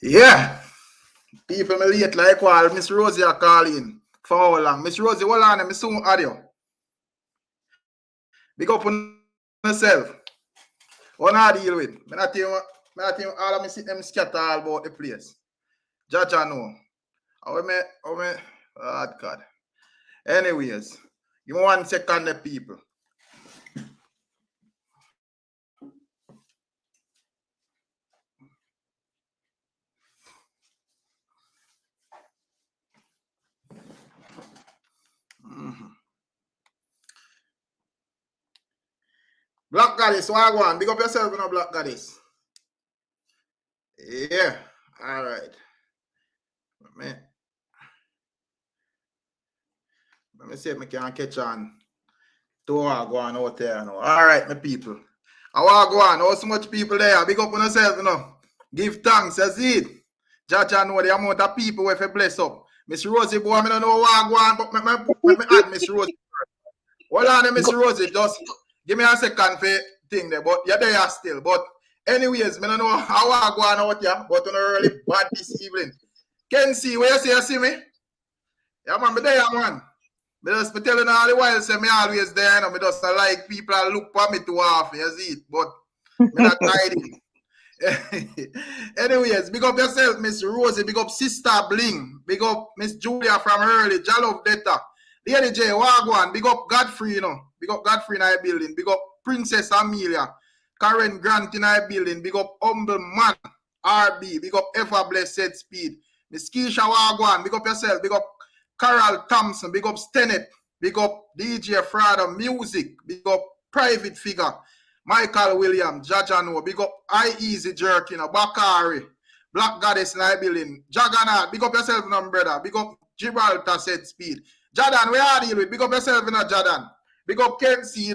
Yeah. People me late like while Miss Rosie are calling for how long. Miss Rosie, hold on, me soon add you. Big up on yourself. What I deal with? Me not think all of me see them scatter all about the place. Jaja know. Oh God. Anyways, give me 1 second, the people. Black Goddess, what I want? Big up yourself, Black Goddess. Yeah, all right. Let me see if I can catch on to what go on out there now. All right, my people. I want to go on. How so much people there? Big up on yourself, Give thanks, as it. Jaja know the amount of people who bless up. Miss Rosie, boy, I don't know what I go on, but let me add Miss Rosie. Hold on, Miss Rosie. Just give me a second for thing there. But you're there still. But anyways, I don't know how I go on out here, but I'm really bad this evening. Can see where you see me? Yeah, man, I'm there, man. I just be telling all the while, say me always there, and I just like people look for me too often, you see it, but me not hiding. Anyways, big up yourself, Miss Rosie, big up Sister Bling, big up Miss Julia from early, Jalov Detta, Lady J, Wagwan, big up Godfrey, big up Godfrey in our building, big up Princess Amelia, Karen Grant in our building, big up Humble Man, RB, big up Ever Blessed Speed, Miss Keisha Wagwan, big up yourself, big up Carol Thompson, big up Stenet, big up DJ Frada Music, big up Private Figure, Michael Williams, Jajano, big up I Easy Jerkin, Bakari, Black Goddess in I building, Jagana, big up yourself, brother, big up Gibraltar Set Speed. Jordan, where are you with? Big up yourself, Jordan. Big up Kenzie,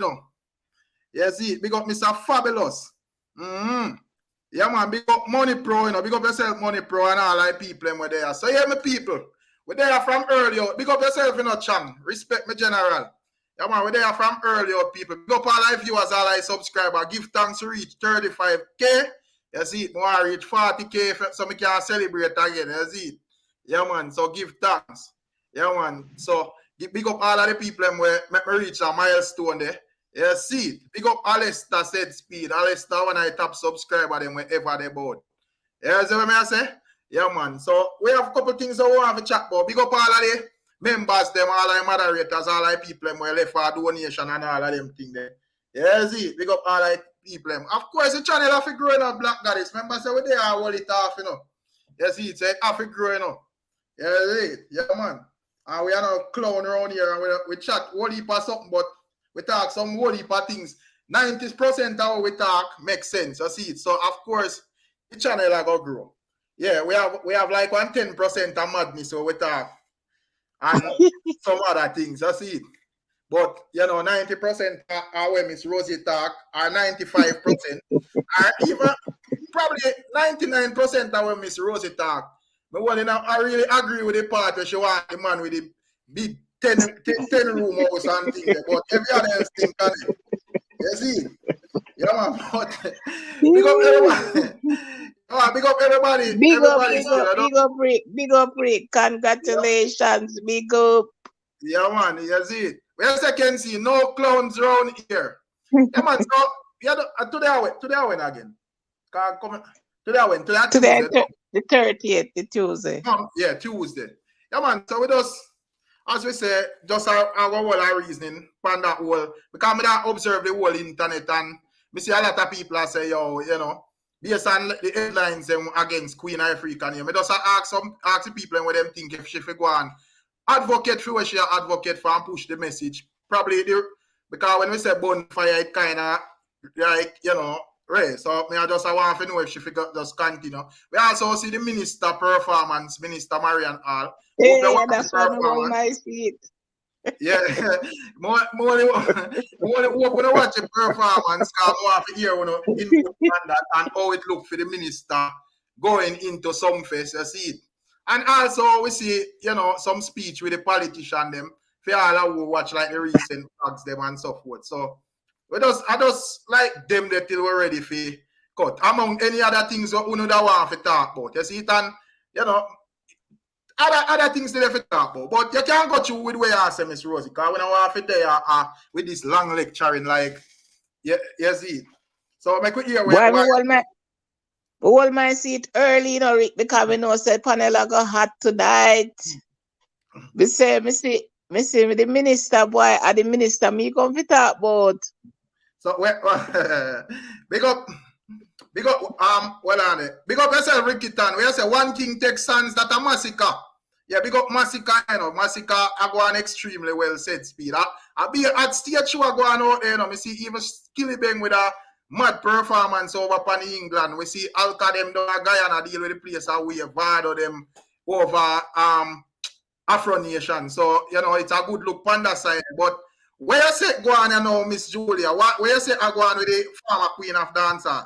Yes, big up Mr. Fabulous. Yeah, man, big up Money Pro, big up yourself, Money Pro, and all like people were there. So, yeah, my people. We're there from early out. Big up yourself, Chang. Respect me, general. Yeah, man, we're there from early out, people. Big up all our viewers, all our subscribers. Give thanks to reach 35K. You see it? More reach 40K so we can celebrate again. You see it? Yeah, man. So give thanks. Yeah, man. So big up all of the people where make me reach a milestone there. You see it? Big up Alistair Said Speed. Alistair, when I top subscriber them wherever they board. You see what I say? Yeah, man. So we have a couple things that we have to chat about. Big up all of the members, them, all the moderators, all the people who left for donation and all of them things there. Yeah, see, big up all the people. Of course, the channel have to grow in Black Goddess. Remember, say we there hold it off, You see, it's have to grow, Yeah, see, yeah, man. And we are not clown around here and we chat whole heap of something, but we talk some whole heap of things. 90% of what we talk makes sense. You see it. So of course, the channel will go grow. Yeah, we have like 10% of madness so we talk. And some other things, you see it. But 90% are when Miss Rosie talk, or 95%, or even probably 99% are when Miss Rosie talk. But I really agree with the part where she want the man with the big 10 room house and things. But every other else thing can it. You see? Yeah, man. But big up everybody. Big up everybody. Big up, Rick. Congratulations, big up. Yeah, man. You see it. Where's I can see no clowns around here. Yeah, man. So today I went again. Today I went to that Tuesday. The 30th, the Tuesday. Yeah, Tuesday. Yeah, man. So we just, as we say, just our whole reasoning on that whole, because I observe the whole internet and we see a lot of people say, based on the headlines against Queen Ifrica, I just ask the people what them think if she go on advocate for what she advocate for and push the message. Probably because when we say bonfire, it kind of like, right. So I just want to know if she figure just continue. We also see the minister performance, Minister Marian Hall. Yeah, that's why I'm I see it. Yeah, more open to watch the performance because I want to hear input on that and how it look for the minister going into some face, you see it. And also we see, some speech with the politician them for all who watch like the recent talks them and so forth. So I just like them that till we're ready for cut among any other things that you that want to talk about. You see it, and you know, other things that you talk about. But you can't go through with where you say, Miss Rosie, because when I want to there with this long lecturing, like, you see it. So I could hear why all my seat early, you know, Rick, because we know said panel go hot tonight. Me see the minister boy and the minister me come to talk about. So big up well on it. Big up yourself, Ricky Tan. We say one king takes sons that a massacre. Yeah, big up massacre, you know. Massacre I go on extremely well said speed. I be at stage show I go on out there, you know. Me see even Skillibeng with a mad performance over upon England. We see Alka them down a Guyana deal with the place and we have Vado them over Afro Nation. So, you know, it's a good look on that side. But where you say go on, you know, Miss Julia? Where you say I go on with the former queen of dancer?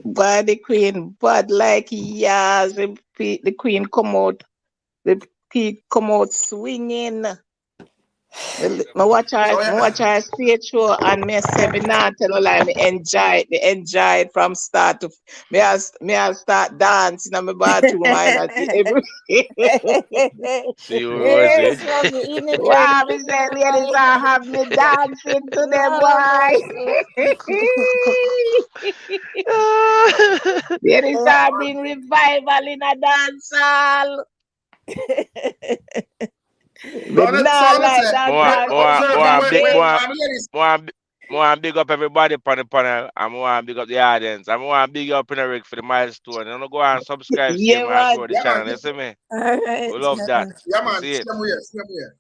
But the queen, but like yes, the queen come out swinging. I watch her stage show and me say me not tell her like me enjoy it from start to me I start dancing in my bathroom and See you, Rosie. wow, me say ladies are have me dancing to them boy. Ladies are being revival in a dance hall. More big up everybody on the panel. I'm more big up the audience. I'm more big up in the rig for the milestone. You know, go and subscribe to the channel. You see me? All right. We love that. Yeah, man. See same here.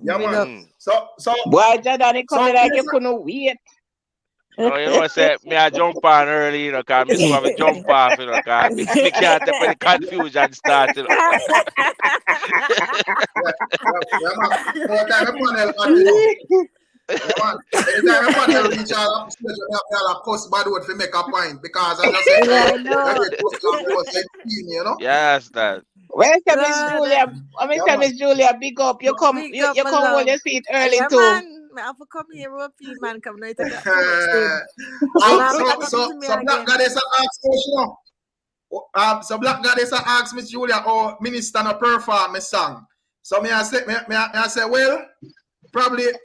Yeah, man. So why Jordan coming like you couldn't wait? No, you know, say me I jump on early, you know, cause me so have a jump off, you know, cause me can't take when the confusion starts, you know. Anytime a panel reach out, a cuss bad word to make a point because I just say, you know. Yes, that. Well, Miss Julia, Miss Julia, big up. You come hold your seat early too. Man. I have to come here, European man, come now. So Black Goddess asked you know. So Black Goddess asked Miss Julia, oh, minister no perform a song. So me I say, well, probably a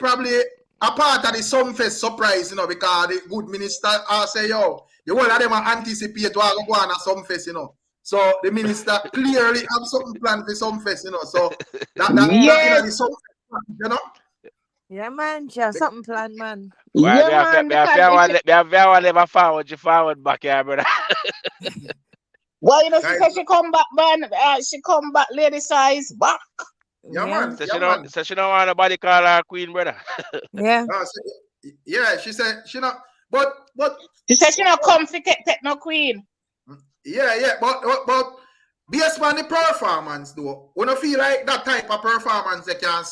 part of the Sumfest surprise, you know, because the good minister say, yo, the whole of them anticipate what go on at Sumfest, you know. So the minister clearly have something planned for Sumfest, you know. So that you know, the Sumfest, you know. Yeah, man, something planned, man. Well, yeah, man. They have never forward back here, brother. Well, you know, she said she come back, man. She come back, lady size back. Yeah, man. So she don't want nobody call her queen, brother. Yeah. Yeah, she said she not, but she said she not come to take no queen. Yeah, but based on the performance, though, when I feel like that type of performance they can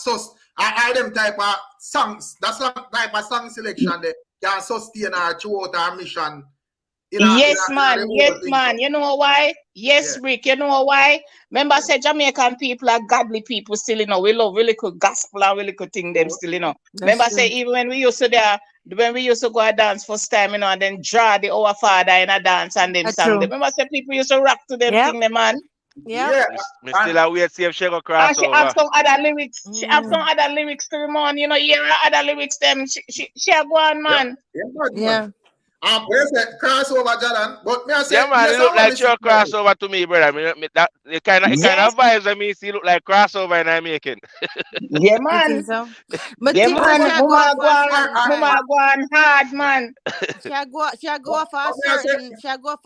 all them type of songs, that type of song selection they can sustain her throughout her mission. Yes, man. You know why? Yes, yeah. Rick. You know why? Remember, I said Jamaican people are godly people still, you know. We love really good gospel and really good thing them still, you know. Remember, I say even when we used to go and dance first time, you know, and then draw the Our Father in a dance and them song. Remember, I say people used to rock to them thing, them man. Yeah. Me still a wait see if she go cross and she over. have some other lyrics. She have some other lyrics to them on, you know. Hear her other lyrics them. She go on, man. Yeah. Where's that crossover, Jordan? But me I say, yeah, man, it look like your crossover to me, brother. That it kind of vibes that me see look like crossover and I'm making. Yeah, man. But yeah, man. Mama go on hard, man. She go for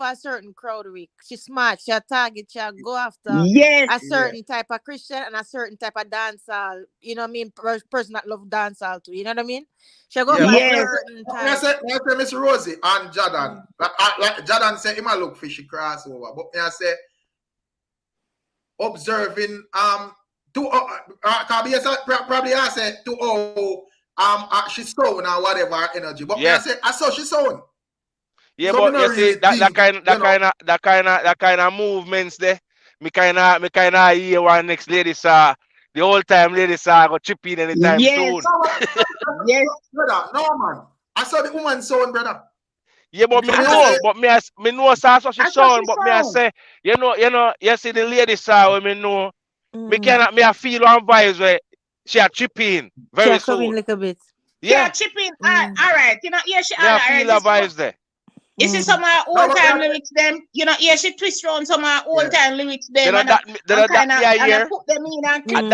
a certain crowd week. She's smart. She target. She go after a certain type of Christian and a certain type of dancehall. You know what I mean? Person that love dancehall too. You know what I mean? She go for a certain type. I say Miss Rosie and Jordan. Like Jordan said, he might look fishy crossover. But I say, observing probably I said to she's sown or whatever energy. But I saw she's sown. Yeah, so but you see that kind of movements there. Me kind of hear one next lady saw the whole time lady saw go chip in anytime soon. Yes, brother. No man. I saw the woman sound, brother. Yeah, but me know so she sound, but me I say, you see the lady saw when me know, me cannot, me I feel one vibes where she a chip in very She come in soon. like a bit. Yeah, chip in. All right. Yeah, she Me I feel the vibes there. You see some of old time lyrics them, yeah, she twist around some of old time lyrics them and kind of put them in and clean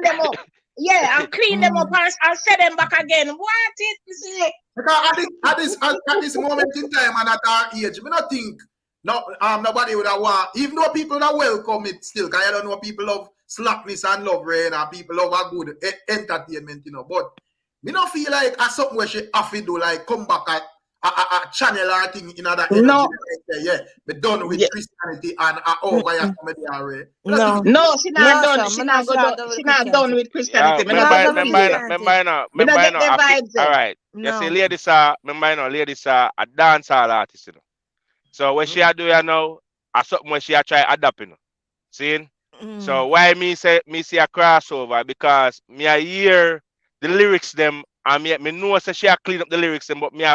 them up. Yeah, and clean them up and set them back again. What is this? Because at this moment in time and at our age, we don't think nobody would have want, even though people that welcome it still, because I don't know people love slackness and love rain and people love a good entertainment, but me don't feel like as something where she have to do, like come back at a channel or thing in other energy. No. Yeah, but done with Christianity and over your comedy already. No, she not done. She not done with Christianity. Remember, all right. You see, ladies are a dancehall artist, So what she a do now, something when she a try adapt, See? So why me see a crossover? Because me I hear the lyrics them and me know say she a clean up the lyrics them, but me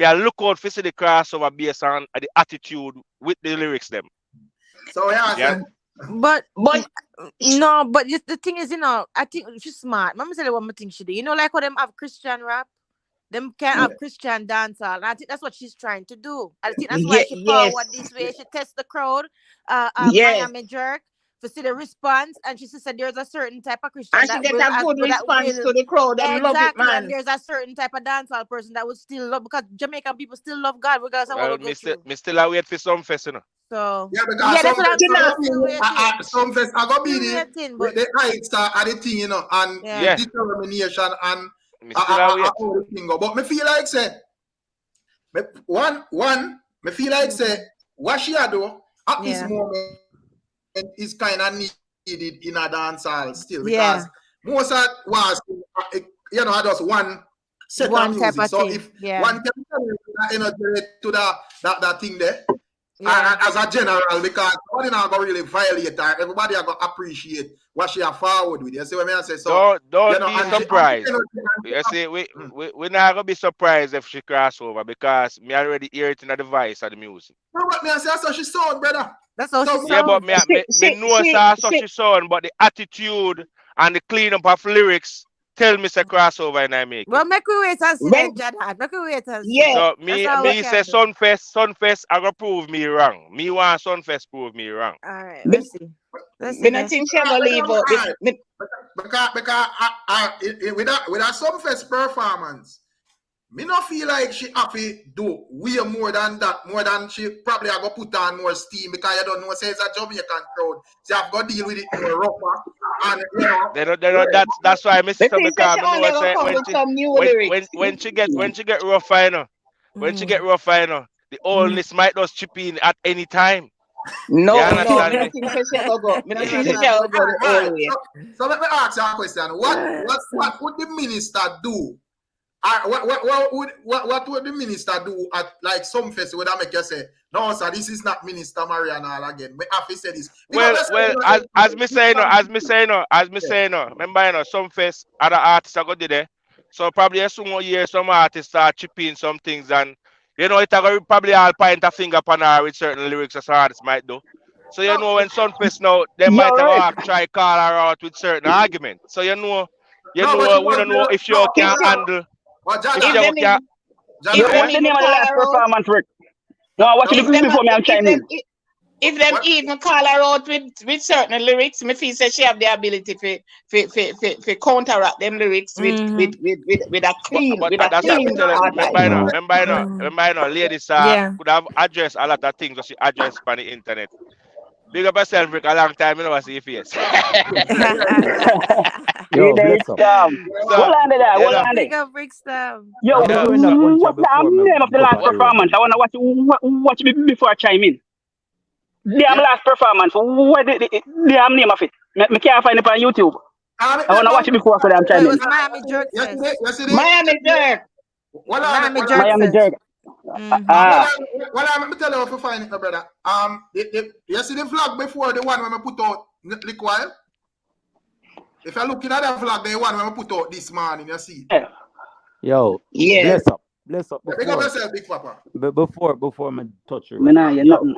I look out for see the crossover based on the attitude with the lyrics them. So But no, but the thing is, I think she's smart. Mama tell you one more thing she do. Like how them have Christian rap, them can't have Christian dancehall. And I think that's what she's trying to do. I think that's why she forward this way. She tests the crowd. Miami Jerk to see the response, and she said there's a certain type of Christian and she get a good response to the crowd. They love it, man. And there's a certain type of dancehall person that would still love, because Jamaican people still love God regardless of what we go through. Me still wait for some fest, So because that's what I'm saying. Some fest I go be the heights are the thing, and determination and thing go. But me feel like say me feel like say what she do at this moment is kind of needed in a dancehall still, because most of was just one set of music. So if one can energy to that thing there. And as a general, because nobody not gonna really violate her, everybody are gonna appreciate what she have forward with. You see what I say? So don't be surprised. You see, we not gonna be surprised if she cross over, because me already hear it in the device of the music. No, but me I say that's how she sound, brother. That's how she sound. Yeah, but me know that's how she sound, but the attitude and the clean up of lyrics tell me say crossover and I make it. Well, make we wait and see then, Jadad. Make we wait and see. Yeah. So me say Sunfest I gonna prove me wrong. Me want Sunfest prove me wrong. All right, let's see. Me not think she gonna leave out. Because with a Sunfest performance, me not feel like she happy do way more than that, more than she probably are gonna put on more steam, because you don't know, say it's a Jamaican crowd. So I've got to deal with it more rougher. And they don't, that's why I miss it, because when she get rough, when she get rough, the oldness might just chip in at any time. No, you understand me think she go. Me not think she go all the way. So let me ask you a question. What would the minister do? What would the minister do at like some festival that make you say, no, sir, this is not Minister Mariana again? We have to say this. As me say no. Remember, some fest other artists are going to do there. So probably some more years, some artists are chipping some things, and it probably all point a finger upon her with certain lyrics as artists might do. So when Sunfest now, they might try call her out with certain arguments. So we don't know if you can handle. What's the name of the last performance, Rick? No, what you do before me? I'm chiming in. If them even call her out with certain lyrics, me feel say she have the ability to counteract them lyrics with a clean. Remember, ladies could have addressed a lot of things that she addressed on the internet. Big up yourself, Rick. A long time, I see your face. Yo, hold on. Big up Rick Stab. Yo, what's the name of the last performance? I want to watch it before I chime in. The last performance. What the name of it? I can't find it on YouTube. I want to watch it before I chime in. It was Miami Jerk. Miami Jerk. Miami Jerk. Well, let me tell you how to find it, brother. You see the flag before the one when I put out liquid? If you're looking at the flag, the one when I put out this morning, you see. Yo, bless up. bless up Big up yourself, Big Papa. before I touch you. Me nah hear nothing.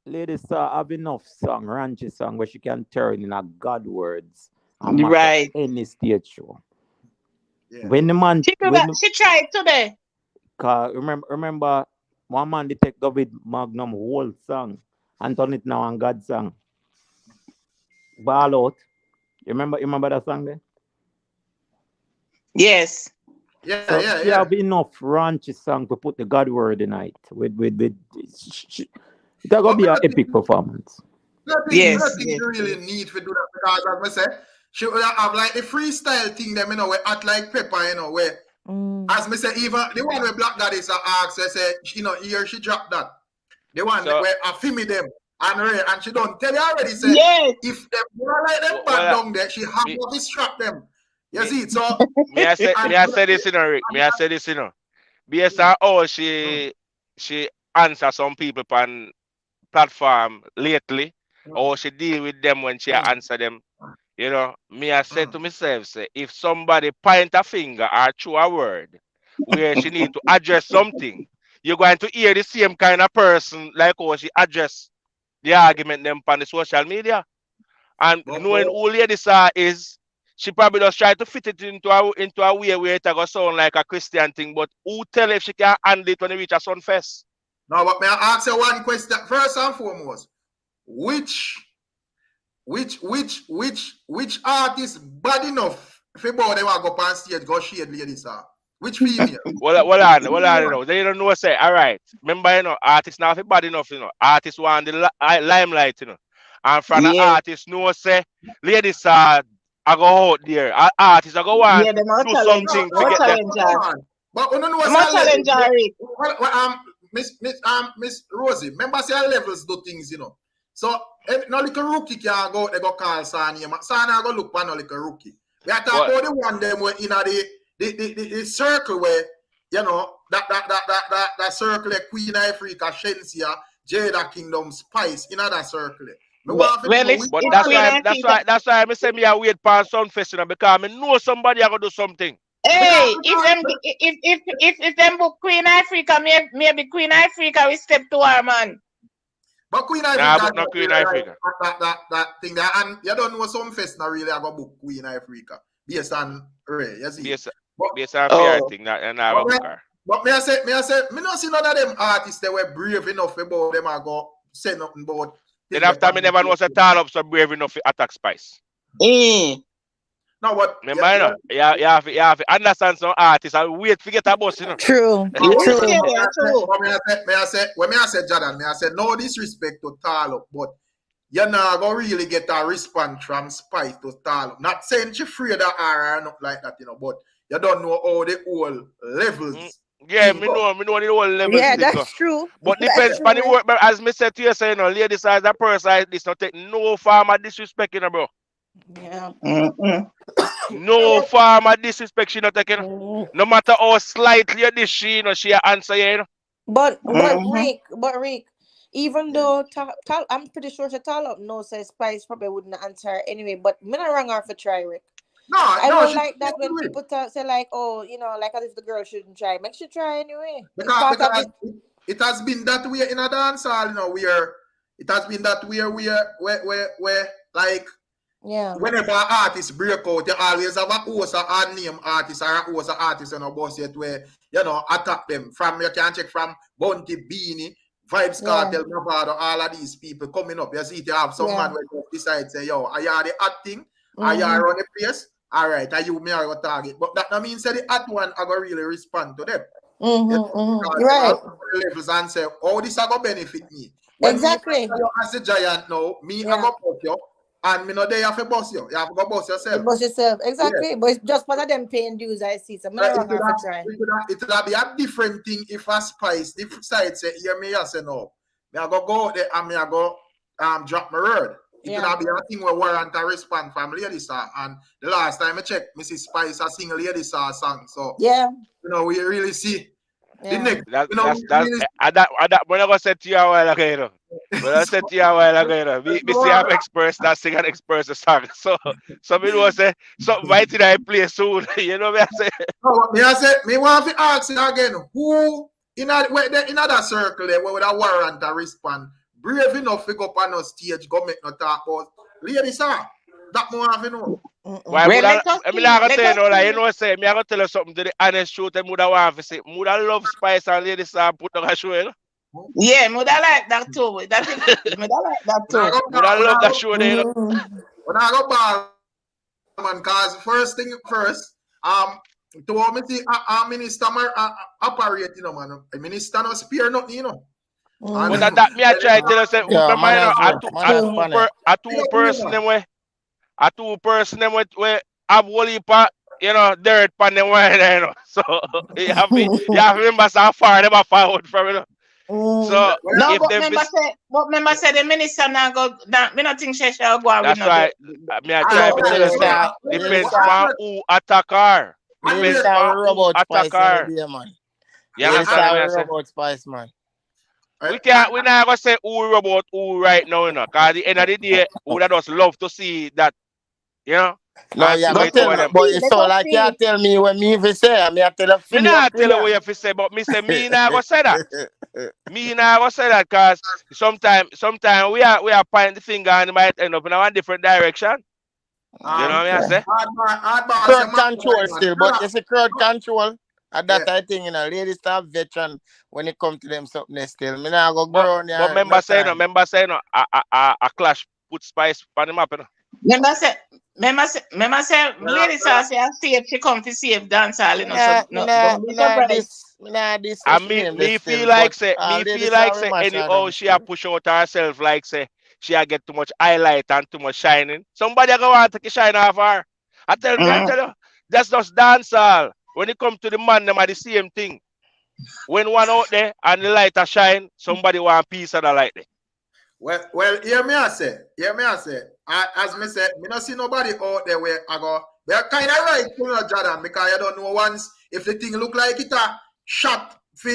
Lady Star have enough song, ranchy song where she can turn in a God words and mash up Right. any stage show. Yeah. When the man She tried today. remember one man they take David Magnum whole song and turn it now on God song. Ball out. You remember that song there? Yes. Yeah, So yeah, she yeah. have enough ranchy song to put the God word in it. It's gonna be an epic performance. Yes. Nothing you really need to do that because, as I say, she would have like the freestyle thing, them, where act like pepper, where, as me say, even the one where Black Goddess asks, I say, here she dropped that. The one where I film them and she don't tell you already, say, if them like them bad down there, she have to distract them. You see, so. Me I say this, Rick. Me I say this, Based on how she answer some people on platform lately, or she deal with them when she answer them. Me I said to myself, say, if somebody point a finger or throw a word where she need to address something, you're going to hear the same kind of person like how she address the argument them on the social media. And knowing who Lady Saw is, she probably just try to fit it into a way where it go sound like a Christian thing, but who tell if she can handle it when it reach a Sunfest? No, but may I ask you one question first and foremost? Which artist bad enough if you both them go up on stage go shade Lady Saw? Which female? Well on, they don't know say, all right. Remember, artists now if bad enough, artists want the limelight, and from the artist know say, Lady Saw I go out there. Artists I go want do something to get them. But no Miss Rosie, remember say levels do things, So if no little rookie can go, they go call Sani. Sani go look for no little rookie. We are talking about the one them where in the circle where that circle like Queen Ifrica, Shensia, Jada Kingdom, Spice in that circle. But that's why I say me I wait for some festival because I know somebody are gonna do something. Hey, if them book Queen Ifrica, maybe Queen Ifrica will step to her, man. But Queen Ifrica, not Queen Ifrica. That thing there, and you don't know some fest not really I go book Queen Ifrica based on Ray, you see. Based on fair thing, and I go book her. But me not see none of them artists that were brave enough about them I go say nothing about. Then after me never know say tall up so brave enough to attack Spice. No, what? Remember, you have to understand some artists and wait to get a bus, True. May I say, Jordan, no disrespect to Talo, but you're not going to really get a response from Spice to Talo. Not saying she afraid of her or not like that, but you don't know all the whole levels. Yeah, me know the whole levels. Yeah, that's true. But depends on the work. But as me said to you, say, ladies as a person like this, not take no form of disrespect, bro. Yeah. No form of disrespect she not taking. No matter how slightly this she answer you. But Rick, even though I'm pretty sure she tall up no say Spice probably wouldn't answer her anyway. But me not wrong her for try, Rick. I don't like that when people say like, oh, like as if the girl shouldn't try. Make she try anyway. Because it has been that way in a dance hall, where it has been that way where like whenever an artist break out, you always have a host of unnamed artists or a host of artists boss yet where attack them. From you can check from Bounty, Beanie, Vibes Cartel, Mavado, all of these people coming up. You see, you have some man where decide say, yo, are you the acting? Are you on the place? All right, are you me or your target? But that means that the hot one I go really respond to them. Right. Levels and say, oh, this I go benefit me. When exactly. Me as a giant now, me I go put you, and me no there you have to boss you. You have to go boss yourself. You boss yourself, exactly. Yeah. But it's just part of them paying dues, I see. So it would be a different thing if a Spice, the side say, hear me, I say no. Me I go there and me I go drop my word. It could be a thing where warrant a response from Lady Saw. And the last time I checked, Mrs. Spice a sing Lady Saw song. So we really see the next. When I go say to you a while ago, But I said to you a while ago, you know, me see I'm experts that sing an experts song. So me know say something right in that play soon. You know what I say? No, me want to ask you again, who in that circle there where with a warrant a respond, brave enough to go up on no stage, go make no talk about ladies, sir. That more have you know. Why Well, would let us I see. mean I gotta Let tell you us know, like see. you know what say, me I gotta tell you something to the honest truth, and would I want to say, would I love Spice and ladies put on a show, you know? Yeah, would I like that too. Would I like that When I too. Would I love that go, show there, you know? when I go ball, man, cause first thing first, to how me see a minister operate, you know, man. A minister no spare nothing, you know. But that me I try to tell you say, Yeah, remember you know, man, a two person them way. A two person them where have whole heap of, you know, dirt pan them way there, you know. So you have to remember so far them are forward from you know. So No, if them remember say the minister now go. Me not think she shall go out with that's no. right. Me I try to tell you say depends on who attack her. Ladies Depends are on worried who about attack Spice every her. day, man. You Ladies understand are me I worried say? about Spice, man. We not gonna say who about who right now, you know, cause at the end of the day, we would just love to see that, you know, No, and you see go what tell two of me, them. but it's so like you tell me when me if say, me I tell a Me Philly not tell you what you have to say, but me say me not gonna say that. Me not gonna say that cause sometimes we are pointing the finger and it might end up in a different direction. You know what I say? crowd control still, but it's a crowd control. And that I think, you know, ladies have veteran when it come to them something they still. Me not go grow on But remember saying, a clash put Spice on the map, you know. Remember say, lady say I see if she come to see if dance all, you know. So don't be surprised. I mean, me feel like say anyhow she a push out herself, like say she a get too much highlight and too much shining. Somebody go want to take a shine off her. I tell you, that's just dance all. When it come to the man, them are the same thing. When one out there and the light a shine, somebody want a piece of the light there. Well, hear me I say. As me said, me not see nobody out there where I go. They're kind of right, you know, Jordan, because you don't know once if the thing look like it a shot for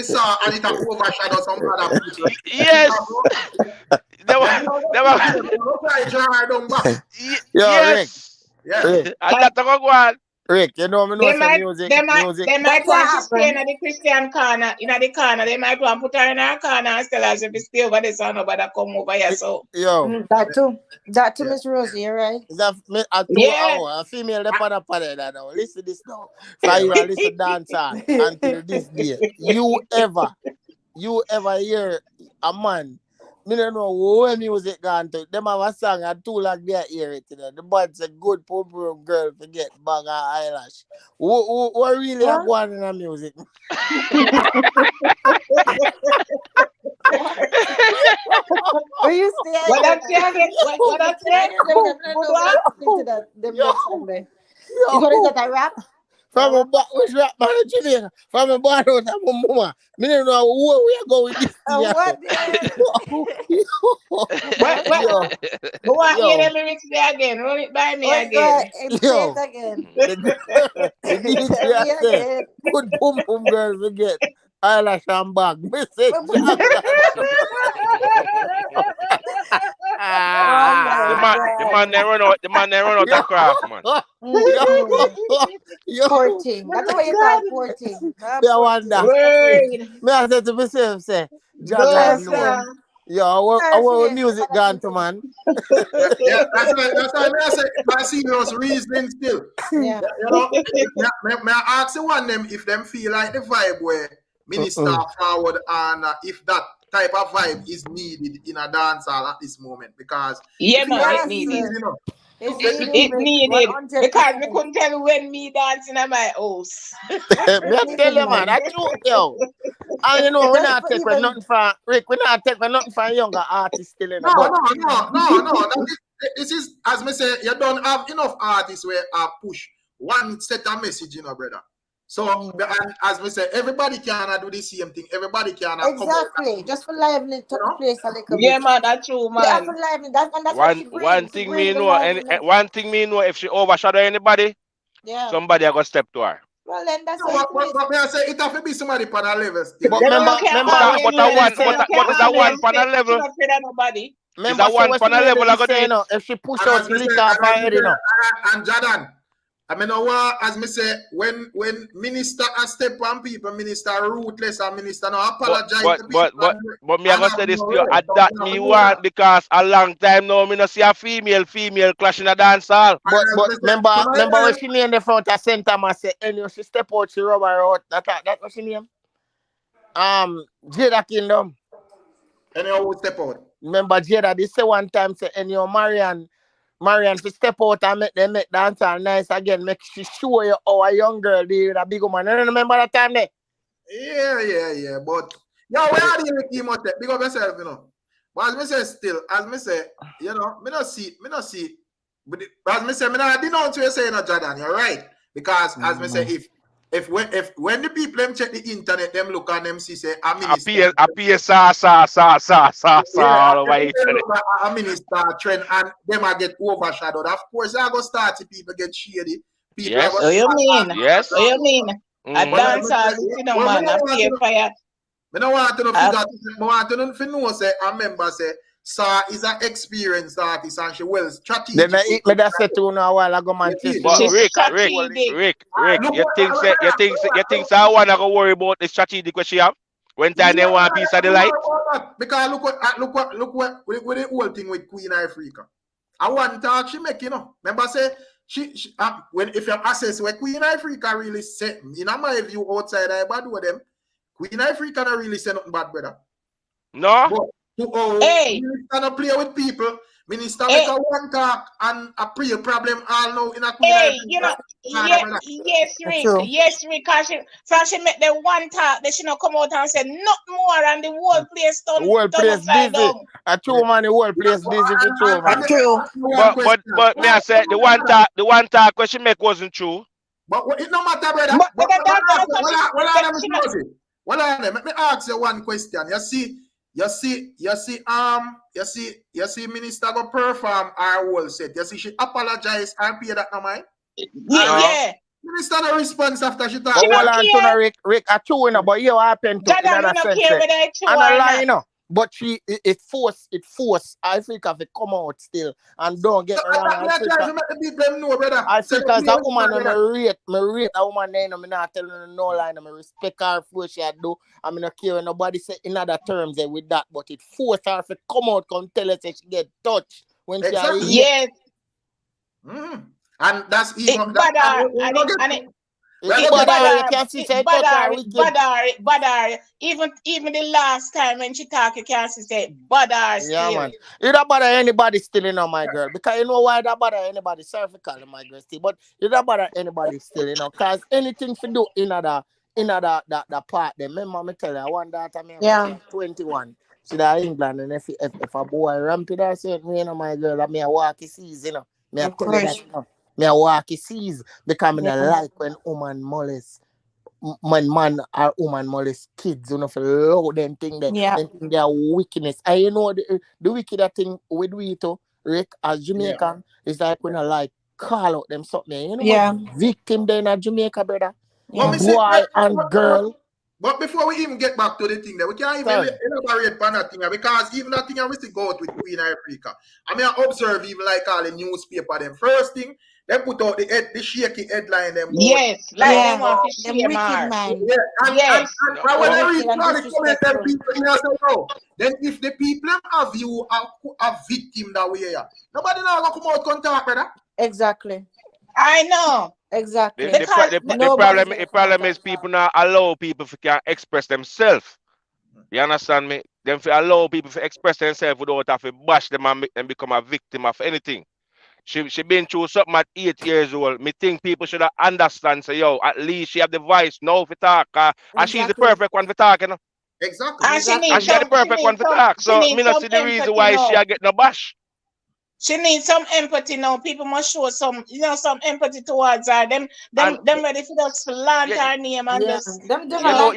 saw and it a overshadow some other people. Yes. Yes. Rick. And that go on. Rick, you know me know some music. They might want to stay in the Christian corner. In the corner, they might want to put her in her corner and tell her if it's still over there, so nobody come over here. So that too, Miss Rosie, you're right. Is that a female the pada that now? Listen this now. For you and listen dance on until this day. You ever hear a man? Me don't know where music gone to. Them have a song and two like they hear it. You know. The body's a good pump girl forget bag and eyelash. Who really are going in the music? What you say? What that's saying? What that's saying? What is that, a rap? From a which rap man in Jamaica? From a bar out of Mumma. Me don't know where we are going with this. What? Go on, hear them lyrics there again. Run it by me again. Good boom girl forget. Eyelash and bag. Message. The man they run out of craft, man. 14. That's what you call 14. I wonder. Me I said to myself, say, our music gone to man. Yeah, that's why I say my serious reasoning still. Yeah. You know, may I ask you one them if them feel like the vibe where minister forward and if that type of vibe is needed in a dance hall at this moment, because it's needed. It's needed because we couldn't tell when me dancing at my house. Me I tell you, man, that's true, yo. And you know, we not take for nothing for Rick. We not take for nothing for younger artists still in the No. This is, as me say, you don't have enough artists where push one set of message, you know, brother. So, and as we say, everybody can do the same thing. Everybody can exactly. Just for lively to place a little bit. Yeah, man, that's true, man. Yeah, for lively. That's one thing me know, if she overshadow anybody, somebody are gonna step to her. Well, then that's No, but me I say it have to be somebody on a level still. But They remember, don't care remember how what them she level. said. They don't care but is how that one them pan a say. She level? not afraid of nobody. Remember, say one what pan she a level I lady got say, do you it? know, if she push And out as me say, glitter off her head, you know. and Jordan, I mean, as me say, when minister a step on people, minister ruthless and minister no apologize to people. But me I gonna say this to you, at that me want because a long time now me no see a female clash in a dance hall. But remember when she name the front of center, I say, anyway, she step out, she rub her out. That what she name? Jada Kingdom. Anyhow, we step out. Remember Jada, this say one time say, anyway, Marian, if you step out and make dance all nice again, make she show you how a young girl did with a big woman. You remember that time there? Yeah. But yeah, where are you with him? Big up yourself, you know. But as me say still, as me say, you know, me not see. But as me say, me not denounce what you say, no, Jordan. You're right. Because as me say, if when the people them check the internet, them look and them see say a minister. Appear all over internet. A minister trend and them a get overshadowed. Of course, I go start to people get shady. People Yes. What you mean? Yes. What you mean? A dance hall, you know, man, a pay fire. I don't want to know figure. I want to know say a member say Sa is an experienced artist and she well strategic. Then I me that said to you a while ago, Manchester. But Rick, you think so I wanna go worry about the strategic what she have? When time they want a piece of the light? Because look what with the whole thing with Queen Ifrica. I want talk she make, you know. Remember say she when if you assess what Queen Ifrica really said, in my view outside I bad with them, Queen Ifrica not really say nothing bad, brother. No. But minister not play with people. Minister make a one talk and a pre problem all now in a Queen Ifrica. You know, yes, Rick, cause she make the one talk, that she not come out and say not more, and the whole place done. The whole place busy. A true man, the whole place busy for true man. True. But me I say the one talk what she make wasn't true. But it no matter, brother. Well, let me ask you one question. You see, minister go perform our whole set. You see, she apologize and pay that no mind. Yeah. Minister no response after she talk. But hold on to Rick, a true enough, but you happen to in that sense. And a lie, you know. But it force Ifrica to come out still and don't get wrong. Ifrica is a woman and me rate a woman name. I'm not telling her no line. I respect her for what she do. I'm not care nobody say in other terms with that, but it force her to come out and tell us that she get touched when she are yes. And that's even even the last time when she talk, you can't say badar still. Yeah, man. You don't bother anybody still, you know, my girl. Because you know why that bother anybody? Sorry for calling my girl still, but you don't bother anybody still, you know. Because anything for do in that part, then remember me tell you, one daughter me 21. She's in England, and if a boy rampant or something, you know, my girl, that me a walk he sees, you know. Me a tell you that, you know. Me a walk he sees because me don't like when woman molest. When man or woman molest kids, you know, for low them thing that they are wickedness. And you know the wicked thing we do it too, Rick, as Jamaican, is like when I like call out them something. You know what victim there in Jamaica, brother? Boy and girl. But before we even get back to the thing there, we can't even elaborate on that thing because even that thing I to go out with Queen Ifrica. I mean I observe even like all the newspaper them. First thing, they put out the shaky headline them. Yes, like they want to share man. And when I read the comment them people say no. Then if the people have you a victim that way, nobody now gonna come out contact, brother. Exactly. I know. Exactly. The problem is people now allow people to express themselves. You understand me? Them to allow people to express themselves without have to bash them and become a victim of anything. She been through something at 8 years old. Me think people should understand. Say, yo, at least she have the voice now for talk. And she's the perfect one for talking. You know? Exactly. And she has the perfect one for talk. So me not see the reason why she get no bash. She needs some empathy now. People must show some empathy towards her. Them ready for just slander her name and just me not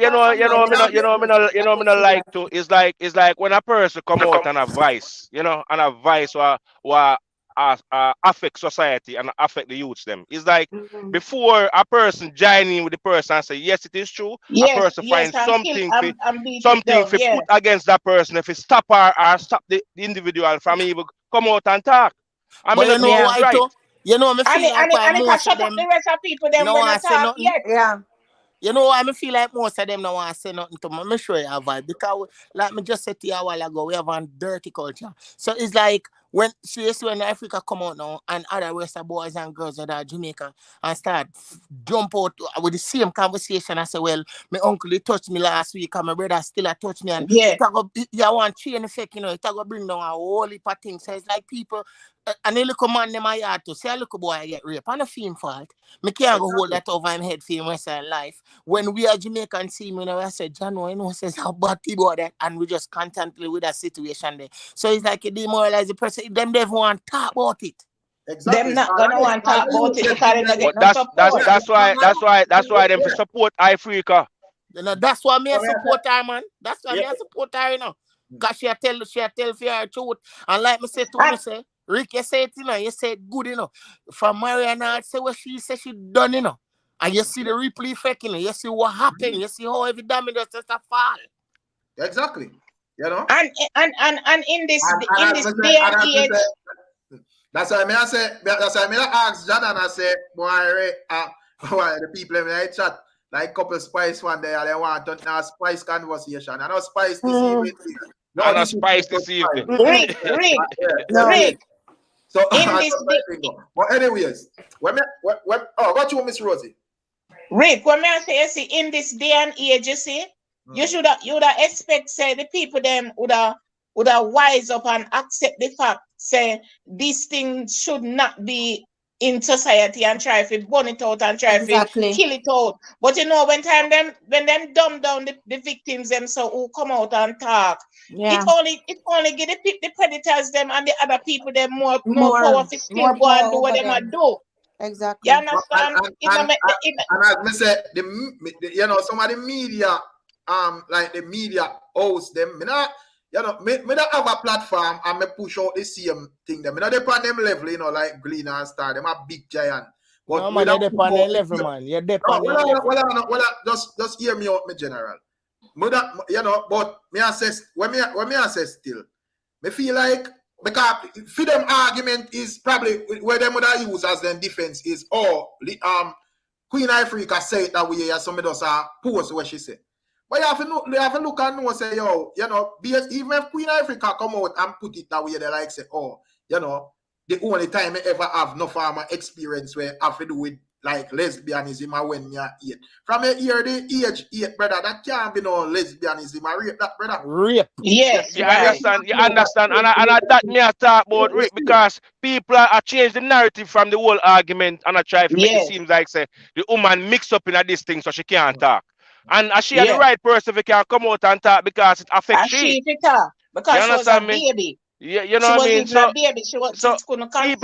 like to. It's like when a person come out and advice, you know, and advice or affect society and affect the youths them. It's like before a person joining with the person and say, yes, it is true, a person finds something to put against that person if it stop her or stop the individual from even come out and talk. I mean, but you know why right. too? You know, me feel like most of them the rest of people them no when want I say talk nothing. yet. Yeah. You know why I feel like most of them don't want to say nothing to me. I'm sure you have vibe. Because like me just said to you a while ago, we have a dirty culture. So it's like when seriously when Africa come out now and other Western boys and girls that are Jamaica and start jump out with the same conversation and say, well, my uncle he touched me last week and my brother still touched me and you want chain effect, you know, it go bring down a whole heap of things. So it's like people and they look a man in my yard to say a little boy I get raped. And a film fault. Me can't go hold that over my head for him rest of life. When we are Jamaican team, you know, I said, John, you know, says how bad people are that, and we just contently with that situation there. So it's like a demoralize the person. Them never want to talk about it. Exactly. Them not gonna want to talk about it because they don't get no support. That's why them for support Ifrica. You know, that's why me support her, man. That's why me support her, you know. Because she tell for her truth. And like me say to me say, Rick, you say it, you know, you say it good, you know. From Mariana, say what she say she done, you know. And you see the replay effect, you know. You see what happened. You see how every damage just a fall. Exactly. You know? And in this day and age. That's why I say, that's why I ask John and I say, why the people in the chat, like couple spice one day, they want to now spice conversation. I know spice this evening. No, not spice this evening. Rick. So, but anyways, what you, Miss Rosie? Rick, what may I say, you see, in this day and age, you see, you should expect, say, the people them would have wise up and accept the fact, say, this thing should not be in society and try to burn it out and try to kill it out. But you know, when them dumb down the victims them so who come out and talk, it only give the predators them and the other people them more power to still go and do what they might do. Exactly. You understand? And as me say, you know, some of the media, like the media host them, me not have a platform and me push out the same thing. Them, me not depend on them level, you know, like Glean and Star. Them a big giant. But no man, you depend on them level, man. You depend on them level. Just hear me out, me general. You know, but me assess when me assess still, me feel like because for them argument is probably where them would use as their defense is Queen Ifrica say it that way as some of us are post what she said. But you have to look and know say, yo, you know, even if Queen Ifrica come out and put it that way, they like say, oh, you know, the only time I ever have no farmer experience where I have to do with like lesbianism or when you're 8. From a year the age 8, brother, that can't be no lesbianism or rape that, brother. Rape. Yes, you understand. And I that me I talk about rape because people are change the narrative from the whole argument and I try to make it seem like say the woman mix up in this thing so she can't talk. And she the right person if can come out and talk because it affects she. Because she was a baby. Yeah, you know what I mean. So, baby. She couldn't consent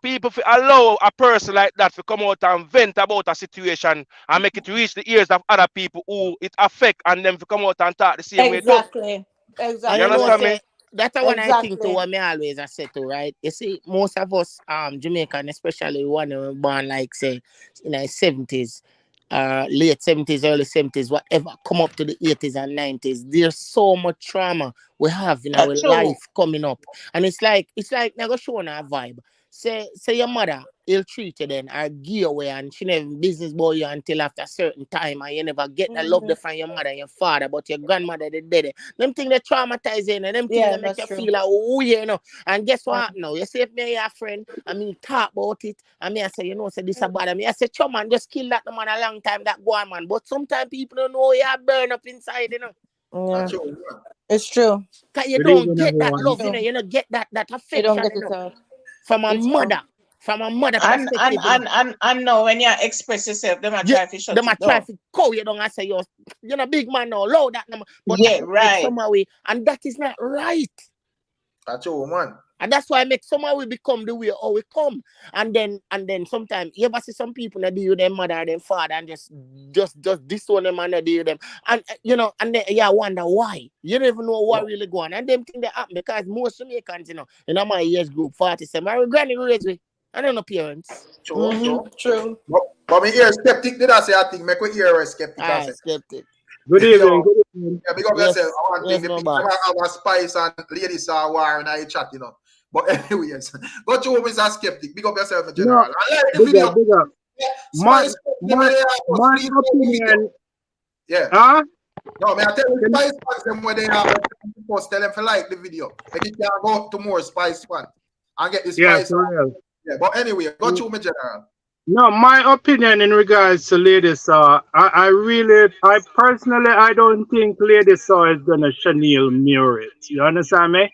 people allow a person like that to come out and vent about a situation and make it reach the ears of other people who it affect and them to come out and talk the same way. Exactly. You understand me? That's one I think to what me always I say to, right? You see, most of us Jamaican, especially one who born like say in the 70s. Late 70s, early 70s, whatever, come up to the 80s and 90s. There's so much trauma we have in our life coming up. And it's like never showing our vibe. Say your mother, he'll treat you then, or give away, and she never business boy you until after a certain time, and you never get the love from your mother and your father, but your grandmother, they did it. Them things that traumatize you, and them things that make you feel like, oh, you know. And guess what now? You see if me and your friend, I mean, talk about it, and me I say, you know, say this about me. I say, chum, man, just kill that man a long time, that go on, man. But sometimes people don't know you burn up inside, you know. Yeah. It's true. Because you don't get that love, you know, you don't get that affection, you don't get it out. From a mother. From a mother perspective. And no, when you express yourself, them a try to shut them a try to call you down and say you're a big man now, low that number. But right. Some way, and that is not right. That's all, man. And that's why I make somehow we become the way how we come. And then sometimes you ever see some people that deal with their mother or their father and just disown them and they deal with them. And and then you wonder why. You don't even know what really going on. And them things that happen because most Jamaicans, in my age group, 47, my granny raised me. I don't know parents. True. But me hear skeptic did I say I think make we hear a skeptic I say. Skeptic. Good evening. Good evening. Yeah, because yourself. I want to think our spice and ladies are war and I chat, But anyways, go to Mr. Skeptic. Big up yourself in general. No, I like the video. big up. Spice, my opinion. Yeah. Huh? No, I tell you, Spice fans them where they are post, tell them to like the video. Make it can go to more Spice fans and get the Spice. Yeah, for real. Yeah, but anyway, go to me general. No, my opinion in regards to Lady Saw, I personally, I don't think Lady Saw is gonna Chanel mirror it. You understand me?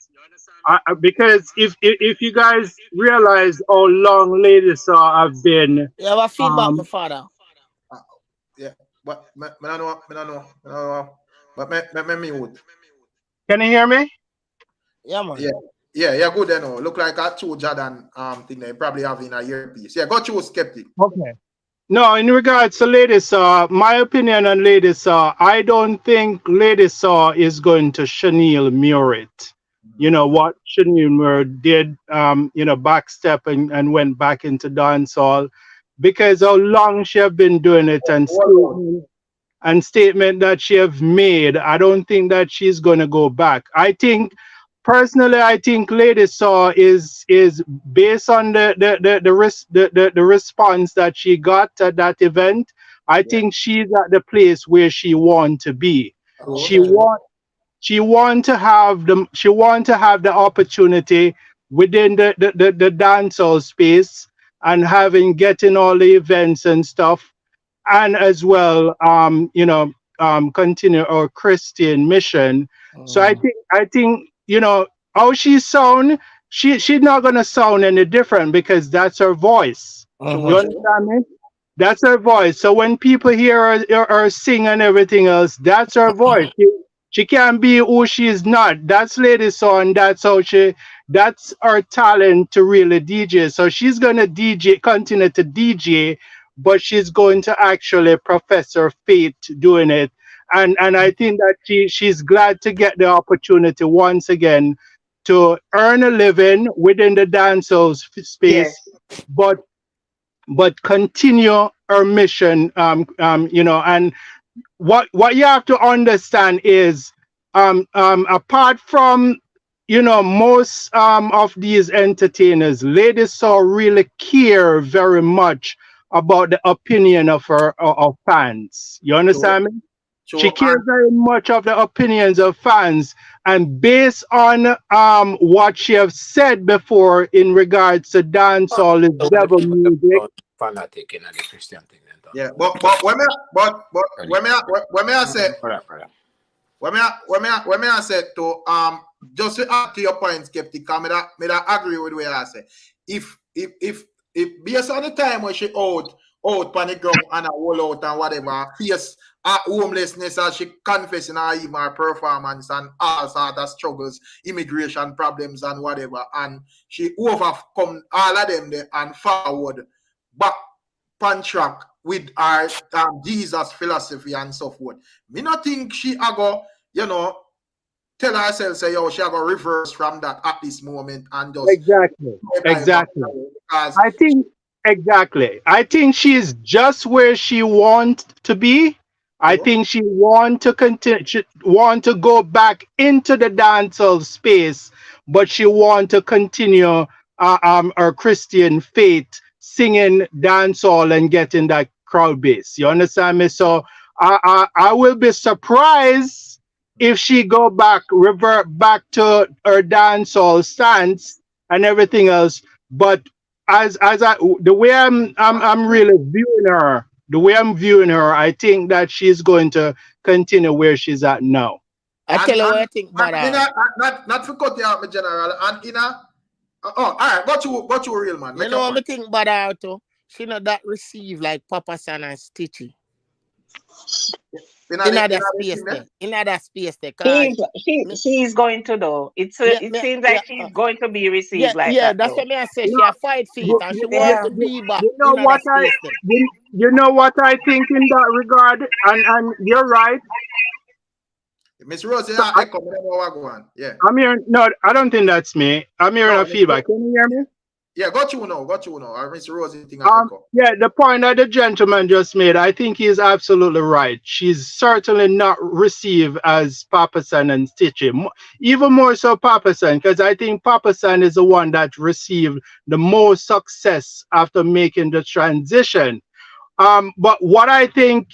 Because if you guys realize how long Lady Saw have been, you have a feedback, my father. Yeah, but I don't know. But me mute. Can you hear me? Yeah, man. Yeah, good then. Look like a true Jordan thing they probably have in a earpiece. Yeah, go to skeptic. Okay. No, in regards to Lady Saw, my opinion on Lady Saw, I don't think Lady Saw is going to Chanel mirror it. You know what Chanel did, backstep and went back into dancehall because how long she have been doing it and statement that she have made, I don't think that she's going to go back. Personally, I think Lady Saw is based on the response that she got at that event. I think she's at the place where she want to be. She want to have the opportunity within the dancehall space and getting all the events and stuff, and as well continue our Christian mission. So I think how she sound, she's not gonna sound any different because that's her voice. You understand me? That's her voice. So when people hear her sing and everything else, that's her voice. She can't be who she is not. That's Lady Saw, and that's her talent to really DJ. So she's gonna continue to DJ, but she's going to actually profess her faith doing it. And I think that she's glad to get the opportunity once again to earn a living within the dancehall space, but continue her mission. And what you have to understand is, apart from most of these entertainers, Lady Saw really care very much about the opinion of her of fans. You understand me? She cares very much of the opinions of fans, and based on what she have said before in regards to dancehall is devil music. Fanatic in the Christian thing. Yeah, but when I said to just to add to your point, skeptic, I agree with what I say. If based on the time when she out on the ground and a roll out and whatever, face homelessness as she confessing her even her performance and all sort of struggles, immigration problems and whatever, and she overcome all of them there and forward back on track with our Jesus philosophy and so forth. Me not think she go, tell herself say she go reverse from that at this moment and just exactly. I think she's just where she wants to be. I think she want to continue. She want to go back into the dancehall space, but she want to continue her Christian faith, singing dancehall and getting that crowd base. You understand me? So I will be surprised if she revert back to her dancehall stance and everything else. But the way I'm really viewing her. The way I'm viewing her, I think that she's going to continue where she's at now. I tell you what I think, but not for cut you out, my general. And all right, what you real man? You know what I think about her too? She not that receive like Papa San and Stitchy. In that space there. She's going to do. It seems like she's going to be received like that. That's what I say. She a fight for it and she wants to be back You know in that what space there. you know what I think in that regard, and you're right. Miss Rose, So yeah. I'm hearing, no, I don't think that's me. I'm hearing a feedback. Can you hear me? Yeah, got you now. Miss Rose, yeah, the point that the gentleman just made, I think he's absolutely right. She's certainly not received as Papasan and Stitchy. Even more so Papasan, because I think Papasan is the one that received the most success after making the transition. But what I think,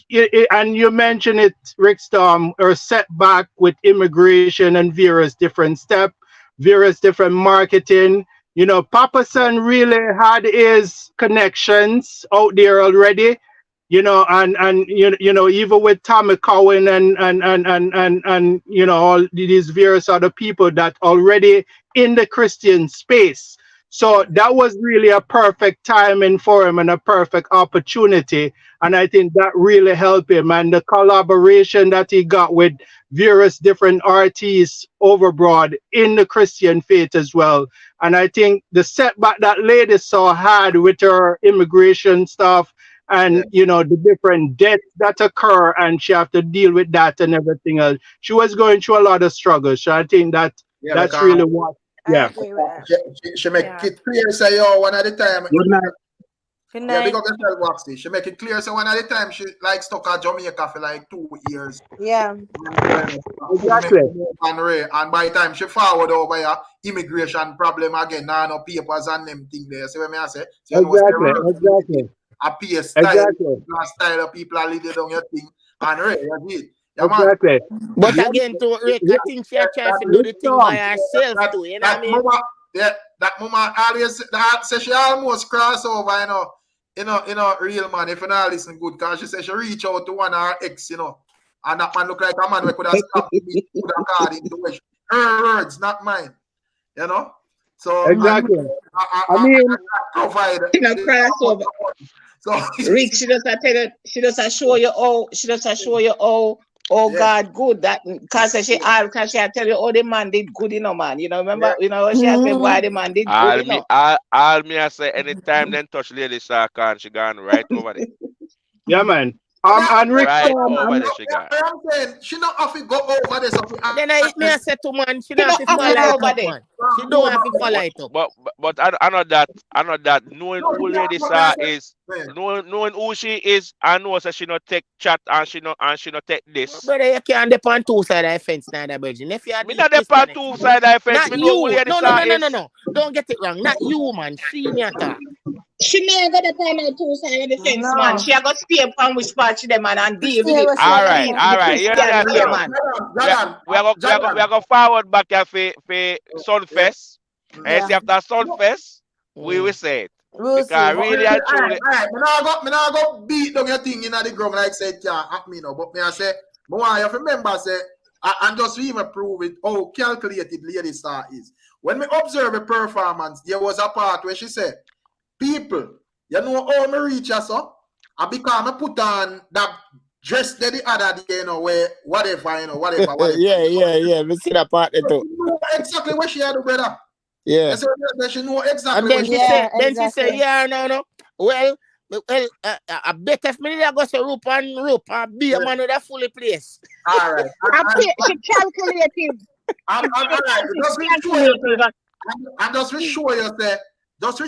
and you mentioned it, Rick Storm, or setback with immigration and various different steps, various different marketing. You know, Papasan really had his connections out there already. You know, and you know, even with Tommy Cowan and you know, all these various other people that already in the Christian space. So that was really a perfect timing for him and a perfect opportunity. And I think that really helped him. And the collaboration that he got with various different artists overboard in the Christian faith as well. And I think the setback that lady saw had with her immigration stuff and, you know, the different deaths that occur and she have to deal with that and everything else. She was going through a lot of struggles. So I think that that's really what. Yeah. She make it clear, say, yo, one at a time. Good night. Yeah, big up yourself, Waxy. She make it clear, so one at a time, she like stuck at Jamaica for like 2 years. Yeah. Exactly. And by the time she forward over here, immigration problem again, now no papers and them thing there. See what I say? So Exactly. A PS style, style of people are leading down your thing. And exactly. But again, to Rick, I think she trying to do the thing by herself too. You know what I mean? That mama always say she almost cross over, you know, real man. If you not listen good, because she said she reach out to one of her ex, you know, and that man look like a man who could have stopped me with a card into which her words, not mine, you know. So exactly. I mean, provide crossover. So Rick, she does show you oh God, good that because she tell you, oh, the man did good, you know, man. You know, remember, you know, she asked me why the man did good. You know? I say anytime then touch Lady Shark she gone right over there. Yeah, man. And Rick, right over there, she got. I'm saying she not have to go over there. Then I say to man, she not have to follow over there. She don't have to follow it up. But I know that knowing who Lady Shark is, knowing who she is, I know that she not take chat and she not take this. Brother, you can't depend two side of the fence now, that virgin. If you are not depend two side of the fence. Not you. No. Don't get it wrong. Not you, man. She me attack. She may go depend on two sides of the fence, man. She got to stay upon which part she them and deal with it. All right. You know that, we are going forward back here for Sunfest. And see after Sunfest, we will say it. Because really and truly. Me not go beat down your thing in the ground like said can't happen, you know. But me I say, I have to remember say, and just to even prove it how calculated Lady Star is. When we observe a performance, there was a part where she said, people, you know how me reach us up? And because I put on that dress that the other day, you know, where whatever. Yeah. We see that part too. You know exactly what she had to brother. Yeah. She know exactly and then she say, no. Well, I bet if me go to rope and be a man with a fully place. All right. She calculated. And just to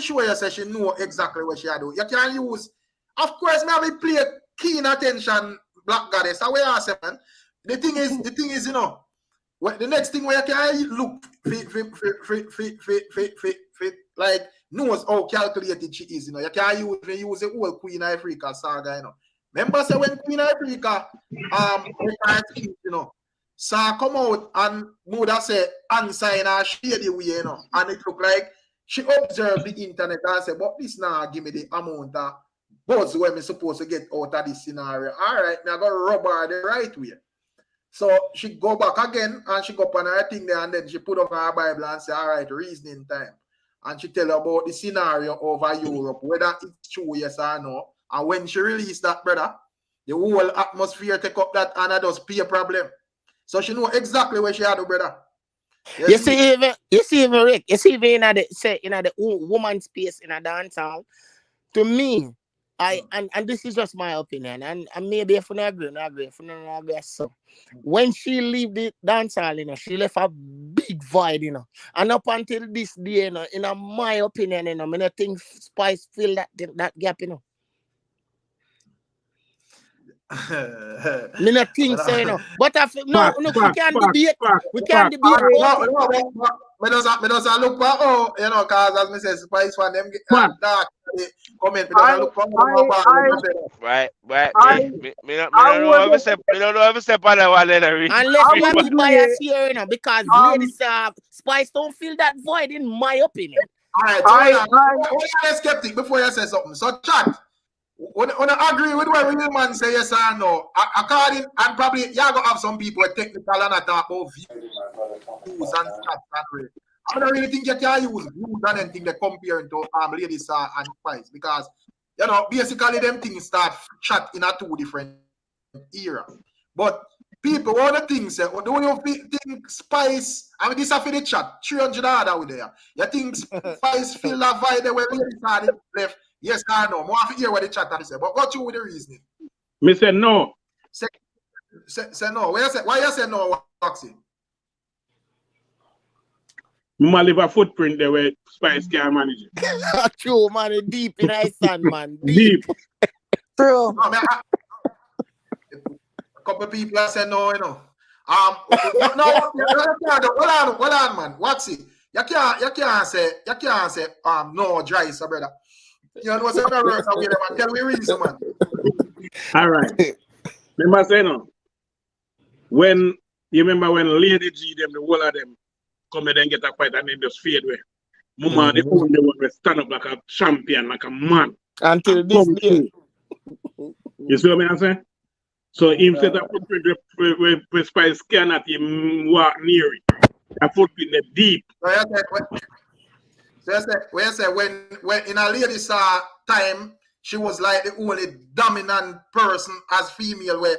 show you say she know exactly what she had to do. You can use, of course, me play keen attention, Black Goddess. How we ask man. The thing is, you know, the next thing where you can look like knows how calculated she is, you know. You can use the whole Queen Ifrica saga, you know. Remember say when Queen Ifrica you know, saw come out and Muda say answer in a shady way, you know, and it look like she observed the internet and said, but this now give me the amount of buzz where me supposed to get out of this scenario. All right, me I got to rub her the right way. So she go back again and she go up on her thing there and then she put up her Bible and say, all right, reasoning time. And she tell about the scenario over Europe, whether it's true, yes or no. And when she released that, brother, The whole atmosphere take up that and that does be a problem. So she know exactly where she had to, brother. You see even Rick, you see even in the woman space in a dance hall. To me, and this is just my opinion, and maybe if you not agree, if you not agree, so when she leave the dance hall, she left a big void, and up until this day, in my opinion, I don't think Spice fill that gap, Me not think so, But look, we can debate. We can debate. Me does look for cause as me say, Spice for them dark comment. Me does look for right. Me don't know if step on that one later. Unless we are biased here, because ladies Spice don't feel that void, in my opinion. All right, I'm skeptic before you say something. So chat. When I agree with what real man say yes or no, according and probably you gonna have some people technical and talk about views and stats. I don't really think you can use views and anything they compare to ladies and Spice, because basically them things start chat in a two different era. But people, all the things say, do you think Spice? I mean, this is for the chat. 300 other with there. You think Spice feel that vibe where ladies are left? Yes or no? More to hear what the chat have said, but what you with the reasoning? Me say no. Say no. Why you say no, Waxy? Me leave a footprint there where Spice can manage it. True, man, deep in Iceland, man. Deep. True. No, a couple people say no, hold on, man. Waxy, you can't say no dry, so brother. You know what's up, man? Tell me reason, man. All right. Remember say no. When you remember when Lady G them, the whole of them come and then get a fight and then just fade away. Mama, the only one will stand up like a champion, like a man. Until this day. You see what I'm saying? So him set a footprint with Spice cannot even walk near it. A footprint deep. So you say when in a lady's time, she was like the only dominant person as female where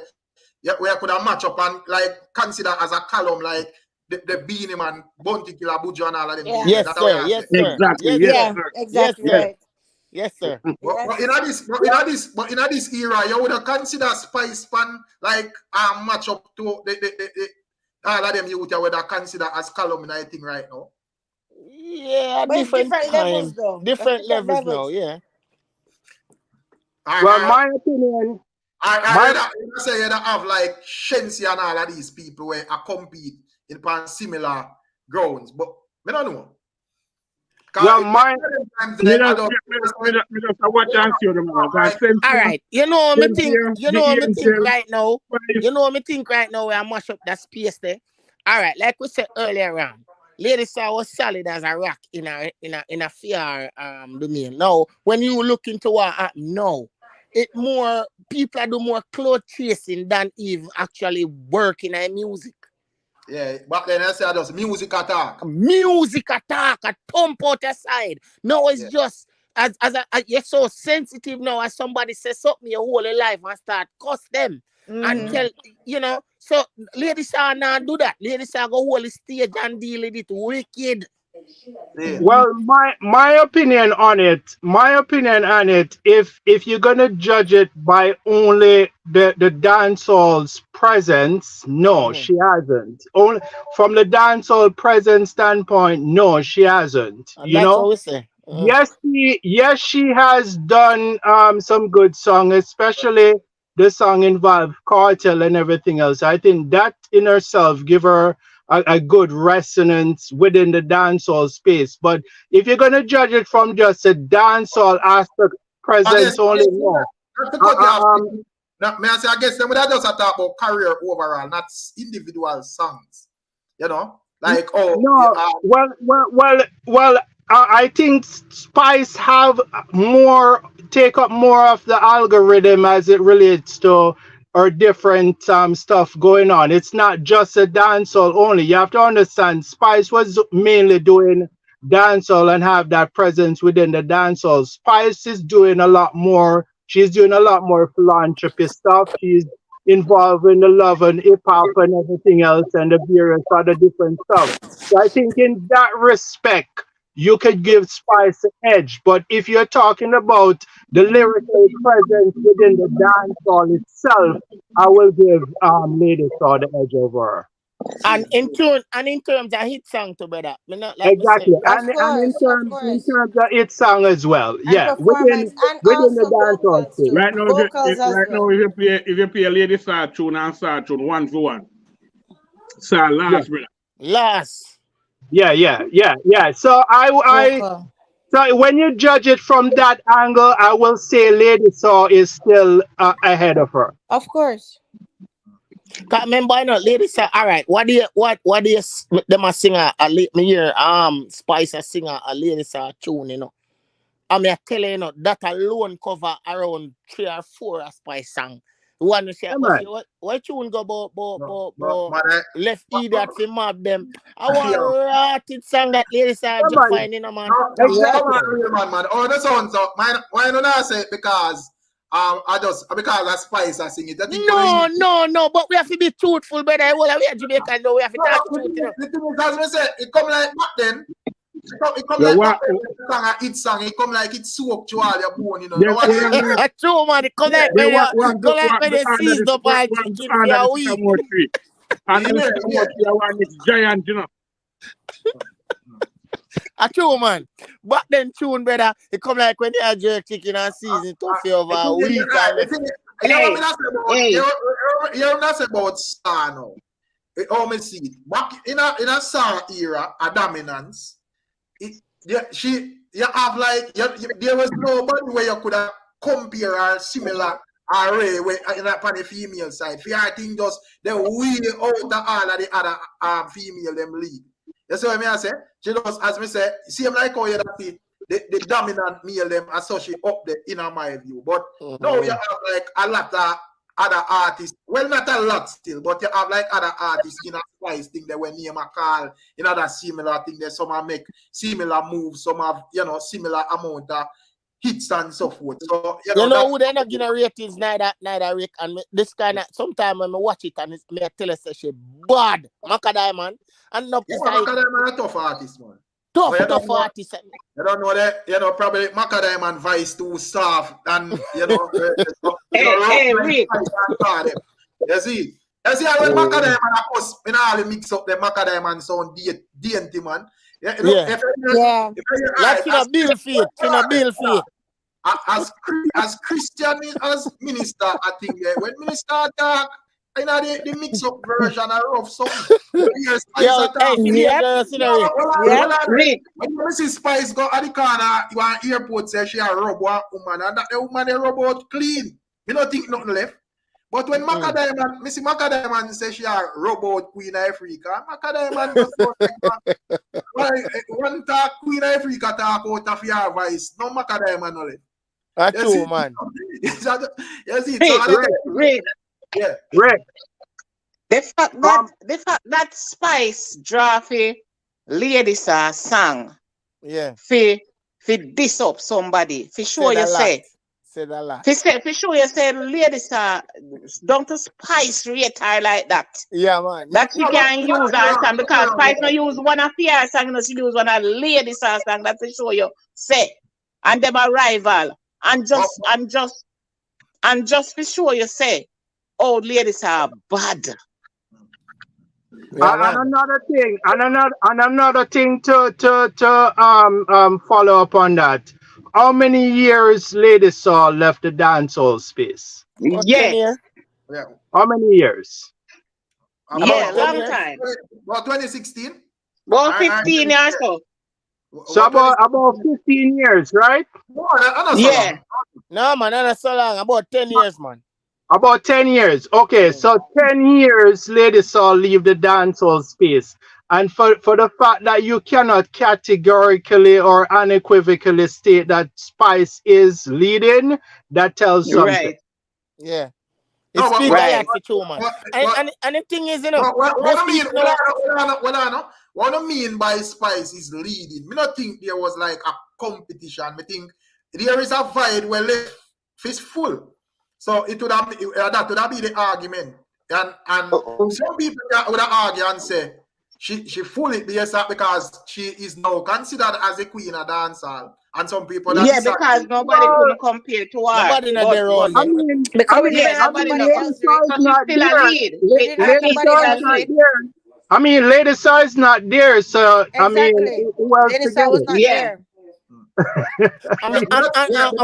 you could have match up and like consider as a column like the Beanie Man, Bounty Killer, Buju and all of them. Yeah. Yes, sir. Yes, sir. Exactly. Yes, sir. Exactly. Yes, Right. Yes, sir. But in this era, you would have consider Spice Pan like match up to the all of them you would have consider as column in I think right now. Yeah, But different levels though. Different levels now, yeah. Well, my opinion. I say you don't have like Shensi and all of these people where I compete in similar grounds, but I don't know. Well, my watch and see them. All right, me think right now where I mash up that space there. All right, like we said earlier on, Lady Saw was solid as a rock in a fear domain. Now, when you look into what happened now, it more people do more clothes chasing than even actually working in music. Yeah, back then I say just music attack. Music attack, a thump out aside. Now it's just as you're so sensitive now. As somebody says something your whole life and start cuss them and tell So ladies are not do that. Ladies are go hold the stage and deal with it wicked. Yeah. Well, my opinion on it, if you're gonna judge it by only the dancehall's presence, no, she hasn't. Only from the dancehall presence standpoint, no, she hasn't. And that's what we say. Yes, she has done some good songs, especially the song involved Cartel and everything else. I think that in herself give her a good resonance within the dancehall space. But if you're gonna judge it from just a dancehall aspect, presence only, no. I guess them that just talk about career overall, not individual songs. Like I think Spice have take up more of the algorithm as it relates to or different stuff going on. It's not just a dancehall only. You have to understand Spice was mainly doing dancehall and have that presence within the dancehall. Spice is doing a lot more She's doing a lot more philanthropy stuff. She's involved in the love and hip hop and everything else and the various other different stuff. So I think in that respect, you could give Spice an edge. But if you're talking about the lyrical presence within the dancehall itself, I will give Lady Saw the edge over her. And in terms of hit song to brother, me not like Exactly, me say, and in terms of its song as well, And yeah, performance and within the also dancehall vocals space. too. Right now, Vocals as well. if you play Lady Star tune and Star tune 1 for 1. Star last, brother. last. Yeah. So Vocal. so when you judge it from that angle, I will say Lady Saw is still ahead of her. Of course. Cause remember, you know, ladies say, all right, what do you them a singer me hear Spice a singer a lady say tune, you know. I mean I tell you, you know, that alone cover around 3 or 4 a Spice song. The one you say, Yeah, man. what tune go But left idiot for mob them. I want rotted song that ladies are Yeah, just man. finding a man. Exactly. man. Oh, the sound. So, why don't I say it because because I Spice I sing it. I think No, but we have to be truthful, brother. Well, we are Jamaican, though. We have to talk truth, you know. The thing is, as I said, it come like back then. It come Yeah, like what- back then. Song a hit song. It come like it soak to all your bone, you know. Yes, Now, what- True, man. Come like when they seized up all chicken for a week. And one is giant, you know. True, man. But then tune, brother, it come like when they are jerk chicken and season to for over a week. You know about Star now. How me see it. Back in a Star era, a dominance. You have like there was nobody where you could have compare or similar array on the female side. For I think just they way out the all of the other female them lead. You see what I say? She does, as me say, see him like how you see the dominant male them associate up there in my view. But now you have like a lot of other artists. Well, not a lot still, but you have like other artists in a Spice thing that when name a call, in other similar thing that some have make similar moves, some have similar amount of hits and so forth. So you know who they not giving ratings neither Rick and this kind of sometimes when I watch it and it's me tell us she bad Macadam man and no Macadam a tough artist, man. Tough artist. You don't know that, probably Macadam and Vice too soft and Hey, Rick. You see when Macadam and of course all mix up the Macadam and sound DNT man. Yeah. Like in a bill feet. As Christian as minister, I think when minister talk, the mix up version of something. When you see Spice go at the corner, you want airport say she a rub one woman, and that the woman they rub out clean. You don't think nothing left. But when Macadam say she a rub out Queen of Ifrica, Macadam just one talk Queen of Ifrica talk out of your voice. No Macadam no left. That's true, man. Rick. Yeah. Rick. The fact that Spice draw for ladies a song. Yeah. For diss up somebody. For sure you say. Said a lot. For sure you say ladies are don't to Spice rate her like that. Yeah, man. That she can use her song because Spice no use one of her song, she use one of ladies song that for sure you say. And them a rival. And just for sure you say, oh, ladies are bad. Yeah, and another thing to follow up on that. How many years Lady Saw left the dancehall space? Yeah. How many years? Yeah, long time. About 2016. About 15 years so. So about 15 years, right? Yeah. No, man, not so long. About 10 years, man. About 10 years. Okay, so 10 years Lady Saw leave the dancehall space. And for the fact that you cannot categorically or unequivocally state that Spice is leading, that tells something. Right. Yeah. It's speak right. For true, man. And the thing is, you know, what I mean by Spice is leading. Me not think there was like a competition. Me think there is a vibe where left fistful. So it would have that would have be the argument. And some people would argue and say she full it because she is now considered as a queen of dancehall. And some people yeah, because nobody couldn't compare to her. Nobody in their own. Because Lady Saw is not there. Lady Saw is not there, so exactly. who else Lady to Saw was get not it? there. And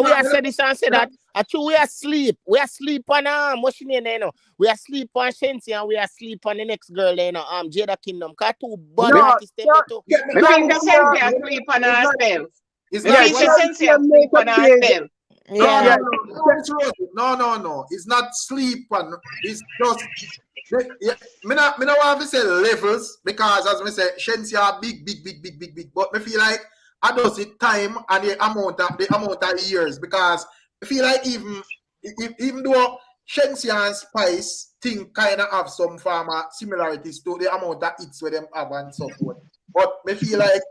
we are said this and say that. Actually, we are asleep. We are asleep on what's your name, you know? We are asleep on Shensi and we are asleep on the next girl, you know, Jada Kingdom. Cause two bad artists them too. I think the Shensi asleep on herself. It's not Shensi asleep on herself. Yeah. No. It's not sleep on. It's just. Me not want to say levels because as me say, Shensi are big. But me feel like I does it time and the amount of years because I feel like even though Shensi and Spice thing kind of have some form of similarities to the amount of hits where them have and so forth. But me feel like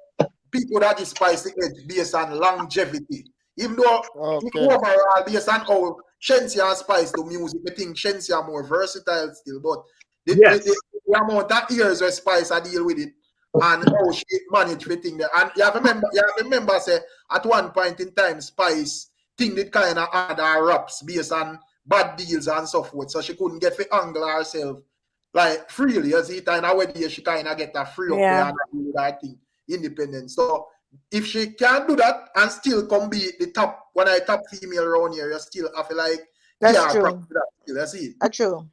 people that is Spice the edge based on longevity. Even though overall based on how Shensi and Spice do music, I think Shensi are more versatile still. But the amount of years where Spice I deal with it and how she managed everything there. And you have to remember say at one point in time Spice thing did kind of add her raps based on bad deals and so forth. So she couldn't get the angle herself like freely as it and already she kind of get a free up there and do that thing independent. So if she can do that and still come be the top top female around here, you still I feel like that's true. That's it. That's true.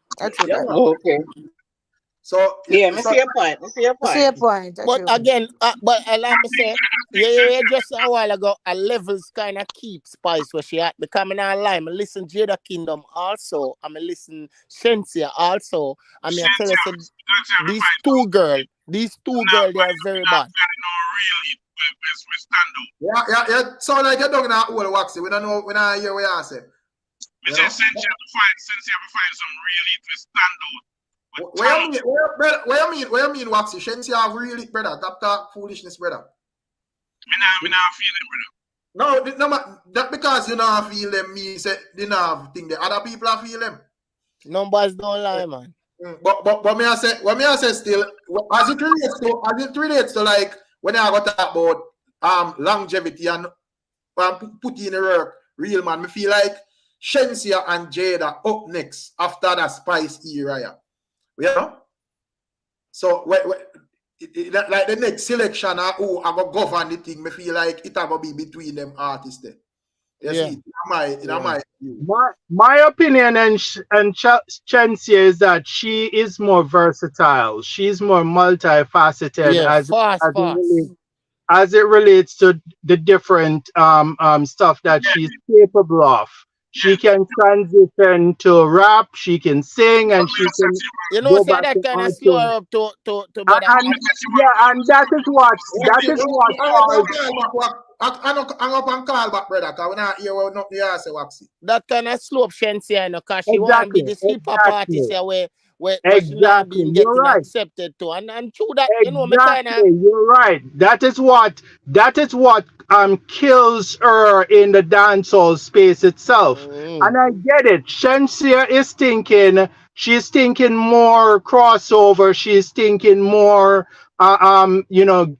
Yeah. Okay. So yeah, I see your point. I see your point. But again, but like I say, yeah, just a while ago, a levels kind of keep Spice where she at becoming online. I listen Jada Kingdom also. I listen Shensia also. I mean, I tell you, these two girls, they are very bad. Yeah. So like you're doing that old waxy. We don't know. We don't hear what you say. We say Shensia have to find some really to stand out. Where you mean, Waxy? Shensi have really, brother. That foolishness, brother. Me not feel them, brother. No, that because you not feel them, me say they not think the other people are feel them. Numbers don't lie, man. But me I say still as it relates to like when I got talk about longevity and put in the work, real man. Me feel like Shensia and Jada up next after that Spice era. Yeah. Yeah. So like the next selection who I go govern the thing, me feel like it will be between them artists there. See, my opinion and Shensia is that she is more versatile. She's more multifaceted as it relates to the different stuff that she's capable of. She can transition to rap, she can sing, and she can. You know, say that kind of slow her up to and that is what. I'm up and call back, brother, because we're not here, we're not here, say Waxy. That kind of slow up Shensia, you know, because she want to be the hip hop artist where she not being getting accepted to. And through that, you know, me kind of. You're right. That is what kills her in the dancehall space itself. And I get it. Shensia is thinking, she's thinking more crossover, she's thinking more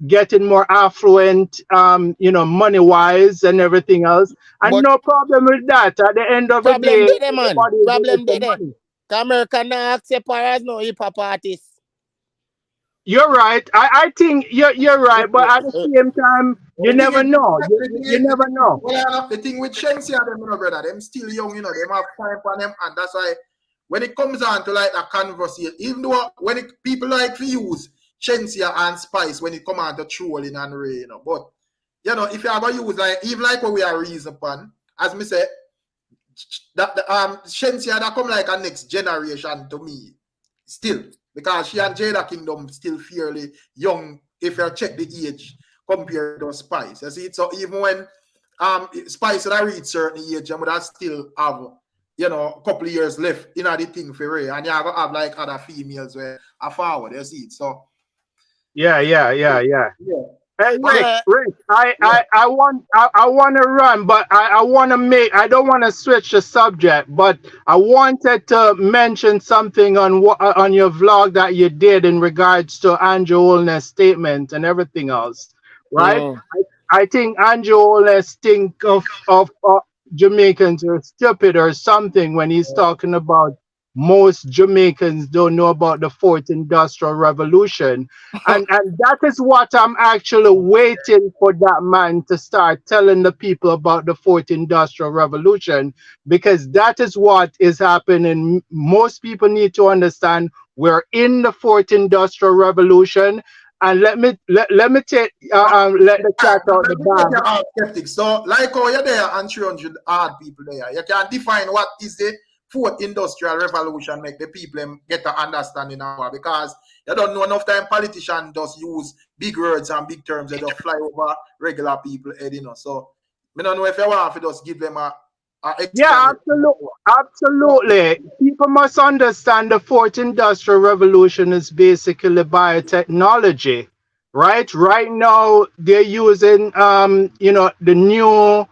getting more affluent, money wise and everything else. And no problem with that. At the end of the day, problem did America not accept her as no hip hop artist. You're right. I think you're right, but at the same time, you never know. You never know. Well, the thing with Shensia, them, brother, them still young, them have time for them, and that's why when it comes on to like a conversation, even though when people like to use Shensia and Spice when it come on to trolling and rain, but if you ever use like even like what we are reason upon, as me say, that Shensia that come like a next generation to me, still. Because she and Jada Kingdom still fairly young if you check the age compared to Spice. You see, so even when Spice would have reached certain age, you would have still have a couple of years left in the thing for Ray, and you have like other females where are forward. You see, so yeah. Hey Rick, Yeah. Rick, Yeah. I want to run, but I want to I don't want to switch the subject, but I wanted to mention something on on your vlog that you did in regards to Andrew Holness' statement and everything else, right? Mm. I think Andrew Holness think of Jamaicans are stupid or something when he's talking about most Jamaicans don't know about the fourth industrial revolution. And that is what I'm actually waiting for, that man to start telling the people about the fourth industrial revolution, because that is what is happening. Most people need to understand we're in the fourth industrial revolution. And let me take let the cat out the bag. Skeptics. So, like how you're there and 300 odd people there, you can define what is the fourth industrial revolution, make the people get an understanding of, because you don't know enough time politicians just use big words and big terms that just fly over regular people head, you know. So I don't know if you want to just give them a Yeah, absolutely. Absolutely. People must understand the fourth industrial revolution is basically biotechnology, right? Right now, they're using, the new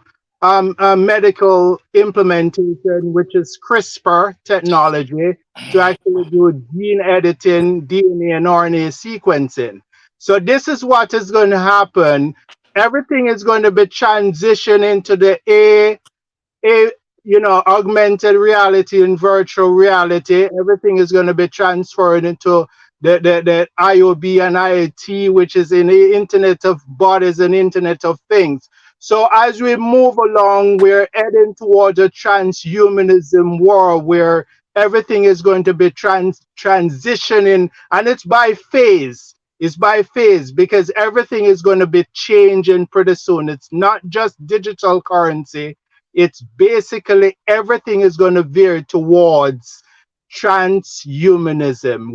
medical implementation, which is CRISPR technology, to actually do gene editing, DNA and RNA sequencing. So this is what is going to happen. Everything is going to be transitioned into the a augmented reality and virtual reality. Everything is going to be transferred into the IOB and IoT, which is in the Internet of Bodies and Internet of Things. So as we move along, we're heading towards a transhumanism world where everything is going to be transitioning, and it's by phase. It's by phase, because everything is going to be changing pretty soon. It's not just digital currency. It's basically everything is going to veer towards transhumanism,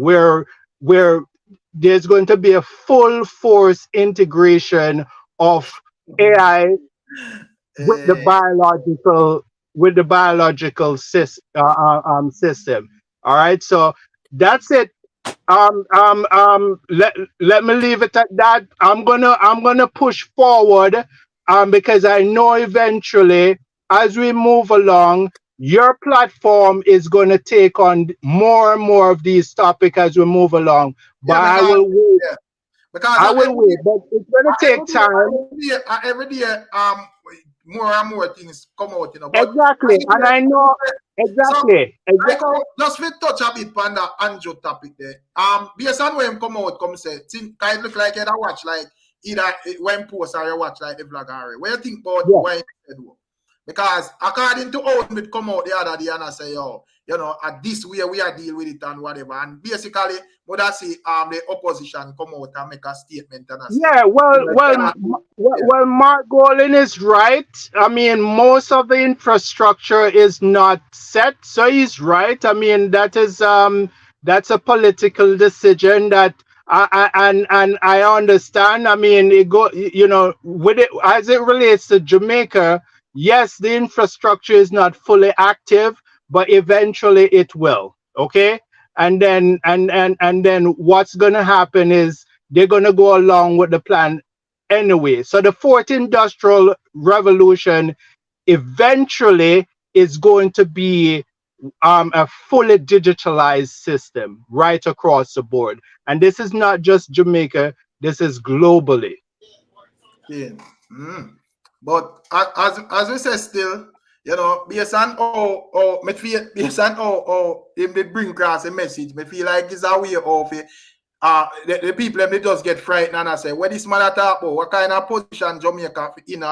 where there's going to be a full force integration of AI with the system. All right, so that's it. Let me leave it at that. I'm gonna push forward, because I know eventually, as we move along, your platform is going to take on more and more of these topics as we move along. But yeah, I will wait. yeah. Because I will wait, but it's going to take time. Every day, more and more things come out, you know. But Exactly, and I know exactly. like, just to touch a bit on the Andrew topic there. Based on when him come out, come say, kind of look like you watch like either when post or you watch like the vlog or what you think about what he said? Because according to how it come out the other day and I say, at this way we are deal with it and whatever. And basically, what I see, the opposition come out and make a statement and I say, well, Mark Golin is right. I mean, most of the infrastructure is not set, so he's right. I mean, that's a political decision that. And I understand. I mean, it go, with it as it relates to Jamaica. Yes, the infrastructure is not fully active, but eventually it will. Okay, and then what's going to happen is they're going to go along with the plan anyway. So the fourth industrial revolution eventually is going to be a fully digitalized system right across the board. And this is not just Jamaica, this is globally. Yeah. But as we say still, based on how me feel, based on how if they bring across a message, me feel like it's a way of the people they just get frightened and I say, what this man talk about, what kind of position Jamaica in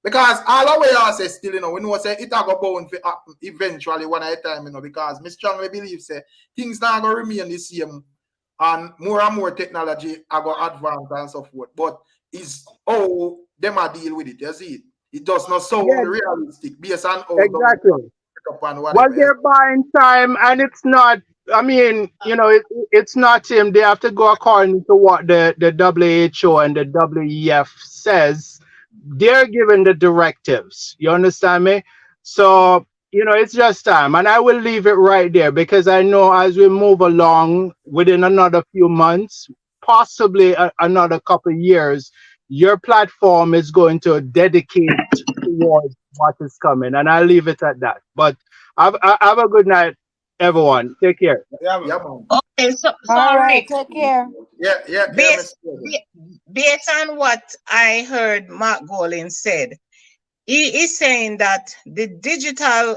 because all the way I say still, we know say it go bound for eventually one at a time, because me strongly believe say things not gonna remain the same and more technology are gonna advance and so forth. But it's how them a deal with it, you see it. It does not sound realistic based on how exactly. Well, they're buying time, and it's not. I mean, it's not him. They have to go according to what the WHO and the WEF says. They're giving the directives. You understand me? So it's just time, and I will leave it right there because I know as we move along within another few months, possibly another couple of years, your platform is going to dedicate towards what is coming. And I'll leave it at that. But have a good night, everyone. Take care. Yeah, man. Okay, so All right, Rick, take care. Yeah, based, Mr. based on what I heard Mark Golin said, he is saying that the digital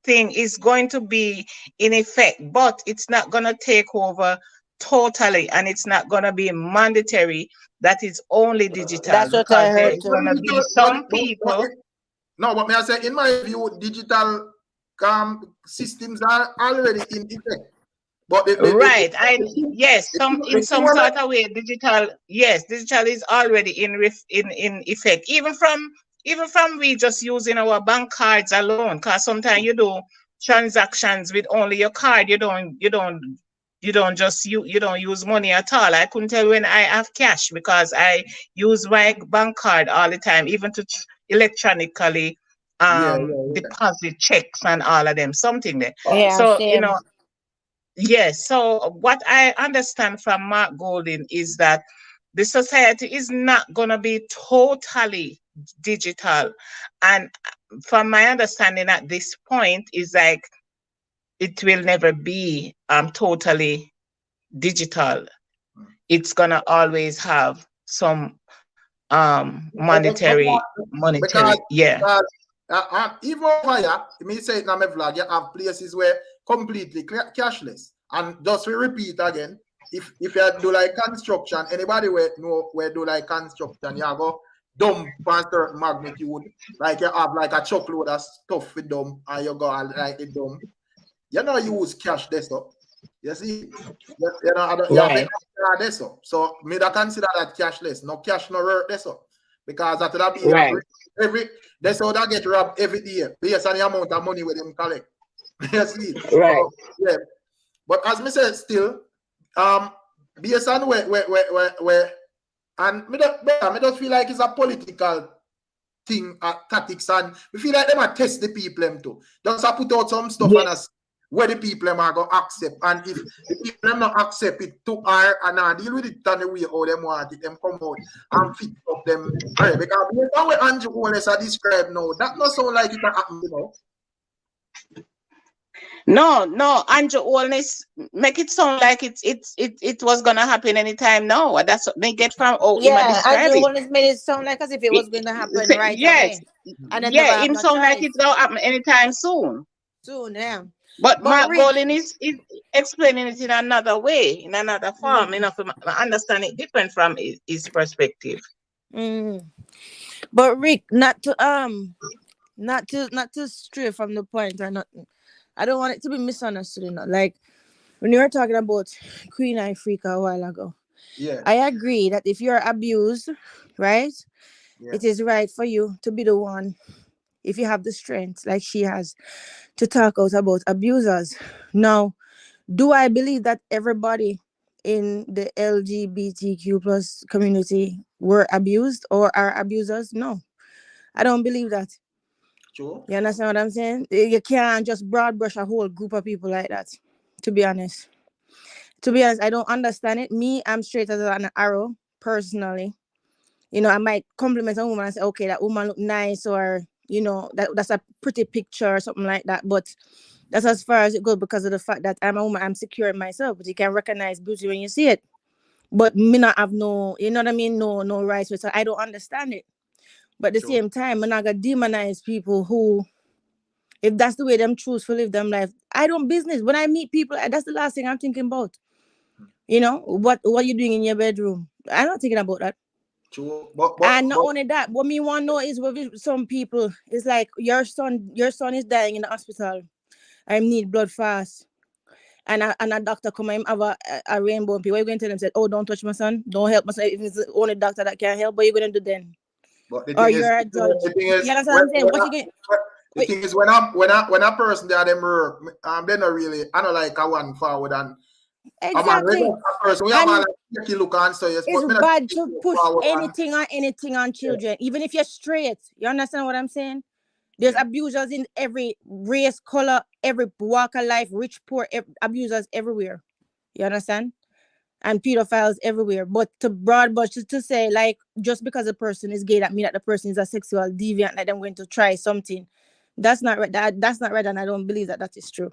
thing is going to be in effect, but it's not going to take over totally, and it's not going to be mandatory that it's only digital, That's what because I there heard is too. going to be some people. No, but may I say, in my view, digital systems are already in effect. But Right, in some sort of way, digital is already in effect. Even from we just using our bank cards alone, because sometimes you do transactions with only your card. You don't use money at all. I couldn't tell when I have cash because I use my bank card all the time, even to electronically deposit checks and all of them, something there. Yeah, So same. yes. So what I understand from Mark Golden is that the society is not going to be totally digital. And from my understanding at this point is like it will never be totally digital. It's going to always have some monetary, yeah. Even over here, me say it in my vlog, you have places where completely cashless. And just to repeat again, if you do like construction, anybody where do like construction, you go dump by certain magnitude, like you have like a truckload of stuff with dump, and you go like a dump. You know, use cash this up. You see, you know, you have this up. So me that consider that cashless. No cash, no work this up. Because that would be that's how they get robbed every day based on the amount of money with them collect. You see? Right. So, yeah. But as me said, still, based on where and me don't feel like it's a political thing, tactics, and we feel like they might test the people them too. Just put out some stuff and where the people them are going to accept, and if the people them not accept it too hard and deal with it on the way how them want it, them come out and fix up them. Right? Because the way Andrew Wallace are described now, that not sound like it happen, you know. No, Andrew Holness make it sound like it was gonna happen anytime now. That's what they get from Andrew Holness made it sound like as if it was going to happen right away. And it never him sound like it's gonna happen anytime soon. Yeah. But Mark Golden is explaining it in another way, in another form, enough to understand it different from his perspective. But Rick, not to stray from the point or nothing. I don't want it to be misunderstood, you know. Like when you were talking about Queen Ifrica a while ago. Yeah. I agree that if you're abused, right? Yeah. It is right for you to be the one, if you have the strength, like she has, to talk out about abusers. Now, do I believe that everybody in the LGBTQ plus community were abused or are abusers? No, I don't believe that. Sure. You understand what I'm saying? You can't just broad brush a whole group of people like that, to be honest. I don't understand it. Me, I'm straight as an arrow, personally. You know, I might compliment a woman and say, okay, that woman look nice, or, you know, that's a pretty picture or something like that. But that's as far as it goes because of the fact that I'm a woman, I'm secure in myself. But you can recognize beauty when you see it. But me not have no, you know what I mean? No rights with it. So I don't understand it. But at the same time, I'm not going to demonize people who, if that's the way them choose to live them life, I don't business. When I meet people, that's the last thing I'm thinking about. You know, what you doing in your bedroom? I'm not thinking about that. True. And not only that, what me want to know is with some people, it's like your son is dying in the hospital. I need blood fast. And a doctor come and have a rainbow and people, what are you going to tell them? Say, oh, don't touch my son, don't help my son. If it's the only doctor that can help, what are you going to do then? Or you're a judge. You understand what I'm saying? What you get? The thing is, when a person there them they're not really, I don't like a one forward and exactly. A person we have like look and so yes, it's bad to push anything on children, even if you're straight. You understand what I'm saying? There's abusers in every race, color, every walk of life, rich, poor, abusers everywhere. You understand? and pedophiles everywhere. But to broad brush to say like just because a person is gay that mean that the person is a sexual deviant, like them going to try something. That's not right. That's not right, and I don't believe that is true.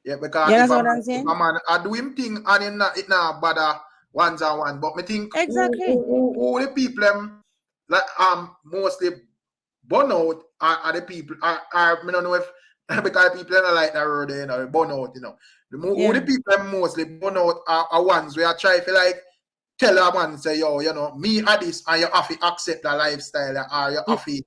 Yeah, because you if know what I'm saying? If a man I do him thing and it not bother ones on one, but me think exactly who the people like mostly burn out are the people are me don't know if because people don't like that word, you know, burn out, you know. Who the people mostly burn out are ones where I try to like tell a man say, yo, you know, me are this and you have to accept the lifestyle or you have to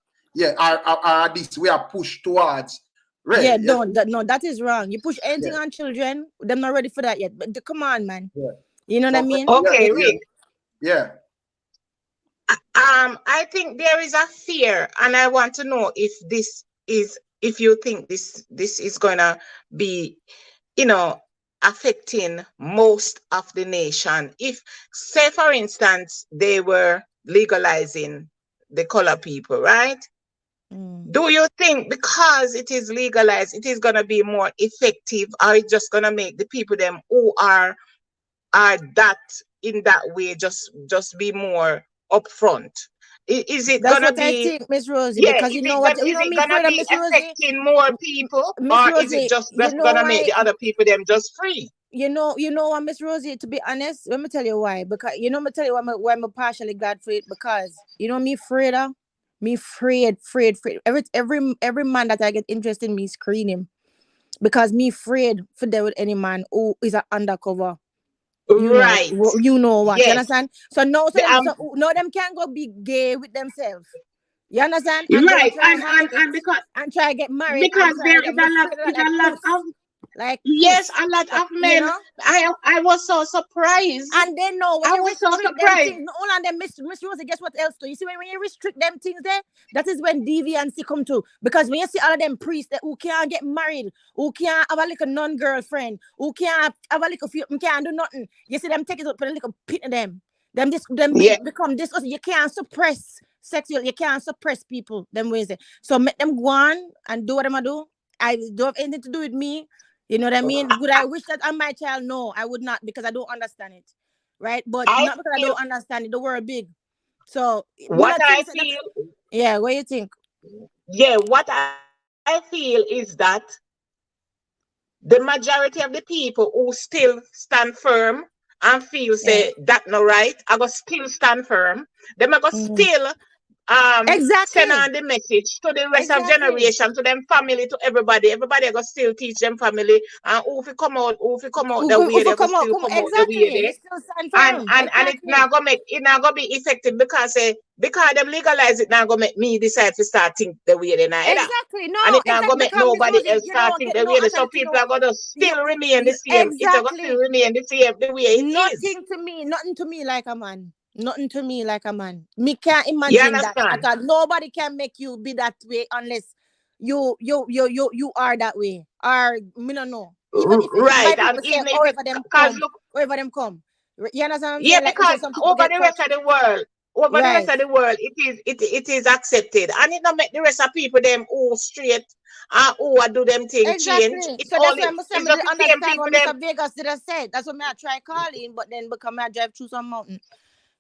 are this we are pushed towards. Right. Yeah, no, that is wrong. You push anything on children, they're not ready for that yet. But come on, man. Yeah. You know what I mean? Okay, Rick. Yeah. I think there is a fear, and I want to know if you think this is gonna be, you know, affecting most of the nation. If, say, for instance, they were legalizing the color people, right? Do you think because it is legalized, it is going to be more effective, or it's just going to make the people them who are that in that way just be more upfront? Is it going to be? I think, Miss Rosie, because you know what? Is it going to be affecting more people, or is it just going to make the other people them just free? You know what, Miss Rosie, to be honest, let me tell you why. Because let me tell you why I'm partially glad for it. Because you know me afraid. Me afraid. Every man that I get interested in me screen him. Because me afraid for there with any man who is an undercover. Right. You know what? Yes. You understand? So no them can't go be gay with themselves. You understand? And right. And try to get married. Because there is a lot of yes, a lot of men. You know? I was so surprised. And they know when I was so surprised. All of them, Miss Rosie, guess what else do? You see when you restrict them things there, that is when deviancy come to. Because when you see all of them priests who can't get married, who can't have a little non-girlfriend, who can't have a little few, can't do nothing. You see them take it up for a little pit of them. Become this. You can't suppress sexual. You can't suppress people. Them ways. So make them go on and do what I'm do. I don't have anything to do with me. You know what I mean? Would I wish that on my child? No, I would not, because I don't understand it. Right? But not because I don't understand it. The world big. So what I feel. Yeah, what do you think? Yeah, what I feel is that the majority of the people who still stand firm and feel say that no right, I go still stand firm. Them I go still send on the message to the rest of generation, to them family, to everybody. Everybody go still teach them family, and who if come out the way they go still come out the way they. And it's not gonna make it not gonna be effective because them legalize it now gonna make me decide to start think the way they now. Exactly, no, and it's not gonna make nobody else start think the way they. So people are gonna still remain the same. It's gonna still remain the same the way it is. Nothing to me like a man. Nothing to me like a man. Me can't imagine that. Nobody can make you be that way unless you are that way. Or me don't know. Even if right, and even wherever them come. You understand? Yeah, because over the rest of the world, it is accepted, and it don't make the rest of people them all straight and who do them things change. It's so all that's why I'm saying I understand what Mr. Vegas did have said. That's what I try calling, but then because I drive through some mountain.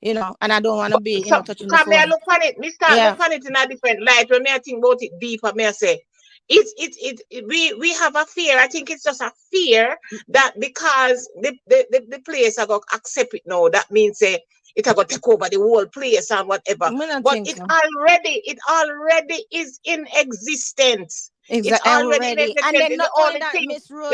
You know, and I don't want to be, touching the phone. Come here, look on it. Look on it in a different light. When I think about it deeper, I say, we have a fear. I think it's just a fear that because the place are going to accept it now, that means it are going to take over the whole place and whatever. But it already is in existence. Exactly. It's already in existence. And then the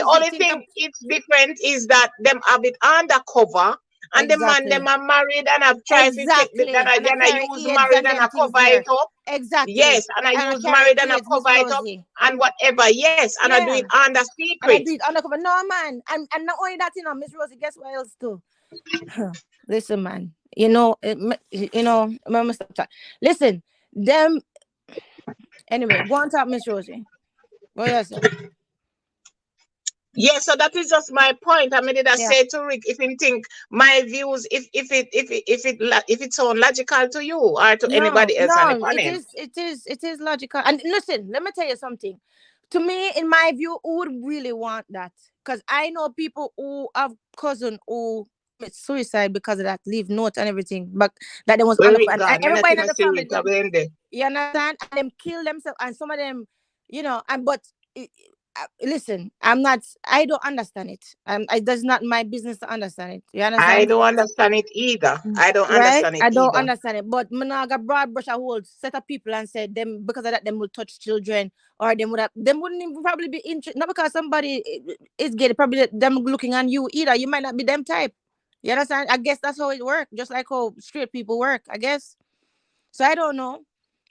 only thing it's different is that them have it undercover. And the man them are married and have tried to take and I use married and I cover it up. Exactly. Yes, and I use married and I cover it up and whatever. Yes, and I do it under secret. I do it undercover. No, man. And not only that, Miss Rosie, guess what else too? Listen, man. Listen, them. Anyway, go on top, Miss Rosie. Go yes, sir. Yeah, so that is just my point. I did say to Rick, if you think my views, if it sounds logical to you or to anybody else on the panel. It is logical. And listen, let me tell you something. To me, in my view, who would really want that? Because I know people who have cousin who commit suicide because of that, leave note and everything. But that they was Where on the Rick and gone? everybody in the See family. Rick blame them. You understand? And them kill themselves, and some of them, you know, and but listen, I don't understand it. It does not my business to understand it. You understand? I don't understand it either. I don't understand it I don't either. understand it. But Managa broad brush a whole set of people and said them because of that them will touch children, or them wouldn't even probably be interested. Not because somebody is gay, probably them looking on you either. You might not be them type. You understand? I guess that's how it works, just like how straight people work, I guess. So I don't know.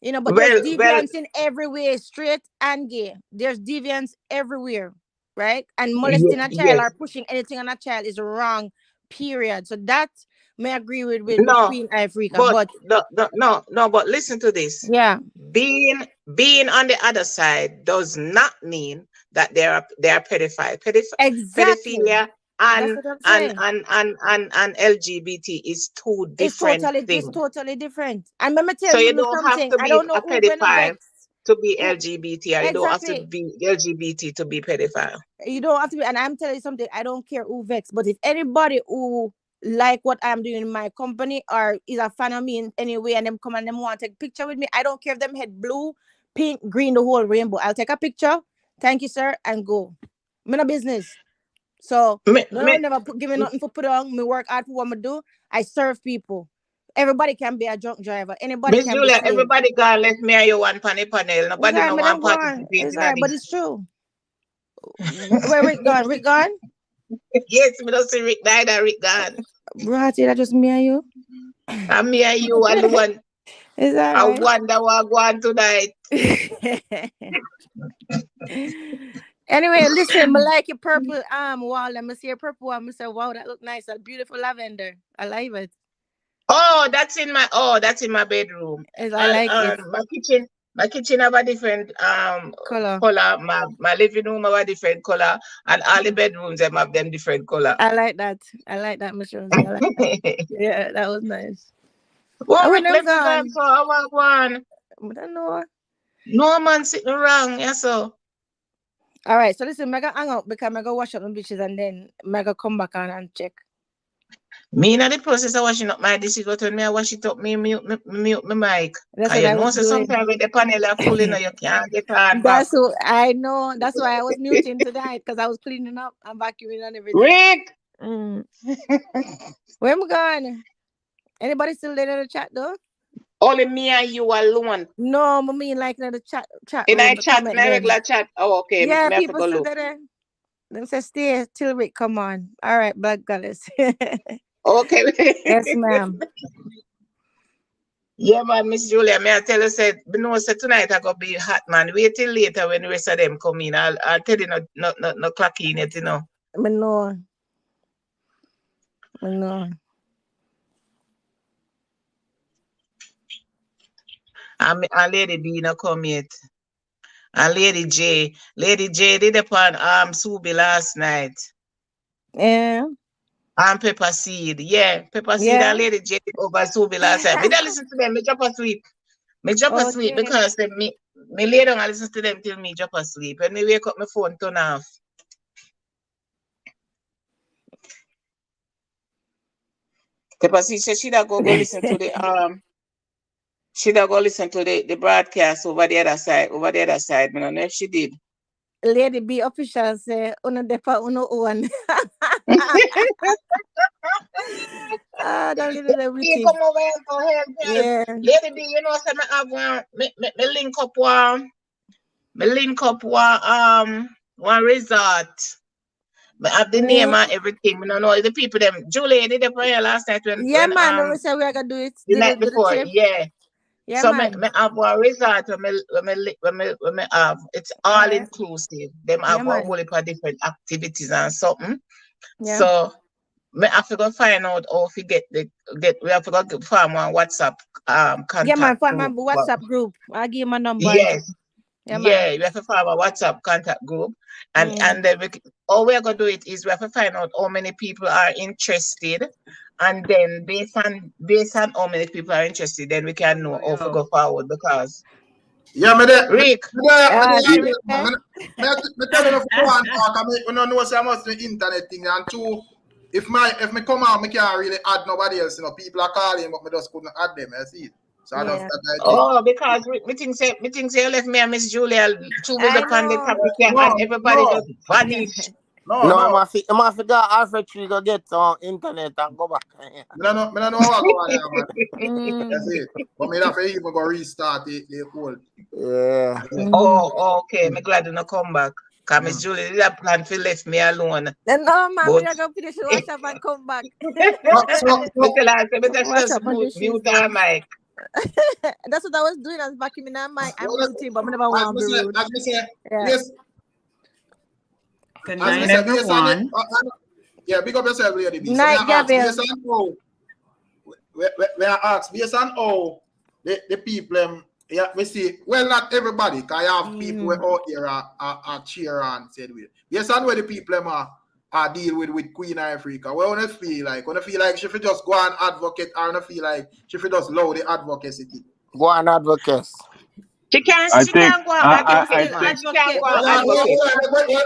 You know, but there's deviance in every way, straight and gay. There's deviance everywhere, right? And molesting a child or pushing anything on a child is wrong, period. So that may agree with Queen Ifrica. But no, but listen to this. Yeah. Being on the other side does not mean that they are pedophile. Exactly. Pedophilia and LGBT is two different things. It's totally different. And let me tell you something. I don't have to be a pedophile to be LGBT, or you don't have to be LGBT to be pedophile. You don't have to be, and I'm telling you something, I don't care who vex, but if anybody who like what I'm doing in my company or is a fan of me in any way and them come and them want to take a picture with me, I don't care if them head blue, pink, green, the whole rainbow. I'll take a picture. Thank you, sir, and go. I'm in a business. So never give me nothing for put on. Me work hard for what I do. I serve people. Everybody can be a drunk driver. Anybody can Julia, be everybody gonna let me and you one panel. Nobody no one participate in that. But it's true. Where Rick gone? Rick gone? Yes, we don't see Rick died and Rick gone. Bro, that just me and you? And me and you alone. Is that I right? wonder what going tonight. Anyway, listen, I like your purple wall. Let me see your purple one. I say, wow, that look nice. That beautiful lavender. I like it. Oh, that's in my bedroom. I like it. My kitchen have a different color. My living room have a different color, and all the bedrooms have them different color. I like that, Miss Rosie. I like that. Yeah, that was nice. Well, Rick left gone for our one. I don't know. No man sitting around, yes, so. All right, so listen, I'm gonna hang out because I'm gonna wash up my bitches and then I'm gonna come back on and check. Me in the process of washing up my dishes, but when I wash it up, me mute my mic. That's what I know, so sometimes with the panel are full, you can't get on. That's what I know. That's why I was muting tonight because I was cleaning up and vacuuming and everything. Rick! Where am I going? Anybody still there in the chat though? Only me and you alone. No, I mean like in the chat. In a chat, in a regular chat. Oh, okay. Yeah, people still there. Them say stay till Rick come on. All right, Black Goddess. Okay. Yes, ma'am. Yeah, man, Miss Julia, may I tell you, said, tonight I gonna be hot, man. Wait till later when the rest of them come in. I'll tell you no clock in it, you know. I know. And Lady B no come yet. And Lady J did upon Subi last night. Yeah. And Pepper Seed. Yeah, Pepper Seed and Lady J did over Subi last night. Me don't listen to them, me drop asleep. Asleep because me lay down and listen to them till me drop asleep. When me wake up, my phone turn off. Pepper Seed said she'd go listen to the go listen to the broadcast over the other side. I don't know if she did. Lady B official say uno depa uno one. That little everything. Come over here for help. Yeah. Lady B, you know, say me have one. Me link up one resort. I have the name and everything. I don't know the people them. Julie did the prayer last night when we said we are gonna do it the night before. Yeah, so man. me have one resort when me have it's all inclusive. Them have a whole heap of different activities and something. Yeah. So me have to go find out how to get we have to go find one WhatsApp contact. Yeah, man, find my WhatsApp group. I'll give you my number. Yes. Yeah, we have to find a WhatsApp contact group, and then all we're gonna do it is we have to find out how many people are interested, and then based on how many people are interested, then we can know how to go forward. Because Rick, me tell you no for one talk. I know say I must do internet thing and two. if me come out, me can't really add nobody else. You know, people are calling, but me just couldn't add them. I see it. So I don't. Oh, because me think say you left me and Miss Julia two was upon the topic here, and everybody just vanished. No, I'm a figure Alfred Tree go get on internet and go back. I don't know how I go on here, man. That's it. But me have to even go restart the whole. Yeah. Oh, okay. Me glad you not come back. Cause Miss Julie did a plan to left me alone. Then no man, we are gonna finish the WhatsApp and come back. Mute our mic. That's what I was doing. I was backing in my mic. I'm muting, but I never want to be rude. Yes. Good night, everyone. Yeah, big up yourself, Lady B. Night, Gabriel. We are asked based on how the people, we see, well, not everybody, because I have people out here are cheer and said, based on where the people are deal with Queen Ifrica, we want to feel like she should just go and advocate, or want to feel like she should just lower the advocacy. Go and advocate. She can't go and advocate.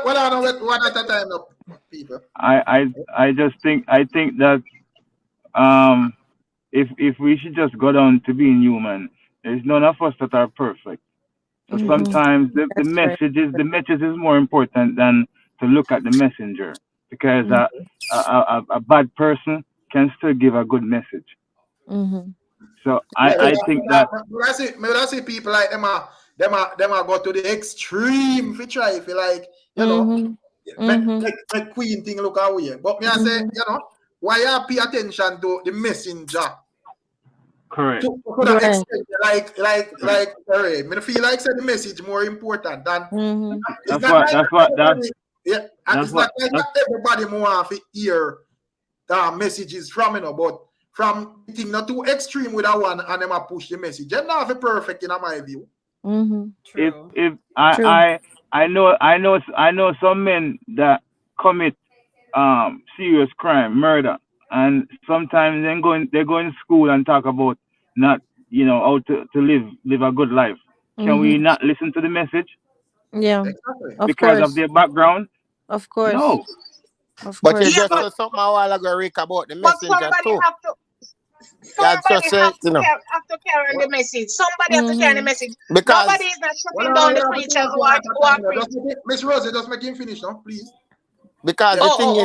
What at a time, people? I think that if we should just go down to being human, there's none of us that are perfect. So sometimes the message is more important than to look at the messenger, because a bad person can still give a good message. So I think that when I see people like them are go to the extreme if you try, if you like, you know, make Queen thing look away. But me I say, you know, why you pay attention to the messenger? Correct. To that extent, like me feel like say the message more important than that's what it's not like everybody more have to hear messages from, you know, but from thing not too extreme with that one and them a push the message. They're not perfect in my view. If I know some men that commit serious crime, murder, and sometimes they go in school and talk about not, you know, how to live a good life. Can we not listen to the message? Yeah, exactly. Because of their background? Of course. No. But you just said something a while ago, Rick, about the messenger too. Somebody have to carry the message. Somebody have to carry the message. Because nobody is not shutting down the preachers who are preaching. Miss Rosie, just make him finish now, please. Because the thing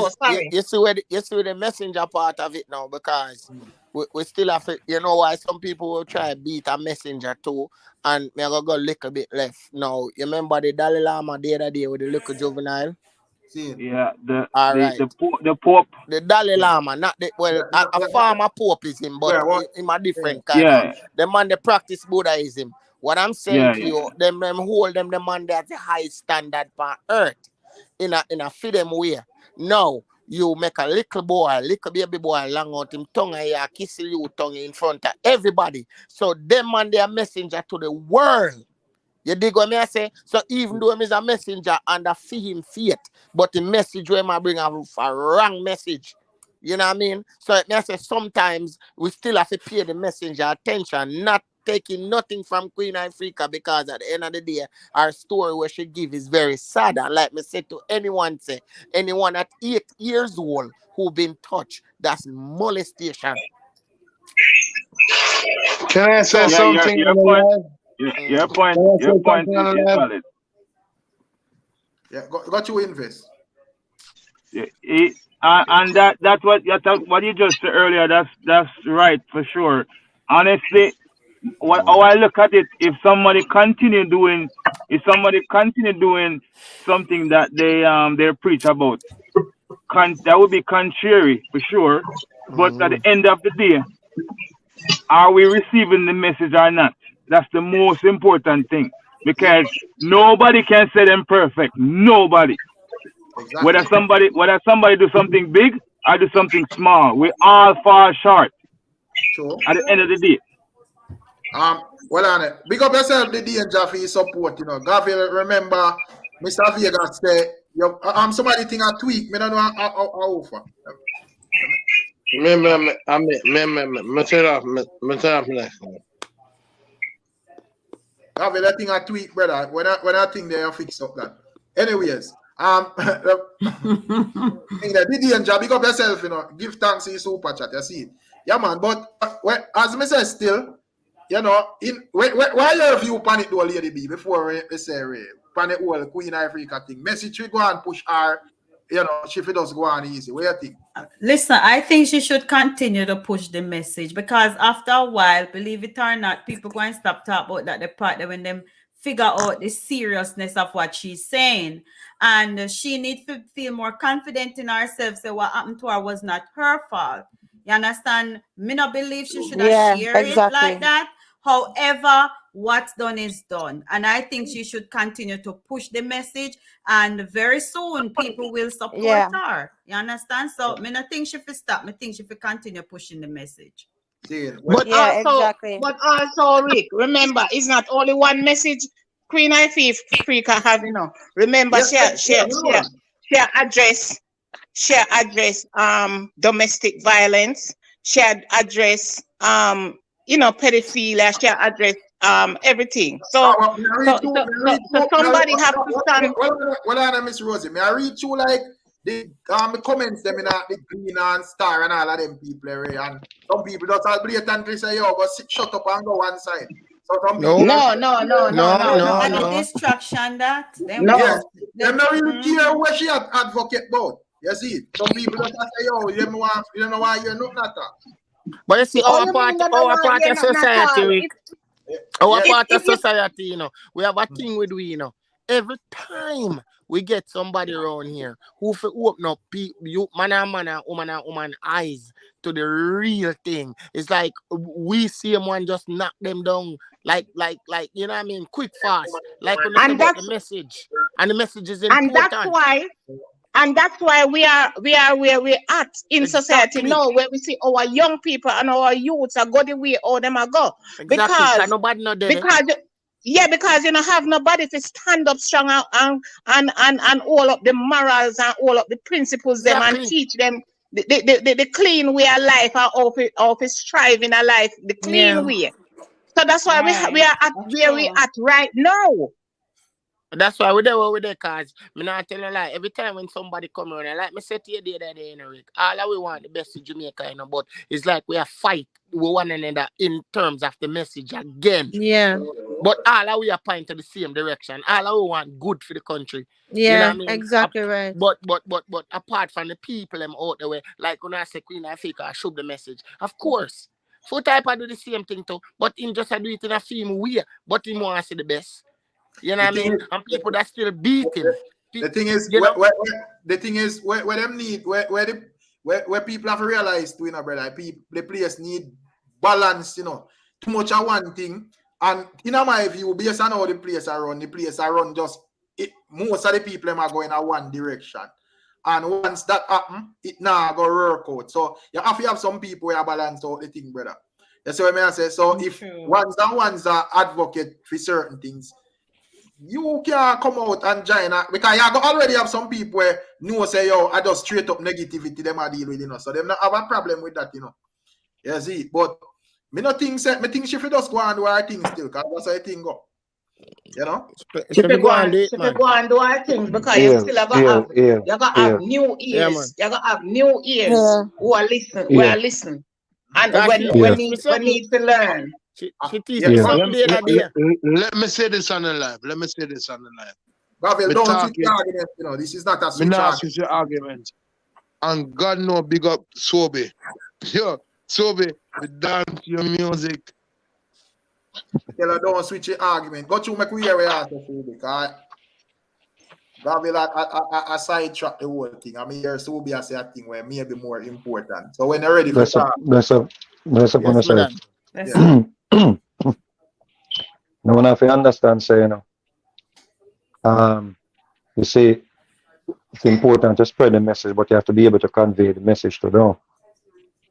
is, you see the messenger part of it now, because we still have to, you know why some people will try to beat a messenger too, and me go a little bit left. Now, you remember the Dalai Lama the other day with the little juvenile? Yeah, the Pope. The Dalai Lama, not the a former Pope is him, but him a different kind of. The man they practice Buddhism. What I'm saying to you, them hold them the man that's a high standard on earth in a feed them way. Now you make a little baby boy long out him tongue and you kiss you tongue in front of everybody. So them man they are messenger to the world. You dig what me I say? So even though him is a messenger and I fee him faith, but the message where I bring a wrong message. You know what I mean? So me I say sometimes we still have to pay the messenger attention, not taking nothing from Queen Ifrica, because at the end of the day, our story where she give is very sad. And like me said to anyone at 8 years old who been touched, that's molestation. Can I say something? Your point is valid. Yeah, got you invest. And that's what you just said earlier. That's right for sure. Honestly, how I look at it, if somebody continue doing something that they preach about, that would be contrary for sure. But at the end of the day, are we receiving the message or not? That's the most important thing, because nobody can say them perfect. Nobody. Exactly. Whether somebody do something big or do something small, we all fall short. Sure. At the end of the day. Well, on it. Big up yourself, the danger for your support. You know, Gabriel, remember, Mr. Vegas said, somebody think I tweak. Me don't know how offer. Me turn off next. Gabriel, I think I tweak, brother. When I think they fix up that. Anyways, The danger, big up yourself, you know. Give thanks to your super chat, you see. Yeah, man. But as I say, still, you know, why your view on it, though, Lady B, before we say, on the whole Queen Ifrica thing? Message we go and push her, you know, she does go on easy. What do you think? Listen, I think she should continue to push the message because after a while, believe it or not, people go and stop talking about that the part that when them figure out the seriousness of what she's saying. And she needs to feel more confident in herself. So what happened to her was not her fault. You understand? Me not believe she should have shared it like that. However, what's done is done. And I think she should continue to push the message. And very soon, people will support her. You understand? So, I don't think she should stop. I think she should continue pushing the message. But also, Rick, remember, it's not only one message Queen Ifrica have, you know. Remember, she address domestic violence. She address you know, pedophilia. She address everything. So somebody have to stand. Well, Miss Rosie, may I read you like the comments them in the Green and Star and all of them people, and some people just blatantly say, "Yo, but shut up and go one side." So some people, no. Distraction that. Them not really care what she advocate about. You see, some people just say, "Yo, you know why you're not that." But you see, our part of society, part of society, you know, we have a thing with we, you know. Every time we get somebody around here who open up man and woman eyes to the real thing. It's like we see one just knock them down, like you know what I mean, quick, fast. Like when they about the message, and the message is important. And that's why we are where we're at in society now, where we see our young people and our youths are going the way all them are go. Because nobody not there. Because you don't have nobody to stand up strong and all up the morals and all up the principles them and teach them the clean way of life and of striving a life, the clean way. So that's why we are at where we at right now. That's why we're there, cause me not tell you like every time when somebody come around, like me say to you the other day, you know, Rick, all we want the best in Jamaica, you know, but it's like we are fight with one another in terms of the message again. Yeah. But all we are pointing to the same direction. All we want good for the country. Yeah, you know what I mean? exactly right. But apart from the people them out the way, like when I say Queen Ifrica, I show the message. Of course. Foot type I do the same thing too, but him just do it in a film way, but him want to see the best. You know what I mean? And people that still beating. The thing is, where them need where people have realized, you know, brother, the players need balance, you know. Too much of one thing. And in my view, based on how the players are run just most of the people are going in one direction. And once that happen, it now go work out. So you have to have some people who balance out the thing, brother. That's what I say. So if ones are advocate for certain things, you can come out and join because you already have some people where know say, yo, I just straight up negativity them are deal with, you know. So them not have a problem with that, you know. You see, but me not think she should just go and do her thing still, because that's how the thing go. You know? She could go and do her things because you still have new ears. You have new ears who are listening. And when need to learn. Let me say this on the live. Gabriel, don't switch your argument, you know. This is not a switch argument. And God know, big up Sobe. Yo, Sobe, we dance your music. Tell her don't switch your argument. Go through my career where I have to because Gabriel I sidetrack the whole thing. I mean, here's Sobe I say a thing where maybe more important. So when they're ready for that. That's no one have to understand, say, you know. You see, it's important to spread the message, but you have to be able to convey the message to them.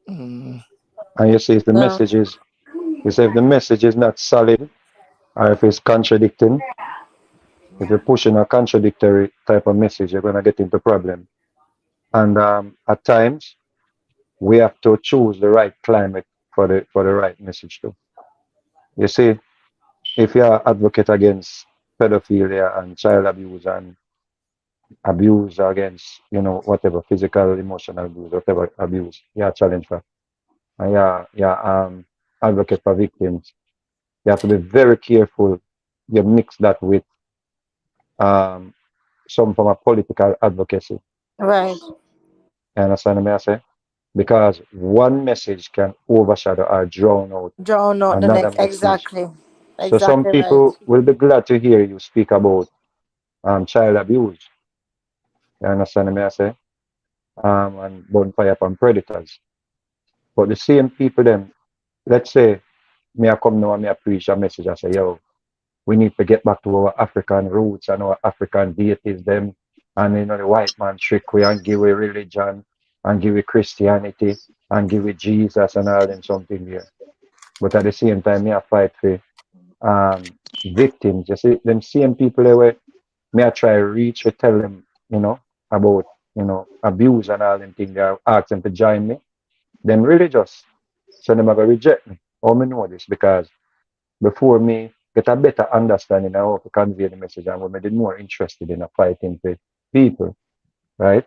And you see, if the message is, if the message is not solid, or if it's contradicting, if you're pushing a contradictory type of message, you're gonna get into problem. And at times, we have to choose the right climate for the right message too. You see, if you are advocate against pedophilia and child abuse and abuse against, whatever, physical, emotional abuse, whatever abuse, challenge for. And advocate for victims. You have to be very careful. You mix that with some form of political advocacy. Right. You understand what I say? Because one message can overshadow or drown out Drown out the another next. message. Exactly. So some Exactly right. people will be glad to hear you speak about child abuse. You understand what I say? And bonfire upon predators. But the same people then, let's say me I come now and me I preach a message, I say, yo, we need to get back to our African roots and our African deities them, and the white man trick we and give we religion and give we Christianity and give we Jesus and all them something there. But at the same time me I fight for victims. You see them same people there where me I try reach to tell them, about abuse and all them things, they ask them to join me. Them religious. So them are gonna reject me. How me know this? Because before me get a better understanding of how to convey the message and when I did more interested in fighting for people, right?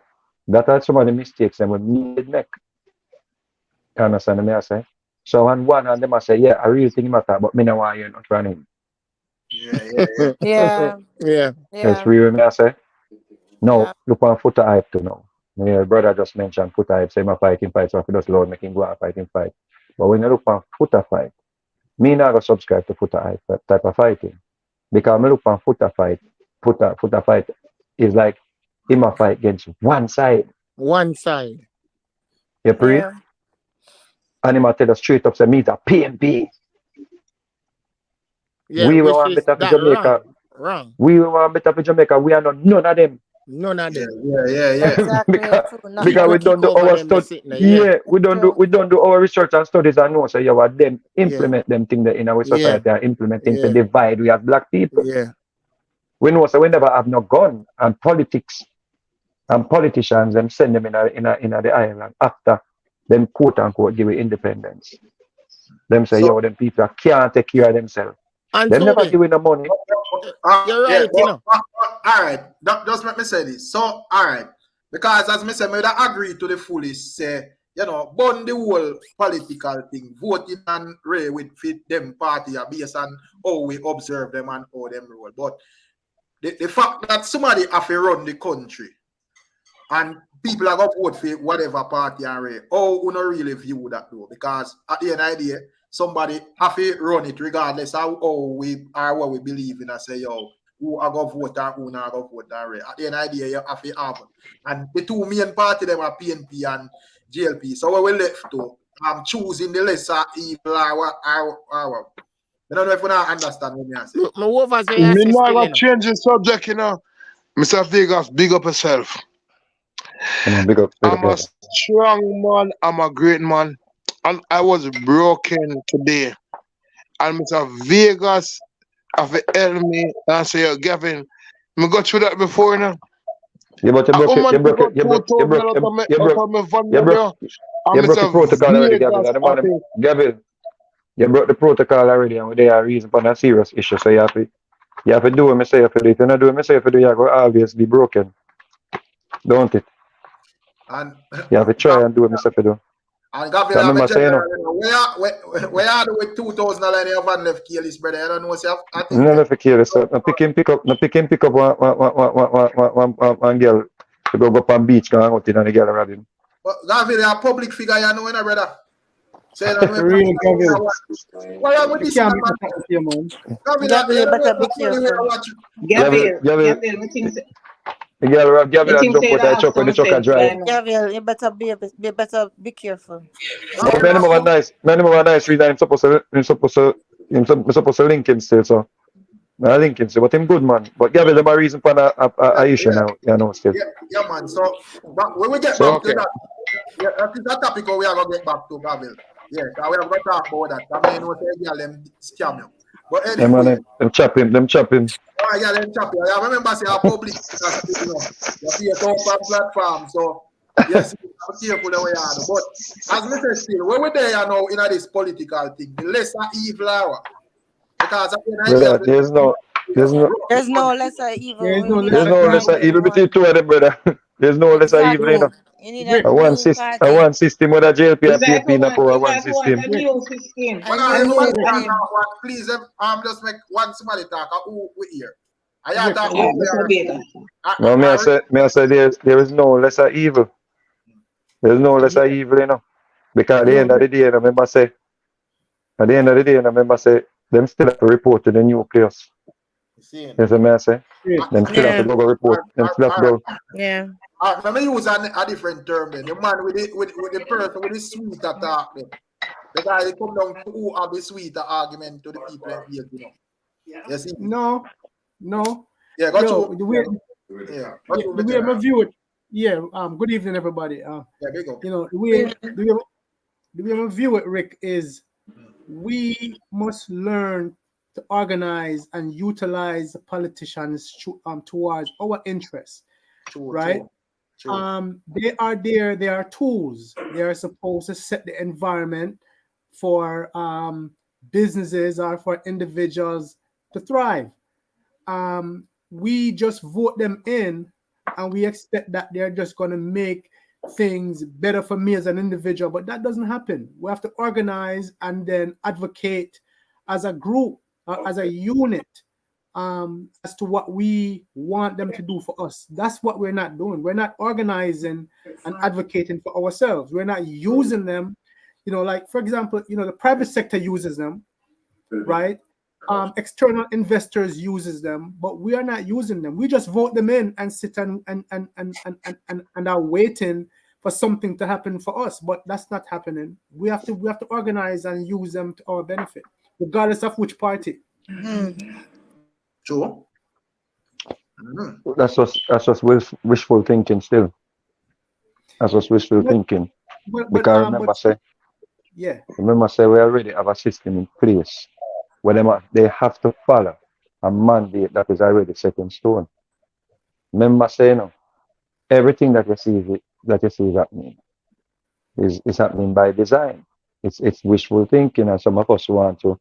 That are some of the mistakes that we did make. You understand what I say? So on one hand, them I say, yeah, I really think matter, but me no want you not running. Yeah. Yeah. That's real, me I say. No, Yeah. look on foot hype too now. My brother just mentioned foot hype, say my fighting fight, so I just load making go out fighting fight. But when you look on foot fight, me not go subscribe to foot hype type of fighting. Because I look on foot fight is like him a fight against one side. One side. You pre? Yeah. And him a tell us straight up say me is a PNP. Yeah, We which want is better for that Jamaica. wrong. We want better for Jamaica. We are not none of them. None of them. Yeah. Exactly. because True. because People we don't kick do over our them, they study. sitting there. Yeah. Yeah, we True. don't do our research and studies and know. So you have them Yeah. implement them things that in our Yeah. society are implementing to Yeah. divide we as black people. Yeah. We know so we never have no gun and politics and politicians them send them in the island after them quote unquote give it independence. Them say, yo, them people can't take care of themselves. And Them never Toby, give it no money. you're Yeah, right, you know. all right. Just let me say this. So, all right. Because as me say, me would agree to the fullest say, burn the whole political thing, voting and ray with fit them party are based on how we observe them and how them roll. But the fact that somebody have to run the country and people are going to vote for whatever party and ray, how we not really view that though? Because at the end of the day, somebody have to run it regardless of how we are what we believe in and say, yo, who are going to vote and who not going to vote and ray. At the end of the day, you have to have. And the two main party them are PNP and GLP. So what we left to choosing the lesser evil or I don't know if you not understand what I say. Me not gonna change the subject, Mr. Vegas, big up yourself. Big up. I'm a strong man, I'm a great man, and I was broken today. And Mr. Vegas have to help me and say, yo, Gavin, me got through that before, Yeah, but you broke the protocol already, Gavin. You broke the protocol already, and they are reason for a serious issue. So you have to do what I say you have to do. If you not do what I say you have to do, you're going to always be broken. Don't it? And you have to try and do what I say you have to do. And Gavin, where are with $2,000 you haven't left Keely's brother? I don't know what I think. No, left Keely's. No pick him pick up one girl to go up on beach, go out in and the girl around him. But Gavin, you're a public figure, you know, brother. Say that Real Gavin. What are with this man? Gavin, you better be careful. Gavin, the girl Gavin jump with the truck when the truck are drive. Gavin, you better be careful. Man, more nice reason I'm supposed to link him still, so I link him still, but him good man. But Gavin, there's a reason for a issue now, still. Yeah, man. So when we get back to that, that is that topic we are gonna get back to, Gavin. Yeah, we are gonna talk about that. I mean, what them scam you. But anyway, them chop him. Oh, yeah, them chop you. I remember say our public, you see a top platform, so yes, be careful the way you are. But as we say still, when we're there now in this political thing, the lesser evil hour. Because there's no There's no lesser evil. There is no there's no lesser evil between two of them, brother. There's no lesser evil, you know. You need a One new system, party. one system with a JLP and Exactly PLP in a power, one one system. new system. Well, A new somebody system. talk one, please. Just make one somebody talk. Who we here? I Rick, talk Yeah, that's a beta. No, may I say there is no lesser evil. There's no lesser evil, you know. Because at the end of the day, I remember say, them still have to report to the nucleus. Yes, may I say? Them still have to go report. Them still have to go. Yeah. Let me use a different term then. The man with the person with the sweeter talk then. The guy they come down to who have the sweeter argument to the people in here, you know. Yes, No. Yeah, got Yo, you. the way The way I view it. Yeah. Good evening, everybody. Yeah, big up. You know, the way I view it, Rick, is we must learn to organize and utilize the politicians towards our interests, right? They are there. They are tools. They are supposed to set the environment for businesses or for individuals to thrive. We just vote them in, and we expect that they're just going to make things better for me as an individual, but that doesn't happen. We have to organize and then advocate as a group, as a unit, as to what we want them to do for us. That's what we're not doing. We're not organizing and advocating for ourselves. We're not using them. You know, like, for example, you know, the private sector uses them, right? External investors uses them, but we are not using them. We just vote them in and sit and are waiting for something to happen for us. But that's not happening. We have to organize and use them to our benefit, regardless of which party. Sure. That's just wishful thinking still. That's just wishful thinking. Because remember say we already have a system in place where they have to follow a mandate that is already set in stone. Remember say, you know, everything that you see is happening is happening by design. It's wishful thinking, and some of us want to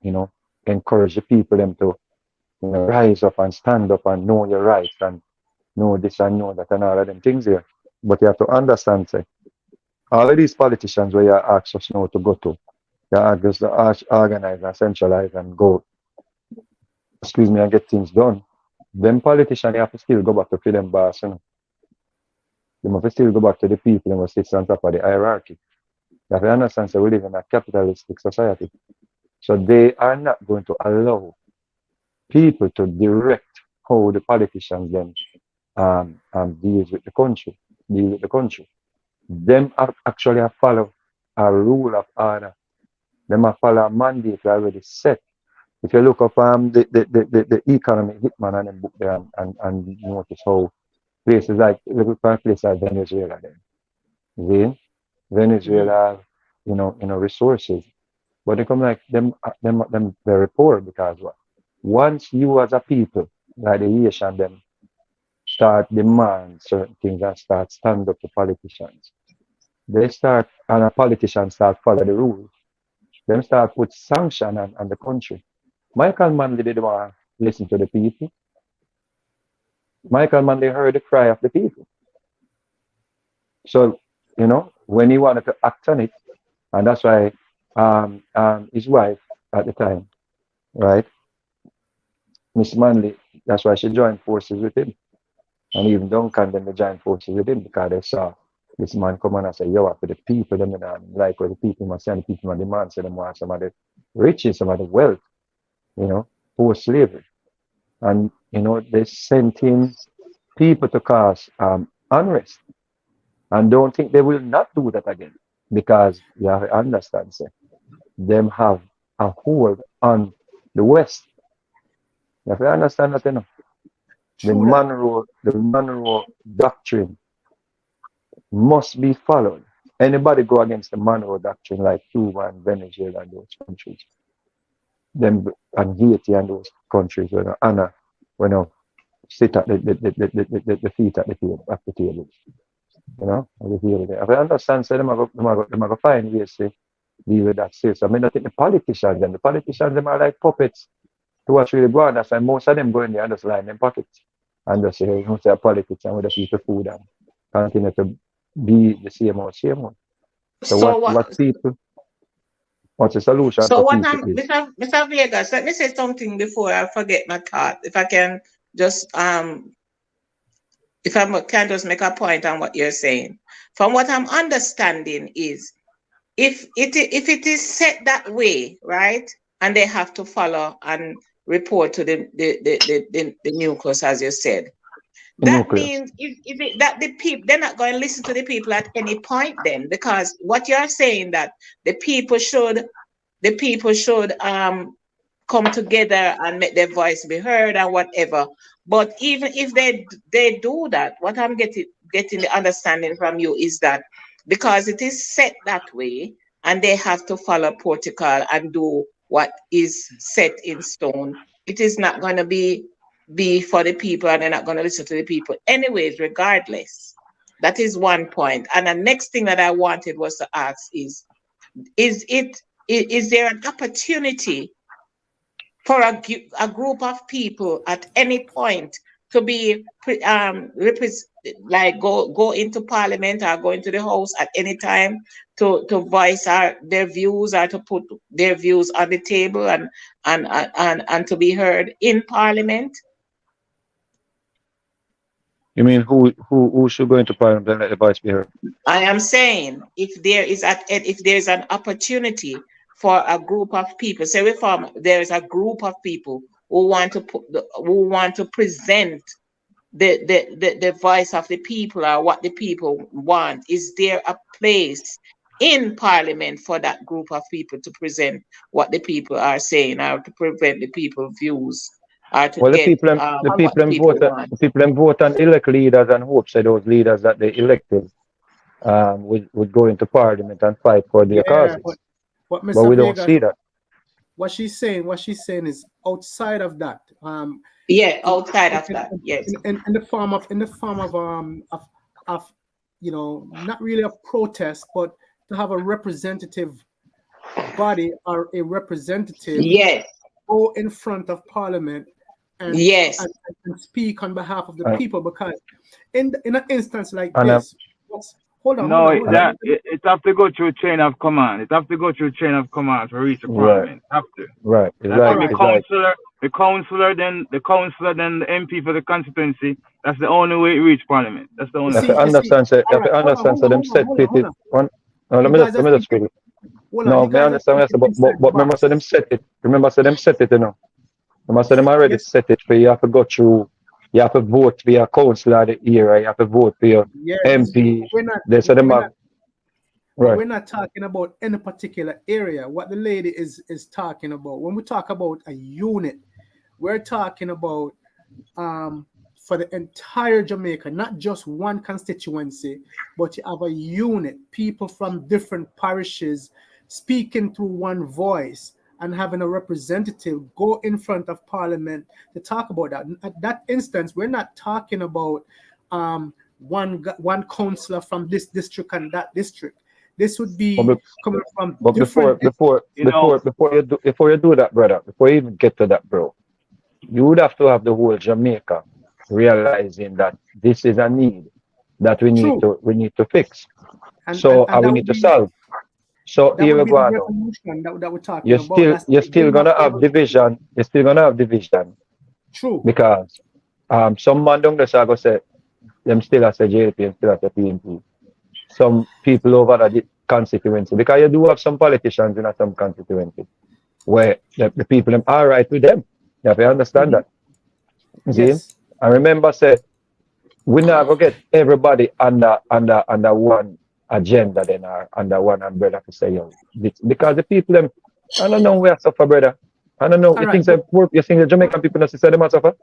you know, encourage the people them to, you know, rise up and stand up and know your rights and know this and know that and all of them things here. But you have to understand, say, all of these politicians where you ask us now to go to, you ask us to organize and centralize and go, and get things done. Them politicians, you have to still go back to them boss, you know. They must still go back to the people who sit on top of the hierarchy. You have to understand, so we live in a capitalistic society. So they are not going to allow people to direct how the politicians then deal with the country. Them actually follow a rule of order. Them follow a mandate already set. If you look up the economy hitman and them book there and notice how places like places like Venezuela then. Venezuela, you know, resources. But they come like them very poor because what? Once you as a people, like the Haitian them, start demand certain things and start stand up to politicians, they start and a politician start follow the rules. Them start put sanction on the country. Michael Manley didn't want to listen to the people. Michael Manley heard the cry of the people. So, you know, when he wanted to act on it, and that's why his wife at the time, right, Miss Manley, that's why she joined forces with him. And even Duncan then they joined forces with him because they saw this man come on and say, yo, for the people, them like what the people must say, the people must demand, so they want some of the riches, some of the wealth, you know, post slavery. And, you know, they sent in people to cause unrest. And don't think they will not do that again. Because you have to understand, say, them have a hold on the West. You have to understand that, you know. The Monroe doctrine must be followed. Anybody go against the Monroe doctrine like Cuba and Venezuela and those countries, them and Haiti and those countries when you sit at the feet at the table. You know, if I understand, say them are going to find ways to deal with that. So I mean, I think the politicians them are like puppets. to what's really going on. That's why most of them go in there and just line in pockets and just say, you know, say politics and we just eat the food and continue to be the same old, same old. So what people, what's the solution So for what people I'm, is? Mr. Vegas, let me say something before I forget my thought. If I can just if I can just make a point on what you're saying. From what I'm understanding is if it is set that way, right, and they have to follow and report to the nucleus, as you said, that means that the people, they're not going to listen to the people at any point then, because what you're saying that the people should come together and make their voice be heard and whatever. But even if they do that, what I'm getting the understanding from you is that because it is set that way and they have to follow protocol and do what is set in stone, it is not going to be for the people, and they're not going to listen to the people anyways, regardless. That is one point. And the next thing that I wanted was to ask is there an opportunity for a group of people at any point to be like go into parliament or go into the house at any time to voice their views or to put their views on the table and to be heard in parliament? You mean who should go into parliament and let the voice be heard? I am saying if there's an opportunity for a group of people, say there is a group of people who want to present the voice of the people or what the people want, is there a place in parliament for that group of people to present what the people are saying or to present the people's views? The people vote and elect leaders and hope that those leaders that they elected would go into parliament and fight for their causes. But we don't Vegas, see that. What she's saying is outside of that. Outside of that. Yes. In the form of you know, not really a protest, but to have a representative body or a representative go in front of parliament and speak on behalf of the people, because in an instance like this, hold on. It have to go through a chain of command. It have to go through a chain of command to reach the parliament. Have to. Right. The councillor, then the MP for the constituency. That's the only way it reach parliament. That's the only way. You understand, so them set it. Let me just speak. No, I understand, but remember, so them set it. You know. Remember, so them already set it for you have to go through. You have to vote for your councillor the era. You have to vote for your MP. We're not talking about any particular area. What the lady is talking about, when we talk about a unit, we're talking about for the entire Jamaica, not just one constituency, but you have a unit, people from different parishes speaking through one voice and having a representative go in front of parliament to talk about that. At that instance, we're not talking about one councillor from this district and that district. This would be coming from different. Before you do that, brother, before you even get to that, bro, you would have to have the whole Jamaica realizing that this is a need that we need to fix. We need to solve. So here we go. You're still gonna have division. You're still gonna have division. True. Because some man down there are gonna say them still as a JP and still as a PNP. Some people over the constituency, because you do have some politicians in some constituency where the people them are right with them. You have to understand that. See? I remember say we never get everybody under one agenda then or under one umbrella to say because the people them I don't know where suffer, brother. I don't know. You think the Jamaican people not say them are suffer?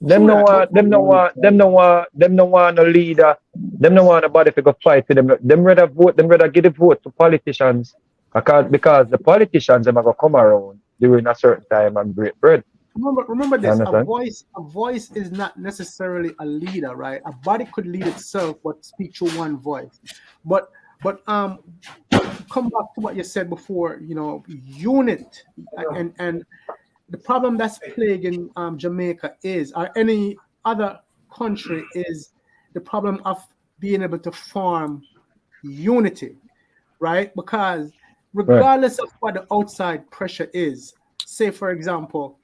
Them no want no leader. Them no want nobody to go fight for them. Them rather vote. Them rather give the vote to politicians because the politicians them are gonna come around during a certain time and break bread. Remember this. A voice is not necessarily a leader, right? A body could lead itself, but speak through one voice. But come back to what you said before. You know, unit and the problem that's plaguing Jamaica is, or any other country, is the problem of being able to form unity, right? Because regardless of what the outside pressure is, say for example,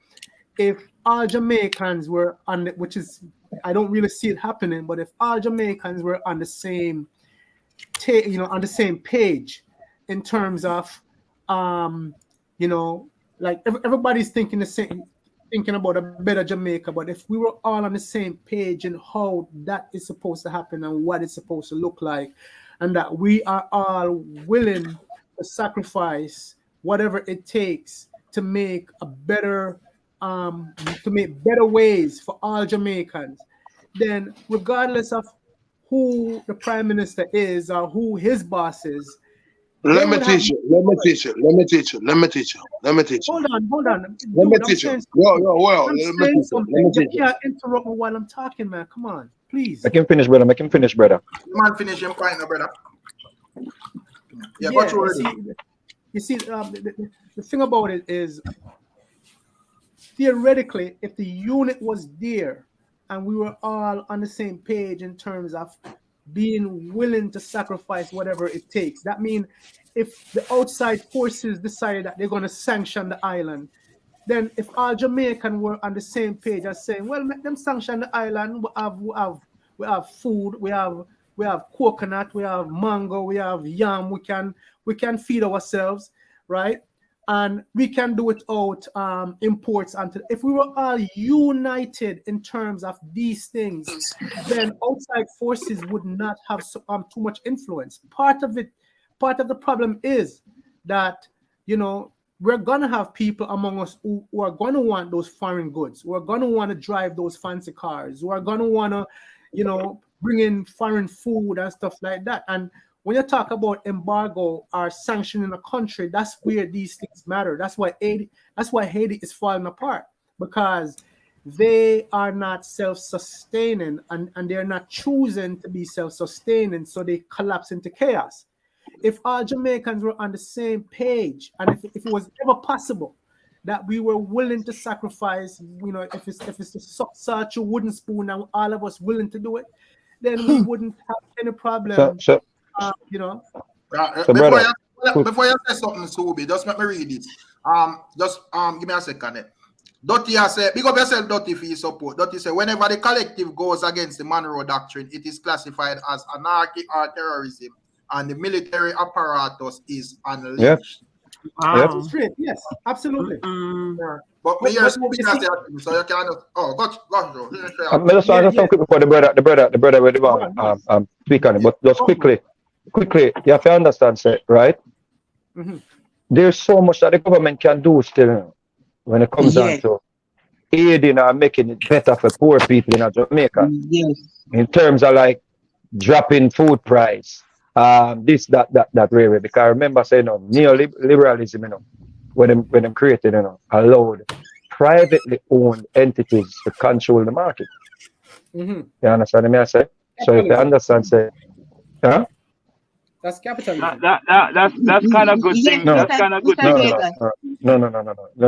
if all Jamaicans were on the, which is, I don't really see it happening, but if all Jamaicans were on the same on the same page in terms of like everybody's thinking the same, thinking about a better Jamaica, but if we were all on the same page in how that is supposed to happen and what it's supposed to look like, and that we are all willing to sacrifice whatever it takes to make a better ways for all Jamaicans, then regardless of who the prime minister is or who his boss is, let me teach you. Hold on. Let me teach you. Well, let me teach you. You can't interrupt me while I'm talking, man. Come on, please. Make him finish, brother. Make him finish, brother. Man, finish him fine, brother. Yeah, you see, the thing about it is, theoretically, if the unit was there and we were all on the same page in terms of being willing to sacrifice whatever it takes, that means if the outside forces decide that they're going to sanction the island, then if all Jamaicans were on the same page as saying, well, make them sanction the island, we have food, we have coconut, we have mango, we have yam, we can feed ourselves, right? And we can do it out imports. Until if we were all united in terms of these things, then outside forces would not have too much influence. Part of the problem is that, we're gonna have people among us who are gonna want those foreign goods, who are gonna want to drive those fancy cars, who are gonna want to, bring in foreign food and stuff like that. And when you talk about embargo or sanctioning a country, that's where these things matter. That's why Haiti is falling apart, because they are not self-sustaining and they're not choosing to be self-sustaining, so they collapse into chaos. If all Jamaicans were on the same page, and if it was ever possible that we were willing to sacrifice, if it's a such a wooden spoon and all of us willing to do it, then we wouldn't have any problem. Before you say something, Subi, just let me read this. Give me a second. Dottie has said, big up yourself, Dottie, for your support. Dottie said, whenever the collective goes against the Monroe Doctrine, it is classified as anarchy or terrorism, and the military apparatus is unleashed. Wow. Yes, absolutely. But me hear Subi has said, so you can. Oh, go. I'm just some quick before the brother with the one speak on it, but just quickly, you have to understand, right? Mm-hmm. There's so much that the government can do still when it comes down to aiding or making it better for poor people in Jamaica. Yes. In terms of like dropping food price, this, that way. Because I remember saying, neoliberalism, when them created, allowed privately owned entities to control the market. Mm-hmm. You understand me? I say? So if you understand, say, huh? That's capitalism. That's kind of good thing. No. That's kind of good thing. No.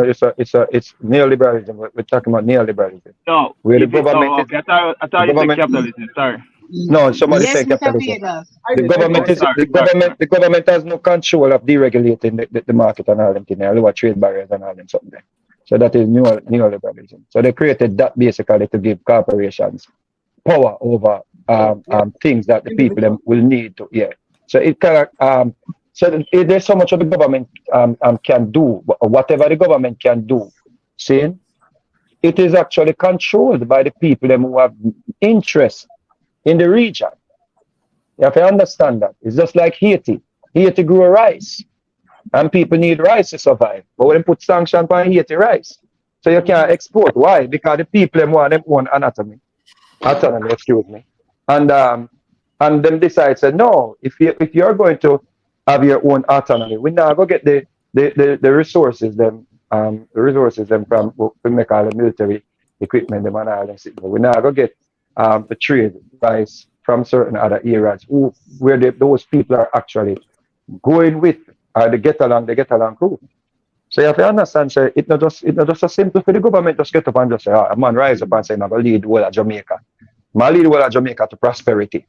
It's neoliberalism. We're talking about neoliberalism. No. Where the government okay. I thought you said capitalism. Sorry. No, somebody said capitalism. The government has no control of deregulating the market and all them things, lower trade barriers and all them something there. So that is neoliberalism. So they created that basically to give corporations power over things that the people them will need to. Yeah. So it kind of there's so much of the government can do, whatever the government can do. See, it is actually controlled by the people them who have interest in the region. You have to understand that. It's just like Haiti. Haiti grew rice, and people need rice to survive. But when they put sanctions on Haiti rice, so you can't export. Why? Because the people them want their own autonomy, excuse me. And them decide, say, no, if you're going to have your own autonomy, we now go get the resources them from we make all the military equipment them and all them. We now go get the trade rice from certain other areas where those people are actually going with, they get along crew. So you have to understand, say, it's not just so simple for the government to get up and just say, a man rise up and say, I'm going to lead the whole of Jamaica. I'm going to lead the whole of Jamaica to prosperity.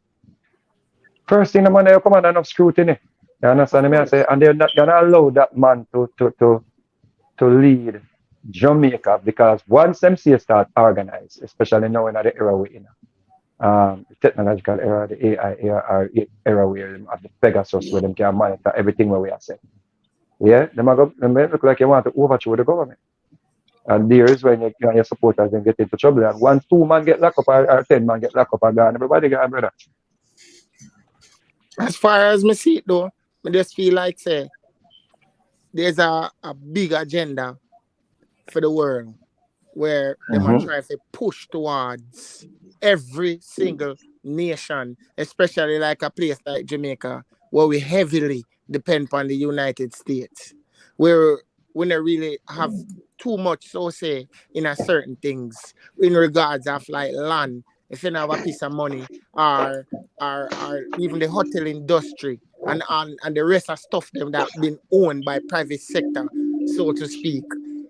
First thing, the man, they come under enough scrutiny. You understand me? I say, and they're not going to allow that man to lead Jamaica, because once them see start organize, especially now in the era we're in, the technological era, the AI era where them have the Pegasus where them can monitor everything where we are saying. Yeah, them look like you want to overthrow the government. And there is when you and your supporters then get into trouble. And once 2 man get locked up or 10 man get locked up and gone, everybody got brother. As far as me see it though, I just feel like say there's a big agenda for the world where they might try to push towards every single nation, especially like a place like Jamaica, where we heavily depend on the United States, where we don't really have too much so say in a certain things in regards of like land. If you don't have a piece of money or even the hotel industry and the rest of stuff them that been owned by private sector, so to speak.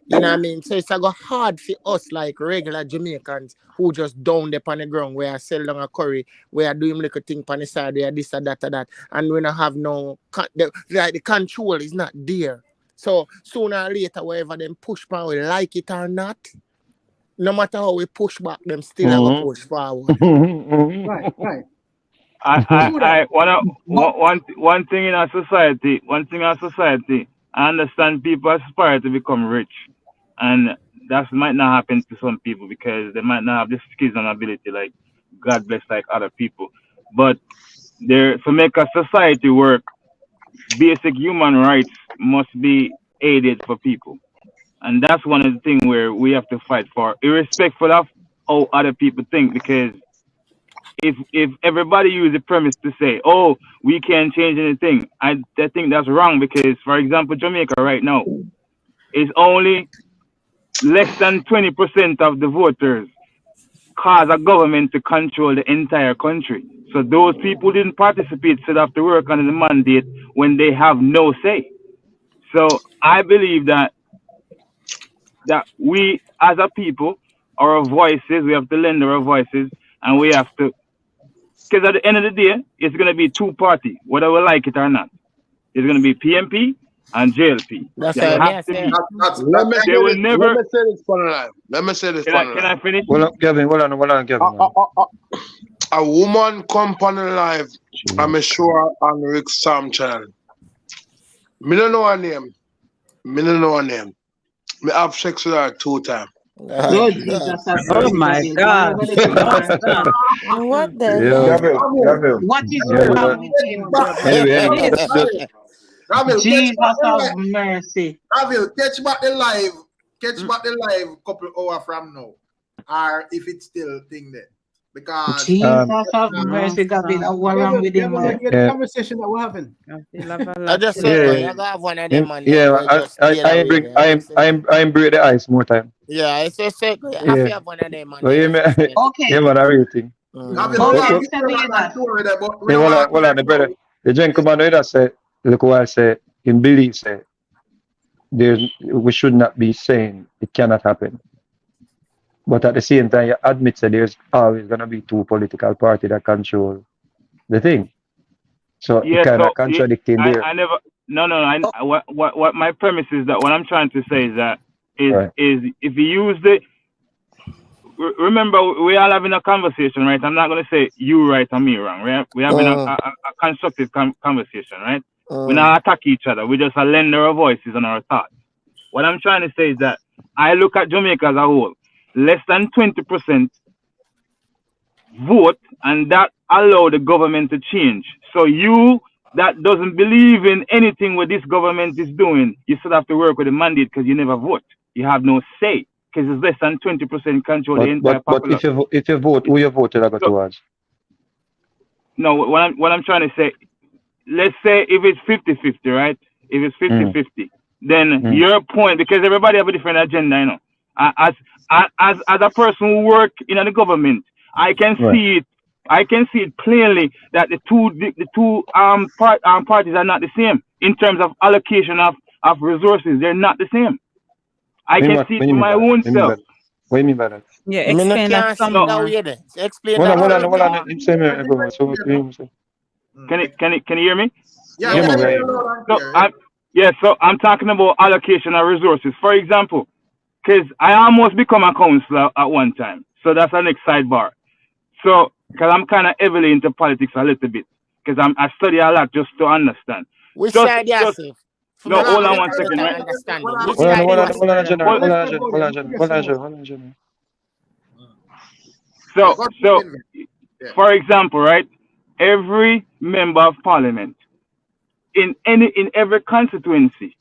You know what I mean? So it's go hard for us like regular Jamaicans who just down there on the ground where I sell down a curry, where I do him little thing on the side, where this or that, and we don't have no the control is not there. So sooner or later, whatever them push power, we like it or not, no matter how we push back, them still have a push forward. Right. One thing in our society, I understand people aspire to become rich, and that might not happen to some people because they might not have the skills and ability like God bless like other people. But there, to make a society work, basic human rights must be aided for people. And that's one of the things where we have to fight for, irrespective of how other people think. Because if everybody use the premise to say, oh, we can't change anything, I think that's wrong. Because, for example, Jamaica right now is only less than 20% of the voters cause a government to control the entire country. So those people didn't participate, so they have to work on the mandate when they have no say. So I believe that we as a people, our voices, we have to lend our voices, and we have to, because at the end of the day, it's going to be two party, whether we like it or not. It's going to be PMP and JLP. That's what I say. Let me say this for life. Can I finish? Hold on, Kevin. A woman come on the live, I'm sure, on Rick Sam channel. Me don't know her name. Me have sex with her 2 times. Oh my God. What the Gabriel. What is wrong with him? Jesus of mercy. Gabriel, catch back the live couple hours from now. Or if it's still thing there. Because Jesus of mercy, Gabriel, what wrong with him? The conversation that we're having. I just said, I have one of them. I'm break the ice more time. Yeah, it's just say, I have one of them. Okay. Yeah, man, I really think. Hold on, the brother. The gentleman that said, look what I say, in belief say, we should not be saying it cannot happen. But at the same time, you admit that there's always going to be 2 political parties that control the thing. So it kind of contradicting there. What my premise is that what I'm trying to say is that is if you use remember, we all having a conversation, right? I'm not going to say you right and me wrong, right? We're having a constructive conversation, right? We not attack each other. We just lend our voices and our thoughts. What I'm trying to say is that I look at Jamaica as a whole. Less than 20% vote, and that allow the government to change. So you that doesn't believe in anything what this government is doing, you still have to work with the mandate because you never vote. You have no say because it's less than 20% control the entire population. But if you vote, who you vote towards? No, what I'm trying to say, let's say if it's 50-50, right? If it's 50-50, then your point, because everybody have a different agenda, you know. As a person who work in the government, I can see it. I can see it plainly that the two parties are not the same in terms of allocation of of resources, they're not the same. I can see it for my own self. What do you mean by that? Yeah, explain that some more. Explain hold that. On. Can you hear me? Yeah, So I'm talking about allocation of resources. For example, because I almost become a counselor at one time. So that's the next sidebar. So, because I'm kind of heavily into politics a little bit. Because I study a lot just to understand. Which side you say? No, hold on 1 second, right? So, for example, right, every member of parliament in every constituency,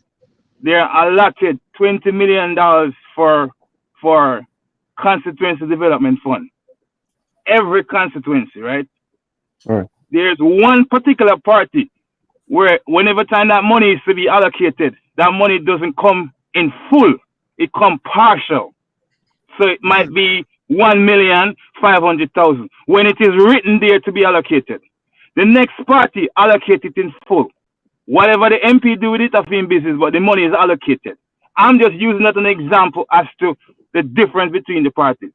they're allotted $20 million for constituency development fund. Every constituency, right? Right. There's one particular party where whenever time that money is to be allocated, that money doesn't come in full; it comes partial. So it might be 1,500,000 when it is written there to be allocated. The next party allocate it in full. Whatever the MP do with it, I've been business, but the money is allocated. I'm just using that as an example as to the difference between the parties.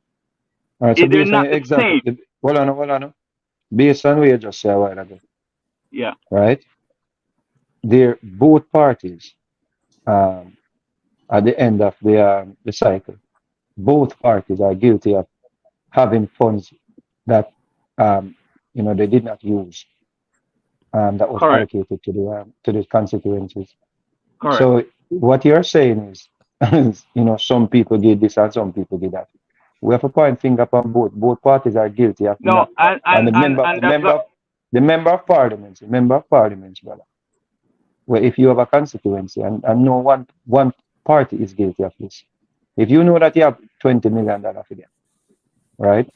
All right, so they're not the same. Hold on. Based on what you just said a while ago. Yeah. Right? They're both parties at the end of the cycle. Both parties are guilty of having funds that they did not use that was Correct. allocated to the constituencies. Correct. So what you're saying is, some people did this and some people did that. We have to point finger upon both. Both parties are guilty of no, not. And the member of parliament, brother. Well, if you have a constituency and no one party is guilty of this, if you know that you have $20 million for them, right?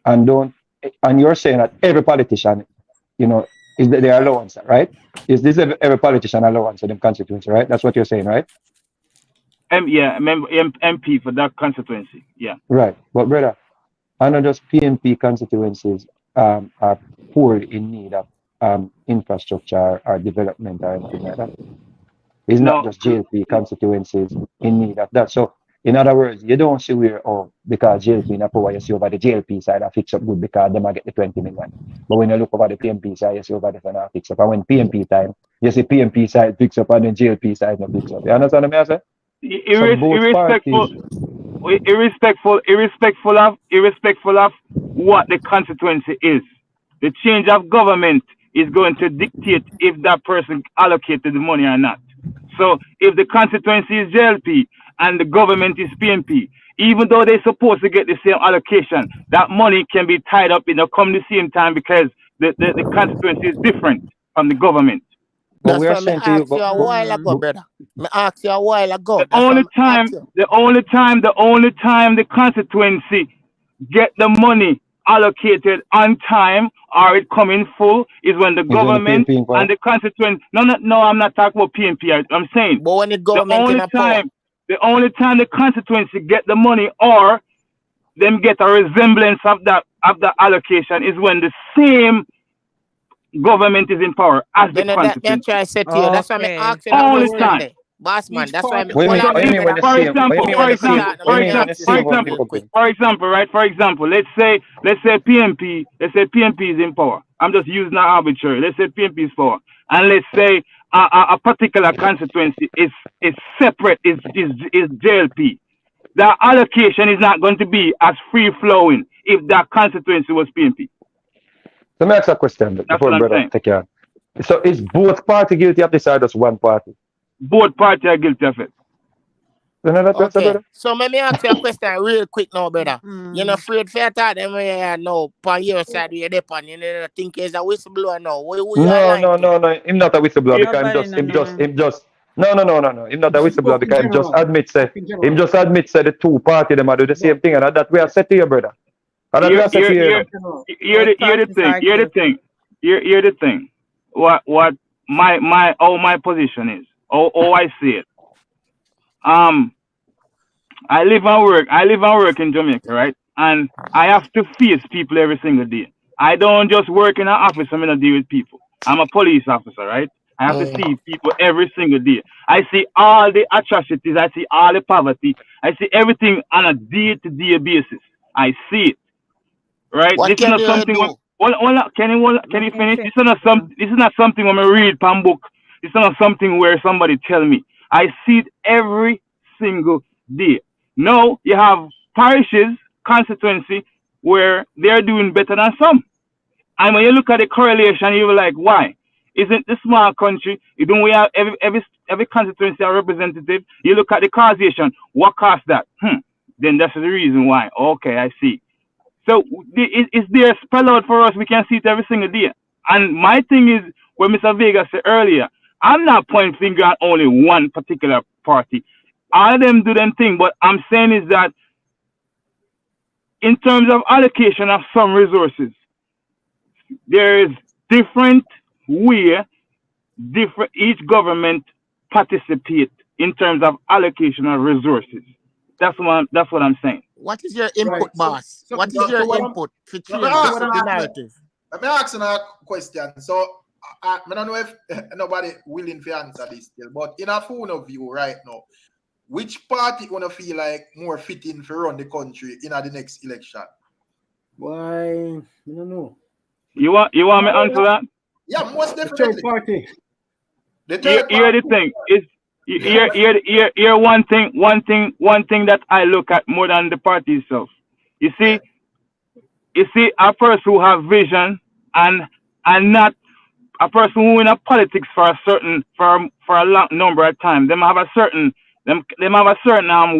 And you're saying that every politician, is their allowance, right? Is this every politician allowance in the constituency, right? That's what you're saying, right? MP for that constituency, yeah. Right, but brother, I know just PNP constituencies are poorly in need of infrastructure or development or anything like that. It's not just JLP constituencies in need of that. So, in other words, you don't see because JLP in a power, you see over the JLP side, I fix up good because them I get the 20 million. But when you look over the PNP side, you see over the I fix up. And when PNP time, you see PNP side fix up and then JLP side not fix up. You understand what I say? Irrespectful of what the constituency is, the change of government is going to dictate if that person allocated the money or not. So if the constituency is JLP and the government is PNP, even though they're supposed to get the same allocation, that money can be tied up come the same time because the constituency is different from the government. That's what I asked you a while ago, brother. I asked you a while ago. The only time the constituency get the money allocated on time or it come in full is when the government and the constituency. No, I'm not talking about PNP. I'm saying but when the government the only time the constituency get the money or them get a resemblance of that allocation is when the same government is in power as the constituency. That's what I said to you. That's why I'm asking. All the time. Boss man, that's why For example, let's say PNP is in power. I'm just using that arbitrary. Let's say PNP is power, and let's say a particular constituency is separate, is JLP. The allocation is not going to be as free flowing if that constituency was PNP. Let me ask a question before brother take care. So is both parties guilty of this or just one party? Both parties are guilty of it. Okay. So let me ask you a question real quick now, brother. You're not afraid for that them no on your side you're depend, you know, think he's a whistleblower now. No. Him not a whistleblower because him just no. Him not a whistleblower because him just admits that the two parties them are do the same thing, and that we have said to you, brother. Hear the thing. What my position is. I see it. I live and work in Jamaica, right? And I have to face people every single day. I don't just work in an office and I deal with people. I'm a police officer, right? I have to see people every single day. I see all the atrocities. I see all the poverty. I see everything on a day-to-day basis. I see it. Right? What This is can not you something. do? Can you finish? This is not some. This is not something when I read from book. It's not something where somebody tell me. I see it every single day. Now you have parishes, constituency, where they're doing better than some. And when you look at the correlation, you're like, why? Isn't this small country? You don't we have every constituency a representative? You look at the causation. What caused that? Then that's the reason why. Okay, I see. So it's there spelled out for us. We can see it every single day. And my thing is, what Mr. Vega said earlier, I'm not pointing finger at only one particular party. All of them do them thing, but I'm saying is that in terms of allocation of some resources, there is different way each government participate in terms of allocation of resources. That's what I'm saying. What is your input, boss? What is your input to change the narrative? Let me ask you a question. So I don't know if nobody willing to answer this still, but in a phone of view right now, which party gonna feel like more fitting to run the country in the next election? Why? I don't know. You want me to answer that? Yeah, most definitely. Third party. The third party. Here the thing is here one thing that I look at more than the party itself. You see a person who have vision and not a person who in a politics for a long number of time. Them have a certain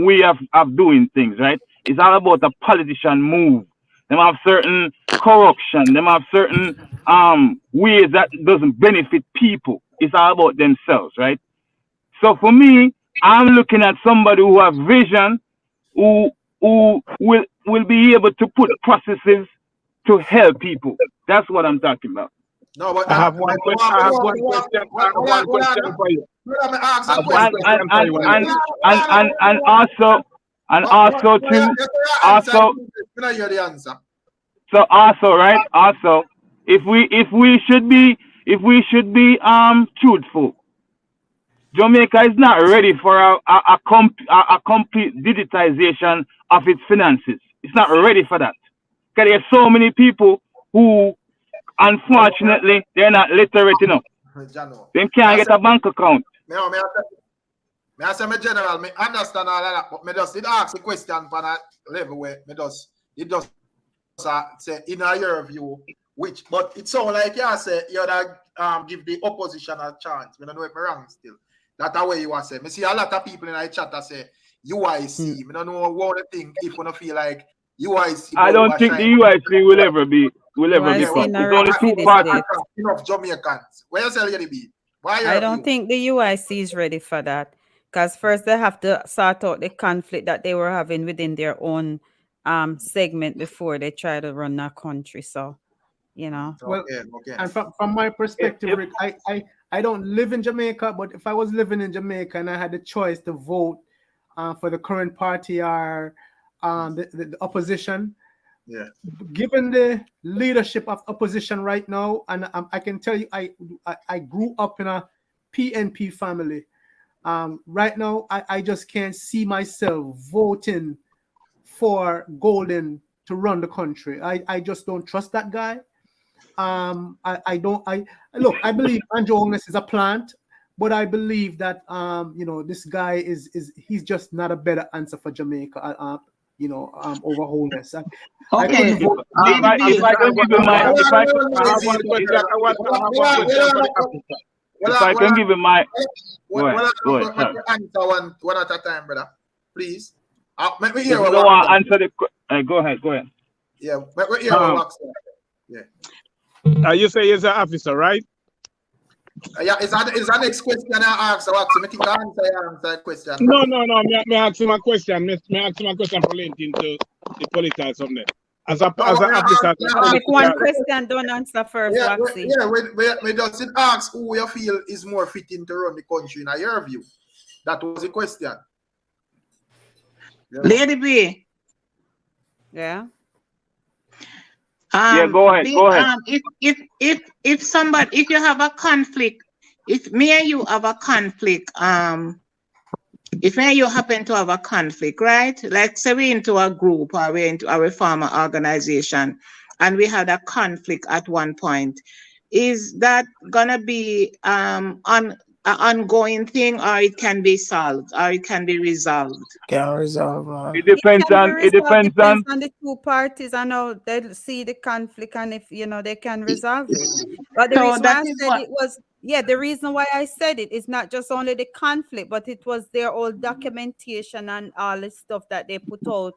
way of doing things, right? It's all about a politician move. Them have certain corruption. Them have certain ways that doesn't benefit people. It's all about themselves, right? So for me, I'm looking at somebody who has vision, who will be able to put processes to help people. That's what I'm talking about. No, but I have one question. I have one question for you. And also too. So also, right? Also, if we should be truthful, Jamaica is not ready for a complete digitization of its finances. It's not ready for that. Because there are so many people who, unfortunately, they're not literate enough. They can't get a bank account. I say, my general, me understand all of that, but me just did ask a question on a level where it does say in your view, which, but it sounds like you say you give the opposition a chance. I don't know if I'm wrong still. That's the way you want to say. I see a lot of people in the chat that say UIC. I don't know what to think if you don't feel like UIC. I don't think the UIC will ever be. It's only two parties. Enough Jamaicans. Where you say be? I don't think the UIC is ready for that. Because first they have to sort out the conflict that they were having within their own segment before they try to run our country. So, you know. Well, and from my perspective, Rick, I don't live in Jamaica, but if I was living in Jamaica and I had the choice to vote for the current party or the opposition, given the leadership of opposition right now, and I can tell you, I grew up in a PNP family. Right now, I just can't see myself voting for Golden to run the country. I just don't trust that guy. I believe Andrew Holness is a plant, but I believe that this guy he's just not a better answer for Jamaica. Over Holness. Okay. If I can give you my Go ahead. Answer one at a time, brother. Please. Let me hear what answer the go ahead. Yeah, let me hear what Yeah. You say he's an officer, right? Yeah, is that next question I ask? So I think I answer that question. No. Me ask him a question. Me ask him a question relating to the political something. As an officer. Make one question, don't answer first, Waxy. We just ask who you feel is more fitting to run the country in your view. That was the question. Yeah. Lady B. Yeah. Go ahead. If you have a conflict if me and you have a conflict, if me and you happen to have a conflict, right? Like say we into a group or we're into our farmer organization and we had a conflict at one point, is that gonna be an ongoing thing, or it can be solved, or it can be resolved? Can resolve. It depends on. It depends on. On the two parties. I know they'll see the conflict, and if they can resolve it. But the So reason why that I is said what. it was, the reason why I said it is not just only the conflict, but it was their old documentation and all the stuff that they put out.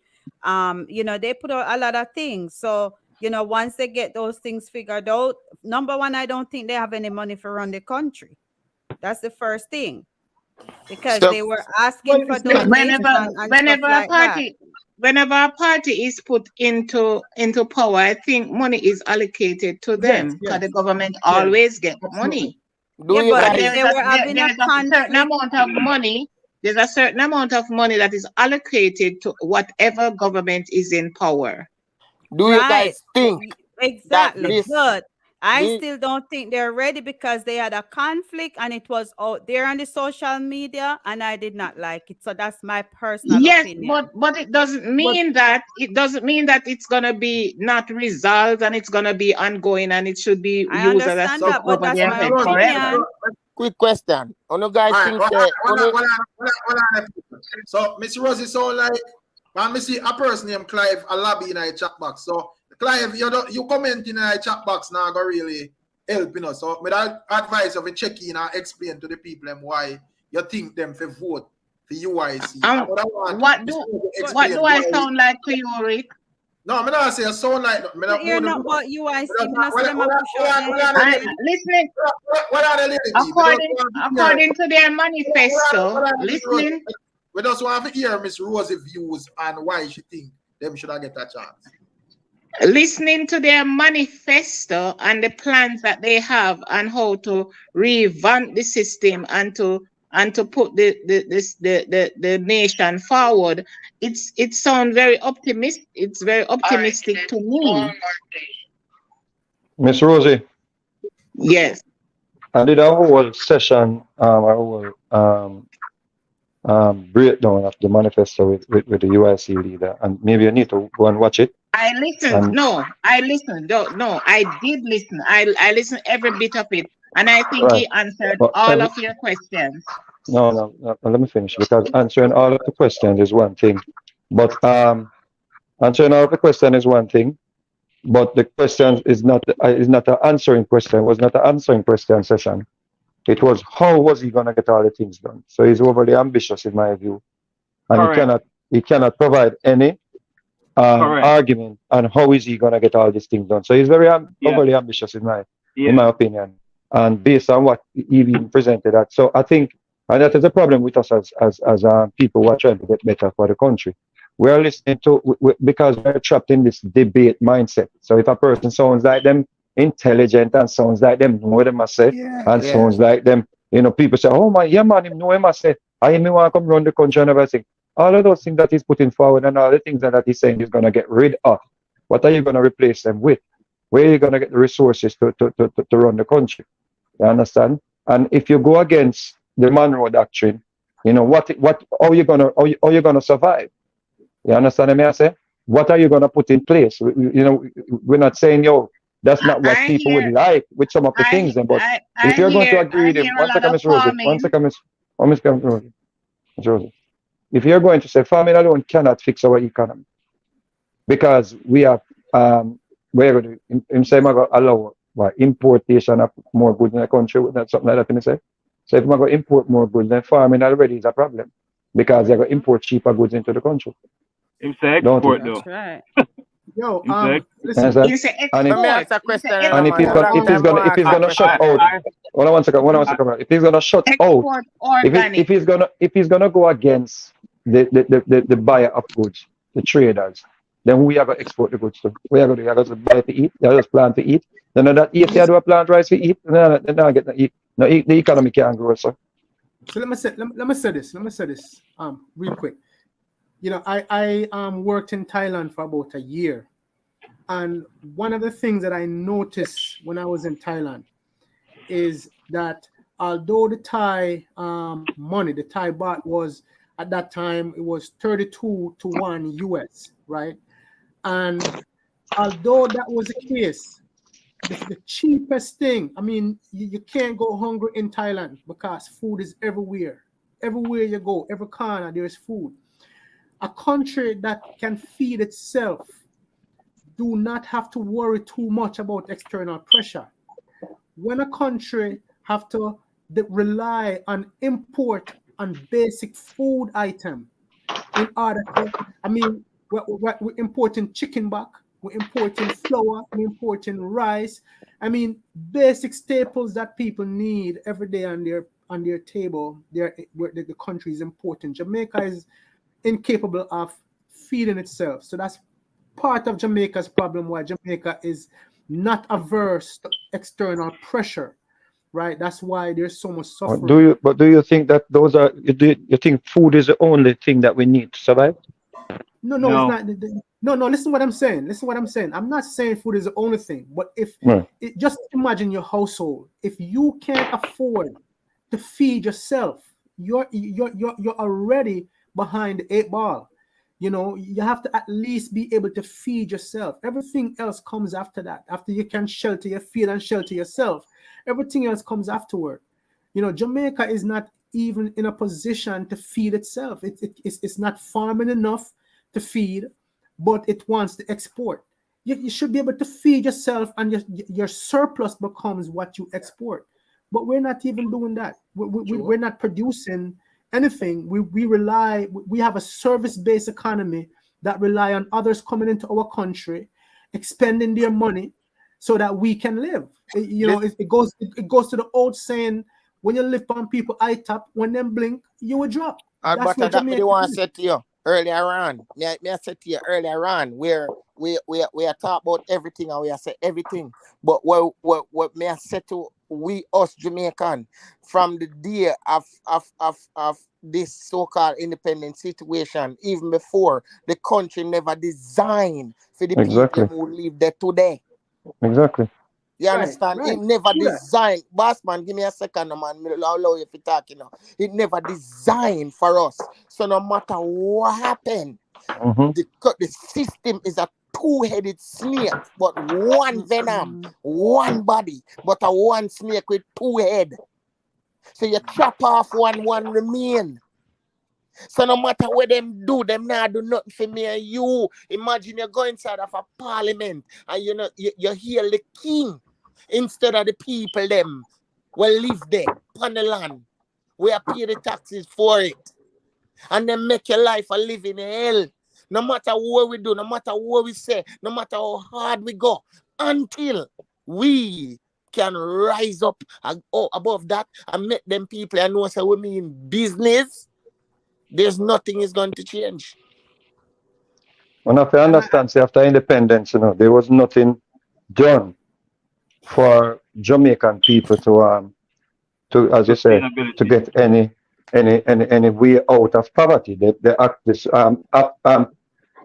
They put out a lot of things. So once they get those things figured out, number one, I don't think they have any money for run the country. That's the first thing, because they were asking for donations and stuff like that. Whenever a party is put into power, I think money is allocated to them because the government always get money. But there's a certain amount of money. There's a certain amount of money that is allocated to whatever government is in power. Do you guys think exactly? But I this- still don't think they're ready, because they had a conflict and it was out there on the social media, and I did not like it. So that's my personal opinion. but it doesn't mean that it's gonna be not resolved and it's gonna be ongoing and it should be used as a stuff over their head forever. Quick question. You guys think So Miss Rosie, so like when me see a person named Clive a lobby in a chat box. So Clive, you comment in a chat box now go really help, So me advise of a check in and explain to the people them why you think them for vote for UIC. What do I sound like to you, Rick? No, I'm not saying sound like You're not about UIC. Listening. What are the according to their manifesto, listening. We just want to hear Miss Rosie's views and why she think them should get a chance. Listening to their manifesto and the plans that they have and how to revamp the system and to put the nation forward, it sounds very optimistic. It's very optimistic to me. Miss Rosie. Yes. I did a whole session, breakdown of the manifesto with the UIC leader, and maybe you need to go and watch it. I listened. I did listen. I listened every bit of it, and I think he answered all of your questions. No, let me finish, because answering all of the questions is one thing, but answering all of the questions is one thing, but the question is not an answering question. It was not an answering question session. It was how was he going to get all the things done. So he's overly ambitious in my view, and he cannot provide any argument on how is he going to get all these things done. So he's very overly ambitious in my opinion, and based on what he even presented at. So I think, and that is a problem with us as people who are trying to get better for the country. We're listening to because we're trapped in this debate mindset. So if a person sounds like them intelligent and sounds like them know what they must say, sounds like them, people say, oh man, him know what must say. I me want to come run the country and everything. All of those things that he's putting forward and all the things that he's saying he's going to get rid of, what are you going to replace them with? Where are you going to get the resources to run the country? You understand? And if you go against the Monroe Doctrine, how are you gonna survive? You understand what I say? What are you gonna put in place? We're not saying that's not what people would like with some of the things, but if you're going to agree with him, one second, Miss Rosie. If you're going to say farming alone cannot fix our economy, because we have we're going to say allow importation of more goods in the country, that's something like that, say. So if we're going to import more goods, then farming already is a problem, because they're going to import cheaper goods into the country. Him say export though. That's right. Yo, listen. And if he's gonna shut out, hold on one second. If he's gonna shut out, if he's gonna go against the buyer of goods, the traders, then we are gonna export the goods to. We are gonna buy to eat. They just plant to eat. Then that if they do a plant rice to eat, then I get to eat. No, the economy can't grow, so. So let me say this real quick. I worked in Thailand for about a year, and one of the things that I noticed when I was in Thailand is that although the Thai money, the Thai baht was at that time, it was 32 to 1 US, right? And although that was the case, the cheapest thing, I mean, you can't go hungry in Thailand because food is everywhere. Everywhere you go, every corner, there's food. A country that can feed itself do not have to worry too much about external pressure. When a country have to rely on import on basic food item in order to, I mean, we're importing chicken back, we're importing flour, we're importing rice. I mean, basic staples that people need every day on their table. The country is important. Jamaica is incapable of feeding itself, so that's part of Jamaica's problem. Why Jamaica is not averse to external pressure, right? That's why there's so much suffering. Do you think that those are you think food is the only thing that we need to survive? No, it's not. No, listen what I'm saying. I'm not saying food is the only thing, but if just imagine your household. If you can't afford to feed yourself, you're already behind the 8 ball. You know, you have to at least be able to feed yourself. Everything else comes after that. After you can shelter your feet and shelter yourself, everything else comes afterward. You know, Jamaica is not even in a position to feed itself. It's not farming enough to feed, but it wants to export. You should be able to feed yourself, and your surplus becomes what you export. But we're not even doing that. We're not producing anything. We have a service-based economy that rely on others coming into our country, expending their money so that we can live. It goes to the old saying, when you live on people eye top, when them blink, you will drop. But that me want to say to you earlier on. I said to you earlier on, where we are talk about everything and we are say everything. But what me I said to us Jamaican from the day of this so-called independent situation, even before, the country never designed for the people who live there today. Exactly. You understand? It never designed. Boss man, give me a second, man. I'll allow you to talk, you know. It never designed for us. So no matter what happened, the system is a two-headed snake, but one venom, one body, but a one snake with two heads. So you chop off one remain. So no matter what them do, them not do nothing for me and you. Imagine you go inside of a parliament and you hear the king instead of the people them will live there on the land. We are pay the taxes for it. And then make your life a living hell. No matter what we do, no matter what we say, no matter how hard we go, until we can rise up above that and make them people and know so we mean business, there's nothing is going to change. When I understand, say after independence, there was nothing done for Jamaican people to as you say, to get any way out of poverty.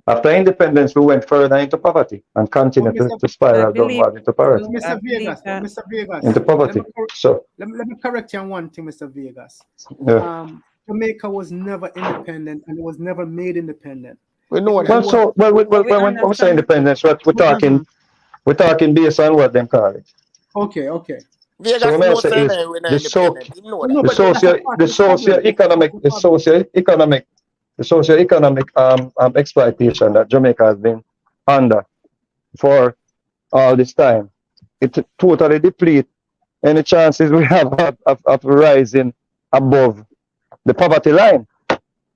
After independence, we went further into poverty and continued to spiral downward into poverty. Mr. Vegas, into poverty. Let me correct you on one thing, Mr. Vegas. Yeah. Jamaica was never independent and it was never made independent. We know that. When we say independence, we're talking based on what them call it. Okay. Vegas so when I say is the socio-economic exploitation that Jamaica has been under for all this time, it totally depletes any chances we have of rising above the poverty line.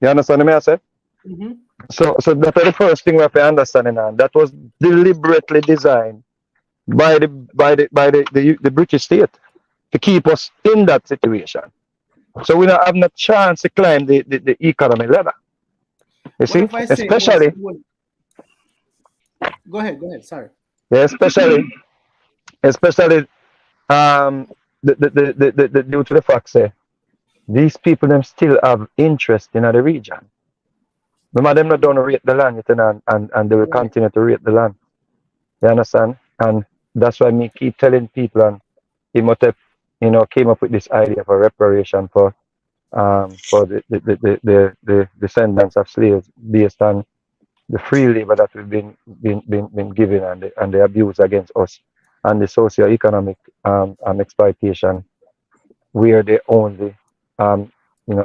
You understand what I say? So that's the first thing we have to understand, and that was deliberately designed by the British state to keep us in that situation. So we don't have no chance to climb the economic ladder. You see, especially. Go ahead. Sorry. Yeah, especially the due to the fact say these people them still have interest in the region. Remember them not don't rate the land yet, and they will continue to rate the land. You understand? And that's why me keep telling people and Imhotep came up with this idea for reparation for the descendants of slaves based on the free labor that we've been given and the abuse against us and the socio-economic exploitation where they only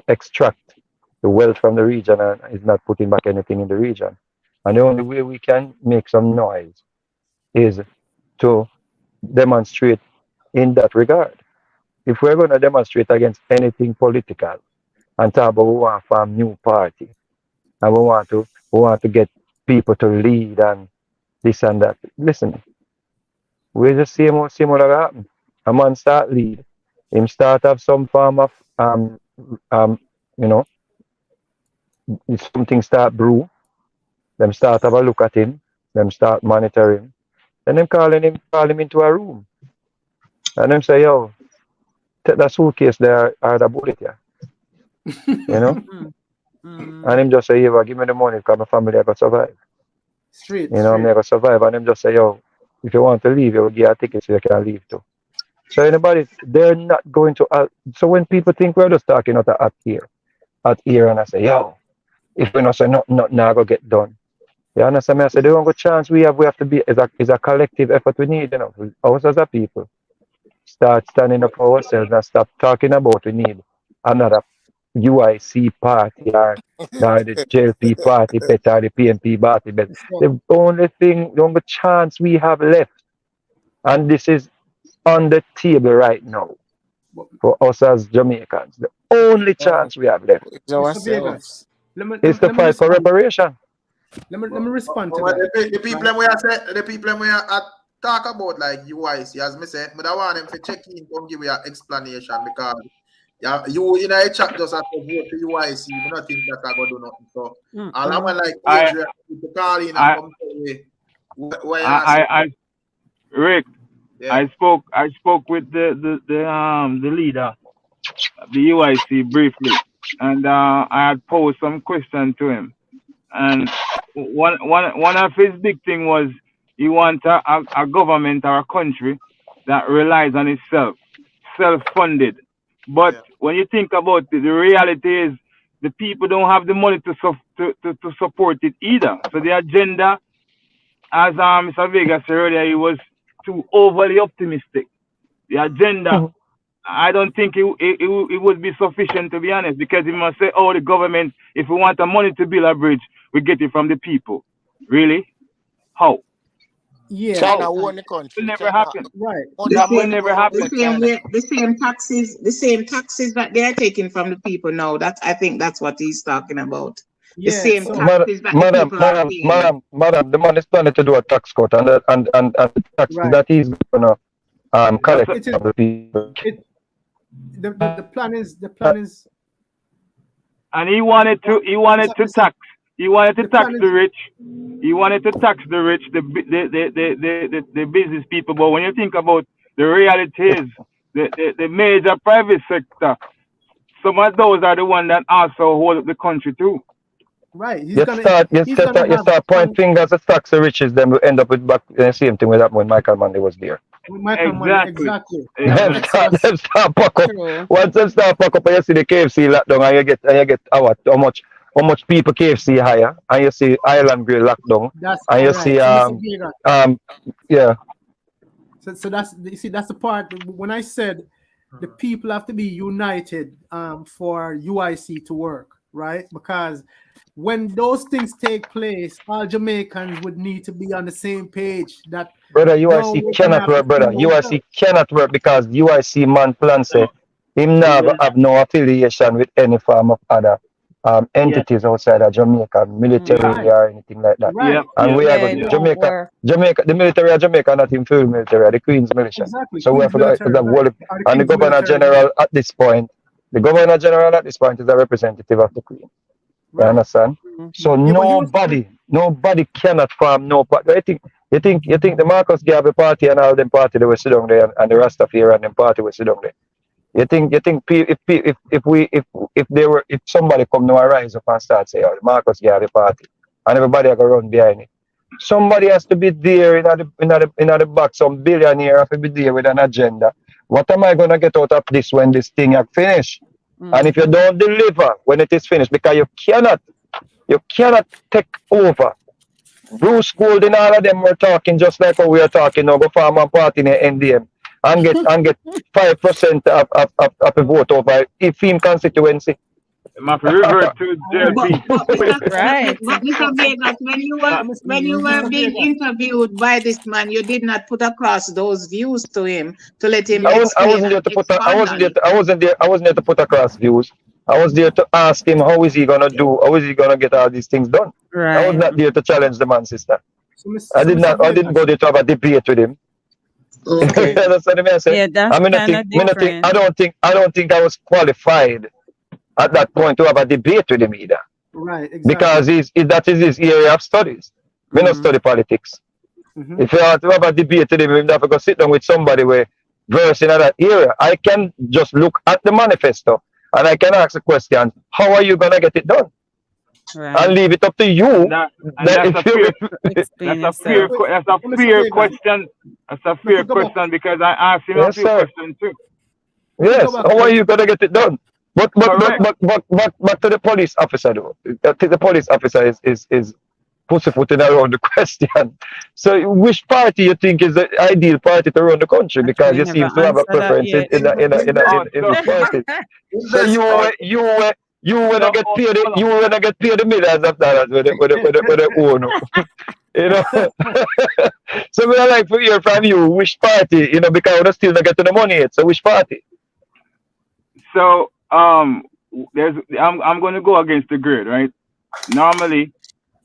extract the wealth from the region and is not putting back anything in the region. And the only way we can make some noise is to demonstrate in that regard. If we're going to demonstrate against anything political and talk about we want to form new party and we want to get people to lead and this and that. Listen, we just see what happen. A man start lead, him start have some form of if something start brew, them start have a look at him, them start monitoring, then them call him into a room. And them say, yo, take that suitcase there or the bullet here. And him just say, yo, give me the money because my family I got survive. Straight. Me I got survive. And him just say, yo, if you want to leave, you will give a ticket so you can leave too. So anybody, they're not going to. So when people think we're just talking out here, and I say, yo, if we not say nothing now go get done. You understand me? I say the only chance we have to be is a collective effort we need, us as a people. Start standing up for ourselves and stop talking about we need another UIC party or the JLP party, or the PNP party. But the only chance we have left, and this is on the table right now for us as Jamaicans, the only chance we have left is to fight for reparation. Let me respond to that. that. The people we talk about like UIC, as me said, but I want them to check in and give you an explanation because you in a chat just have to vote for UIC. You don't think that I go do nothing. So all I like Adrian to call in and come to where Rick, yeah. I spoke with the leader of the UIC briefly, and I had posed some questions to him. And one of his big thing was he wants a government or a country that relies on itself, self-funded. But when you think about it, the reality is the people don't have the money to support it either. So the agenda, as Mr. Vega said earlier, he was too overly optimistic. The agenda, I don't think it would be sufficient, to be honest, because he must say, oh, the government, if we want the money to build a bridge, we get it from the people. Really? How? Yeah. China won the country. It will never happen. Right. That will never happen. The same taxes that they are taking from the people now. I think that's what he's talking about. The same taxes that the people are paying. Madam, the man is planning to do a tax cut and the taxes that he's gonna collect from the people. The plan is and he wanted to tax the rich. He wanted to tax the rich, the business people. But when you think about the reality is the major private sector, some of those are the ones that also hold up the country too. Right. You start pointing fingers at tax the riches, then we end up with back the same thing with that when Michael Manley was there. Exactly. Them start pack up. Once them start pack up, and you see the KFC lockdown, and you get how much people KFC hire, and you see Island Grill lockdown, and you see yeah. So that's the part when I said the people have to be united for UIC to work, right? Because when those things take place, all Jamaicans would need to be on the same page. That brother, UIC cannot work, brother. UIC cannot work because UIC man plan say him never have no affiliation with any form of other entities outside of Jamaica, military or anything like that. Right. And we have Jamaica, the military of Jamaica, not in field military, the Queen's militia. Exactly. So we have to and the Governor General at this point, is a representative of the Queen. You understand? So nobody cannot farm no party. You think the Marcus Garvey party and all them party they will sit down there and the Rastafari and them party will sit down there. You think if somebody come now rise up and start say, oh, the Marcus Garvey party, and everybody are gonna run behind it. Somebody has to be there in the back, some billionaire have to be there with an agenda, what am I going to get out of this when this thing is finished? And if you don't deliver when it is finished, because you cannot take over. Bruce Gold and all of them were talking just like how we are talking now, go farm and party in the NDM and get 5% of the vote over Ifrica constituency. My revert to JLP. Right. But Mr. Vegas, when you were being interviewed by this man, you did not put across those views to him to let him I wasn't there to put across views. I was there to ask him how is he gonna get all these things done. Right. I was not there to challenge the man, sister. I didn't go there to have a debate with him. Okay. That's what I mean. Yeah, that's I don't think I was qualified at that point to have a debate with him either. Right, exactly. Because that is his area of studies. We don't study politics. If you have to have a debate with him, you have to go sit down with somebody where versed in that area. I can just look at the manifesto and I can ask the question, how are you gonna get it done? Right. And leave it up to you. That's a fair question. That's a fair question because I asked him a few questions too. Yes, how are you gonna get it done? But to the police officer though. The police officer is pussyfooting around the question. So which party you think is the ideal party to run the country? Because you seem to have a preference in the party. So you wanna get paid the millions of dollars with the own. You know. So we like to hear from you which party, because we're still not getting the money yet. So which party? So I'm going to go against the grid, right? Normally,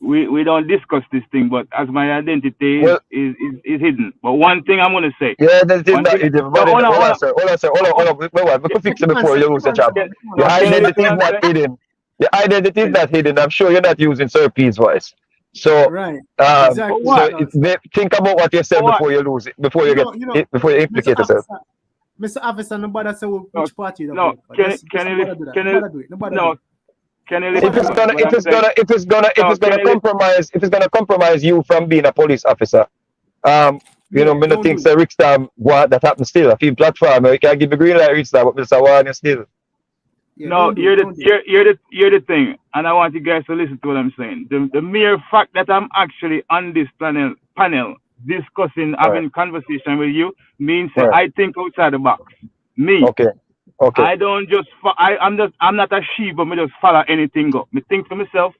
we don't discuss this thing, but as my identity is hidden. But one thing I'm going to say. Yeah, that is not hidden. Hold on, sir. We can fix it before you lose the job. Your identity is not hidden. Your identity is not hidden. I'm sure you're not using Sir P's voice. So, exactly. Think about what you said before you lose it, before you implicate yourself. Mr. Officer, nobody say which party. No, if it's gonna compromise you from being a police officer, me no think Sir Rick Star that happens still. I feel platform, you can give the green light Rick Star, but Mr. Warren still. No, you're the thing, and I want you guys to listen to what I'm saying. The mere fact that I'm actually on this panel discussing, having conversation with you means that I think outside the box. Me. Okay. I don't just. I'm not a sheep, but me just follow anything go. Me think for myself,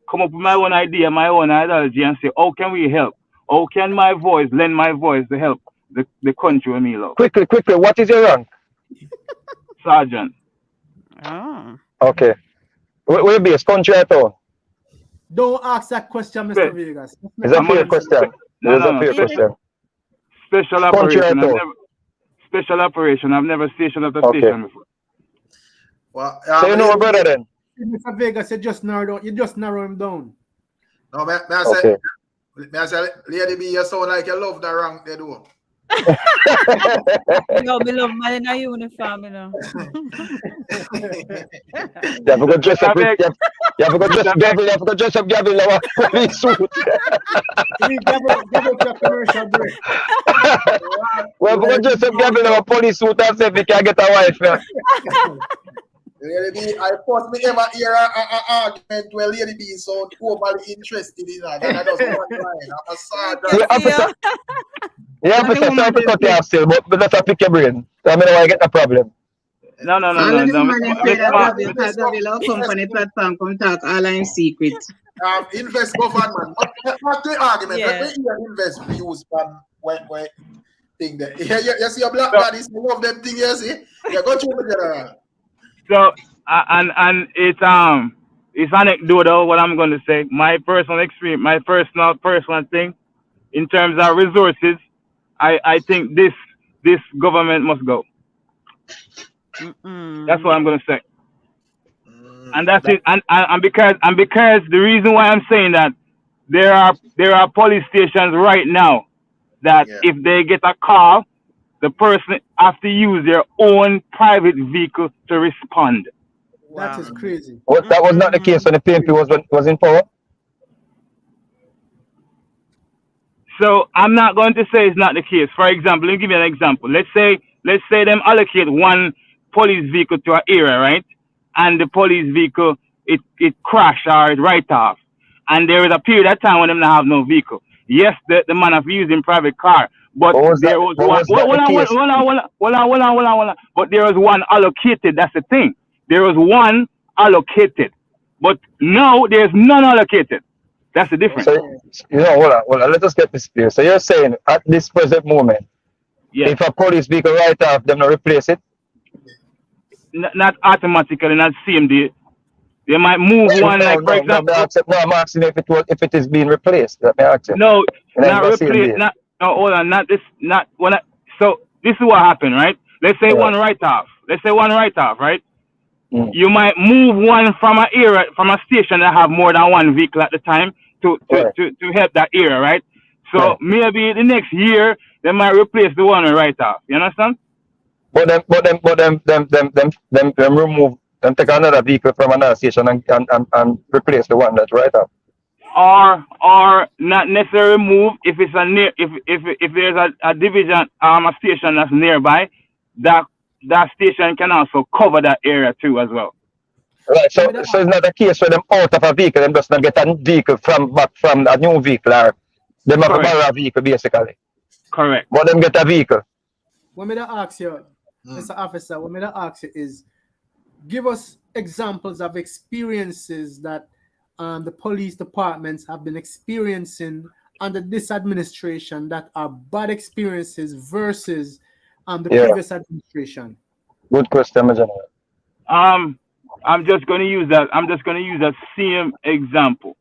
come up with my own idea, my own ideology, and say, how can we help? How can my voice lend my voice to help the country with me love? Quickly, what is your rank? Sergeant. Oh. Okay. Where you base? Country at all? Don't ask that question, Mr. Vegas. It's a fair question. Question. Special operation. Special operation. I've never stationed at a station before. Well, so you know my brother then? Mr. Vegas, you just narrow him down. No, may I say, Lady B, you sound like you love the rank they do. No, me love man in a uniform, you know. You have to dress up with you have to dress up Gavin in our police suit. We have to dress up Gavin in our police suit and say we can get a wife now. Lady B, I first me ever hear an argument where Lady B is so overly interested in that. And I just one line. I'm a sergeant. Officer, sorry to cut you off still, but let's not pick your brain. I mean, I get the problem. No. Company platform come talk all in secret. Invest government. Not the argument. Let me hear invest views from when thing there. You see a black man is one of them things, you see? You go through together. So and it's anecdotal what I'm gonna say. My personal experience, my personal thing, in terms of resources, I think this government must go. That's what I'm gonna say. And that's it. And because the reason why I'm saying that there are police stations right now that if they get a call, the person has to use their own private vehicle to respond. That is crazy. That was not the case when the PMP was in power. So I'm not going to say it's not the case. For example, let me give you an example. Let's say let's say them allocate one police vehicle to an area, right? And the police vehicle it crash or it write off, and there is a period of time when them not have no vehicle. Yes, the man have using private car, but there was one. Hold on. But there was one allocated. That's the thing. There was one allocated, but now there's none allocated. That's the difference. So, hold on. Let us get this clear. So you're saying at this present moment, if a police vehicle write off, them not replace it? Not automatically, not same day. They might move one, like for example. I'm asking if it is being replaced. Let me ask you. No, not replaced. Hold on. So this is what happened, right? Let's say one write off. Right? You might move one from an area, from a station that have more than one vehicle at the time to help that area, right? So maybe the next year they might replace the one write off. You understand? But them remove them, take another vehicle from another station and replace the one that's right up. Or not necessarily move if it's if there's a division a station that's nearby, that station can also cover that area too as well. Right, so it's not a case where them out of a vehicle, them just not get a vehicle from a new vehicle, or them have to borrow a vehicle basically. Correct. But them get a vehicle. What me to ask you, Mr. Officer, what me to ask you is, give us examples of experiences that the police departments have been experiencing under this administration that are bad experiences versus the previous administration. Good question, General. I'm just going to use that same example,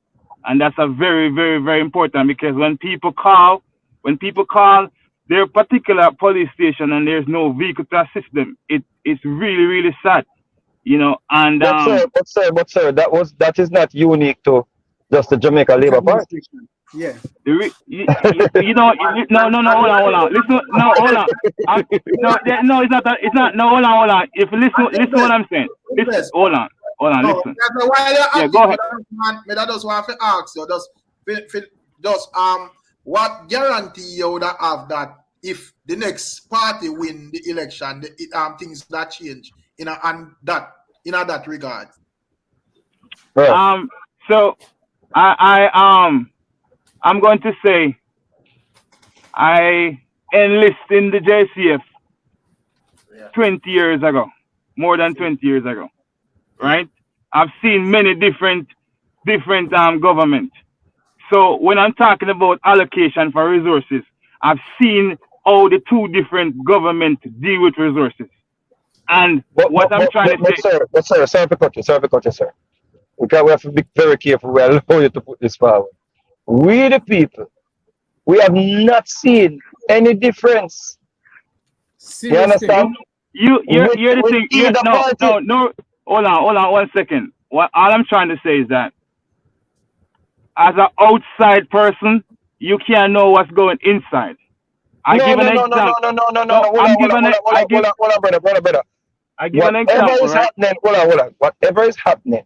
and that's a very, very, very important, because when people call their particular police station and there's no vehicle to assist them, it's really, really sad, you know. And but sir, that is not unique to just the Jamaica Labour Party. Yeah. No, hold on. Listen, no, hold on. No, it's not. No, hold on. If listen what I'm saying. Listen, hold on. Listen. That's why yeah, go ahead. I just want to ask you, just what guarantee you would have that if the next party win the election, things that change in that regard? Right. So I'm going to say I enlisted in the JCF 20 years ago, more than 20 years ago, right? I've seen many different governments. So when I'm talking about allocation for resources, I've seen how the two different governments deal with resources. And I'm trying to say... Sorry for cut you, sir. We have to be very careful. We allow you to put this forward. We the people, we have not seen any difference. Seriously. You understand? You're the thing. No. Hold on 1 second. All I'm trying to say is that as an outside person, you can't know what's going inside. I give an example. Hold on, brother. I give an example. Hold on. Whatever is happening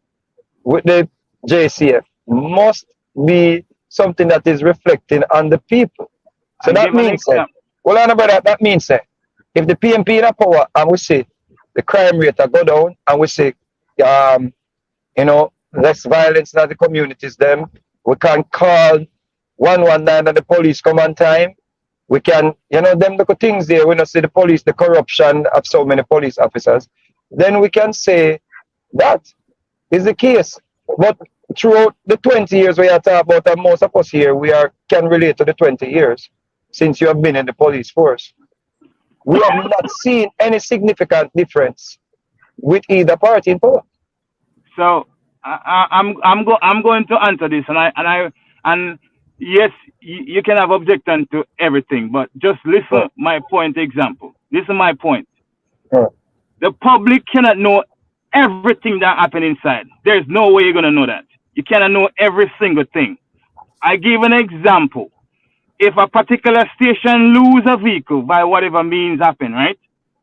with the JCF must be something that is reflecting on the people. So that means that means if the PMP in a power and we see the crime rate go down and we see less violence in the communities, then we can call 119 and the police come on time. We can, them little things there, we don't see the police, the corruption of so many police officers, then we can say that is the case. But throughout the 20 years we are talking about, and most of us here, can relate to the 20 years since you have been in the police force. We have not seen any significant difference with either party in power. So I'm going to answer this, and yes, you can have objection to everything, but just listen. My point example. This is my point. The public cannot know everything that happened inside. There's no way you're gonna know that. You cannot know every single thing. I give an example. If a particular station lose a vehicle by whatever means happen, right?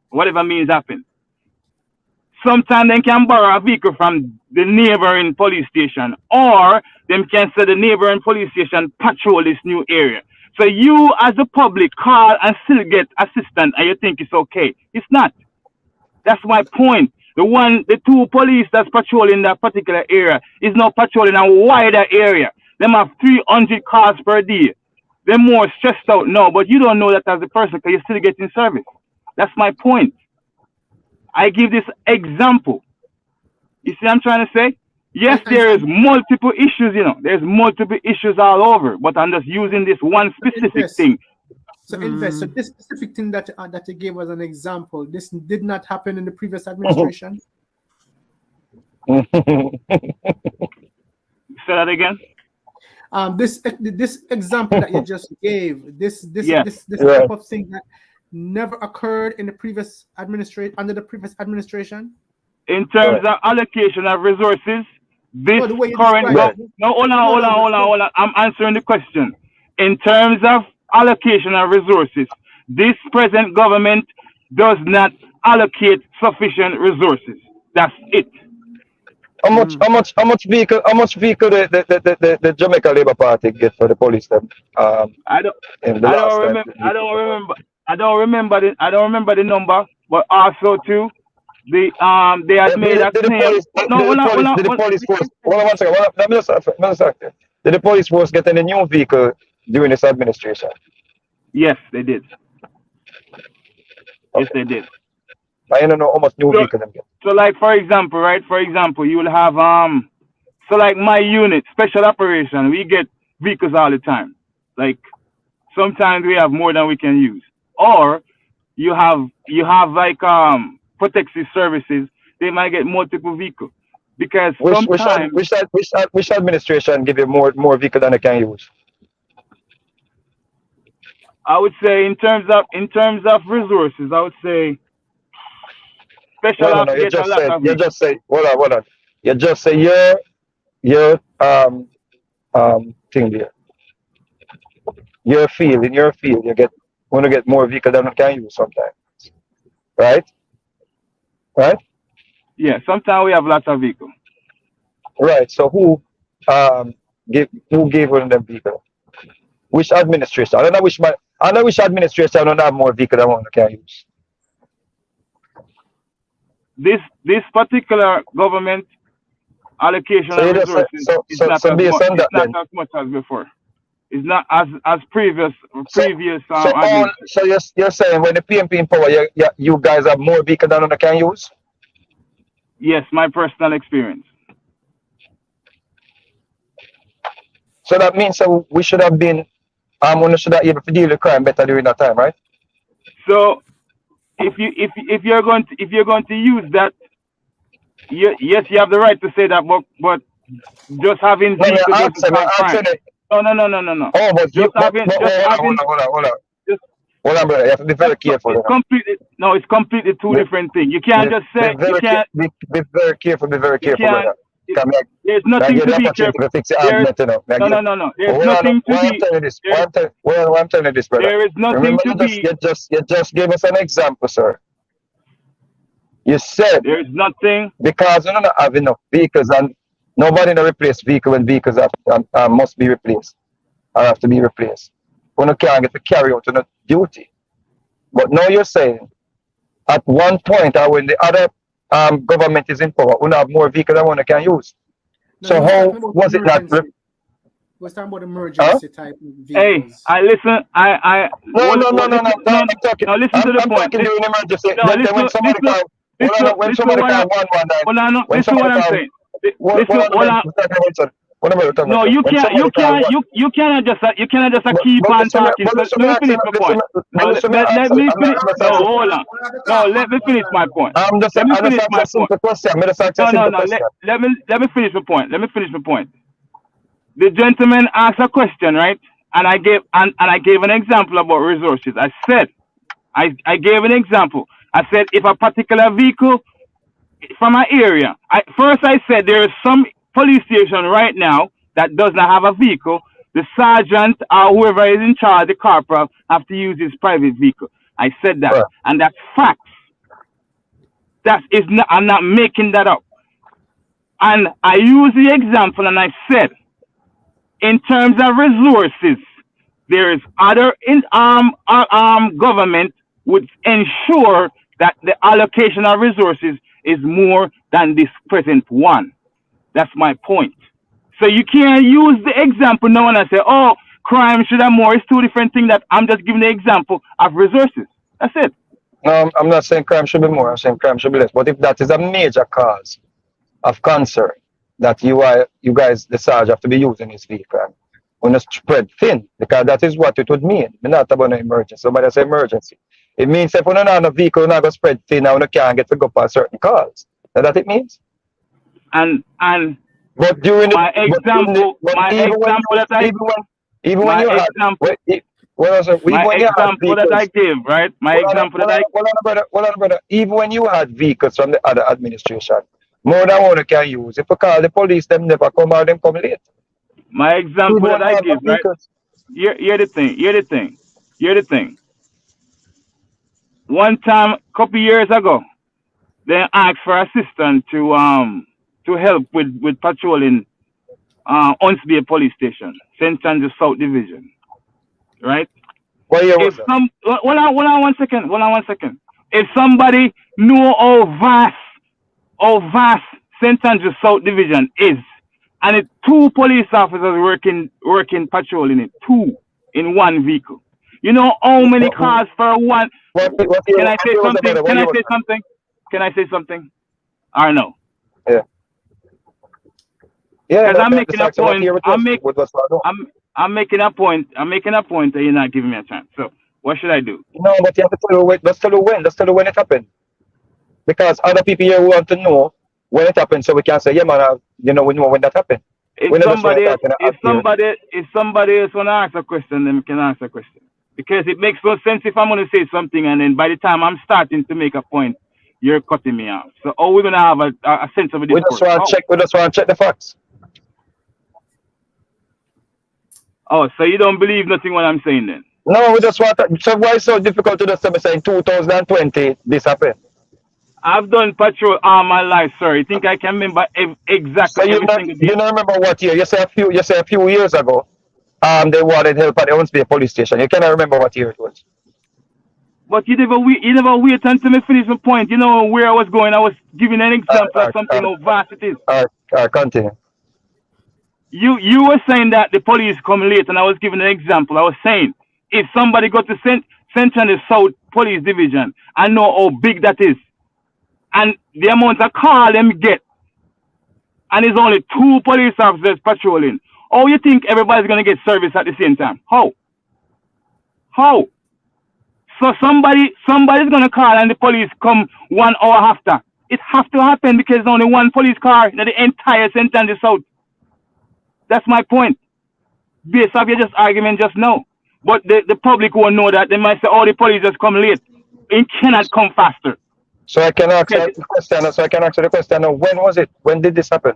Whatever means happen. Sometimes they can borrow a vehicle from the neighboring police station, or them can say the neighboring police station patrol this new area. So you, as the public, call and still get assistance, and you think it's okay. It's not. That's my point. The two police that's patrolling that particular area is now patrolling a wider area. Them have 300 cars per day. They're more stressed out now, but you don't know that as a person because you're still getting service. That's my point. I give this example. You see what I'm trying to say? Yes, there is multiple issues, There's multiple issues all over, but I'm just using this one specific thing. So invest. So this specific thing that you gave as an example, this did not happen in the previous administration. Say that again. This example that you just gave, this type of thing that never occurred in the previous under the previous administration. In terms of allocation of resources, this current hold on. I'm answering the question. In terms of allocation of resources, this present government does not allocate sufficient resources. That's it. How much vehicle the Jamaica Labour Party get for the police then? I don't remember the number, but also too they had made a claim. Did the police force? One second. Let me just ask you. Did the police force get any new vehicle during this administration? Yes, they did. Yes, they did. I don't know how much new vehicle them get. So, like for example, you will have so like my unit, special operation, we get vehicles all the time. Like sometimes we have more than we can use, or you have like protective services. They might get multiple vehicles because sometimes which administration give you more vehicle than they can use? I would say in terms of resources, I would say special ops get a lot of you just say hold on. You just say your thing there. In your field, you want to get more vehicle than you can use sometimes. Right? Yeah, sometimes we have lots of vehicles. Right. So who gave one of them vehicle? Which administration? I don't know which administration don't have more vehicle than one can use. This particular government allocation of resources is not as much as before. It's not as previous. So you're saying when the PMP in power, you guys have more vehicle than one can use? Yes, my personal experience. So that means that we should have been we should have able to deal with crime better during that time, right? So if you're going to use that, yes, you have the right to say that, but just having vehicles doesn't solve crime. No. Oh, but hold on, brother. You have to be very careful. It's completely two different things. You can't just say be very careful, brother. There's nothing to be careful. No. There's nothing to be. I'm telling you this, brother. There is nothing to be. You just gave us an example, sir. You said there is nothing because you don't have enough vehicles and nobody in a replace vehicle when vehicles must be replaced or have to be replaced. We can't get to carry out on duty. But now you're saying at one point or when the other government is in power, we have more vehicles than one can use. No, so how was it that? We're talking about emergency type of vehicles. Hey, I listen. No. I'm talking. No, listen to the point. I'm talking during emergency. When somebody call 119. Listen what I'm saying. No, you cannot just keep on talking. Let me finish my point. Let me finish. No, hold on. No, let me finish my point. Let me finish my point. Let me finish my point. The gentleman asked a question, right? And I gave an example about resources. I said, I gave an example. I said if a particular vehicle from an area, I said there is some police station right now that does not have a vehicle. The sergeant or whoever is in charge, the corporal, have to use his private vehicle. I said that, and that's facts. I'm not making that up. And I use the example, and I said, in terms of resources, there is other government would ensure that the allocation of resources is more than this present one. That's my point. So you can't use the example now and I say, oh, crime should have more. It's two different things. That I'm just giving the example of resources. That's it. No, I'm not saying crime should be more. I'm saying crime should be less. But if that is a major cause of concern that you guys, the Sarge, have to be using this vehicle on a spread thin, because that is what it would mean. We're not about an emergency. Somebody say emergency. It means if we don't have a vehicle, we're not going to spread thin now, we can't get to go for a certain cause. Is that it means? And but during my example, my example that I give, right? My example that I Hold on, brother. Even when you had vehicles from the other administration, more than one can use. If you call the police, them never come out, them come late. My example that I give, right? Hear the thing. One time, couple years ago, they asked for assistance to help with patrolling Onsby Police Station, St. Andrews South Division, right? Hold on one second. If somebody know how vast St. Andrews South Division is, and it's two police officers working patrolling it, two in one vehicle. You know how many cars for one? Can I say something? Or no? Yeah. Yeah. Because I'm making a point. I'm making a point. I'm making a point that you're not giving me a chance. So what should I do? No, but you have to tell you when. Let's tell you when. Let's tell you when it happened. Because other people here want to know when it happened, so we can say, yeah, man, we know when that happened. If somebody else want to ask a question, then we can ask a question. Because it makes no sense if I'm going to say something and then by the time I'm starting to make a point, you're cutting me off. So we're going to have a sense of a discourse. We just want to check the facts. Oh, so you don't believe nothing what I'm saying then? No, we just want to. So why is it so difficult to just say in 2020 this happened? I've done patrol all my life, sir. You think I can remember exactly every single day? You don't remember what year? You say a few years ago. They wanted help at the Onsby Police Station. You cannot remember what year it was. But you never wait until me finish my point. You know where I was going. I was giving an example of something how vast it is. All right, continue. You were saying that the police come late, and I was giving an example. I was saying if somebody go to St. Andrews South Police Division, I know how big that is, and the amount of call them get, and there's only two police officers patrolling. Oh, you think everybody's gonna get service at the same time? How? So somebody's gonna call and the police come 1 hour after. It has to happen because there's only one police car in the entire St. Andrews South. That's my point. Based off your argument just now. But the public won't know that. They might say, oh, the police just come late. It cannot come faster. So I can ask you the question. When was it? When did this happen?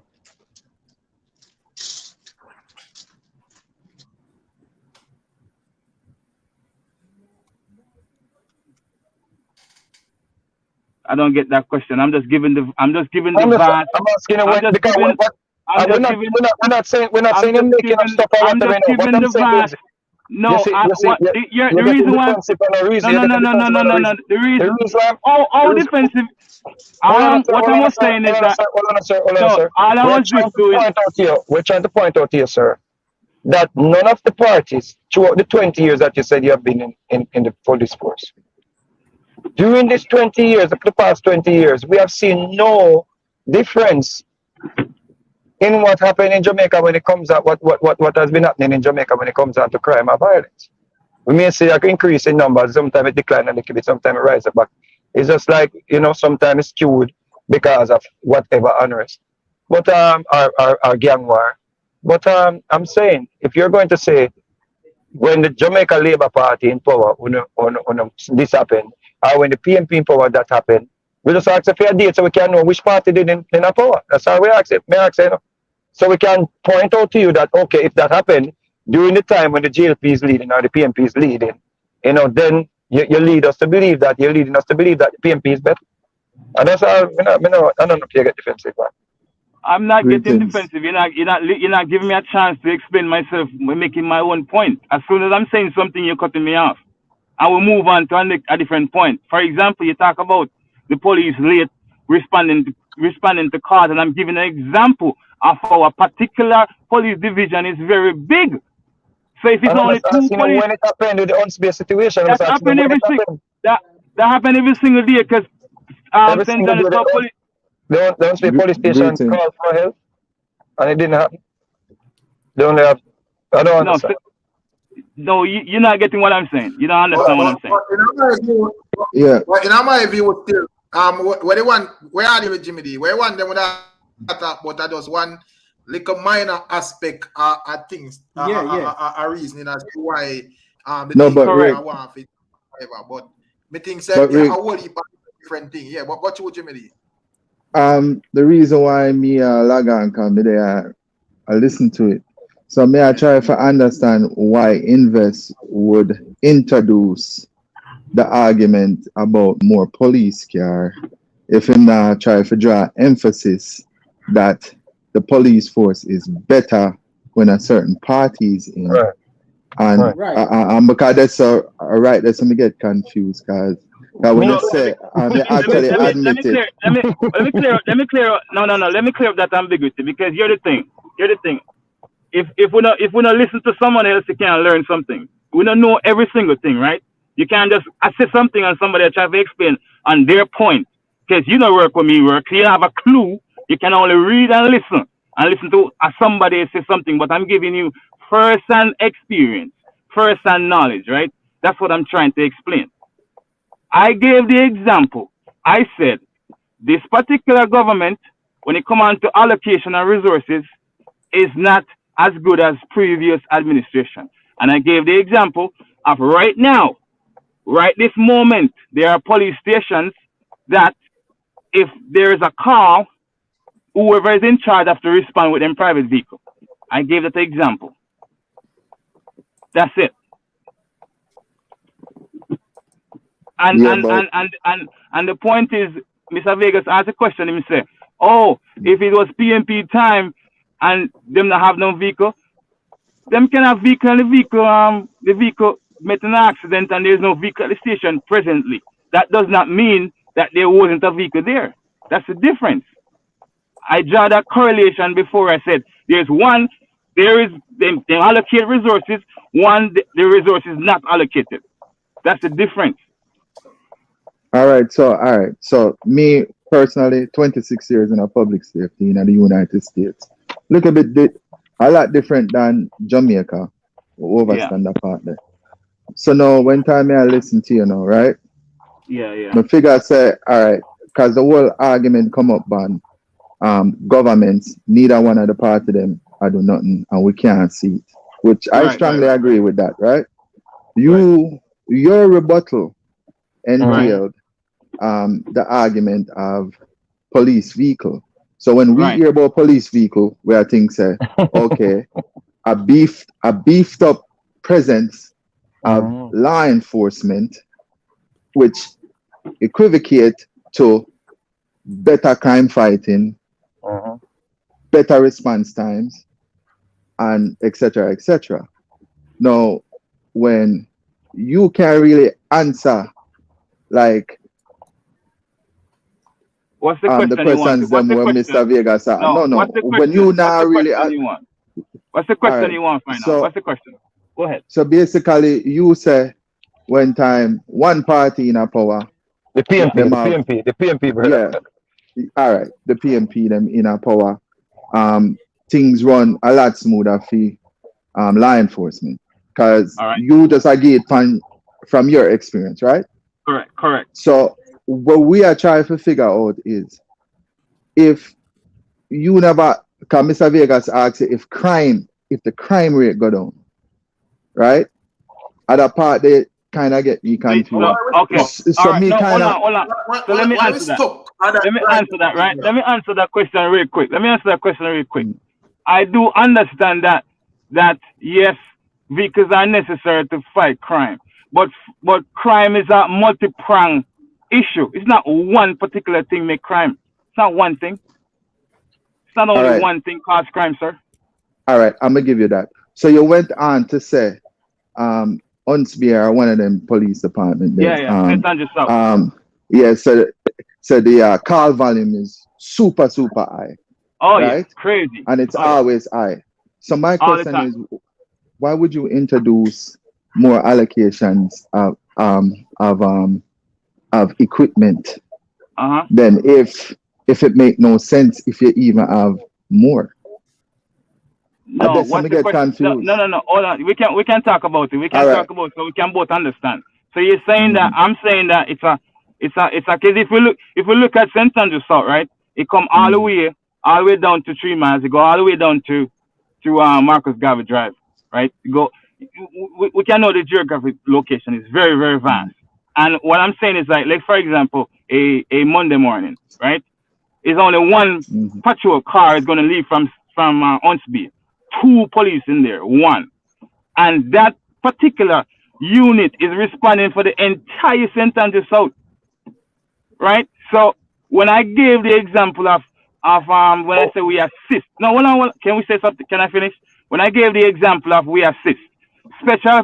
I don't get that question. I'm just giving the I'm asking you when, because we're not saying you're making up stuff out of the what I'm saying is, no, the reason why no. The reason all defensive. What I was saying is that all I was just doing. We're trying to point out to you, sir, that none of the parties throughout the 20 years that you said you have been in the police force. During these 20 years, the past 20 years, we have seen no difference in what happened in Jamaica when it comes out, what has been happening in Jamaica when it comes out to crime and violence. We may see an increase in numbers, sometimes it decline a little bit, sometimes it rises back. It's just like, sometimes it's skewed because of whatever unrest. But our gang war. But I'm saying, if you're going to say when the Jamaica Labour Party in power, when this happened, or when the PNP in power that happened, we just ask for a date so we can know which party did in a power. That's how we ask it. So we can point out to you that, okay, if that happened during the time when the GLP is leading or the PNP is leading, then you lead us to believe that, you're leading us to believe that the PNP is better. And that's how, I don't know if you get defensive, man. I'm not getting Greetings. defensive. You're not giving me a chance to explain myself, making my own point. As soon as I'm saying something, you're cutting me off. I will move on to a different point. For example, you talk about the police late responding to calls, and I'm giving an example of how a particular police division is very big. So if it's And I only was two asking him police, when it happened with the unspace situation. I was that asking him happen when it every happened. that happen every single day because Every St. single John day is so police. the unspace police station Greetings. called for help, and it didn't happen. They only have. I don't No, understand. no, you're not getting what I'm saying. You don't understand what I'm saying. Yeah. But in my view, still, where they want, where are they with Jimmy D? Where want them with that talk about that just one little minor aspect of things, a reasoning as to why the No, thing but Rick, want fit, whatever. But me think but yeah, Rick, a whole heap of different thing. Yeah, but what you with Jimmy D? the reason why me log on come me there, I listen to it. So may I try to understand why Invest would introduce the argument about more police car if him not try to draw emphasis that the police force is better when a certain party is in. Right. And Right. because that's so right, that's when me get confused because when No, you say they actually admit it. Let me clear up. No. Let me clear up that ambiguity because you're the thing. If we not listen to someone else, you can't learn something. We don't know every single thing, right? You can't just say something and somebody try to explain on their point because you don't work with me work. So you don't have a clue. You can only read and listen to somebody say something. But I'm giving you first-hand experience, first-hand knowledge, right? That's what I'm trying to explain. I gave the example. I said this particular government, when it comes on to allocation of resources, is not as good as previous administration. And I gave the example of right now, right this moment, there are police stations that if there is a call, whoever is in charge have to respond with them private vehicle. I gave that example. That's it. And Yeah, and, but and, and, and the point is, Mr. Vegas asked a question, he say, oh, if it was PMP time and them not have no vehicle, them can have vehicle and the vehicle met an accident and there's no vehicle at the station presently. That does not mean that there wasn't a vehicle there. That's the difference. I draw that correlation before. I said there is they allocate resources, the resources not allocated. That's the difference. all right, so me personally, 26 years in a public safety in the United States. Look a lot different than Jamaica, overstand that part there. So now when time I listen to you now, right? Yeah. My figure say, all right, because the whole argument come up on governments, neither one of the part of them I do nothing and we can't see it. Which I strongly agree with that, right? Your rebuttal entailed the argument of police vehicle. So when we hear about police vehicle, where things say, okay, a beefed up presence of law enforcement, which equivocate to better crime fighting, better response times, and etc. etc. Now, when you can really answer like what's the question the questions them where Mr. Vegas are. No. What's the When you now really what's the question right. you want right So, now? What's the question? Go ahead. So basically you say when time one party in a power. The PMP, brother. Yeah. All right. The PMP them in a power. Things run a lot smoother for law enforcement. Because you just agree from your experience, right? Correct. So what we are trying to figure out is if you never, because Mr. Vegas asked if the crime rate go down, right? Other part they kind of get me confused. Okay. So me kind of. Hold on. So let me answer that. Let me answer that, right? Let me answer that question real quick. I do understand that yes, vehicles are necessary to fight crime, but crime is a multi-pronged issue. It's not one particular thing make crime. It's not one thing. not only one thing cause crime, sir. All right, I'm gonna give you that. So you went on to say, Unsby are one of them police department. St. Andrews South. Yeah. So the call volume is super high. Oh right? yeah, crazy. And it's always high. So my All the question is, why would you introduce more allocations of equipment? Then if it make no sense if you even have more. No, what's the question? No. Hold on. We can talk about it. We can talk about it so we can both understand. So you're saying that I'm saying that it's a case. If we look at St. Andrews South, right? It come all the way down to 3 miles. It go all the way down to Marcus Garvey Drive, right? We can know the geographic location is very, very vast. And what I'm saying is like for example, a Monday morning, right? Is only one patrol car is going to leave from Unsby. 2 police in there, 1. And that particular unit is responding for the entire St. Andrews South. Right? So when I gave the example of when I say we assist. No, can we say something? Can I finish? When I gave the example of we assist, special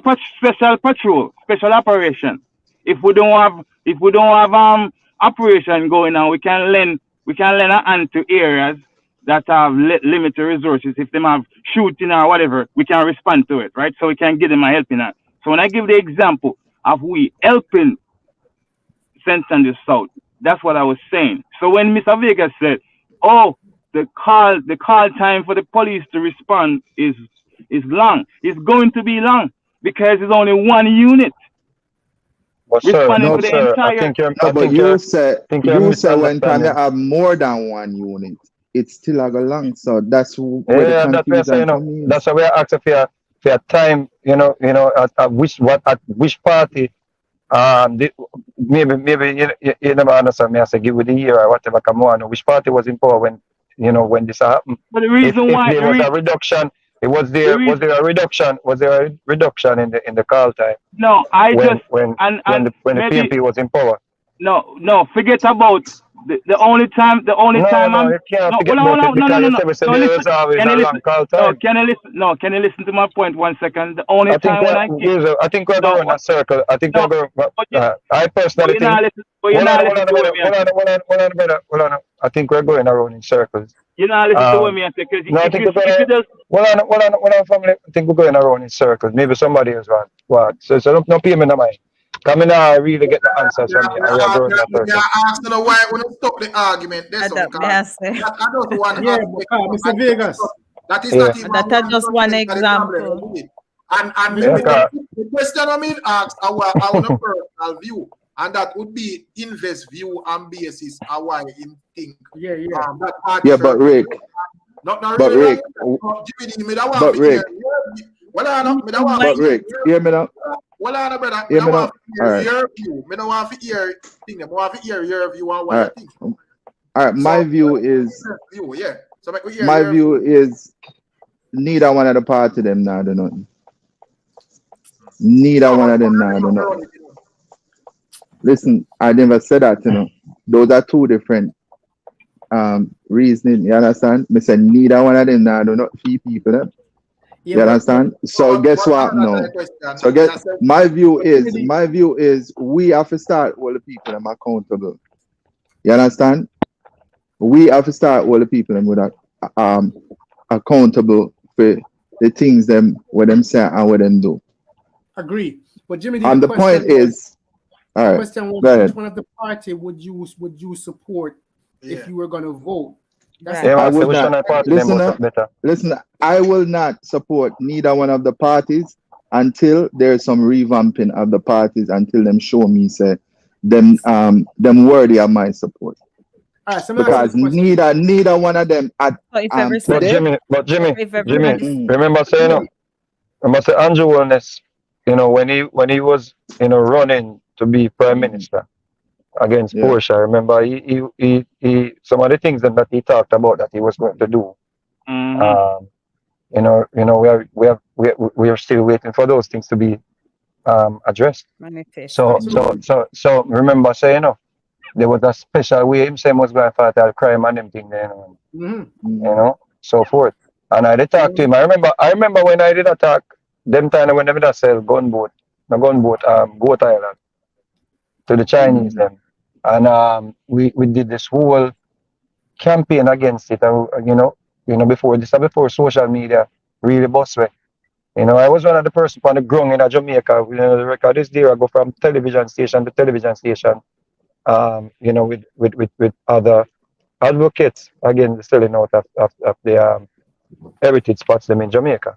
patrol, special operation. If we don't have operation going on, we can lend a hand to areas that have limited resources. If they have shooting or whatever, we can respond to it, right? So we can give them a helping hand. So when I give the example of we helping St. Andrews South, that's what I was saying. So when Mr. Vegas said, "Oh, the call time for the police to respond is long," it's going to be long because it's only one unit. But sir, no, sir, I think you're. But you said when time you have more than one unit, it's still a go long. So that's where the confusion comes in. That's why we're asking for your time. At which party. Maybe you never understand me. I say give it a year or whatever. Come on, which party was in power when this happened? But the reason why there was a reduction. Was there a reduction? Was there a reduction in the call time? No, when the PMP was in power. No, forget about the only time. You can't forget about it because there was always a long call time. Can you listen to my point 1 second? The only time I think we're going in a circle. I think we're going. I personally think. Hold on. I think we're going around in circles. You're not listening to what me I say because I think family. I think we're going around in circles. Maybe somebody else want. So don't pay me no mind. Come in, I really get the answers from you. I asked why when you stop the argument. I don't want Mr. Vegas. That is not even. That's just one example. And the question I mean asked our personal view, and that would be invest view and basis why in think. But Rick. But Rick, hear me now. Well, on, brother, I want to hear your view. I don't want to hear thing. I want to hear your view on what I think. All right, my view is. My view is neither one of the party them now do nothing. Neither one of them now do nothing. Listen, I never said that. Those are 2 different reasoning. You understand? I said neither one of them now do not feed people them. You understand? So guess what? No. So my view is we have to start all the people them accountable. You understand? We have to start all the people them with accountable for the things them what them say and what them do. Agree. But Jimmy, the point is, all right. Question was, which one of the party would you support if you were going to vote? I would not. Listen, I will not support neither one of the parties until there's some revamping of the parties, until them show me say them worthy of my support. Because neither one of them at but Jimmy, remember saying Andrew Wellness, when he was running to be prime minister against Porsche. I remember he some of the things that he talked about that he was going to do. We are still waiting for those things to be addressed. So remember saying there was a special way him say was going to fight that crime and them thing there, you know, so forth. And I did talk to him. I remember when I did attack them time when they did sell goat island to the Chinese them. And we did this whole campaign against it, before social media really bust way. I was one of the person on the ground in Jamaica. The record is there. I go from television station to television station. With other advocates again selling out of the heritage spots them in Jamaica.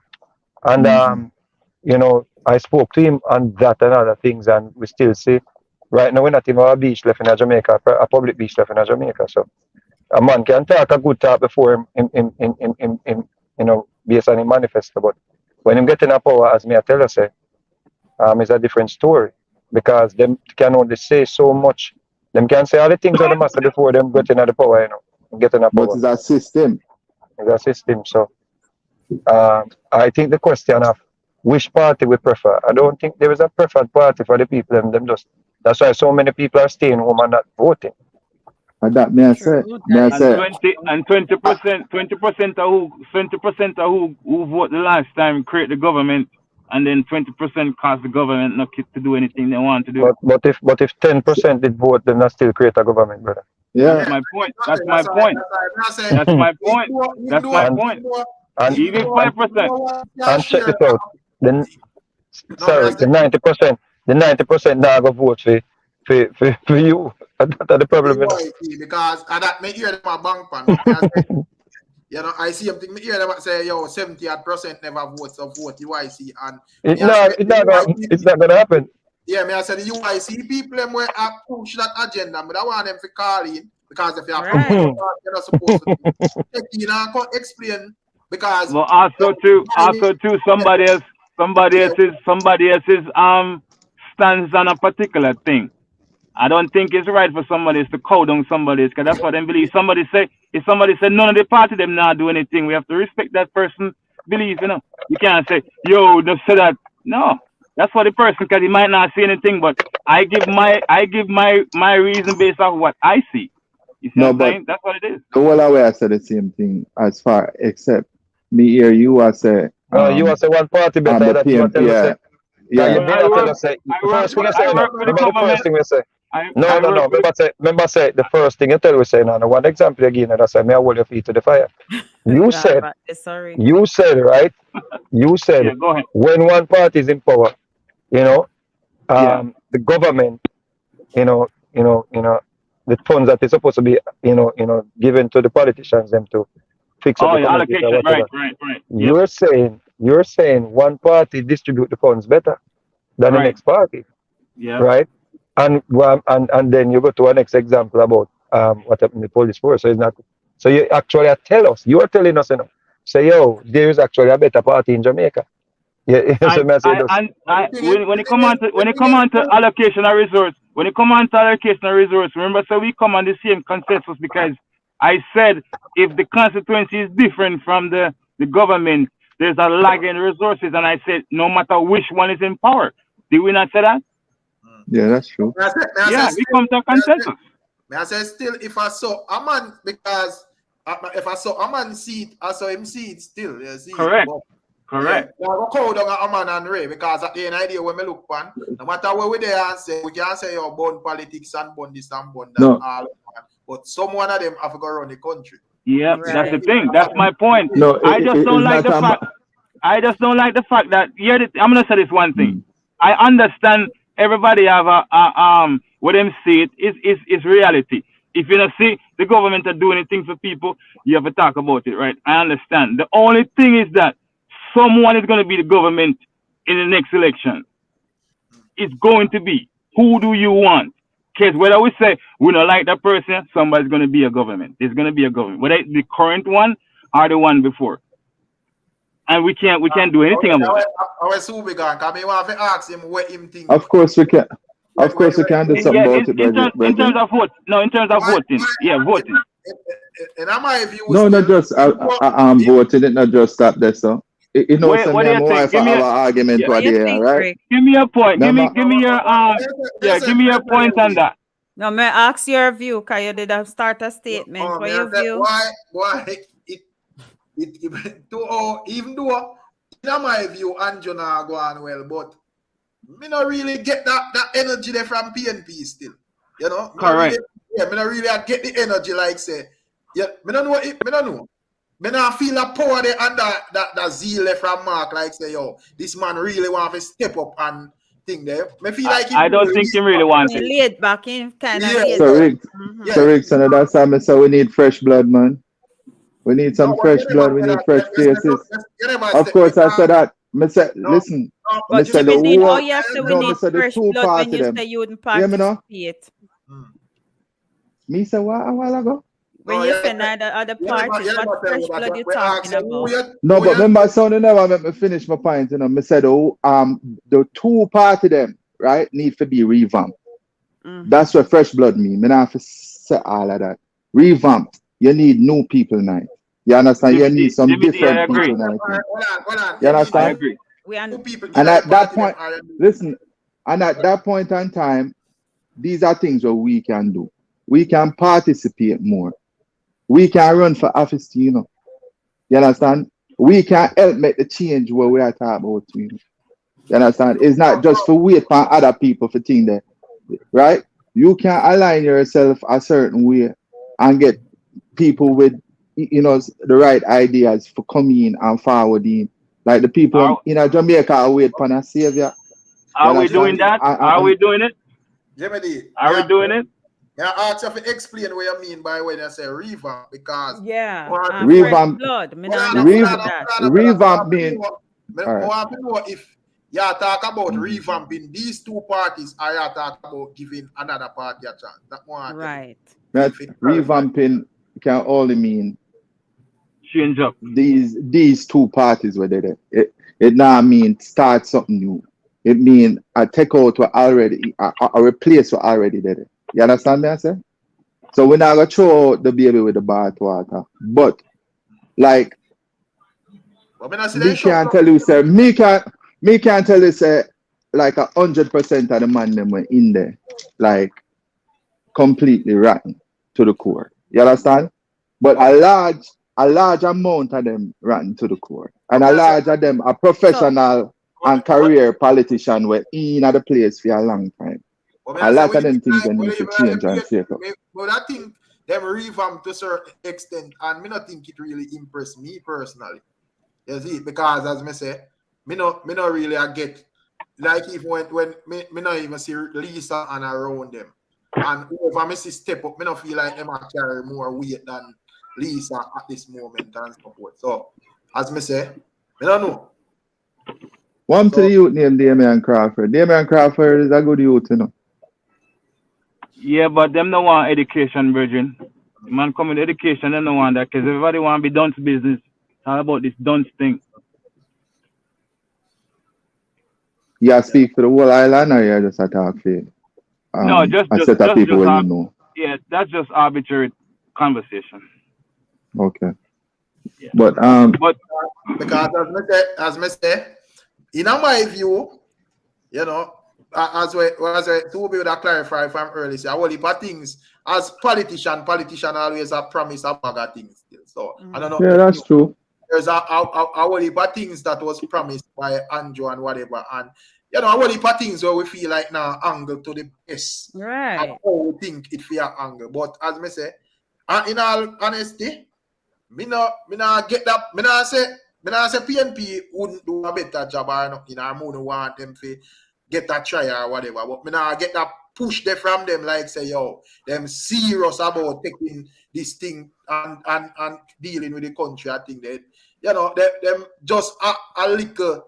And I spoke to him on that and other things, and we still see right now we're not even a beach left in Jamaica, a public beach left in Jamaica. So a man can talk a good talk before him based on him manifesto, but when him getting a power, as me I tell you say, it's a different story. Because them can only say so much. Them can say all the things that they must say before them getting at the power, getting a power. But it's a system. It's a system. So I think the question of which party we prefer, I don't think there is a preferred party for the people. That's why so many people are staying home and not voting. And that may I say, and 20% of who vote the last time create the government, and then 20% cause the government not to do anything they want to do. But if 10% did vote, then that still create a government, brother. Yeah. That's my point. That's my point. That's my point. That's my point. And even 5%. And check this out. Then sorry, the 90%. The 90% now go vote for you. That's the problem. Because that me hear them a bank pan. I see them think hear them say 70% never vote, so vote UIC and it's not gonna happen. Yeah, I said the UIC people them where push that agenda, but I want them to call in because if you have you're not supposed to take in and explain because also too somebody else's stance on a particular thing. I don't think it's right for somebody to cow down somebody because that's what they believe. If somebody say none of the party them not do anything, we have to respect that person belief, You can't say, don't say that. No. That's for the person because he might not see anything, but I give my reason based off what I see. You see what I'm saying? That's what it is. The whole way I said the same thing as far except me hear you I say you are say one party better than you tell us. Remember say the first thing you tell we say now. One example again, and I say, may I hold your feet to the fire. You said, right? You said when one party is in power, the government, the funds that is supposed to be, given to the politicians them to fix up the allocation, right. You're saying one party distribute the funds better than the next party. Yeah. Right? And then you go to our next example about what happened in the police force. So it's not. So you actually tell us. You are telling us, say, there is actually a better party in Jamaica. Yeah. When it come on to allocation of resource, remember, so we come on the same consensus because I said if the constituency is different from the government, there's a lag in resources, and I said no matter which one is in power. Did we not say that? Yeah, that's true. We come to a consensus. I say still, if I saw a man, because if I saw a man see it, I saw him see it still. You see correct. But, correct. Yeah, I go down a man and Ray because at the end idea when me look on, no matter where we there and say we can say your born politics and born this and born that all, but some one of them have to go around the country. Yeah, that's the thing. That's my point. No, I just don't like the fact. I just don't like the fact that I'm gonna say this one thing. I understand everybody have what them see it is reality. If you don't see the government are doing anything for people, you have to talk about it, right? I understand. The only thing is that someone is going to be the government in the next election. It's going to be. Who do you want? Because whether we say we don't like that person, somebody's going to be a government. There's going to be a government. Whether it's the current one or the one before. And we can't do anything about it. Of course we can. Of course we can do something about it. In terms of vote. No, in terms of voting. Yeah, voting. In my view, no, not just voting. It not just stop there, so. You know, some more for our argument right here, right? Give me a point. Give me your give me your point on that. No, may I ask your view, because you did start a statement. What your view? Why even though in my view Anjona go on well, but me not really get that energy there from PNP still. You know? Correct. Me not really get the energy like say. Yeah, me don't know me don't know. Me not feel that power there and that zeal there from Mark like say, yo, this man really want to step up and thing there. Me feel like I don't think he really wants it. Laid back in kind of laid Correct. Correct, son. That's how I say we need fresh blood, man. We need some fresh blood. We need fresh faces. Of course, I said that. Me say, listen. Me But say the Jimmy Dean, war. you say we No, need me say the fresh two blood when party you them. say you wouldn't Hear me now? participate. Me say what a while ago? When you say neither other parties, what fresh blood you talking about? No, but remember, son, you never let me finish my point. You know, me said the two party them right need to be revamped. That's what fresh blood mean. Me not have to say all of that. Revamped. You need new people now. You understand? You need some different people now. You understand? I agree. And at that point, listen, and at that point in time, these are things that we can do. We can participate more. We can run for office, you know. You understand? We can help make the change where we are talking about, you know. You understand? It's not just for wait for other people for things there. Right? You can align yourself a certain way and get people with, you know, the right ideas for coming and forwarding. Like the people in Jamaica are wait for a savior. Are we doing that? Are we doing it? Are we doing it? Yeah, I ask you to explain what you mean by when you say revamp, because revamp, revamp being. I want to know if you talk about revamping these two parties, or you talk about giving another party a chance. That one, right? That revamping can only mean change up. These two parties were there. It now mean start something new. It mean take out what already, replace what already there. You understand me, I say? So we're not gonna throw out the baby with the bathwater. But like me can't tell you, sir. Me can't tell you, sir, like 100% of the man them were in there, like completely rotten to the core. You understand? But a large amount of them rotten to the core. And a large of them are professional and career politician were in at the place for a long time. A lot of them things that need to change and shake up. But I think them revamp to a certain extent, and me not think it really impressed me personally. You see, because as me say, me not really get like even when me not even see Lisa and around them. And over me see step up, me not feel like them carry more weight than Lisa at this moment and so forth. So as me say, me don't know. One to the youth named Damian Crawford. Damian Crawford is a good youth, you know. Yeah, but them no want education, virgin. Man, come with education, them no want that, because everybody want to be dunce business. How about this dunce thing? Yeah, speak for the whole island, or you just a talk for no, just set of people where you know. Yeah, that's just arbitrary conversation. Okay. Yeah. But because as me say, in my view, you know, as we two people that clarify from earlier, say, well, if things as politician always have promised a bag of things still. So I don't know. Yeah, that's true. There's a heap of things that was promised by Andrew and whatever, and you know, a heap of things where we feel like now angle to the best. Right. And how we think it fear angle. But as me say, in all honesty, me not get that. Me not say PNP wouldn't do a better job or nothing. I wouldn't want them to get that try or whatever. But me not get that push there from them like say, yo, them serious about taking this thing and dealing with the country. I think that, you know, them just a little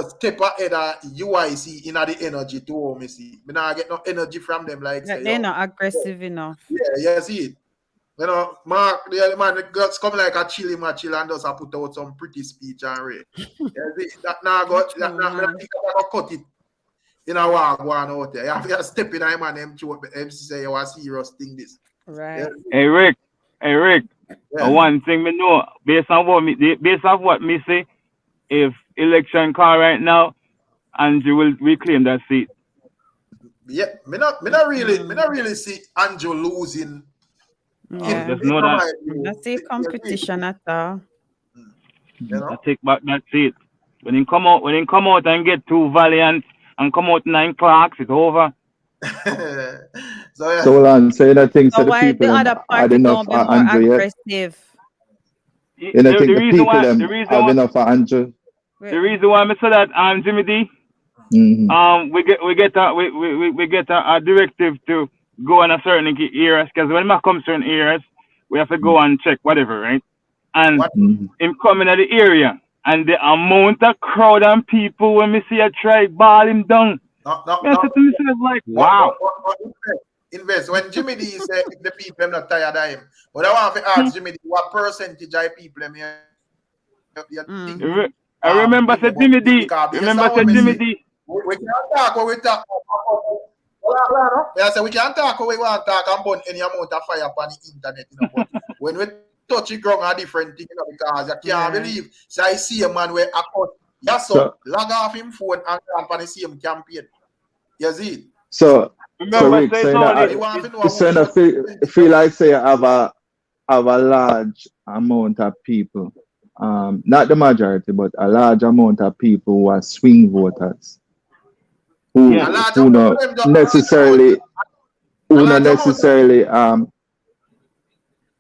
step ahead of UIC in the energy too, me see. Me not get no energy from them like say, they're not aggressive enough. Yeah, see it. You know, Mark, the other man just come like a chill and just put out some pretty speech and read. That now got cut it in a walk one out there. You have to step in a man them say you are serious thing this. Right. Yeah. Hey Rick. Yeah. One thing me know, based on what me say, if election call right now, Andrew will reclaim that seat. Yeah, me not really see Andrew losing. Yeah. Just know that. That's a competition at all. You know? I take back that seat. When he come out and get too valiant and come out 9 clocks, it's over. So yeah. So hold on, say that thing So so the why people the them other had party enough don't be more Andrew yet. aggressive? You know, think the reason people why them have enough for Andrew. the reason why I say that Jimmy D, Mm-hmm. we get a directive to go in a certain areas, because when it comes to certain areas, we have to go and check whatever, right? And him coming at the area and the amount of crowd and people when we see a try ball him down. No. I said to myself like, wow. Invest. When Jimmy D said the people I'm not tired of him, but I want to ask Jimmy D what percentage of people them you think. I remember said Jimmy D. Remember said Jimmy D. We can talk when we talk. I said we can talk when we want to talk about any amount of fire on the internet, you know, but when we touch the ground a different thing, you know, because you can't believe. So I see a man where log off him phone and go on the same campaign. You see? So Rick, so feel like say I have a large amount of people, not the majority, but a large amount of people who are swing voters, who not necessarily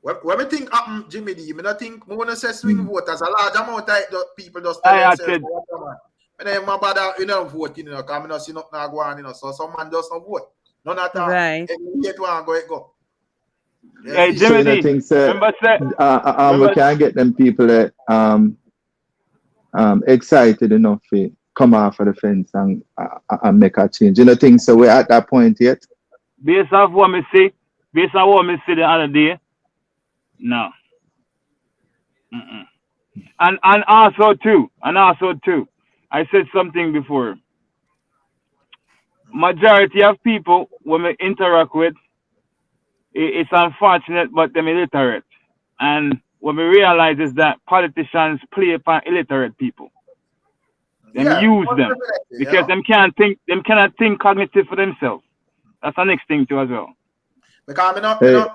When we think Jimmy D, I think we want to say swing voters. A large amount of people just tell themselves, and then my brother, you know, vote, you know, because I don't see nothing go on, you know, so someone just not vote. None at all. Right. Go. Hey, Jimmy D, remember we can't get them people that excited enough to come off of the fence and make a change. You know, think so we're at that point yet? Based on what me see the other day, no. And also too, I said something before. Majority of people when we interact with, it's unfortunate, but they're illiterate. And what we realize is that politicians play upon illiterate people. They use them because them cannot think cognitive for themselves. That's the next thing too as well. Because I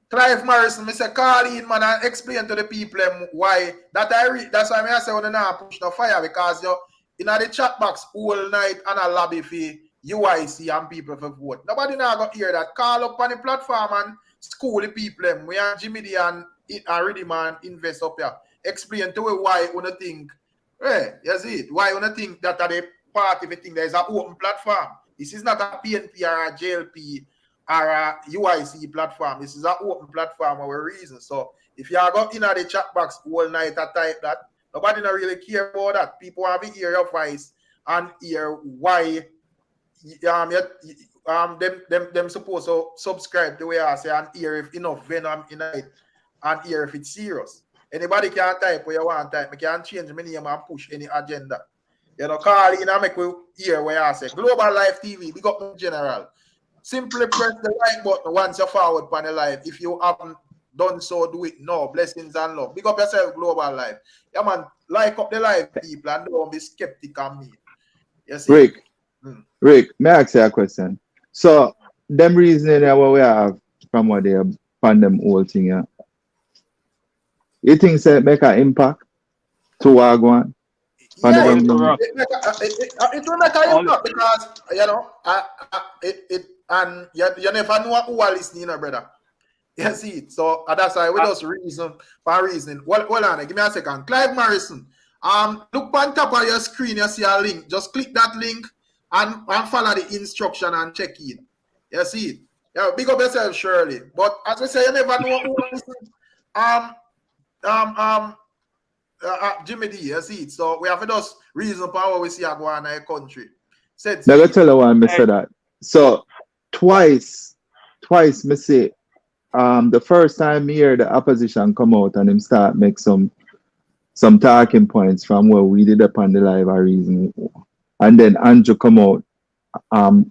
Clive Morrison, I say call in man and explain to the people why that's why I say when I push the fire, because you in the chat box all night and a lobby for UIC and people for vote. Nobody now got hear that. Call up on the platform and school the people. We and Jimmy D and Ready Man invest up here. Explain to you why you think, you see it. Why you think that at the party of the thing there is an open platform. This is not a PNP or a JLP or a UIC platform. This is an open platform for a reason. So if you are going in the chat box all night and type that, nobody not really care about that. People want to hear your voice and hear why them supposed to subscribe the way I say and hear if enough venom in it and hear if it's serious. Anybody can type where you want to type. I can change my name and push any agenda. You know, call in and make we hear where I say. Global Live TV, big up in general. Simply press the like button once you're forward on the live. If you haven't done so, do it now. Blessings and love. Big up yourself, Global Live. Yeah, man, like up the live, people, and don't be skeptic on me. You see? Rick, may I ask you a question? So, them reasoning what we have from what they have on them whole thing, yeah. You think it make an impact to Wagwan? Yeah, it will make an impact because, you know, and you never know who are listening, you know, brother. You see it. So that's why we just reason for reasoning. Hold on, give me a second. Clive Morrison. Look on top of your screen, you see a link. Just click that link and follow the instruction and check in. You see it. Yeah, big up yourself, Shirley. But as we say, you never know who are listening. Jimmy D, you see it. So we have to just reason for how we see go on in our country. Now go tell you why I say that. So twice me say the first time here the opposition come out and them start make some talking points from where we did upon the live a reason. And then Andrew come out I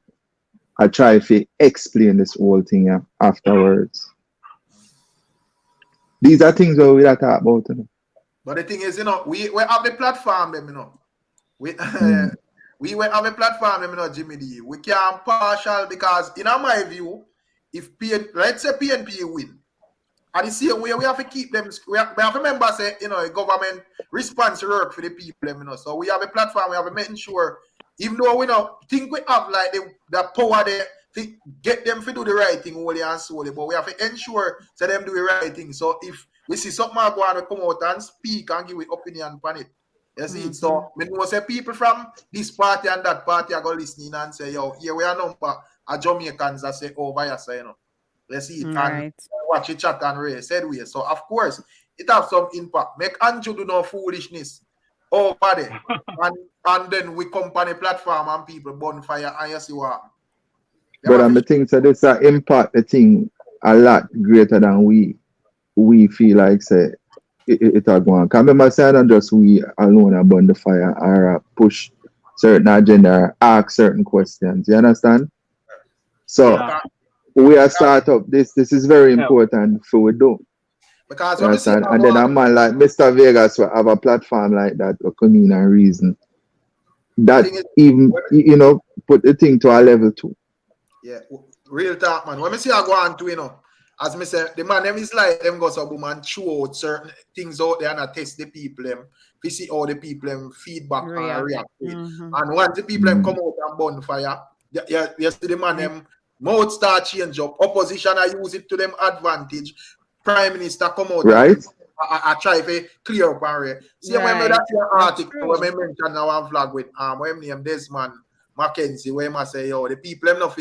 try to explain this whole thing afterwards. These are things that we talk about. You know? But the thing is, you know, we have the platform, them, you know. We will have a platform, you know, Jimmy D. We can't partial because, in my view, if let's say PNP win, and the same way we have to keep them, we have to remember, say, you know, government response work for the people, you know. So we have a platform, we have to make sure, even though we don't think we have like the power there to get them to do the right thing only and solely, but we have to ensure so them do the right thing. So if we see something go on, we come out and speak and give an opinion on it. You see, so when you say people from this party and that party are going to listen and say, yo, here we are number of Jamaicans that say, oh, via say, you know. Let's see it and watch it chat and raise said we. So of course it have some impact. Make Andrew do no foolishness over there. and then we come on a platform and people bonfire and you see what. But I think so this impact the thing a lot greater than we feel like say it are going. Can remember saying not just we alone about the fire or push certain agenda or ask certain questions. You understand? So we are start up this is very important for we do. Because you understand? And then a man like Mr. Vegas will have a platform like that to come in and reason. That even you know put the thing to a level 2. Yeah, real talk, man. When me see I go on to, you know, as me say, the man them is like them go so boom and throw out certain things out there and I test the people them. We see all the people them feedback and react to it. And once the people them come out and bonfire, you see the man them mouth start change up. Opposition I use it to them advantage. Prime Minister come out right. I try to clear up and read. See when me that's your article when me mention now one flag with when name Desmond Mackenzie where I say yo the people them not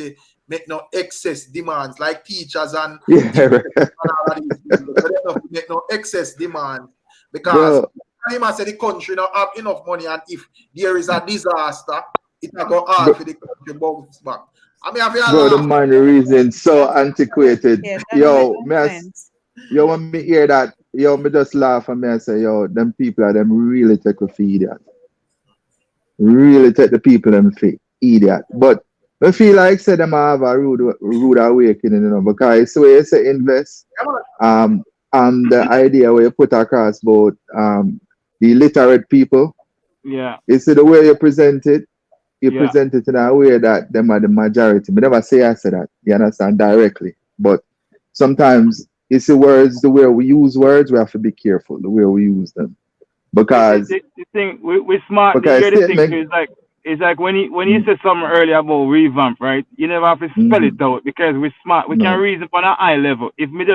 make no excess demands like teachers and make no excess demands because him I say the country now have enough money and if there is a disaster it will go hard for the country bounce back. I mean I feel the man reason so antiquated. Yo, yo when me hear that, yo me just laugh and me I say yo them people are them really take a feed idiot. Really take the people them for idiot. But I feel like say them have a rude awakening, you know, because it's the way you say invest. The idea where you put across about the illiterate people. Yeah. It's the way you present it. You present it in a way that them are the majority. But never say I say that. You understand directly. But sometimes it's the words, the way we use words, we have to be careful the way we use them. Because the thing we smart. The thing is like when you said something earlier about revamp, right? You never have to spell it out because we're smart. We can reason on a high level. If we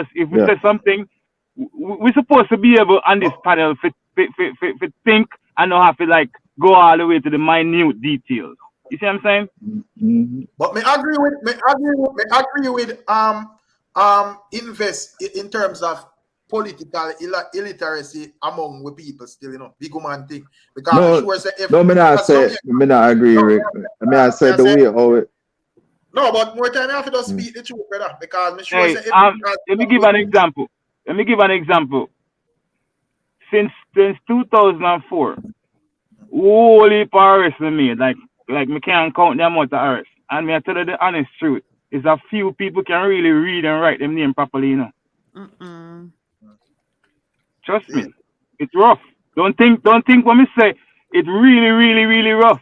say something, we're supposed to be able on this panel to think and not have to like go all the way to the minute details. You see what I'm saying? But me agree with invest in terms of political illiteracy among the people still, you know, big woman thing. Because me not agree with I said the way how it. No, but more time I have to just speak the truth, brother. Because me sure let me give an example. Since 2004, holy arrests were made. Like me can't count the amount of arrests. And me I tell you the honest truth. Is a few people can really read and write them name properly, you know. Trust me, it's rough. Don't think when me say it's really, really, really rough.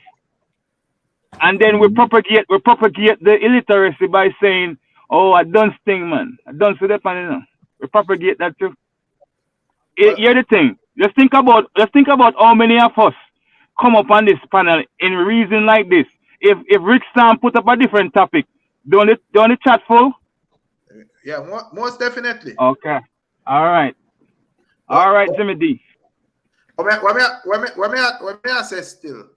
And then we propagate the illiteracy by saying, "Oh, I done sting, man. I done so that, man." You know, we propagate that too. Here's the thing. Just think about how many of us come up on this panel in reason like this. If Rick Sam put up a different topic, don't the chat full? Yeah, most definitely. Okay. All right. All right, Jimmy D. When I say still,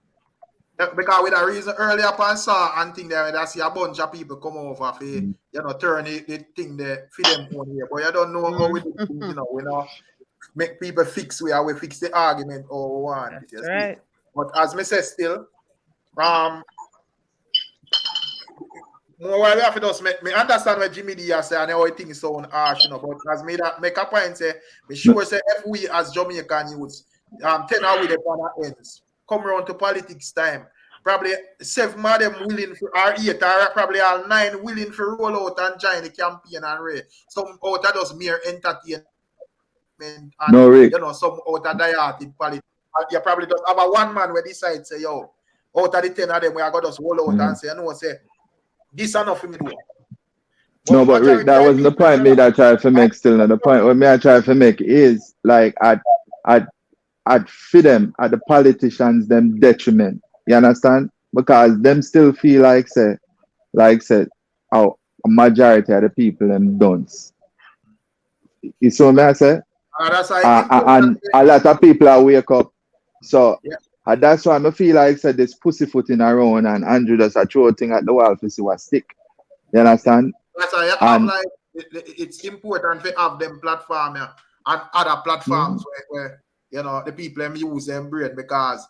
because with a reason earlier upon saw and thing there, I see a bunch of people come over for you know turn the thing there for them on here, but you don't know how we do things, you know, we know make people fix where we fix the argument or one. That's right. But as me say still, more we have to just me understand what Jimmy D has said and how things sound harsh, you know, but as me that make a point say, me sure say if we as Jamaican youths 10 hours with the panel ends, come around to politics time, probably 7 of them willing for or 8 or probably all 9 willing for roll out and join the campaign and raise. Some out of those mere entertainment and you know some out of dietic politics. You probably just have a one man where decide say, yo, out of the 10 of them, we are going to just roll out and say, say, this enough for me to do. No, but Rick, that wasn't the point me that I tried to make still. Now, the point what me I try to make is like I'd fit them at the politicians them detriment. You understand? Because them still feel like say how a majority of the people them don't. You see what I say? And a lot of people are wake up. So that's why I feel like said this pussyfooting around and Andrew does a throw thing at the wall to see what stick. You understand? That's why you have like it's important to have them platform and other platforms where you know the people them use them brain, because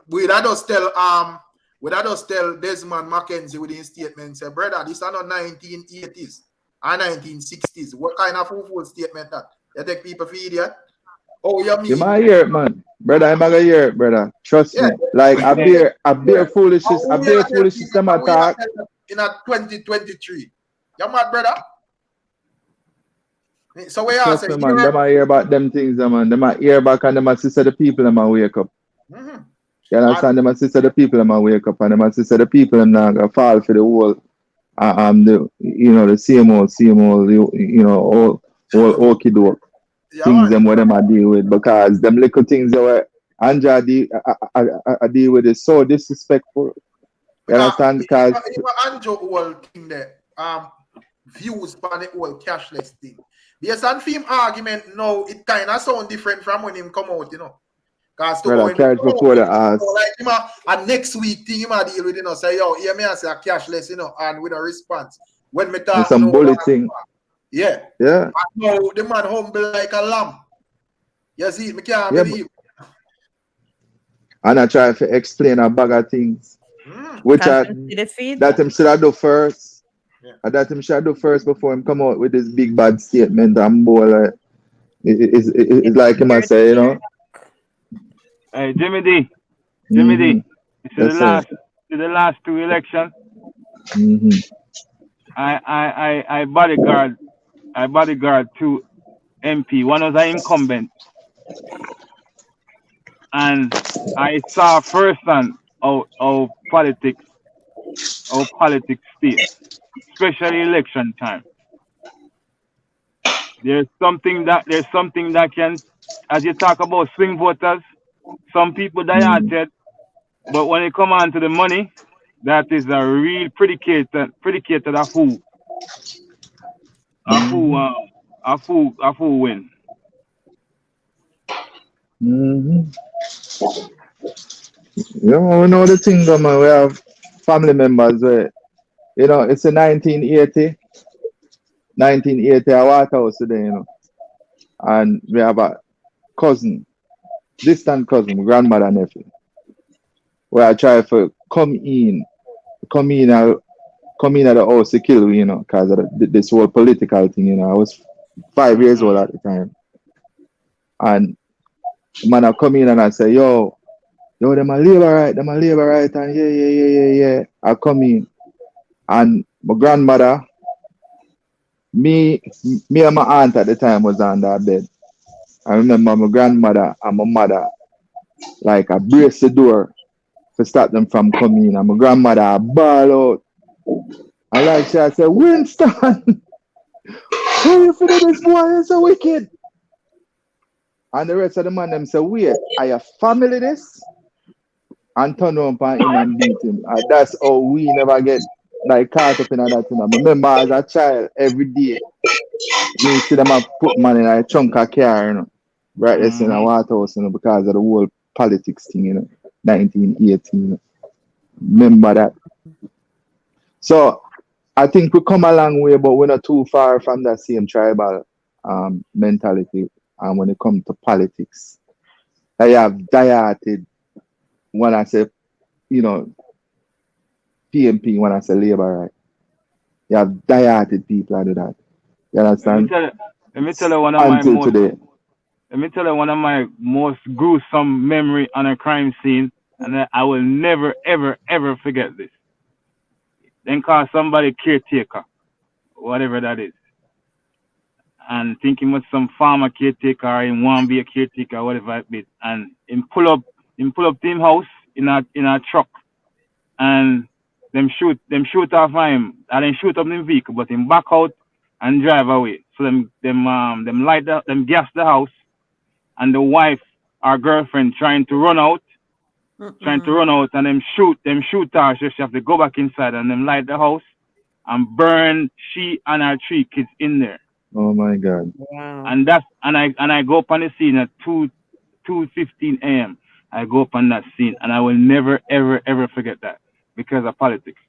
we that just tell Desmond Mackenzie with his statement say, brother, this are not 1980s and 1960s. What kind of fool statement that? You take people for idiot? Oh, you mean? You might hear it, man. Brother, I'm gonna hear it, brother. Trust me. Like a beer foolishness, them attack. In a 2023. You mad, brother? So we are Trust me, man. They might hear about them things, man. They might hear back and they might see the people them might wake up. You understand? They might see the people them might wake up and they might see the people them not gonna fall for the whole the same old, all okie doke things them what them I deal with, because them little things that were Anja I deal with is so disrespectful. You understand? Because Andrew whole thing there, views on the whole cashless thing. The San film argument now it kind of sound different from when him come out, you know. Because before the ass. Like and next week thing him deal with, you know, say yo, hear me and say cashless, you know, and with a response. When me talk some bullet thing. Yeah. Yeah. Now the man humble like a lamb. You see, me can't believe. And I try to explain a bag of things. Which that him should have do first. That him should do first before him come out with this big bad statement and boy it's like him I say, you know. Hey, Jimmy D. This is the last two elections. I bodyguard two MP. One was an incumbent. And I saw firsthand how politics state, especially election time. There's something that can, as you talk about swing voters, some people dieted, but when it come on to the money, that is a real predicated of who win. You know the thing, man. We have family members where, you know, it's a 1980 a White House today, you know. And we have a cousin, distant cousin, grandmother and nephew, where I try to come in at the house to kill me, you know, because of this whole political thing, you know. I was 5 years old at the time. And man, I come in and I say, yo, them a labor right, and yeah. I come in. And my grandmother, me and my aunt at the time was on that bed. I remember my grandmother and my mother, like, I brace the door to stop them from coming in. And my grandmother, I ball out. And like she, I said, Winston, who you feel this boy is so wicked? And the rest of the man, them say, wait, are your family this? And turn around on him and beat him. And that's how we never get like caught up in that thing. I remember as a child, every day, me see them put man in a chunk of car, you know, right there in a White House, you know, because of the whole politics thing, you know, 1918. You know. Remember that. So I think we come a long way, but we're not too far from that same tribal mentality. And when it comes to politics, I have dieted when I say, you know, PMP, when I say labor, right? You have dieted people out of that. You understand? Let me tell you one of my most gruesome memory on a crime scene, and I will never, ever, ever forget this. Then call somebody caretaker, whatever that is. And thinking was some farmer caretaker or him want to be a caretaker, whatever it be. And him pull up to him house in a truck and them shoot off him, and then shoot up the vehicle, but him back out and drive away. So them gas the house, and the wife, our girlfriend, trying to run out, and them shoot her. So she have to go back inside, and them light the house and burn she and her 3 kids in there. Oh my God. Wow. And I go up on the scene at 2:15 a.m. I go up on that scene, and I will never ever forget that because of politics.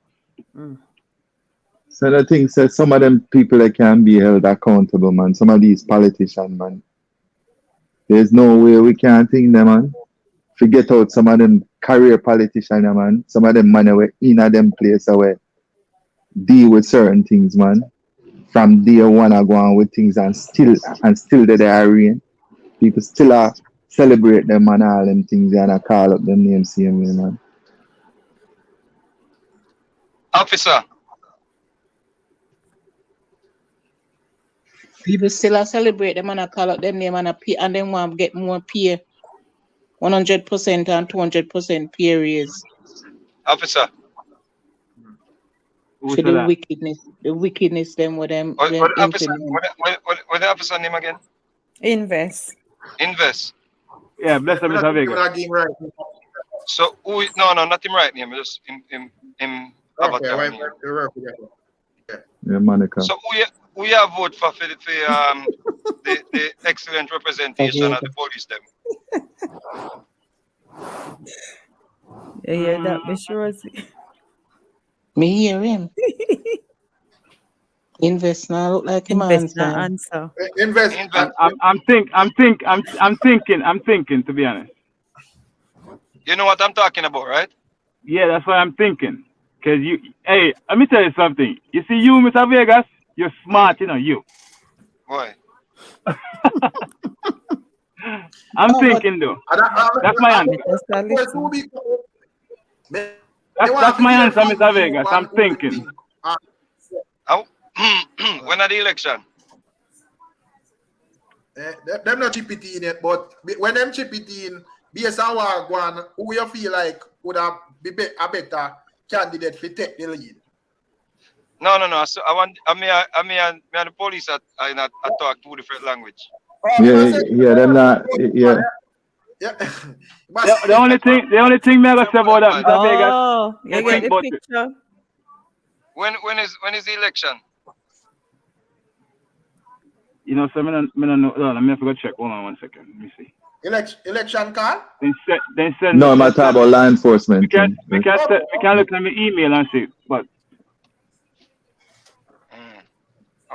So the thing says some of them people that can be held accountable, man. Some of these politicians, man. There's no way we can't think them, man. Forget out some of them career politicians, man. Some of them man away in a them place away deal with certain things, man. From day one I go on with things and still they are reign. People still are celebrate them and all them things and I call up them names same way, man. Officer. People still celebrate them and I call out them name and then want to get more pay. 100% and 200% pay raise. Officer. For the wickedness them with them. What the officer name again? Invest. Yeah, bless him, Mr. Vega. So no, not him right name, just him avatar name. Yeah, Monica. So we have vote for the excellent representation of the police them. You hear that, Miss Rosie? Me hear him. Invest now look like him answer. Invest. I'm thinking to be honest. You know what I'm talking about, right? Yeah, that's what I'm thinking. Cause hey, let me tell you something. You see, you, Mr. Vegas, you're smart, you know, you. Why? I'm thinking though. That's my answer. That's my answer, Mr. Vegas. I'm thinking. When are the election? Them not chip it in yet, but when them chip it in, based on what who you feel like would have be a better candidate for take the lead? No. So I mean the police I talk 2 different language. Yeah, them not. Yeah. The only thing me I say about that, Mr. Vegas. Oh, you get the picture. When is the election? You know, so I don't know. Let me have to go check. Hold on 1 second. Let me see. Election call? Then send. No, I'm talking about law enforcement. We can look at my email and see, but.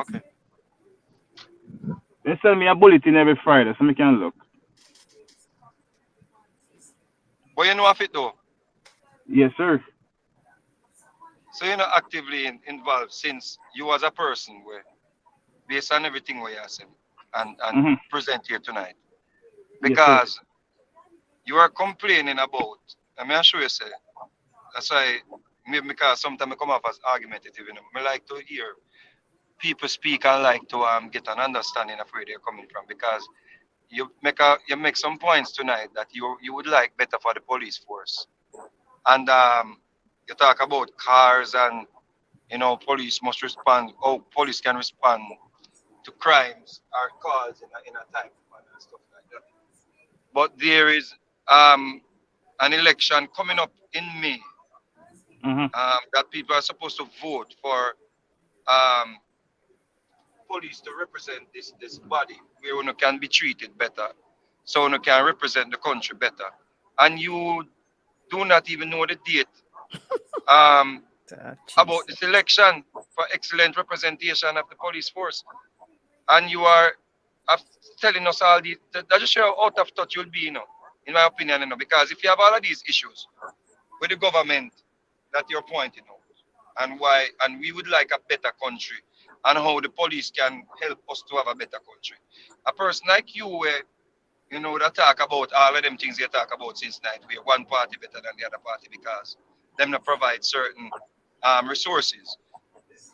Okay. They send me a bulletin every Friday, so I can look. But you know of it though? Yes, sir. So you're not actively involved since you as a person where based on everything we are saying and present here tonight. Because you are complaining about, I'm sure you say, that's why maybe because sometimes I come off as argumentative, you know. I like to hear people speak and like to get an understanding of where they're coming from, because you make some points tonight that you would like better for the police force. And you talk about cars and, you know, police must respond, police can respond to crimes or calls in a time and stuff like that. But there is an election coming up in May that people are supposed to vote for police to represent this body where one can be treated better, so one can represent the country better. And you do not even know the date about this election for excellent representation of the police force. And you are telling us all these, that just show how out of touch you'll be, you know, in my opinion, you know, because if you have all of these issues with the government that you're pointing out, and we would like a better country, and how the police can help us to have a better country. A person like you, where you know that talk about all of them things you talk about since night, where one party better than the other party because them not provide certain resources.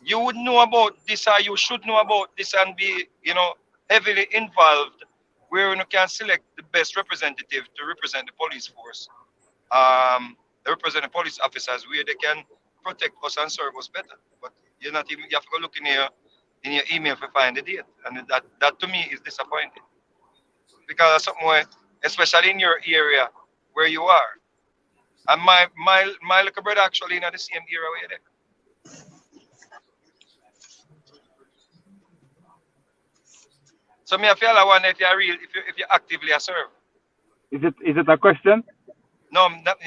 You would know about this, or you should know about this, and be, you know, heavily involved, where you can select the best representative to represent the police force they represent the police officers where they can protect us and serve us better. But you're not even, you have to go look in your email to find the date. And that to me is disappointing. Because something where, especially in your area where you are. And my little brother actually in the same area where you're there. So me I feel I wonder if you're real, if you actively serve. Is it a question? No, me not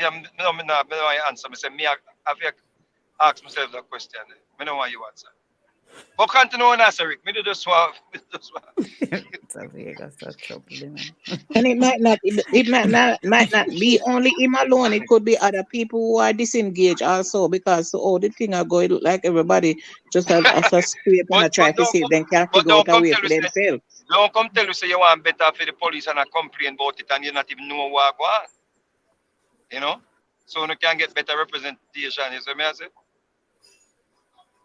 answer. Me say me I have to ask myself that question. Me don't want you answer. But continue on answer, Rick. Me do this one. And it might not be only him alone. It could be other people who are disengaged also, because all the thing are going, look like everybody just have a scrape and try to see if they can figure out a way for themselves. Don't come tell you say you want better for the police and I complain about it and you not even know what go on. You know? So you can get better representation. You see me I say?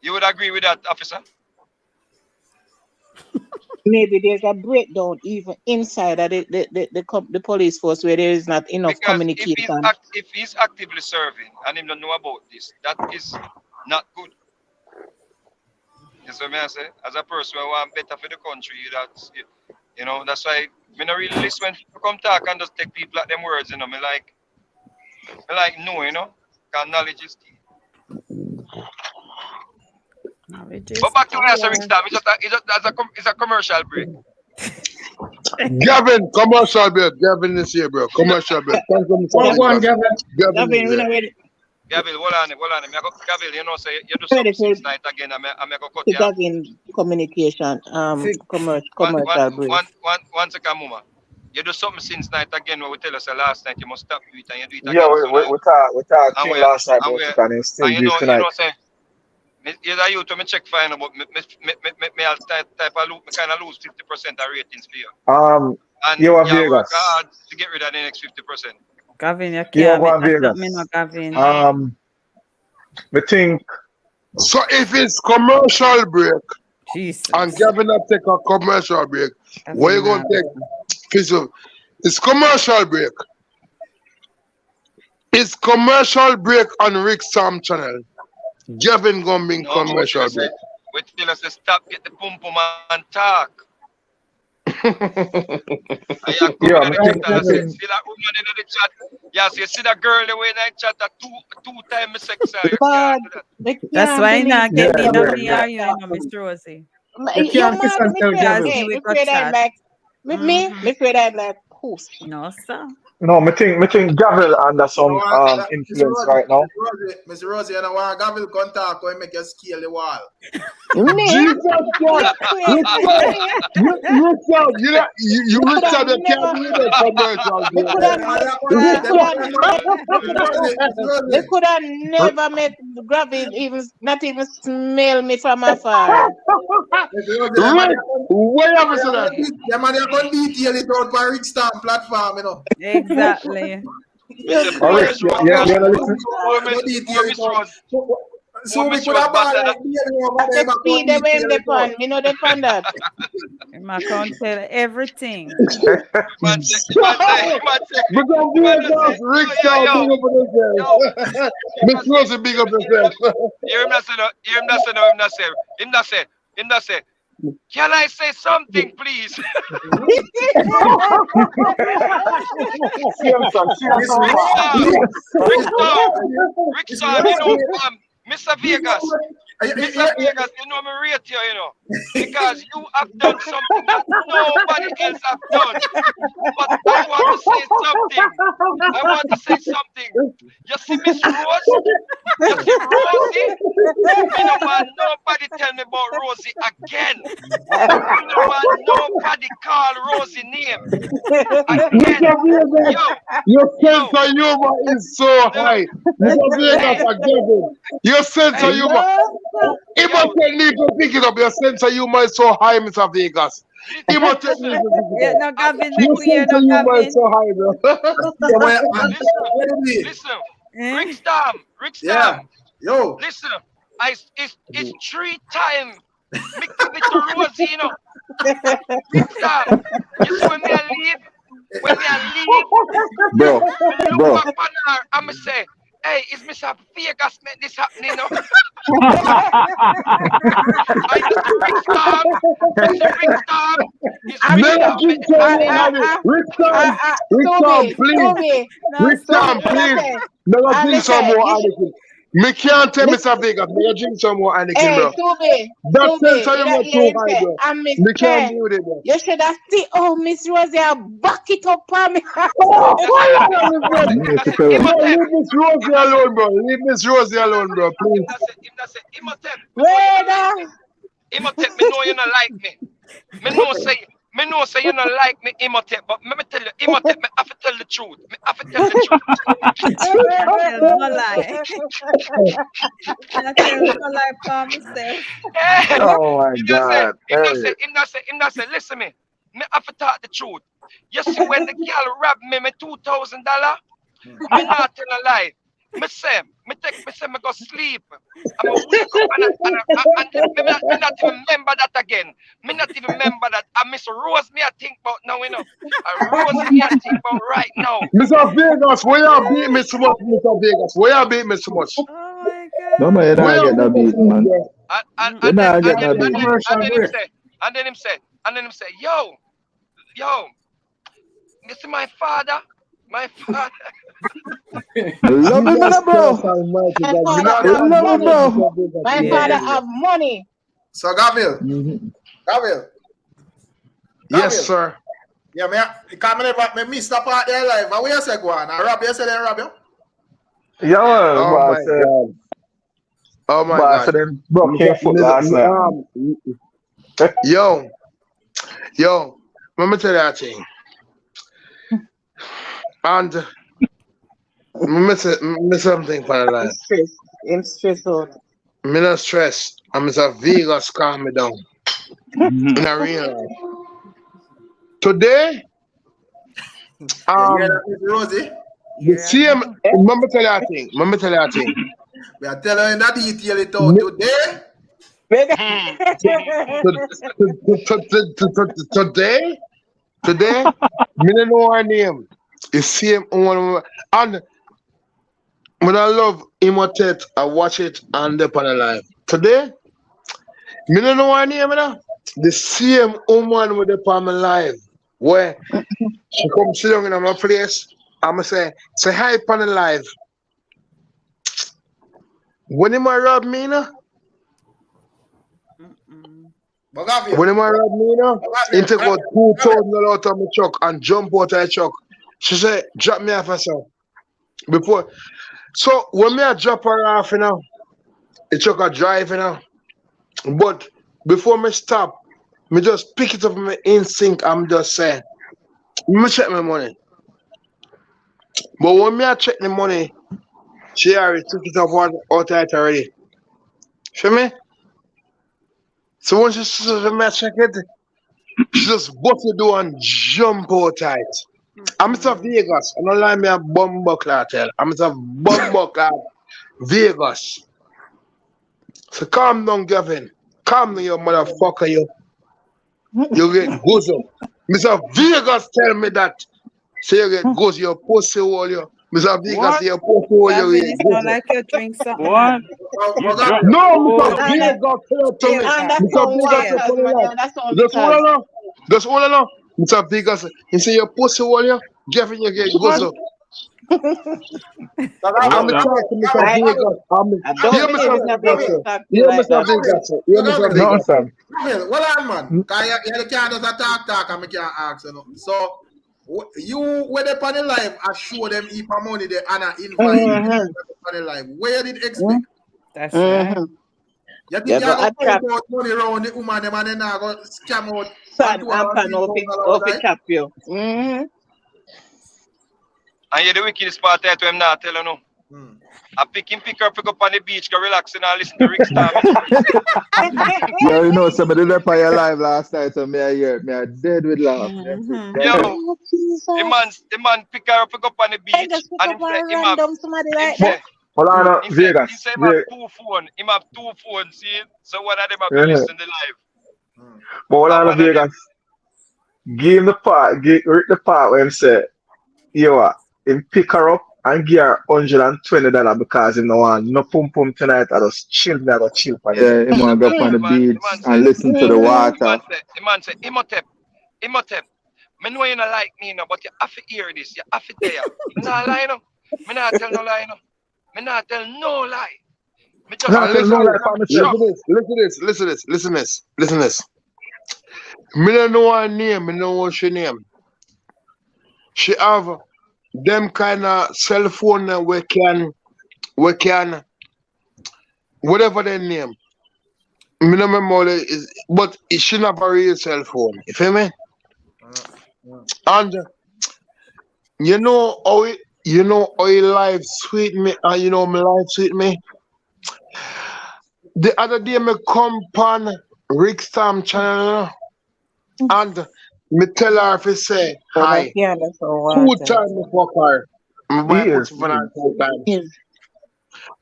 You would agree with that, officer? Maybe there's a breakdown even inside of the police force where there is not enough because communication. If he's actively serving and him don't know about this, that is not good. You see me I say? As a person who want better for the country, that's you know, that's why me not really listen when people come talk and just take people at them words, you know. Me like no, you know, because knowledge is key. But back to the answer, Rick Stam, it's a commercial break. Gavin, commercial break. Gavin is here, bro. Commercial break. Thank you, Gavin. Gavin, hold on. Gavin, you know, say you do something since night again. I'm go cut you. Gavin communication, commercial break. One second, Mama. You do something since night again where we tell us last night you must stop do it and you do it again. Yeah, we talked last night about it and it's still do tonight. You know, say, you to me check fine about me type of loop, me kind of lose 50% of ratings for you. And you are work Vegas. hard to get rid of the next 50%. Gavin, you You can't are be Vegas. me no Gavin. I think so. If it's commercial break, Jesus. and Gavin not take a commercial break, where you gonna take? It's commercial break. It's commercial break on Rick Sam channel. Gavin gonna be commercial break. We tell us to stop, get the pum pum and talk. yeah, See that woman in the chat. Yes, you see that girl the way in that chat that two times sex. That's why I not get me no me are you, Mr. Rosie. You me afraid I'm like me afraid I'm like who's no sir. No, I think Gavel under some influence right now. Mr. Rosie, you know why Gavel contact when make you scale the wall. Jesus Christ! You Richard, you can't do that commercial. They could have never make Gavel even not even smell me from afar. Where have you said that? The man you can detail it out for Rick Stam platform, you know. Exactly. So we could have bought like the speed they went upon, you know, they found that. My account tell everything. Because Rick Stam big up himself. Miss Rosie big up himself. Him not say. Can I say something, please? Rick Stam, you know, Mr. Vegas, you know me rate you know, because you have done something that nobody else have done. But I want to say something. You see Miss Rose? You see Rosie? You don't want nobody tell me about Rosie again. You don't want nobody call Rosie name again. Your sense of humor is so high. Mr. Vegas again. Your sense of humor. If I can leave to pick it up, your sense of humor is so high, Mr. Vegas. If I can leave to pick it up. No, Gavin, your sense of humor is so high, bro. Listen, Rick Stam. Yeah. Yo. Listen, it's 3 times. Me give it to Rosie, you know. Rick Stam. You see when I leave, bro, back on her, I'm say, hey, is Mr. Vegas make this happening? No? Never drink someone honey. Rick please. Rick please. Never drink some more honey. Me can't tell Mr. Vegas, never drink some more honey, bro. That sense of you too high, bro. Me can't do it, bro. You should have seen, oh, Miss Rosie, back it up on me. Leave Miss Rosie alone, bro. Leave Miss Rosie alone, bro. Please. Imhotep, me know you don't like me. Me know say you don't like me, Imhotep, but let me tell you, Imhotep, me have to tell the truth. Me have to tell the truth. No lie. I tell no lie for myself. Oh my God. Him not say, listen me have to talk the truth. You see when the girl robbed me $2,000, me not tell a lie. Me say me go sleep. I'm a wake up and me not even remember that again. Me not even remember that. And Miss Rose me I think about now, you know. Rose me I think about right now. Mr. Vegas, where you beat me so much, Mr. Vegas? Where you beat me so much? Oh my God. No man, you don't get that beat, man. And then him say, yo, you see my father? Love him, man, bro. My father have money. So, Gabriel. Yes, sir. Yeah, me miss that part there live. What you say, go on? Rob, you say then, Rob, you? Yeah, oh my God. Oh my God. So then broke your foot last night. Yo, let me tell you that thing. And me something for the life. I'm stressed out. Me not stress. I'm Mr. Vegas calm me down. In a real life. Today, Rosie. the same. Remember tell you a thing. We are telling you that detail it out today, me don't know her name. The same one, and when I love Imhotep, I watch it and they on the live. Today, me don't know her name, the same woman with the on my live, where she come sit down in my place, I'ma say hi on the live. When him rob me, when him rob me, he take out $2,000 out of my truck and jump out of the truck. She said, drop me off herself. Before. So when me I drop her off, the truck are driving, but before me stop, me just pick it up in my instinct. I'm just saying, me check my money. But when me I check the money, she already took it up out of it already. Feel me? So when she me I check it, she just bust the door and jump out of it. I'm Mr. Vegas. I don't like me a bumbo cartel. I'm Mr. Bumbo Clat Vegas. So calm down, Gavin. Calm down, you motherfucker, you. You get gozo. Mr. Vegas tell me that. So you get gozo, your pussy hole, you. Mr. Vegas, your pussy hole, you get gozo. Like you drink something. What? No, Mr. Vegas tell to me. Mr. Vegas tell me. Just hold on. Mr. Vegas, he say your pussy hole, you. Gavin, you get gozo. I'm talking to Mr. Vegas. Mr. Vegas. Well on, man. Because you can't just talk and I can't ask. So, you, when they on the live, I show them if money they and I invite them on the live. Where did expect? That's right. You think you have to put money around the woman them and then I go scam out. Sad and off it chop you. And you the wickedest part that I'm not telling you. I pick her up on the beach, go relax and I listen to Rick Star. Yeah, you know, somebody left on your live last night, so me I dead with laugh. Yo, the man pick her up on the beach and he say, hold on, Vegas. He say he have two phones, see? So one of them have to listen to live. But hold on, Vegas. Give him the part, Rick the part where he said, yo, him pick her up and give her $120 because you know want no pum pum tonight. I just chill, I go chill for you. Yeah, him wanna go up on the beach and listen to the water. The man say, Imhotep, me know you not like me, no, but you have to hear this. You have to tell you. Me not lie, no. Me not tell no lie, no. Me not tell no lie. Me just Listen this. Me don't know her name, me know what she name. She have them kind of cell phone we can whatever their name. Me no remember is, but it should not have a real cell phone. You feel me? And you know how life sweet me, and you know my life sweet me. The other day me come on Rick Stam channel and me tell her if say hi. 2 times me fuck her. Me buy pussy for her 2 times.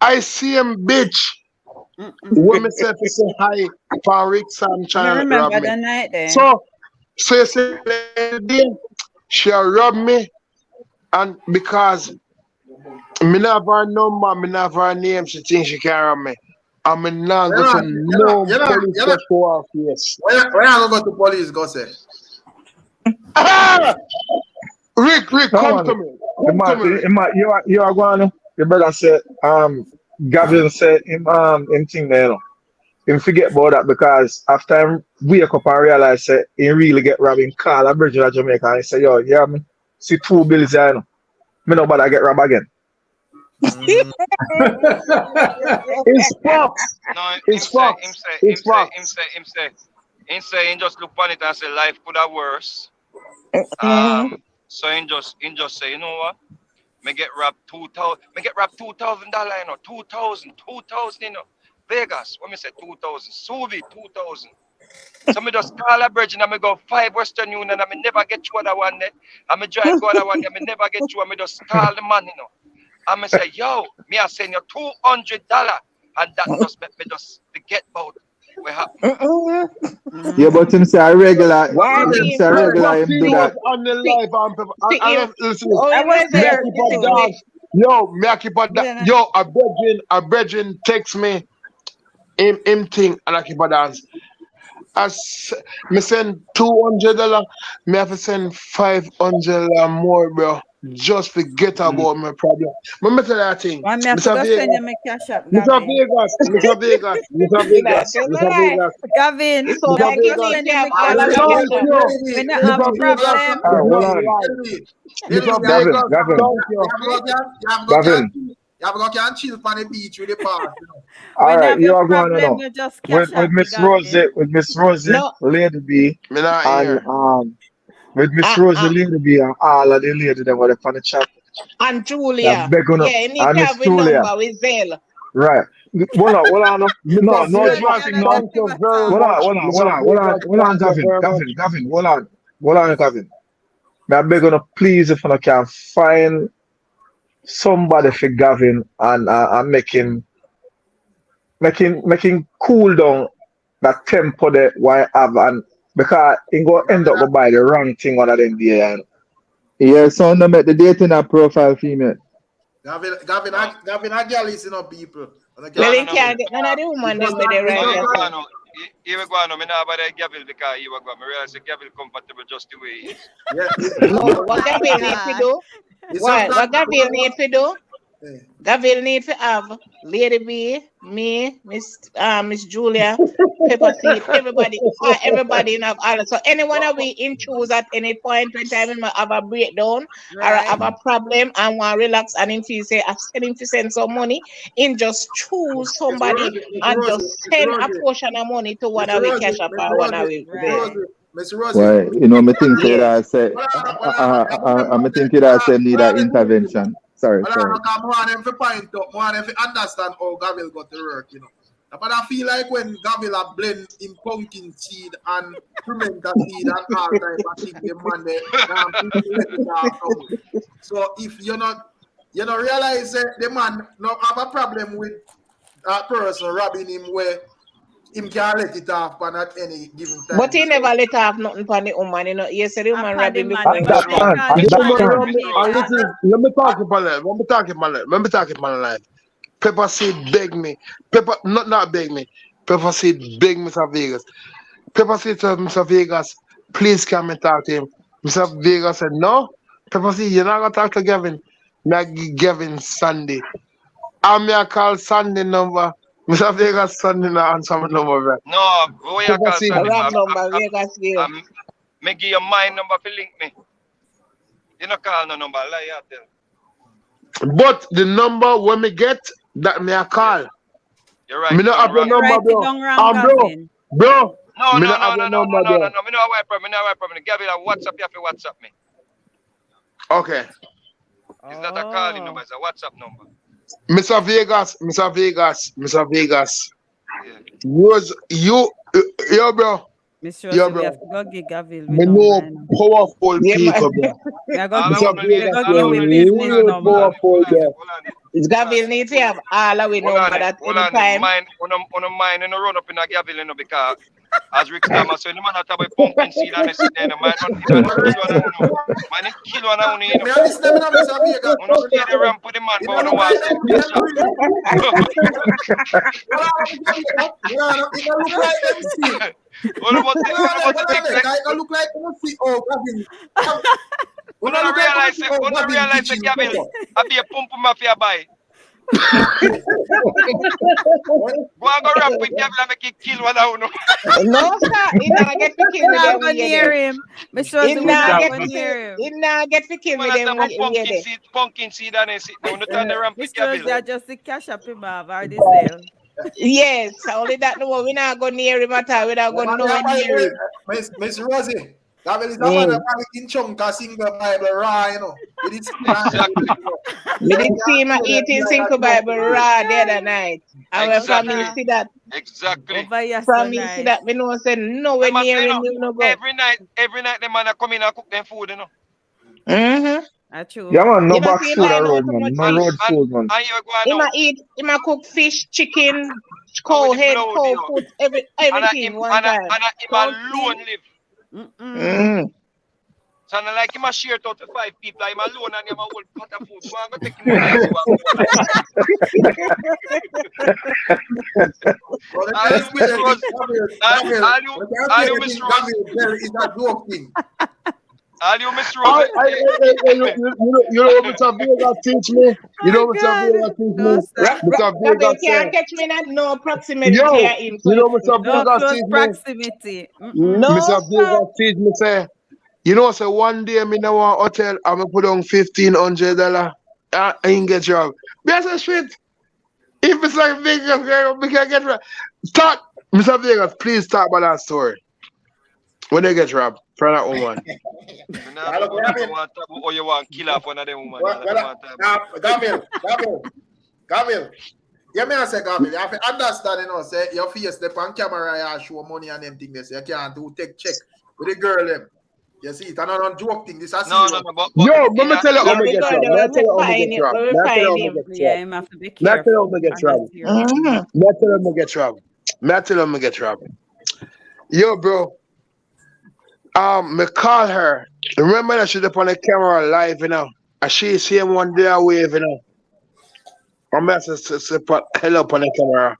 I see him bitch. When me say if say hi for Rick Stam You channel remember rob me. the night there? So you say she rob me, and because me not have her number, me not have her name, she thinks she can rob me. I'm not going to no police to show her face. Where you gonna go to police, go say? Rick, come to me. You are going. Your brother said, Gavin said him thing there, you know. Him forget about that because after him wake up and realize that he really get robbed in call a bridge in Jamaica and he say, yo, yeah, me see 2 bills there, you know. Me know about I get robbed again. It's Fox. No, It's Fox. It's Fox. Him say, he just look on it and say life could have worse. So he just say, you know what? Me get robbed $2,000. Me get robbed $2,000, you know, 2,000, you know. Vegas, when me say 2,000, Suvi 2,000. So me just call a bridge and me go 5 Western Union and me never get you other one there. And me drive go other one there, me never get you and me just call the man, you know. And me say, yo, me I send you $200 and that just make me just forget about what happened. Yeah, but him say a regular. Him say a regular. Him do that. On the live and listen. I was there. Yo, me I keep on that. Yo, a brethren text me him thing and I keep on dance. Me send $200. Me have to send $500 more, bro. Just forget about my problem. Remember that thing. Mr. Vegas. Gavin, So like you send him a cash app. When I have a problem. Gavin. You have to go chill on the beach with the park. All right, you are going to know. With Miss Rosie, Lady B, and with Miss Rosie, Lady B, and all of the ladies that were on the chat. And Julia. Yeah, you need to have a number with Zelle. Right. Hold on. No, Hold on, Gavin. I'm begging to please if I can find somebody for Gavin and making cool down that tempo that why have and because he go end up by the wrong thing one of them there. Yeah, so no make the dating a profile female. Gavin, a girl is people. Well, can't get none of the woman them with the right. Here we go, no, me not about the Gavin because here we go. I realize the Gavin comfortable just the way he is. No, what Gavin need to do? What Gavin need to do? Gavin need to have Lady B, me, Miss Julia, Pepper Seed, everybody in all. So anyone that we in choose at any point in time and have a breakdown or have a problem and want to relax and him feel say ask him to send some money, in just choose somebody and just send a portion of money to one of we cash up or one of we. Why, you know, me think that I say, I think that I say need an intervention. Sorry. I want them to point up, I want them to understand how Gavil got to work, you know. But I feel like when Gavil blend in pumpkin seed and pimento seed and all type of thing, the man so if you don't realize the man not have a problem with that person robbing him where him can't let it off but at any given time. But he never let off nothing for the woman, you know. Yes, the woman robbed him before. That man, and the woman around me, and listen, let me talk about it. Let me talk about it. Pepper Seed beg me. Not beg me. Pepper Seed beg Mr. Vegas. Pepper Seed to Mr. Vegas, please come and talk to him. Mr. Vegas said, no. Pepper Seed, you're not going to talk to Gavin. Me give Gavin Sunday. And me I call Sunday number. Mr. Vegas Sunday no answer my number. Right? No, who you call Sunday? Wrong number, Vegas give. Me give you my number for link me. You not call no number, lie you tell. But the number when me get, that me I call. You're right. Me not have your number, bro. Bro. No. Me Me not have your number, bro. no. Me no have problem. Gavin, WhatsApp you have to WhatsApp me. Okay. It's not a calling number, it's a WhatsApp number. Mr. Vegas. Yo, bro. Mr. Yo, We bro. have to go get Gavin. Me know powerful people, bro. Mr. Vegas, real powerful, bro. Gavin needs to have all of we know that any time. Mine, and run up in a Gavin, you know, because as Rick Stammer said, the man that have a pumpkin seed and sit there, man, kill one on you know. Me listen to Mr. Vegas. You know, stay the ramp with the man, but you want to look like MC. Look like MC. Oh, Gavin. We don't realize that Gavin, I be a pump mafia buy. Go and go rap with Gavin and make it kill one out. No, sir. He not get to kill Not me. go near him. Mr. He not get to kill me. Them pumpkin seed and then sit down. Turn the ramp with Mr. Gavin. Just the cash up him have or the sale. Yes, only that no. We not go near him at all. We not go nowhere near him. Miss Rosie. Gavin is the one that in chunka sing the Bible raw, you know. We did see him eating Cinco Bible raw the other night. And from me see that. Exactly. From me see that, we know say nowhere near him, you know go. Every night the man come in and cook them food, you know. Mm-hmm. That's true. Yeah, man, no back food road, man. No road food, man. He might cook fish, chicken, cow head, cow foot, everything one time. And him alone live. So not like him a share out to 5 people, him alone and him a whole pot of food. So I'm going to take him you Miss Rose. You know what Mr. Vegas teach me? You know what Mr. Vegas teach me? Mr. Vegas can't catch me that no proximity. Yo, you know what Mr. Vegas teach me? Proximity. No, Mr. Vegas teach me say, you know, so one day I'm in a hotel, I'm gonna put on $1,500. I ain't get job. That's a shit. If it's like Vegas, we can get robbed. Start, Mr. Vegas, please talk about that story. When they get robbed, for that woman. Or you want to kill off one of them women. Gavin. Yeah, me I say Gavin. You have to understand, you know, say your face step on camera, you show money and them things. You can't do take check with the girl them. You see, it's not a joke thing. This is no, but yo, let me tell you how to get robbed. Let me tell you how to get robbed. Yeah, him have to be careful. Let me tell you how to get robbed. Yo, bro. Me call her. Remember that she's up on the camera live, you know. And she see him one day wave, you know. I'm messing to put hell up on the camera.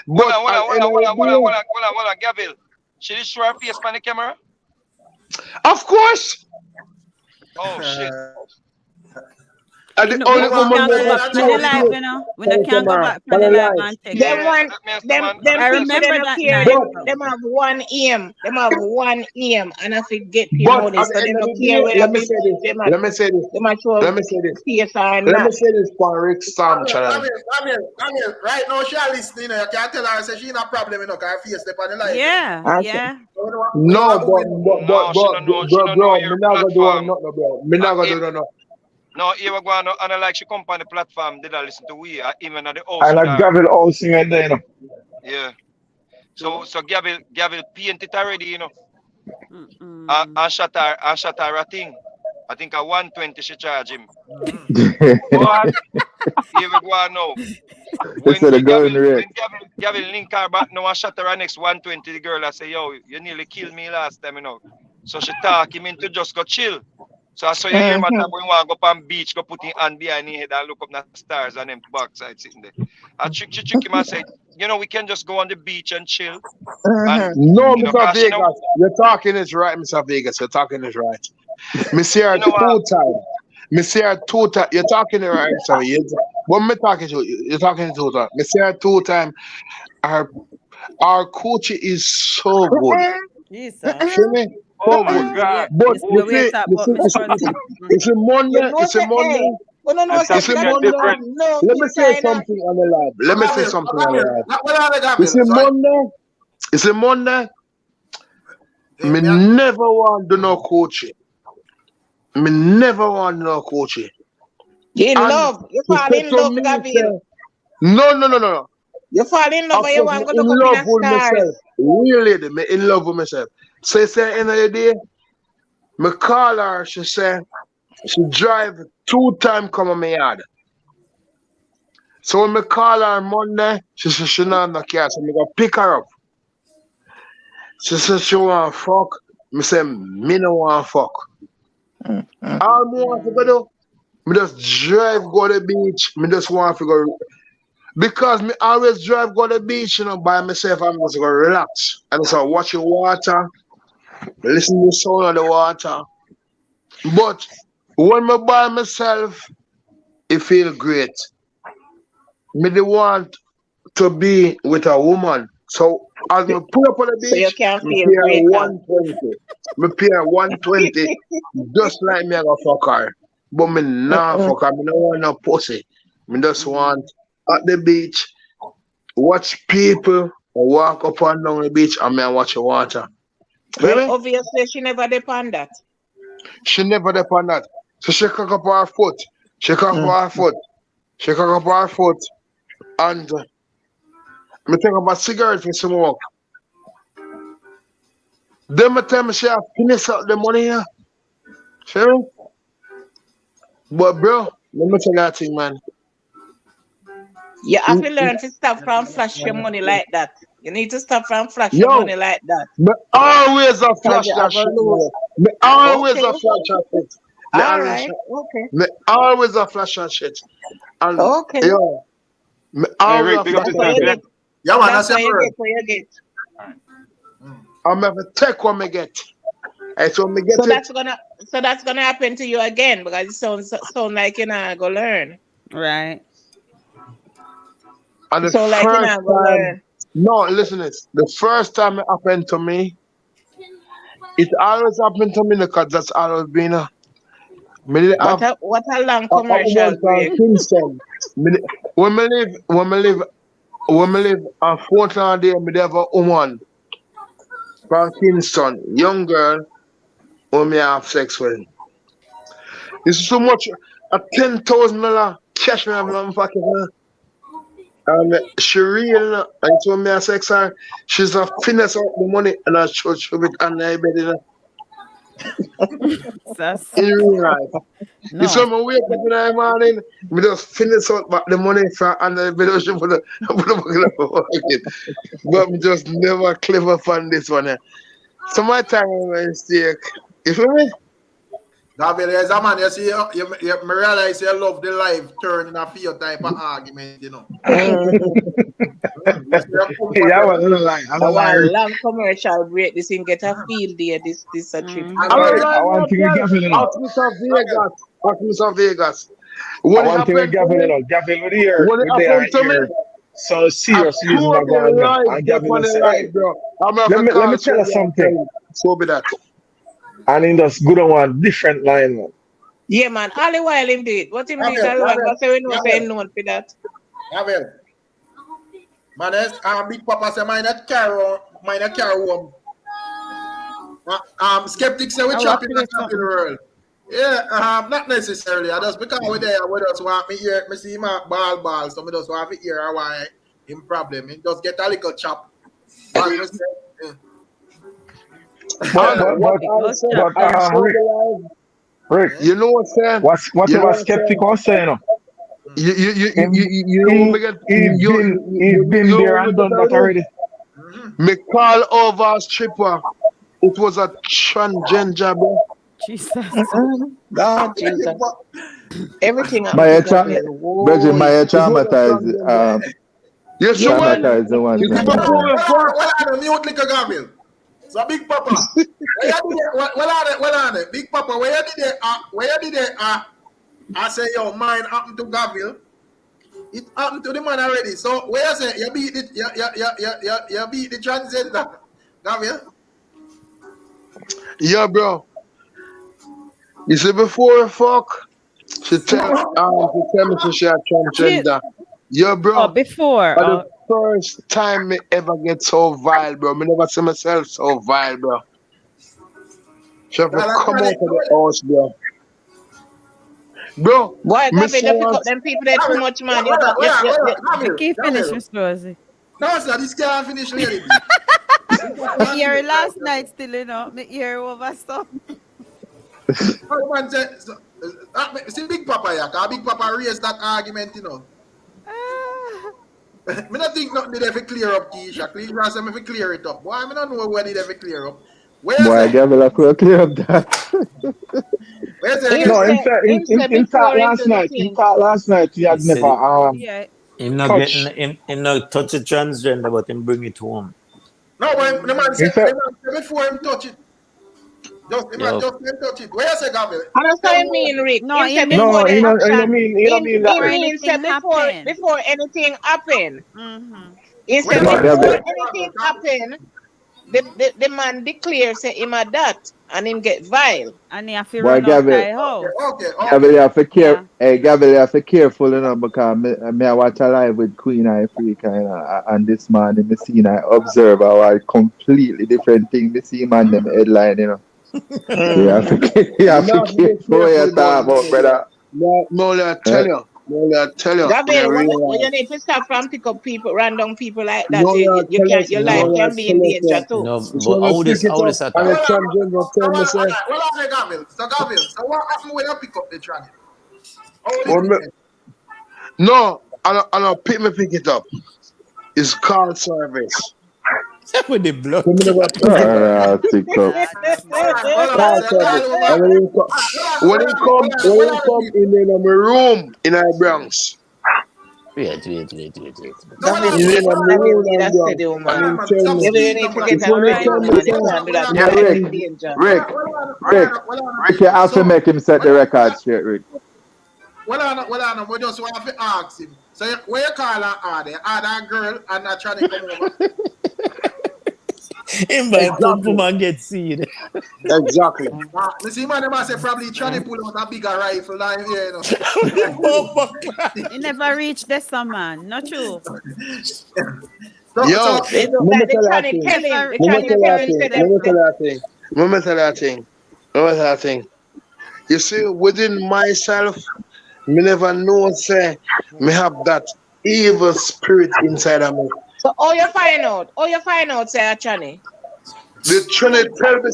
But hold on, Gavin. She did show her face on the camera? Of course. Oh shit. And the only woman that live, you know, when I can't go back from the live and take I remember that night. Them have one aim. Them have one aim, and I forget your money. So they don't care whether let me say this. Let me say this for Rick Sam channel. Right now she are listening. You can't tell her say she not problem, you know, because her face step on the light. Yeah. No, but bro, me not gonna do nothing, bro. Me not gonna do nothing. No, you were going to, and like she come on the platform, did I listen to we, even at the house. I like Gavin all singing there, you know. Yeah. So Gavin paint it already, you know. And shot her a thing. I think a 120 she charge him. Here we go on now. Instead of going rate. Gavin link her back now and shot her next 120. The girl I say, yo, you nearly killed me last time, you know. So she talk him into just go chill. So I saw you hear my time when you want to go up on beach, go put his hand behind his head and look up the stars and them backside sitting there. I trick him and say, you know, we can just go on the beach and chill. And, No, you know, Mr. cause Vegas, you know, you're talking is right, Mr. Vegas. You're talking is right. Me see her you know what? 2 times. Me see her 2 times. You're talking it right, Mr. Vegas. When me talking to you, you're talking 2 times. Me see her 2 times. Our coach is so good. Jesus. See me? So Oh good. my God. But The you way you see, talk about Miss Francis. it's a Monday. You know, It's a say, Monday. hey, you don't know, And say, It's a something Monday. different. no, Let me say China. something on the live. Let me say something on the live. What are they It's a Monday. It's a Monday. Me never want to do no coaching. Me never want to do no coaching. In And love. You to fall say in to love, me, Gavin. say, no. You fall in love Of and you course, want me to look in up in love the with stars. myself. Really, me in love with myself. So say end of the day, me call her. She say she drive 2 times come on my yard. So when me call her Monday, she say she not in the car. So me go pick her up. She say she want fuck. Me say me no want fuck. All me want to go do, me just drive go to the beach. Me just want to go. Because me always drive go to the beach, you know, by myself. I'm just gonna relax and so watch the water, listen to the sound of the water. But when me by myself, it feel great. Me the want to be with a woman. So as me pull up on the So you beach, can me feel pay her greater. 120. Me pay her 120, just like me I go fuck her. But me nah fuck her. Me no want no pussy. Me just want at the beach. Watch people walk up and down the beach and me watch the water. Feel Well, me? obviously, she never depend that. She never depend that. So she cock up her foot. She cock up her foot. She cock up her foot. And me take up a cigarette for smoke. Then me tell me she have finish up the money here. Feel me? But bro, let me tell you that thing, man. You have to learn to stop from flashing money like that. You need to stop from flashing Yo, money like that. me always a Because flash you that have a shit, lose. man. Me always Okay. a flash that shit. Me All always, right. Okay. me always a flash that shit. And Okay. yo, me Hey, always Rick, a big up flash That's why that yourself, you yeah? shit. get. Yeah, man, That's that's why your you bird. get what you get. I'm ever take what me get. And so me get So it. that's gonna happen to you again because it sound like you're not gonna learn. Right. And the So like you're first not gonna time, learn. no, listen this. The first time it happened to me, it always happened to me because that's always been me did have What a long a commercial woman from break. Kingston. When me live on Portland there, me dey have a woman from Kingston, young girl, who me have sex with. It's so much a $10,000 cash me have in my pocket. She real and so me a sex her, she's a finesse out the money and I show it on the bed in real life. No. It's when I wake up in the morning, we just finish out back the money from under the bed she put the but me just never clever on this one. So my time is mistake. You feel me? David, there's a man, you see, you realize you love the life turn in a few type of argument, you know. Yeah, I wasn't lying. I A don't lie. long commercial break. This thing get a field there. This a trip. I don't I like want no to get girl. Gavin, you know. At Mr. Vegas. I What want to get happened to Gavin, you me? know. Gavin, with here, What with there happened and to me? here. So I serious business told are going the on. life, And just Gavin on will the say, life, hey, bro. I'm let gonna me call tell you something. So be that. And in just good on one different line, man. Yeah, man. All the while him do it. What him do it all the while? Because we know saying no for that. David. Man, Big Papa say mine not carry home. Skeptics say we chop in the camping world. Yeah, not necessarily. I just because we there, we just want me hear, me see my ball, so me just want to hear why him problem. He just get a little chop. But me say, Rick, you know what, Sam? whatever skeptic was saying, He's been there and done that already. Me call over a stripper. It was a transgender, bro. Jesus. God, Jesus. Everything My happened to Gabriel. Bridget, my It was a traumatized, transgender. You see what? traumatized the one You see time. before we fuck. Well, on the mute like a Gabriel. So Big Papa. Well on it. Big Papa, where you did it? I say, yo, mine happened to Gabriel. It happened to the man already. So where you say you beat it? You beat the transgender, Gabriel. Yeah, bro. You see before we fuck. She tell me she a transgender. Yeah, bro. Oh, before. For the first time me ever get so vile, bro. Me never see myself so vile, bro. She have to come out of the house, bro. Bro, Boy, me Gabriel, you pick up them people there too much, man. You keep finishing, Mr. Rosie. No, sir, this can't finish lady. Me hear last night still, you know. Me hear over stuff. Man said, see Big Papa here, because Big Papa raised that argument, you know. Me not think nothing did ever clear up, Keisha. Keisha said me fi clear it up. Boy, I don't know where did ever clear up. Where is Boy, it? Gabriel, I could clear up that. Where's it? No, in fact, last night, he had never Him not touch. getting him not touch a transgender, but him bring it home. No, but the man said before him touch it. Just Yo. touch it. Where is it, Gabriel? And that's what I mean, Rick. No, He said mean- before the he don't action. mean that. It means that before anything happen. He said Well, before Gabriel. anything happen, the man declares say him a that and him get vile. And he have to Boy, run out Gabriel. the house. Gabriel, you have to care. Hey, Gabriel, you have to careful, you know, because me I watch a live with Queen Ifrica, you know, and this man, me see, I observe how a completely different thing. Me see man them headline, you know. You have to careful what you talk about, brother. No, I tell you. Gabriel, what you need to stop from pick up people, random people like that. No, You can't, your life can be in danger too. No, but how this attack? Well, on Gabriel. So Gabriel, so what happened when you pick up the tranny? No, I don't pick it up. It's call service. With the blood. When he come in my room in our Bronx. Wait. In my room in Rick, you have to make him set the record straight, Rick. Well, on, we just want to ask him. So, where you call her Ada? Ada girl and not trying to come over. Him by pump and get seed. Exactly. Me see man, they say probably trying to pull out a bigger rifle than here, you know. He never reached this, man. Not true. Let me tell that thing. You see, within myself, me never know, say, me have that evil spirit inside of me. So, all you find out, say, Chani. The Trinity tell me,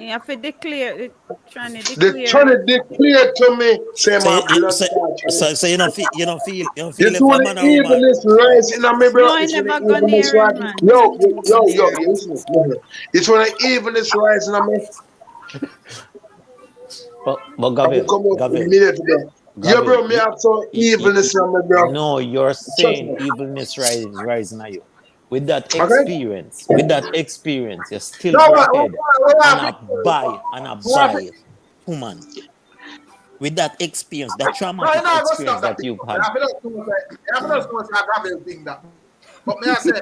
You have to declare. they trying to declare to me, say my blood. So you don't feel You see the evilness rising on me, bro. No, I never gone near him, man. Yo, listen. It's when the evilness rising on me. But Gabriel, yeah, bro, me have some evilness on me, bro. No, you're saying evilness rising at you. With that experience, you still go ahead and buy woman. With that experience, that traumatic experience that you've had. But may I say,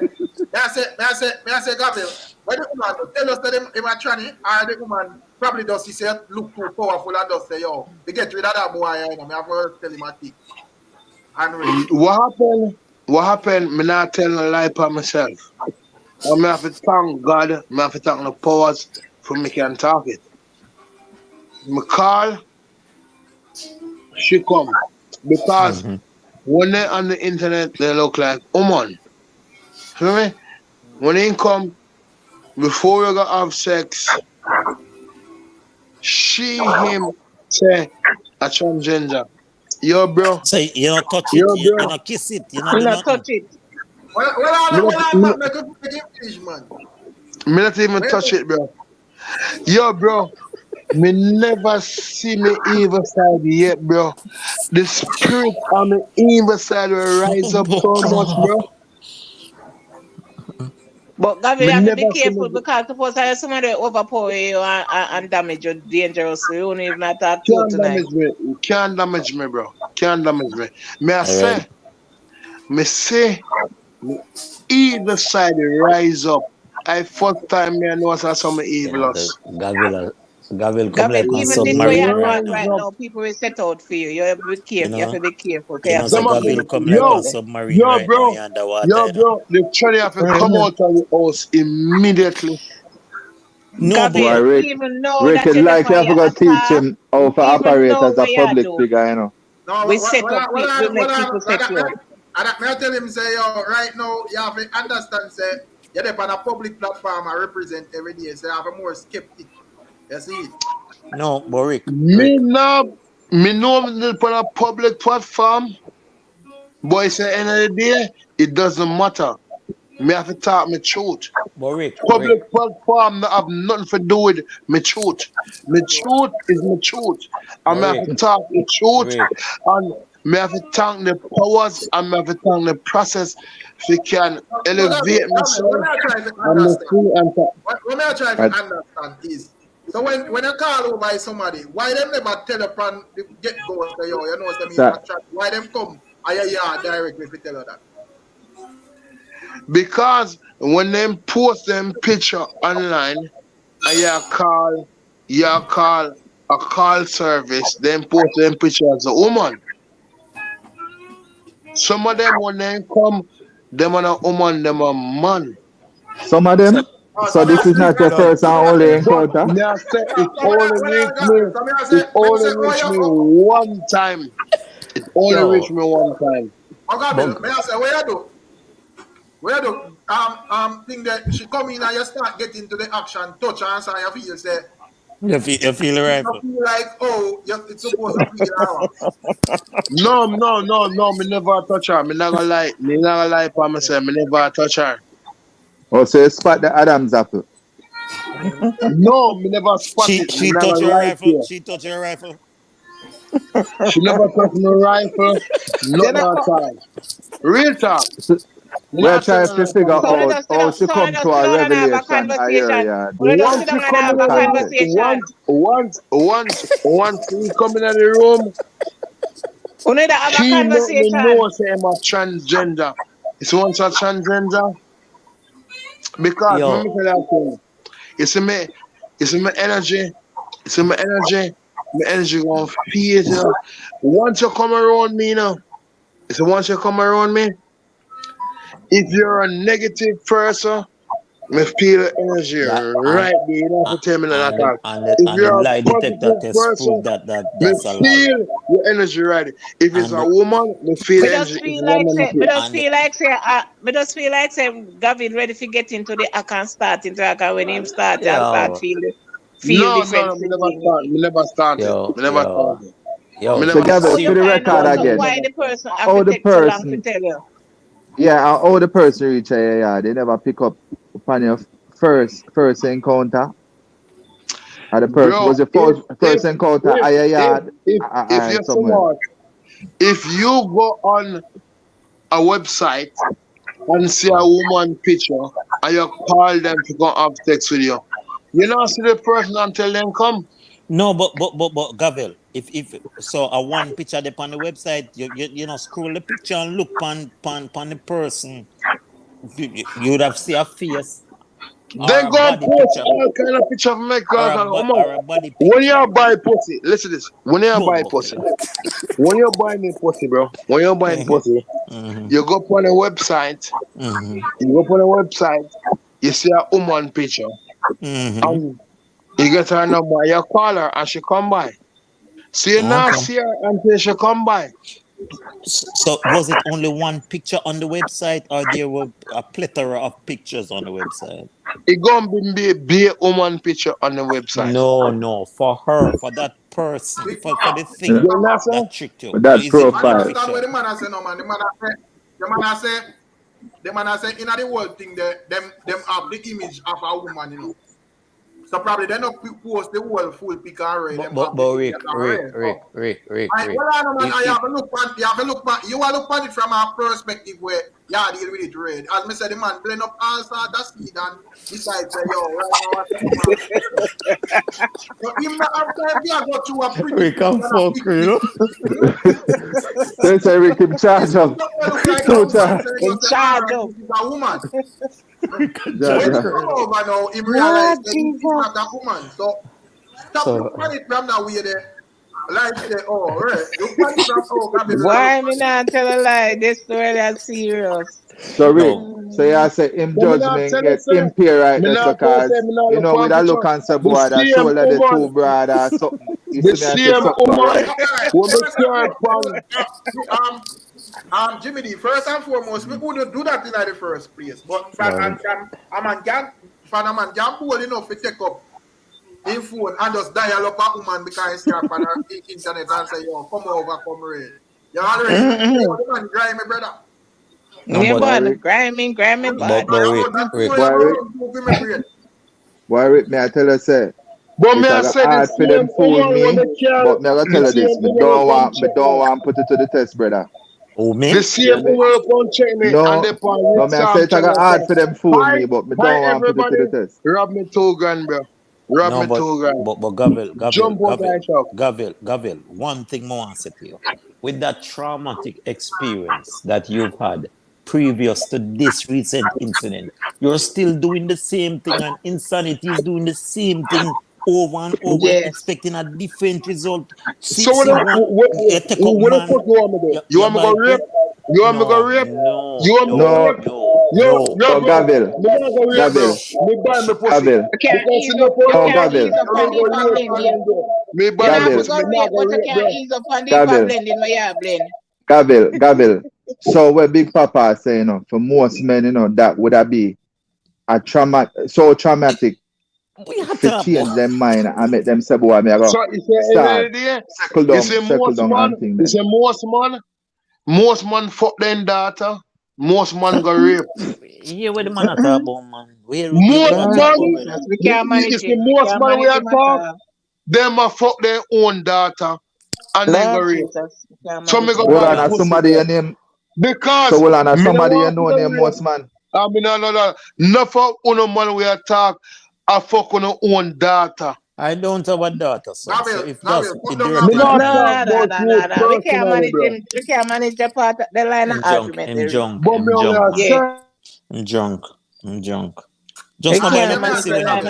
Gabriel, when the woman tell us that him a tranny, and the woman probably does he say look too powerful and does say, yo, they get rid of that boy, you know, me have to tell him a thing. And what happened, me not telling a lie by myself. I have to thank God, I have to thank the powers for me can talk it. Me call, she come. Because when they on the internet, they look like woman. Feel me? When they come, before you go have sex, him say a transgender. Yo, bro. So you don't touch it, Yo, you bro. don't kiss it, you don't You do not nothing. touch it. Well, make a finish, man. Me not even touch it, bro. Yo, bro. Me never see me evil side yet, bro. The spirit on the evil side will rise up so much, bro. But Gavin, Me you have to be never see careful me. because suppose I somebody overpower you and damage you dangerously. You don't even not talk to you Can't tonight. damage me. Can't damage me, bro. Can't damage me. Me I say, me say, evil side rise up. I first time me I know I some You know, evilous. Gavel come Gavin, like a even this way submarine you right talk now. right now, people will set out for you. You have to be You careful. You have know, to be careful. you know, Because so you have to Gavel be come like a Yo, submarine yo, right now. bro. You underwater, Yo, you know. bro. The train have to come out of the house immediately. No, but Gavin, Boy, Rick, even know Rick, that it's you're the like you have to fire go teach attack, him how to even operate know as a what you public do. figure, you know. No, We set up, we make people set you up. May I tell him, say, yo, right now, you have to understand, say, you're there on a public platform I represent every day, so you have a more skeptic. You see it? no, but Rick. Me know me on a public platform, but it's the end of the day, it doesn't matter. Me have to talk my truth. But Rick. Public platform not have nothing to do with my truth. My truth is my truth. And me have to talk the truth. And me have to thank the powers and me have to thank the process if you can elevate myself What I'm trying to and the understand, free and what I'm trying to understand is, so when you call over somebody, why them never tell upon the get go say, yo, you know what I mean? Sir. Why them come directly if you tell her that? because when them post them picture online and you call a call service, them post them picture as a woman. Some of them when they come, them are not woman, them are man. Some of them. So this is not your first and only But encounter. me I say it only reach me one time. It only reach me one time. May I say, where you do? Where you do? Think that she come in and you start getting to the action, touch her and say, you feel, say, You feel the rifle. you feel like, oh, it's supposed to feel now. No, me never touch her. Me not gonna lie. Me not gonna lie for myself. Me never touch her. Oh, so you spot the Adam's apple. No, me never spot it. Me She not touch gonna your lie to rifle. you. She touch your rifle. She never touch no rifle. Nothing at all. Real talk. We're Not trying to figure So let out us sit how down. she So let come us to sit a down and have a revelation at your conversation. yard. Let us Once sit you down and come have in a the room, conversation. once you come in the room, We need to have a he let me conversation. know say I'm a transgender. It's once a transgender because let Yo, me tell you something. You see my energy, you see my energy gonna feel you. Once you come around me, you know, so once you come around me, if you're a negative person, me feel the energy that right there. You don't have to tell me that at all. If and the you're a lie detector positive test prove person, me that's a lie. feel your energy right. If it's And a woman, me feel Me the just energy. If feel it's a like man, me say, feel. me just feel like say, Gavin ready to get into the act and start into act. And when him start, and start yo, feel No, me defensive. never start. Me never started. yo, Me never started. Me yo. So never Gavin, So for you started. the find record out again, why the person have how to the take so long to person, tell you. yeah, how the person reach your yard, they never pick up upon your first encounter. And the person Bro, was your if first encounter at your if yard if you're somewhere. smart, if you go on a website and see a woman picture and you call them to go have sex with you, you not see the person until them come. No, but Gavel, if so, a one picture up on the website, you know scroll the picture and look pan the person. You would have see a face or They a go and body post picture all kind of picture of make girl kind of woman. or a body When picture. you buy pussy, listen to this. When you buy Bumbo pussy, when you buy me pussy, bro, when you buying pussy, you go on a website, you see a woman picture, and you get her number, you call her and she come by. So you not Okay. see her until she come by. So was it only one picture on the website, or there were a plethora of pictures on the It gonna be a woman picture on the website. No, for her, for person, for the thing You understand? that tricked you. But that's Is it profile. Understand what the man has said, no man. The man has said in the world thing them have the image of a woman, you know. So probably they not post the whole full picture already. But Rick. Well, I have a look at you have a look at you are look at it from a perspective where you deal with it red. As me said, the man blend up all sorts of speed and decide say, yo, right now. So him not have time to go to a pretty Rick and fuck, you know. They say Rick in charge of two times. In charge of a woman. When he Yeah. come over now, he realize that he's not a woman. So stop looking at it from that way there. Like say, oh, right. Look at it from why me not tell a lie? This story that's serious. So Rick, so you say him judgment get impure right there because you know with a look and say boy that shoulder the two brothers something. You The see me I say same something. Jimmy D, first and foremost, we wouldn't do that in the first place. But I'm a man gamble enough to take up in phone and just dial up a woman because he's on the internet and say, yo, come over, come read. You already the man grime, my brother. Yeah, but grimy, Why Rick, may I tell you say but me I it's said hard the for them same fool me, woman but me I gotta tell you this, me don't want put it to the test, brother. Oh me? The same woman upon check me No, and the pan no, me I say it's hard for them fool me, but me don't want put it to the test. Rob me 2 grand, bro. Rob me 2 grand. But Gavel, one thing more I say to you. With that traumatic experience that you've had previous to this recent incident, you're still doing the same thing, and insanity is doing the same thing over and over, expecting a different result. So what the fuck you want me to do? You want me to go rape? You want me to go rape? You want me to go rape? No, Gavel. Me buy me pussy. Gavel. can't ease up on the blending. Me buy You me have to pussy. go rape, but you can't ease up on the blending where you blend. Gavel. So what Big Papa say, you know, for most men, you know, that would have be a traumatic to change their mind and make them say, boy, me I go So start settle down and thing you say most man fuck them daughter, most man go rape. Yeah, where the man at about, man? Most man, we can't manage it's the most man we are talk, them a fuck their own daughter and then go rape. So me go hold buy on, pussy. somebody your name. Because So hold on, somebody you know name most man. I mean no fuck uno man we are talk, I fuck on own daughter. I don't have a daughter, son. So if that's No. We can't manage him. We can't manage the part, the line of argument. I'm drunk. Just not buy no pussy when I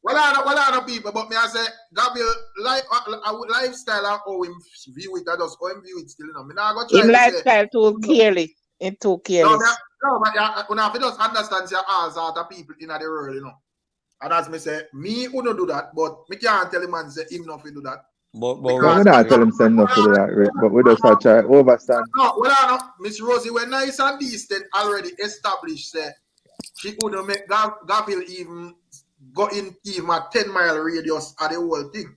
Well, I know people, but me I say Gabriel lifestyle and how him view it, I just how him view it still, you know. Me now go try him to lifestyle too clearly. It too careless. No, but you have to just understand your all sort of people in the world, you know. And as me say, me who don't do that, but me can't tell him and say him not to do that. But we not tell him say not to do that, Rick, but we just have to try overstand. No, well, I know Miss Rosie, when nice and decent already established, say she couldn't make Gabriel even go in even a 10-mile radius of the whole thing.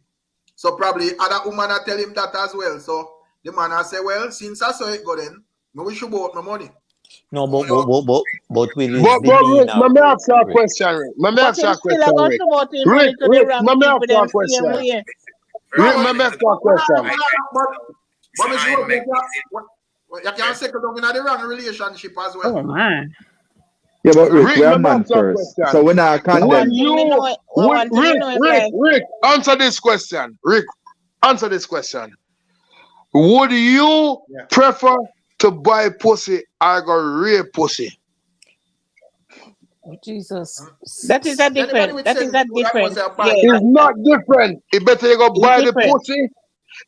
So probably other woman tell him that as well. So the man I say, well, since I saw it go then, we should both my money. No, but with his Rick, let me ask you a question, Rick. Let me ask you a question, Rick. Rick, let me ask you a question. Rick, let me ask you a question. But Miss Rosie, you can settle down in the wrong relationship as well. Oh, man. Yeah, but Rick, we're a man first. So we're not condemned. Rick, answer this question. Rick, answer this question. Would you prefer to buy pussy or go rape pussy? Jesus. That is a different. It's not different. It better you go buy the pussy,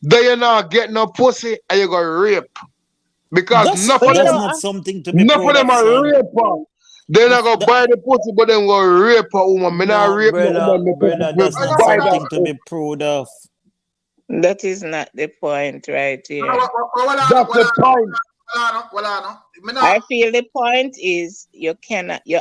then you not get no pussy and you go rape. Because enough of them not something to be enough of them are raper. They not go buy the pussy, but then go rape a woman. Me not rape no woman. Brother, that's not something to be proud of. That is not the point right here. That's the point. I feel the point is you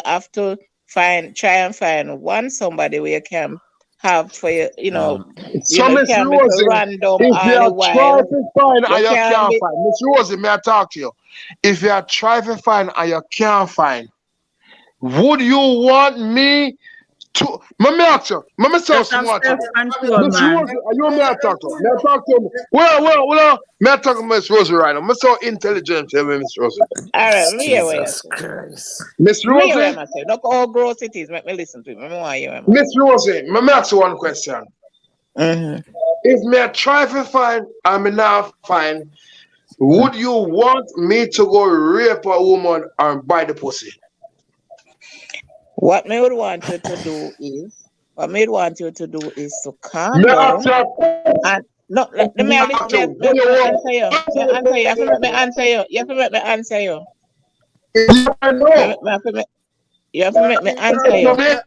have to try and find somebody where you can have for you, So, you Miss can't be so Rosie, random if you all the are trying while. to find and You you can't can't be. find, Miss Rosie, may I talk to you? If you are trying to find and you can't find, would you want me to? Let me ask you. Let me say Just have something to you. self-control, Miss man. Rosie, are you may I talk to you? May I talk to you? Well. May I talk to Miss Rosie right now? I'm so intelligent, tell me, Miss Rosie. All right, me hear what you Jesus say. Christ. Miss Me hear what Rosie, I'm saying. Look how gross it is. Let me listen to it. Me want to hear what I'm Miss Rosie, let me ask you one question. saying. If me try to find and me not find, would you want me to go rape a woman and buy the pussy? What me would want you to do is, to calm Me ask down you, and no. Let me what you want? answer you. Me answer you. You have to let me answer you. You have to let me answer you. I know. You have to make me answer you. Information.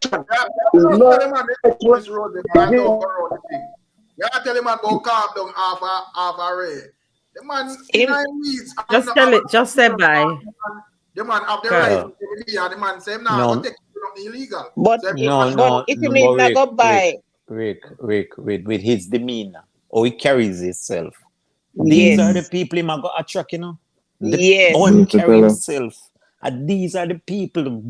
Tell him man, Miss Rosie, man, don't go around the thing. You gotta tell him man, go calm down half a ray. The man in his needs. Just tell it. Just say bye. The man have the right Uh, to be here. The man say him now no, go take something illegal. But So if you no, mean but not go buy, Rick, with his demeanor, how he carries himself. These are the yes, people him a go attract, yes. How him carry himself. And these are the people,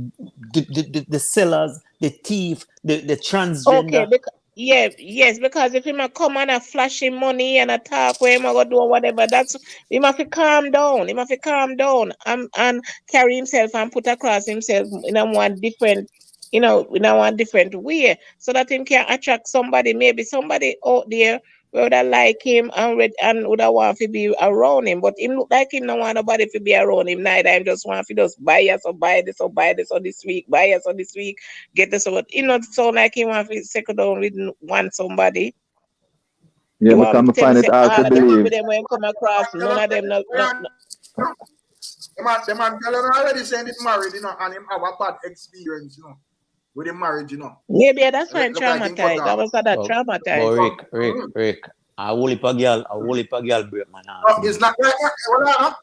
the sellers, the thief, the Okay, transgender. yes, because if him a come and a flash him money and a talk where him a go do whatever, that's he must to calm down. He must to calm down and carry himself and put across himself in a one different, in a one different way, so that him can attract somebody, maybe somebody out there would have like him and would have want to be around him. But him look like him no want nobody to be around him neither. Him just want to just buy us or buy this or buy this or this week, buy us or this week, get this or sound like he want to settle down with one somebody. Yeah, You want because me I to tell you find it say hard all to of the people believe. them when come across, none of them the man tell him already saying it married, and him have a bad experience, with him marriage, maybe that's why I'm Look like him cut traumatized. I off. was that But traumatized. Rick, I will if a girl break my No, ass. it's not like that. Hold on,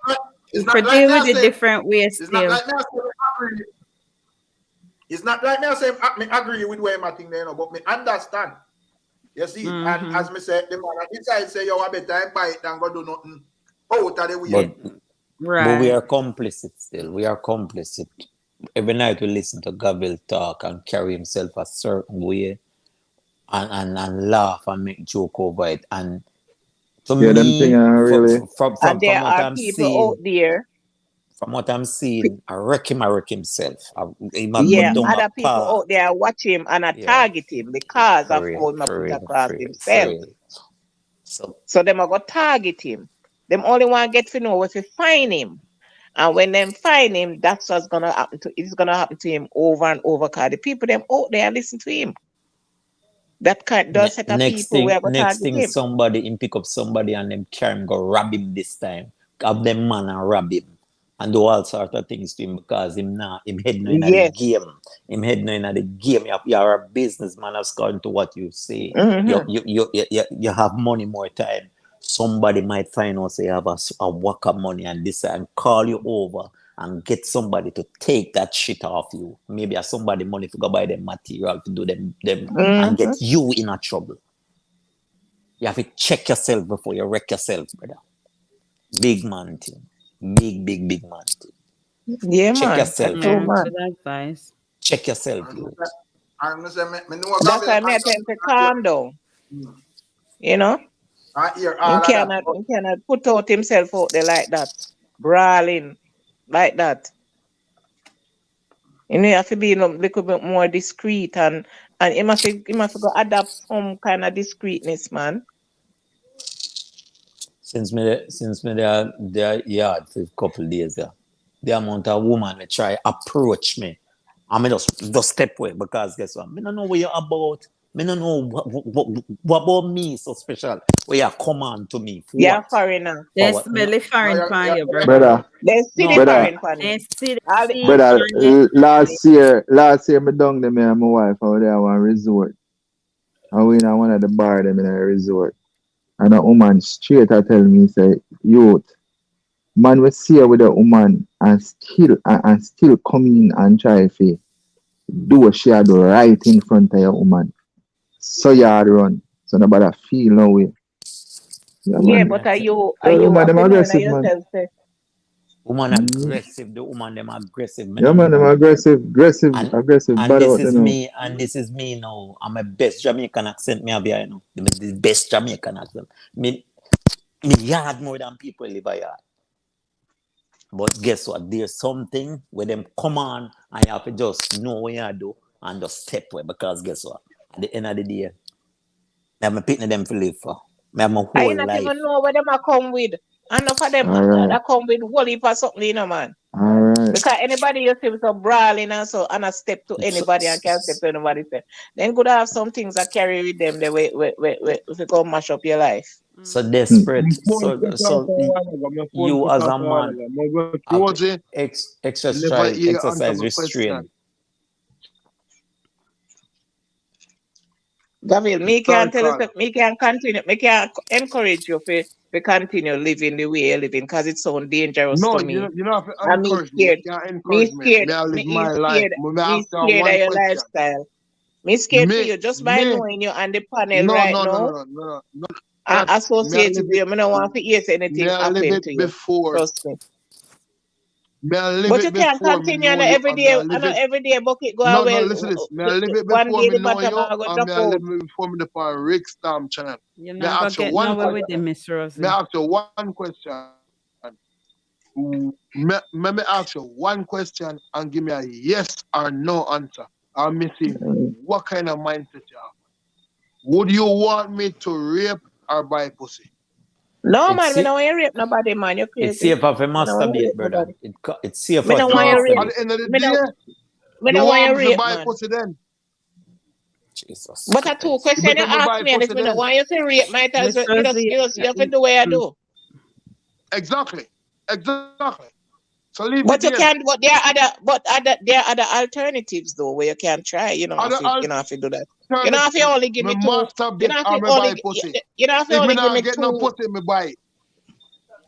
no. It's For not like deal me. I with it say. different ways It's not still. like me. I say me agree. It's not like me. I say me agree with where my thing there, but me understand. You see, and as me say, the man inside say you have better buy it than go do nothing out of the way. But we are complicit still. We are complicit. Every night we listen to Gabriel talk and carry himself a certain way and laugh and make joke over it. And to Yeah, them thing me, are really. And from there what are I'm people out seeing, there. I wreck himself. He might go Yeah, down a other people path. out there watch him and Yeah, target him because of how he put across for himself. real. So them are go target him. Them only want to get to know if you find him. And when them find him, that's what's gonna happen to it's gonna happen to him over and over. Cause the people them out there listen to him. That kind does set of people where go Next target thing, him. somebody him pick up somebody and them carry him go rob him this time. Have them man and rob him. And do all sort of things to him because him head no in the Yes. game. Him head no in the game. You're a businessman according to what you say. You have money more time. Somebody might find out say you have a whack of money and this and call you over and get somebody to take that shit off you. Maybe somebody money to go buy them material to do them and get you in a trouble. You have to check yourself before you wreck yourself, brother. Big man thing. Big man thing. Yeah, Check man. yourself. That's true, man. Good advice. Check yourself, youth. I'm say me know That's why I tell him to calm down. I hear He all of that. cannot put out himself out there like that, brawling like that. You have to be a little bit more discreet and he must go adapt some kind of discreetness, man. Since me there yard for a couple days there. The amount of woman that try approach me. I mean just step away because guess what? Me don't know what you're about. Me don't know what about me so special. Where you come on to me for Yeah, what? foreigner. They smell the foreign pan you, brother. Brother, They see the foreign pan They you. see All the brother, last year me down there, me and my wife out there at one resort. And we in one of the bar them in a resort. And a woman straight I tell me, say, youth, man we see her with a woman and still come in and try to do what she had right in front of your woman. so yard run. So nobody feel no way. Yeah, man. but are you Woman, them have to know aggressive, man. yourself, say. Woman aggressive, the woman them aggressive. Yeah, man, them aggressive, And bad this out, is you know. me, and this is me now. I'm a best Jamaican accent me have here, you know. The best Jamaican accent. Me yard more than people live a yard. But guess what? There's something where them come on and you have to just know what you do and just step away, because guess what? At the end of the day, I'm picking them to live for. I have my I whole not life. even know where them are come with. Enough of them that come with whole heap of something, you know, man. All right. Because anybody you see so brawling and so and a step to anybody and can't step to anybody. Then could have some things that carry with them the way if you go mash up your life. So desperate. So you as a man have to exercise restraint. Gabriel, me can tell you, me can continue, me can encourage you to continue living the way you're living, because it sounds dangerous to me. You know, And me scared. Me scared. Me scared of your lifestyle. Me scared for you just by knowing you on the panel right now. No. And associated with you. I don't want to hear anything happen to you. Trust me. But you can't continue on every day. I know every day bucket go away. No, listen to this. May I live it One before day me the know bottom you, I go or drop may I live out. it before me the Rick Stam channel? You're May I not going ask to you get one nowhere question? with them, Miss Rosie. May I ask you one question? May me ask you one question and give me a yes or no answer. I'm missing what kind of mindset you have. Would you want me to rape or buy pussy? No, man, we don't want to rape nobody, man. You're crazy. It's safer for masturbate, brother. It's safer Me don't to want you rape. At the end of the Me day, don't you want you want me to rape, buy man. pussy then? Jesus. But a two question you ask me, and if me don't want you to rape, might as well you have to do what you do. Exactly. So leave But it you there. can't. But there are other alternatives though where you can try. You know, if you don't have to do that. You don't have to only give me two. You don't have to only. You don't have to only give me get two. no pussy, me buy it.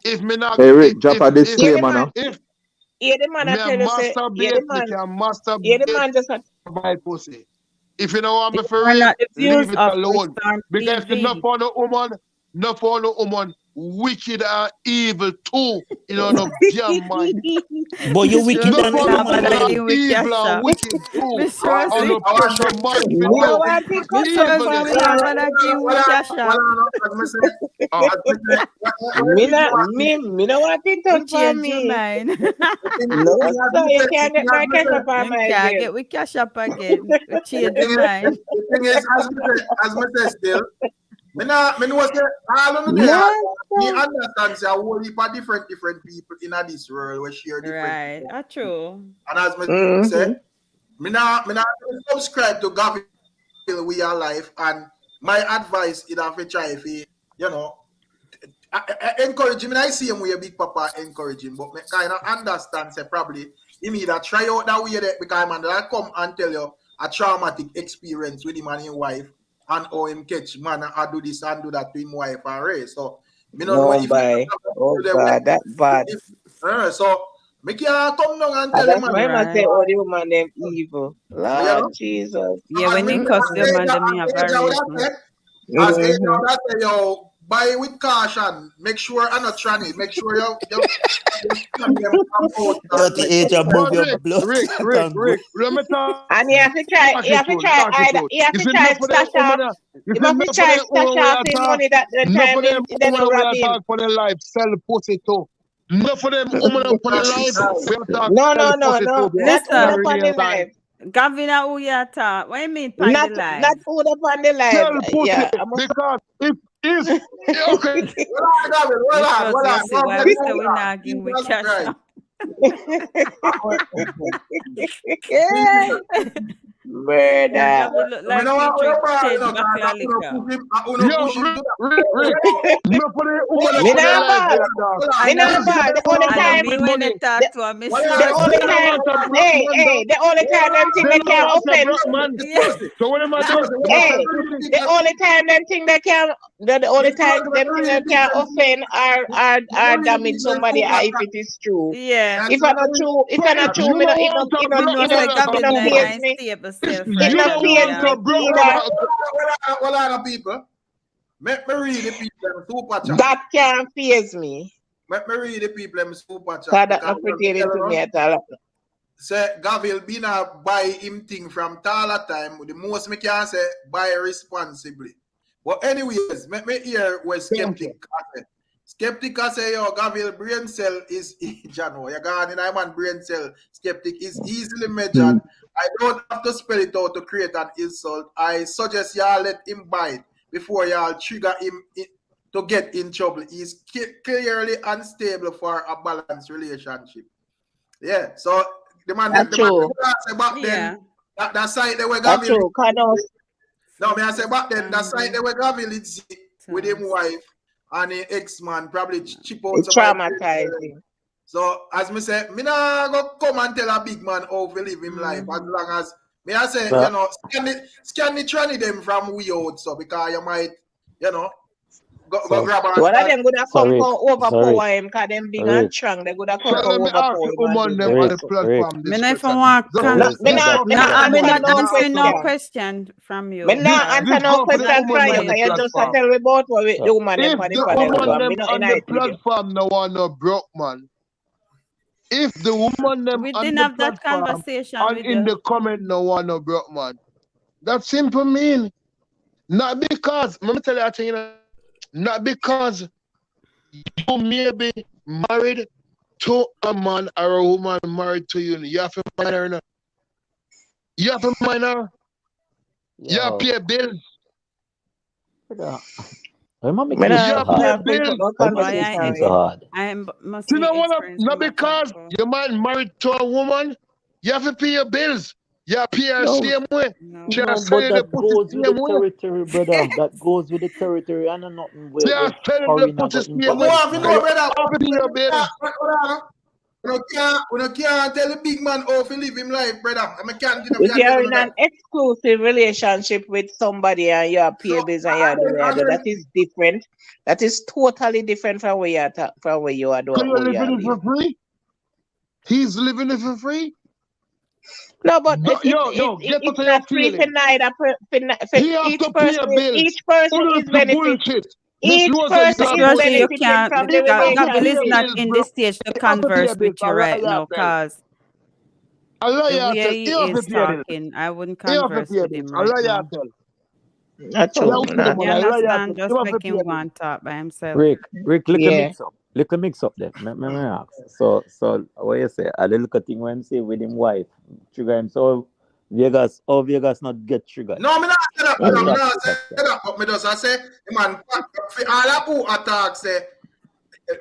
If me not, Hey, Rick, drop a disclaimer now. Yeah, the man I tell you say. Yeah, the man just. Buy pussy. If you don't want me for Are rape, not the views leave it of alone. Christian Because if you not for no woman, wicked and evil too. You know, no damn mind. But you wicked and evil and wicked too. Miss On Rosie. the pressure man. You know what I think? Miss Rosie, we have an agreement with cash up. Me know what I think We for change me. your mind. No, sir, you can't get my cash up on my Can't bill. get we cash up again. We change your mind. The thing is, as me say still, me know say all of me there. Me understand say a whole heap of different people in this world we share different. Right, that's true. And as me say, me not subscribe to Gavin We Are Life, and my advice is that we try if you know. I encourage him, and I see him with a big papa encourage him, but I kind of understand, say probably him either try out that way that because man that come and tell you a traumatic experience with him and his wife, and how him catch man and do this and do that to him wife and race. So me don't know if God, that bad. So me can't come down and tell That's him. why I say all the man them evil. Lord Jesus. Yeah, when you cuss them man, them have a reason. As that say, yo, buy with caution. Make sure I'm not trying it. Make sure you at the age of move your blood. Rick, let me talk. And you have to try either you have to try stash off. You have to try stash off the money that the time in the robbing. For their life, sell pussy too. Not for them women for their life. No. Listen, Gavin, who you talk? What do you mean pan the life? Not food upon the life. Sell pussy because if okay. Why we still nagging with cash up? Murder. Look like you drink change back your liquor. The only time me when they talk to a miss. The only time them thing they can open. So what am I doing? Hey, the only time them thing they can the only time them thing they can offend are damage somebody if it is true. Yeah. If I'm not true, me not yourself You right don't now, want to broke What are the people? Let me read the people in super chat. That can't phase me. Let me read the people in super chat. That not pertaining to me at all. Say Gavil been a buy him thing from Tala time. The most me can say buy responsibly. But anyways, me hear what skeptic say. Skeptic say yo Gavil brain cell is Jano. You got in man brain cell. Skeptic is easily measured. I don't have to spell it out to create an insult. I suggest y'all let him buy it before y'all trigger him to get in trouble. He's clearly unstable for a balanced relationship. Yeah, so the man That's true. say back then that site they were That's Gavil. true. No, me I say back then that site they were Gavil with him wife and his ex-man probably chip out It's traumatizing. So as me say, me nah go come and tell a big man how to live him life as long as me I say, you know, scan the tranny them from we out so because you might, you know, go grab a one of them would have come Rick, for overpower him because them big and strong. They would have come So for let me ask overpower the him. woman them on the platform Me this not question. even want Me not answer no question. question from you. Me not answer no go for the question woman from you. on the You just platform. tell me about what the woman them If on the the panel woman do. Me them not on the unite with you. platform no want no broke man, if the woman them We on didn't the have that platform conversation and with in you. the comment no want no broke man, that simple mean not because let me tell you a thing, you know, not because you may be married to a man or a woman married to you. You have to mind her. You have to mind her. You have to pay bills. Why am I Me making it not so hard? put no Why am I making conversation it with so you. hard? I must You be know what? experienced Not with my because talk. your man married to a woman, you have to pay your bills. You have to pay her No, same way. She no, has sell but you the that pussy goes with the same way. territory, brother. That goes with the territory. I know nothing She where has sell you the foreign I pussy got same But more way. influence of you now. know, You brother. have to pay your bills. We can't tell the big man how to live him life, brother. I can't If tell you're him in that. an exclusive relationship with somebody and you are pay bills and you do what you do, that is different. That is totally different from where you are from where you are So doing. you're living it for free? He's living it for free? No, but Get out of it's your not free feeling. for neither. He have to pay a bill. Each person Who is does the benefit. bullshit? Miss Each Rosa, you person Miss are is Rosie, you bullshit. benefiting can't. from the He have to Gabriel pay is a relationship. not bill, in bro. this stage to He have to pay a converse bill. with you right now, I cause lie the you tell. way He he have to is pay a bill. talking, I wouldn't He have to converse pay a with bill. him I right lie you now. tell. Not I true. don't see the Not You man. I lie you understand? tell. Just He have to make pay him a go bill. and talk by himself. Rick, yeah. little mix up there. Me ask. So what you say? A little thing when him say with him wife, trigger him. So Vegas not get triggered. No, me not say that. I Me start not to say that. that. But me just I say, man, for all who attack say,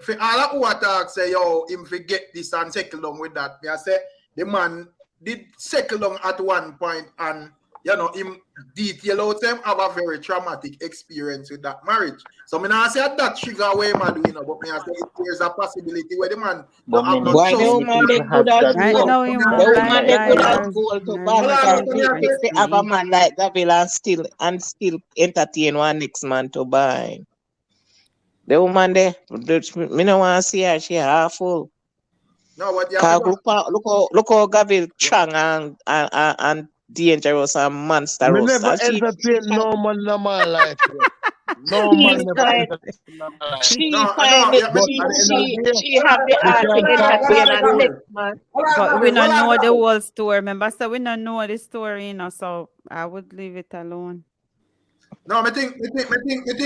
for all who attack say, yo, him forget this and settle down with that. Me I say the man did settle down at one point and you know him detail out them have a very traumatic experience with that marriage. So me not say that trigger away man doing, but me I say there's a possibility where the man But don't have no Why the trust. many woman they people good have as that Right gold? now, trust. you The want woman they good as liars. gold to No, band you from get people different to have a thing. man like Gabriel and still entertain one next man to buy. The woman there, me no want to see her. She half full. No, what you have to Look how Gabriel strong and dangerous and Me monstrous. never And entertain no man in my life. Yet. No she man never find entertain in my life. she no, find it. But at the end of the day, She have the we heart to can't talk entertain about and story. next man. But we don't know the whole story. Remember, so we don't know the story, so I would leave it alone. No, I think,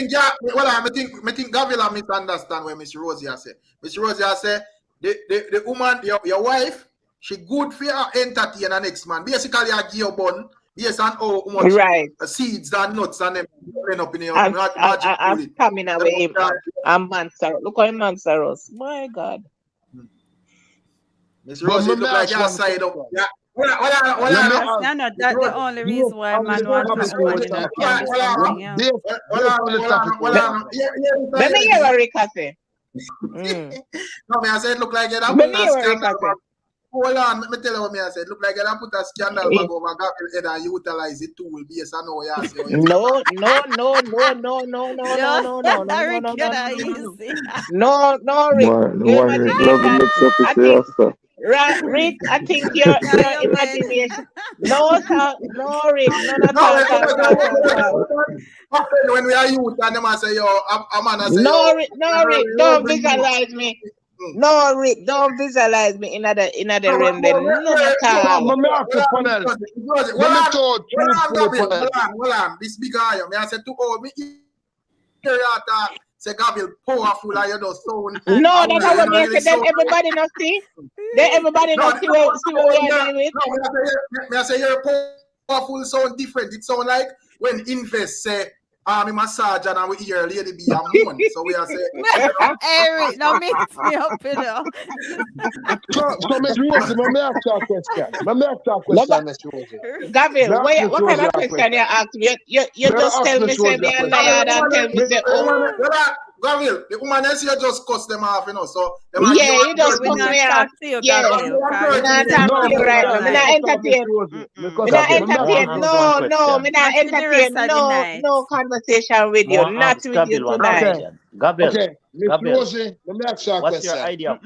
yeah, well, I think Gavila misunderstand what Miss Rosie has said. Miss Rosie has said, the woman, your wife, she good for her entertain the next man. Basically, I give you bun based on how much Right. seeds and nuts and them end up in your I'm magic bullet. coming away him. I'm monster. Look how him monstrous. My God. Miss But Rosie, me it look may like ask you're one side up. question. Yeah. Let me That's ask. not that the only reason why On the man want a topic woman, we talk can on. be something else. Based on the topic we talk on. Let me hear what Rika say. No, me I said look like you Let put me a hear what Rika scandal say. bag. Hold on, let me tell you what me I said. Look like you put a scandal bag over Gabriel head and utilize it tool based on how you say. No. No, Rick. Boy, no You one imagine Rick love that mix up with I the think Rasta. Rick, I think your imagination. No, sir. No, Rick. When we are youth and them I say, yo, a man I say, no, yo. Rick, don't visualize me. No, Rick, don't visualize me in the realm. Then none at all. Let me ask you, panel. Let me talk Hold on. This big guy, me I say to all me hear that say Gabriel powerful and you just sound. No, that's not what me say. Then everybody not see. Then everybody not see what we are doing with. No, me I say your powerful sound different. It sound like when Invest say I'm a sergeant and we hear Lady B and Moon. So we are saying Eric, now mix me up, you know. So Miss Rosie, let me ask you a question. Miss Rosie. Gabriel, what kind of question you ask me? You just tell me say me a liar and tell me say Gabriel, the woman else you just cuss them off, you know. So yeah, you just cuss me off. Yeah, I'm not talking to you right now. I'm not entertain. No conversation with you. Not with you tonight. Gabriel. Okay, Miss Rosie, let me ask you a question. What's your idea?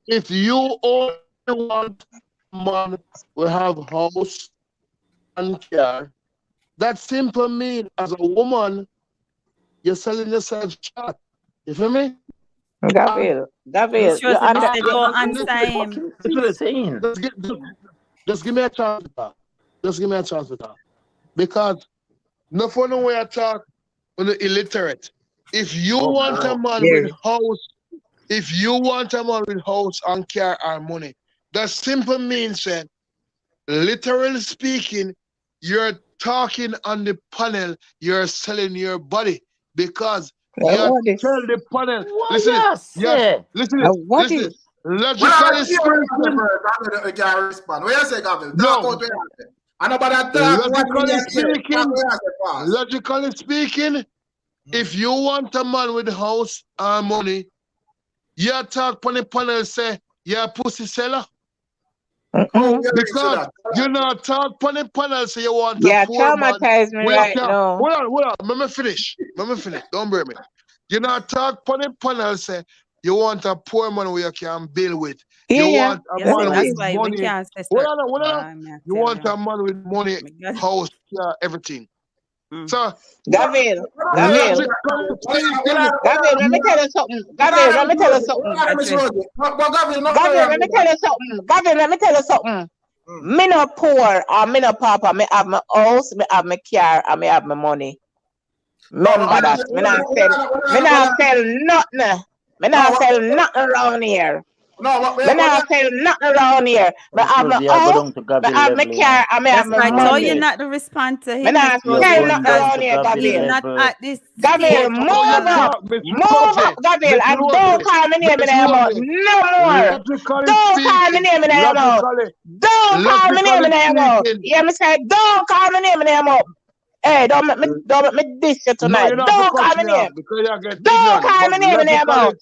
If you only want man will have house and car, that simple mean as a woman, you're selling yourself short. You feel me? Gabriel, you understand? Just give me a chance to talk. Because no funny way I talk on the illiterate. If you want a man with house and car and money, that simple means that, literally speaking, you're talking on the panel, you're selling your body because you tell the panel. Listen. Logically speaking. What you say, Gabriel? Logically speaking, if you want a man with house and money, you talk on the panel say you're a pussy seller. Because you not talk on the panel say you want a poor man. Traumatize me right now. Hold on. Let me finish. Don't burn me. You not talk on the panel say you want a poor man where you can build with. You want a man with money. Hold on. You want a man with money, house, everything. So, Gabriel, let me tell you something. Gabriel, let me tell you something. Me no poor or me no papa. Me have my house, me have my car, and me have my money. Remember that. Me not sell nothing. Me not sell nothing around here. Me not sell nothing around here. Me have my house, me have my car, and me have my money. I told you not to respond to him. Me not sell nothing around here, Gabriel. Not at this. Gabriel, move up, Gabriel, and don't call me name in your mouth no more. Don't call me name in your mouth. Don't call me name in your mouth. Yeah, me say, don't call me name in your mouth. Hey, don't make me diss you tonight. Don't call me name. Don't call me name in your mouth.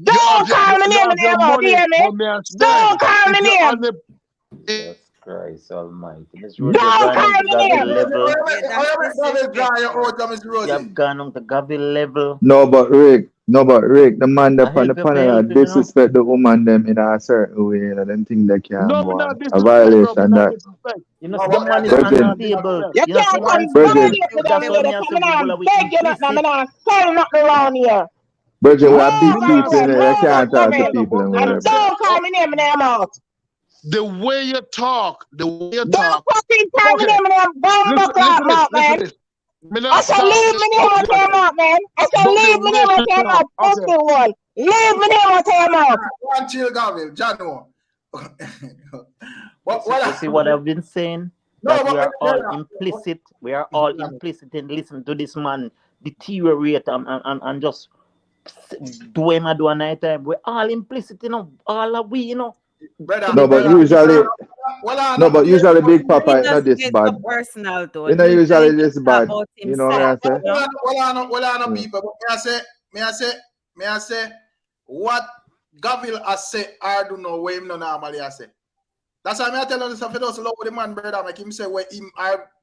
Don't call me name in your mouth. You hear me? Don't call me name. Jesus Christ Almighty. Don't call me name. You have gone on the Gabriel level. No, but Rick, the man up on the panel disrespect the woman them in a certain way, and them think they can go on. A violation that. You know, the man is unstable. You can't come violate me down here. I'm begging you not, I'm not selling nothing around here. Bridget, we have big people in there. You can't talk to people in there. Don't call me name in their mouth. The way you talk. Don't fucking call me name in their mouth, man. I shall leave me name out your mouth, man. I shall leave me name out your mouth. Fuck the wall. Leave me name out your mouth. One chill, Gabriel. Jano. You see what I've been saying? That we are all implicit. We are all implicit in listening to this man deteriorate and just do him a night time. We're all implicit, you know. All of we, you know. No, but usually Big Papa is not this bad. Personal though. You know, usually this bad. You know what I say? Well, people. May I say what Gabriel has said, I don't know where him no normally I say. That's why I tell you stuff. He doesn't love the man, brother. Make him say where him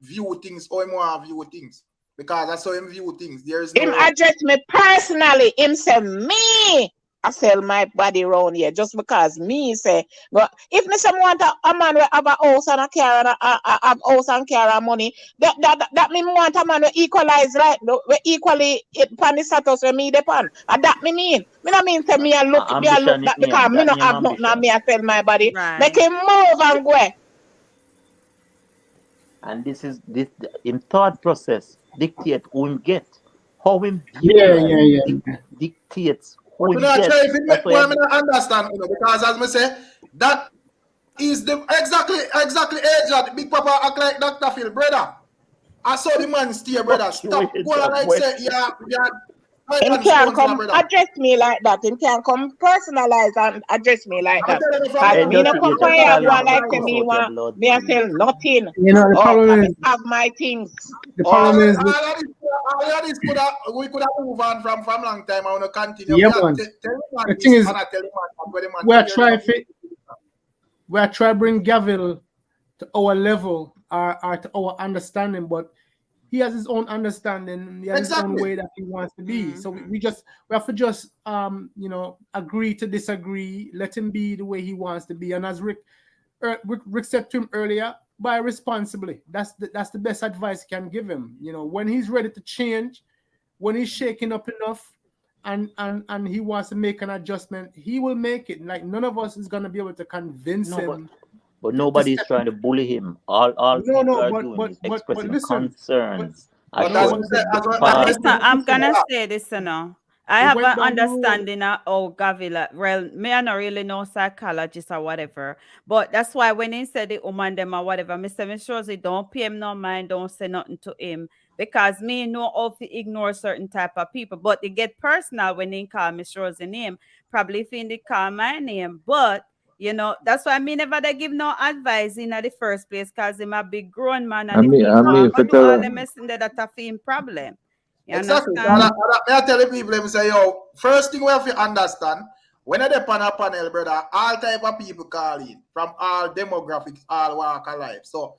view things or him view things. Because that's how him view things. There is no him address me personally. Him say me. I sell my body around here just because me say, but if me some want a man will have a house and a car and a house and car and money, that me want a man will equalize right, we equally it pan the status where me depend. And that me mean. Me not mean say me a look Ambition that it name. because me That not name have nothing and ambition. me a sell my body. Right. Make him move and go. And this in thought process dictate who him get. How him view Yeah, life yeah. dictates But who you him know, get. try if it That's make why me not understand, you know, because as me say, that is the exactly age that Big Papa act like Dr. Phil, brother. I saw the man stay, brother. Stop going like say, yeah. Him can't come address me like that. Him can't come personalize and address me like that. Cause me no come for here go like say me want me and sell nothing. You know, the problem I is have my things. the problem is all of this we could have moved on from long time. I want to continue. yeah, We are man. tell man The this, thing is, and I tell man where the man we're hear trying them. to bring Gavil to our level or to our understanding, but he has his own understanding. He has his own way that he wants to be. So we have to just agree to disagree. Let him be the way he wants to be. And as Rick said to him earlier, buy responsibly. That's the best advice I can give him. You know, when he's ready to change, when he's shaking up enough, and he wants to make an adjustment, he will make it. Like none of us is gonna be able to convince him. But nobody's trying to bully him. All people are doing is expressing concerns. I'm gonna say this, you know. I have an understanding of Gavila. Well, me I not really know psychologist or whatever. But that's why when he said the woman them or whatever, Mr. Shorzy don't pay him no mind, don't say nothing to him. Because me know how to ignore certain type of people. But they get personal when they call Miss Rose's name. Probably if they call my name. But you know, that's why I mean never they give no advice in the first place because him a big grown man and I do all the messing that a film problem. You Exactly. understand? I tell the people, them say, yo, first thing we have to understand, when they on a panel, brother, all type of people call in, from all demographics, all walk of life. So,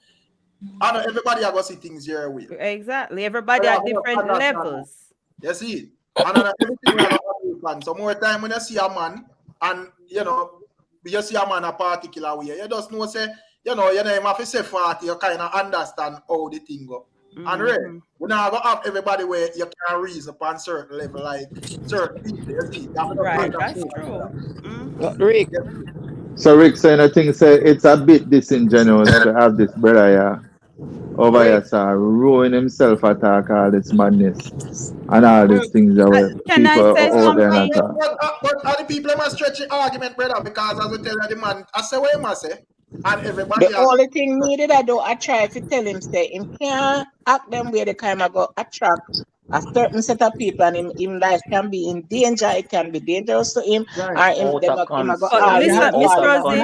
I know everybody are going to see things your way. Exactly. Everybody at different levels. You see? And everything we are going to So, more time when you see a man, and, you know, you see a man a particular way, you just know, say, you know, you have to say 40, you kind of understand how the thing go. And really, we're not going to have everybody where you can reason upon certain level, like certain people, you see. Right, that's true. Rick. So Rick saying I think say it's a bit disingenuous to have this brother here over here, sir, ruin himself attack all this madness and all these things that were Can I people say out there and something? attack. But all the people must stretch the argument, brother, because as we tell you, the man, I say what he must say, and everybody The only thing needed I do, I try to tell him say him can't act them where the kind of go attract a certain set of people and him life can be in danger, it can be dangerous to him, or him Miss Rosie,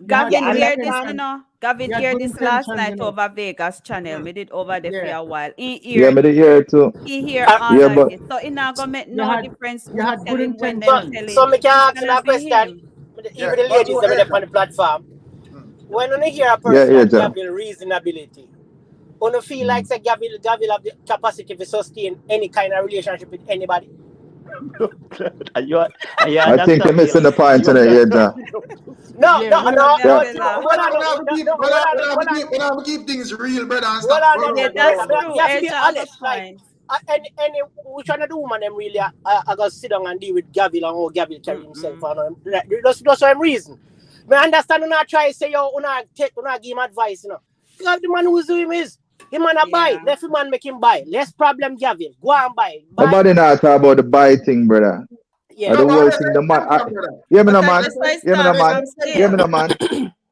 Gavin hear this, man. you know. Gavin hear this last night over Vegas channel. Me did over there for a while. He Yeah, hear but they hear it too. he hear all Yeah, of but it. So it not gonna make no difference who tell him when So, them tell so him. me can ask It's you gonna a be question. him. Even the ladies that are on the platform. When you hear a person yeah, have John. Gavil reasonability, you feel like say Gavil have the capacity to sustain any kind of relationship with anybody? I think you're missing the point today, yeah, John. No. When I keep things real, brother, and Hold stuff. on, that's true. you have to be It's honest. Like, any which one of the woman them really I got sit down and deal with Gavil and how Gavil carry himself and that's some reason. Me understand you not try to say you not give him advice, you know. Because the man who's doing is the man a buy. Let the man make him buy. Less problem Gavil. Go and buy. Nobody not talk about the buy thing, brother. Yeah. The whole thing, the man. Hear me no man. Hear me no man. Hear me no man.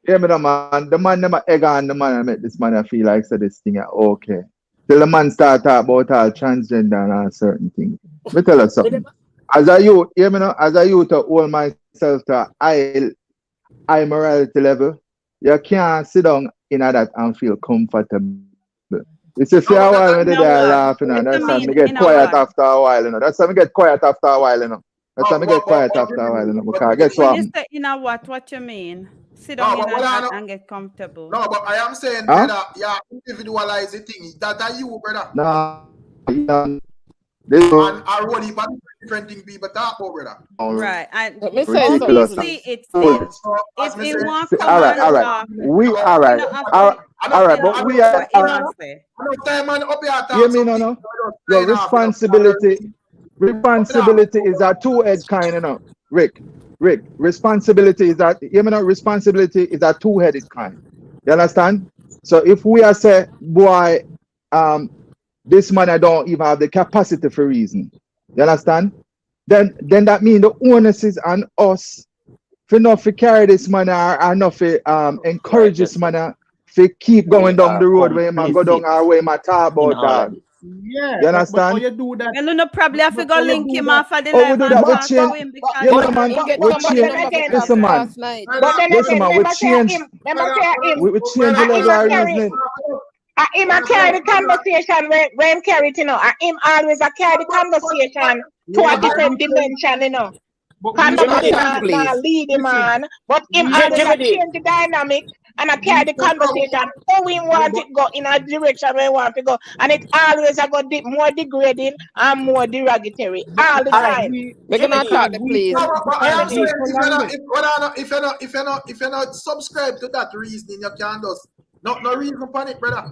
Hear me no man. The man never egg on the man and make this man feel like so this thing okay. Till the man start talk about all transgender and all certain things. Me tell you something. As a youth, hear me no, as a youth to hold myself to high morality level, you can't sit down in that and feel comfortable. You see, for a while, when they are laughing, and that's how me get quiet after a while, you know. That's how me get quiet after a while, you know. That's how me get quiet after a while, you know. Because guess When what? you say in a what you mean? Sit down in that and get comfortable. No, but I am saying, brother, yeah, individualize the thing. That are you, brother. No, And our one even different thing people talk about, brother. Right. And Let me say obviously it seems if he want come all right, and talk, we all right, all right, but we are. Hear me, no. Your responsibility is a two-edged kind, you know. Rick, responsibility is that, you know, responsibility is a two-headed kind. You understand? So if we are say, boy, this man I don't even have the capacity for reason. You understand? Then that means the onus is on us for not to carry this man or not to encourage this man to keep going down the road where I go down our way my talk about dog. Yeah, You understand? But you do that. Well, no probably have to go link him off of the Oh, we live do and that. We talk change. to him because You know, man. We change. Listen, man. Listen, man. We change. We change the level of reasoning. Him a carry the conversation where him carry it, you know. Him always a carry the conversation to a different dimension, you know. Nobody not lead him on, but him always a change the dynamic and I carry the conversation how we want it go in a direction where we want to go, and it always a go more degrading and more derogatory all the time. We're gonna talk, please. If you're not subscribe to that reasoning, you can't just no reason upon it, brother.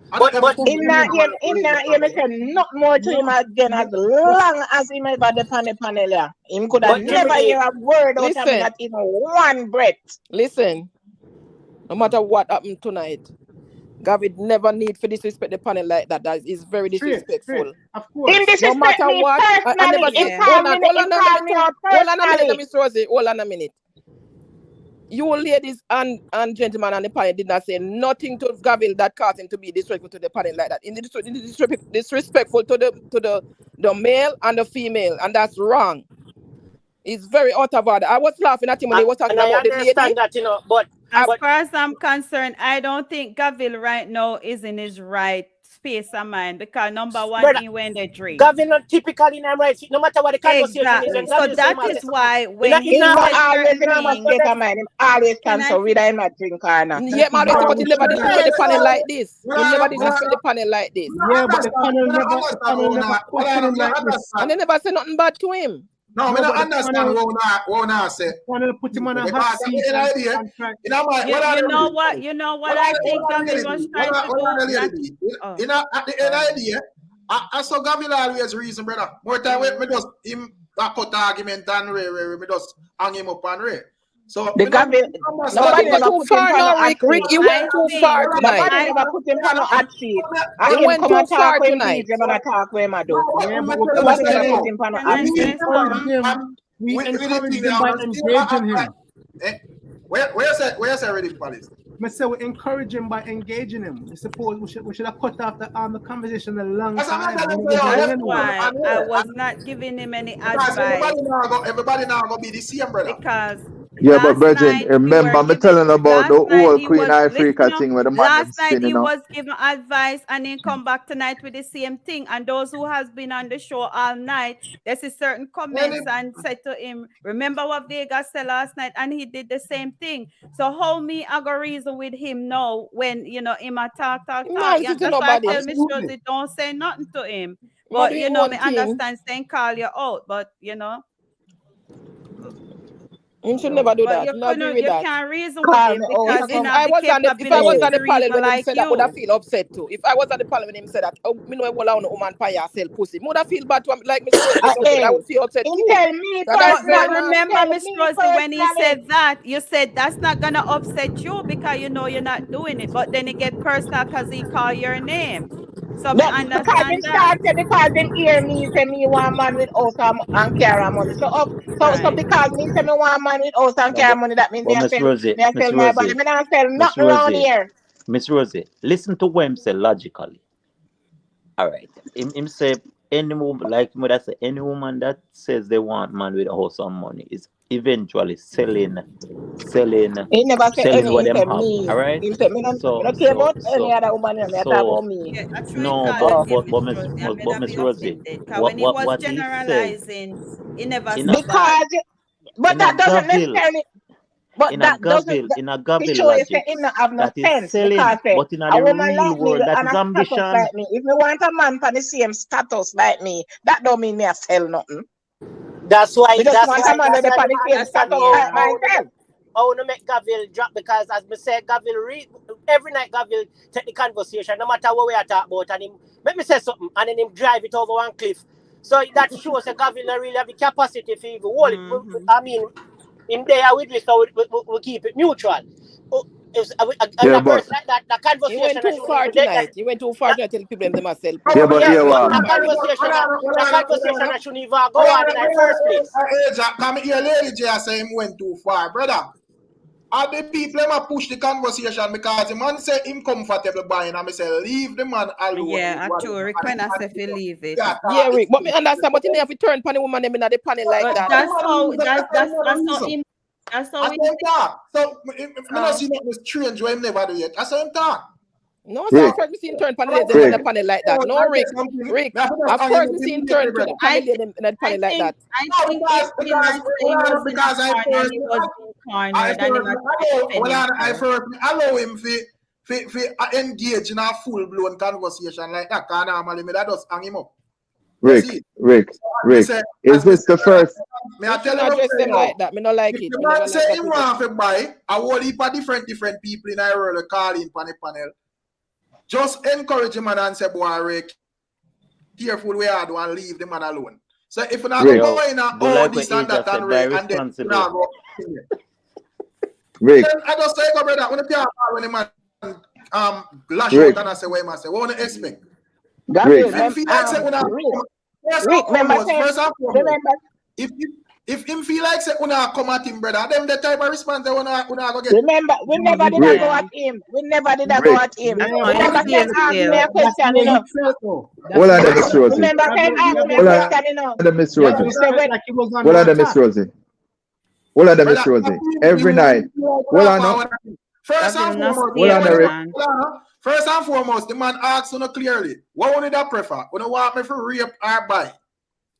But him not hear me say not more to him again as long as him ever the panel, yeah. Him could have never hear a word out of me, not even one breath. Listen, no matter what happened tonight, Gavin never need to disrespect the panel like that. That is very disrespectful. Of course. No matter what, I never say. Hold on a minute, Miss Rosie. Hold on a minute. You ladies and gentlemen on the panel did not say nothing to Gavin that caused him to be disrespectful to the panel like that. Disrespectful to the male and the female, and that's wrong. It's very out of order. I was laughing at him when he was talking about the lady. That, you know, but as far as I'm concerned, I don't think Gavin right now is in his right space of mind because number one, brother, he when they drink. Gavin not typically in him right, no matter what the conversation is. So that is why when he always in a state of mind, him always cancel whether him not drink or not. Yeah, man, but he never disrespect the panel like this. He never disrespect the panel like this. Yeah, but the panel never question him like this. And they never say nothing bad to him. No, I don't understand what I say. Put him on a hot seat. You know what I think Gavin was trying to do. At the end of the day, I saw Gavin always reason, brother. More time me just him cut argument and me just hang him up and Ray. So the Gavin nobody went too far now, Rick. You went too far tonight. Nobody never put him on a hot seat. You went too far tonight. You're gonna talk with him, I do. Yeah, but nobody never put him on a hot seat. We encourage him by engaging him. Where's already police? I say we encourage him by engaging him. I suppose we should have cut off the conversation a long time. That's why I was not giving him any advice. Everybody now gonna be the same, brother. Because yeah, but Brethren, remember me telling about the whole Queen Ifrica thing where the man last night spinning he was giving advice and he come back tonight with the same thing. And those who has been on the show all night, there's a certain comments and said to him, remember what Vegas said last night, and he did the same thing. So how me I go reason with him now when you know him a talk. No, yeah, that's why I tell Miss Rosie don't say nothing to him. But you know, me understand saying call you out, but you know. You should never do that. You can't reason with him because if I was on the panel when he said that, I would have feel upset too. If I was on the panel when him said that, me know all on the woman pay yourself pussy. Would I feel bad to him like Miss Rosie? I would feel upset too. But remember, Miss Rosie, when he said that, you said that's not gonna upset you because you know you're not doing it. But then it get personal because he call your name. So I understand that. Because them hear me say me want man with house and carry money. So because me say me want man with house and carry money, that means I sell my body. Me not sell nothing around here. Miss Rosie, listen to what him say logically. All right. Him say any woman, like mother say, any woman that says they want man with a house and money is eventually selling he never said any, what them have. Me. All right. He said me not care about any other woman. I talk about me. But Miss Rosie, when he was generalizing, he never said because that. But that doesn't necessarily. But in a that doesn't. Gavel It show you say logic him not have no that is sense selling, because say but in a the woman real like me world that and is a status ambition. like me. If me want a man for the same status like me, that don't mean me I sell nothing. That's why We just want a man that's that why for them the same understand status like myself. how no make Gavil drop, because as me say Gavil every night Gavil take the conversation no matter what we are talking about, and him make me say something and then him drive it over one cliff. So that shows that Gavil not really have the capacity to even hold it. I mean, him there with me, so we keep it mutual. And Yeah, a but person like that, the He went conversation too far tonight. He went too far to tell people them themselves. yeah, but yeah, yeah, but wow. the conversation that shouldn't even go on in the first place. Come here, Lady J, I say him went too far, brother. All the people them a push the conversation because the man say him comfortable buying, and I say leave the man alone. Yeah, actually, Rick, when I say if leave it. Yeah, Rick, but me understand, but you have to turn panel woman them in the panel like But that. that's how him. That's how I we. saw him talk. So me not see nothing strange when him never do yet. I saw him talk. No, sir, first we seen turn panel in the panel like that. No, Rick, at first we seen turn panel in the panel like that. I think it's because I first he was being cornered and he was I first allow him to engage in a full blown conversation like that. Because normally me that just hang him up. Rick, is this the first? Me I tell him address them like that. Me not like it. The man say he want to buy a whole heap of different people in a world calling on the panel. Just encourage him and say, boy, Rick, careful where I do and leave the man alone. So if you're not going to go in all this and that and Rick, and then you're not go. Rick. I just say, go brother, when the man lash Rick. out and I say, what am I say? What do you expect? Rick. If him feel like say una come at him, brother, them the type of response they wanna go get. Remember, we never did go at him. We never did go at him. Remember, Ken asked me a question, you know. Hold on, Miss Rosie. Remember, Ken asked me a question, you know. Hold on, Miss Rosie. Hold on, Miss Rosie. Hold on, Miss Rosie. Every night. Hold on. First and foremost, the man asks you clearly, what would you prefer? Would you want me for rape or buy?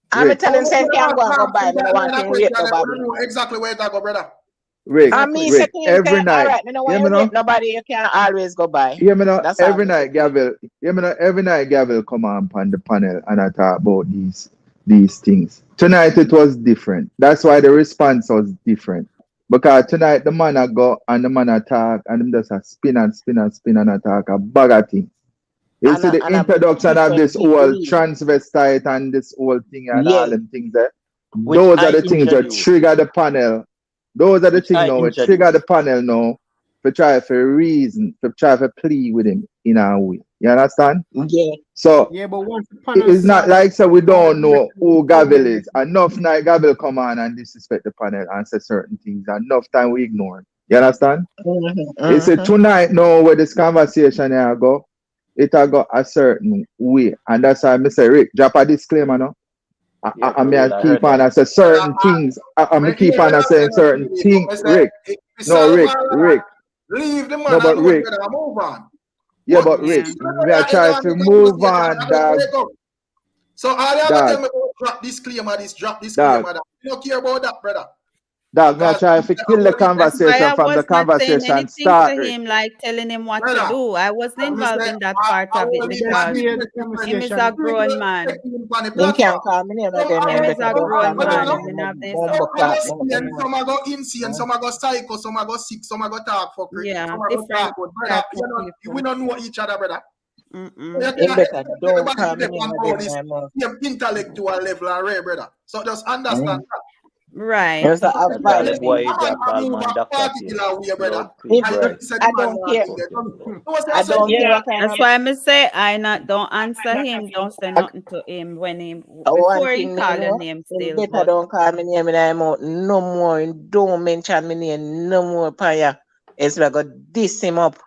I'm telling him, say, can't go and go buy. I want him rape nobody. Exactly where that go, brother. Rick, Rick, every night. All right, you know what, you rape nobody, you can't always go buy. Hear me now, every night, Gavil. Hear me now, every night, Gavil come on the panel and I talk about these things. Tonight it was different. That's why the response was different. Because tonight the man a go and the man a talk and him just a spin and a talk a bag of things. You see the introduction of this whole transvestite and this whole thing and all them things there. Those are the things that trigger the panel. Those are the things now that trigger the panel now to try for reason, to try for plea with him in our way. You understand? Yeah. So yeah, but once it's not like so we don't know who Gavil is. Enough night Gavil come on and disrespect the panel and say certain things. Enough time we ignore. You understand? It's a tonight now where this conversation here go. It a got a certain way. And that's why I say, Rick, drop a disclaimer now. I mean, I keep on and say certain things. I keep on and saying certain things. Rick. No, Rick. Leave the man no, but alone, Rick. brother, move on. Yeah, but Rick, we are trying to move on, dog. So all you have to tell me about drop disclaimer. You don't care about that, brother. Dog, not trying to kill the conversation from the conversation start. To him, like telling him what to do. I wasn't involved in that part of it because him is a grown man. You can't call me name again. Him is a grown man. Some are go insane, some are go psycho, some are go sick, some are go talk for crazy. Yeah, some are go talk good. Brother, we don't know each other, brother. Don't call me name intellectual level and rare, brother. So just understand that. Right. That's why you got called man doctor. I don't care. I don't care. That's why I say don't answer him. Don't say nothing to him when he before he call your name still. Better don't call me name in my mouth no more. Don't mention me name no more. Paya. It's like I diss him up.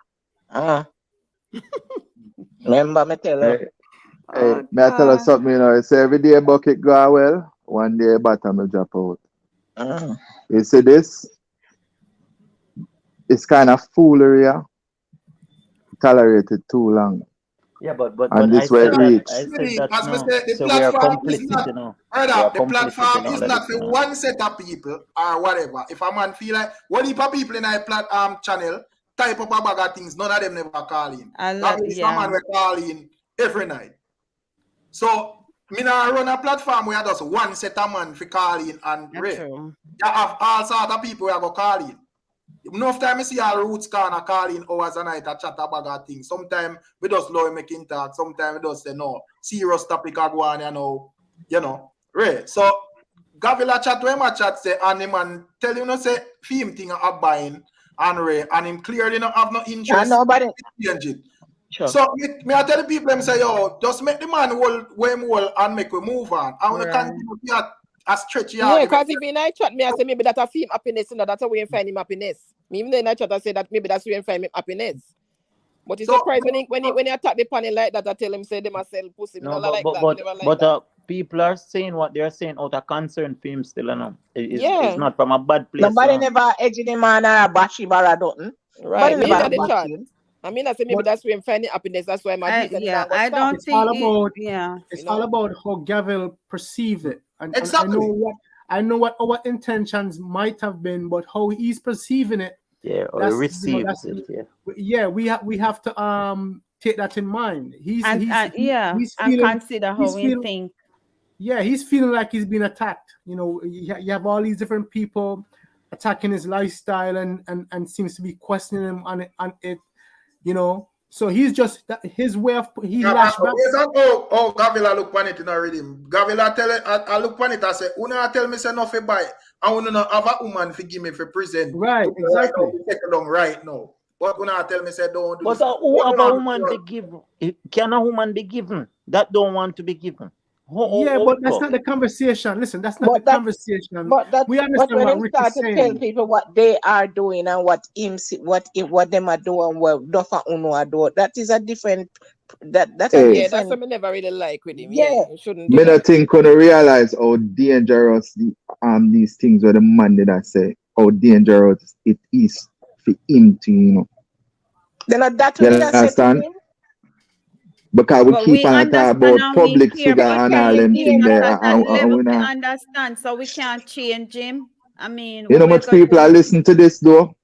Remember me tell you. Hey, may I tell you something? You know, it's every day bucket go well. One day bottom will drop out. You see this? It's kind of foolery. Tolerated too long. Yeah, but And I this way said it that reach. I said that As me no. say, the So we are platform is complicit, not, you know. We brother, are the complicit platform in all is of not this, you for know. one set of people or whatever. If a man feel like, what if a people in a channel type up a bag of things, none of them never call in. That means some man will call in every night. So, me not run a platform where just one set of man for call in and rate. You have all sorts of people who go call in. Enough time I see all roots call in hours a night a chat about that thing. Sometimes we just love making talk. Sometimes we just say no. Serious topic I go on, you know. Right. So Gavila chat when my chat say and him man tell you no say film thing are buying and Ray and him clearly not have no interest. Nobody Change it. Sure. So me I tell the people them say yo just make the man hold way more and make we move on. I want to continue to a stretchy Yeah, because if in I chat me, I say maybe that a feel happiness, you know, that's how we find him happiness. Even then I chat, I say that maybe that's where we find him happiness. But it's surprised when he attack the panel like that, I tell him say they must sell pussy. No, like that. but people are saying what they're saying out of concern for him still, you know. It's not from a bad place. Nobody never edged him on or bash him or nothing. Right, maybe at the chat. I mean, I say maybe that's where I'm finding happiness. That's why my I don't it's think all about it's all about how Gavel perceive it. And exactly. I know what our intentions might have been, but how he's perceiving it. Yeah, or receives it. Yeah, we have to take that in mind. He's feeling, consider how he think. Yeah, he's feeling like he's been attacked. You know, you have all these different people attacking his lifestyle and seems to be questioning him on it. You know, so he's just his way of lashed back. Oh, Gavila look on it in a reading. Gavila tell it, I look on it. I say, "Una tell me say no for buy. I want to have a woman for give me for present. Right, exactly. Take along right now. But Una tell me say don't do. But who have a woman be given? Can a woman be given that don't want to be given? But that's not the conversation. Listen, that's not the conversation. We understand what Rick is saying. Tell people what they are doing and what them are doing. Well, that is a different. That's something I never really like with him. Yeah, you shouldn't. Me not think couldn't realize how dangerous these things were the man did I say how dangerous it is for him to Then that you understand? Because we keep on talking about public figure and all them things there. We understand, so we can't change him. I mean, you know much people are listening to this though.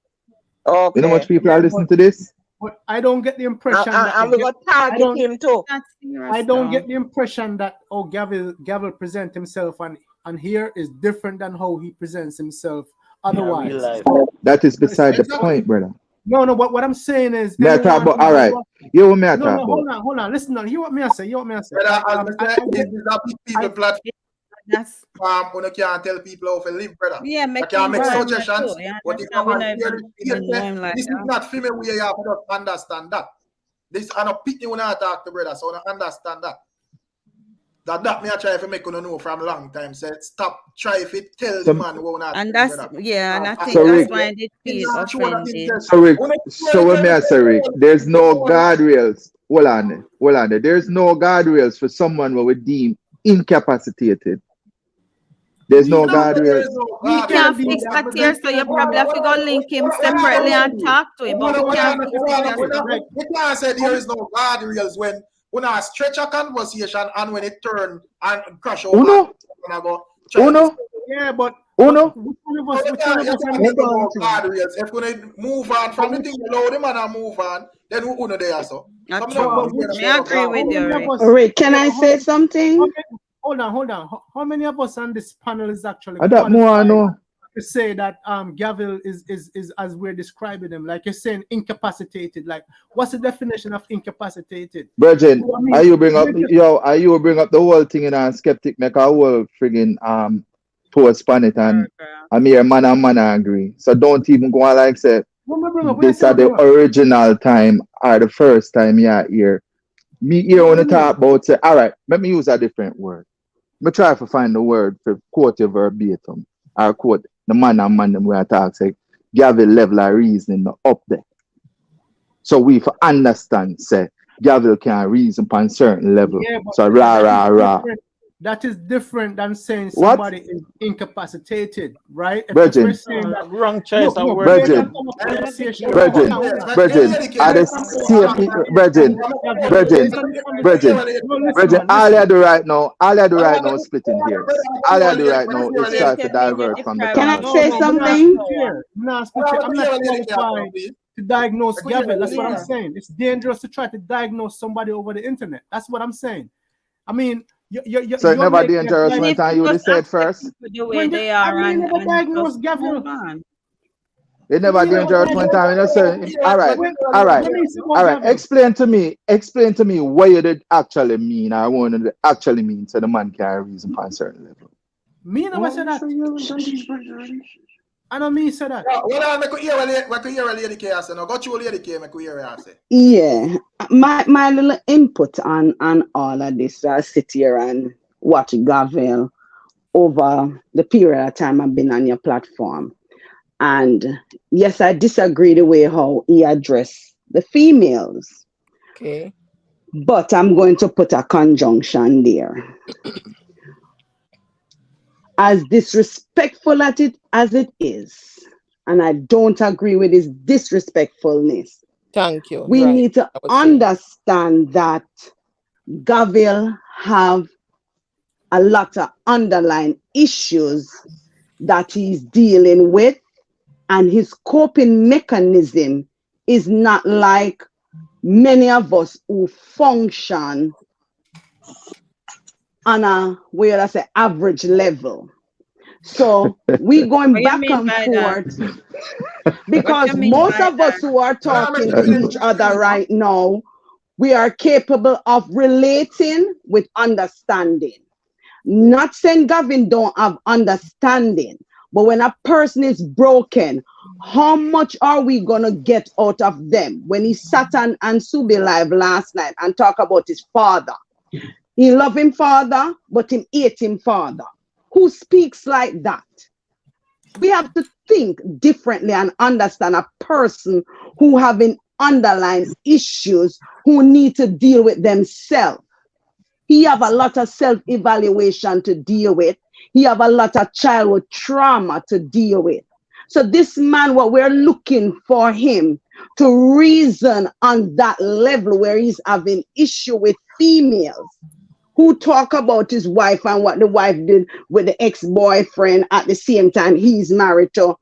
Okay. You know much people are listening to this. But I don't get the impression and we got target him too. I don't get the impression that Gavel present himself and here is different than how he presents himself otherwise. That is beside the point, brother. No, but what I'm saying is all right. You want me to talk about? Hold on. Listen, hear what me I say. Yes. You can't tell people how to live, brother. Yeah, I can make suggestions, but if this is not female, we have to understand that. This I not pick you when I talk to brother, so I understand that. That me I try to make you know from a long time. So stop try if it tell the man what not. And that's and I think that's why they feel offended. So when me I say Rick, there's no guardrails. Hold on. There's no guardrails for someone who would deem incapacitated. There's no guardrails. We can't fix that here, so you probably have to go link him separately and talk to him. But we can't fix it. We can't say there is no guardrails when I stretch a conversation and when it turn and crash over. Uno. Yeah, but Uno. If we move on from the thing below them and move on, then we Uno there so. I agree with you. Rick, can I say something? Okay. Hold on. How many of us on this panel is actually to say that Gavel is as we're describing him, like you're saying incapacitated? Like, what's the definition of incapacitated? Virgin, are you bring up the whole thing and skeptic make a whole friggin' post on it and I mean man and man agree. So don't even go on like say this are the original time or the first time you're here. Me here want to talk about say, all right, let me use a different word. Me try to find the word to quote your verbatim or quote the man and man them we are talking say Gavel level of reasoning up there. So we for understand say Gavel can reason upon certain level. Yeah, so rah. That is different than saying What? somebody is incapacitated, right? If we're Virgin. saying that, Wrong choice of look, word. they can Virgin. come up with a conversation. Virgin. Virgin. Are the same people? Virgin. Virgin. Virgin. Virgin. All I do right now is splitting hairs. All I do right now is try to divert from the Can I conversation. say something? I'm not qualified to diagnose Gavin. That's what I'm saying. It's dangerous to try to diagnose somebody over the internet. That's what I'm saying. I mean, So it's never dangerous when you decide first. The way they are and never diagnose just Gavin. move on. It never dangerous when time you say, all right. Explain to me what you did actually mean or what you actually mean so the man can reason for a certain level. Me never said that. I don't mean say that. Well, I could hear a lady care say. No, got you a lady care, I could hear her say. Yeah, my little input on all of this. I sit here and watch Gavel over the period of time I've been on your platform. And yes, I disagree the way how he addressed the females. Okay. But I'm going to put a conjunction there. As disrespectful as it is, and I don't agree with his disrespectfulness. Thank you. We need to understand that Gavel have a lot of underlying issues that he's dealing with, and his coping mechanism is not like many of us who function on a, where I say, average level. So we going back and forth because most of us who are talking to each other right now, we are capable of relating with understanding. Not saying Gavin don't have understanding, but when a person is broken, how much are we gonna get out of them? When he sat on Subi live last night and talk about his father, he love him father, but him hate him father. Who speaks like that? We have to think differently and understand a person who having underlying issues who need to deal with themselves. He have a lot of self-evaluation to deal with. He have a lot of childhood trauma to deal with. So this man, what we're looking for him to reason on that level where he's having issue with females who talk about his wife and what the wife did with the ex-boyfriend at the same time he's married to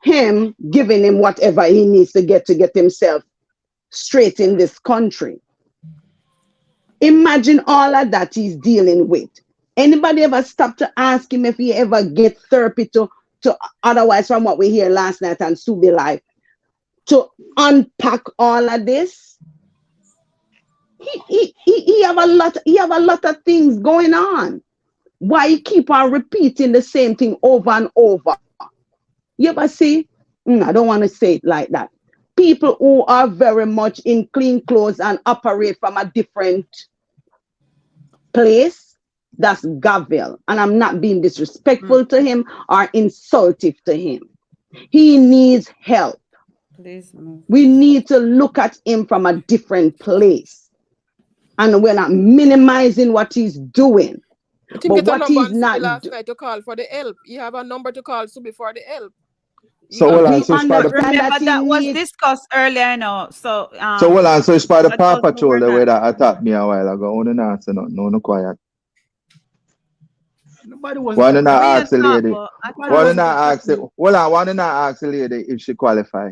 him, giving him whatever he needs to get himself straight in this country. Imagine all of that he's dealing with. Anybody ever stop to ask him if he ever get therapy to otherwise from what we hear last night on Subi Live to unpack all of this? He have a lot of things going on. Why he keep on repeating the same thing over and over? You ever see? I don't want to say it like that. People who are very much in clean clothes and operate from a different place, that's Gavel. And I'm not being disrespectful to him or insultive to him. He needs help. Please, we need to look at him from a different place. And we're not minimizing what he's doing. But what he's not last night to call for the help. You have a number to call Subi for the help. So remember that was discussed earlier, So so it's part of Paw Patrol the way that attacked me a while ago. I don't answer no quiet. Nobody was. Why not ask the lady? Why not ask the lady if she qualify?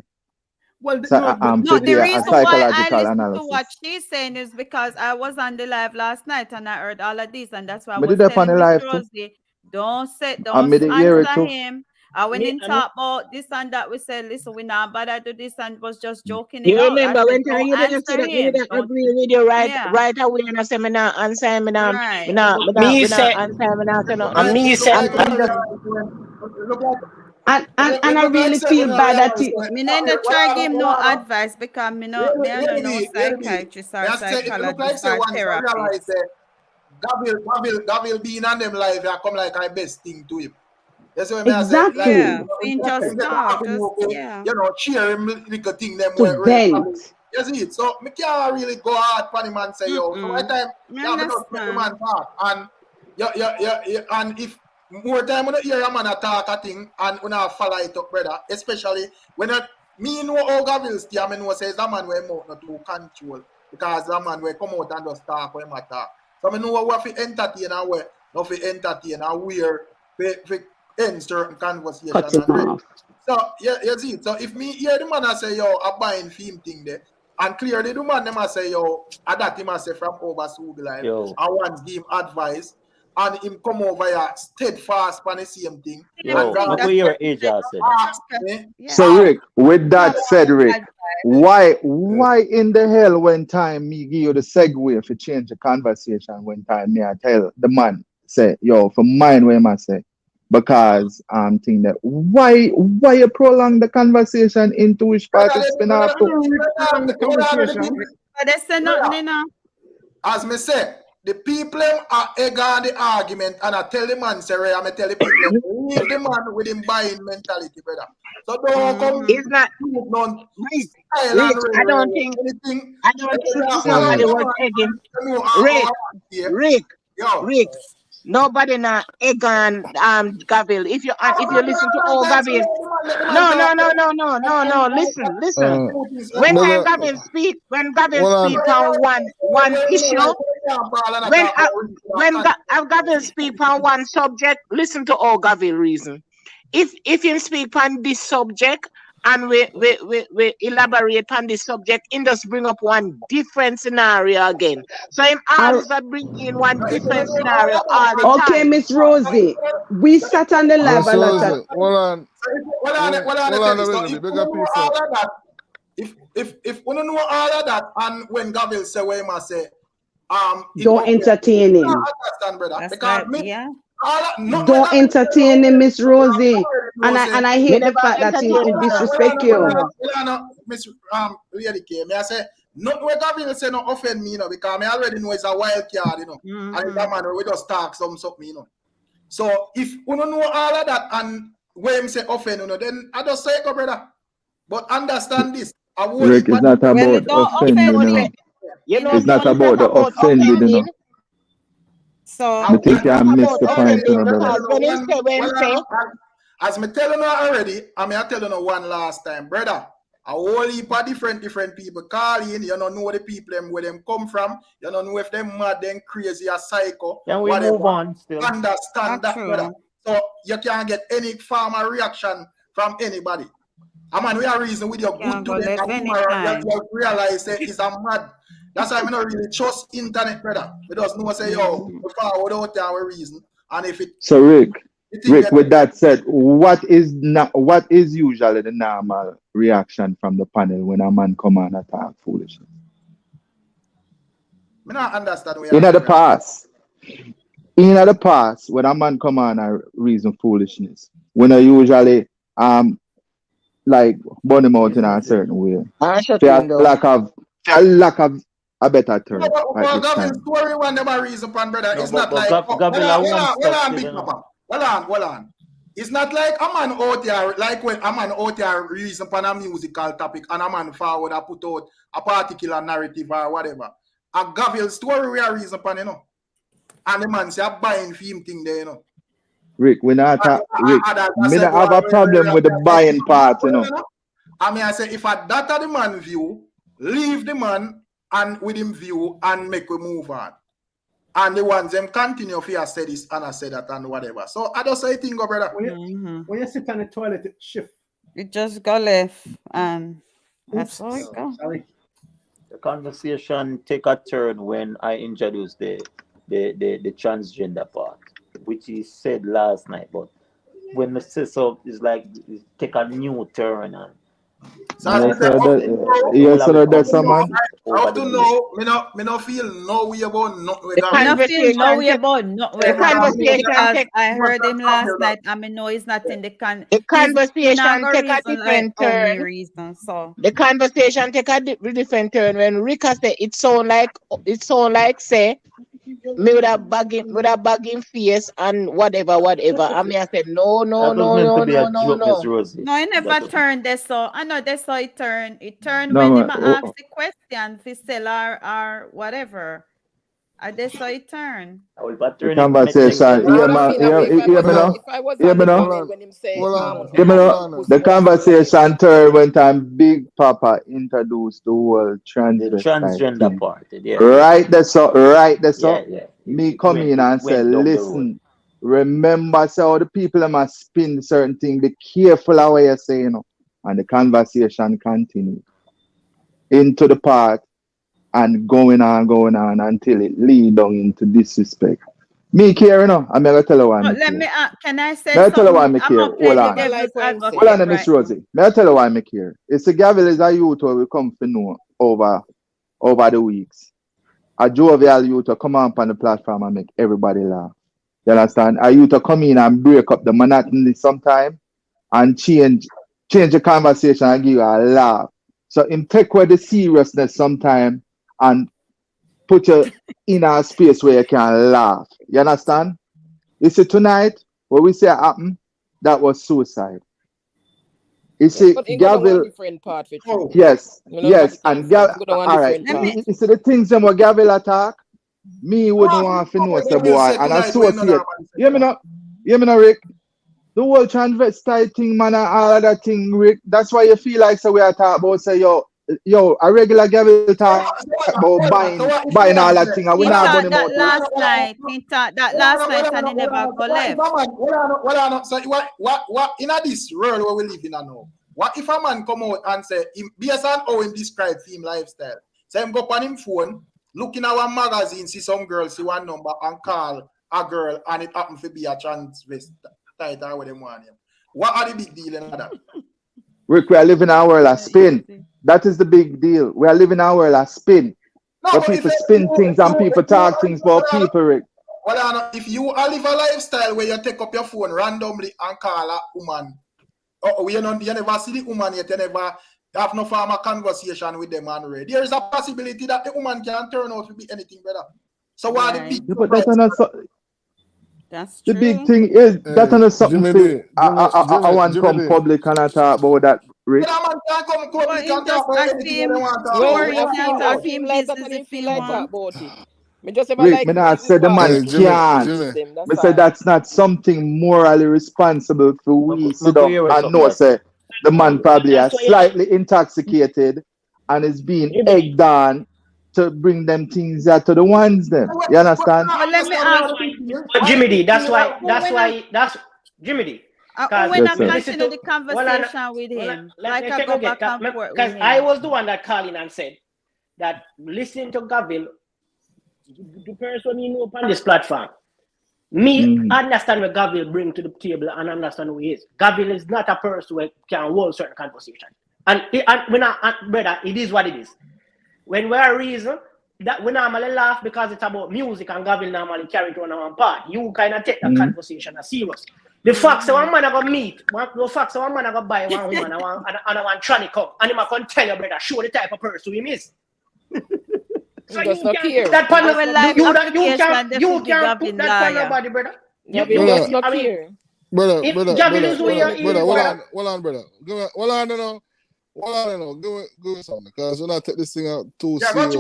Well, the reason why I listen to what she's saying is because I was on the live last night and I heard all of this, and that's why I was telling Miss Rosie, don't answer him. And when he talk about this and that, we said, listen, we're not bad at this, and was just joking. You remember when you didn't say that, you didn't agree with you right away, and I said, me not answer him, me not and I really feel bad that me not try give him no advice because me no psychiatrist or psychologist or therapist. Gavel being on them live, I come like I best thing to him. That's what exactly. I Just cheer him little thing them to bend. You see it? So me can't really go hard for him and say, yo, so my time, the man part. And Yeah. And if more time when you hear a man talk a thing and when I follow it up, brother, especially when me know how Gavil stay, I know says that man will not to control because that man will come out and just talk when I talk. So I know what we entertain and where not we entertain and where we end certain conversation. Cut it off. So you see, so if me hear the man I say yo, I buying film thing there, and clearly the man them I say yo, I that him I say from over Sugi Life, I want give him advice. And him come over here steadfast on the same thing. Yo, look what your age has said. So Rick, with that said, Rick, why in the hell when time me give you the segue if you change the conversation when time me I tell the man say, yo, for mine where I say, because I'm thinking that why you prolong the conversation into which part is spin off as me say, the people are egg on the argument, and I tell the man, say, I tell the people, leave the man with him buying mentality, brother. So don't come. It's not. I don't think somebody was egging. Rick. Nobody na egg on Gavil. If you listen to all Gavil, no. Listen. When Gavil speak on one issue, when Gavil speak on one subject, listen to all Gavil reason. If you speak on this subject and we elaborate on this subject, and just bring up one different scenario again. So I'm always bring in one different scenario all the time. Okay, Miss Rosie, we sat on the live a lot of. If we don't know all of that, and when Gavil say what he must say, don't entertain him. Understand, brother? Because don't entertain him, Miss Rosie. And I hate the fact that he disrespect you. Miss Lady K, may I say, not what Gavin say no offend me, because I already know it's a wild card, and that man we just talk something, So if you don't know all of that and when him say offend, then I just say it, brother. But understand this. Rick, it's not about offending, it's not about the offending, So I think I missed the point. As me telling you already, I telling you one last time, brother. A whole heap of different people call in. You don't know the people where them come from. You don't know if them mad, them crazy or psycho. Can we move on still? Understand that, brother. So you can't get any form of reaction from anybody. I mean, we are reason with your good to them. You realize that it's a mad. That's why I don't really trust internet, brother. We just know say, yo, we forward out our reason. And if it so Rick, with that said, what is usually the normal reaction from the panel when a man come on and talk foolishness? I don't understand. In the past, when a man come on and reason foolishness, when I usually like burn him out in a certain way. A lack of a better term. Well, Gavin's story one them a reason, brother. It's not like hold on. It's not like a man out there, like when a man out there reason on a musical topic and a man forward a put out a particular narrative or whatever. A Gavil story we are reason upon, and the man say a buying film thing there, Rick, we not Rick, me not have a problem with the buying part, I mean, I say if a that the man view, leave the man and with him view and make we move on. And the ones them continue if I say this and I say that and whatever. So I just say thing, brother. When you sit on the toilet, it shift. It just go left and that's all it goes. The conversation take a turn when I introduce the transgender part, which he said last night, but when the say so, it's like it take a new turn and that's a man. How to know? Me no feel no way about nothing. I heard him last night. I mean, no, he's not in the The conversation take a different turn. Reason, so the conversation take a different turn when Rika say it sound like say me with a bagging face and whatever. I mean, I said no. No, it never turned this. So I know that's how it turned. It turned when him asked the question for sell or whatever. They saw it turn. The conversation. If I was on the panel when him say The conversation turned when time Big Papa introduced the whole transvestite thing. Party, yeah. Right there, so Yeah. me come in and say, listen, remember, so all the people that must spin certain things, be careful of what you say, And the conversation continued into the part and going on until it lead down into disrespect. Me care, I'm gonna tell you why me Let care. me. Can I say May I tell you something? why me care? Hold on. Hold on, Miss Rosie. May I tell you why me care? It's a Gavel is a youth who we come to know over the weeks. A jovial youth to come on the platform and make everybody laugh. You understand? A youth to come in and break up the monotony sometime and change the conversation and give you a laugh. So him take away the seriousness sometime and put you in a space where you can laugh. You understand? You see, tonight, what we say happened, that was suicide. You see, Gavel. Yes, and Gavel. All right. You see the things them what Gavel attack. Me wouldn't want to know, say boy, and associate. Hear me now, Rick. The whole transvestite thing, man, and all of that thing, Rick. That's why you feel like so we are talking about say yo, a regular Gavel talk about buying all that thing, and we not going that last night. He thought that last night, and he never go left. So what in this world where we live in now? What if a man come out and say, based on how he describe him lifestyle, so him go on him phone, look in our magazine, see some girl, see one number, and call a girl, and it happen to be a transvestite or what they want him. What are the big deal in that? Rick, we are living our world of spin. That is the big deal. We are living our world of spin. But people spin things and people talk things about people, Rick. Well, if you live a lifestyle where you take up your phone randomly and call a woman, you never see the woman yet, you never have no form of conversation with them already. There is a possibility that the woman can turn out to be anything better. So what the big but that's the true. big thing is that is something I want to come public and I talk about that, Rick. I feel like that and he feel like that about it. Me just ever Rick, like me not say the man can't. Me say that's not something morally responsible for we sit down and know say the man probably is slightly intoxicated and is being egged on to bring them things out to the ones them. You understand? But let me ask Jimmy D, that's Jimmy D. When I continue the conversation with him, like I go back and forth with because him. I was the one that called in and said that listening to Gavel, the person you know on this platform, understand what Gavel bring to the table and understand who he is. Gavel is not a person who can hold certain conversation. And brother, it is what it is. When we're reason that we normally laugh because it's about music and Gavel normally carry it on our part. You kind of take that conversation as serious. The fact that one man I go meet, the fact that one man I go buy one woman and I want tranny come, and him I can tell you, brother, show the type of person he is. So you can't put that pan you can't put that pan nobody, brother. You just not care. Brother, hold on, Go something, because we're not take this thing out too serious.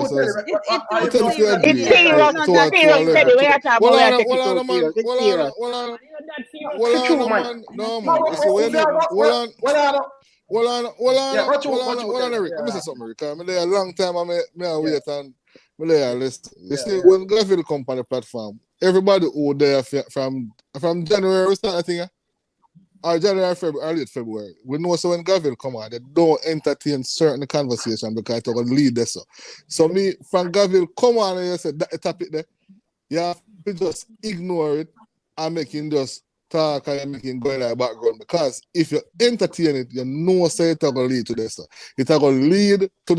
Eric. Let me say something, Eric. I'm there a long time, I'm wait and listen. You see, when Garfield come on the platform, everybody who there from January, we start, I think, or January, February, or late February. We know so when Gavel come on, they don't entertain certain conversation because they're going to lead this. So me, from Gavel come on and you say that topic there, you have to just ignore it and make him just talk and make him go in the background. Because if you entertain it, you know say it's going to lead to this. It's going to lead to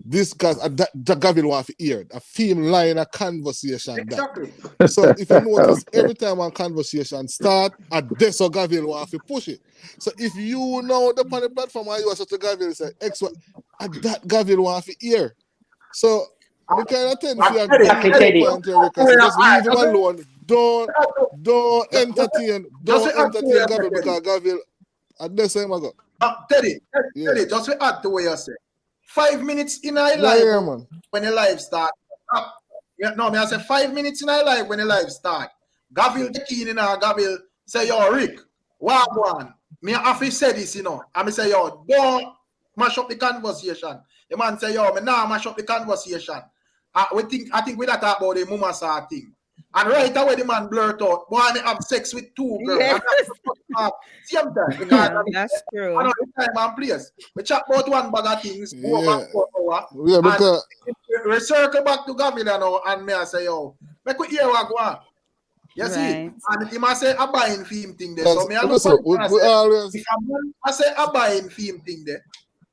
this because that Gavel want to hear a theme line, a conversation. Exactly. So if you notice, every time a conversation start, this or Gavel want to push it. So if you know the on the platform and you are such a Gavel say X, that Gavel want to hear. So we kind of tend to just leave him alone. Don't entertain Gavel because Gavel at this time I go. Teddy, just to add to what you say. 5 minutes in our life when the life starts. no, me I say 5 minutes in our life when the live start. Gavil the key in Gavil say, yo, Rick, what one? Me have to say this, you know. And me say, yo, don't mash up the conversation. The man say, yo, me nah mash up the conversation. I think we that talk about the Muma Sa thing. And right away the man blurt out, boy, I have sex with 2 girls. Yes. Same time. Because That's true. I know the time and place. We chat about one bag of things, go back for hour. Yeah, because we circle back to Gavin and me I say, yo, make we hear what go on. You see? And he must say a buying theme thing there. So me I look if I say a buying theme thing there.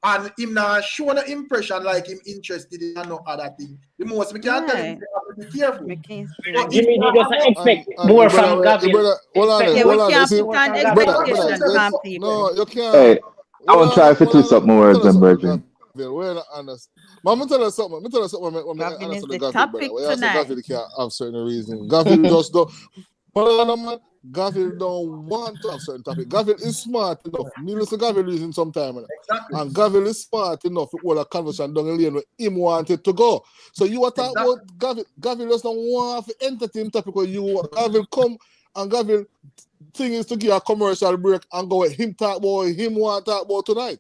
And him not show no impression like him interested in no other thing. The most we can tell him to be careful. Jimmy, you just expect more from Gavin. No, you can't. Hey, I won't try to twist up my words, and Virgin. We're not honest. I'm tell you something. I'm tell you something. When I answer the Gavin, brother. Gavin can't have certain reasons. Gavin just don't. Man, Gavin don't want to have certain topic. Gavin is smart enough. Me listen to Gavin reason sometime. Exactly. And Gavin is smart enough to hold a conversation down the lane where him wanted to go. So you are talking about Gavin. Gavin just don't want to entertain topic where you Gavin come and Gavin thing is to give a commercial break and go with him talk about him want to talk about tonight.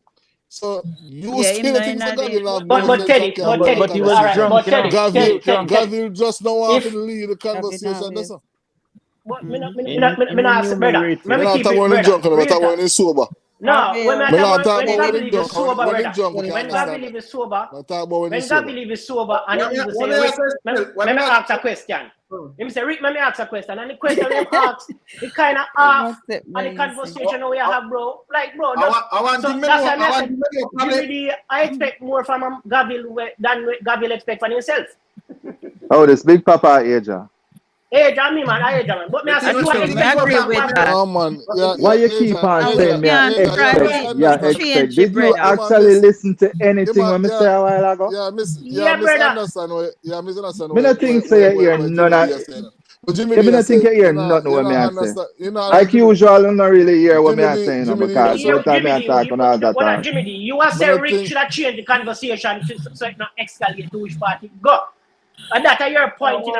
So you say the things that Gavin have but he was drunk. Gavin just don't want to lead the conversation. That's all. But me not ask brother. Me not talk about him drunk, but talk about him sober. No, when Gavin is sober, brother. When Gavin is sober, is sober, and he will say, let me ask a question. Him say, Rick, let me ask a question. And the question he asks, it kind of half and the conversation we have, bro. Like, bro, I expect more from Gavin than Gavin expect from himself. Oh, this Big Papa Aja. Hey, Jamie, man, but me I agree with that. Oh, man. Why you keep on saying me? Expect. Did you actually listen to anything when me say a while ago? Yeah, misunderstand. Me not think say you hear none of. Me not think you hear nothing what me I say. Like usual, you not really hear what me I saying because one time me I talk on all that time. Jimmy D, you are saying Rick should have changed the conversation so it not escalate to which party go. And that's your point, you know.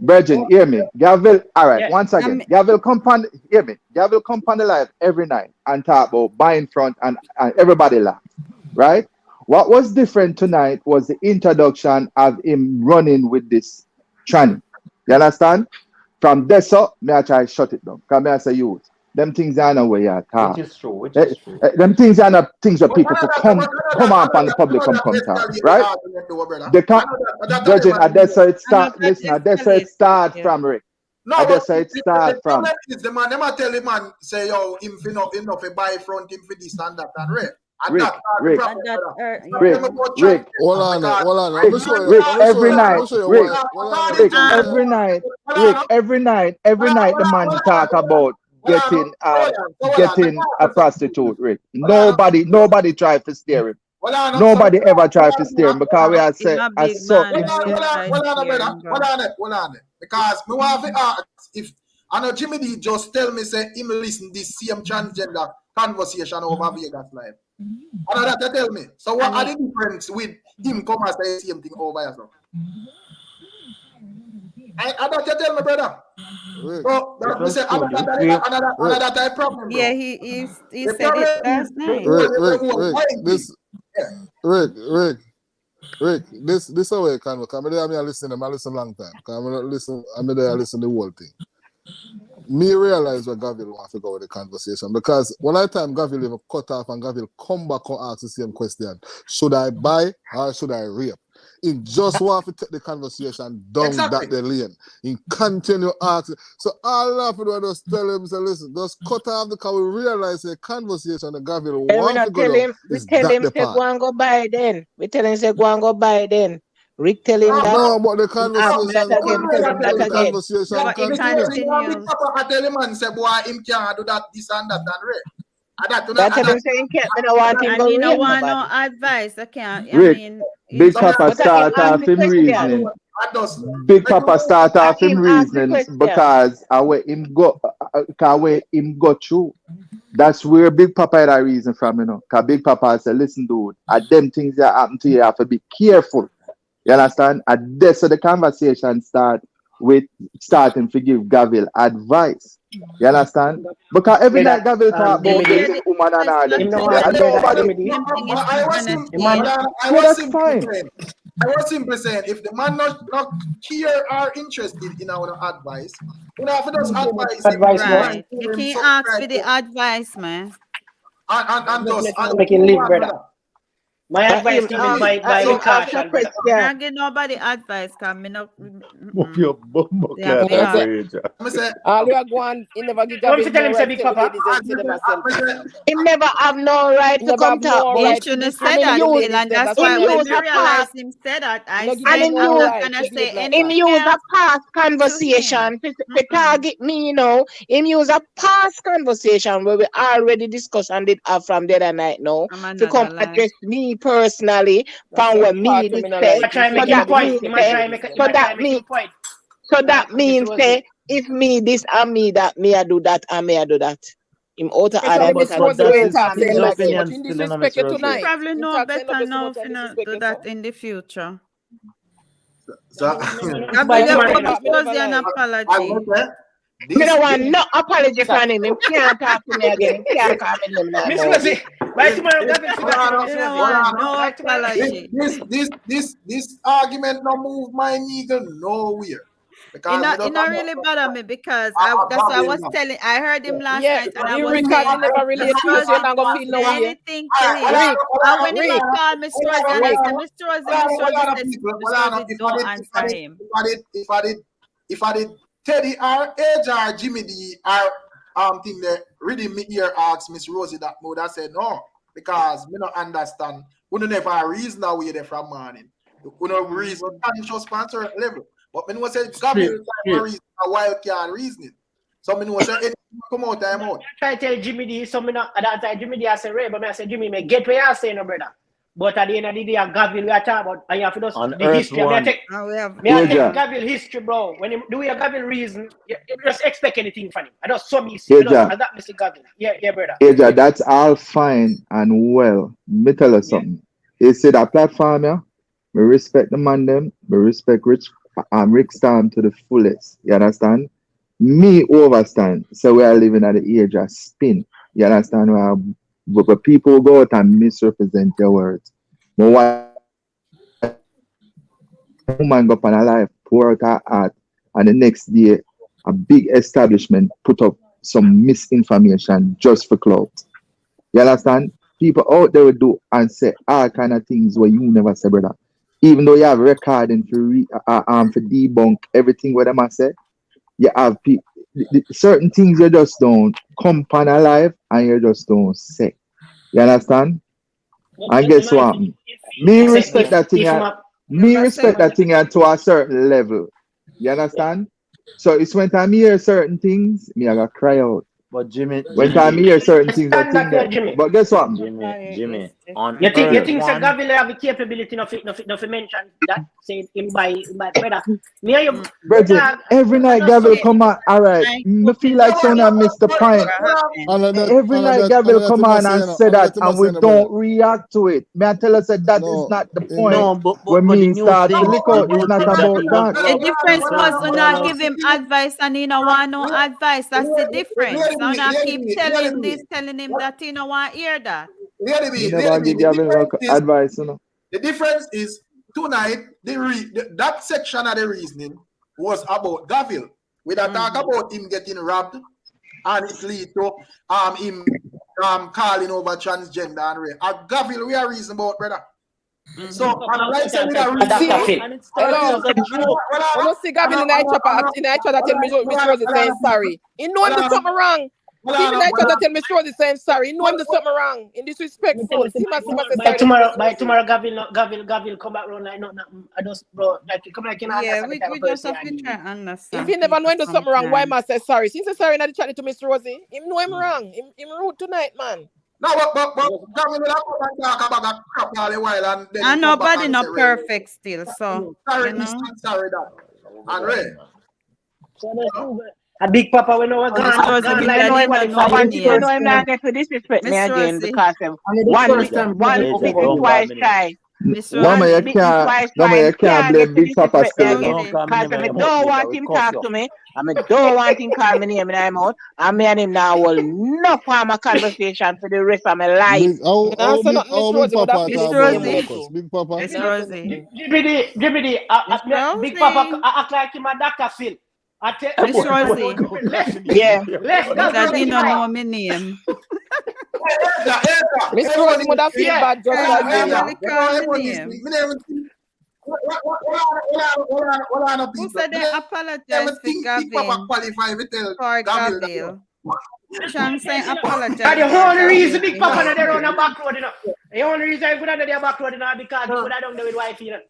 Virgin, hear me. Gavil, all right, once again, Gavil compound, hear me. Gavil compound the live every night and talk about buying front and everybody laugh, right? What was different tonight was the introduction of him running with this tranny. You understand? From this up, me I try to shut it down. Because me I say you. Them things are not where you talk. Which is true. Them things are not things where people could come up and the public come talk, right? They can't. Judging at that's how it start. Listen, that's how it start from Rick. No, that's how it start from. The man, them a tell the man say, yo, him enough a buy front him for this and that and Rick. Rick. Hold on. Rick, every night, the man talk about getting a prostitute, Rick. Nobody try to steer him. Nobody ever try to steer him because we are saying hold on. Because me want to ask if I know Jimmy D just tell me say him listen this same transgender conversation over Vegas Live. And that tell me. So what are the difference with him come and say the same thing over yourself? I don't tell me, brother. So that say another type problem. Bro. Yeah, he said it last night. Rick, this is how I can look. I listen a long time. I'm there, I listen the whole thing. Me realize what Gavil wants to go with the conversation because one time Gavil even cut off and Gavil come back and ask the same question. Should I buy or should I rape? He just want to take the conversation down that the lane. He continue asking. So all I have to do is just tell him, say, listen, just cut off the car. We realize the conversation that Gavil wants to go down. We tell him to go and go buy then. We tell him to go and go buy then. Rick tell him that. No, but the conversation. I tell him and say, boy, him can't do that, this and that, and Rick. That's what I'm saying. I don't want him and you don't want no advice. I can't. Rick, Big Papa start off him reasoning. Big Papa start off him reasoning because where him go through. That's where Big Papa had a reason from, you know. Because Big Papa said, listen, dude, them things that happen to you, you have to be careful. You understand? And that's so the conversation starting to give Gavil advice. You understand? Because every night Gavil talk about this woman and all them things. And nobody. I was simply saying, if the man not care or interested in our advice, you know, if it does advice, Right. You can't ask for the advice, man. And thus, making live, brother. My advice to him by caution, brother. Can't give nobody advice, cause me not. Move your bum, Yeah, all we are going, he never give Gavin no right to tell ladies and say them myself. He never have no right to come talk. He shouldn't have said that, Phil, and that's why when we realize him said that, I said I'm not gonna say anything. Him use a past conversation to target me, you know. Him use a past conversation where we already discussed and did have from the other night now to come address me personally from what me did say. So that means say if me this and me that me I do that and me I do that. Him out of order. Probably know better now if you not do that in the future. So, an apology. Me don't want no apology from him. He can't talk to me again. He can't call me name no more. No apology. This argument no move my nigga nowhere. It not really bother me because that's what I was telling. I heard him last night and I was saying never really anything to him. And when he called Miss Rosie and I said, Miss Rosie don't answer him. If I did Teddy or Age or Jimmy D or thing there really me here ask Miss Rosie that mode, I said no, because me not understand. We don't have a reason that we there from morning. We don't reason conscious sponsor level. But me know say Gabriel a reason a wild card reasoning. So me know say anything come out time out. I try to tell Jimmy D, so me not at that time Jimmy D I say Ray, but I say Jimmy, me get what you say, no brother. But at the end of the day, Gabriel we are talking about, and you have to just the history. I take Gabriel history, bro. When you do your Gabriel reason, you just expect anything from him. I just saw me see that Mr. Gabriel. Yeah, brother. Aja, that's all fine and well. Me tell you something. He said that platform, yeah, me respect the man them, me respect Rick Storm to the fullest. You understand? Me overstand. So we are living at the age of spin. You understand? But people go out and misrepresent your words. But why woman go up on a life, pour out her heart, and the next day a big establishment put up some misinformation just for clout. You understand? People out there will do and say all kind of things where you never say, brother. Even though you have recording for debunk everything what them say, you have certain things you just don't come on alive and you just don't say. You understand? And guess what? Me respect that thing. Me respect that thing to a certain level. You understand? So it's when I hear certain things, me I gotta cry out. But Jimmy, when I hear certain things, I think that. But guess what? Jimmy, on you think Sir Gabriel have the capability of mention that say him by brother? Me and you, brother, every night Gabriel come on. All right, me feel like someone missed the point. Every night Gabriel come on and say that, and we don't react to it. May I tell us that is not the point. No, but when start to look out, it's not about that. The difference was to not give him advice and he don't want no advice. That's the difference. So now keep telling him that he don't want to hear that. Advice, you know. The difference is tonight that section of the reasoning was about Gabriel. We don't talk about him getting robbed and it lead to him calling over transgender and rape. Gabriel, we are reason about, brother. So like say we are reason. Hello. You see Gabriel in the chat tell me Miss Rosie saying sorry. He know him do something wrong. Even I try to tell Miss Rosie saying sorry. You know him do something wrong. In disrespectful. By tomorrow, Gabriel come back around like no. I just bro like come like we just have to try and understand. If he never know him do something wrong, why must say sorry? Since he's sorry, not the chat to Miss Rosie. Him know him wrong. Him rude tonight, man. No, but Gabriel will talk about that crap all the while and then. And nobody not perfect still, so sorry that. And Ray. A big papa we know what I know him not get to disrespect me again because one twice try. Mama, you can't blame Big Papa still. Because I don't want him talk to me. I don't want him call me name in my mouth. I me and him now will not form a conversation for the rest of my life. Big Papa talk about Big Papa. Miss Rosie. Big Papa act like him a Dr. Phil. Miss Rosie. Yeah. Because he don't know my name. Miss Rosie would have feel bad just like Who said they apologize for Gavil? Chang saying apologize. But the only reason Big Papa not there on the back road, you know. The only reason he could have there back road, you know, because he could have done with wife, you know.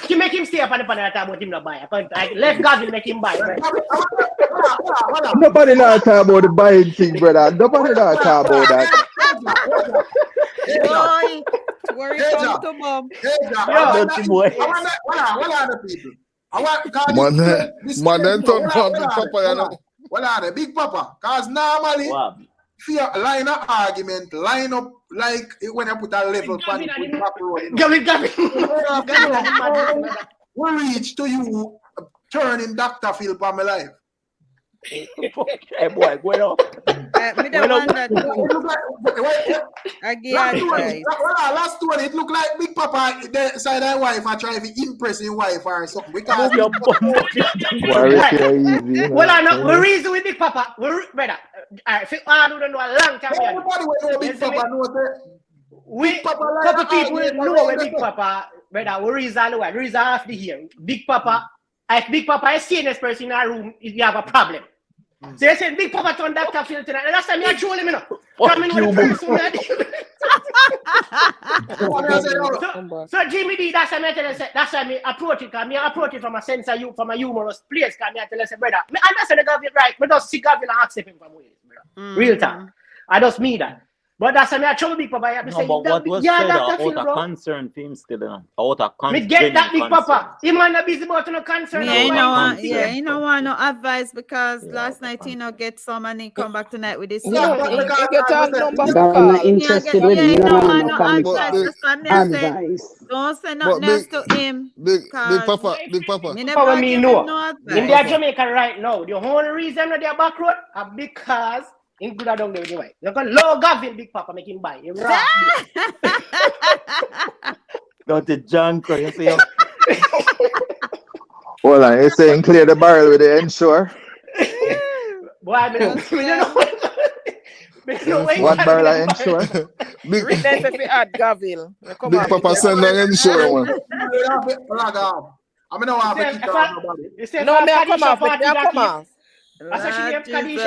He make him stay up on the panel talk about him not buy. Let Gavil make him buy. Nobody not talk about the buying thing, brother. Nobody not talk about that. Boy, where you come to, Mom? Man, then turn on Big Papa, you know. Well, are the Big Papa? Because normally, fear line of argument, line up like when I put a level pan in back road. We reach to you turning Dr. Phil for my life. Hey boy, go on. Me the one that last one, it look like Big Papa the side of wife and try to impress his wife or something. Because Well, I know we reason with Big Papa. Brother, I don't know a long time. Everybody will know Big Papa knows that. Couple people know where Big Papa, brother, we reason why. Reason after here. Big Papa, if Big Papa is seeing this person in a room, you have a problem. So you said Big Papa turned Dr. Phil tonight. And that's time I troll him, you know. Come in with the person So Jimmy D, that's why I tell you, that's why I approach it, because I approach it from a sense of you, from a humorous place, because I tell you, brother, I understand the Gavil right, but just see Gavil and accept him from ways, brother. Real time. I just mean that. But that's why I trouble Big Papa. I have to say, but what was said out of concern for him still, out of concern. Me get that Big Papa. He might not busy about no concern. Yeah, you know want no advice because last night he not get some and he come back tonight with this. I'm not interested with you. No advice. Don't say nothing else to him. Big Papa. Me never me know. In the Jamaica right now, the only reason that they are back road is because in good down there anyway. Look at low Gavil Big Papa make him buy. Got the junk, you see. Hold on, you're saying clear the barrel with the ensure? Boy, I don't know. One barrel of ensure? Big Gavil. Big Papa send an ensure one. I mean, no, I come off. You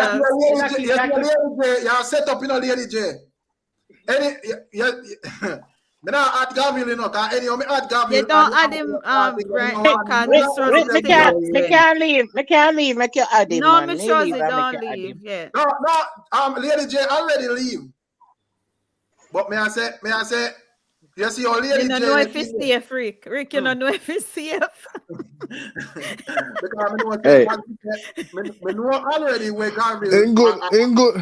set up in a lady J. Any, me not add Gavil, you know, because any of me add Gavil. You don't add him, right? Me can't leave. Make you add him. No, me sure they don't leave. Yeah. No, Lady J already leave. But may I say, you see, all Lady J. You don't know if it's safe, Rick. Rick, you don't know if it's safe. Because I know already where Gavil. Ain't good.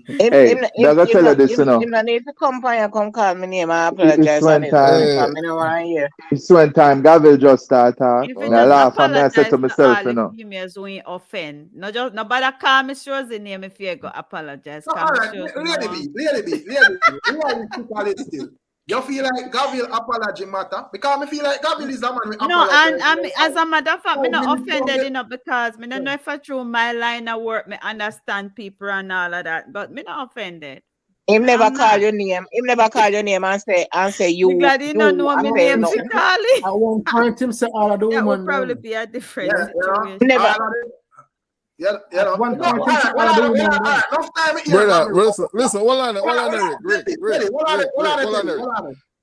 Hey, I'm gonna tell you this, you know. You don't need to come and come call me name. I apologize. It's one time Gavil just start talking. I laugh and I said to myself, you know. When offend. Nobody call me Rosie name if you go apologize. No, all right, really be. You feel like Gavil apology matter? Because I feel like Gavil is a man with no, and as a matter of fact, I'm not offended enough because I don't know if I through my line of work, I understand people and all of that, but I'm not offended. Him never call your name. Him never call your name and say you. Glad you don't know my name, Charlie. I won't point him say all of the That woman. would probably be a different situation. Never. One point him say all of the woman. Brother, listen, hold on, Rick.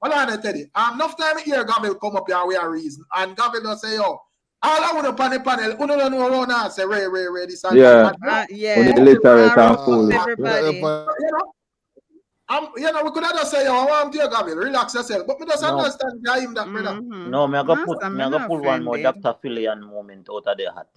Hold on, Teddy. Enough time here, Gavil come up here with a reason. And Gavil don't say, yo, all I want to pan the panel, you don't know around now, say, Ray, this and that. Yeah. Illiterate and fool. Everybody. We could have just say, yo, I want to Gavil, relax yourself. But me just understand him that, brother. No, me go pull one more Dr. Philian moment out of the hat.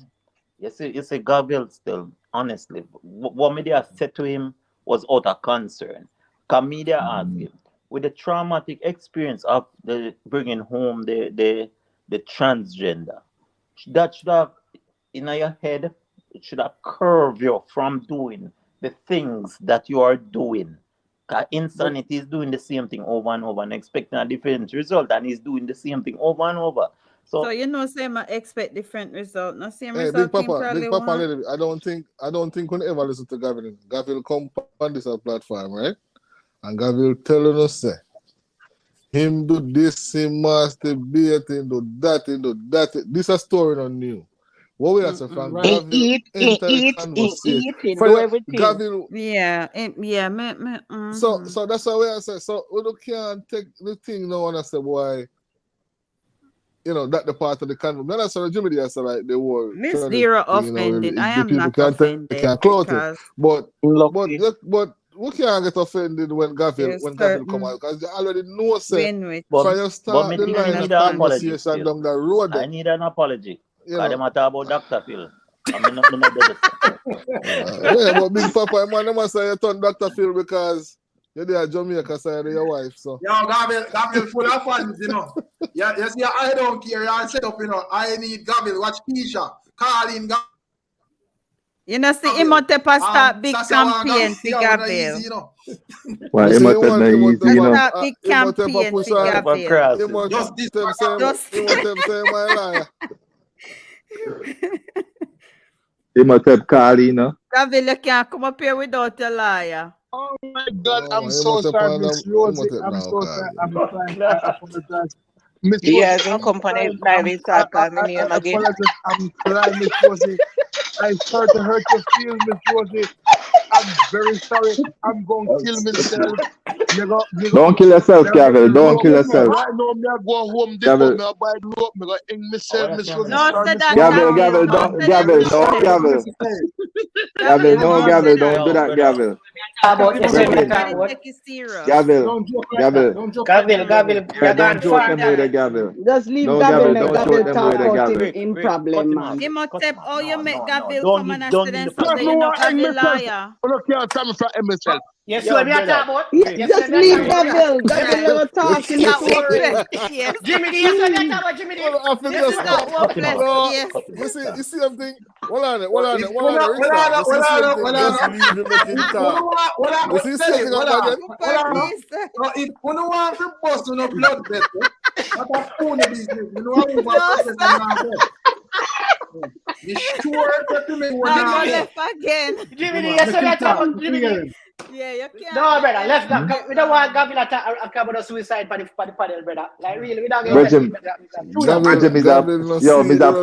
You see, Gavil still, honestly, what media said to him was out of concern. Because media asked him, with the traumatic experience of the bringing home the transgender, that should have in your head, it should have curved you from doing the things that you are doing. Insanity is doing the same thing over and over and expecting a different result, and he's doing the same thing over and over. So you know, same I expect different result. No same Hey, result. Big Papa, I don't think we'll ever listen to Gavin. Gavin come on this platform, right? And Gavin telling us say, him do this, him masturbate, him do that, him do that. This a story not new. What we are saying from Gavin Eat, do everything. Gavin, So that's how we are saying. So we can't take the thing now and I say, boy, you know, that the part of the convo. Then I saw Jimmy there, so like they were Miss Zero offended. I am not offended. Because but we can't get offended when Gavin come out because they already know say for you start the line of conversation down the road. I need an apology. Because they matter about Dr. Phil. Yeah, but Big Papa, man, they must say you turn Dr. Phil because you're there at Jamaica side of your wife, so. Yo, Gavin full of fans, you know. Yeah, you see, I don't care. I set up, you know. I need Gavin. Watch Keisha. Call in Gavin. You know, see, Imhotep start big campaign for Gavin. Why Imhotep na easy, you know? Start big campaign for Gavin. Imhotep say my liar. Imhotep call, you know? Gavin, you can't come up here without a liar. Oh my God, I'm so sorry, Miss Rosie. I'm so sorry. I'm trying. I apologize. Miss Rosie, He hasn't company live in Sarkar. I apologize. I'm crying, Miss Rosie. I start to hurt your feelings, Miss Rosie. I'm very sorry. I'm going to kill myself. Don't kill yourself, Gavin. Don't kill yourself. Right now, I'm going home. This one, I'm buy rope. I'm going to hang myself, Miss Rosie. Gavin, no, Gavin. Gavin, no, Gavin, don't do that, Gavin. Gavin, don't joke him with a Gavin. Just leave Gavin and Gavin talk about in problem, man. Imhotep, how you make Gavin come and ask them something, you know, Gavin liar. Look here, tell me from myself. Yes, so we are talking about. Just leave Gavin. Gavin never talking. Yes. Jimmy D, yes, we are talking about Jimmy D. This is not hopeless. Yes. You see something? Hold on. If you want to bust no blood bet, what a phone business. You know how you sure that you may want to left again. Jimmy D, yes, we are talking about Jimmy D. Yeah, you can't. No, brother, let's go. We don't want Gavin to talk about suicide for the panel, brother. Like, really, we don't get Regime is a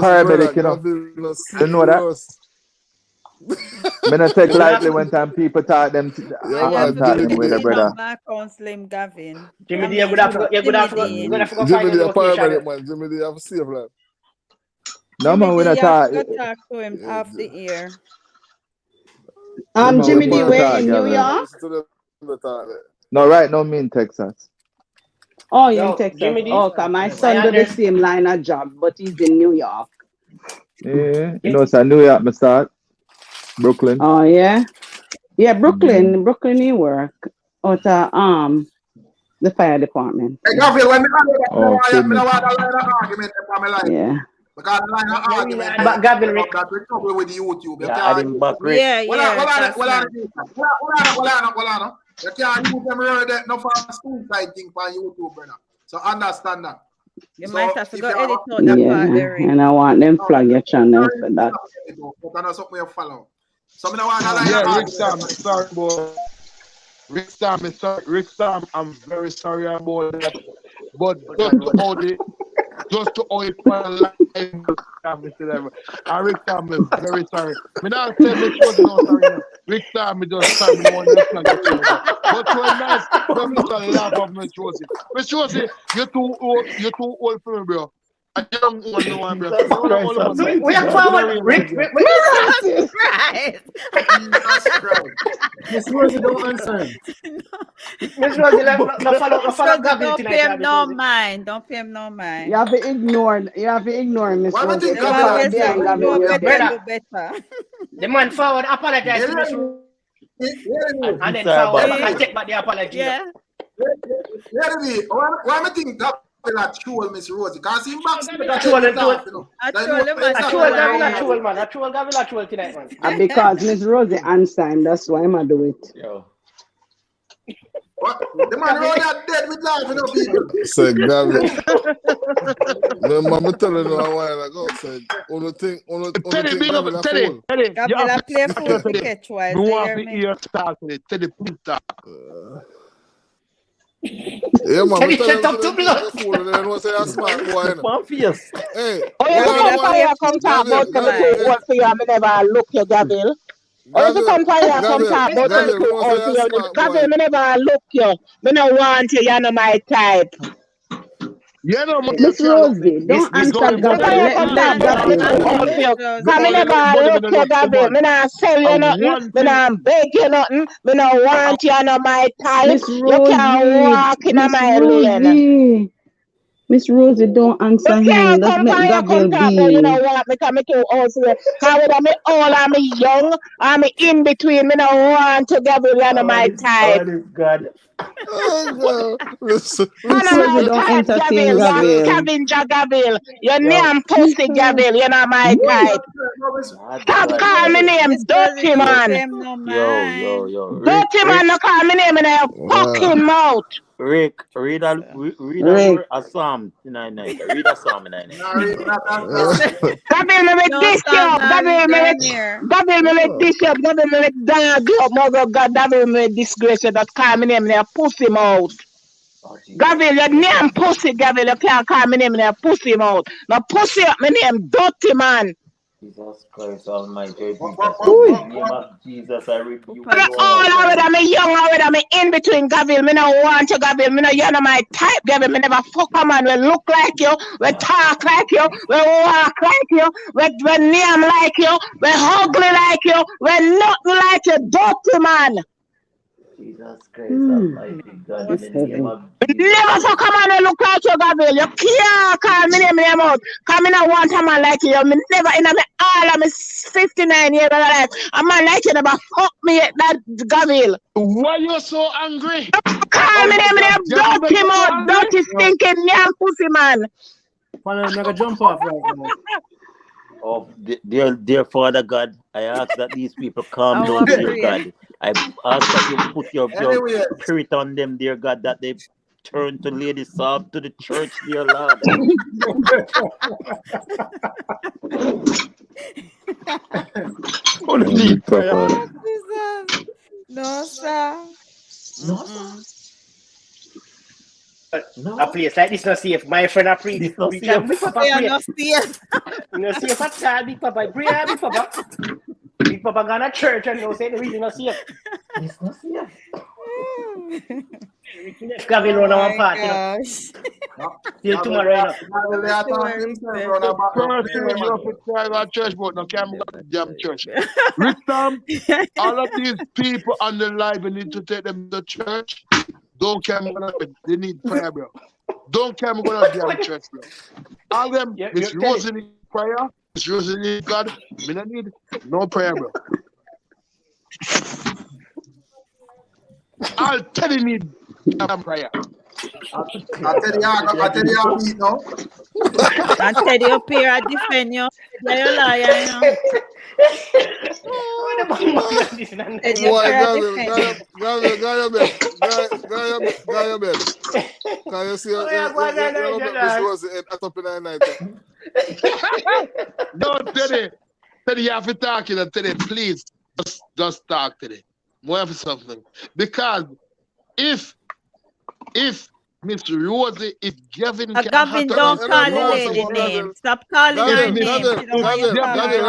paramedic, you know. You know that? I don't take lightly when time people talk them with a brother. Gavin. Jimmy D, you're gonna forget Jimmy D, a paramedic, man. Jimmy D, have a safe life. No, man, when I talk. Talk to him off the ear. Jimmy D, where in New York? No, right now, me in Texas. Oh, you're in Texas. Okay, my son do the same line of job, but he's in New York. Yeah, you know, it's New York, I start. Brooklyn. Oh, yeah? Yeah, Brooklyn, New York. Out of the fire department. Hey, Gavin, when yeah. Because the line of argument, but Gavin, that we trouble with YouTube. You can't use them really no for suicide thing for YouTube, brother. So understand that. You might have to go edit out that part there. And I want them flag your channel for that. Something you follow. So I want Rick Sam, sorry, boy. Rick Sam, I'm very sorry about that. But just to hold it for a life, and Rick Sam is very sorry. I not say Miss Rosie no sorry. Rick Sam is just sorry. But so nice, don't laugh of Miss Rosie. Miss Rosie, you're too old for me, bro. I don't want no one, bro. We are forward, Rick. Jesus Christ. Miss Rosie, don't answer. Miss Rosie, no follow Gavin don't tonight. Pay him no mind. Don't pay him no mind. You have to ignore Miss Rosie. The man forward apologize to Miss Rosie. And then forward back and take back the apology. Yeah. Let me. Why I think that will troll Miss Rosie? Because he back to the Troll and troll. you know. I troll Gavin, I troll, man. I troll Gavin, I troll tonight, man. And because Miss Rosie answered, that's why I'm do it. Yo. What? The man around here dead with laughing, you know, people. Say Gavin. Remember me telling you a while ago, said, only thing Gavin a fool. Gavin a play fool to catch wise. You want to hear start with it. Teddy, please start. Yeah, man. Teddy, shut up to blood. Fool, and then one say a smart boy. Hey. Oh, you come for here, come talk about me work for you, I never look you, Gavin. Oh, you come for here, come talk about me. Gavin, me never look you. Me no want you, you're not my type. You know, Miss Rosie, don't answer Gavin. Let Gavin. Come me never look you, Gavin. Me not sell you nothing. Me not beg you nothing. Me not want you, you're not my type. Miss You can't walk in my lane. Miss Rosie, don't answer him. Let's make Gavin You be. know what? Me come to also. How would I me old? I'm young. I'm in between. Me no want to Gavin. You're not my type. God. Oh, God. Listen. Miss Rosie, don't entertain Gavin. Scavenger Gavin. Your name pussy Gavin. You're not my type. Stop calling me name dirty man. Yo. Dirty man, no call me name in a fucking mouth. Rick, read a psalm 99. Read a psalm 99. Gavin, me with this yo. Gavin, me with this yo. Gavin, me with dog yo. Mother God, Gavin, me with disgrace yo. That call me name in a pussy mouth. Gavin, your name pussy, Gavin. You can't call me name in a pussy mouth. No pussy up my name, dirty man. Jesus Christ Almighty, in the name of Jesus, I rebuke you. All already, I'm young already, I'm in between, Gavin. Me no want you, Gavin. Me no, you're not my type, Gavin. Me never fuck a man. We look like you, we talk like you, we walk like you, we name like you, we ugly like you, we nothing like you, dirty man. Jesus Christ Almighty, God, in the name of Never fuck a man who look like you, Gavin. You can't call me name in your mouth. Come in and want a man like you. Me never in me all of me 59 years of life. A man like you never fuck me that Gavin. Why you so angry? Call me name in your dirty mouth, dirty stinking young pussy man. I'm gonna jump off right now. Oh, dear Father God, I ask that these people calm down, dear God. I ask that you put your spirit on them, dear God, that they turn to Lady Sob to the church, dear Lord. No, sir. A place like this not safe. My friend a preach. Big Papa pray. Not safe. No safe at all. Big Papa pray. Big Papa. Big Papa gone to church and no say the reason not safe. It's not safe. Gavin run on party. Till tomorrow. First thing you have to try about church, but no can't go to damn church. Richard, all of these people on the live, we need to take them to church. Don't care me gonna they need prayer, bro. Don't care me gonna damn church, bro. All them Miss Rosie need prayer, Miss Rosie need God. Me not need no prayer, bro. I'll tell you need damn prayer. I tell you how beat now. And Teddy up here I defend you. You're a liar, you know. Can you see Miss Rosie at up in the night? No, Teddy, you have to talk to them. Teddy, please, just talk to them. More for something. Because if Miss Rosie, if Gavin can Gavin, don't call the lady name. Stop calling her name. Gavin, Miss Rosie. Gavin,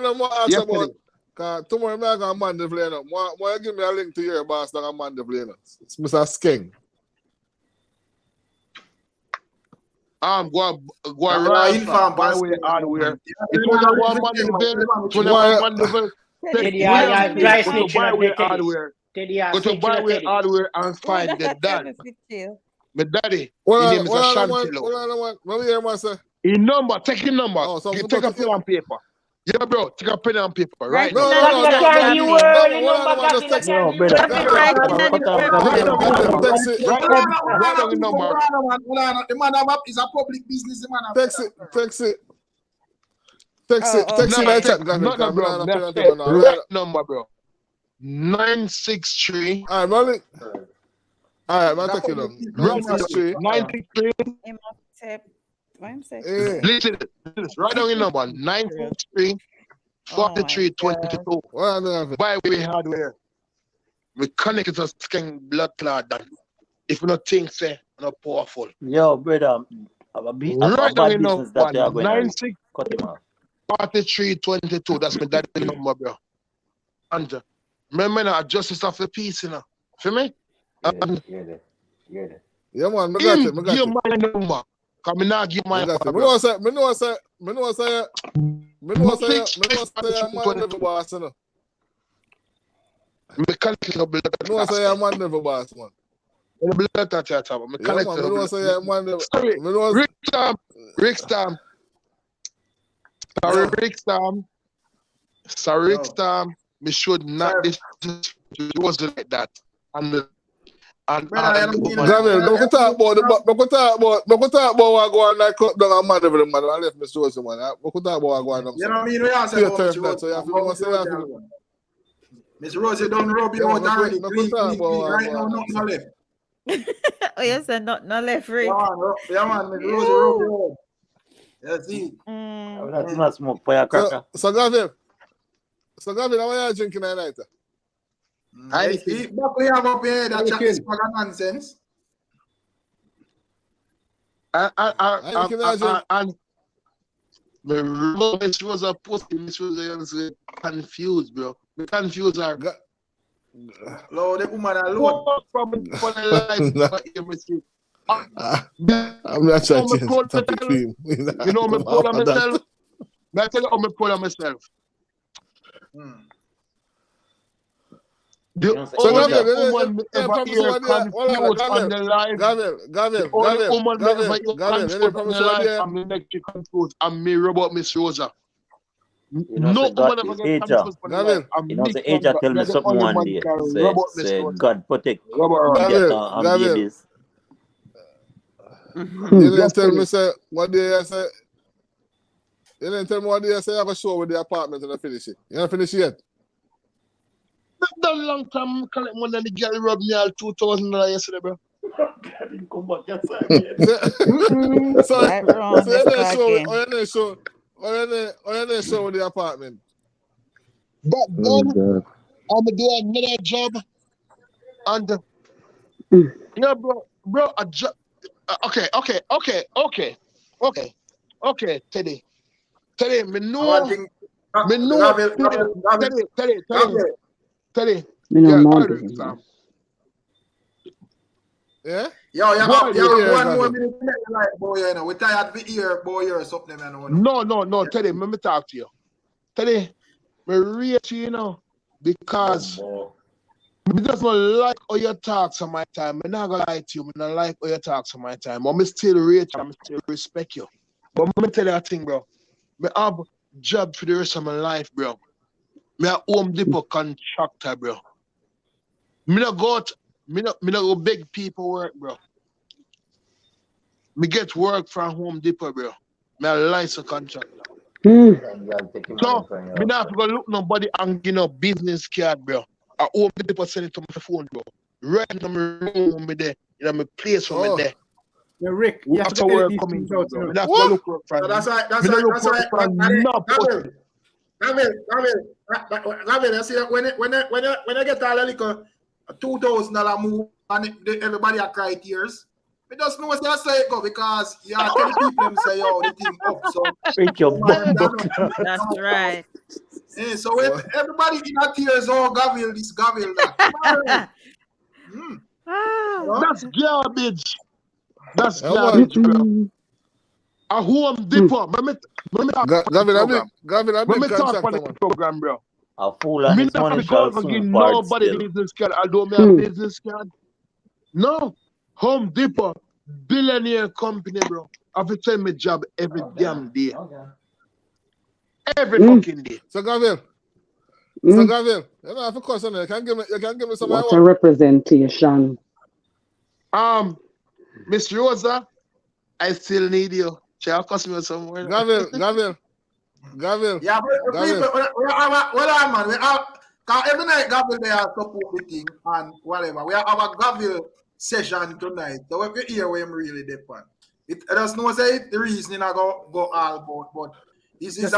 no more ask about. Cause tomorrow I'm going to man the plane. Why give me a link to your boss that I'm man the plane? It's Mr. Skeng. Go around by way hardware. It was a one man the plane. It was a one man the plane. Go to buy with hardware and find the dad. My daddy, his name is Ashantilo. His number, take his number. Take a pen and paper. Yeah, bro, take a pen and paper Right right now. now. Gavin, I can't give early number, Hold on, Gavin, I can't give Gavin, early right number. down The man is a public business. The man Text it. Text it No, in the chat, Gavin. no, bro. Right number, bro. 963. All right, Molly. All right, man, take it down. 963. 963. Listen, right down your number. 963 43 22. Why we hardware? We connect it to skin blood clot done. If you not think, say, not powerful. Yo, brother, Right down your number. 96 cut him off. 43 22. That's my daddy number, bro. And remember now, justice of the peace, you know. Feel me? And yeah, man, I got it. I got give it. my number. Come now, give my number. I know say, man, never boss, you know. Mechanical blood. No, say man never boss, man. The blood that you have. Mechanical. Sorry, Rick Stam. Sorry, Rick Stam. We should not. This was like that. And Gavin, don't talk about what go on like cut down a man every man. I left me so man. Don't talk about what go on. You know what I mean? We answer about so you have to say Miss Rosie don't rub you out already. Right now, nothing left. Oh, yes, and not left, Rick. Yeah, man, Miss Rosie rub you out. That's it. That's not smoke for your cracker. So Gavin, how are you drinking tonight? Buckley have up here that chat is full of nonsense. And Miss Rosie a post. Miss Rosie confused, bro. We confuse her. Lord, the woman alone. I'm not trying to change the topic for him. You know, I'm proud of myself. I tell you how I'm proud of myself. The only woman ever hear confused on the life. The only woman ever hear confused on the life and me make you confused and me about Miss Rosa. No woman ever get confused on the life. You know, the age I tell me something one day. Say God protect babies. You didn't tell me say what day I say. You didn't tell me what day I say I have a show with the apartment and I finish it. You haven't finished yet? That long time collect money and the girl robbed me all $2,000 yesterday, bro. Come back so show with the apartment. That done. I'm gonna do another job. And yeah, bro, a job. Okay, Teddy, me know. Teddy. Yeah? Yo, one more minute to make your life, boy, you know. We tired to hear, boy, or something, you know. No, Teddy, let me talk to you. Teddy, me rate you, you know, because me just not like how you talk some my time. I'm not gonna lie to you, me not like how you talk some my time. But me still rate you, I still respect you. But let me tell you a thing, bro. Me have a job for the rest of my life, bro. Me a Home Depot contractor, bro. Me not go beg people work, bro. Me get work from Home Depot, bro. Me a license contractor. So, me not have to go look nobody and give no business card, bro. I Home Depot send it to my phone, bro. Right in my room, me there. In my place for me there. Yeah, Rick, you have to work these coming, things out, bro. you know. Me not have to look work from That's right. Gavin, you see that when you get all the little $2,000 move and everybody are cry tears. We just know what they say it go because you are telling people them say yo the thing up. So that's right. Yeah, so if everybody in a tears, oh Gavin this, Gavin that. That's garbage. That's garbage, bro. A Home Depot. Gavin, I'm talk about the program, bro. A fool and his money shall soon part nobody still. business card. I don't have business card. No. Home Depot, billionaire company, bro. I have to tell me job every damn day. Every fucking day. So Gavil, you know, of course, you can give me some of What a representation. Miss Rosa, I still need you. Shall cost me somewhere. Gavil. Yeah, but people, well, man, we have, cause every night Gavil they are support the thing and whatever. We have our Gavil session tonight. So if you hear where I'm really depend. It does not say the reasoning I go all about, but this is a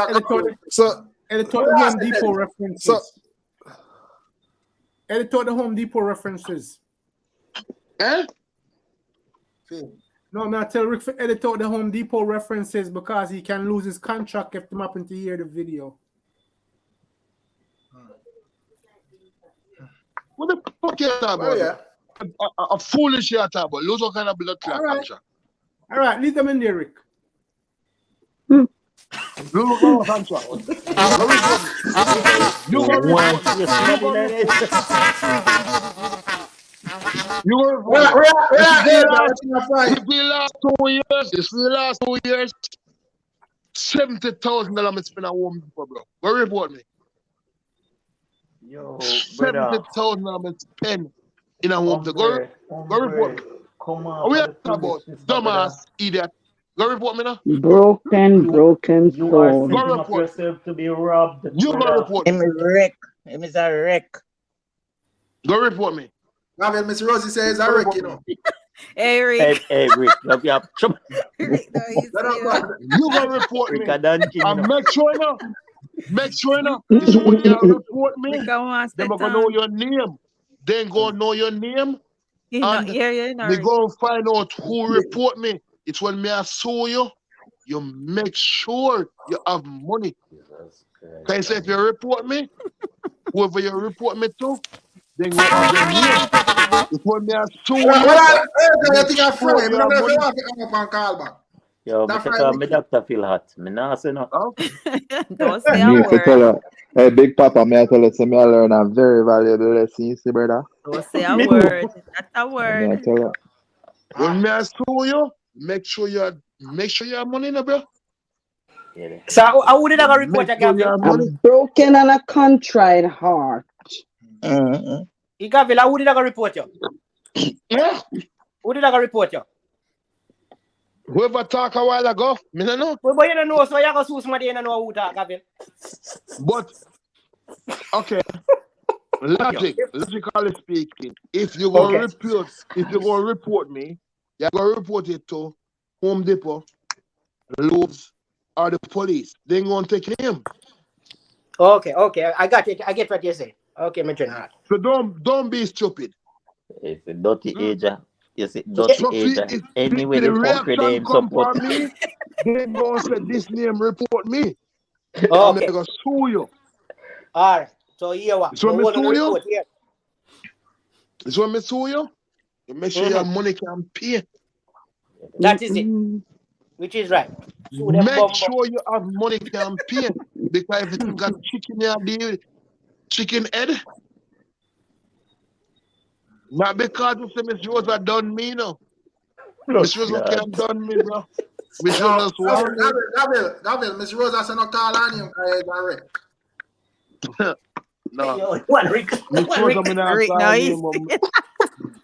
so editor the Home Depot references. Editor the Home Depot references. Eh? No, I'm not tell Rick to edit out the Home Depot references because he can lose his contract if him happen to hear the video. What the fuck you talking about? Yeah. A foolish you talking about. Lose what kind of blood clot contract. All right, leave them in there, Rick. Lose what kind of contract. You the last 2 years, $70,000 I spend at Home Depot, bro. Go report me. Yo, $70,000 I spend in a Home Depot. Go report me. Come on. We are talking about dumbass idiot. Go report me now. Broken You are soul. setting up yourself to be robbed. You go report me. Him is wreck. Him is a wreck. Go report me. Gavil, Miss Rosie says a wreck, you know. Hey, Rick. Hey, Rick. Love you. Rick, no, he's You go report me. Rick, I done king, and make sure now. Make sure now. This when you report me. Then we're gonna know your name. Then go know your name. And we go find out who report me. It's when me I sue you. You make sure you have money. Can you say if you report me, whoever you report me to, then go have your name. It's when me I sue you. I think I'm free. I don't know if you want to come up and call back. Yo, me take my doctor feel hot. Me nah say no. Don't say a Me if you tell word. her, hey, Big Papa, may I tell you, say me I learn a very valuable lesson, you see, brother? Don't say a word. That's a May I word. tell her? When me I sue you, make sure you have money now, bro. So how would it have a report you Sure you have A money. broken and a contrite heart. Gavil, how would it have a report you? Yeah. Who did I report you? Whoever talk a while ago, me no know. But you don't know, so you go sue somebody you don't know who talk, Gavil. But okay. Logically speaking, if you go report me, you go report it to Home Depot, Lowe's, or the police. They gonna take him. Okay, I got it. I get what you say. Okay, my general. So don't be stupid. It's a dirty ager. Yes, it dirty ager. Anyway, the the fuck with reaction them come support. from me, they gonna say this name report me. Okay. I'm gonna sue you. All right. So here what? So me sue you. Report here. So me sue you. You make sure your money can pay. That is it. Which is right. Make sure you have money can pay. Because if you got chicken here, chicken head. Not because you say Miss Rosa done me, no. Miss Rosa can't done me, bro. Miss Rosa swallowed me. Gavil, Miss Rosa said no call on him because he's a wreck. No. What, Rick? Miss Rosa, me not Rick, call no, him.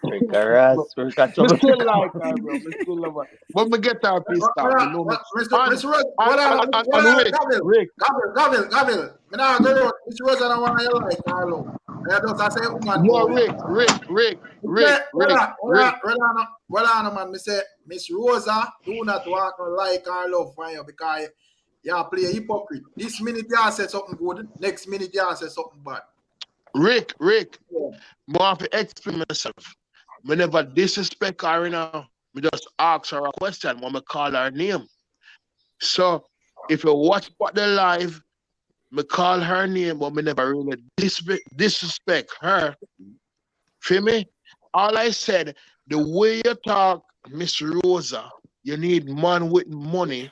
Rick, harass, Rick, I still like her, bro. I still love her. But me get her pissed off, you know me. Miss Rosa, Gavil. Me now go out. Miss Rosa don't want you like Carlo. I just say woman. No, Rick. Well on, man. Me say Miss Rosa do not want to like or love for you because you play a hypocrite. This minute you say something good, next minute you say something bad. Rick. I have to explain myself. Me never disrespect her, you know. Me just ask her a question when me call her name. So if you watch what the live, me call her name, but me never really disrespect her. Feel me? All I said, the way you talk, Miss Rosa, you need man with money,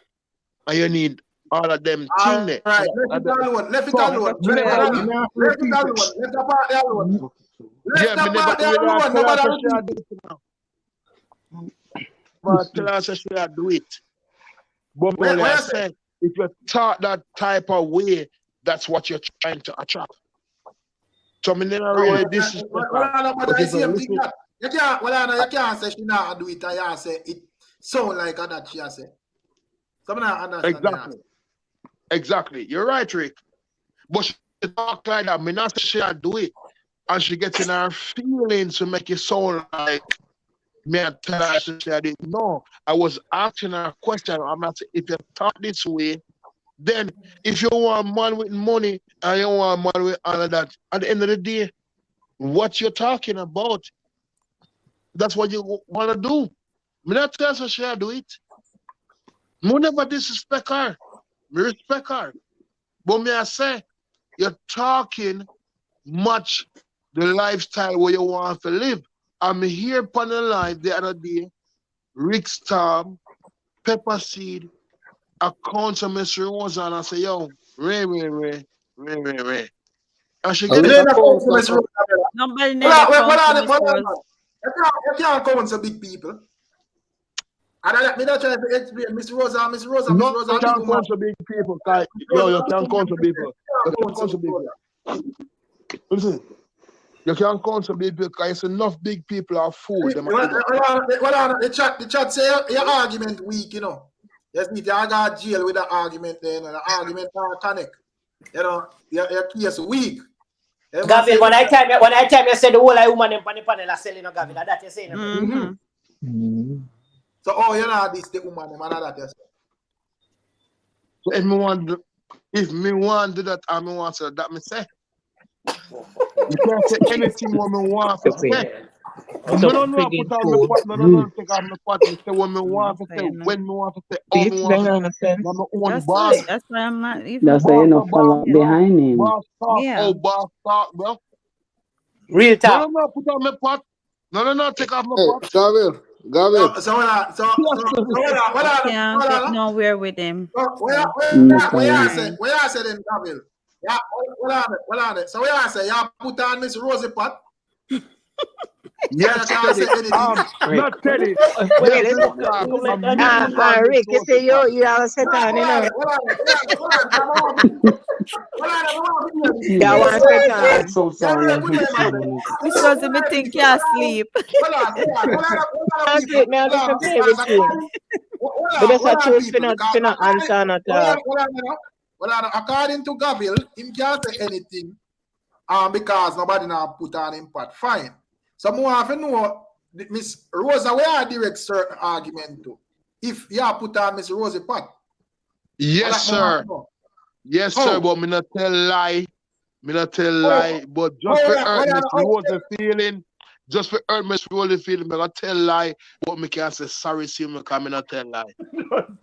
and you need all of them things. Right, let it alone. Let But tell us she do it. But I said, if you talk that type of way, that's what you're trying to attract. So I never really disrespect her. But I see him think that. You can't say she not do it and you say it sound like that she say. So I don't understand. Exactly. You're right, Rick. But she talk like that. Me not say she do it. And she gets in her feelings to make it sound like me and tell her she did. No, I was asking her a question. I'm not saying if you talk this way, then if you want a man with money and you want a man with all of that, at the end of the day, what you're talking about, that's what you want to do. Me not tell her she do it. Me never disrespect her. Me respect her. But me I say, you're talking much the lifestyle where you want to live. I'm here upon the line the other day, Rick Storm, Pepper Seed, a council Miss Rosa, and I say, yo, Ray. And she get it. Nobody never You can't count so big people. Me not trying to explain Miss Rosa. No, you can't count so big people. Yo, you can't count so people. You can't count so people. Listen, you can't count so big people because it's enough big people are food. The chat say your argument weak, you know. Yes, you got jail with the argument then, and the argument can't connect. You know, your case weak. Gavin, when I tell you say the whole woman in the panel are selling, Gavin, that you saying. So, you know, this the woman, man, that you say. So if me want to do that, I want to that me say. You can't say anything what me want to say. I don't know put on the pot, no, take off the pot. Me say what me want to say, when me want to say, how me want to say. I'm my own boss. That's why I'm not even. That's why you're not follow behind him. Boss talk, Yeah. boss talk, bro. Real talk. No, put on my pot. No, take off my pot. Gavin. So what can't get nowhere with him. Where I say then, Gavin? Yeah, what on it? So where I say, you put on Miss Rosie pot? Yes, Teddy. Not Teddy. Rick, you say you have a set on, you know. Yeah, one set on. So sorry. Miss Rosie, me think you asleep. Me have to play with you. But that's a choose for not answer not according to Gavil, him can't say anything because nobody now put on him part. Fine. So more have to know Miss Rosa where I direct certain argument to. If you put on Miss Rosie part. Yes, sir. Yes, sir, but me not tell lie. But just for hurt Miss Rosie feeling. Just for hurt Miss Rosie feeling, me not tell lie, but me can't say sorry to you because me not tell lie.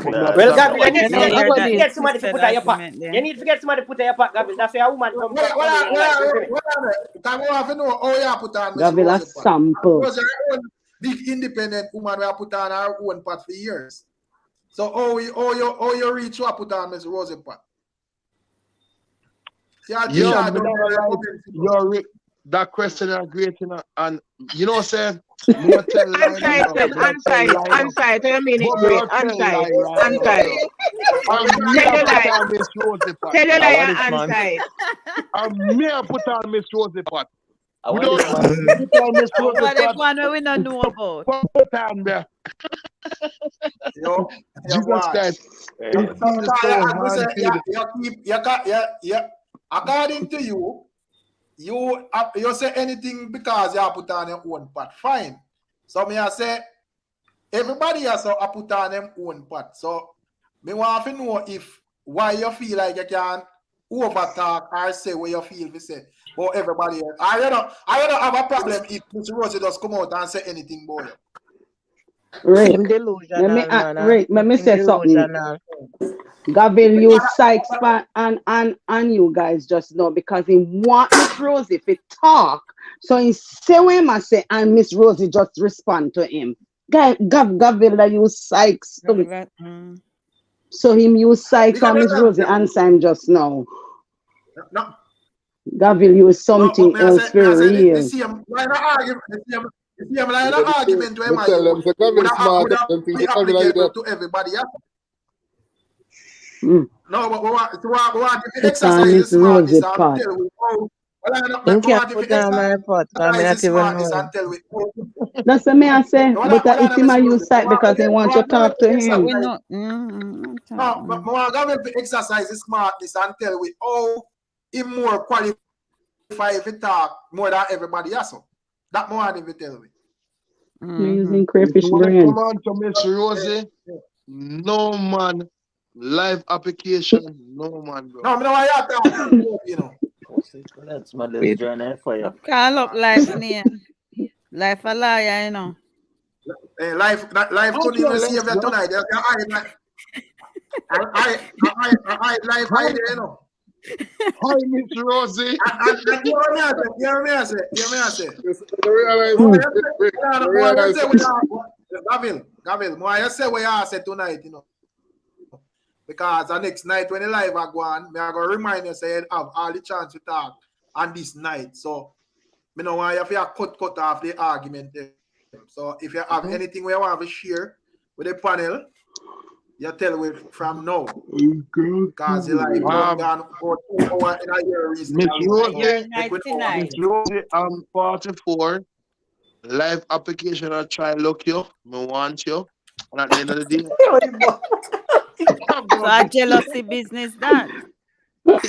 Well, Gavin, you need to get somebody to put on your pot. You need to get somebody to put on your pot, Gavin. That's where a woman comes from. Gavin, a sample. Big independent woman who put on her own pot for years. So how you reach to put on Miss Rosie pot? That question is great, you know, and you know, say, I'm sorry, tell me it's great. I'm sorry. Tell you lie, answer. I'm here put on Miss Rosie pot. What if one we don't know about? Jesus Christ. According to you, you say anything because you put on your own pot. Fine. So me I say everybody has to put on their own pot. So me want to know if why you feel like you can overtalk or say what you feel to say. But everybody else. I don't have a problem if Miss Rosie just come out and say anything about you. Rick, let me say something. Gavin, you Sykes and you guys just know because he want Miss Rosie to talk. So he say what him say and Miss Rosie just respond to him. Gavin that use Sykes. So him use Sykes and Miss Rosie answer him just now. No. Gavin use something else for real. The same line of argument where my to everybody else. No, but we want if you Put on exercise Miss the smartness Rosie and pot. tell we how. Well, You we can't want if put you down my report, because I'm exercise not the even smartness knowing. and tell we how. That's what me I say. Well, But it's him Miss a use Rosie, site because he wants to talk to exercise. him. We know. No, but we want to exercise the smartness and tell we how he more qualified if he talk more than everybody else. That more than if you tell me. You're using crayfish When it brain. come on to Miss Rosie, no man, live application, no man, bro. No, I know why you talk, you know. That's my little journey for you. Call up life name. Life a liar, you know. Life couldn't even save you tonight. I life hide, you know. Hi, Miss Rosie. And hear me I say. Gavil, more you say what you say tonight, you know. Because the next night when the live are going, me are going to remind you say you have all the chance to talk on this night. So, me know why if you cut off the argument there. So, if you have anything where you want to share with the panel, you tell me from now. Because the live gone for 2 hours in a year reason. Miss Rosie, Miss Rosie, I'm 44. Live application I try look you. Me want you. And at the end of the day, So a jealousy business that. But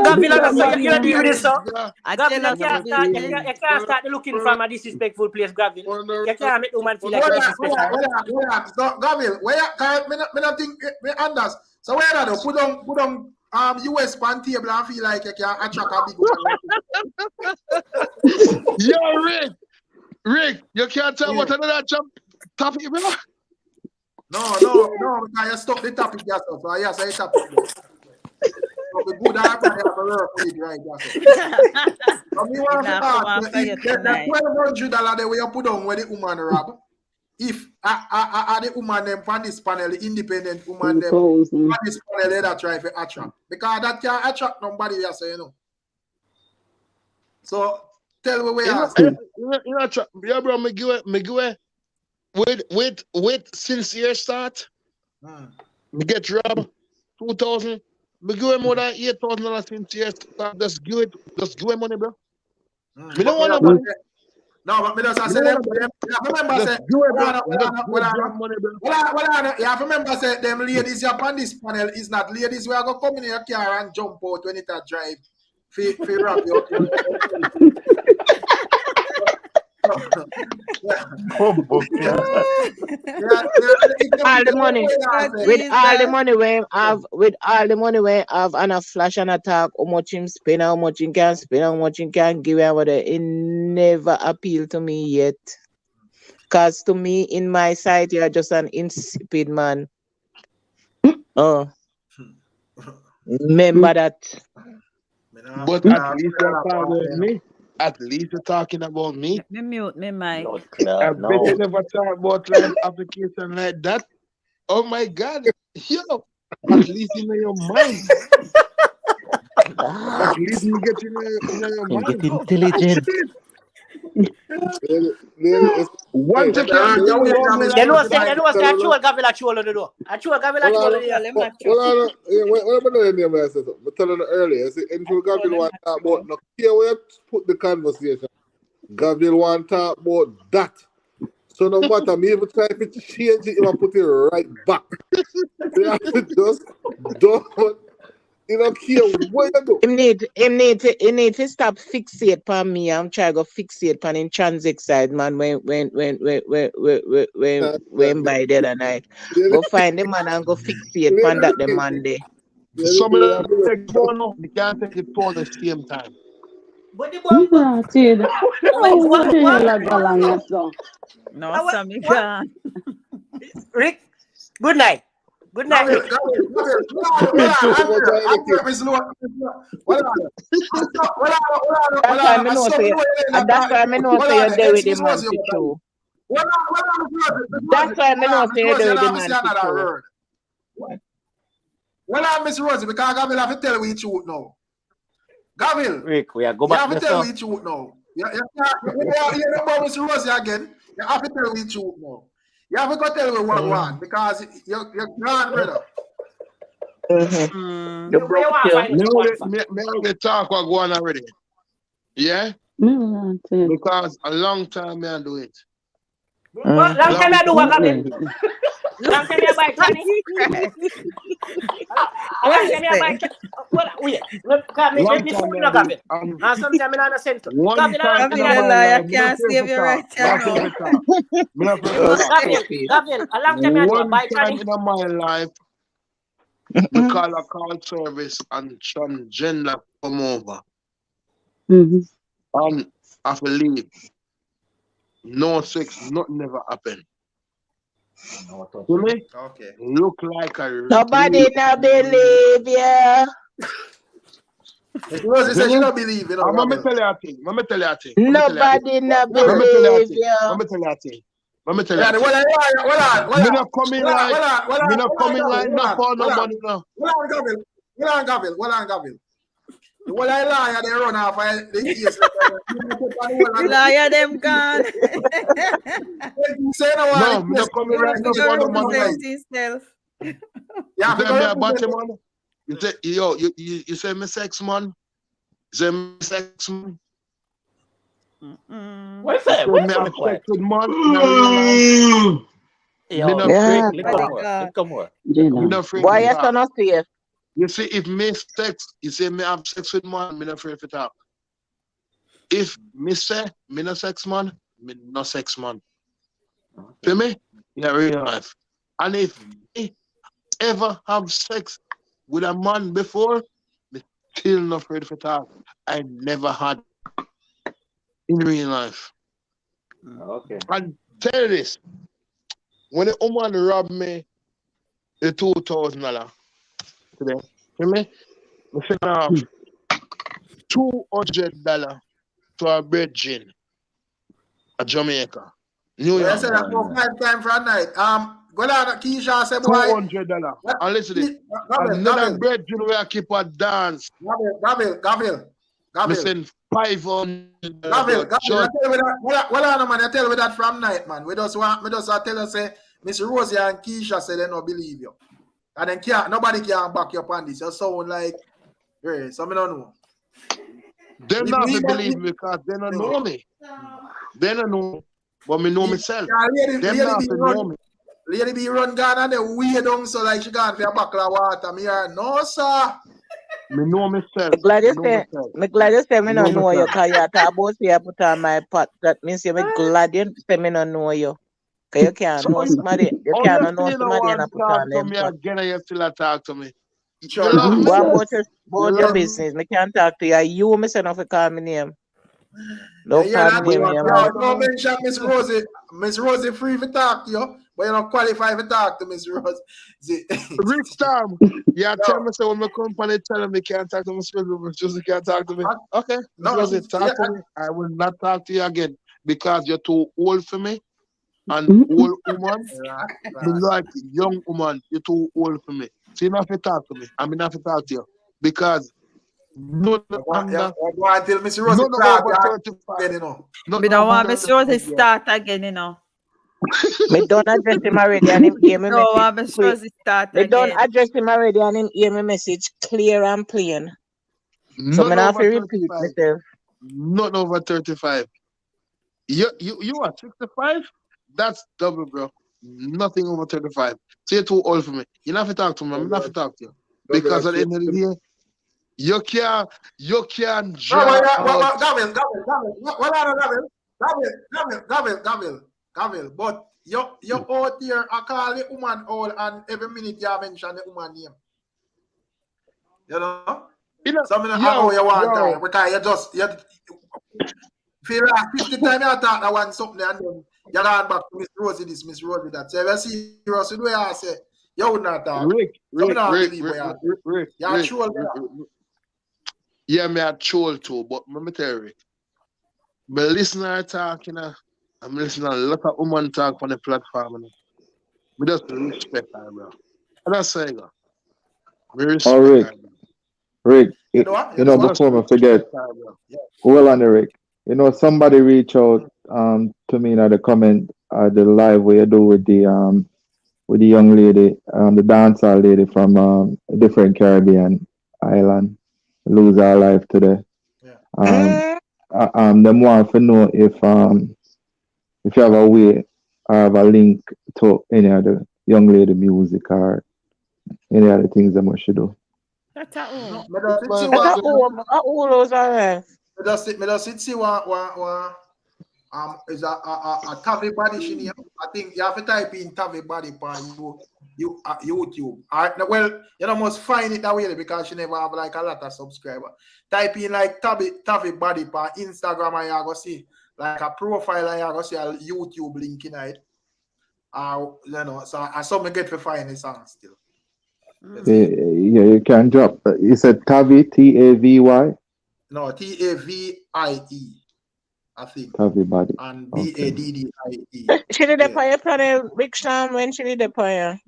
Gavil, you agree with this, sir? Gavil, you can't start looking from a disrespectful place, Gavil. You can't make the woman feel like a disrespectful. So, Gavil, where me not think me understand. So where are you put on US pan table and feel like you can attract a big one? Yo, Rick, you can't tell what another topic, bro. No, because you stop the topic yourself. So yes, I topic. So the good and bad, you have to work with it, right? So me want to ask, the $1,200 that we put on where the woman rob, if the woman them on this panel, the independent woman them on this panel, that try to attract. Because that can attract nobody, you say, you know. So tell me where you are. Yeah, bro, me give with since year start, me get robbed 2,000. Me give him more than $8,000 since year start. Just give him money, bro. Me don't want nobody. No, but me just say them. Remember say, you have to remember say them ladies here on this panel is not ladies. We are gonna come in your car and jump out when it a drive. For wrap you up. All the money with all the money we have and a flash and attack, how much him spend, how much he can spend, how much he can give away, whatever. It never appealed to me yet. Cause to me, in my sight, you're just an insipid man. Oh, remember that. But at least you're talking about me. At least you're talking about me. Let me mute me mic. I bet you never talk about live application like that. Oh my God. Yo, at least in your mind. At least you get in your mind. Get intelligent. One thing can You know, say actual Gavil actual on the door. Actual Gavil actual on the door. What about the name I said? I told you earlier. I said, until Gavil want to talk about, no care where you put the conversation. Gavil want to talk about that. So no matter me even try to change it, I put it right back. You have to just don't. You don't care what you do. Him need to stop fixate on me. I'm trying to fixate on him transit side, man. When by the other night, go find the man and go fixate on that the Monday. Some of them take one, they can't take it all at the same time. But the boy, What the hell are going on so? No, Sammy God. Rick, good night. Good night, Rick. That's why I know say you're there with the man for true. That's why I know say you're there with the man for true. Well, I'm Miss Rosie because Gavil have to tell we truth now. Gavil, Rick, we are go you back have to there. tell we truth now. You know about Miss Rosie again. You have to tell we truth now. You have to go tell me one because you're gone, brother. The Where you want to find out Me the one for? already talk what go on already. Yeah? Because a long time I do it. Long time I do what, Gavin? Long time I buy candy. A long time I buy candy. Well, wait. Let me phone you, Gavin. And sometimes I don't send to. Gavin, a long time I can't save you right here now. Gavin, a long time I do One buy time candy. in my life, we call a call service and some gender come over. And I believe no sex, nothing never happened. To me, Okay. look like a Nobody now believe you. Rosie said she don't believe, you know. I'm gonna tell you a thing. Nobody now believe you. Let me tell you a thing. Me not coming like no for nobody now. Gavil. The whole liar they run off the case. Liar them gone. No, me not coming like no for nobody now. Yeah, you say me a body man. You say you say me sex man. You say me sex man. What is that? Me have sex with man. Me not afraid. Come on. Me not afraid. Why you so not safe? You see, if me sex, you say me have sex with man, me not afraid to talk. If me say me no sex man, me no sex man. Feel me? In real life. And if me ever have sex with a man before, me still not afraid to talk. I never had in real life. Okay. And tell you this, when the woman robbed me the $2,000 today, feel me? I send off $200 to a virgin at Jamaica, New I York. said that for 5 times for a night. Go down, Keisha said, boy. $200. And listen to this. Another virgin where I keep a dance. Gavil. I send $500. Gavil, well, I man, I tell you that from night, man. We just tell you, say, Miss Rosie and Keisha say they don't believe you. And then nobody can back you up on this. You sound like, yeah, so I don't know. They not believe me because they don't know me. They don't know me. But me know myself. They not know me. Lady be run gone and they way down so like she gone for a buckle of water. Me hear, no, sir. Me know myself. I'm glad you say me don't know you because you talk about you put on my pot. That means you me glad you say me don't know you. Because you can't know somebody. You can't know somebody and put on them pot. Again, you still talk to me. Sure. Go about your business. Me can't talk to you. You me say no for call me name. Don't call me name. No mention Miss Rosie. Miss Rosie free to talk to you, but you're not qualified to talk to Miss Rosie. Rich Tom, yeah, tell me so when my company tell me can't talk to Miss Rosie, can't talk to me. Okay, Miss Rosie, talk to me. I will not talk to you again because you're too old for me. And old woman, me like young woman, you're too old for me. So you don't have to talk to me. I mean, have to talk to you because none until Miss Rosie start again, you know. We don't want Miss Rosie start again, you know. Me don't address him already and him hear me message. No, Miss Rosie start me again. don't address him already and him hear me message clear and plain. So me have to repeat myself. Not over 35. You are 65? That's double, bro. Nothing over 35. So you're too old for me. You don't have to talk to me. I'm not have to talk to you. Because at the end of the day, you can't Gavil, but you're out here, I call the woman old and every minute you mention the woman name. You know? Some of how you want to because you feel like 50 times you talk that one something and then you're going back to Miss Rosie this, Miss Rosie that. So if you see Rosie the way I say, you would not talk. Rick. You're troll. Yeah, me a troll too, but let me tell you, Rick. But listener talking, I'm listening to a lot of women talk on the platform. We just respect her, bro. And that's saying, we respect her. Rick, you know, before I forget, well on the Rick, you know, somebody reach out to me in the comment the live where you do with with the young lady, the dancehall lady from a different Caribbean island, lose her life today. Them want to know if you have a way or have a link to any of the young lady music or any other things that we should do. That's a Me just see one is a Tavi body shini. I think you have to type in Tavi body on YouTube. Well, you know, must find it that way because she never have like a lot of subscribers. Type in like Tavi body on Instagram and you go see like a profile and you go see a YouTube link in it. You know, so I saw me get to find the song still. Yeah, you can drop. You said Tavi, Tavy? No, Tavie. I think. Tavi body. And Baddie. She did the fire channel, Big Sean, when she did the fire.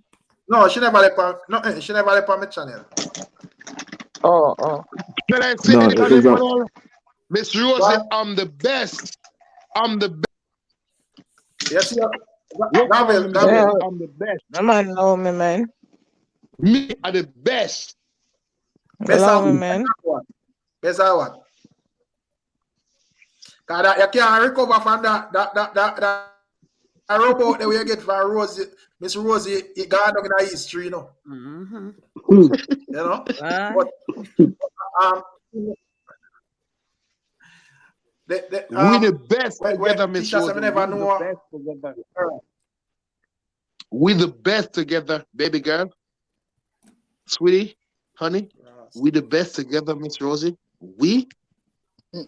No, she never left on my channel. Oh. Can I say anything, man? Miss Rosie, I'm the best. I'm the best. Yes, yeah. I'm the best. No man know me, man. Me are the best. Best Hello, man. Best I want. Cause you can't recover from that robot that we get from Rosie. Miss Rosie, it gone down in the history, you know. You know? But, we the best together, Miss Rosie. We the best together, baby girl. Sweetie, honey. We the best together, Miss Rosie. We the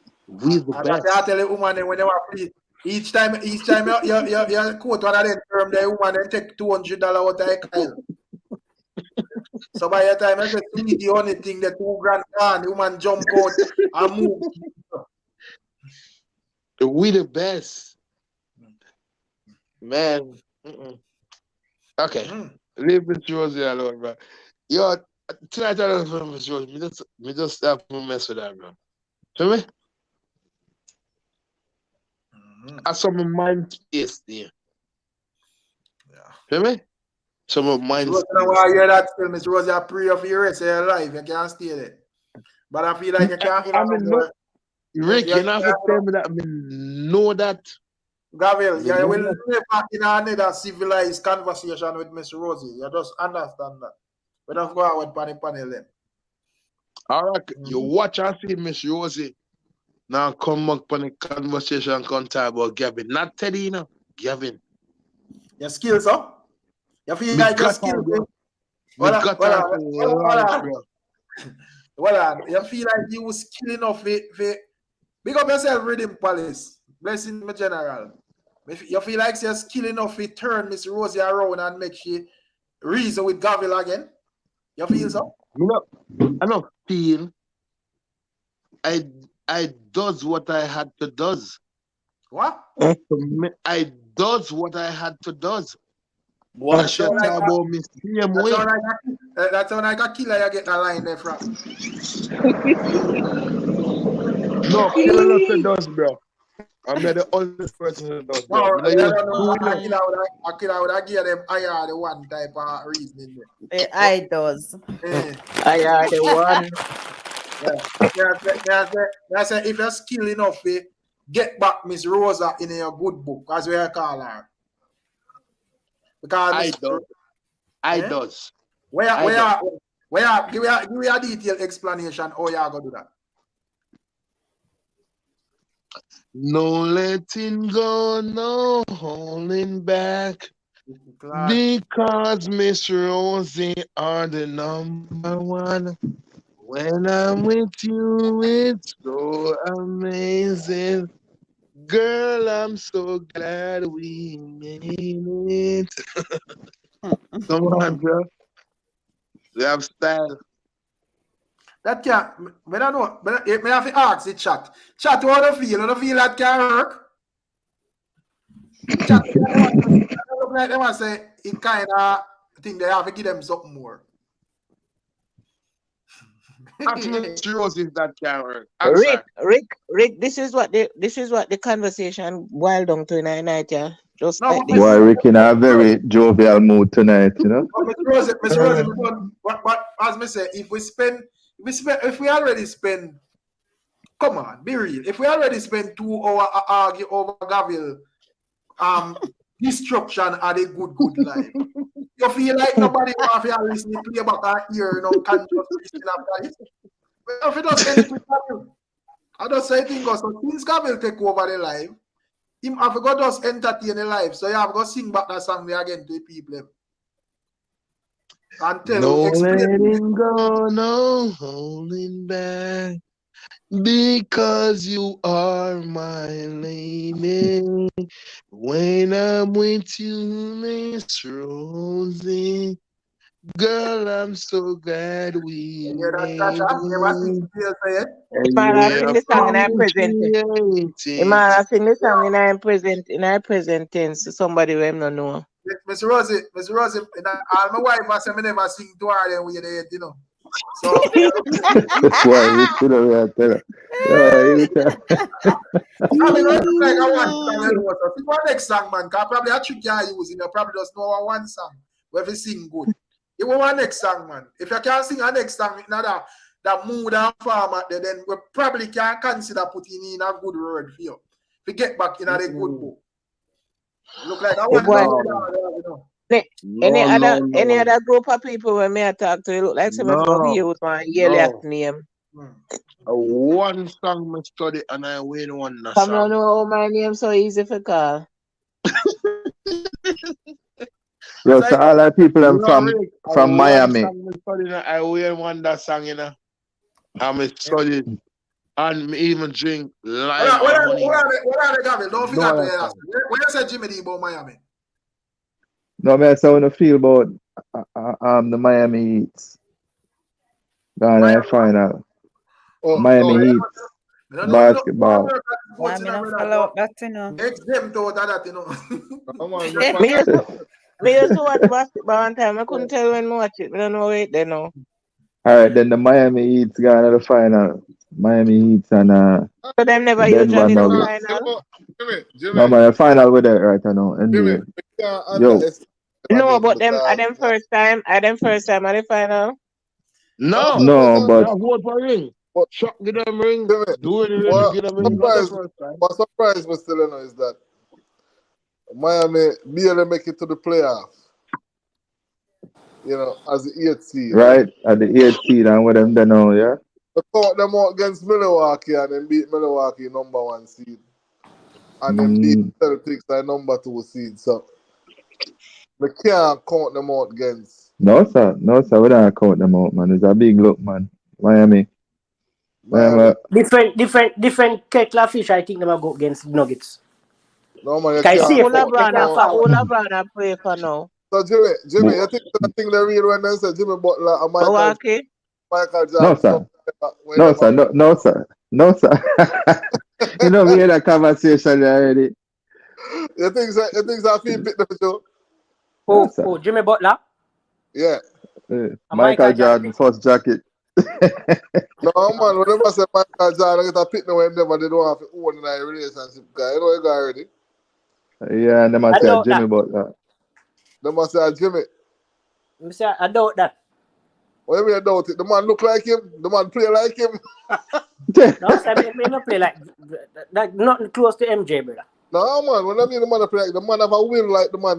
best. I tell the woman when they were free, each time you quote one of them term, the woman then take $200 out of Kyle. So by the time I just see the only thing, the $2,000 gone, the woman jump out and move. We the best. Man. Okay. Leave Miss Rosie alone, bro. Yo, tonight I don't know Miss Rosie. Me just stop to mess with that, bro. Feel me? I saw my mind space there. Feel me? So my mind space. I hear that still, Miss Rosie, I pray of your rest of your life. You can't stay there. But I feel like you can't. Rick, you don't have to tell me that. I know that. Gabriel, you will never in another civilized conversation with Miss Rosie. You just understand that. We don't go out with panel then. All right, you watch and see Miss Rosie. Now come back on the conversation, come talk about Gavin. Not Teddy, you know. Gavin. Your skills, huh? You feel like your skills. Well, you feel like you was killing off it. Big up yourself, Redeem Palace. Blessing me, General. You feel like you're skilling off it, turn Miss Rosie around and make she reason with Gavil again. You feel so? No, I don't feel. I does what I had to does. What? I does what I had to does. What? That's what talk about me same way. That's when I got killer, you get the line there from. No, killer nothing does, bro. I'm not the only person who does, bro. No, I don't know. Akira would give them I the one type of reasoning there. I does. I the one. Yeah, say if you're skilled enough, get back Miss Rosa in your good book, as we call her. Because I does. Give me a detailed explanation how you are going to do that. No letting go, no holding back. Because Miss Rosie are the number one. When I'm with you, it's so amazing. Girl, I'm so glad we made it. Come on, bro. We have style. That can't, I don't know. I have to ask the chat. Chat, how do you feel? How do you feel that can work? Chat, look like they want to say it kind of think they have to give them something more. Actually, that can work. Rick, this is what the conversation boiled down to in the night, yeah. Just No, like but this. Boy, Rick in a very jovial mood tonight, you know. Mr. Rosie, but as me say, if we already spend, come on, be real. If we already spend 2 hours argue over Gavil, destruction are the good life. You feel like nobody want to listen to play back and hear, can't just listen after this. If it does anything, I just say thing goes. So since Gavil take over the life, him have got us entertain the life. So you have got sing back that song there again to the people. And No explain. letting go, no holding back. Because you are my lady. When I'm with you, Miss Rosie. Girl, I'm so glad we made it. And Man, I you sing the song and I present it. Man, I appreciate sing the song and I present tense to somebody who I don't know. Miss Rosie, all my wife I say me never sing to her then we did, So Boy, Rick, you know what I tell her. Yeah, you tell I mean, I look like I want to tell you what. See what next song, man? Cause probably a trick you're using, you probably just know one song. But if you sing good, you want one next song, man. If you can't sing a next song, that mood and format, then we probably can consider putting in a good word for you. To get back in a good book. Look like I want Any other group of people when me I talk to, look like some of them here with my yearly name. one song me study and I win one Come song. on, know my name so easy for call. Yo, so all the people them from Miami. I win one that song, I'm studying and me even drink lime and honey. What are they, Gavin? Don't forget to ask. When you say Jimmy D about Miami? No, man, so I want to feel about the Miami Heats. Gonna final. Miami Heat basketball. Follow up that, Exempt out of that, Me used to watch basketball one time. I couldn't tell when I watch it. I don't know it then now. All right, then the Miami Heat's gone to the final. Miami Heat's and So them never Denver usually do Nuggets. final. No, man, the final with it right now. NBA. Yo. No, but them first time at the final. No, but vote for ring. Chuck, get them ring. Do it, get them ring. Not the first time. What surprised me still is that Miami barely make it to the playoffs. As the 8th seed. Right, at the 8th seed and with them they know, yeah. They fought them out against Milwaukee and then beat Milwaukee number 1 seed. And then beat Celtics at number 2 seed. So they can't count them out against. No, sir, we don't count them out, man. It's a big look, man. Miami. Different kettle fish. I think they will go against Nuggets. No, man, LeBron play for now. So Jimmy, you think they real when they say Jimmy Butler and Michael Jordan? No, sir. You know we had a conversation already. You think I feel bit the show? Oh, Jimmy Butler? Yeah. Michael Jordan first jacket. No, man, whenever I say Michael Jordan, I get a pit now when they don't have to own in a relationship guy. You know you got already? Yeah, and them I say Jimmy Butler. Them I say Jimmy. I doubt that. What do you mean I doubt it? The man look like him? The man play like him? No, I mean not play like not close to MJ, brother. No, man, when I mean the man play like the man have a will like the man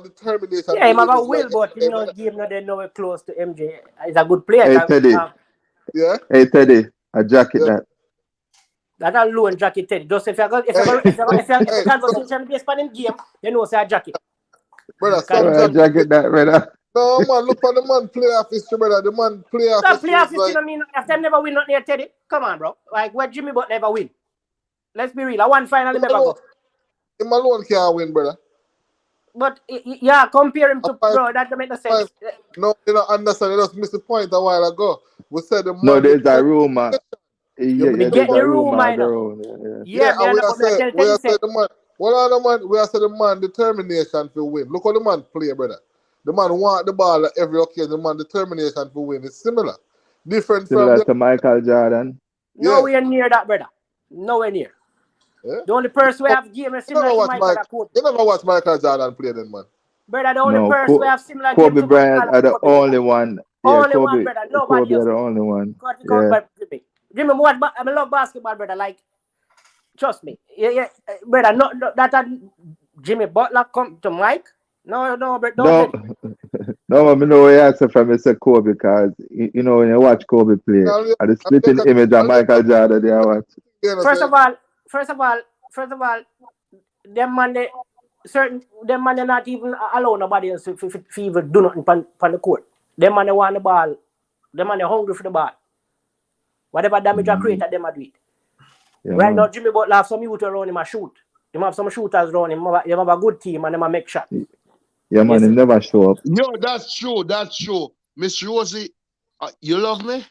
determination. Yeah, he have a will, but he no game no they nowhere close to MJ. He's a good player. Hey Teddy. Yeah? Hey Teddy, a jacket that. That's a loan jacket, Teddy. Just if you conversation based on him game, you know say a jacket. Brother, jacket that, brother. No, man, look for the man playoff history, brother. The man playoff history. Playoff history, I mean, after never win nothing here, Teddy. Come on, bro. Like, where Jimmy Butler never win. Let's be real. I won finally never go. Him alone can't win, brother. But, yeah, compare him to, bro, that don't make no sense. No, you don't understand. You just missed the point a while ago. We said the man... No, there's a rumor. Yeah, there's a rumor, I know. Yeah, and we are saying the man... What other man? We are saying the man determination to win. Look how the man play, brother. The man want the ball at every occasion. The man determination to win. It's similar. Different similar from to Michael Jordan. Nowhere near that, brother. Nowhere near. The only person we have game is similar to Michael Kobe. You never watch Michael Jordan play then, man. Brother, the only No, person we have similar game Kobe to Bryant Michael are the Kobe. only one. Yeah, Only one, brother. Nobody Kobe are else. the only one. Jimmy. Yeah. Jimmy, I love basketball, brother. Like, trust me. Yeah, brother. No, that Jimmy Butler come to Mike. No, but don't No, no, I know where you answer from Mr. Kobe because you know when you watch Kobe play, at the splitting image of Michael Jordan, they watch. First of all, them man they not even allow nobody else to even do nothing on the court. Them man they want the ball. Them man they hungry for the ball. Whatever damage I create, them I do it. Yeah, right man. now, Jimmy Butler have some youth around him a shoot. He have some shooters around him. He have a good team and them a make shots. Yeah, man, he never show up. No, that's true. That's true. Miss Rosie, you love me?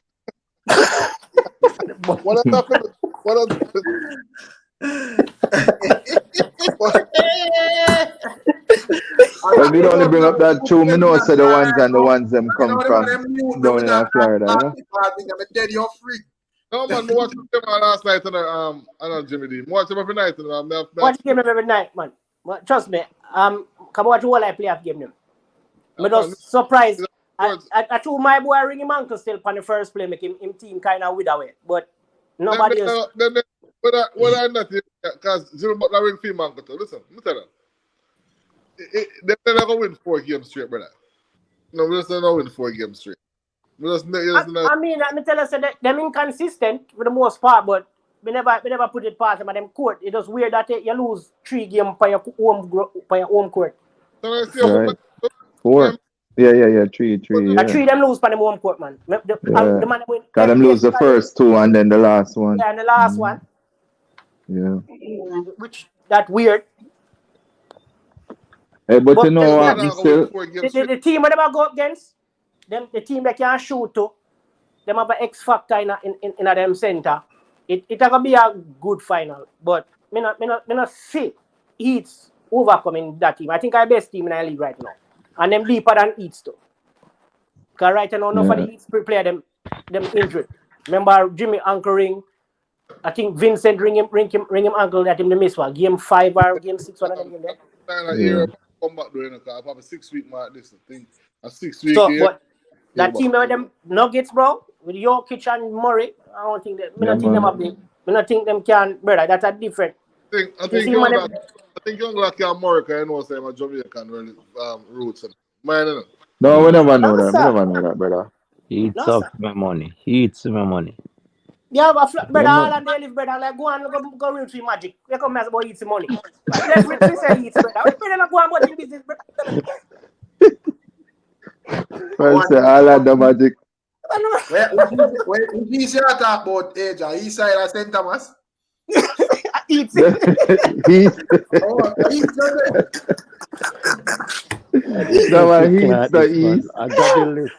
What happened? What Well, we only bring up that two minutes of the ones them come from down in Florida. You're free. No man, I watch them last night on Jimmy D. I watch them every night. Watch game every night, man. Trust me. Come watch all I play off game them. I'm just surprised. I told my boy ring him uncle still on the first play, make him team kind of with away. But nobody else. What I not because Jimmy Butler ring him uncle too. Listen, let me tell you. They're not going to win 4 games straight, brother. No, we're just not going to win 4 games straight. I mean, let me tell you, so them inconsistent for the most part, but we never put it past them at them court. It's just weird that you lose 3 games by your home court. Right. 4. Yeah. 3. Yeah. 3 them lose by them home court, man. The man win. Got them lose the first 2 and then the last one. Yeah, and the last one. Yeah. Which that weird. Hey, but you know what? Still, the team that I go up against, them the team that can shoot to, them have an X factor in them center. It gonna be a good final, but me not see Heats overcoming that team. I think our best team in the league right now, and them deeper than Heats too. Cause right now, enough of the Heats player them injured. Remember Jimmy anchoring. I think Vincent ring him ankle that him the miss one. Game 5 or game 6 one of them there. Come back doing it. I have a 6-week mark. This thing, a 6-week. So, but that team with them Nuggets, bro, with Jokic and Murray, I don't think that. Me not think them have the. Me not think them can, brother. That's a different. I think young like America, you know, say my Jamaican roots. Mine, no, we never know that. We never know that, brother. Eats up my money. Yeah, but brother, all and they live, brother. Like go and go real free magic. They come as about eat some money. Let's read say eat, brother. We better go and watch business, brother. Well, say all of the magic. When you say talk about age, east side of St. Thomas. Eat. I got the list.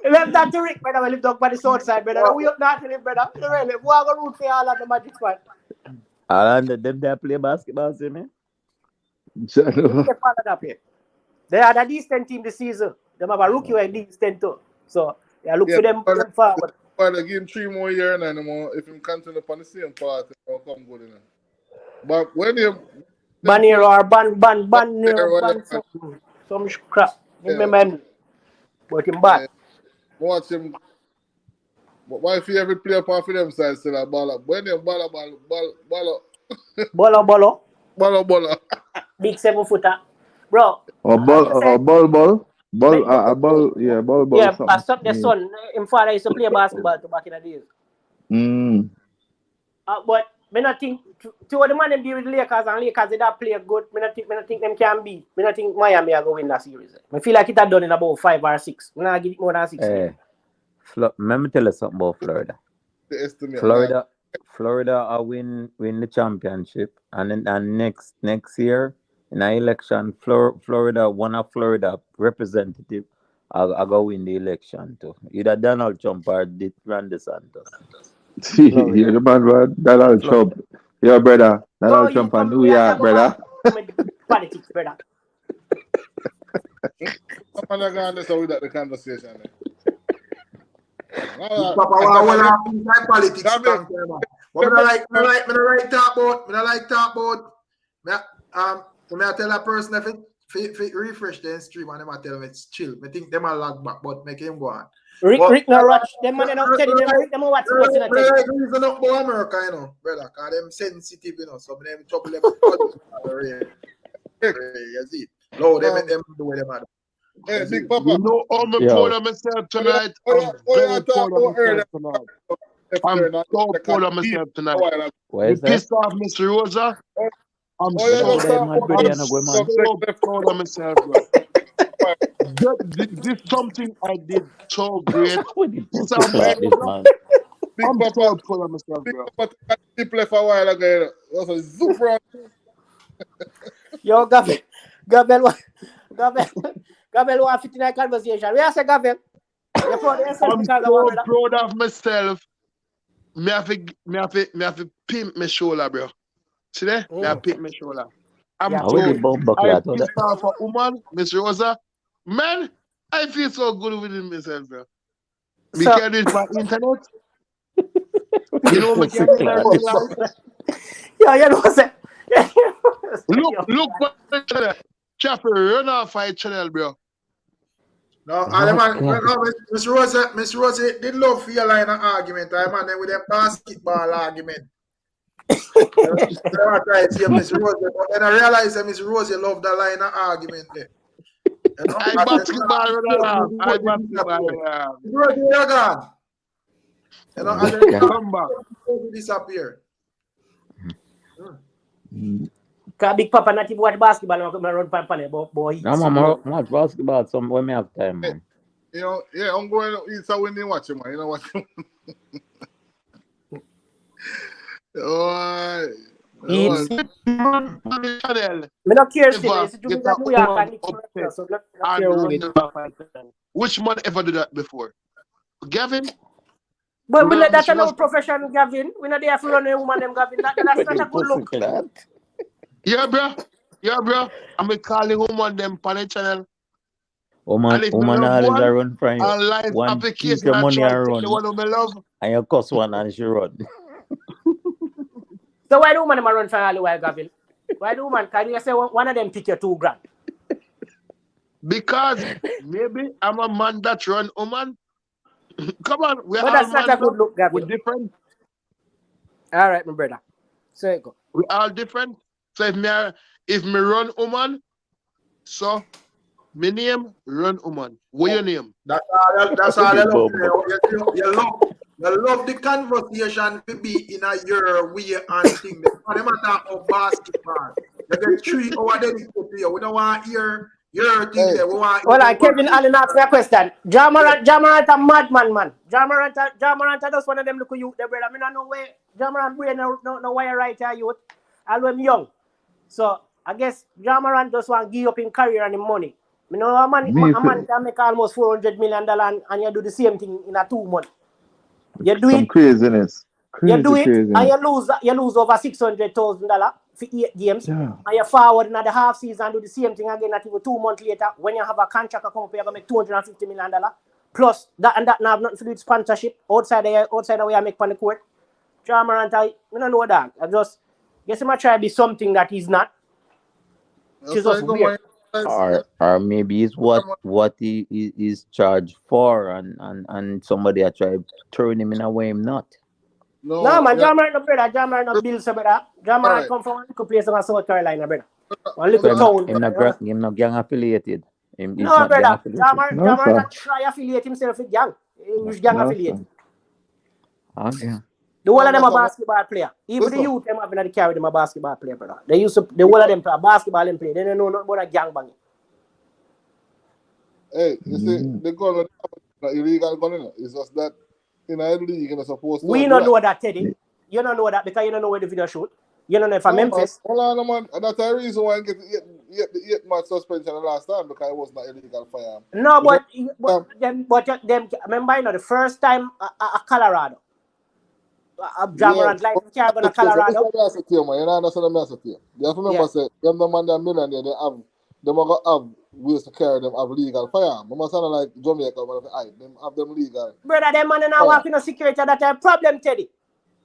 Left that to Rick, brother. We live down by the south side, brother. We up not to live, brother. Really, we are going to root for all of the magic squad. And them they play basketball, see me? They are the decent team this season. They have a rookie who is decent too. So they look for them forward. But they give him 3 more years and if he continue upon the same path, he'll come good enough. But when you Banner or ban some crap. Remember him, but him bad. Watch him. But why if you ever play apart for them side still a ball up? When you ball Big 7-footer. Bro. Ball. Yeah, I stopped the son. Him father used to play basketball back in the days. But I not think to the man them deal with Lakers and Lakers they don't play good. I not think them can beat. I not think Miami are going to win that series. I feel like it had done in about 5 or 6. I not give it more than 6. Let me tell you something about Florida. Florida are win the championship, and then next year in an election, Florida one of Florida representative are go win the election too. Either Donald Trump or Ron DeSantis. You're the man, Donald Trump. Your brother, Donald Trump and New York, brother. Politics, brother. I'm not going to with the conversation. Papa, politics. What I like talk about. I like talk about. When I tell a person if it refresh the stream and them I tell them it's chill. I think them a lag back, but make him go on. Rick no rush. Them man not tell them. Rick them what's in a tell. Reason up about America, you know, brother. Cause them sensitive, you know. So them trouble them. You see, Lord, them do what them are. Hey, Big Papa. You know how me proud of myself tonight. I'm very proud of myself tonight. I'm so proud of myself tonight. What is You pissed off Miss Rosa. I'm so proud of myself, bro. This something I did so great. This man. I'm so proud of myself, bro. Tip left a while ago. That's a super. Yo, Gabriel want fit in a conversation. Where I say, Gabriel? You're proud of yourself I'm because so proud of myself. Me have to pimp my shoulder, bro. See that? Me have to pimp my shoulder. I'm so I pissed off a woman, Miss Rosa. Man, I feel so good within myself, bro. We can do it by internet. You know, we can do it by real life. Yeah, you know what I'm Look what the channel. Chaffee, run off my channel, bro. No, Miss Rosa did love for your line of argument. I man with a basketball argument. I see Miss Rosa, but then I realize that Miss Rosa loved that line of argument there. You know? I basketball, I basketball. Rosa, you're gone. You know, and then come back. Disappear. Cause Big Papa not even watch basketball. I'm run pan boy. No, man, watch basketball some when me have time, man. You know, yeah, I'm going to eat so when they watch him, man. You know what? Me not care still. It's to do that New York and Nick, so not care who it. Which man ever did that before? Gavin? But we not that's no profession, Gavin. We not there for running a woman, them Gavin. That's not a good look. Yeah, bro. I'm calling woman them on the channel. Woman always run from you. And One piece of money and run. And you cuss one and she run. So why do woman run for all the while, Gavin? Why do woman? Can you say one of them pick your $2,000? Because maybe I'm a man that run woman. Come on, we're but that's not a good look, Gavin. We're different. All right, my brother. So you go. We all different. So if me run woman, so my name run woman. What your name? That's all I love. You love the conversation to be in a your way and thing. They matter of basketball. You get 3 hours dedicated to you. We don't want your thing there. We want. Well, Kevin Allen asked me a question. Jamarant a madman, man. Jamarant just one of them look at you, the brother. I mean, I know where Jamarant brain no why right here youth. All them young. So I guess Jamarant just want to give up in career and in money. You know, a man can make almost $400 million and you do the same thing in a 2 months. You do Some it. Craziness. You do it and you lose over $600,000 for 8 games. Yeah. And you forward in the half season and do the same thing again at even 2 months later. When you have a contract come up, you're gonna make $250 million. Plus that now have nothing to do with sponsorship outside the way I make on the court. Jamarant, I don't know that. I just guess I'm try to be something that he's not. Which is just weird. Or maybe it's what he is charged for and somebody are trying to turn him in a way him not. No, man, Jamarant no brother. Jamarant no bills, brother. Jamarant come from one little place in South Carolina, brother. One little town. Him not gang affiliated. No, brother. Jamarant try affiliate himself with gang. He's gang affiliated. Okay. The whole of them a basketball player. Even the youth them having to carry them a basketball player, brother. They used to the whole of them play basketball and play. They don't know nothing about a gang banging. Hey, you see, the gun illegal gun in it. It's just that in a league you're supposed to. We don't know that, Teddy. You don't know that because you don't know where the video shoot. You don't know if I'm Memphis. Hold on, man. And that's the reason why I get the 8-month suspension the last time because it was not illegal firearm. No, but them remember, you know, the first time a Colorado. Jamarant like car going to Colorado. You know, understand the message here. You have to remember, say, them the man that millionaire, they have ways to carry them have legal firearm. You must sound like Jamaica, them have them legal. Brother, them man now walking on security, that's a problem, Teddy.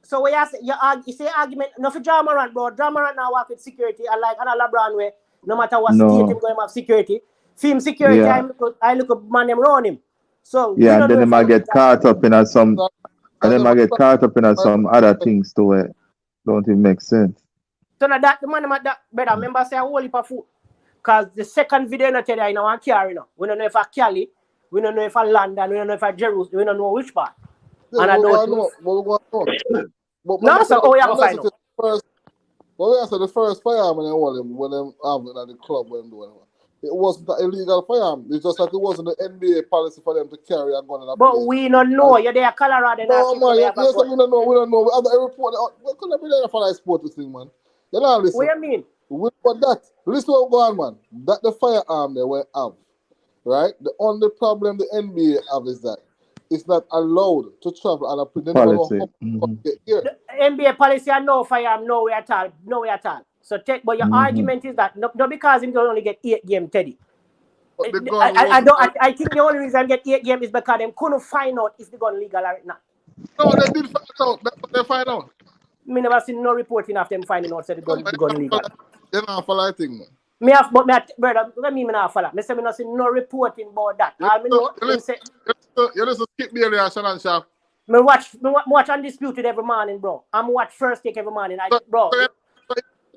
So we ask you say argument, no for drama bro. Drama now work with security, and like Anna LeBron way, no matter what state him going have security. Film security, I look up man them run him. So we Yeah, and don't then know they if might get caught up in some, and they might get caught up in some other things too. Don't even make sense. so now that the man that better remember say a whole heap of food. Cause the second video not tell you in our car, you know. We don't know if I Cali, we don't know if I London, we don't know if I Jerusalem, we don't know which part. And I don't know. No, so we have to find out. But we answer the first firearm when them have it at the club when doing it. It wasn't an illegal firearm. It's just that it wasn't the NBA policy for them to carry a gun in a But place. we don't know. You're there, Colorado. No, man. Yes, we don't know. We don't know. We have a report. We couldn't be there for that sport thing, man. You know, listen. What do you mean? But that, listen what go on, man. That the firearm they will have, right? The only problem the NBA have is that it's not allowed to travel and they never know how to get here. The NBA policy are no firearm, no way at all. No way at all. So but your argument is that not because him can only get 8 games, Teddy. I think the only reason get 8 games is because them couldn't find out if the gun legal or not. No, they did find out. That's what they find out. Me never seen no reporting of them finding out that the gun legal. They not follow that thing, man. Brother, let me not follow. Me say me not see no reporting about that. You listen, skip the area, Shannon Sharp. Me watch Undisputed every morning, bro. I'm watch First Take every morning. Bro.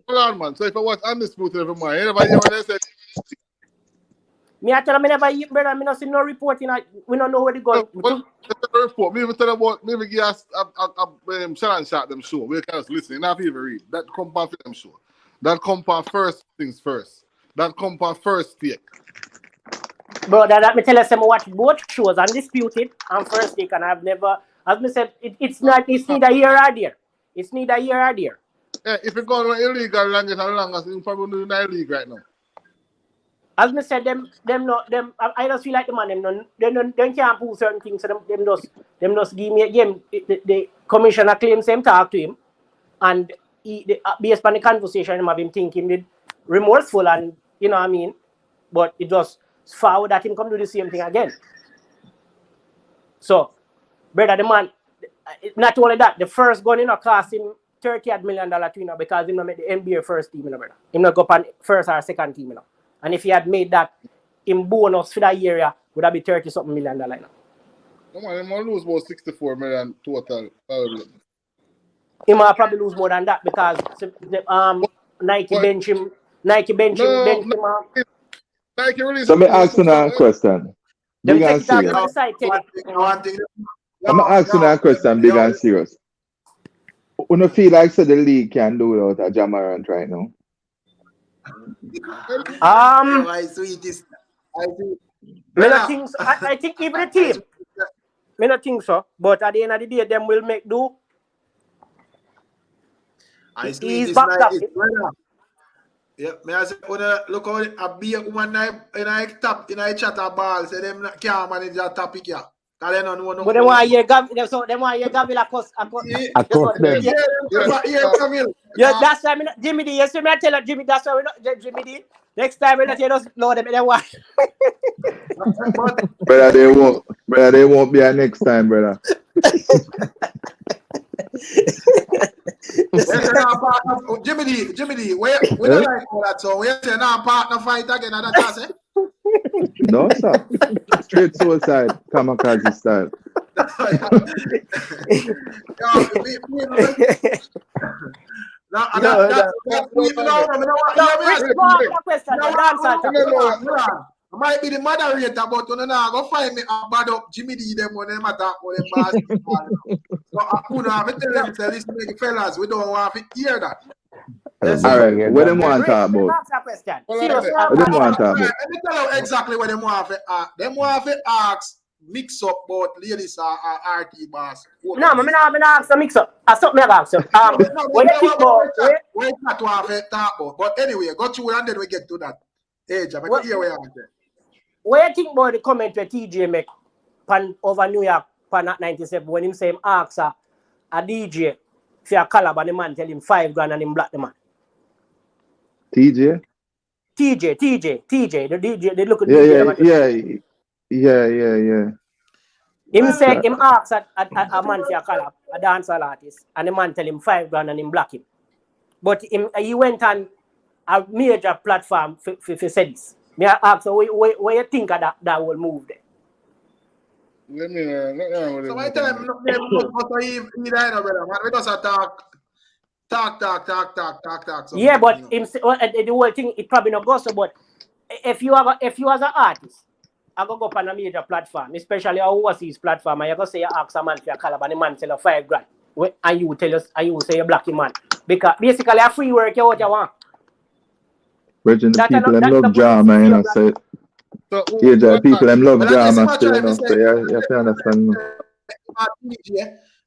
Hold on, man. So if I watch Undisputed every morning, you never hear what they say. Me I tell them, me never hear, brother. Me not see no reporting. We don't know where they go. Report. Me even tell about. Me even give us a Shannon Sharp them show. We can't listen. Not even read. That compound for them show. That compound first things first. That compound first take. Bro, that me tell you, I watch both shows, Undisputed and First Take, and I've never, as me said, it's neither here or there. It's neither here or there. Yeah, if you go on illegal longest, you probably not illegal right now. As me said, I just feel like the man, them can't prove certain things, so them just give me a game. The commissioner claims him talk to him, and based on the conversation, him have him thinking remorseful, and you know what I mean. But it was forward that him come do the same thing again. So, brother, the man, not only that, the first gun cost him $38 million because he not made the NBA first team, brother. He not go on first or second team, And if he had made that in bonus for that year, would have be $30-something million now. Come on, he might lose about 64 million total. He might probably lose more than that because Nike bench him. Nike bench him. Nike release. So me asking a question. Big and serious. I'm asking a question, big and serious. You don't feel like the league can do without a Jamarant right now? I think even the team. I don't think so. But at the end of the day, them will make do. He's backed up. Yeah, me I say, look how a big woman in a top in a chatter ball say them can't manage that topic here. Cause they don't know no. But they want you Gavi, so they want you Gavi a cost. Yeah, that's why Jimmy D. Yes, me I tell you, Jimmy. That's why we not Jimmy D. Next time we not you just load them in the one. Brother, they won't be a next time, brother. Jimmy D, where don't like all that so we say now partner fight again and that's it. No, sir. Straight suicide, kamikaze style. I might be the moderator, but you know, go find me a bad up Jimmy D them when them attack or them basketball. So I tell them, listen, fellas, we don't want to hear that. All right, what them want to talk about? What them want to talk about? Let me tell you exactly what them want to ask. Them want to ask mix up both ladies or RT boss. No, I'm not ask the mix up. I something I ask you. What you think about? Wait, not want to talk about. But anyway, go through and then we get to that. Hey, Jam, I hear where you're at. What do you think about the comment where TJ make over New York pan at 97 when him say him ask a DJ for a collab and the man tell him $5,000 and him black the man? TJ, the DJ, the DJ, they look at DJ. Yeah. Him say him ask a man for a collab, a dancehall artist, and the man tell him $5,000 and him block him. But he went on a major platform for say this. Me I ask so what you think of that will move there? Let me know. So my time, he brother. Man, we just talk. Yeah, but him say, the whole thing it probably not goes so. But if you as an artist, I go up on a major platform, especially a overseas platform, and you go say you ask a man for a collab and the man sell a $5,000, and you tell us and you say you black him man because basically a free work you what you want. Virgin the people them love drama, you know. So yeah, people them love drama, so you know. So you have to understand.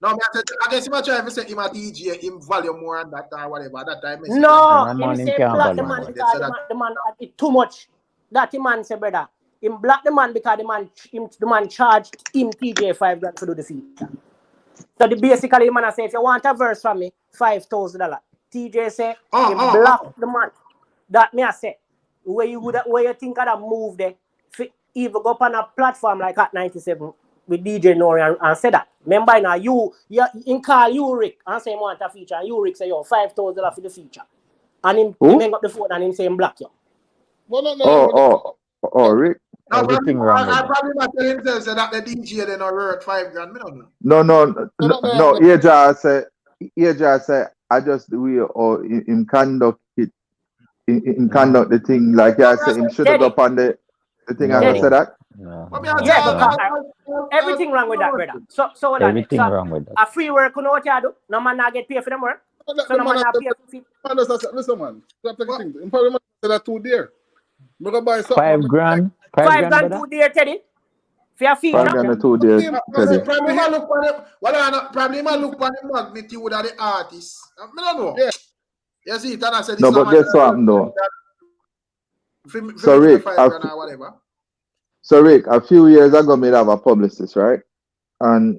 No, I guess him try to say him a DJ, him value more than that or whatever. That time. No, him say black the man because the man it too much. That the man say brother. Him black the man because the man charged him TJ $5,000 to do the feature. So basically the man say if you want a verse from me, $5,000. TJ say him black the man. That me I say where you think of that move there, even go up on a platform like at 97 with DJ Nori and say that. Remember now you in call you Rick and say him want a feature and you Rick say yo $5,000 for the feature. And him hang up the phone and him say him black you. Oh, Rick. Everything wrong with I probably not tell himself say that the DJ then are worth $5,000. Me don't know. No. Eja say I just the way or in conduct it in conduct the thing like I say him should have up on the thing and say that. Yeah, because everything wrong with that, brother. So everything wrong with that. A free work, you know what you do? No man not get paid for them work. So no man not pay for it. Listen, man. Stop taking things. In probably man say that too dear. Me go buy something. $5,000 too dear, Teddy. For your feature. $5,000 too dear, Teddy. Probably man look for them. Probably man look for the magnitude of the artist. I don't know. Yeah. You see, it and I said this. No, but guess what happened though? So Rick, a few years ago, me have a publicist, right? And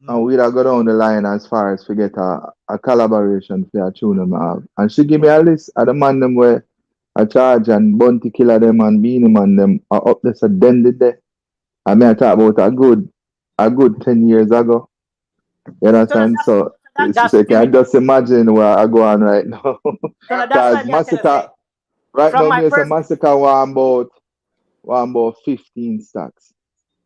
we'd have go down the line as far as to get a collaboration for a tune them have. And she give me a list of the man them where I charge and Bounty Killer them and Beanie Man them are up there so then did they. I mean I talk about a good 10 years ago. You understand? So you can just imagine where I go on right now. Because Massacre right now me say Massacre want about 15 stacks.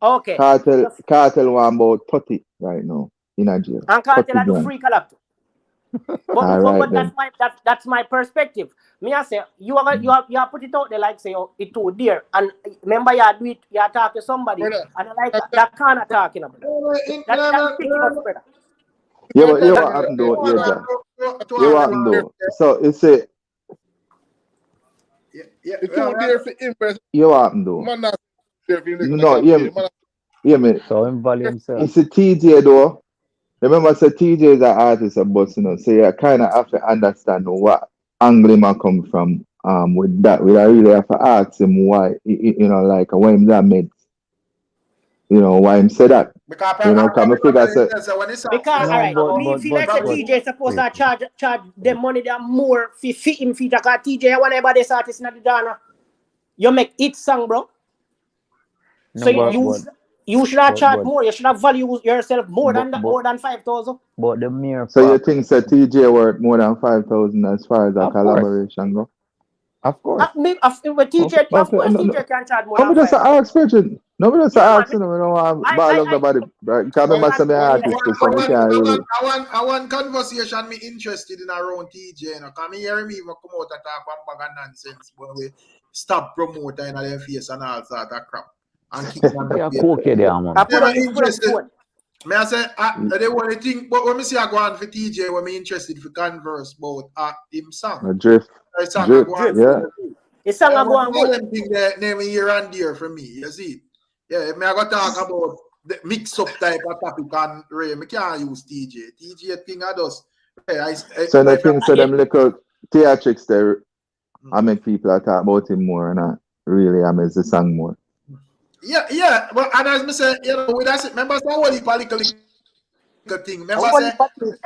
Okay. Cartel want about 30 right now in Nigeria. And Cartel are the free collab too. But that's my perspective. Me I say you put it out there like say it too dear. And remember you do it, you talk to somebody and I like that kind of talking about. That's picking up brother. Yeah, but you what happened though, You what happened though. So it's a It's too dear for impress. You what happened though. Man not dear for him. No, yeah, me. So him value himself. It's a TJ though. Remember, I said TJ is an artist, but you know, so you kind of have to understand what angle him come from. With that, we really have to ask him why, you know, like why him that made, you know, why him say that. Because you know, come figure say. Because alright, me feel like TJ supposed to charge them money that more for fit him feature. Because TJ whenever this artist in the Dana, you make it song, bro. So you should have charged more. You should have value yourself more than 5,000. But the mere so you think that TJ worth more than 5,000 as far as a collaboration go? Of course. TJ can charge more. Nobody just ask Virgin. Nobody just ask. We don't want to ball up nobody. Right? Because remember some artists, so we can't really. I want conversation. Me interested in around TJ. You know, come hear me come out and talk one bag of nonsense when we stop promoting in their face and all sort of crap. And keep on interested. May I say, the only thing, but when I see I go on for TJ, when I'm interested for converse about him song. Drift. Yeah. His song I go on good. Them thing there, name here and there for me, you see. Yeah, me I go talk about the mix up type of topic and Ray, me can't use TJ. TJ thing I does. So the thing, so them little theatrics there, I make people talk about him more and I really amaze the song more. Yeah, but and as I say, you know, with that, remember some what political thing. Remember say,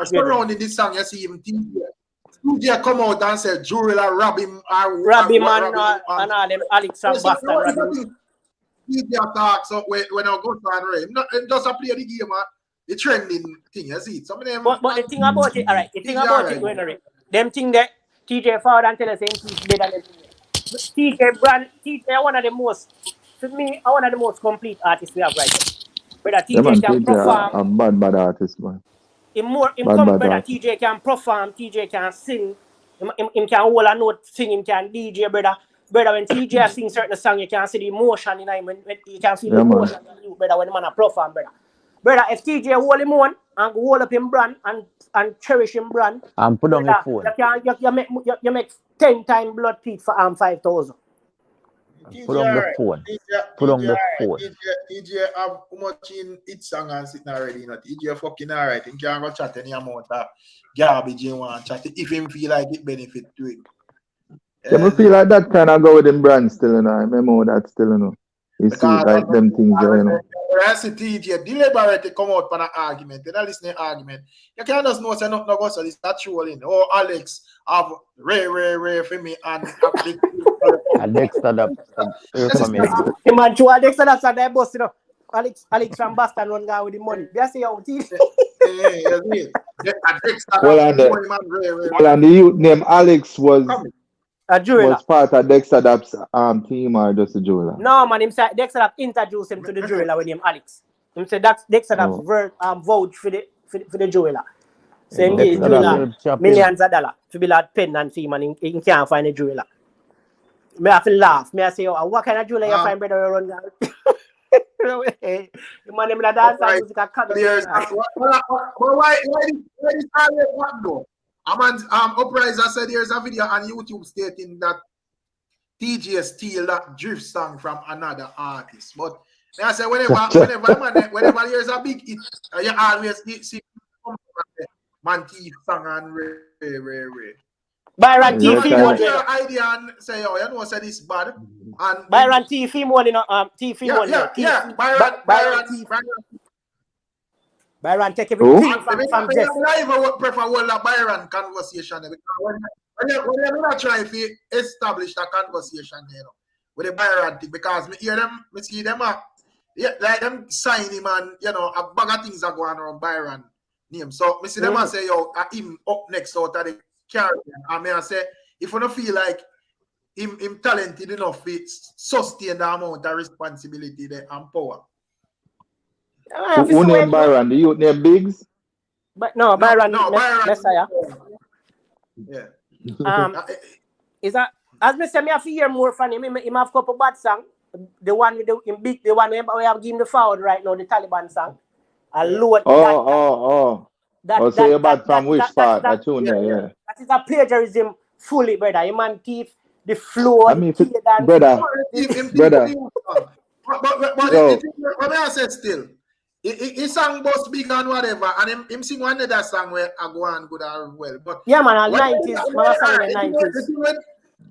surrounding this song, you see him TJ come out and say, Jurilla rob him and all them Alex and Bastard. DJ talks up when I go to and Ray. Him just a play the game, the trending thing, you see. Some of them. But the thing about it, all right. The thing about it, when them thing that TJ forward and tell us saying he's better than TJ brand. TJ one of the most, for me, one of the most complete artists we have right now. Brother Yeah, TJ man, can perform. a bad artist, man. Brother Artist. TJ can perform. TJ can sing. Him can hold a note, sing. Him can DJ, brother. Brother, when TJ sing certain song, you can see the emotion in him. When you can feel the emotion in you, brother. When the man a perform, brother. Brother, if TJ hold him on and hold up him brand and cherish him brand, and put on your phone. You make 10 times blood peak for 5,000. Put on the phone. Put on the phone. TJ have how much in it song and sitting already, you know. TJ fucking alright. He can't go chat any amount of garbage in one chat if him feel like it benefit to him. Yeah, I feel like that kind of go with them brand still, you know. I remember that still, you know. You see, like them things there, you know. When I see TJ deliberately come out for an argument, they don't listen to argument. You can't just know say nothing go so it's not trolling. Or Alex have Ray for me and Dexter that family. The man to Dexter that's at their boss, you know. Alex from Boston one guy with the money. They say how TJ. Well, and the youth named Alex was part of Dexter Dapp's team or just a jeweler? No, man, him said Dexter Dapp introduced him to the jeweler with him Alex. Him said that's Dexter Dapp vouch for the jeweler. So him give jeweler millions of dollars to be like pen and fee, man. He can't find a jeweler. Me have to laugh. Me I say, oh, what kind of jeweler you find, brother? Run down. The man him dance and music a cut. Why this always what though? Uprise said there's a video on YouTube stating that TJ steal that drift song from another artist. But I say whenever there's a big hit, you always see man thief song and Ray. Byron T film one. Your idea and say, oh, you know, say this bad. And Byron T film one, you know, T film one. Yeah. Byron take everything from Jess. I even prefer all Byron conversation because when you're not trying to establish that conversation, you know, with the Byron thing, because me see them like them sign him and you know a bag of things are going around Byron name. So me see them and say, yo, him up next out of the Caribbean. And me I say, if you don't feel like him talented enough to sustain the amount of responsibility there and power. Who named Byron? The youth named Biggs? But no, Byron Messiah. Yeah. Is that as me say me have to hear more from him. Him have a couple bad song. The one with the big, the one we have given the forward right now, the Taliban song. A load. So you're bad from which part? That tune there, yeah. That is a plagiarism fully, brother. You man thief, the flow, I mean, brother. But what I say still, he sang both big and whatever, and him sing one other song where I go on good as well. But yeah, man, 90s.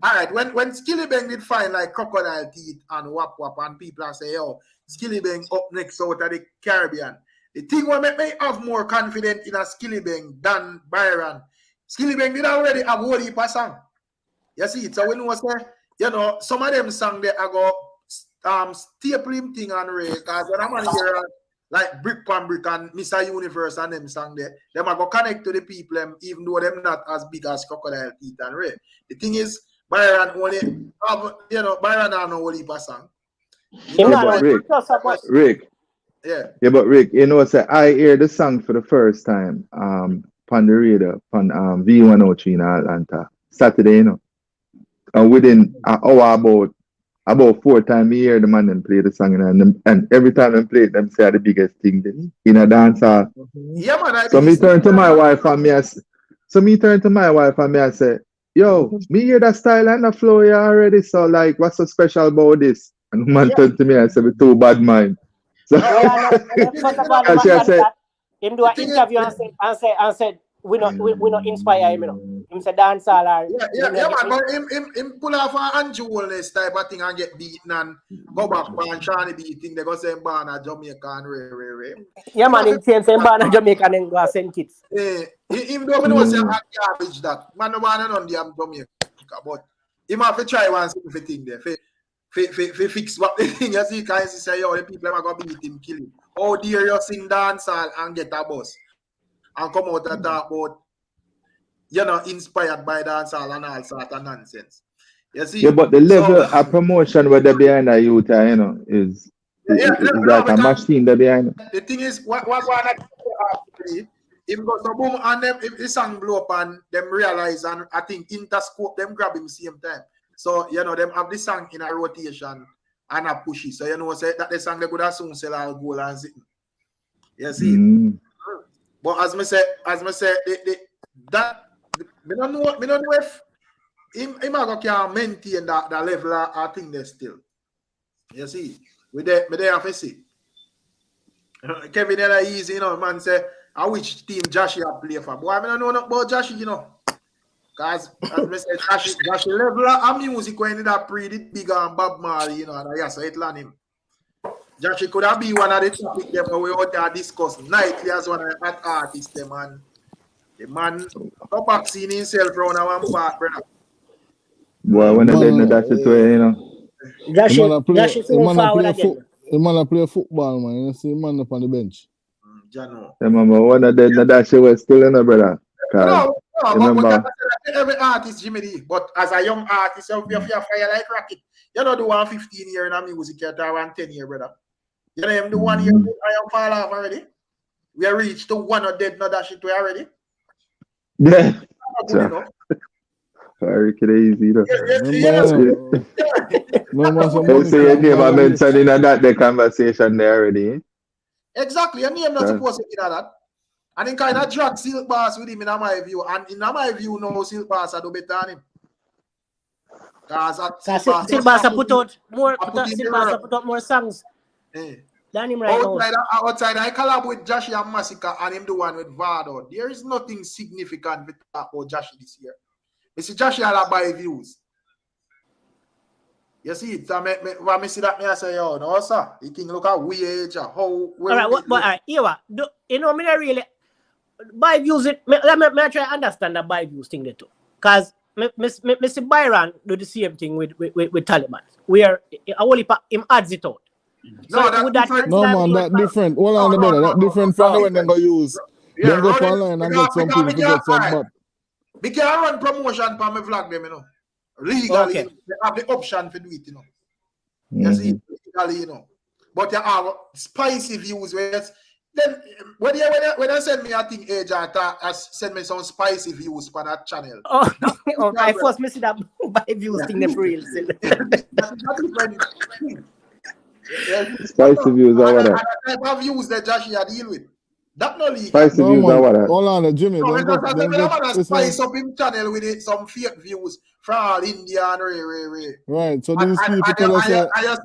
Alright, when Skilly Bang did find like crocodile teeth and wap and people are say, yo, Skilly Bang up next out of the Caribbean. The thing will make me have more confidence in a Skilly Bang than Byron. Skilly Bang did already have a whole heap of song. You see it? So when we say, you know, some of them song there I go staple him thing and Ray, because when I'm on here like Brick and Mr. Universe and them song there, them I go connect to the people even though them not as big as Crocodile Teeth and Ray. The thing is Byron only have, you know, Byron have no whole heap of song. Rick. Yeah, but Rick, you know, say I hear the song for the first time on the radio on V103 in Atlanta Saturday, you know. And within an hour about 4 times a year the man them play the song and every time them play it, them say the biggest thing in a dance hall. Yeah, man. So me turn to my wife and me I say, yo, me hear that style and the flow here already. So like what's so special about this? And the man turned to me and said, we too bad mind. So I said, him do an interview and said we not inspire him, you know. Him say dance all or man, but him pull off an Angelus type of thing and get beaten and go back and trying to beat thing. They go say born at Jamaica and Ray. Yeah, man, him saying born at Jamaica and then go send kids. Even though we know say garbage that man no want none damn Jamaica, but him have to try one thing there. fix what the thing. You see, guys, you say, yo, the people are going to beat him, kill him. How dare you sing dancehall and get a bus and come out and talk about, you know, inspired by dancehall and all sort of nonsense. You see? Yeah, but the level of promotion where they behind the youth, you know, is like a machine there behind it. The thing is, what going to if got some boom and them, if the song blow up and them realize, and I think Interscope them grab him same time. So, you know, them have the song in a rotation and a pushy. So, you know, say that the song they could have soon sell all goal and sit. You see? But as me say, that me don't know if him can maintain that level I think they still. You see? Me there have to see. Kevin easy, you know, man say, I which team Joshie play for. Boy, I don't know nothing about Joshie, you know. Because, as I said, Joshie level of music when that pretty big and Bob Marley, you know, and yeah, so it land him. Joshie could have been one of the topics them we out there discuss nightly as one of the artists, them, and the man up back seeing himself around one part, brother. Boy, when I didn't that it way, you know. Joshie so forward again. The man play football, man. You see the man up on the bench. Remember, when I didn't that shit was still in the brother. No, remember, but every artist, Jimmy D. But as a young artist, you have fire like rocket. You don't do 1 15 years in a music, you do 1 10 years, brother. You know him do 1 year, I am fall off already. We are reached to one or dead, not that shit we already. yeah. Very crazy, though. They say your name I mentioned in that conversation there already. Exactly, your name not supposed to be that. And in kind of drag Silk Bass with him in my view. And in my view, no Silk Bass I do better than him. Because Silk Bass put out more songs than him right now. Outside, I collab with Joshie and Massacre and him the one with Vado. There is nothing significant with talk about Joshie this year. You see, Joshie had buy views. You see it? When I see that, I say, yo, no, sir. You think look at we age, how... All right, but all right, you know, me not really... Buy views, let me try to understand that buy views thing there too. Because me see Byron do the same thing with Taliban. Where him adds it out. No, that's different. No, man, that different. Hold on, brother. That different from the when they go use. Then go online and get some people to get some bad. We can run promotion for my vlog them, you know. Legally, they have the option to do it, you know. You see, legally, you know. But you have spicy views where then when they send me, I think AJ send me some spicy views for that channel. I first miss that by views thing the real. Spicy views are what that type of views that Joshie deal with. That no legal. Spicy views are what. Hold on, Jimmy. Don't spice up him channel with it, some fake views from all India and Ray. Right. So these people tell us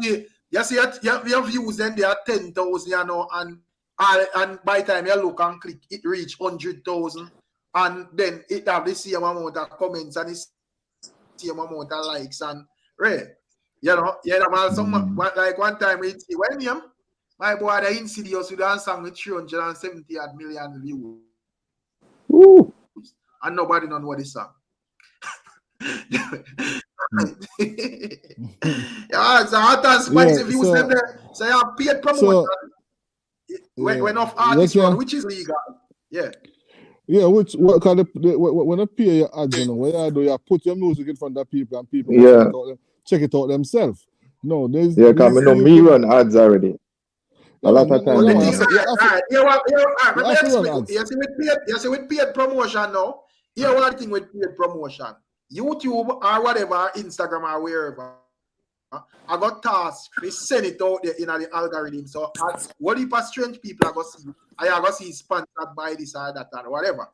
you see your views then they are 10,000, you know, and by the time you look and click, it reach 100,000, and then it have the same amount of comments and the same amount of likes and you know, some like one time we see when him, my boy the Insidious with a song with 370 million views. Ooh. And nobody know what this song. Yeah, so hot and spicy views them there. So you have paid promotion. When off artists run, which is legal. Yeah. Yeah, what kind of when I pay your ads, you know, when you do, you put your music in front of people and people check it out themselves. No, there's because me run ads already. A lot of times. You see with paid promotion now. Here one thing with paid promotion. YouTube or whatever, Instagram or wherever. I got tasked to send it out there in the algorithm. So what if a strange people are going to see? I are going to see sponsored by this or that or whatever.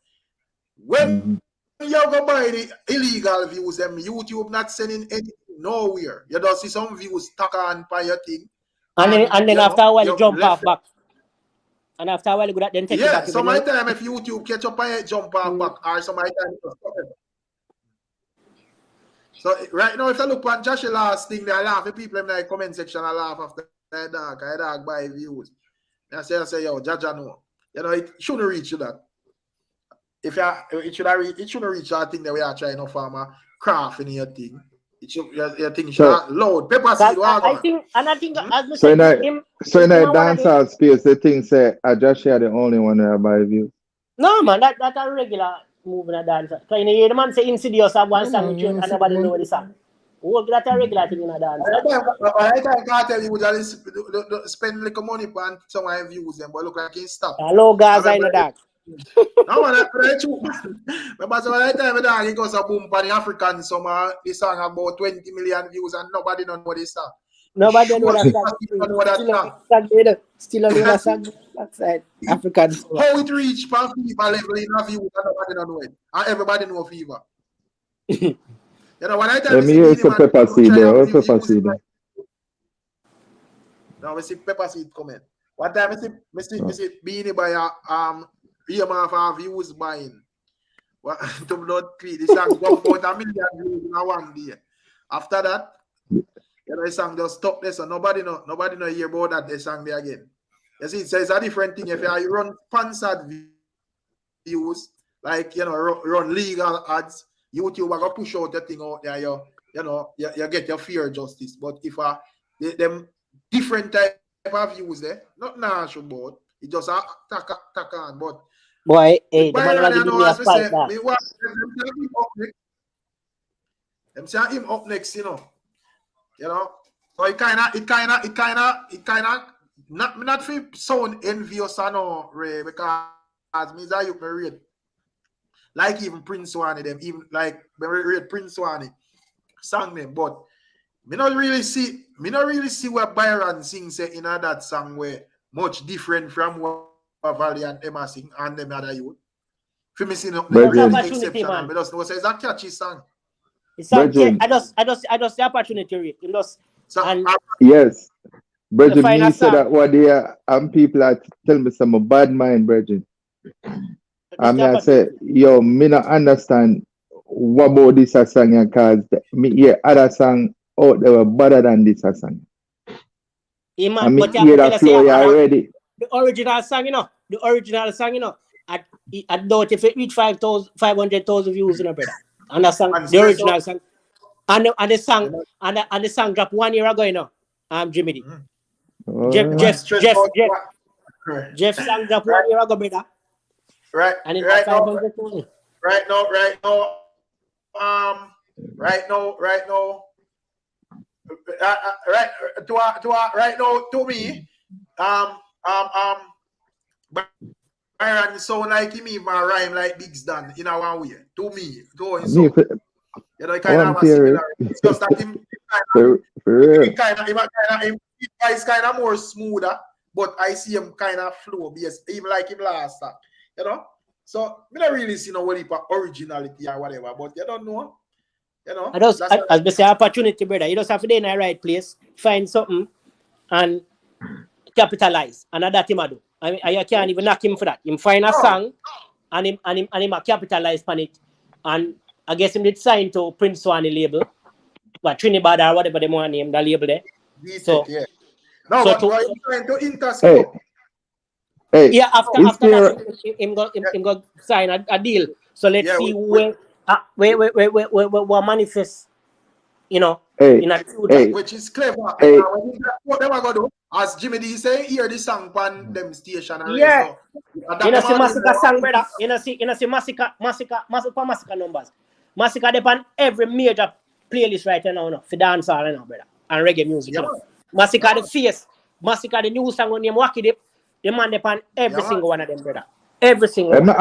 When you go buy the illegal views, them YouTube not sending anything nowhere. You don't see some views stuck on by your thing. And then after a while you jump off back. And after a while you go then take it back. Yeah, some of the time if YouTube catch up and jump off back, or some of the time it's so right now, if I look at Josh's last thing, they laugh. The people in the comment section I laugh after that dog buy views. I say, yo, Jaja no. You know, it shouldn't reach that. It shouldn't reach that thing that we are trying to farm a craft in your thing. You think shot loud. Pepper seed, I think, and I think, as I So in said, a dancehall space, they think say I just share the only one that buy views. no man, that a regular move in a dance. Because you hear the man say Insidious have one song with tune and nobody know the song. That a regular thing in a dance. I can't tell you just spend little money on someone views them, but look like he stop. Hello guys, I know that. No man, that's true. Remember so that time that he goes a boom for the African summer, this song about 20 million views and nobody know what this song. Nobody know that song. Still on that song outside African summer. How it reach from FIFA level in a view and nobody know it. And everybody know FIFA. You know, when I tell Let me hear some pepper seed there. What pepper seed there? Now we see pepper seed coming. One time I see Beanie by EMF of views buying. To blood clean. The song got about 1 million views in one day. After that, you know, the song just stop there, so nobody know hear about that the song there again. You see, so it's a different thing if you run sponsored views, like you know, run legal ads. YouTube are gonna push out the thing out there, you get your fair justice. But if them different type of views there, not natural about it just tack on. But boy, hey, the man Byron, give me a spike back. Them say him up next, you know. So it kinda not feel sound envious or no, Ray, because me that you read. Like even Prince Wani, them even like read Prince Wani sang them, but me not really see what Byron sings in that song where much different from what Valley and Emma sing and them other youth. For me see no exception, man. Just know say it's a catchy song. It's a, yeah, I just the opportunity to read. Yes. Bridget, me said that one day and people are tell me some bad mind, Bridget. And I say, yo, me not understand what about this song because me hear other song out there were better than this song. Yeah, man, and me but hear that flow already. The original song, I doubt if it reach 500,000 views, brother. And that song, the original song, and the song dropped 1 year ago, Jimmy D. Jeff sang dropped 1 year ago, brother. Right. And right now, right now, to me, Byron sound like him even rhyme like Big Stan in a one way. To me, so kind of similar. It's just that him kind of more smoother, but I see him kind of flow based, even like him last time. So I don't really see no originality or whatever, but you don't know. I just, as I say, opportunity, brother. You just have to be in the right place, find something, and capitalize. And that's him do. I can't even knock him for that. Him find a song, and him capitalize on it. And I guess him did sign to Prince Wani label, but Trinidad or whatever they want to name the label there. So, yeah. No, so but you trying to interscope. Hey, yeah, after that, him go sign a deal. So let's see where manifest, in a future. Which is clever. What they go do? As Jimmy D say, hear the song on them station. Yeah. You see Massacre song, brother. You see Massacre numbers. Massacre depend every major playlist right now, for dancehall now, brother, and reggae music. Massacre the face. Massacre the new song on them Wacky Dip. The man depend every single one of them, brother. Every single one. Me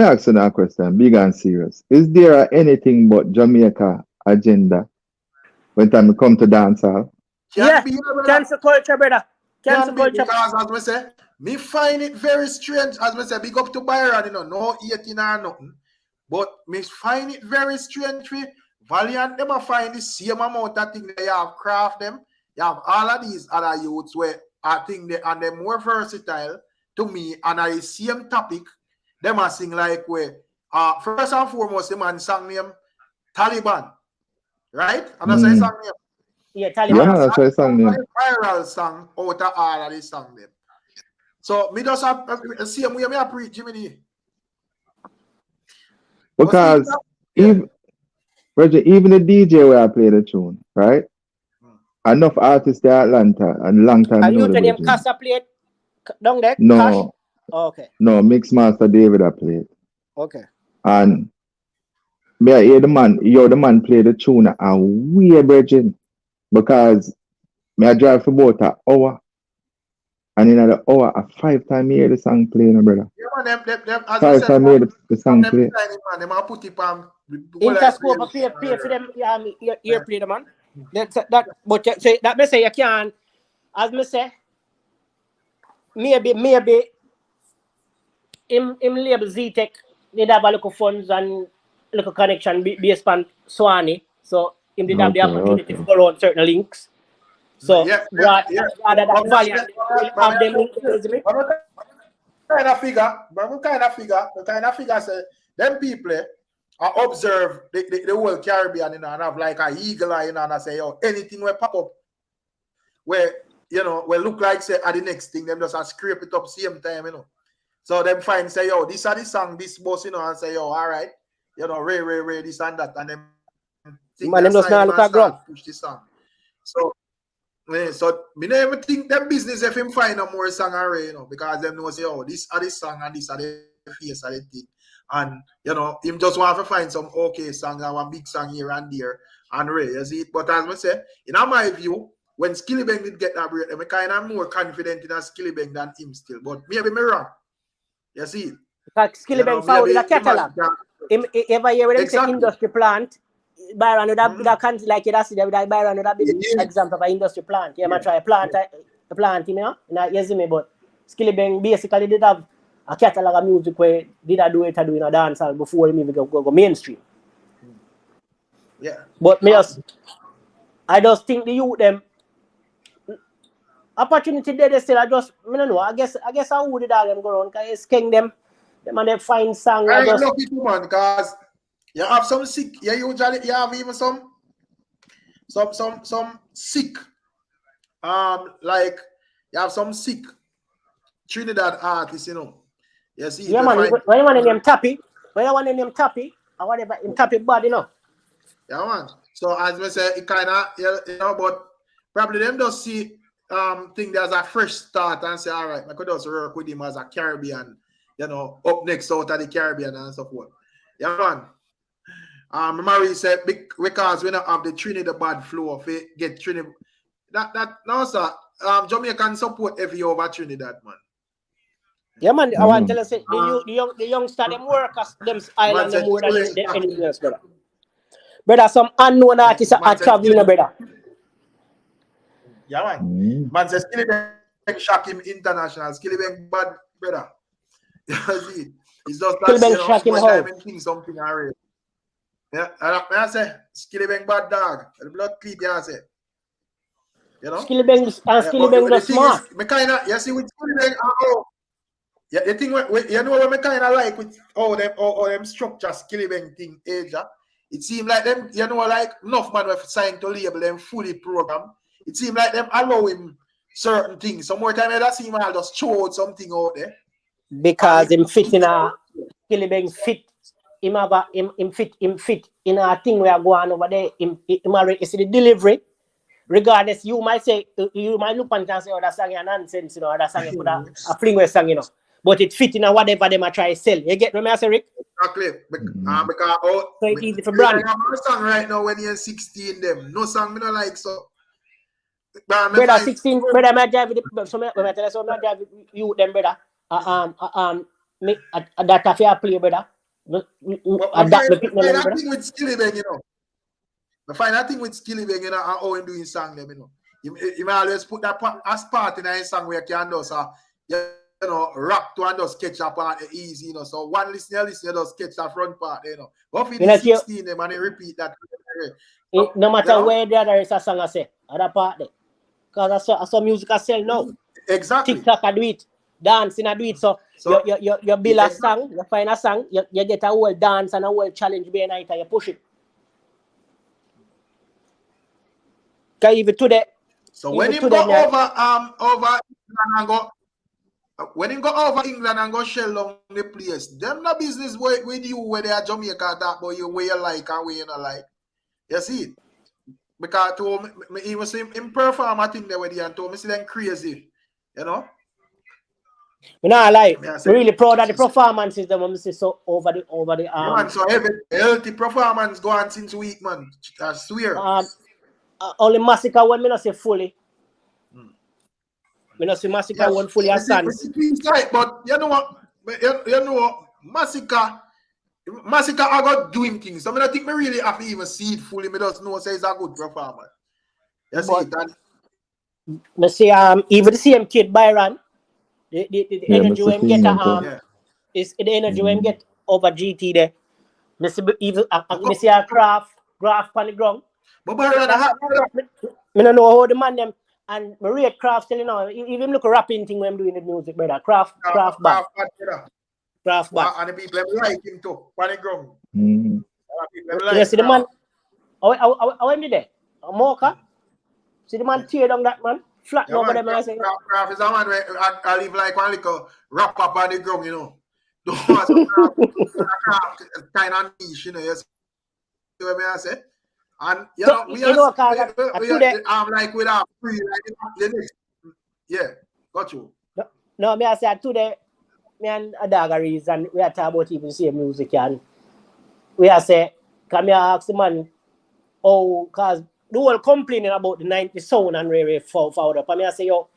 ask you a question, big and serious. Is there anything but Jamaica agenda when time it come to dancehall? Yeah, cancel culture, brother. Cancel culture. Because as we say, me find it very strange. As we say, big up to Byron, no 18 or nothing. But me find it very strange. Valiant, them find the same amount of things they have craft them. You have all of these other youths where I think they're more versatile to me, and I same topic. Them are sing like where first and foremost the man sang name Taliban, right? And that's a song name. Yeah, Taliban. Yeah, that's a song name. Viral song out of all of this song name. So me just have same way me preach Jimmy. Because if Roger, even the DJ where I play the tune, right? Enough artists there at Atlanta and long time I And know you the tell them virgin. Casa played down there, Cash? No, Okay. no, Mixmaster David I played. Okay. And me I hear the man play the tune and we a virgin. Because me I drive for about an hour. And in the hour, a 5 times me hear the song playing, brother. Yeah, man, them, as we 5 said, times me hear the song them play. designing, man, them are put it on Interscope pay for them ear play, man. That but you say that me say you can, as me say, maybe him label Z-Tech need have a little funds and little connection based on Swanee. So him did have the opportunity to go around certain links. So rather than Valiant, will have them link the resume. Kind of figure say them people observe the whole Caribbean, you know, and have like a eagle eye, you know, and I say, yo, anything will pop up where, you know, will look like say at the next thing, them just scrape it up same time, you know. So them find say, yo, this are the song, this boss, you know, and say, yo, all right, you know, Ray, this and that, and them think Man, them does not look at ground. Push the song. So me never think them business if him find a more song array, you know, because them know say, oh, this are the song and this are the face of the thing. And you know, him just want to find some okay song and one big song here and there and Ray, you see. But as I say, in my view, when Skillibeng did get that break, I'm kind of more confident in a Skillibeng than him still. But maybe me wrong. You see. Because Skillibeng found in a catalog. Every year when them say industry plant, Byron would have like you see that Byron would have been example of an industry plant. Yeah, man try a plant, you know, you see me, but Skillibeng basically did have a catalog of music where did I do it in a dance hall before he even go mainstream. Yeah. But I just think the youth them opportunity there they still I don't know. I guess I would dog them go around because it's king them and they find song. I just lucky too, man, because you have some sick, you usually you have even some sick, like you have some sick Trinidad artists, you know. You see, yeah, man. When you want to name Tappy, or whatever, him Tappy bad, you know. Yeah, man. So as we say, it kind of, you know, but probably them just see think there's a fresh start and say, all right, I could just work with him as a Caribbean, you know, up next out of the Caribbean and so forth. Yeah, man. Mary said because we don't have the Trinidad flow of it, get Trinidad. That no, sir. Jamaican support every over Trinidad, man. Yeah, man. I want to tell you, say, the youngster them work as them island them more than anything else, brother. Brother, some unknown artists are traveling, brother. Yeah, man. Man says Skillibeng shock him international. Skillibeng bad, brother. You see, it's just that, you know, shock him one how? time think something already. Yeah, and I say Skillibeng bad dog. The blood cleat, yeah, I say. You know? Skillibeng just smart. Me kinda, you see with Skillibeng, yeah, the thing you know what me kinda like with all them structure Skillibeng thing, Asia. It seems like them, you know, like enough man were signed to label them fully programmed. It seems like them allow him certain things. Some more time I see him I'll just throw out something out there. Because him fit in a Skillibeng fit. Him fit in a thing where I go on over there. Him you see the delivery. Regardless, you might look and say, oh, that song is nonsense, you know, or that song you put a fling with song, you know. But it fit in a whatever them I try to sell. You get what I say, Rick? Exactly. Because so it's easy for brand. I have no song right now when you're 16 them. No song me not like so. Brother 16, brother, I drive with when I tell you so I drive with you them, brother. That a fair play, brother. I find that thing with Skillibeng, you know. I find that thing with Skillibeng, you know, and how him doing song them, you know. You may always put that as part in a song where you can do so, you know, rap to and just sketch that part easy, you know. So one listener just sketch that front part, you know. But if it's 16 them and they repeat that. No matter where the other is a song I say, other part there. Because I saw music I sell now. Exactly. TikTok I do it. Dancing I do it. So you build a song, you find a song, you get a whole dance and a whole challenge behind it and you push it. Because even today. So when he go over England and go when he go over England and go shell down the place, them no business with you where they are Jamaica that boy you where you like and where you not like. You see it? Because to me even see him perform a thing there with you and to me see them crazy. You know? You know, like really proud of the performances that we see so over the Yeah, man, so healthy performance go on since week, man. I swear. Only Massacre one, me not say fully. Me not say Massacre one fully as stands. But you know what? You know what? Massacre I got doing things. So I don't think me really have to even see it fully. Me just know say it's a good performance. You see it? And Me see even the same kid Byron, the energy when get is the energy when get over GT there. Me see even me see a graph on the ground. But Byron, me don't know how the man them and me rate Craft still, you know, even look a rapping thing when I'm doing the music, brother. Craft bad. Craft bad. And the people like him too. On the ground. You see the man, how am I there? A Mocha? See the man tear down that man? Flat over them. Craft is a man where I live like one little wrap up on the ground, you know. Don't want some Craft kind of niche, you know. You see what I say? And you know, I'm like with our free, like, yeah, got you. No, me I say today, me and a dog and we are talking about even the same music and we are say, come here ask the man, oh, cause the whole complaining about the 90 sound and really fall up. And me I say, yo,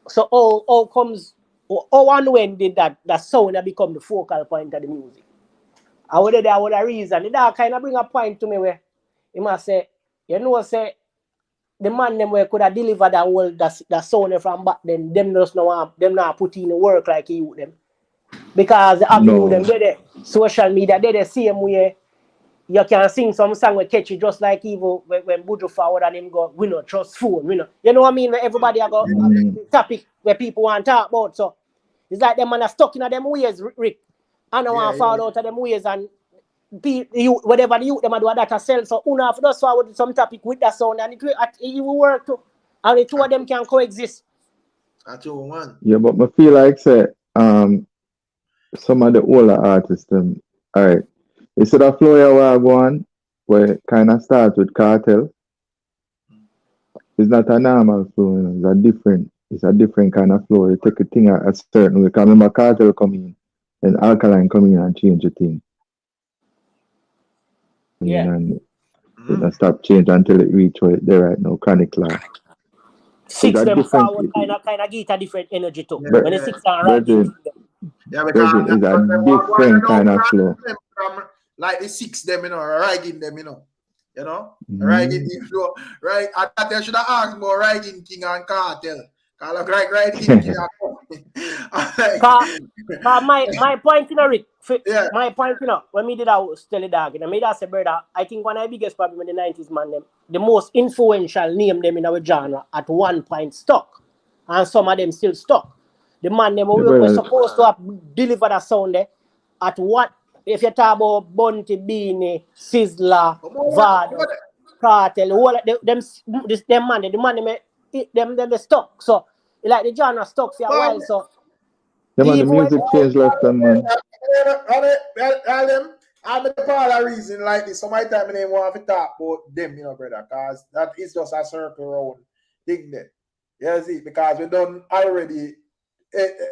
so how comes, how and when did that sound become the focal point of the music? I would have a reason. The dog kind of bring a point to me where he must say, you know, say the man them where could have delivered that whole that sound from back then, them just now them not put in the work like you them. Because the avenue them there, social media they the same way you can sing some song with catchy just like even when Buju forward and him go, we not trust phone, we not. You know what I mean? Where everybody got a topic where people want to talk about. So it's like them man are stuck in them ways, Rick. And I want to fall out of them ways and whatever the youth them do that sell. So una have just forward some topic with that sound and it will work too. And the two of them can coexist. That's your one. Yeah, but I feel like say some of the older artists them, all right. Instead of flow you go on, where kind of start with Cartel. It's not a normal flow, you know, it's a different kind of flow. You take a thing a certain way. Because remember Cartel come in and Alkaline come in and change the thing. Yeah. And it stop change until it reach where it's there right now, Chronic Law. Six them forward kind of get a different energy too. When the six are right. Yeah, because it's a different kind of flow. Like the six them, you know, Ragging them, you know. You know? Ragging flow. Right. I thought I should have asked more Ragging King and Cartel. Cause look like Ragging King my point, you know, Rick. My point, you know, when me did I tell the dog, you know, me that say, brother, I think one of the biggest problem in the 90s, man, them, the most influential name them in our genre at one point stuck. And some of them still stuck. The man them we were supposed to have delivered a sound there at what if you talk about Bunty, Beanie, Sizzler, Vado, Cartel, all them man, the man them stuck. So like the genre stuck for a while. So yeah, man, the music changed left them, man. I'm the part of reason like this. So my time I didn't want to talk about them, you know, brother, because that is just a circle around thing there. You see, because we done already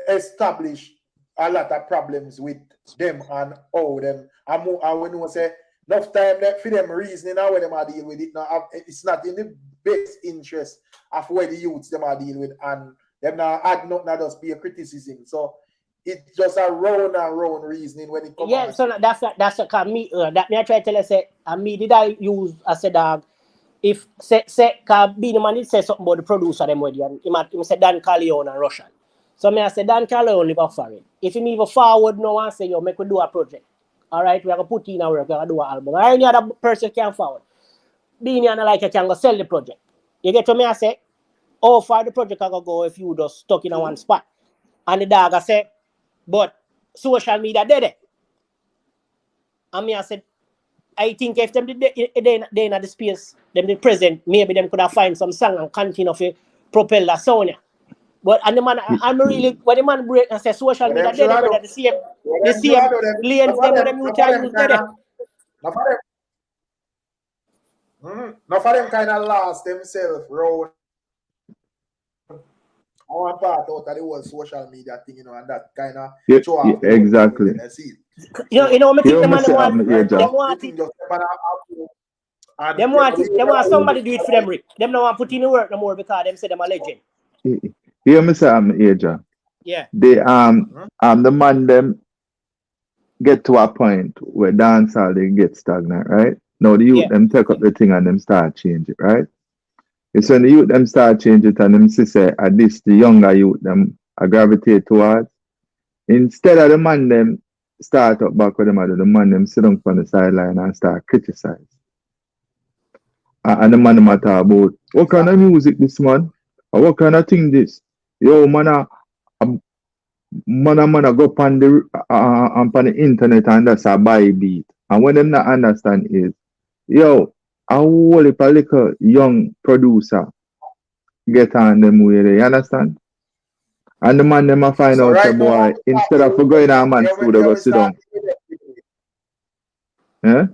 establish a lot of problems with them and how them. And when you say enough time that for them reasoning how them are deal with it now, it's not in the best interest of where the youths them are deal with and them now add nothing that just be a criticism. So it's just a round and round reasoning when it comes. Yeah, so that's a me that me I try to tell you say and me did I use as a dog. If say cause Beanie Man did say something about the producer them with you and he said Dan Carleon and Russian. So me I said Dan Carleon live off foreign. If he move forward now and say yo make we do a project. Alright, we are gonna put in our work, we are gonna do an album. Or any other person can forward. Beanie and like you can go sell the project. You get what me I say? How far the project can go if you just stuck in a one spot. And the dog I say, but social media did it. And me I said I think if them they in the space, them the present, maybe them could have find some song and continue to propel that sound. But and the man, I'm really when the man break and say social media, they brother the same lanes them you try use there. Now for them kind of lost themselves round one part out of the whole social media thing, and that kind of show off the whole thing with exactly. them. You see? You know, me think the man want, Right them now, want the it. thing just Them want somebody do it for them, Rick. Them don't want put in the work no more because them say them a legend. Hear me say, Aja. Yeah. The man them get to a point where dancehall they get stagnant, right? Now the youth them take up the thing and them start change it, right? It's when the youth them start change it and them see say at this the younger youth them gravitate towards. Instead of the man them start up back with them, the man them sit down on the sideline and start criticize. And the man them talk about what kind of music this man? Or what kind of thing this? Yo man go on the internet and that's a buy beat. And what them not understand is, yo, a whole heap of little young producer get on them way there, you understand? And the man them a find So out right say, now, boy, instead of going on man's studio go sit down. Yeah?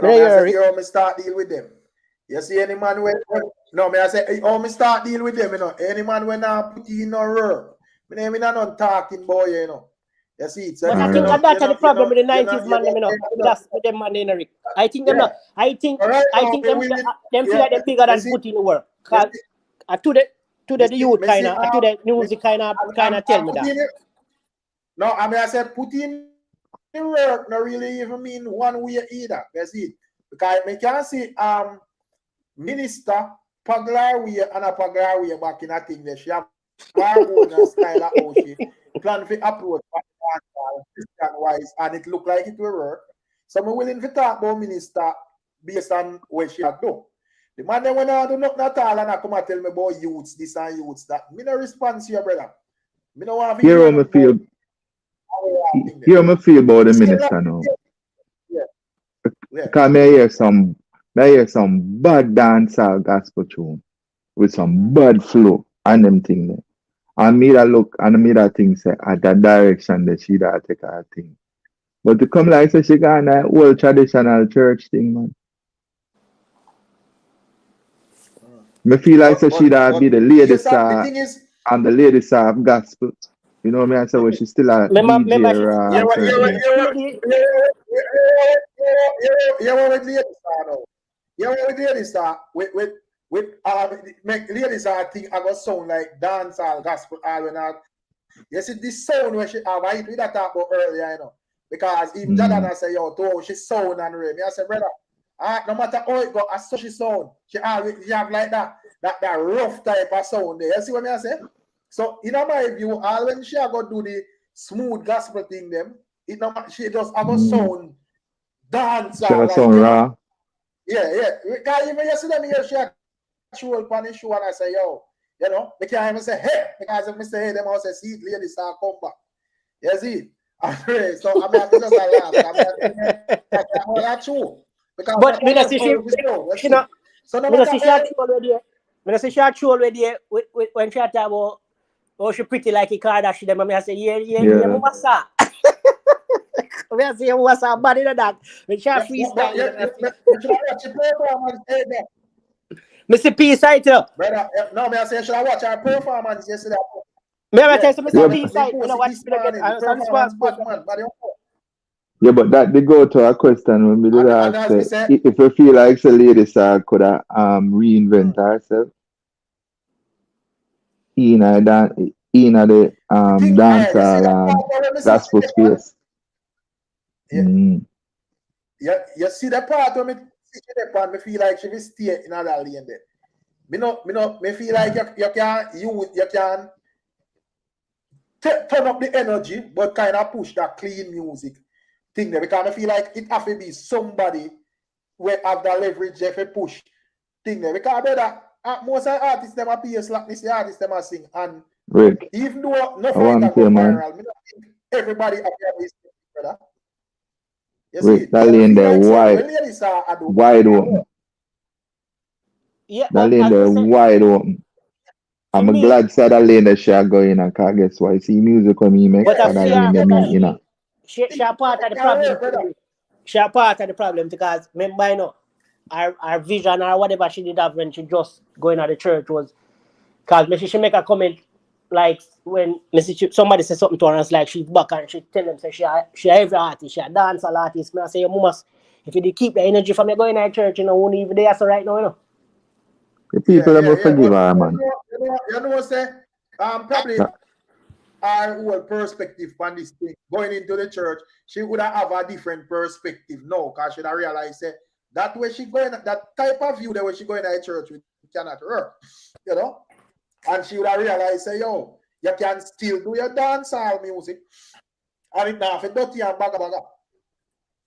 Me start deal with them. You see any man when no, me I say, me start deal with them, you know. Any man when I put in no work. Me name not talking boy, you know. You see it. So But I think that's the problem with the 90s man, them, you know. That's with them man, Rick. I think them not. I think them feel like they're bigger than put in the work. Cause to the youth kind of, to the music kind of tell me that. No, I mean I said put in the work not really even mean one way either. You see it. Because me can see Minister Paglarway and a Paglarway back in a thing there. She have her own style of how she plan to approach Christian wise, and it look like it will work. So I'm willing to talk about Minister based on what she had done. The man then when I do nothing at all and I come and tell me about youths, this and youths that. Me no response here, brother. Me no want to Hear how me feel. Hear how me feel about the minister now. Because me hear some bad dancehall gospel tune with some bad flow and them thing there. And me that look and me that thing say at that direction that she that take her thing. But to come like say she got that old traditional church thing, man. Me feel like say she that be the lady star and the lady star of gospel. You know me I say well she still a DJ make ladies I think I got sound like dancehall gospel all when you see this sound when she have it we that talk about earlier, you know. Because even Jadana say yo to she sound and rain. I say brother, no matter how it go, I saw she sound. She have like that rough type of sound there. You see what I say? So in my view, all when she go do the smooth gospel thing them, she just have a sound dance. She like, sound raw. Yeah. Because even yesterday me she show up on the show and I say, yo, you know, they can't even say hey, because if I say hey, them also see ladies start come back. You see? So I mean I just laugh. That's true. Because but me not see she not so no matter she true already with when she talk about oh she pretty like a Kardashian them I say yeah what's up? We say what's up body that when she freestyle Mr. P side too. Brother, no, me I say should I watch her performance yesterday? Me I tell you Mr. P side when I watch yeah, but that they go to a question when we did ask if you feel like the lady star could have reinvent herself in the dancehall gospel space. Yeah, you see the part when me feel like she will stay in that lane there. Me feel like you can turn up the energy, but kind of push that clean music thing there. Because I feel like it have to be somebody where have the leverage if you push thing there. Because brother, most of the artists them appear slackness, the artists them sing, and Rick, even though nothing can go viral, me don't think everybody appear with brother. Rick, that lane there wide open. Yeah, that lane there wide open. I'm glad that lane that she go in and can guess why. See music when me make that lane there me in. She part of the problem. she a part of the problem because remember, you know, our vision or whatever she did have when she just going to the church was because she make a comment like when somebody says something to her and it's like she's back and she tell them say she every artist, she a dancehall artist. I say you must if you keep the energy from you going to church, you know, won't even there so right now, you know. The people that will forgive her, man. You know what say? Probably our whole perspective on this thing going into the church, she would have a different perspective now because she would have realized that way she going that type of view that way she going to the church with cannot work, you know. And she would have realized, say, yo, you can still do your dancehall music. And it now for dirty and baga.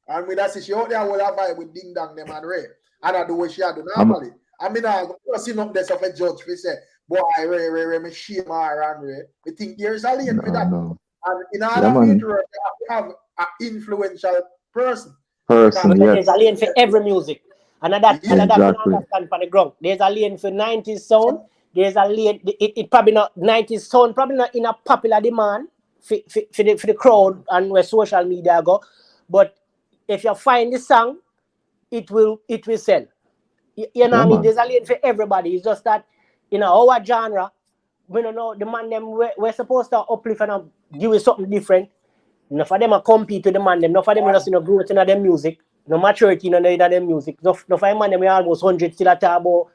And with that, she out there will have vibe with Ding Dong them and Ray. And I do what she do normally. I mean, I go see up there of a judge we say, boy, Ray, me shame her and Ray. We think there's a lane for that. No. And in order for you to have an influential person. There's a lane for every music. And that's exactly. understand for the ground. There's a lane for 90s sound. There's a lane, it probably not 90s sound, probably not in a popular demand for the crowd and where social media go. But if you find the song, it will sell. You know what I mean? There's a lane for everybody. It's just that, you know, our genre, we don't know, the man them, we're supposed to uplift and give you something different. Enough of them are compete with the man them. Enough of them just, you know, growth in their music. No maturity in their music. Enough of man them, we almost 100 still at about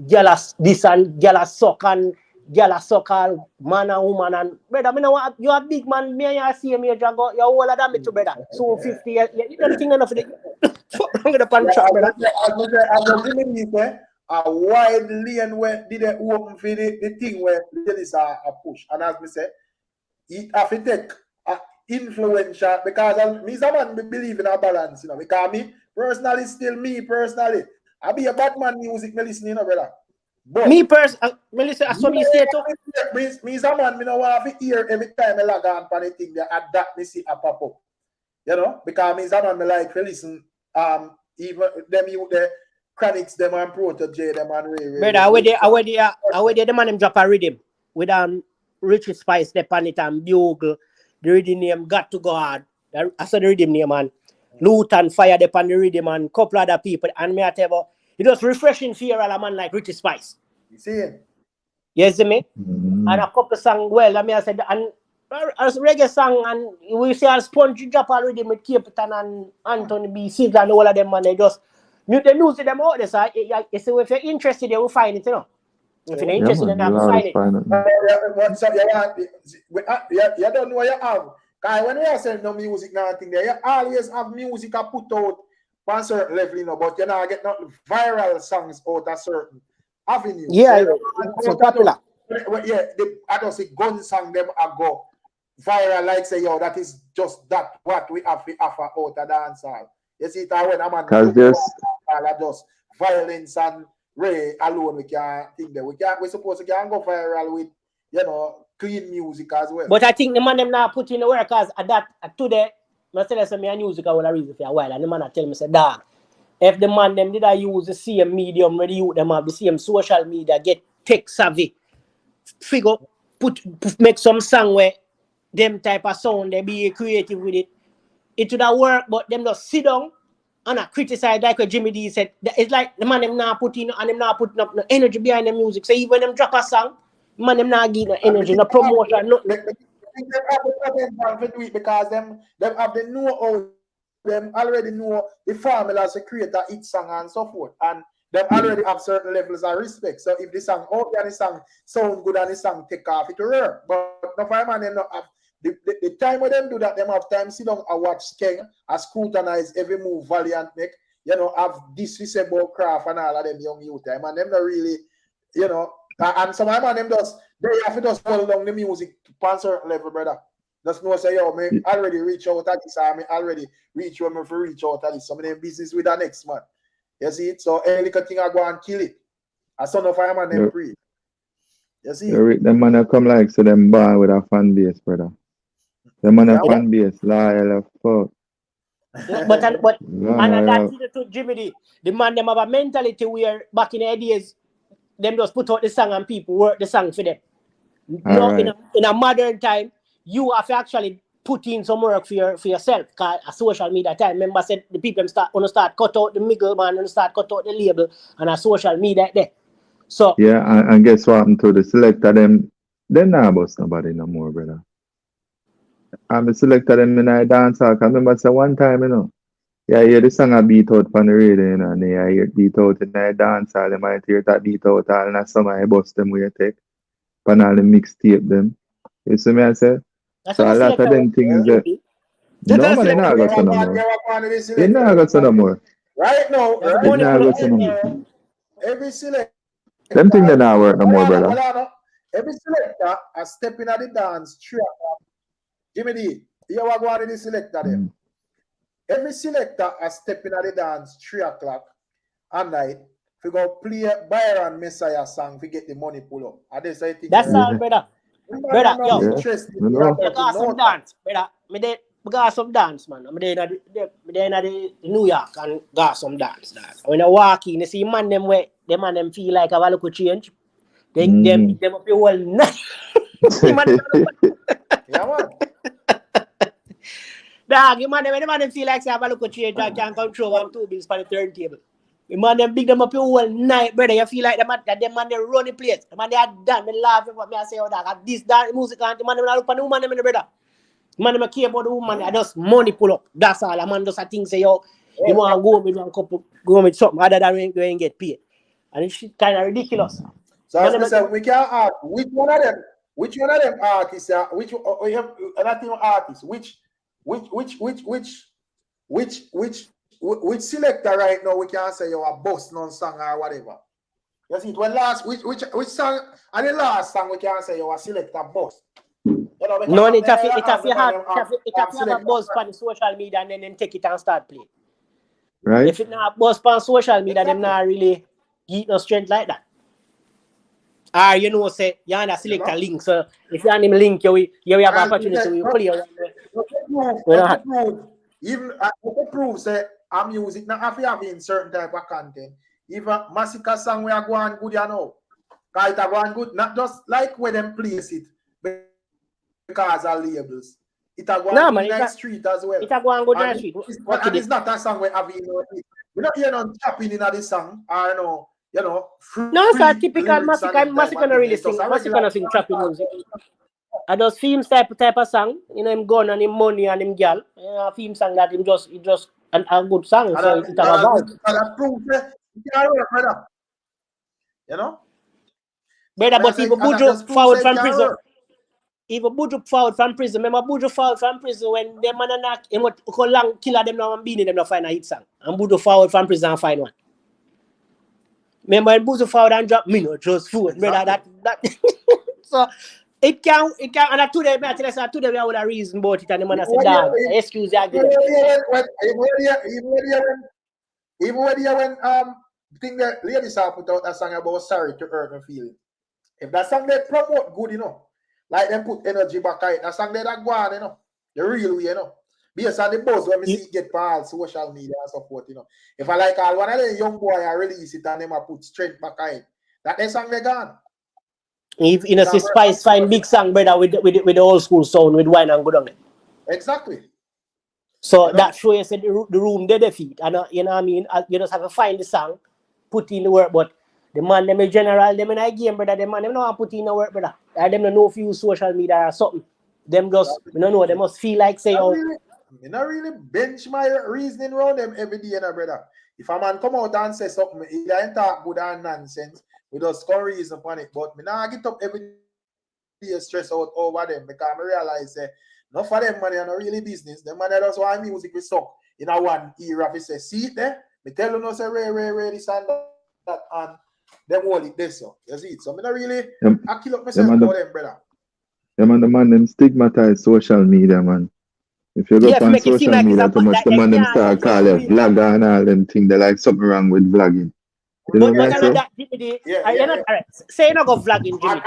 jealous this and jealous suck and jealous suck all man and woman and brother, me know what you a big man, me and you see me go, you're older than me too, brother. So 50 years, you don't think enough of it. I'm gonna punch up, brother. A wide lane where did they open for the thing where there is a push. And as me say, it have to take influential because me someone believe in a balance, you know, because me personally still me personally. I be a Batman music, me listening, you know, brother. But me personally, me listen, I saw me say too. Me someone, me no want to hear every time I log on for anything that adapt me see a pop up. You know, because me someone me like to listen, even them you the Chronics, them and Protege, them and Ray. Brother, I where the man them drop a rhythm with Richie Spice step on it and Bugle, the rhythm name Got to God. I saw the rhythm name man. Luton fire upon the rhythm and couple other people and me I tell you, it was refreshing for a man like Richie Spice. You see it? Yes, me? And a couple song well, I mean I said and as reggae song and we see a sponge drop already with Captain and Anthony B. Seeds and all of them man they just mute the music them out there. So you see if you're interested you will find it, you know. If you're interested then you will find it. What's up, you don't know what you have. Because when we are selling no music now thing there, you always have music I put out on certain level, you know, but you know, get not viral songs out a certain avenue. Yeah, so, so popular. Yeah, I don't see gun song them I go viral like say yo, that is just that what we have to offer out a dance hall. You see it when I'm because there's just violence and Ray alone we can't think that we're supposed to go viral with, you know, clean music as well. But I think the man them now put in the work because today, I tell you me music I will reason for a while and the man tell me say dog, if the man them did I use the same medium where the youth them have the same social media, get tech savvy, figure make some song where them type of sound they be creative with it. It would have work, but them just sit down and criticize like what Jimmy D said. It's like the man them now putting and them now putting up no energy behind the music. So even them drop a song, man them now give no energy, no promotion, nothing. Because them have the know-how, them already know the formulas to create a hit song and so forth, and them already have certain levels of respect. So if the song and the song sound good and the song take off, it will work. But no fireman them not have the time when them do that, them have time sit down and watch King and scrutinize every move Valiant make, you know, have disrespectful craft and all of them young youth time, and them not really, you know, and some of them just they have to just hold down the music to a certain level, brother. Just know say yo, me already reach out at this, I already reach where me for reach out at this. Some of them business with the next man. You see it? So any little thing I go and kill it. A son of fireman them free. You see? Them man come like so them bar with a fan base, brother. Them man a fan base, loyal as fuck. But and that's it to Jimmy. The man them have a mentality where back in the days, them just put out the song and people work the song for them. You know, in a modern time, you have to actually put in some work for yourself. Because a social media time, remember said the people start cut out the middleman and start cut out the label and a social media there. So yeah, and guess what happened to the selector them? They not bust nobody no more, brother. I'm a selector them in a dance hall. I remember say one time, yeah, hear the song I beat out on the radio, and I hear it beat out in a dance hall. They might hear that beat out all and summer I bust them with a take. Pan all the mixtape them. You see me I say? that's So a lot of them things that no man, they not got so no more. They not got so no more. Right now, They not got so no more. every selector. Them things they not work no more, brother. Every selector a step in at the dance 3 o'clock. Jimmy D, you are going to the selector them. Every selector a step in at the dance 3 o'clock at night. We go play Byron Messiah song to get the money pull up. That's all, brother. Brother, yo, You got some dance, brother. Me got some dance, man. I'm there in the New York and got some dance. When I walk in, you see man them feel like have a little change. Them up the whole night. Yeah, man. Dog, the man them feel like they have a little change. I can't control 1 2 bills for the turntable. The man them big them up the whole night, brother. You feel like them man they run the place. The man they are done. Me laugh at me. I say, oh dog, this dance music and the man them look for the woman them in the brother. The man them care about the woman. I just money pull up. That's all. The man just a think say yo, you want to go with one couple, go with something other than going get paid. And it's kind of ridiculous. So as I said, we can ask which one of them artists, which selector right now we can say you are boss non song or whatever. You see, when last which song and the last song we can say you are selector boss. No, it have a buzz on the social media and then them take it and start playing. Right? If it not buzz on social media, them not really get no strength like that. You know, say you want to select a link. So if you want him link, you have an opportunity to play. Even to prove say our music not have in certain type of content. Even Massacre song we are going good, you know. Because it are going good, not just like where them place it because of labels. It are going good in the street as well. It are going good in the street. And it's not a song we have in we not hear no tapping in the song or no, no, it's a typical Massacre not really sing. Massacre not sing trapping music. I just film type of song, him gun and him money and him girl. Film song that him just a good song. So it's a vibe. You know? Brother, but if Buju forward from prison, remember Buju forward from prison when them man knock him how long killer them now and beating them now find a hit song. And Buju forward from prison and find one. Remember when Buju forward and drop me no just food, brother. That so it can and today I tell you today we have a reason about it and the man say dog excuse you again. Even when thing the ladies have put out a song about sorry to hurt my feeling. If that song they promote good, like them put energy back at it, that song they that go on, the real way, Based on the buzz when we see it get on social media and support, If I like all one of the young boy I release it and them I put strength back at it, that song they gone. If see Spice find big song, brother, with the old school sound with wine and good on it. Exactly. So that shows you said the room they defeat, and you know what I mean. You just have to find the song, put in the work. But the man them in general, them in a game, brother. The man them not put in the work, brother. Them don't know if you use social media or something. Them just we don't know. They must feel like say I not really bench my reasoning around them every day, brother. If a man come out and say something, he ain't talk good and nonsense. We just come reason upon it. But me now get up every day stress out over them because I realize not for them money and really business. Them money just want music we suck in a one era. If say see it there, me tell you no say Ray this and that and them hold it this so. You see it. So me not really I kill up myself for them, brother. The man them stigmatize social media, man. If you go on social media too much, the man them start call you vlogger and all them things. They like something wrong with vlogging. You know what I'm saying? Alright. Say you not go vlogging, Jimmy.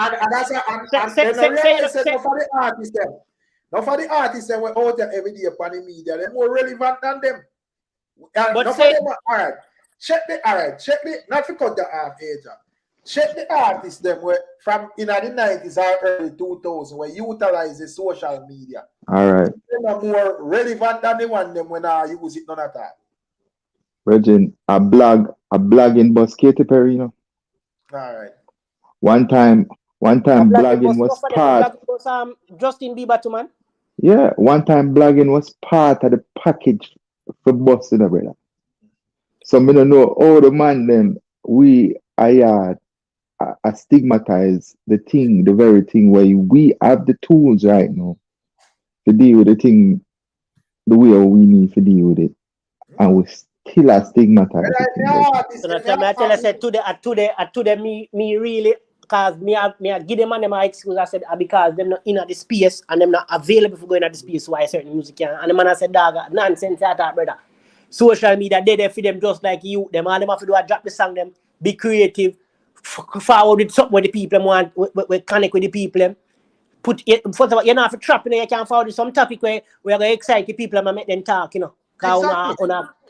Not for the artists that were out there every day upon the media, they're more relevant than them. But not say, for them, check the, not to cut the age. check the artists them where from in the 90s or early 2000s where utilize the social media. All right. They're more relevant than the one them when I use it none at all. Virgin, a blogging bus Katy Perry, you know. All right. One time blogging was part. Justin Bieber too, man. Yeah, one time blogging was part of the package for bus, you know, brother. So me don't know all the man them we are stigmatize the thing, the very thing where we have the tools right now to deal with the thing the way we need to deal with it, and we still are stigmatized. So the time I tell I said today me really cause me give them and them my excuse. I said because them not in at the space and them not available for going at the space why certain music can. And the man I said dog nonsense that brother. Social media they there for them just like you. Them all them have to do a drop the song them, be creative, forward with something with the people them want, we connect with the people them. Put it first of all, you know, if you trap, you know, you can forward with some topic where we are going to excite the people and make them talk, you know. Because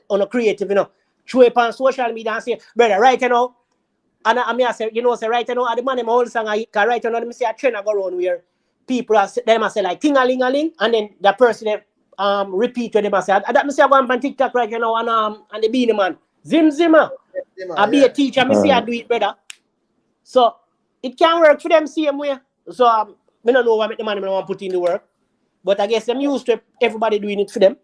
on a creative, you know. Show it on social media and say, brother, right you know. And I say, you know, say right you know, at the man them whole song, because right you know, let me say a trend I go around where people are them I say like ting-a-ling-a-ling, and then the person repeat what them I say. That me say I go on TikTok right you know, and the Beanie Man. Zim. I be a teacher, me see I do it, brother. So it can work for them same way. So I don't know what the man want to put in the work. But I guess them used to everybody doing it for them.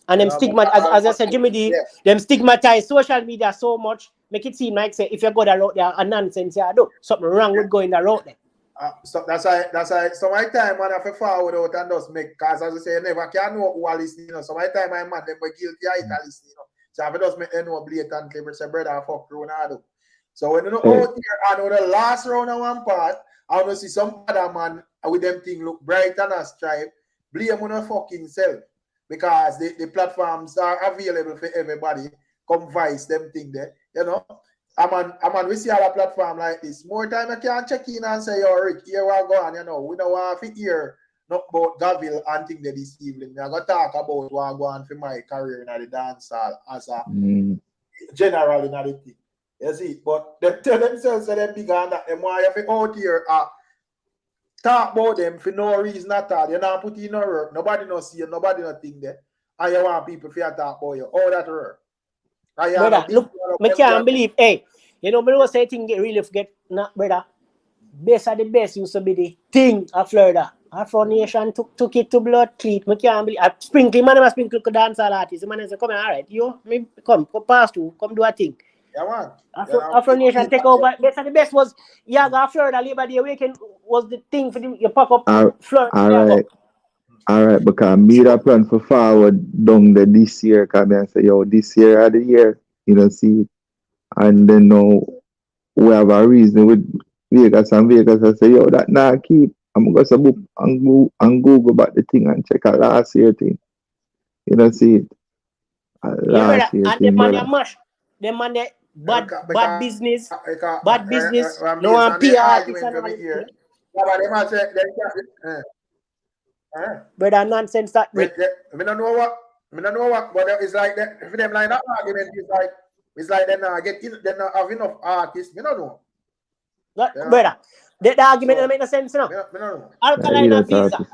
And them as I said, Jimmy D, them stigmatize social media so much, make it seem like say if you go that route there a nonsense, yeah, do something wrong with going that route there. So that's why so my time man have to forward out and just make cause as I say you never can know who are listening, you know. So my time my man them were guilty of it listening, you know. So if I just make them know blatantly, say brother fuck Ronaldo. So when you know out here I know the last round of one part, I want to see some other man with them thing look bright and a stripe, blame on a fucking self. Because the platforms are available for everybody. Come vice them thing there, you know. I'm on we see all a platform like this. More time I can check in and say, yo, Rick, here we go on, you know. We don't want to hear not about Gavil and thing there this evening. I'm gonna talk about what I go on for my career in the dance hall as a general in the thing. You see, but they tell themselves that they're bigger and that them want you out here talk about them for no reason at all. You're not putting no work. Nobody no see you. Nobody no think there. And you want people to talk about you. All that work. Brother, look, I can't believe. Hey, you know, me was saying thing get really forget. Not brother. Best of the best used to be the thing of Florida. Afro Nation took it to blood cleat. I can't believe. Sprinkle, man, I sprinkle to dance all artists. The man said, come on, all right, you, me come pass through, come do a thing. Yeah, man. Afro Nation take over. Best of the best was Yaga Florida Labor Day weekend was the thing for you pop up Florida. All right, because me that plan for forward down there this year, because I say, yo, this year are the year, you know, see it. And then now we have a reason with Vegas and Vegas. I say, yo, that nah keep. I'm going to book and Google about the thing and check out last year thing. You know, see it. Last year and thing, the man brother. mash. The man bad business. Bad business. No one PR artists and all. Brother, nonsense that Rick. I don't know what, but it's like that. For them line up argument, it's like they not have enough artists. You don't know. Brother, the argument doesn't make no sense, you know. Alkaline visa,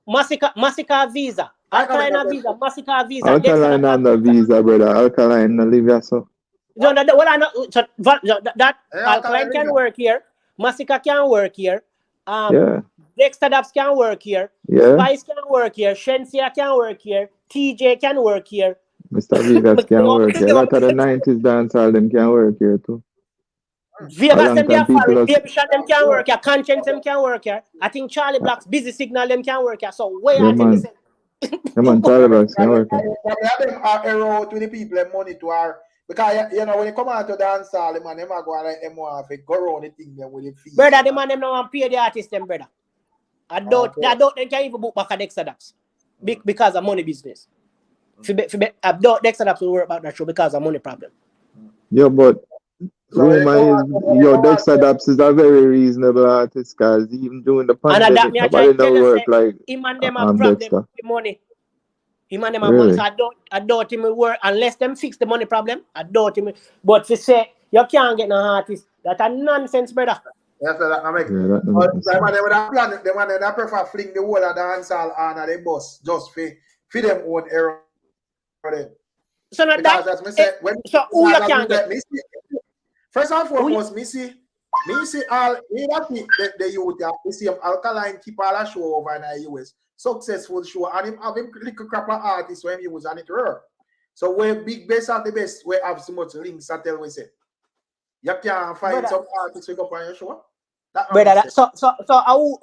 Massacre visa, Alkaline visa, Massacre visa. Alkaline on the visa, brother. Alkaline no live here, so. No, that Alkaline can work here. Massacre can work here. Dexter Daps can work here. Spice can work here. Shensia can work here. TJ can work here. Mr. Vegas can work here. A lot of the 90s dancehall them can work here too. Vegas them there for it. Baby Shot them can work here. Conscience them can work here. I think Charlie Black's Busy Signal them can work here. So where I think Charlie Black's can work here. Them are arrow to the people and money to our because you know when you come out to dance hall, man, them are going like them want to go around the thing them with the fees. Brother, the man them now want pay the artist them, brother. I doubt they can even book back at Dexter Daps because of money business. I doubt Dexter Daps will work about that show because of money problem. Yeah, but rumor is Dexter Daps is a very reasonable artist because even during the pandemic, nobody don't work like Dexter. Money. Him and them have money. So I doubt him will work unless them fix the money problem. I doubt him. But if you say you can't get no artist, That's a nonsense, brother. Yes, sir, that make Yeah, that don't but make them sense. man them that plan them man that prefer fling the whole of the dancehall on the bus just for them own error. So not Because that. as me say, when So who you as can me get? say, first and foremost, me see all the youth we see him Alkaline keep all a show over in the US. Successful show and him have him little crap of artists when he use and it work. So we big best of the best, we have so much links I tell we say. You can find Brother, some artists we go on your show. That brother,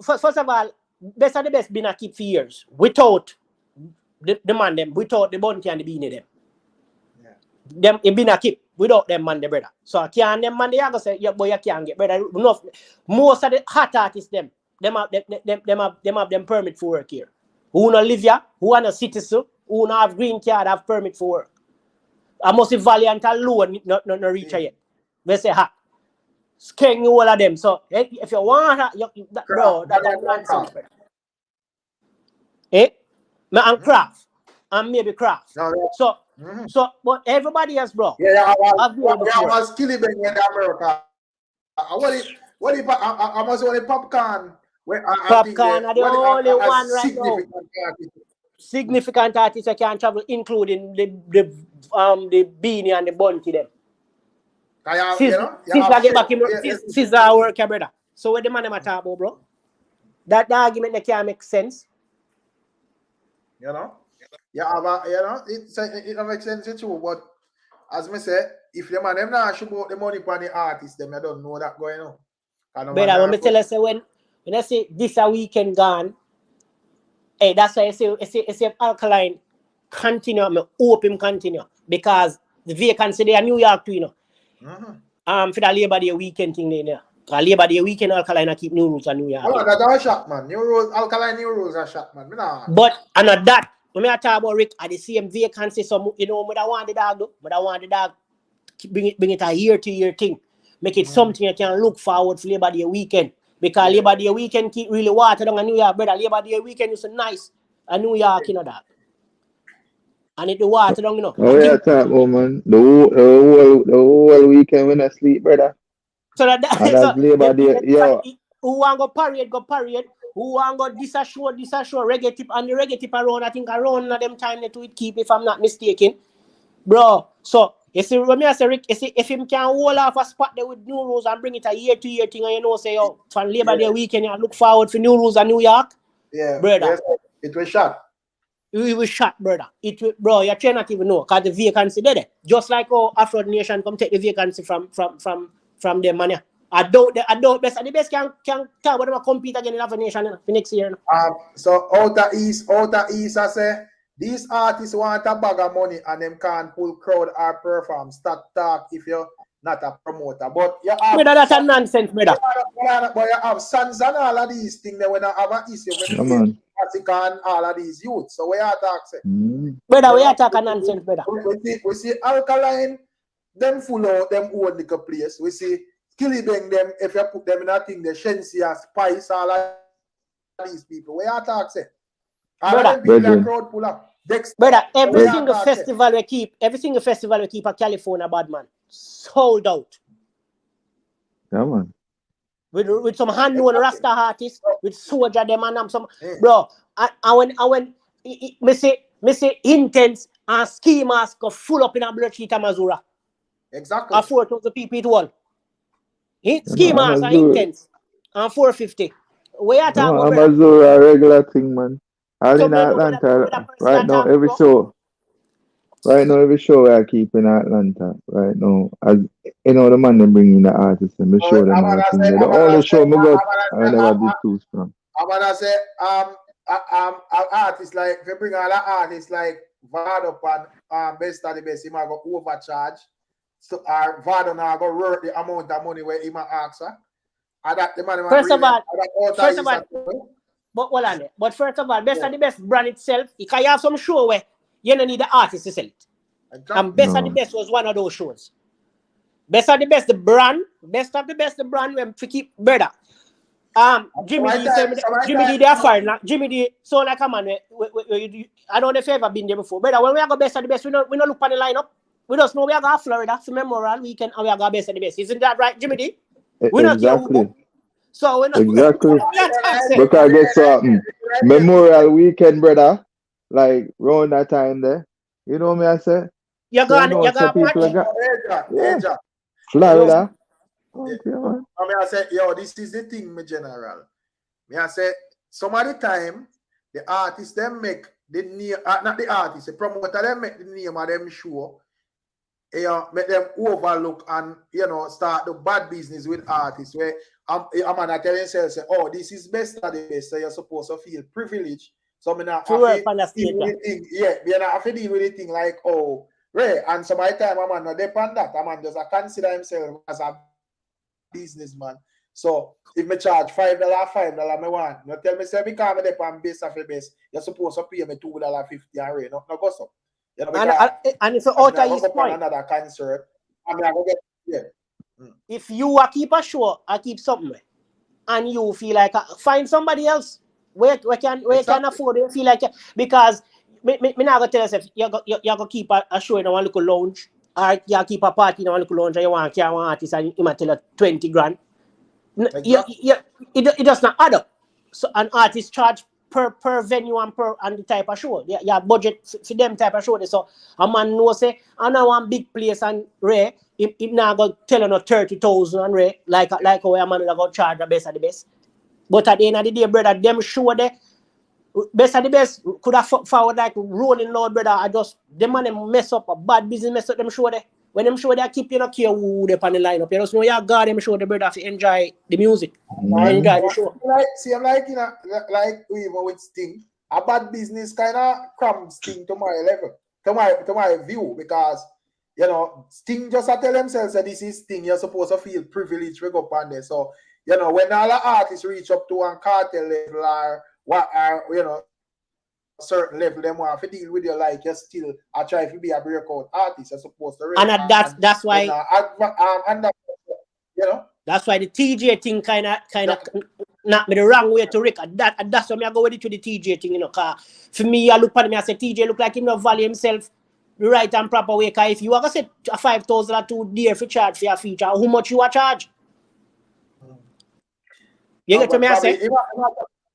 first of all, best of the best been a keep for years. Without the man them, without the Bunty and the Beanie them. Them it been a keep without them man the brother. So I can't them man they are gonna say, yeah, boy, you can't get brother. Enough. Most of the hot artists them have them permit for work here. Who not live here, who are not citizen, who not have green card have permit for work. I must be valiant alone not reach yet. They say ha. Sking all of them. So if you want bro, that's nonsense. Eh? Me and craft. And maybe craft. So but everybody else, bro. Yeah, have we have skilly bang in America. What if I must want a popcorn? Popcorn are the only one right now. Artist. Significant artists that can travel, including the Beanie and the Bunty them. Caesar get back him. Caesar work, brother. So what the man them talk about, bro? That argument that can't make sense. You know, it makes sense too. But as me say, if the man them not show about the money for the artist, them I don't know that going on. Brother, when me tell you say when I say this a weekend gone, hey, that's why I say Alkaline continue, me hope him continue because the vacancy there New York too, you know. For the Labor Day weekend thing there. Because Labor Day weekend Alkaline I keep new rules in New York. Oh, that's a shot, man. New rules, Alkaline new rules are shot, man. But and at that, when I talk about Rick, at the same vacancy, so you know, I want the dog though. But I want the dog bring it a year-to-year thing. Make it something you can look forward for Labor Day weekend. Because Labor Day weekend keep really water down in New York, brother. Labor Day weekend is so nice in New York, you know that. And it the water down, you know. Oh yeah, talk about man. The whole weekend when I sleep, brother. So that and that's Labor Day, yo. Who want go parade, go parade. Who want go this a show, reggae tip, and the reggae tip around, I think around them time that we keep, if I'm not mistaken. Bro, so you see when I say Rick, you see if him can hold off a spot there with new rules and bring it a year-to-year thing, and you know say for Labor Day weekend you look forward for new rules in New York. Yeah, brother. Yes, it was shot. It was shot, brother. Bro, you cannot even know because the vacancy there. Just like Afro Nation come take the vacancy from them man. I doubt best and the best can talk about them compete again in Afro Nation for next year. So outer east, I say these artists want a bag of money and them can't pull crowd or perform. Start talk if you're not a promoter. But you have brother, that's a nonsense, brother. But you have sons and all of these things that when I have an issue with all of these youths. So we are talking. Brother, we are talking nonsense, brother. We see Alkaline, them full out, them own little place. We see Skilly Bang them, if you put them in a thing, the Shensi and Spice, all of these people. We are talking. All of them people that crowd pull up. Brother, every single festival we keep a California bad man. Sold out. Yeah, man. With some hand-known Rasta artists, with soldier them and some bro. And when me say intense and ski mask go full up in a blood sheet of Mazura. Exactly. A 4,000 people it all. Ski mask are intense. And 450. We are talking about Mazura regular thing, man. All in Atlanta right now, every show. Right now, every show I keep in Atlanta. Right now, as you know, the man them bring in the artists and me show them how to sing. The only show me got, I never did too strong. I'm gonna say, artists like if you bring all the artists like Vado and best of the best, he might go overcharge. So Vado now go work the amount of money where he might ask her. First of all, but hold on there. But first of all, best of the best brand itself, you can have some show where you don't need the artist to sell it. And best of the best was one of those shows. Best of the best, the brand when to keep brother. Jimmy D they are fine. Jimmy D so like a man. I don't know if you ever been there before. Brother, when we are go best of the best, we don't look on the lineup. We just know we are going to Florida for Memorial Weekend and we are going best of the best. Isn't that right, Jimmy D? We not care who Exactly. book. So we not. Exactly. That's it. Because guess something? Memorial weekend, brother. Like round that time there. You know me, I say? You're So you gone. know You're some gone. people Party. got Asia. Florida. Yeah. I mean, I say, yo, this is the thing, my general. Me, I say, some of the time, the artists them make the name, not the artists, the promoter them make the name of them show, make them overlook and start the bad business with artists where I'm gonna tell themselves, say, oh, this is best of the best, so you're supposed to feel privileged. So me not To have work on the to deal stage. with the thing, yeah, me not have to deal with the thing like, oh, right, and some of the time I'm not depend that, I'm just consider himself as a businessman. So if me charge $5, me want. You tell me say because me depend base of the best, you're supposed to pay me $2.50 and no go so. You know, And it's out of his point. Another concert. I mean, I go get If you keep a show, I keep something, and you feel like find somebody else where can afford it. Feel like because me not gonna tell yourself you're gonna keep a show in one little lounge, or you keep a party in one little lounge and you want to carry one artist and you might tell you 20 grand. It does not add up. So an artist charge per venue and the type of show. Yeah, budget for them type of show. So a man know say I know one big place and Ray, it now go tell you 30,000 and Ray like how a man will go charge the best of the best. But at the end of the day, brother, them show the best of the best could have forward like Rolling Loud, brother. I just them man them mess up a bad business mess up them show there. When them show they keep care who they on the lineup. You just know you got them show the brother to enjoy the music. Enjoy the show. I'm like like even with Sting, a bad business kind of cramps Sting to my level, to my view, because Sting just tell themselves that this is Sting, you're supposed to feel privileged we go up on there. So when all the artists reach up to one cartel level or what are certain level them want to deal with you like you still I try to be a breakout artist you're supposed to and that's why that's why the TJ thing kind of not me the wrong way to record that's why I go with it to the TJ thing, cause for me I look at me I say TJ look like him not value himself the right and proper way, cause if you are gonna say 5,000 or 2 dear for charge for your feature, how much you are charge? You get to me I say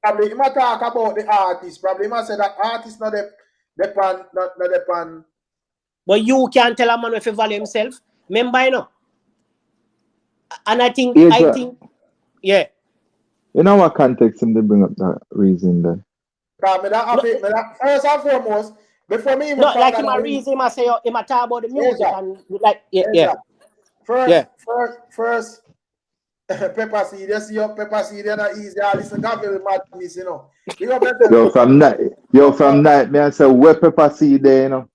probably he might talk about the artist. Probably he might say that artist not depend. But you can't tell a man if he value himself. Remember, and I think, yeah. You know what context him they bring up that reason there? First and foremost, before me even no, like him a reason, him a say him a talk about the music and like First. Pepper seed, you see your pepper seed, they're not easy. I listen to Gabriel madness, from that, me I say where pepper seed there,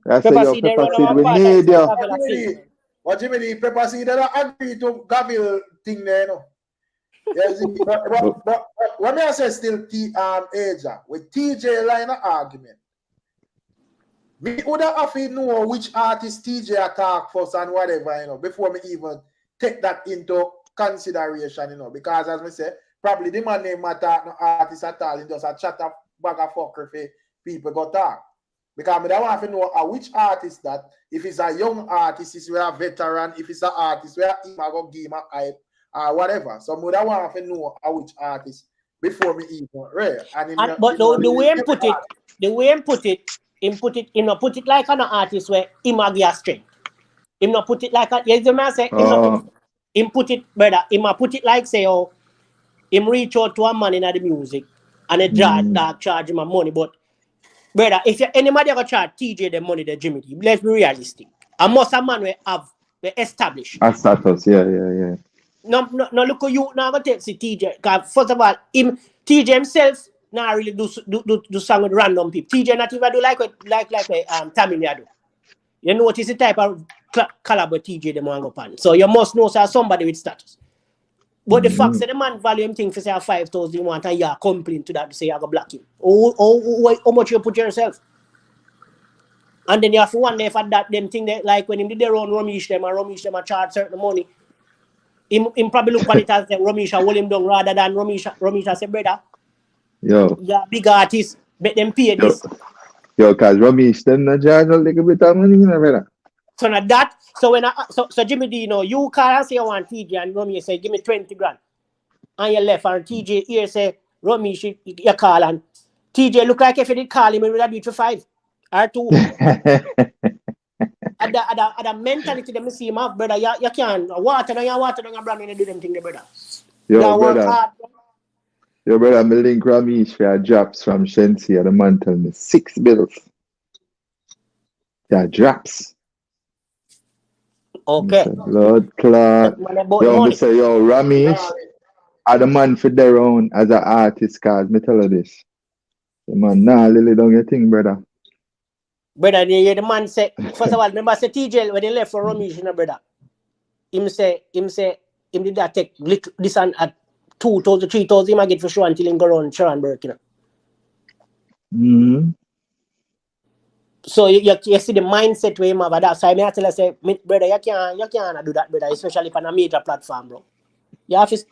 I say pepper seed we need you. What do you mean? Pepper seed, they don't agree to Gabriel thing there, but when I say still Asia with TJ line of argument, we would have to know which artist TJ attack first and whatever, before me even take that into consideration, because as I say, probably the man name matter no artist at all, and just a chat of bag of fucker for people go talk. Because I don't want to know which artist that, if it's a young artist, is a veteran, if it's an artist where he might go give him a hype or whatever. So I don't want to know which artist before me even right. But the way him put it, him not put it like an artist where he might give a strength. Him not put it like a him put it, brother, him put it like say, him reach out to a man in the music and a dog charge him money. But brother, if anybody ever charge TJ the money, the Jimmy, let's be realistic. And most a man will have the established. A status, yeah. No, look at you now gonna take TJ. Cause first of all, TJ himself now really do song with random people. TJ not even do like Tamil do. You notice the type of caliber TJ them want go pan. So you must know somebody with status. But the fact that the man value him thing for say 5,000 you want and you complain to that to say you go block him. How much you put yourself? And then you have to wonder if that them thing that like when him did their own Ramesh them a charge certain money. Him probably look at it as Ramesh hold him down rather than Ramesh say brother. Yeah, big artist, make them pay this. Cause Ramesh them not charge a little bit of money, brother. So now that, so when so Jimmy D, you call and say you want TJ and Romy say give me 20 grand. And you left and TJ here say Romy you call and TJ look like if you did call him, it would have been for 5 or 2. At the mentality that me see him have, brother, you can't water down your brand when you do them thing, brother. Yo, brother, me link Ramesh for drops from Shensi and the man tell me 6 bills. Yeah, drops. Okay. Lord Clark. Yo, me say, yo, Ramesh are the man for their own as an artist, cause me tell you this. The man, Lily don't get thing, brother. Brother, the man say, first of all, remember say TJ when they left for Ramesh, brother. Him did that take this and at 2,000, 3,000 him I get for sure until him go around Sharon Burke, So you see the mindset where him have that. So I may tell you say, brother, you can't do that, brother, especially on a major platform, bro. You have to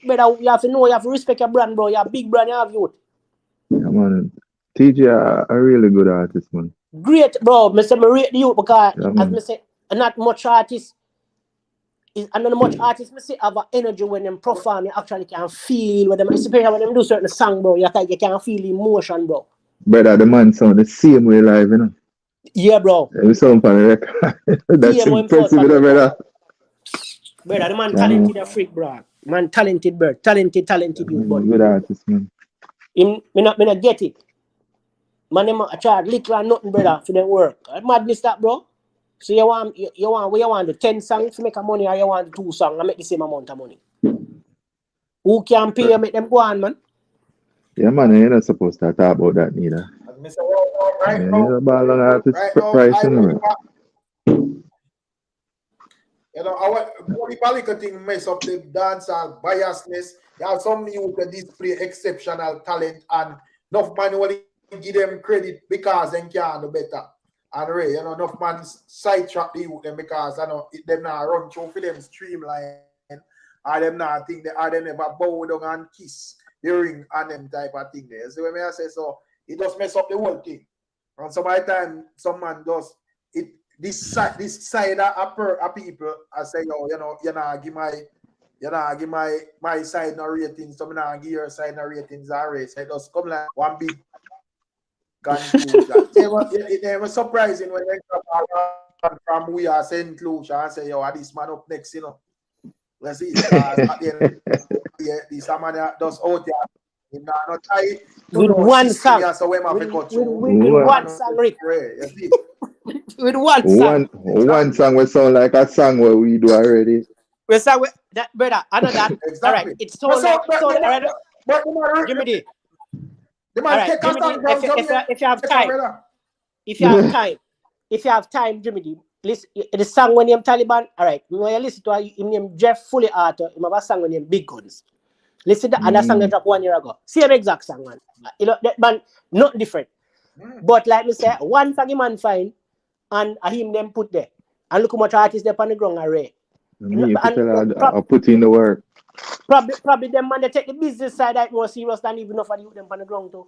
know, you have to respect your brand, bro. You're a big brand, you have youth. Yeah, man. TJ a really good artist, man. Great, bro. I rate the youth because Yeah, as I say, not much artists. And not much artists me see have an energy when them perform, you actually can feel with them, especially when them do certain song, bro. You can feel emotion, bro. Brother, the man sound the same way live, you know. Yeah, bro. Every sound on the record. That's impressive, brother. Brother, the man talented a freak, bro. Man talented, bro. Talented youth, but good artist, man. Me not get it. Man, them a charge little and nothing, brother, for them work. Madness that, bro. So you want the 10 songs to make a money, or you want the 2 songs and make the same amount of money? Who can pay you make them go on, man? Yeah, man, you're not supposed to talk about that neither. You're about long artist price, You know, our political thing mess up the dancehall biasness. You have some youth that display exceptional talent and enough man only give them credit because they can do better. And enough man sidetrack the youth them because them not run through for them streamline or them not think they are them never bow down and kiss the ring and them type of thing there. So when I say so, it just mess up the whole thing. And so by the time some man does it. This side of people, I say, you're not give my side no ratings, so I'm not give your side no ratings already. So it just come like one big conclusion. It was surprising when they come from we are St. Lucia and say, this man up next, Let's see. This man does out there. Not tight. With one song. With one song, Rick. With one song. One song will sound like a song where we do already. We song with that, brother. I know that. Exactly. All right. It's so like Jimmy D. All right, Jimmy D. If you have time, Jimmy D. Listen, the song when him Taliban. All right, when you listen to him name Jeff Fully Arthur, him have a song when him Big Guns. Listen to that song they dropped 1 year ago. Same exact song, man. That man not different. But like me say, one song man find and him them put there. And look how much artists there on the ground already. I put in the work. Probably them man they take the business side out more serious than even of the youth them on the ground too.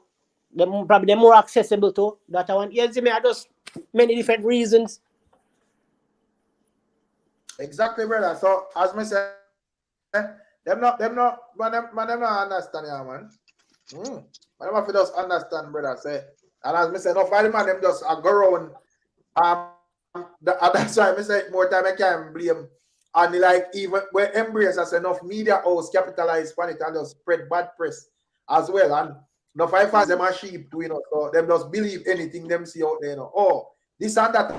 Them probably they're more accessible too. That I want. Yes, me I just many different reasons. Exactly, brother. So as me say, them not understand, yeah, man. Man, them have to just understand, brother. Say, and as me say, no, for the man them just go around. That's why I say more time I can't blame. And like even when Embrace as enough media house capitalize on it and just spread bad press as well. And no five fans them are sheep too, so them just believe anything them see out there, Oh, this and that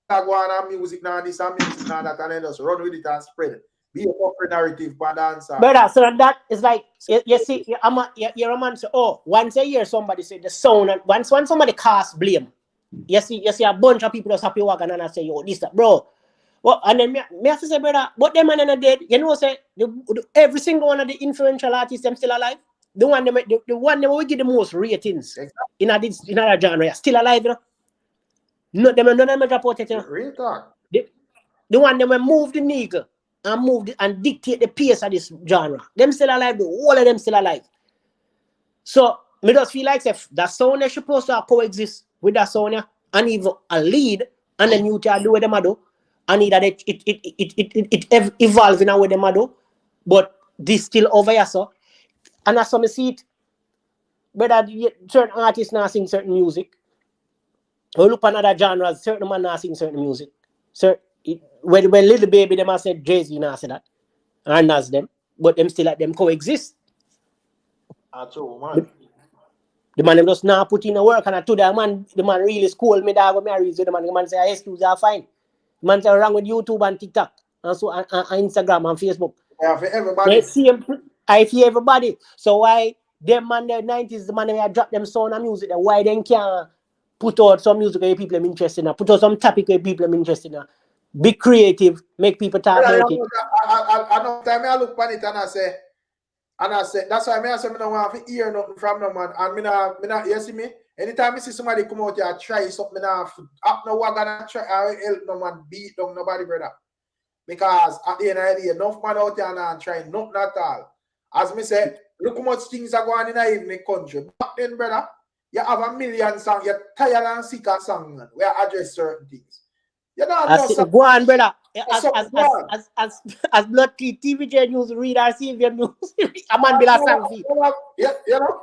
go on music now, this and music now, that and then just run with it and spread it. Be a proper narrative for dancer. Brother, so that is like you see, you're a man say, once a year somebody say the sound, and once somebody cast blame. You see a bunch of people just happy walking and I say, this bro. Well, and then me have to say, brother, but them man are dead. Say every single one of the influential artists them still alive. The one them we give the most ratings in a genre still alive, No, them none of them drop out it, Real talk. The one them move the needle and dictate the pace of this genre. Them still alive, the whole of them still alive. So me just feel like if that sound is supposed to coexist with that sound and even a lead and then you can do what them do. and either it evolves in a way them do, but this still over here, so. And as some see it, whether certain artists now sing certain music, or look at other genres, certain man now sing certain music. So when Little Baby them I said Jay-Z now say that, and as them, but them still let them coexist. True, man. The man them just now put in a work, and I told the man really scold me that when I read the man say yes, those are fine. The man say wrong with YouTube and TikTok, and so and Instagram and Facebook. Yeah, for everybody. I feel everybody. So why them man the 90s, the man they drop them sound and music, why they can't put out some music where people are interested in, put out some topic where people are interested in, be creative, make people talk about it. I know time I look on it and I say that's why I say I don't want to hear nothing from no man. And me not you see me? Anytime I see somebody come out here try something, I no one gonna try help no man beat down nobody, brother. Because at the end of the day, enough man out there and trying nothing at all. As me say, look how much things are going in the country. Back then, brother, you have a million songs, you're tired and sick of songs, man. We address certain things. You know, go on, brother. As Blood TVJ News read or CVM News, a man be a song for you know,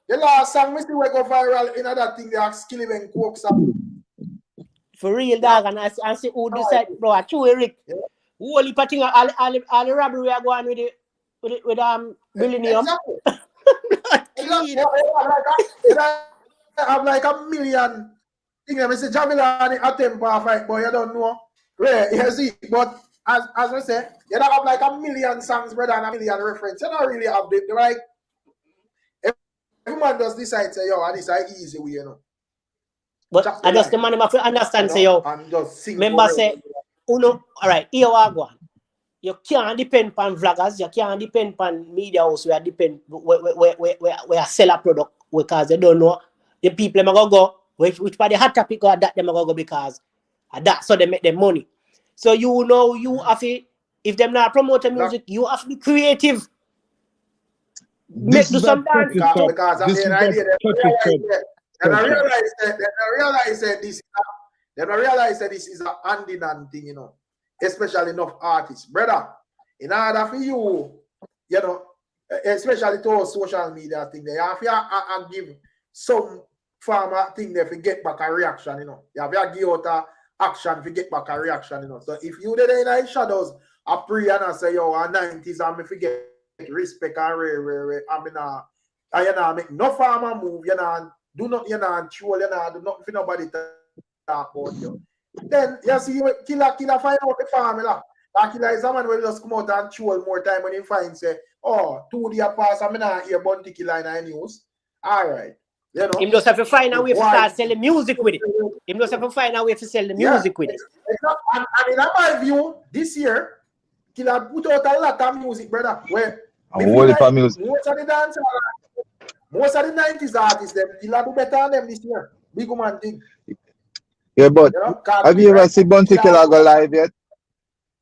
the last song we see we go viral in other thing, they are skilling and coke song. For real, dog, and I see who decide, bro, I true Eric. Who only putting all the robbery we are going with millennium. Exactly. Have like a million things. I say Javelin attempt to fight, but you don't know. Right, you see, but as I say, you don't have like a million songs, brother, and a million references. You don't really have the like. Every man does decide say, yo, and this is easy way, you know. But I just the man have to understand, say, yo, and just sing. Remember say, all right, here we go. You can't depend on vloggers, you can't depend on media house, we sell a product because they don't know the people them go which part the hot topic or that them go because that so they make them money. So you know you have to, if them not promote music, you have to be creative. Make do some dance because at the end of the day, I realize that this is a hand-in-hand thing, you know. Especially enough artists, brother. In order for you, you know, especially to our social media thing, you have to give some form of thing there to get back a reaction, you know. You have to give out a action to get back a reaction, you know. So if you did in the shadows, I pray and I say, yo, 90s, I'm forget respect and you know, make no form of move, you know, do not, you know, troll, you know, do nothing for nobody to talk about you. Then you see killer find out the formula. That killer is a man will just come out and troll more time when he finds say, oh, 2 days pass, I'm not hear Bounty Killer in the news. Alright. You know. Him just have to find a way to start selling music with it. Him just have to find a way to sell the music with it. And in my view, this year, Killer put out a lot of music, brother. Where like music. Most of the dancers, most of the 90s artists, them Killer do better than them this year. Big woman thing. Yeah, but have you ever seen Bounty Killer go live yet?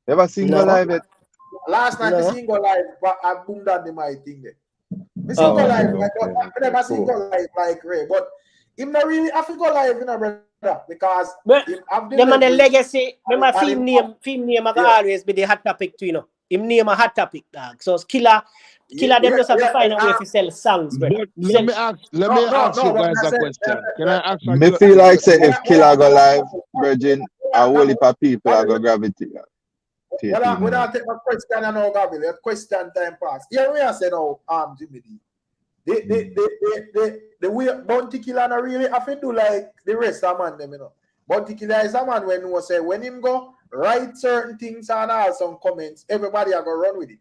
Ever seen go live yet? Last night, I seen go live, but I boomed on my thing there. I seen go live, I never seen go live like Ray, but him not really have to go live, you know, brother, because them and the legacy, remember film name always be the hot topic too, you know. Him name a hot topic, dog. So Killer them just have to find a way to sell songs, brother. Let me ask you guys a question. Can I ask? Me feel like say if Killer go live, Virgin, a whole heap of people are going to gravitate. Well, we don't take my question and all Gabriel. Your question time pass. Here we are saying now, Jimmy D. The way Bounty Killer not really have to do like the rest of man them, you know. Bounty Killer is a man when him go write certain things and all some comments, everybody are gonna run with it.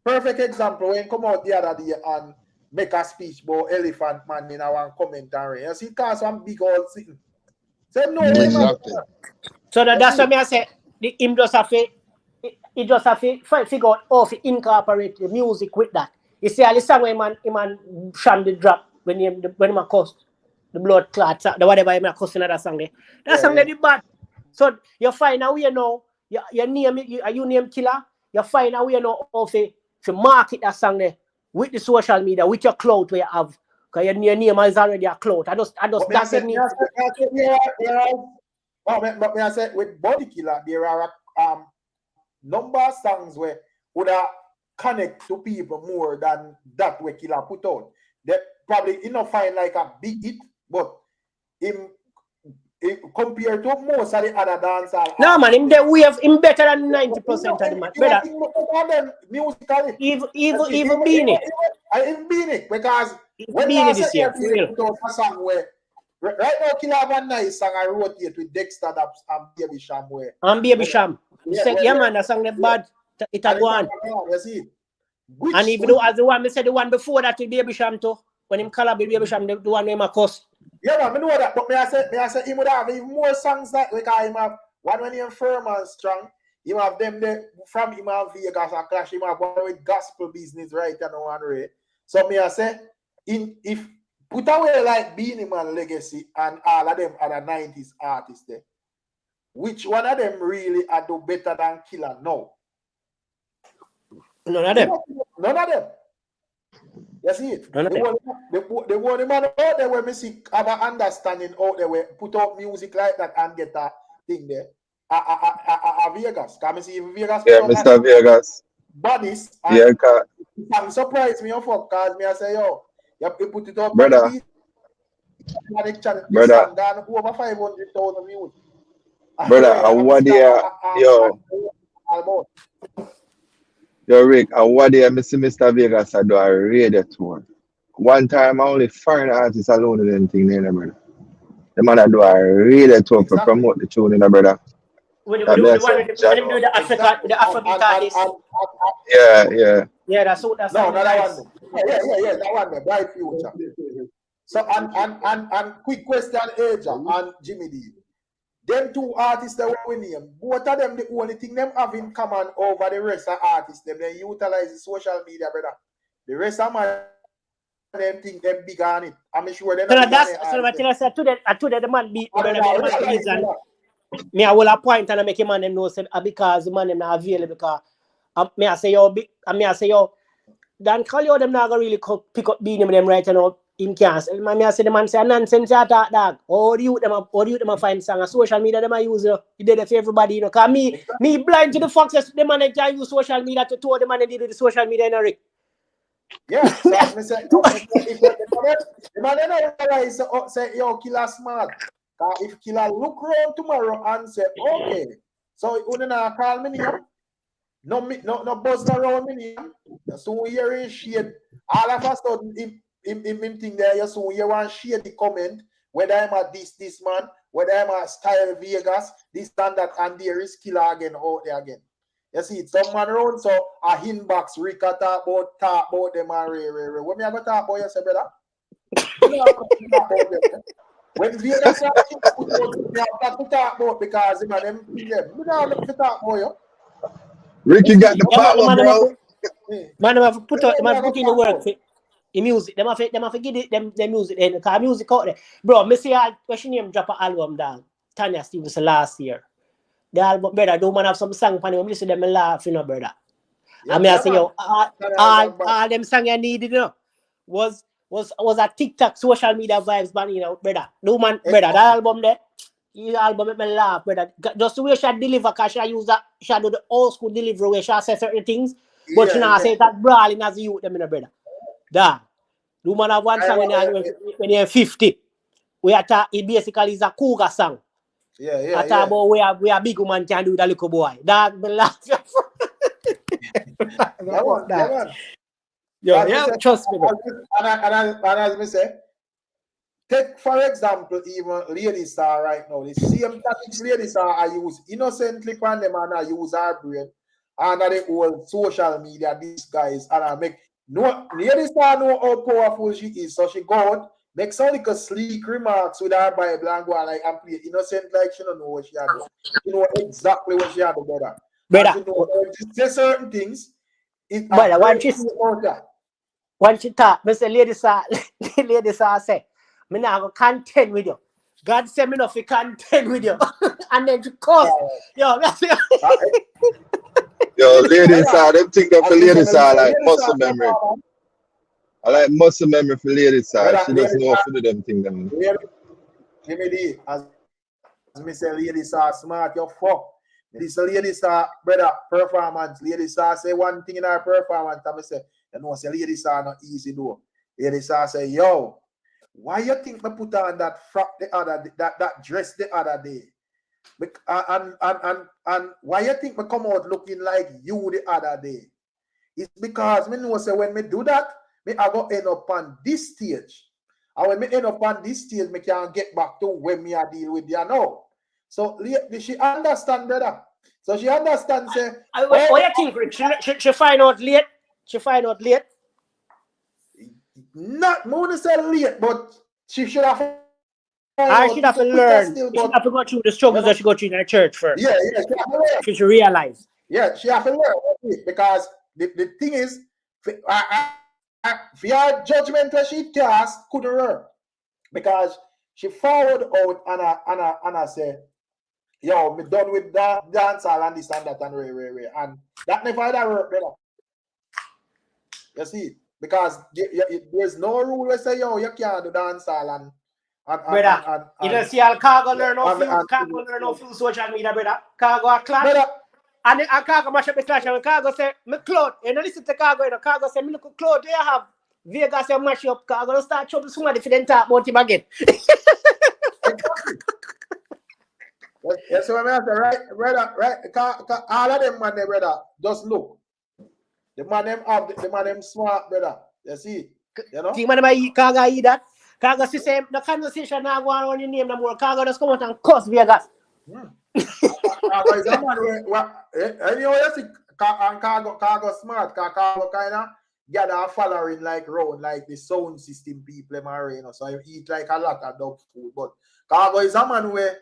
Perfect example when come out the other day and make a speech about Elephant Man in our commentary. You see, cause some big old thing. Say no, exactly. So that's what I say. Him just have to. He just have to figure out how to incorporate the music with that. You see, all the song when man sham the drop when he cussed the blood clots, the whatever he cussed in that song there. That song there bad. So you find a way now. You name Killer. You find a way now how to market that song there with the social media, with your clout where you have. Because your name is already a clout. I just that's the need. But I said with Bounty Killer, there are number of songs where would connect to people more than that where Killer put out. They probably find like a big hit, but compared to most of the other dancehall. No man, him better than 90% of the man. Brother. Musically. Even Beanie. Even Beanie, because when Beanie this year, for real. put out a song where right now Killer have a nice song I wrote here with Dexter Daps and Baby Sham where. And Baby Sham. Yeah man, that song that bad. It a go on. You see? And even though as the one, me said the one before that with Baby Sham too. When him collab with Baby Sham, the one with my cuss. Yeah, man, I know that, but me I say he would have even more songs that because him have one when he firm and strong. He have them there from him have Vegas and Clash. Him have one with gospel business right and one way. So me I say if put away like Beanie Man legacy and all of them other 90s artists there, which one of them really are do better than Killer now? None of them. None of them. You see it? The one man out there where me see have an understanding out there where put out music like that and get a thing there. A Vegas. Can me see Vegas? Yeah, Mr. Vegas. Bodies. Yeah, I'm surprised me for because me I say yo, you put it up. Brother. Brother. Done over 500,000 views. Brother, what do you Yo, Rick, and what day I see Mr. Vegas I do a radio tour. One time I only foreign artists alone in anything there, brother. The man I do a radio tour to promote the tune, brother. When you do the Africa, the Afrobeat artist. Yeah. Yeah, that's what that's no, nice. That one. Yeah, that one, the bright future. So and quick question, Aja and Jimmy D. Them two artists that we name, both of them the only thing them have in common over the rest of artists, them they utilize the social media, brother. The rest of them think them big on it. I'm sure they're not. So I tell you, today the man beat the reason. Me I will appoint and I make him man them know say because the man them not available because me I say yo, Dan call you them not gonna really pick up beating them right now. Him can't. Me I say the man say nonsense you talk dog. How do you them find song on social media them I use you did it for everybody, you know. Cause me blind to the facts the man they can use social media to tour the man they did with the social media in a Rick. Yeah, so me say the man they realize say yo Killer smart. If Killer look around tomorrow and say okay, so you not call me name. No buzz around me name. So we hear his shade. All of a sudden him thing there, you so you want share the comment whether I'm a this man, whether I'm a Style Vegas, this and that, and there is Killer again out there again. You see, some man around so a inbox Rika talk about them and Ray. What me have to talk about you say, brother? When Vegas are have to talk about because them and them we don't have to talk about you. Ricky got the power, bro. Man, have put in the work. The music, them have to give it them music then because music out there. Bro, me see question him drop an album down. Tanya Stevenson last year. The album, brother, do man have some song for him. Listen them laugh, you know, brother. Yeah, I say yo, all them song you needed, you know, was a TikTok social media vibes, man, you know, brother. No man, brother, that album there, the album make me laugh, brother. Just the way she deliver, cause she use that, she do the old school delivery where she say certain things, but she not say that brawling as you them, you know, brother. Da. The man have one song when you're 50. It basically is a cougar song. Yeah. I talk about where a big woman can do with a little boy. That the last. Yeah, trust me. And as me say, take for example, even Lady Star right now, the same tactics Lady Star I use innocently on them and I use our brain and the old social media, these guys, and I make no Lady Star know how powerful she is, so she go out, make some like a sleek remarks with her Bible and go like and play innocent like she don't know what she had done. She know exactly what she had done, brother. She know she say certain things. Brother, when she talk, me say Lady Star say, me not go contend with you. God said me not to contend with you. And then she curse. Yo, Lady Star, them think that for Lady Star like muscle memory. I like muscle memory for Lady Star. She doesn't know what to do them things. Give me the as me say Lady Star smart, you fuck. This lady star, brother, performance. Lady star say one thing in her performance. I say, you know, say lady star not easy though. Lady star say, yo, why you think me put on that frock the other that dress the other day? And why you think me come out looking like you the other day? It's because me know say when me do that, me I go end up on this stage. And when me end up on this stage, me can get back to when me I deal with you now. So she understand, brother. So she understands. Say, what you think, Rick? She find out late. She find out late. Not more say late, but she should have. I should have to learn. She should have to go through the struggles that she go through in her church first. Yeah, she should realize. Yeah, she have to learn because the thing is, for her judgment that she cast couldn't work because she followed out and I said, yo, me done with that dance and this and that and ray. And that never had work, brother. You see, because there's no rule that say, yo, you can't do dance and brother, you don't see how Cargo learn how few social media, brother. Cargo a clash. Brother. And Cargo mash up the clash and Cargo say, me cloud. You know, listen to Cargo, you know, Cargo say, me look cloud, do you have? Vegas you mash up, Cargo don't start trouble somebody if you didn't talk about him again. Yes, so I say, right, brother, right? All of them man, brother, just look. The man them smart, brother. You see, you know. Think man Cargo eat that. Cargo see say the conversation now go on your name no more. Cargo just come out and cuss Vegas. Cargo is a man anyway, you see, Cargo smart. Cargo kind of gather a following like round, like the sound system people, you know. So he eat like a lot of dog food. But Cargo is a man where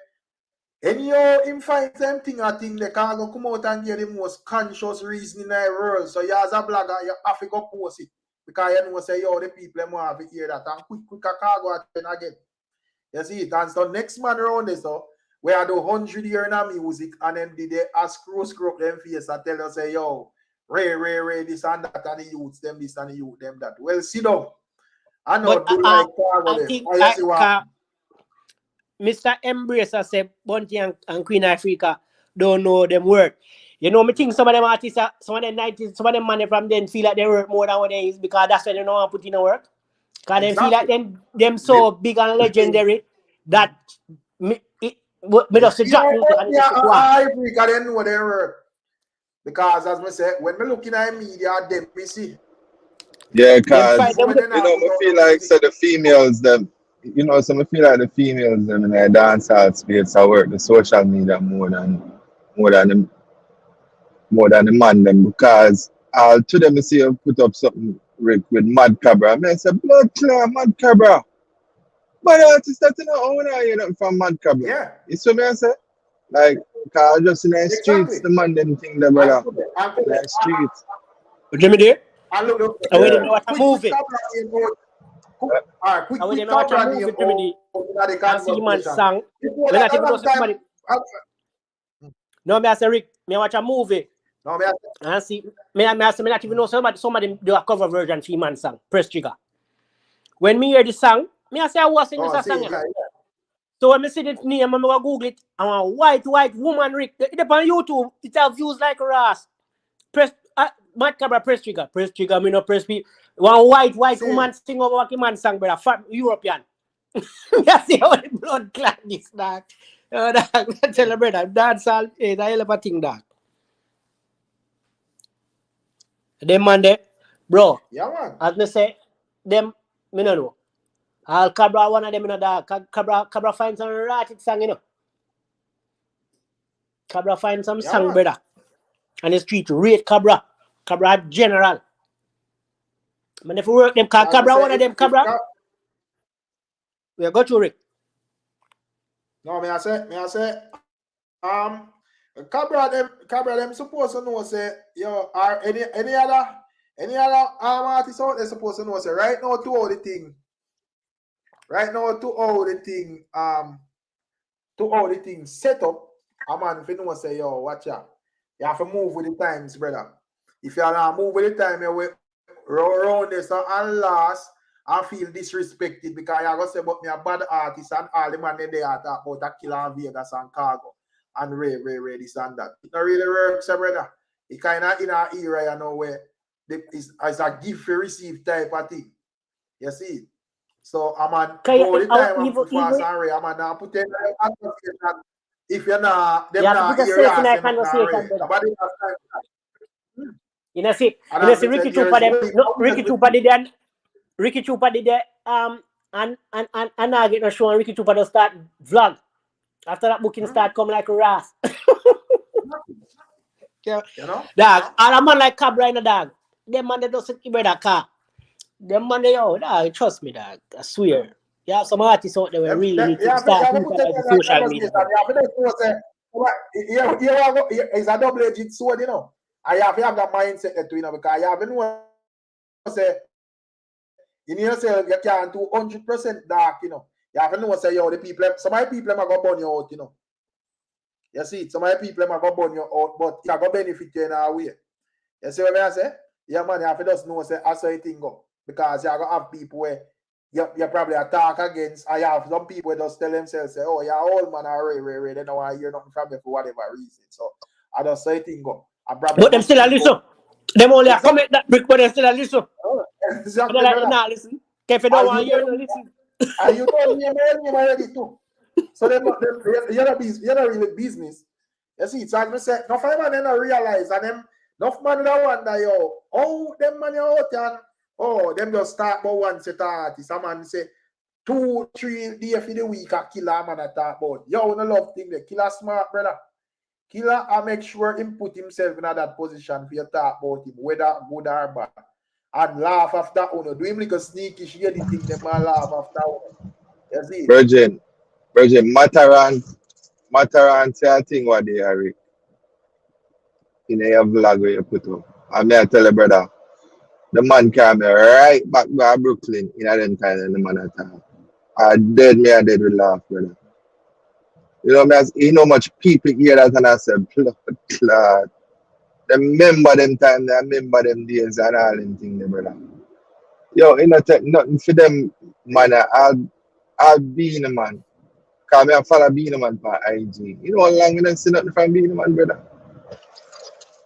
anyhow him find something I think the Cargo come out and get the most conscious reason in the world. So you as a blogger, you have to go post it. Because you know say, yo, the people want to hear that and quick a Cargo again. You see it. And so next man around this, so we had 100 years in our music and then did they screw up them face and tell us say, yo, Ray, this and that and the youths them this and the youth them that. Well, sit down. I know do like Cargo I think Mr. Embracer said Bunty and Queen Ifrica don't know them work. You know, me think some of them artists, some of them 90s, some of them money from them feel like they work more than what they is because that's why they don't want to put in the work. Because they feel like them so big and legendary that me just drop music and just go on. Ifrica they know they work. Because as I said, when we looking at media, them we see. Yeah, because you know, I feel like so the females them, you know, so I feel like the females them in the dancehall space I work the social media more than the man them because to them I see you put up something Rick with Mad Cabra. I say blood clear Mad Cabra. But artists that you know you know from Mad Cabra. Yeah. You see me I say? Like cause just in the streets the man them thing the brother. In the streets. Let me do it. I look I wouldn't know what to move it. I wouldn't know what to move it to me. I see man song. When I even know somebody. No, me I say Rick, me watch a movie. No, me I see. Me not even know somebody do a cover version for man song. Press trigger. When me hear the song, me I say I was sing this song. Yeah. So when me see the name, I'm gonna Google it. I'm a white woman Rick. It's on YouTube. It have views like Ras. Press Mad Cabra press trigger. Press trigger, me no press me. One white woman sing over what man song, brother. Fat European. I see how the blood clot this dog. Tell a brother, that's all a hell of a thing, dog. Them man there, bro. Yeah, man. As me say, them, me no know. All Cabra, one of them, you know, dog. Cabra find some ratchet song, you know. Cabra find some song, man. Brother. And the street rate Cabra. Cabra general. Man, if we work them, Cabra, one of them, Cabra. We go to Rick. No, may I say, Cabra them supposed to know say, yo, are any other artists out there supposed to know say right now to all the thing set up, a man if you know say, yo, watch out. You have to move with the times, brother. If you are not move with the time, you will around this and last and feel disrespected because you are going to say about me a bad artist and all the man they are talk about a killer in Vegas and Cargo. and Ray this and that. It not really works, brother. It kind of in our era, you know, where it's a gift you receive type of thing. You see? So I'm on all the time I'm put fast and Ray. I'm on now put in conversation. If you're not, them not here, you say nothing Ray. Somebody has time. You know, see Ricky Chupa them. No, Ricky Chupa did that. Ricky Chupa did that. And I get no show and Ricky Chupa just start vlog. After that booking start coming like a ras. You know? Dog, and a man like Cabra in the dog. Them man they doesn't give that car. Them man they dog, trust me, dog. I swear. You have some artists out there who really need to start utilizing the social media. It's a double-edged sword, you know. I have to have that mindset that you know, because you have to say in yourself you can't do 100% dark, you know. You have to know say yo the people, some of the people are gonna burn you out, you know. You see, some of the people are gonna burn you out, but you are gonna benefit you in a way. You see what I say? Yeah, man, you have to just know say that's how it thing go. Because you are gonna have people where you probably attack against. I have some people just tell themselves say, oh, you're old man, Ray, they don't want to hear nothing from you for whatever reason. So I just say it thing go. But them still a listen. Them only a comment that brick, but they still a listen. Exactly. They like not listen. If you don't want to hear, no listen. And you told me already too. So you're not really business. You see, so as I said, no man they don't realize, and them enough man that wonder yo, oh them money out and oh them just start about one set artist. A man say 2-3 days for the week a killer man I talk about. Yo, no love thing the killer smart brother. Killer I make sure him put himself in that position for you talk about him, whether good or bad. And laugh after uno. Do him like a sneaky shady thing, them and laugh after uno. You see? Virgin, Mataran say a thing what they are in your vlog where you put up. I may tell you, brother, the man came right back to Brooklyn in them time and the man attack. I dead with laugh, brother. You know, you know much people hear that and I said, blood clot. They remember them time, they remember them days and all them things, brother. Yo, you know, take nothing for them, man. I'll be in the man. Because I follow Beanie Man for IG. You know how long you don't see nothing from Beanie Man, brother?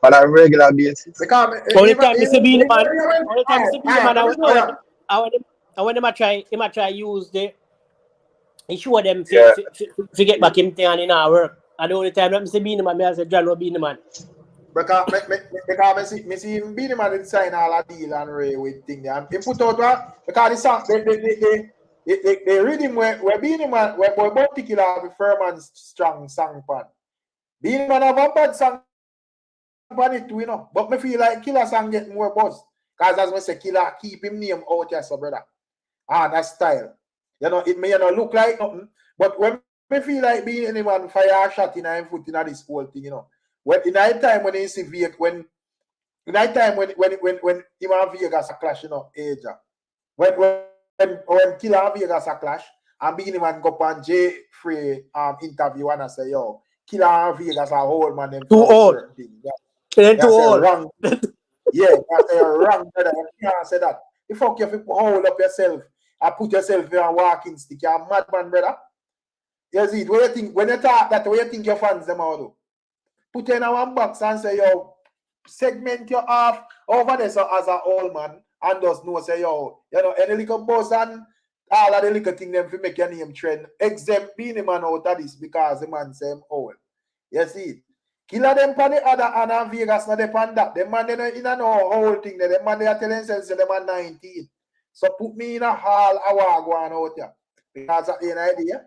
On a regular basis. Only time you see Beanie Man, I want them to try use the he show them to get back him thing in our work. And the only time I see Beanie Man, I say John no Beanie Man. Because I see him Beanie Man sign all a deal and Ray with thing there. And he put out what because the song they read him where Beanie Man where particular have Furman's strong song pan. Beanie Man have a bad song pan it too, you know. But me feel like Killer song get more buzz. Because as I say, Killer keep him name out here, so brother. That style. You know, it may not look like nothing. But when me feel like Beanie Man fire a shot in his foot in this whole thing, you know. When in that time when he see Vegas, when him and Vegas a clash, you know, age. When Killer and Vegas a clash, and Beanie Man go on J Free interview and I say, yo, Killer and Vegas are old man. Them too old. They're too old. Wrong. Yeah, that's a wrong, brother. You can't say that. You fuck you hold up yourself and put yourself in a walking stick. You're a madman, brother. You see, what you think, when you talk that, what you think your fans them all do? Put in a one box and say, yo, segment you off over there so as an old man and just know, say, yo, you know, any little boss and all of the little thing them to make your name trend, exempt Beanie Man out of this because the man say him old. You see? Killer them on the other hand and Vegas not depend that. The man they in a whole thing. The man they are telling themselves them are 19. So put me in a hall hour going out here. Because at the end of the day,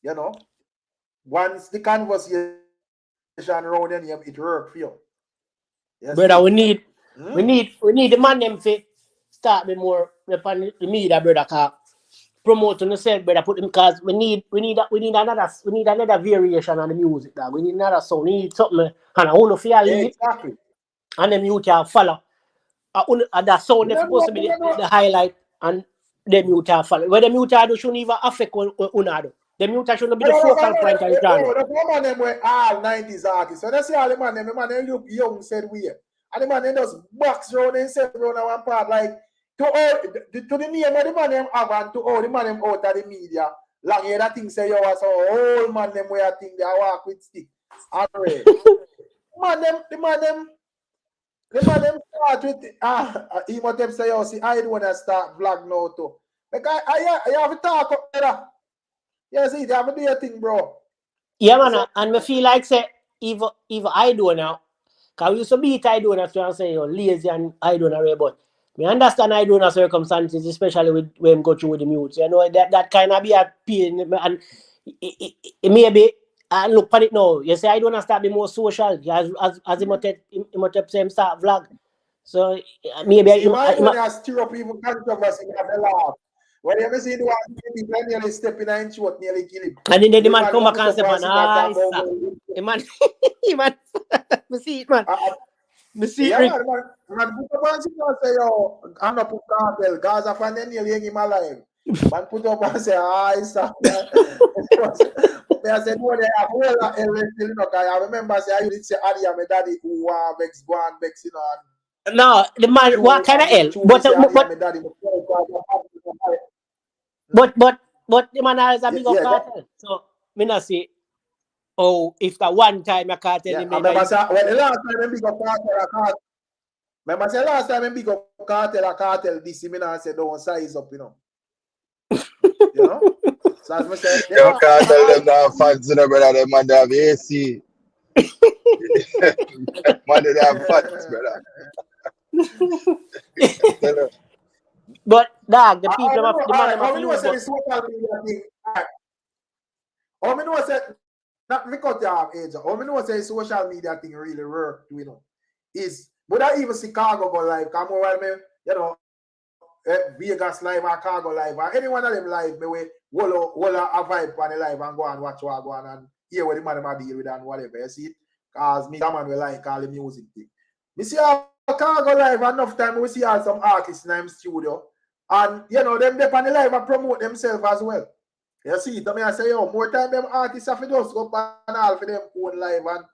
you know, once the conversation around in him, it work for you. Yes, brother, we need the man them to start with more upon the media, brother, cause promoting yourself, brother, put them because we need another variation on the music, dog. We need another song. We need something and I want to feel lead. Exactly. And then you can follow. That sound is supposed to be the highlight and then you can follow. Where the mute do shouldn't even affect unado. The mute shouldn't be the focal point of the genre. The man them were all 90s artists. So they see all the man them look young said weird. And the man them just box around and set around one part like to the name of the man them have and to all the man them out of the media long hair that thing say you was so old man them way I think they walk with stick. Alright. The man them start with he must them say you see I don't wanna start vlog now too. Like I have to talk up there. Yeah, see, they have to do your thing, bro. Yeah, man, and me feel like say if I do now, cause we used to beat I do not to say you're lazy and I do not but me understand I do not circumstances, especially with when go through with the mute. You know that kind of be a pain and it maybe and look at it now. You say I do not start be more social as he might say him start vlog. So maybe see, my one has stir up even controversy have a laugh. When you ever see the one people nearly stepping in short, nearly kill him. And then the man come back and say, man, nice. Man, me see it, man. Me see it, yeah, man, put up and say, yo, I'm not put cartel. Gaza fan then nearly hang him alive. Man, put up and say, I stop. Me I said, no, they have all that still, you know, I remember say, I used to say, Adi, my daddy, who vex, go and vex, you know, and no, the man, what kind of hell? But the man has a big up cartel. So, me not say, oh, if that one time I can't tell him, I remember say, well, the last time I big up cartel, remember say, last time I big up cartel, this, me not say, don't size up, you know. You know? So as I said, you can't tell them that fans, you know, brother, them man, they have AC. Man, they have fans, brother. But dog, the people of the man of use the social media thing. How me know say not me cut you off age. How me know say social media thing really work, you know, is but I even Chicago go live. Come over me, you know, Vegas live or Chicago live or any one of them live me way walla a vibe on the live and go and watch what go on and hear what the man might deal with and whatever. You see it? Cause me that man will like all the music thing. Me see how Chicago live enough time we see all some artists in them studio. And you know, them on the live and promote themselves as well. You see, I mean, I say, yo, more time them artists have to just go and all for them own live and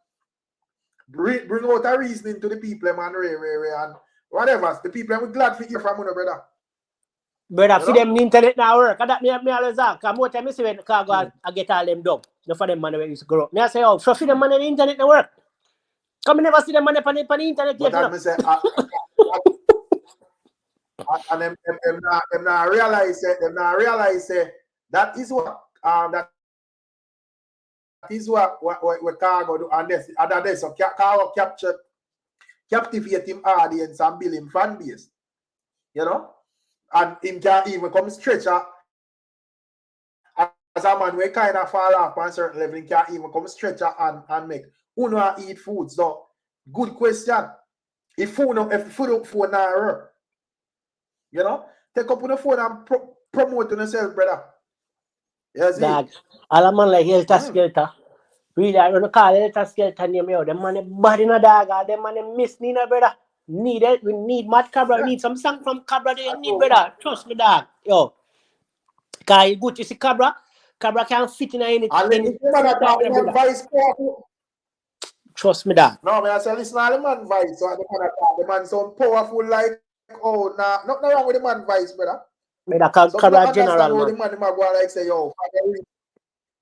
bring out a reasoning to the people, man, and whatever. The people, I'm glad for hear from you, brother. Brother, for them internet now work. And that me always ask. Because more time I see when Chicago I get all them done. No for them man where used to grow up. Me I say, oh, so for them man on the internet now work. Come never see them man on the internet but yet. But say, and them not realize that is what Cargo do, and this other day so Cargo captivate him audience and build him fan base, you know, and him can even come stretch as a man we kind of fall off on certain level. He can even come stretch and make who know eat food. So good question. If food not work, you know, take up on the phone and promote yourself, brother. Yes, dog. All a man like Helter Skelter. Really, I don't call Helter Skelter name out. Them man bad in a dog. Them man miss me, brother. Need it. We need Mad Cabra. We need some song from Cabra. They need, brother. Trust me, dog. Yo. Cause you good to see Cabra. Cabra can fit in any. Trust me, dog. No, man, I say listen to the man voice. So the man sound powerful like, oh, nah, nothing wrong with the man voice, brother. Brother, so Cabra general, man. The man go like say, yo,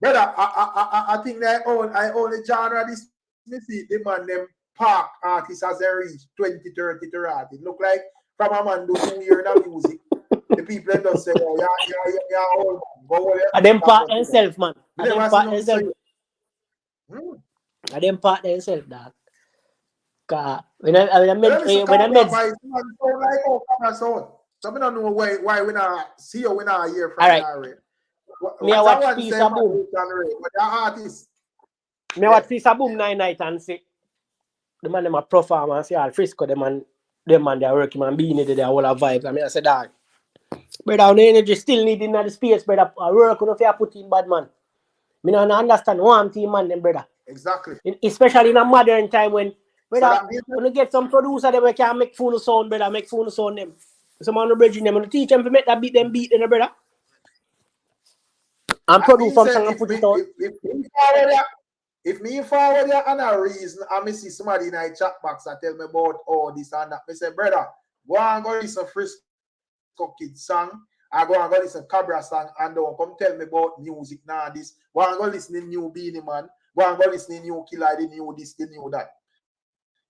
brother, I think that I own the genre this me see the man them park artists as they reach 20, 30 to art. It look like from a man do 2 years in music. The people just say, oh, yeah, old man. And them part themselves, man. And them part themselves. And them part themselves, dog. When I met so I don't know why we not see you, we not hear from you. Me I watch Piece of Boom. Me I watch Piece of Boom night and see the man them a perform and see all Frisco, them man they are working and being there, they all have vibes. I mean I say dog. Brother, the energy still needing in the space, brother. I work on if you put in bad man. Me don't understand one team man them, brother. Exactly. Especially in a modern time when brother, when you get some producer them can make phone sound, brother, make phone sound them. Some on the bridging them and teach them to make that beat them, brother. And produce something and put it out. If me forward there and a reason, I see somebody in a chat box and tell me about all this and that. I say, brother, go and go listen to Frisco Kids song I go and go listen to Cabra song and don't come tell me about music now. This go and go listen to new Beanie Man. Go and go listen to new Killer, the new this, the new that.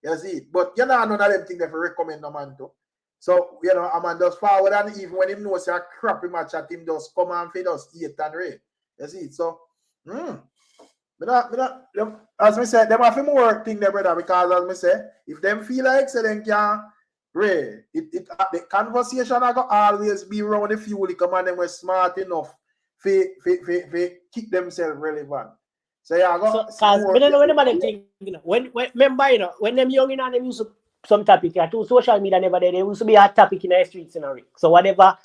You see it. But you know, none of them things that I recommend no man to. So, you know, a man just forward and even when him knows a crappy match at him just come and feed us eat and raid. You see it. So, as I said, them have to more thing there, brother, because as I say, if them feel like so then can raid, the conversation I got always be around the few little man them were smart enough to keep themselves relevant. So yeah, I got because we don't know when the man thing, you know, when remember, you know, when them young in and them used to some topic here to social media never there, used to be a hot topic in the streets, you know. So whatever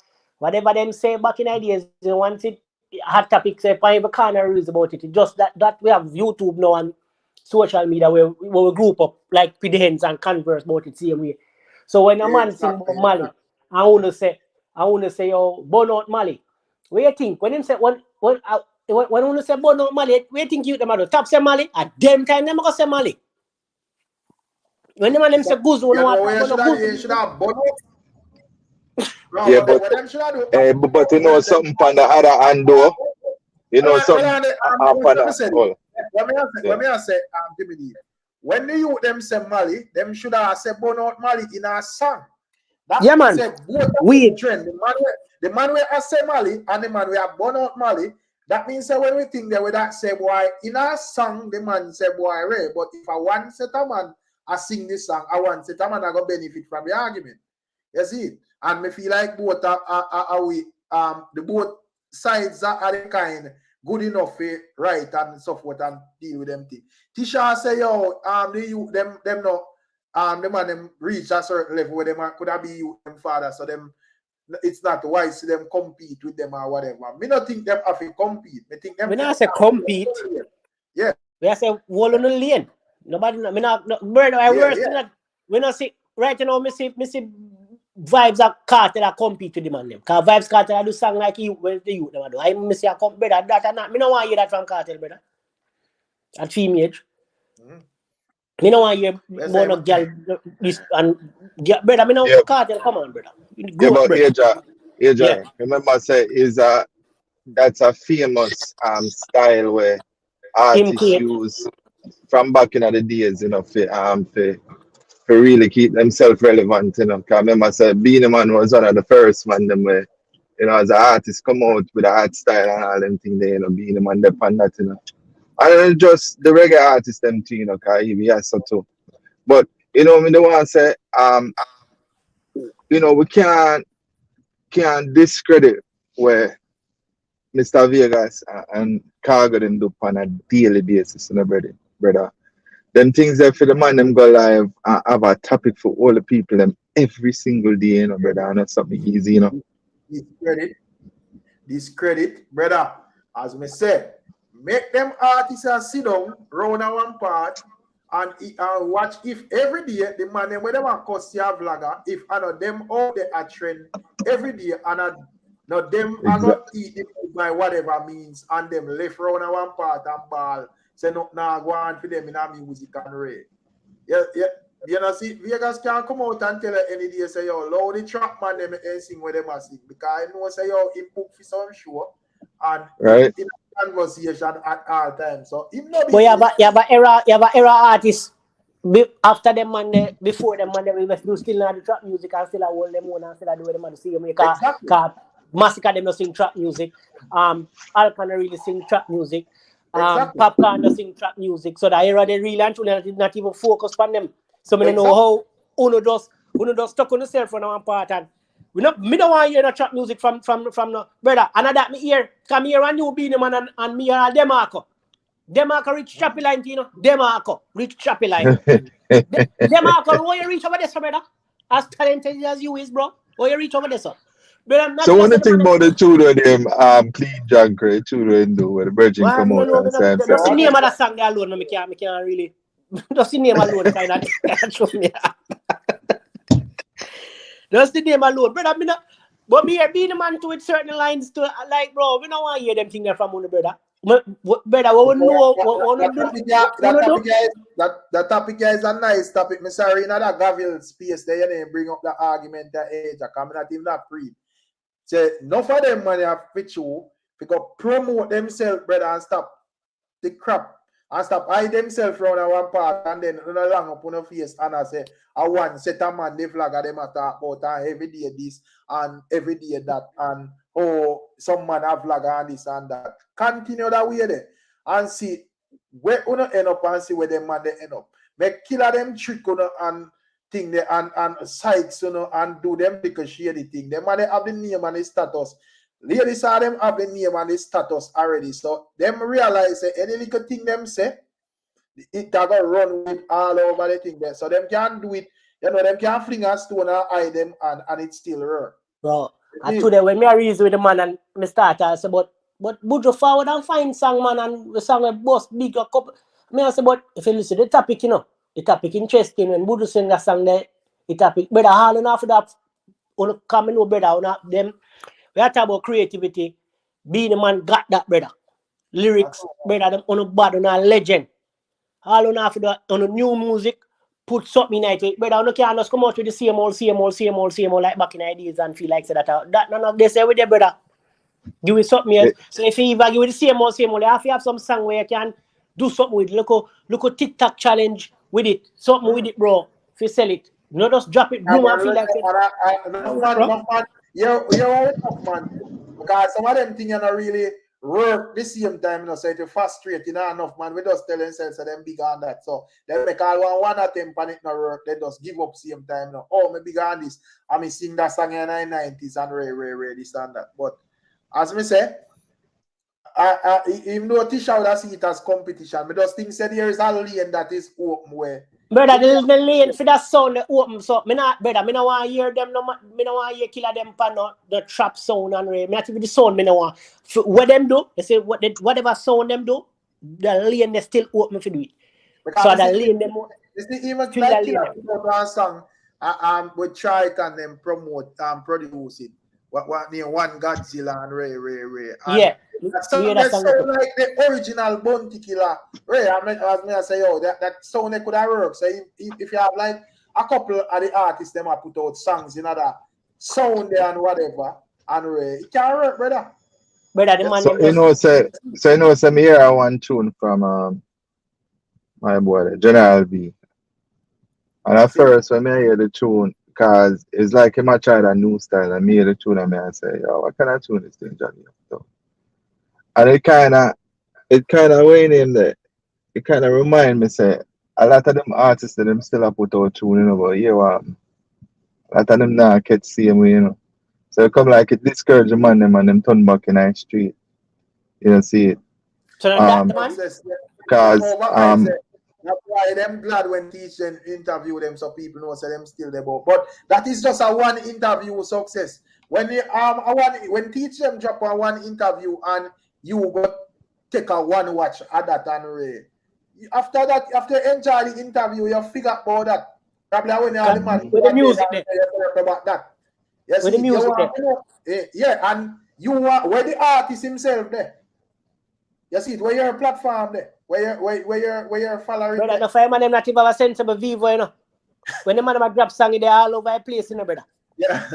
them say back in the days, you know, once it hot topic say for every corner is about it. Just that we have YouTube now and social media where we group up like with the hands and converse about it same way. So when a man sing about Mali, I wanna say yo, burn out Mali. What you think? When him say when you say burn out Mali, what you think you them do? Top say Mali, at them time them go say Mali. When the man them say Guzu, you should have burn out. Yeah, but you know something on the other hand though. You know something on the Let me say, when the youth them say Mali, them should have said burn out Mali in a song. That yeah, man. We trend. The man where I say Mali and the man where I burn out Mali. That means that when we think that we that say boy in a song, the man say boy Ray. But if I want set a man I sing this song, I want set a man I go benefit from the argument. You see? And me feel like both the both sides are the kind good enough for right and so forth and deal with them thing. Tisha say yo, the youth them no the man them reach a certain level where them could have be youth them father, so them it's not wise to them compete with them or whatever. Me not think them have to compete. Me think them. When I say compete, yeah. We say wall on the lane. Nobody, me not brother. I worse than that. We not see right now. Me see vibes are cartel that compete with the man them. Cause vibes cartel I do song like you when the youth them do. I me see a brother that and not. Me no want hear that from cartel brother. At female. Me no want hear more of girl this and brother. Me no cartel. Come on, brother. Yeah, but Aja, remember I say that's a famous style where artists use from back in the days, you know, for really keep themselves relevant, you know. Cause I remember I said Beanie Man was one of the first man them where, you know, as an artist come out with a art style and all them things there, you know, Beanie Man depend that, you know. And just the reggae artists them too, you know, cause he has so too. But you know, me the one say you know, we can't discredit where Mr. Vegas and Cargo them do on a daily basis, you know, brother. Them things that for the man them go live and have a topic for all the people them every single day, you know, brother. And that's something easy, you know. Discredit, brother. As me say, make them artists sit down round on one part and watch if every day the man them whether one cuss your vlogger, if I know them all they are trend every day and now them are not eat the food by whatever means and them left round on one part and ball. Say no now go on for them in our music and rate. Yeah. You know, see, Vegas can't come out and tell her any day, say, yo, loud the trap man, them sing with them a sing. Because I know, say, yo, he book for some show and in a conversation at all times. So, him no be. But you have a era artists after them man, before them man, we do still not the trap music and still hold them on and still do them on the same way. Because Massacre them no sing trap music. Alcan really sing trap music. Popcorn no sing trap music. So the era they really and truly not even focus on them. So I don't know how uno just stuck on yourself from one part and me don't want to hear the trap music from no brother. And that me hear come here a new Beanie Man and me hear a Demarco. Demarco reach Chappy line, you know. Demarco reach Chappy line. Demarco, where you reach over there, brother? As talented as you is, bro. Where you reach over there, sir? So one thing about the two of them clean Jankre, two of them where the virgin come out and say just the name of the song there alone, me can't really just the name alone kind of show me. Just the name alone, brother. But me here being the man to with certain lines to like, bro. We don't want to hear them things from one brother. Brother, what we know, that topic is a nice topic. Me sorry, in that Gavil space there, you bring up the argument that age. I'm not even that pre. Say, no for them money have fit you because promote themselves, brother, and stop the crap and stop hide themselves from one part and then long up on the face and I say, I want set a man the flag of them talk about and every day this and every day that and oh some man have flag and this and that. Continue that way there and see where you end up and see where them man they end up. Make killer them trick and thing there and sites and do them because shady thing. Them man they have the name and the status. Ladies are them have the name and the status already. So them realize any little thing them say, it gonna run with all over the thing there. So them can do it, them can fling a stone and hide them and it still run. Bro, and today when me reason with the man and me start I say but Bujo forward and find song man and the song a boss big a couple. Me I say but if you listen to the topic, the topic interesting when Bujo sing that song there, the topic better all enough for that come no better them. We are talking about creativity. Being the man got that, brother. Lyrics, brother, them on a bad on a legend. All on after that, on a new music, put something in it. Brother, you can't just come out with the same old like back in the days and feel like that none of they say with their brother. Give it something else. So if you even give it the same old, you have to have some song where you can do something with it. Look a TikTok challenge with it. Something with it, bro. If you sell it. Not just drop it, boom, and feel like it. You're enough, man. Because some of them things are not really work the same time, so it's frustrating enough, man. We just tell themselves that them big on that. So they make all one attempt and it not work. They just give up same time now. Oh, me big on this. I mean sing that song in the 90s and rare this and that. But as me say, even though Tisha would see it as competition, I just think there is a lane that is open where brother, the lane for that sound they open so me not want to hear them me no want to hear killer them pan the trap sound and me have to be the sound me no want. What them do, they say whatever sound them do, the lane they still open for do it. Because so the lane them even like killer song we try it and then promote and produce it. What near one Godzilla and Ray. And yeah. That sound like the original Bounty Killer. Ray, I say, that sound they could have worked. So if you have like a couple of the artists, them have put out songs in other sound there and whatever, and Ray, it can work, brother. Brother, the man so me hear one tune from my boy General B. And at first when I hear the tune, because it's like him a try a new style and me hear the tune and I say, yo, what kind of tune is this Johnny? So, and it kinda went in there. It kinda remind me say a lot of them artists that them still put out tune, but yeah, a lot of them now catch same way, So it come like it discourage the man them and them turn back in the street. You don't see it. So because that's why them glad when teaching interview them so people know so them still there. But that is just a one interview success. When you when teach them drop on one interview and you go take a one watch at that and after that, after you enjoy the interview, you figure out about that. Probably when you have the man with the music about that. Yes, with the music yeah, and you want where the artist himself there. You see it where your platform there. Where you're following. Brother, the fireman them not even a sensible vivo, When the man drop song, they all over the place, brother. Yeah,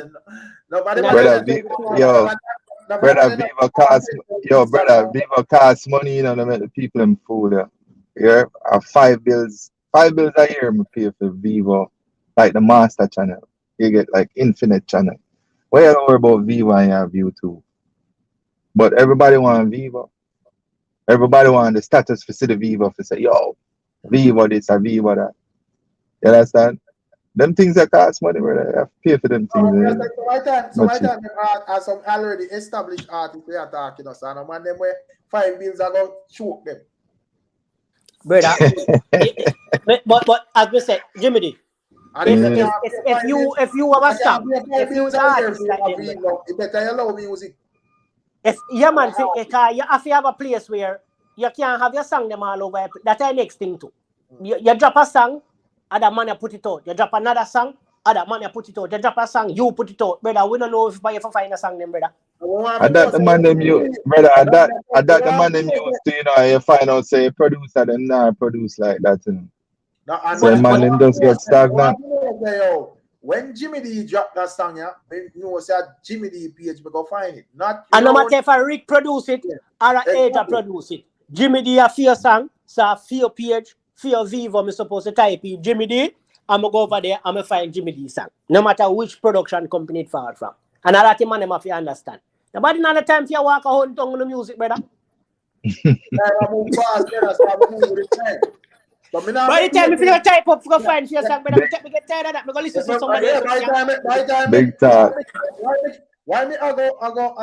brother, Viva cost money, to make the people them fool. Yeah, 5 bills a year me pay for Vivo, like the master channel. You get like infinite channel. Why you don't worry about Vivo and you have YouTube? But everybody want Vivo. Everybody want the status for see the Vivo for say, yo, Vivo this or Vivo that. You understand? Them things that cost money, brother. You have to pay for them things. So my time as some already established artists we are talking us and man them where 5 bills are going to choke them. Brother. but as we said, Jimmy D, if you have a song, if you are artist like them, you better allow music. If you have to have a place where you can't have your song them all over. That's the next thing too. You drop a song, other man you put it out. You drop another song, other man you put it out. You drop a song, you put it out. Brother, we don't know if you find a song them, brother. And that the man them use, brother, and that the man them use to, you find out say producer them not produce like that, So the man them just get stagnant. when Jimmy D drop that song, yeah, you know, say Jimmy D page, we go find it. Not and no matter if a Rick produce it or a Ada produce it. Jimmy D a fear song, so a fear page, fear Vivo, I'm supposed to type in Jimmy D. I'm going to go over there, I'm going to find Jimmy D song. No matter which production company it forward from. And that's the man them have to understand. Nobody not the time for you walk a whole tongue on the music, brother. I move fast, brother, so I move with the time. By the time if you type up, go find for your song, brother. Me get tired of that. Me go listen to somebody else. By time, Big talk. Why me I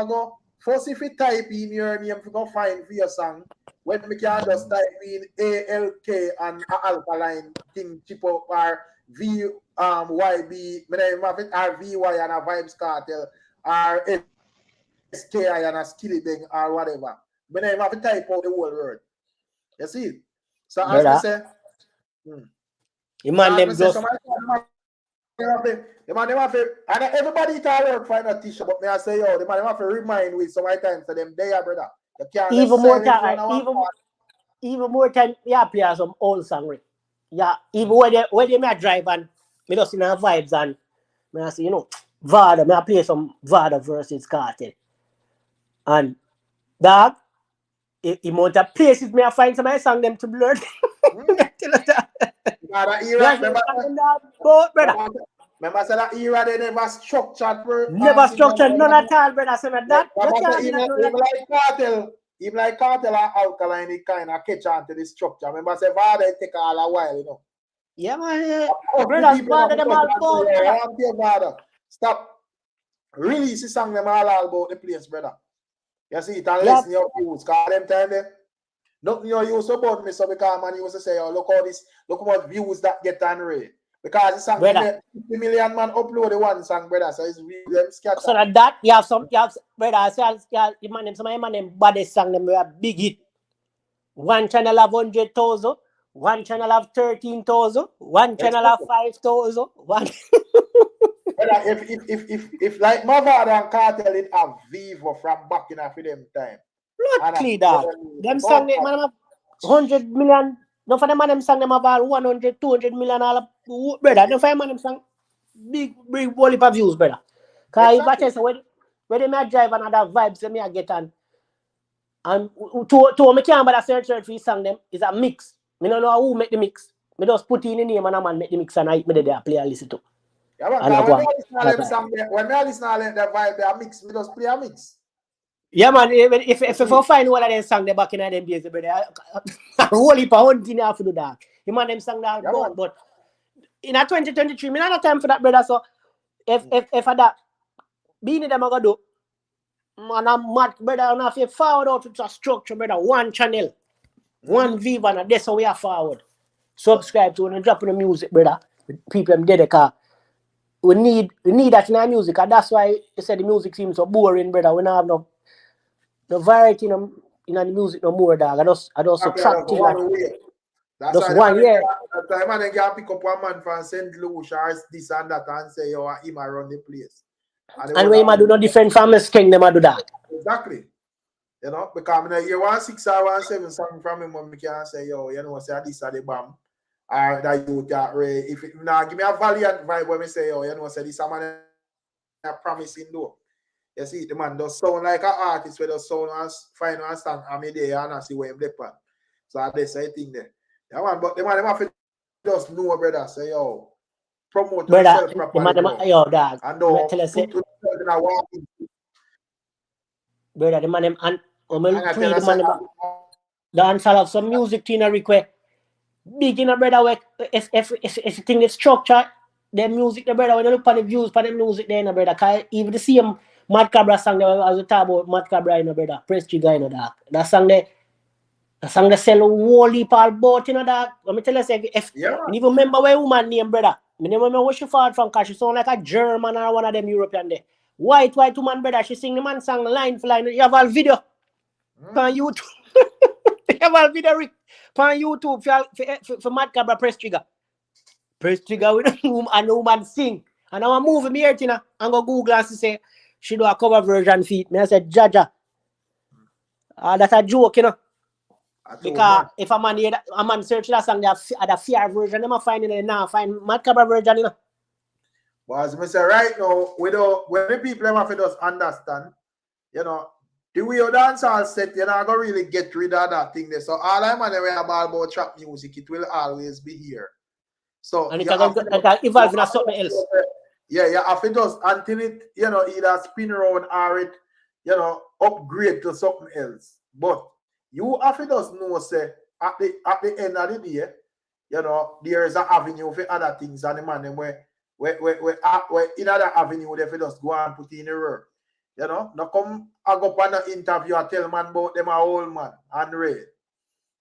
go first if you type in your name to go find for your song, when me can just type in ALK and alkaline thing chip up or YB, me name have it or VY and a Vibes Cartel or SKI and a Skilly Bang or whatever. Me name have to type out the whole word. You see? So as I say, the man them just the man them have to, and everybody can work find a t-shirt, but me I say yo, the man them have to remind with so many times to them there, brother. You can't even more time, yeah, play some old song, right? Yeah, even when they may drive and me just in a vibes and me I say, you know, Vada, me I play some Vada versus Cartel. And dog, the amount of places me I find some of my song them to blur. Remember say that era they never structured never structured none at all, brother. Say that. Even like cartel or alkaline, it kind of catch on to the structure. Remember say Vada take all a while, you know. Yeah, man. Brother, Vada them all about. Stop. Release the song them all about the place, brother. You see it and listen your views. Cause them time there. Nothing you used to about me, so because man used to say, oh, look how much views that get on rate. Because the song 50 million man upload the one song, brother. So it's them scattered. So that you have brother, so you man some of them baddest song them were big hit. One channel have 100,000, one channel have 13,000, one channel have 5,000, one. If like Mavada and Cartel it have Vivo from back in for them time. Not clear that. Them song they man have 100 million. No for them man them song them have 100, 200 million all brother. No for them man them song big whole heap of views, brother. Cause if I tell you when they may drive another vibes they may get on. And to me can't bother search for song them is a mix. Me don't know who make the mix. Me just put in the name and a man make the mix and I me there play and listen to. Yeah, man, when I listen to that vibe, they are mix, we just play a mix. Yeah, man, if I find one of them song they back in them days, brother, I whole heap of hunting have to do that. You man them song that gone, but in a 2023, me not have time for that, brother. So if for that, being them I go do, man, I'm mad, brother, and if you forward out to a structure, brother, one channel, one Viva, and that's how we are forward. Subscribe to and drop in the music, brother. People them get a car. We need that in our music, and that's why you said the music seems so boring, brother. We don't have no variety in the music no more, dog. I just subtract it like that's just 1 year. That's why man they can pick up one man from St. Louis or this and that and say yo him around the place. And when you do no different from the king, them do that. Exactly. You know, because I hear 1 6 or 7 something from him, when can say yo, you know, say this are the bomb. Or that you got if it now give me a valiant vibe when me say yo, you know, say this man a promising though. You see, the man does sound like an artist where does sound as fine and stand and me there and I see where him dip on. So I just say thing there. Yeah, man, but the man have to just know, brother, say yo, promote yourself properly. Yo, dog. And don't tell us brother, the man and the man dance all of some music to request. Big in a brother if you think the structure, the music, the brother, when you look at the views for the music there, no brother, cause even the same Mad Cabra song there as we talk about Mad Cabra, you know, brother, Press Trigger, you know, dog. That song they sell a whole heap all about, you know, dog. Let me tell you, if you even remember where woman name, brother. I never remember where she fought from, cause she sound like a German or one of them European there. White woman, brother, she sing the man song line for line. You have a video on YouTube. You have a video on YouTube for Mad Cabra Press Trigger. Press Trigger with a woman sing. And I'm moving me here, you know, and go Google and say, she do a cover version feed. Me I said, Jaja. That's a joke, you know. Because if a man search that song, they have a fair version, they might find it now, find Mad Cabra version, you know. But as I say right now, when the people have to just understand, you know, the way you dance all set, you're not gonna really get rid of that thing there. So all I'm gonna wear about trap music, it will always be here. So And you have to evolve into something else. Yeah, you have to just until it, you know, either spin around or it, you know, upgrade to something else. But you have to just know, say, at the end of the day, you know, there is an avenue for other things, and the man them where in other avenue they just go and put in the work. You know, now come I go on an interview and tell man about them a old man and read.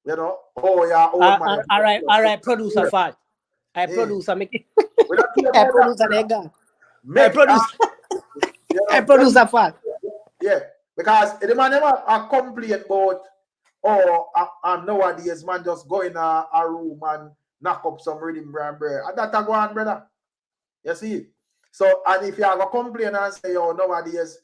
You know, oh yeah, old man. All right, producer fault. I producer make I producer they gone. I producer fault. Yeah, because the man never complain about nowadays man just go in a room and knock up some rhythm brand bread. And that go on, brother. You see? So, and if you have a complaint and say, oh, nowadays,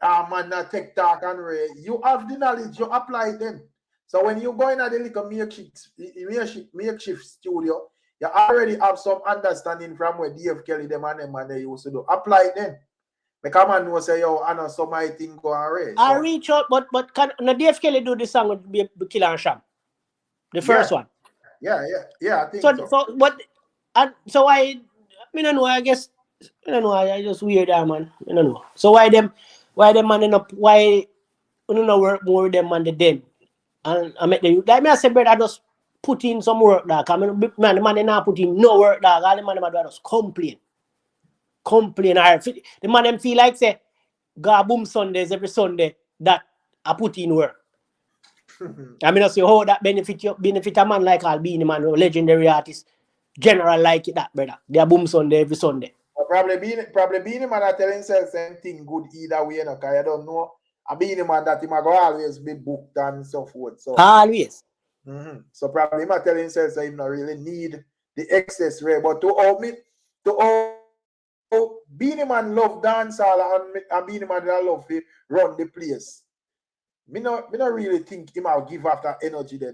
man, not take talk and read, you have the knowledge, you apply it then. So when you go in at the little makeshift studio, you already have some understanding from where Dave Kelly, them and they used to do. Apply it then. Because man know say, yo, I know some my thing go and read. I reach out, but can Dave Kelly do the song with Killer and Sham? The first one. Yeah, I think so. So what? So I don't know. I guess I don't know. I just weird that man. I don't know. So why them man end up why you don't know work more with them man than and I make the like me I said, brother, I just put in some work dog. I mean, man, the man they not put in no work dog. All the man them just complain. The man them feel like say God boom Sundays every Sunday that I put in work. I mean, I say, how that benefit a man like Albini man, legendary artist, general like it, that brother. They are boom Sunday every Sunday. Probably being man I tell himself same thing good either way, no, because I don't know. I being man that he might go always be booked and so forth. So always. So probably he might tell himself that he not really need the excess rate. But to Beanie Man love dance and Beanie Man love to run the place. Me not really think him will give after energy there.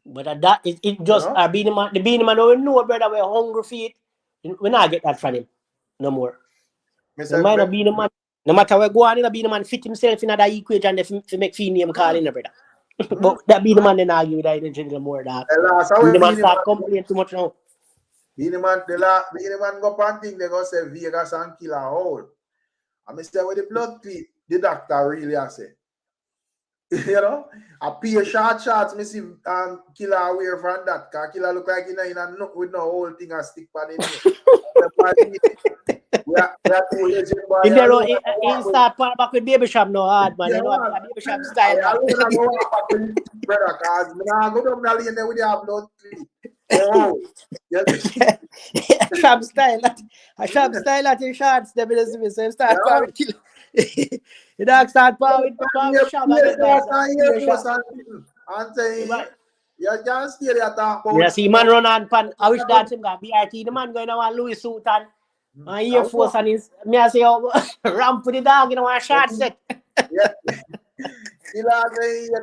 But that it just the Beanie Man don't know, brother, we're hungry for it. We not get that from him no more. The man of Beanie Man, no matter where go on in a Beanie Man fit himself in that equation to make fee name calling the brother. But that Beanie Man then argue with that energy no more that. Beanie Man start complaining too much now. Beanie Man go pan thing, they go say Vegas and Killer Hole. I mean say with the blood clean, the doctor really I say. You know, I pay a shots, me see Killer away from that, because Killer look like with no whole thing and stick pan in here. He start back with Baby Shop no hard, man. You know, Baby Shop style. I brother, because I go down the lane there with the blood clean. Oh, Shop style. A shop style at your shots. They will see so start power with Killer. The dog start power with Shop. And say, you can't stay there talk about. Yeah, see man run on pan. I wish that him got BRT. The man going on Louis suit and Air Force and his. Me I say, ramp with the dog, you know, a shot set. Yeah. You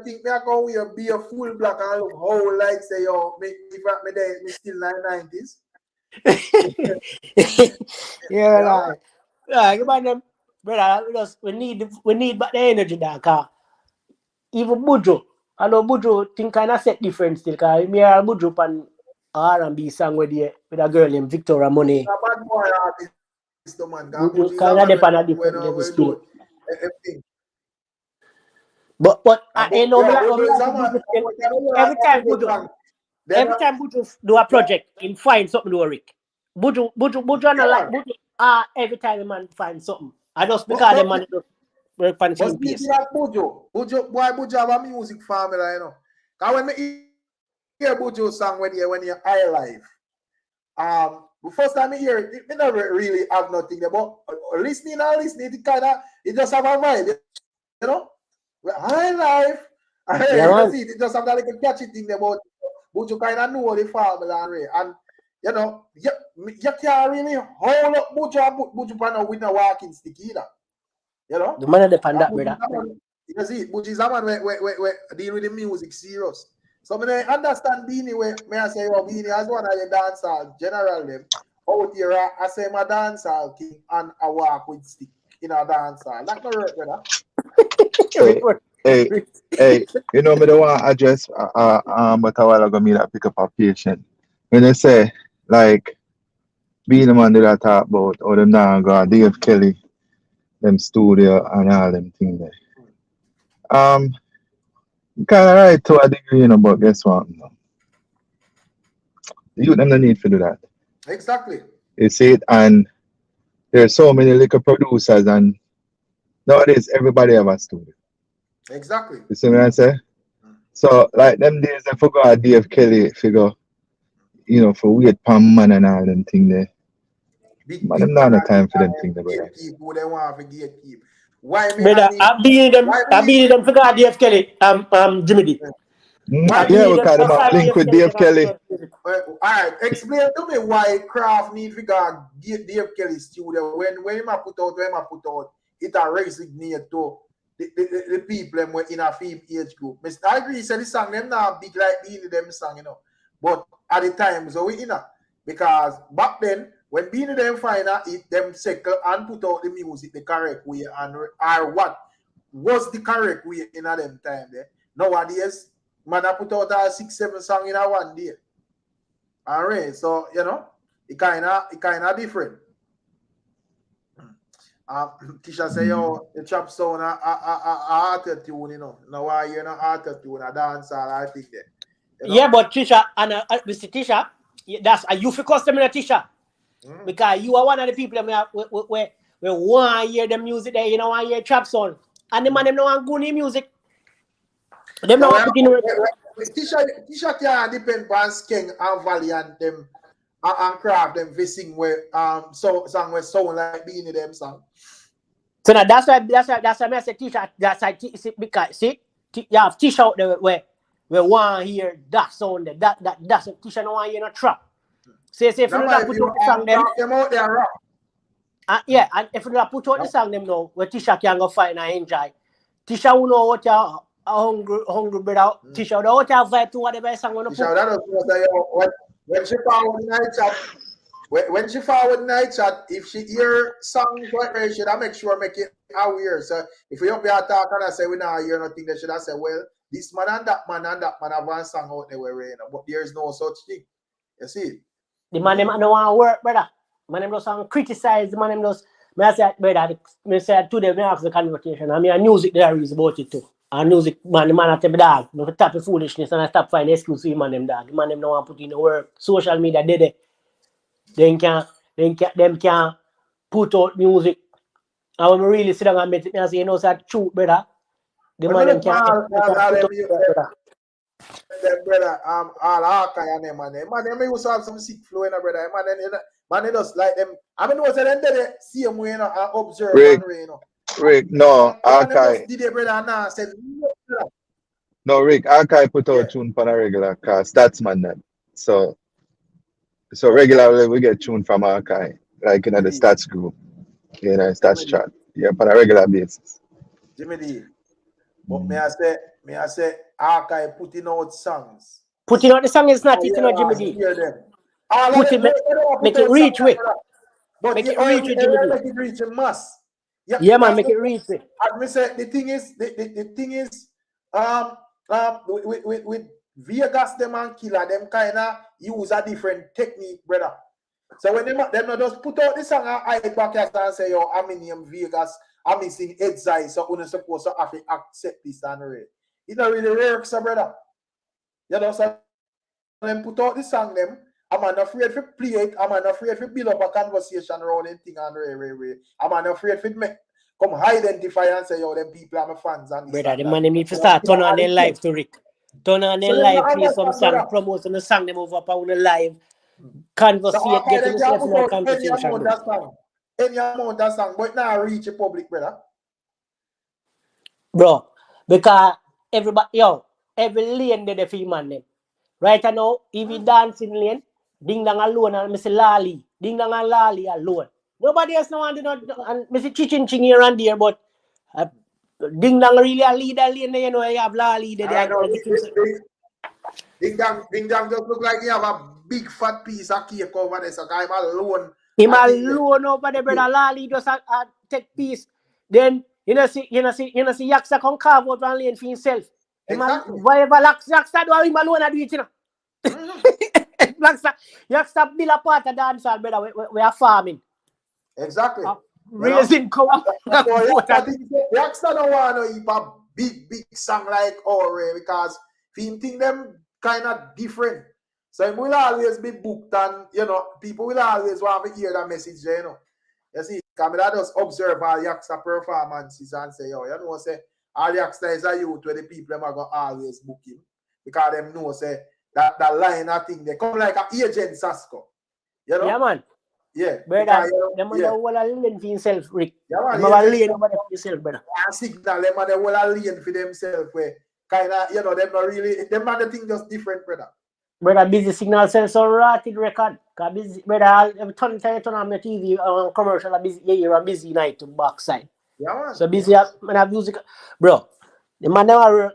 think me I go be a full black and look whole like say me still 90s. Yeah, right. Yeah, come on them, brother. We need but the energy that car. Even Bujo, I know Bujo think kind of set different still. Cause me and Bujo pan R&B song with a girl named Victoria Money. Bujo kind of depend on a different level still. But I know every time Bujo do a project, him find something to Rick. Bujo not like Bujo. Every time a man find something, I just because the man just work on the same piece. Bujo have a music formula, you know. Cause when me hear Bujo song when you're high life, the first time I hear it, me never really have nothing about listening, it just have a vibe, you know. High life. It just have that like a catchy thing about Buju kind of know the formula and you know you can't really hold up Buju pan with a walking stick either. You know? The man depend that brother. You see, Buju is a man where deal with the music serious. So I understand Beanie where may I say Beanie as one of the dancers general them. out here, I say my dancehall king and I walk with stick in a dancehall. That no work, brother. Hey, you know me the one address but a while ago me that pick up a patient. When they say like being the man that I talk about or them now go Dave Kelly, them studio and all them things there. Kinda right to a degree, you know, but guess what? No. You them no need to do that. Exactly. You see it, and there's so many little producers, and nowadays everybody have a studio. Exactly. You see what I say? So like them days I forgot Dave Kelly figure, you know, for wait pan man and all them thing there. Man, them not no time for them thing there, brother. People they want to gatekeep. Why me? Brother, I beat them for God, Dave Kelly. Jimmy D. Yeah, because them a link with Dave Kelly. Alright, explain to me why Kraft need to go get Dave Kelly studio when him put out, it a resignate to the people them in a film age group. I agree, say the song them not big like Beanie them song, you know. But at the time, so we because back then when Beanie them find out it them second and put out the music the correct way and or what was the correct way in a them time there. Nowadays, man I put out a 6-7 song in a one day. Alright, so you know, it kinda different. Tisha say yo, the chop sound a auto-tune, you know. Now I hear no auto-tune, a dance all I think that. You know? Yeah, but Tisha and Mr. Tisha, that's a you for customer Tisha. Because you are one of the people that we want to hear the music there, you know, want to hear trap sound. And the man them no want good music. Them no want to put in Tisha can depend on Skeng and Valley and them and Craft them we sing where song where sound like Beanie them song. So now that's why I say Tisha. That's why because see you have Tisha out there where we want to hear that sound there. That's Tisha no want to hear no trap. Say if you don't put out the song them out there rock. Yeah, and if you don't put out the song them now, where Tisha can go find and enjoy. Tisha will know what you hungry brother. Tisha know what you vibe to whatever song wanna put. Tisha that was when she forward night chat. When she forward night chat, if she hear songs whatever, she should make sure make it aware. So if we up here talk and I say we not hear nothing, they should have say, well, this man and that man have one song out there where but there's no such thing. You see? The man them don't want to work, brother. Man them just criticize. The man them just. I say, brother. I say today me ask the conversation. I mean, a music there is about it too. And music man, the man I tell me dog. I stop the foolishness and I stop finding excuse for man them dog. The man them don't want to put in the work. Social media did it. Them can put out music. And when we really sit down and make it, I say, you know, it's a truth, brother. The man them can't put out brother. Them brother, all Arkai and them, man. Them used to have some sick flow in a brother. Man, they just like them. I mean, was them did the same way, you know, and observe Rick, and you know. Rick, no, Arkai. Did they brother now said no, Rick, Arkai put out tune for a regular cast. That's man that. So regularly we get tune from Arkai, like in the stats group, you know, stats chat. Yeah, on a regular basis. Jimmy D. But may I say, Arkai putting out songs. Putting out the song is not it, you know, Jimmy D. Put it, make it reach with. Make it reach with Jimmy D. Make it reach a mass. Yeah, man, make it reach with. As me say, the thing is, with Vegas them and Killer, them kinda use a different technique, brother. So when them not just put out the song I back and say, yo, I'm in Vegas, I'm missing Ed's eye, so we're supposed to have to accept this and read. It don't really work, so brother. You know, so them put out the song them, I'm not afraid to play it, I'm not afraid to build up a conversation around anything and I'm not afraid to come identify and say, yo, them people are my fans. And brother, the man need to start turn on their live to Rick. Turn on their live, play some song, promote the song them over on the live. Conversate, get yourself in a conversation. Any amount of song, but now reach the public, brother. Bro, because everybody, every lane they feel man them. Right now, if you dancing lane, ding dong alone and Mr. Lali, ding dong and Lali alone. Nobody else no want to know, and Mr. Chichin Ching here and there, but ding dong really a leader lane, you know, you have Lali there. Ding Dong just look like he have a big fat piece of cake over there, so I'm alone. Him alone over there, brother Lali just take piece. Then you know see Yaksa come carve out one lane for himself. Exactly. Whatever Yaksa do, him alone do it, you know. Yaksa build a part of dancehall, brother. We are farming. Exactly. Raising cow. Yaksa don't want to eat a big song like Ore because him think them kind of different. So he will always be booked and, people will always want to hear that message, You see, because I just observe all Yaksa performances and say, say, all Yaksa is a youth where the people are going to always book him. Because them know, say, that line of thing, they come like an agent Sasko. Yeah, man. Yeah. Brother, them on the whole lane for himself, Rick. Yeah, man. Them have a lane over there for himself, brother. And signal them on the whole lane for themselves where kind of, them not really, them are the thing just different, brother. Brother, busy signal sells so rotted record. Cause busy, brother, every turn on the TV commercial, you're busy night to backside. Yeah, man. So busy, man, have music. Bro, the man never,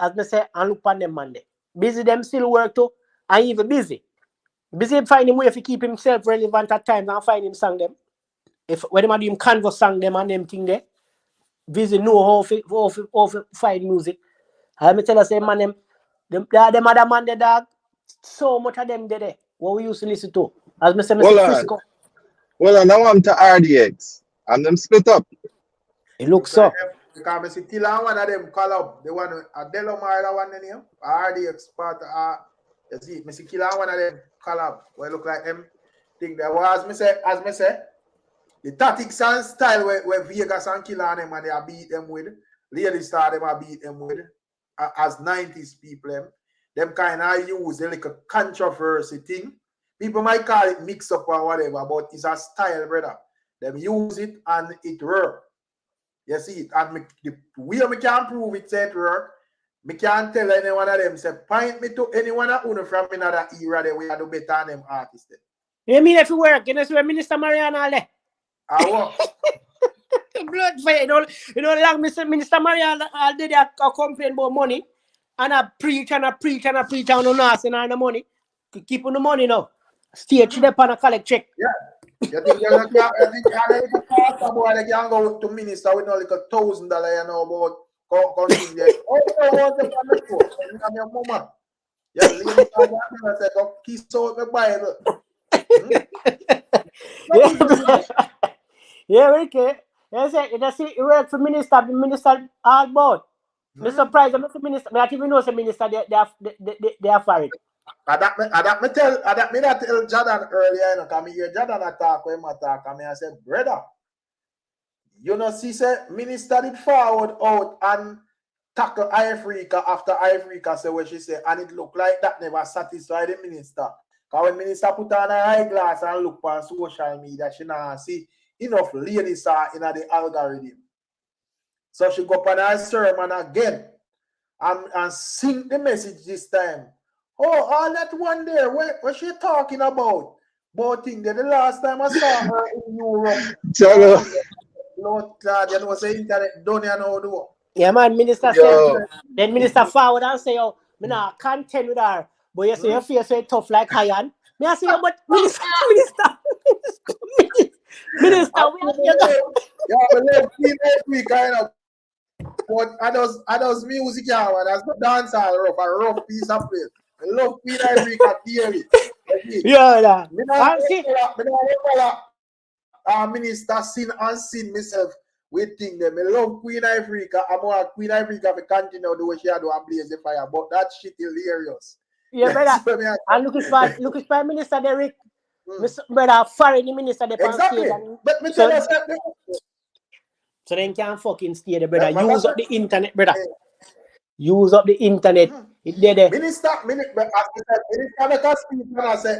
as I say, and look on them, man. Busy, them still work too, and even busy. Busy finding way to keep himself relevant at times and find him song them. If when them do him canvas song them and them thing there, busy know how to find music. And me tell us, man, them other man, the dog. So much of them there. What we used to listen to. As Mr. Frisco. Well, now I'm to RDX. And them split up. It looks so. Because I see Killer one of them call up. The one Adelo Mara one name. RDX part of you see, I see Killer one of them call up. Well look like them thing there was as me say, the tactics and style where Vegas and Killer and them and they are beat them with. Lady Star them are beat them with as 90s people them kind of use like a controversy thing. People might call it mix up or whatever, but it's a style, brother. Them use it and it work. You see it, and the way we can prove it say it work. Me can't tell any one of them say point me to anyone who from another era that we are do better than them artists. You mean if you work, you know, so Minister Mariana all there. I work. Blood fire, you know, like Minister Mariana all day they complain about money. And I preach and I preach and I preach and I'm not asking the money. Keep on the money now. Stay to the pan and collect check. Yeah. You think they can go to minister with no like $1,000, about something there. Oh, you want to come to I'm your mama. Yeah, leave I said, go kiss out the Bible. Yeah, okay. You work for minister all about. I'm surprised. I'm minister. I even know some minister they are for it. That me tell Jordan earlier, come here. Jordan attack when I talk. I said, brother, you know, see, say minister did forward out and tackle Ifrica after Ifrica say what she said, and it looked like that never satisfied the minister. Because when minister put on her eyeglass and look on social media, she now see enough ladies in the algorithm. So she go up on her sermon again and sing the message this time. Oh, all that one there, what she talking about? About thing there, the last time I saw her in Europe. Lord God, you know, say internet don't you know do. Yeah, man, minister said, then minister forward and say, oh, me not content with her. But you say your face so tough like iron. Me I say, oh, but minister, we have you go. Yeah, but let's kind of. But I does music, yeah, that's the dance all a rough piece of place. I love Queen Ifrica theory. Yeah, minister sin myself with thing them. I love Queen Ifrica. I want Queen Ifrica to continue the way she do and blaze the fire. But that shit hilarious. Yeah, brother. And look at Prime Minister Derek. Brother, foreign minister the exactly. But me tell you something. So then can't fucking stay there, brother. Use up the internet, brother. Use up the internet. It there. Minister, but as I said, minister speak and I say,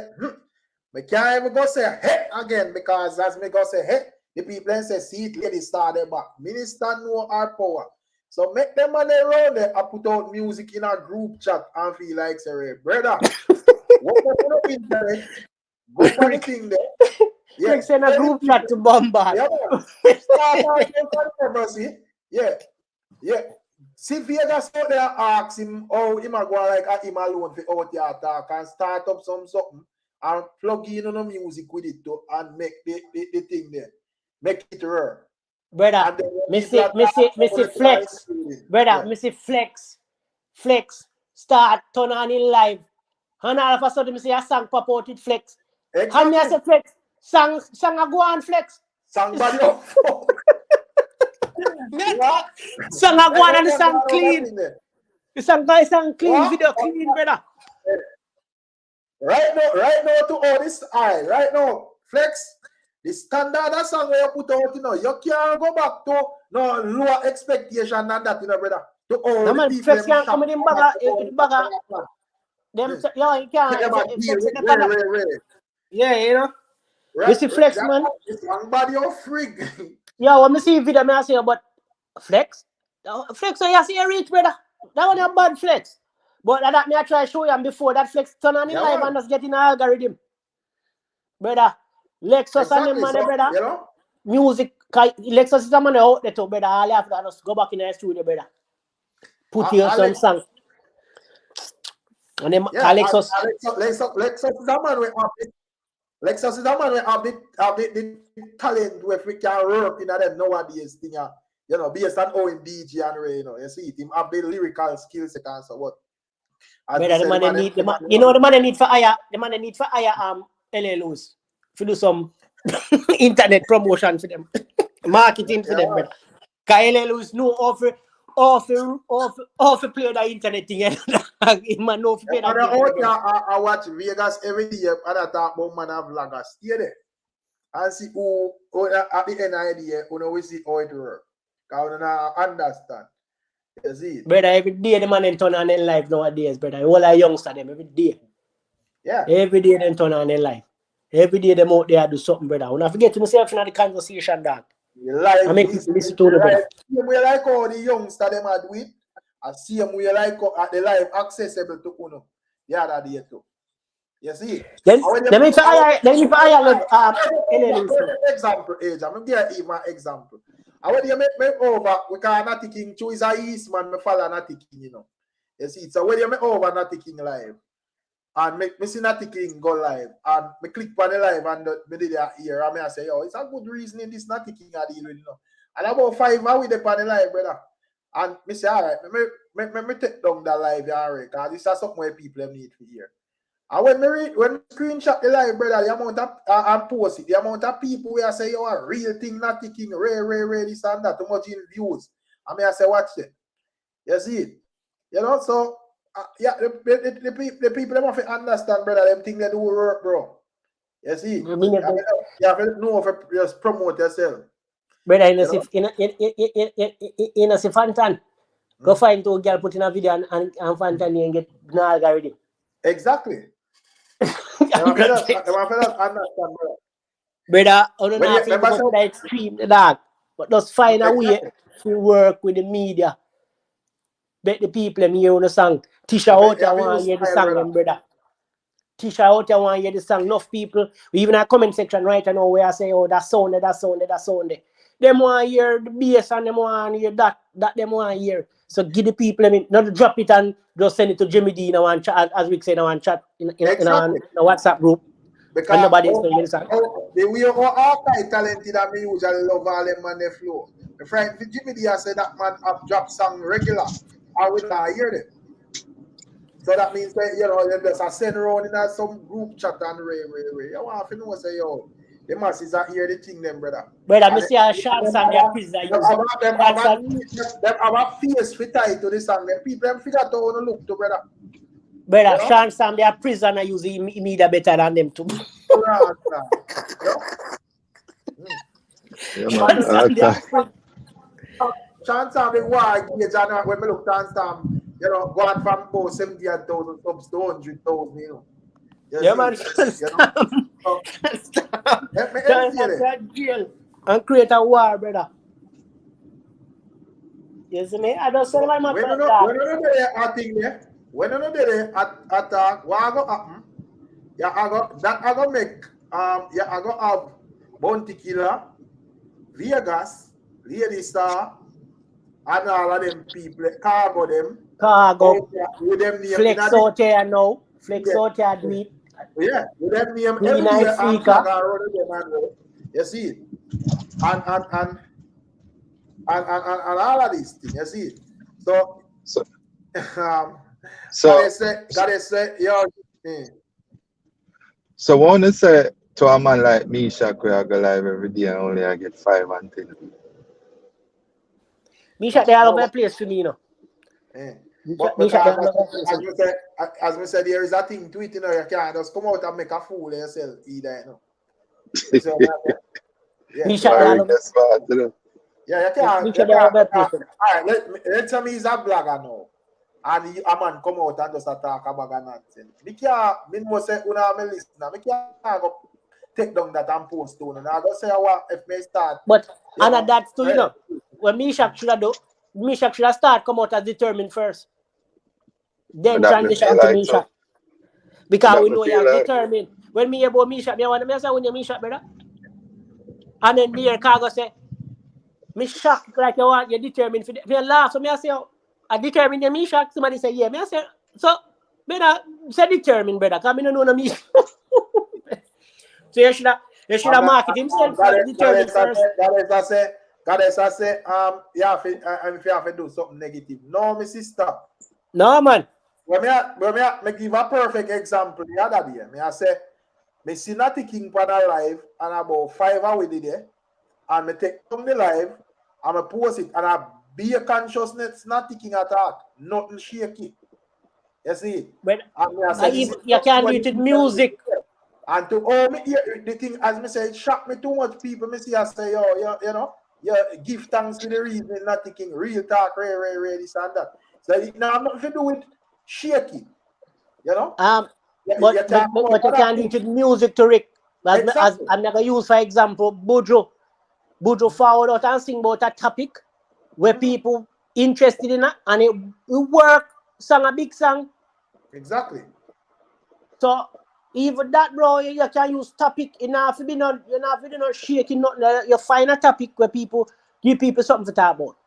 I can't even go say hey again because as me go say hey, the people say see it lady start them back. Minister know our power. So make them money around there and put out music in a group chat and feel like say, brother, what on the internet? Go for the thing there. Yeah, send a group chat to bombard. Yeah, yeah. See Vegas out there ask him how him a go like him alone for out here talk and start up something and plug in on the music with it to and make the thing there. Make it rare. Brother, Missy Flex. Brother, Missy Flex. Start turn on in live. And all of a sudden, Missy a song pop out with Flex. Exactly. And me I say Flex. Song a go on Flex. Song body up. Song a go on and the song clean. The song clean, video clean, brother. Right now to all this right now, Flex, the standard of song where you put out, you can't go back to no lower expectation than that, brother. To all the people. Flex can't come in bagger. Them, yeah, you can't. Yeah, you know. Right, you see Flex, man. Somebody of freak. Yeah, when me see video, I say about Flex. Flex, so you see a reach, brother. That one a bad Flex. But that me I try to show you before that Flex turn on in live and just getting an algorithm. Brother, Lexus and them man, brother. You know? Music, Lexus is a man out there too, brother. All you have to just go back in the studio, brother. Put your some song. And then Lexus. Lexus is a man with Lexus is a man with the talent where we can work in them nowadays thing, based on OMBG and Ray, you see it, him have the lyrical skills and so what. Brother, the man need the man need for hire LLOs to do some internet promotion for them, marketing for them, brother. Cause LLOs know off play the internet thing. Man know play that. I watch Vegas every day and I talk about man of vloggers. Stay there and see who at the end of the day, we see how it works. Cause we don't understand. You see it? Brother, every day the man turn on in life nowadays, brother. All our youngsters them every day. Yeah. Every day they turn on in life. Every day them out there do something, brother. When I forget to myself in the conversation, dog. I make people listen to the brother. We like how the youngsters them are doing. I see them we like how the life accessible to Uno. The other day too. You see? Then if I example, age. I'm gonna give you an example. I want you make me over. We can not King choose a East man. Me follow Natty King, You see, so when you make over Natty King live, and make me see Natty King go live, and me click on the live and me did that here, and I say, it's a good reason in this Natty King I deal with, And about 5 hours with on the live, brother. And me say, all right, me take down that live, alright, because this is something where people need to hear. And when me screenshot the live, brother, the amount of and post it, the amount of people where I say, a real thing, not ticking, rare, this and that, too much in views. I say, watch it. You see it? So, the people, them have to understand, brother, them thing they do work, bro. You see? You have to know if you just promote yourself. Brother, in a Fantan, go find 2 girls put in a video and Fantan and get no algorithm. Exactly. Understand, brother, I don't know if you go to the extreme, dog. But just find a way to work with the media. Bet the people hear the song. Tisha out there want to hear the song, brother. Tisha out there want to hear the song. Enough people, even in a comment section right now where I say, that sound. Them want to hear the bass and them want to hear that them want to hear. So give the people, not drop it and just send it to Jimmy D in one chat, as Rick said in one chat in a WhatsApp group. Because and nobody is going to listen. The way all kind talented that me usually love all them man they flow. The friend Jimmy D I said that man have drop song regular. I will not hear them. So that means that there's a send around in some group chat and ray. You want to know say the masses are here the thing them, brother. Brother, I see a short song they prison. Them have a face fit tight to the song. Them people them figure out how to look to, brother. Brother, Sean Sam, they are prisoner using media better than them too. Sean Sam, the war gauge, when we look at Sam, going from about 70,000 subs to 100,000, Yeah, man. And create a war, brother. You see me? I don't say my man. When I do attack, what go happen? I go make I go have Bounty Killer, Vegas, Lady Star, and all of them people, cargo them. Cargo. With them name Flex out here now. Flex out here do it. Yeah, with them name Do in everywhere and Ifrica. flag around them and you see it. And all of these things, you see it. So gotta say, yo. So I want to say to a man like me, Shaq, where I go live every day and only I get 5 and 10. Misha, they all over the place for me, you know. But as we said, there is a thing to it, you know, you can't just come out and make a fool of yourself either, you know. So, Misha, they all over. Yeah, you can't. All right, let's say me is a blogger now. And a man come out and just talk about nonsense. Me know say una me listener. Me can't go take down that and post to. And I go say what if me start. But and that's too, you know. When Misha should have start come out as determined first. Then transition to Misha. Because we know you're determined. When me about Misha, me want to say when you Misha, brother. And then me Cargo say, me shocked like you want, you're determined for you laugh. So me I say, I determined you me shocked. Somebody say, yeah. Me I say, so brother, say determined, brother, because I don't know no me. So you should have market himself like determined first. Goddess, I say, if you have to do something negative. No, my sister. No, man. When me give a perfect example the other day. I say, me see Natty King for the live and about 5 hours there, and me take from the live and me post it and I be a consciousness Natty King attack, nothing shaky. You see it? But you can't do it with music. And to me the thing as me say, it shock me too much people. Me see I say, you know, give thanks to the reason Natty King, real talk, rare, this and that. So now I'm not to do with shaky. You know? But you can't do it with music to Rick. As I'm never use, for example, Boudreaux forward out and sing about a topic where people interested in it and it work, song a big song. Exactly. So even that, bro, you can use topic enough to be not shaking nothing. You find a topic where people give people something to talk about.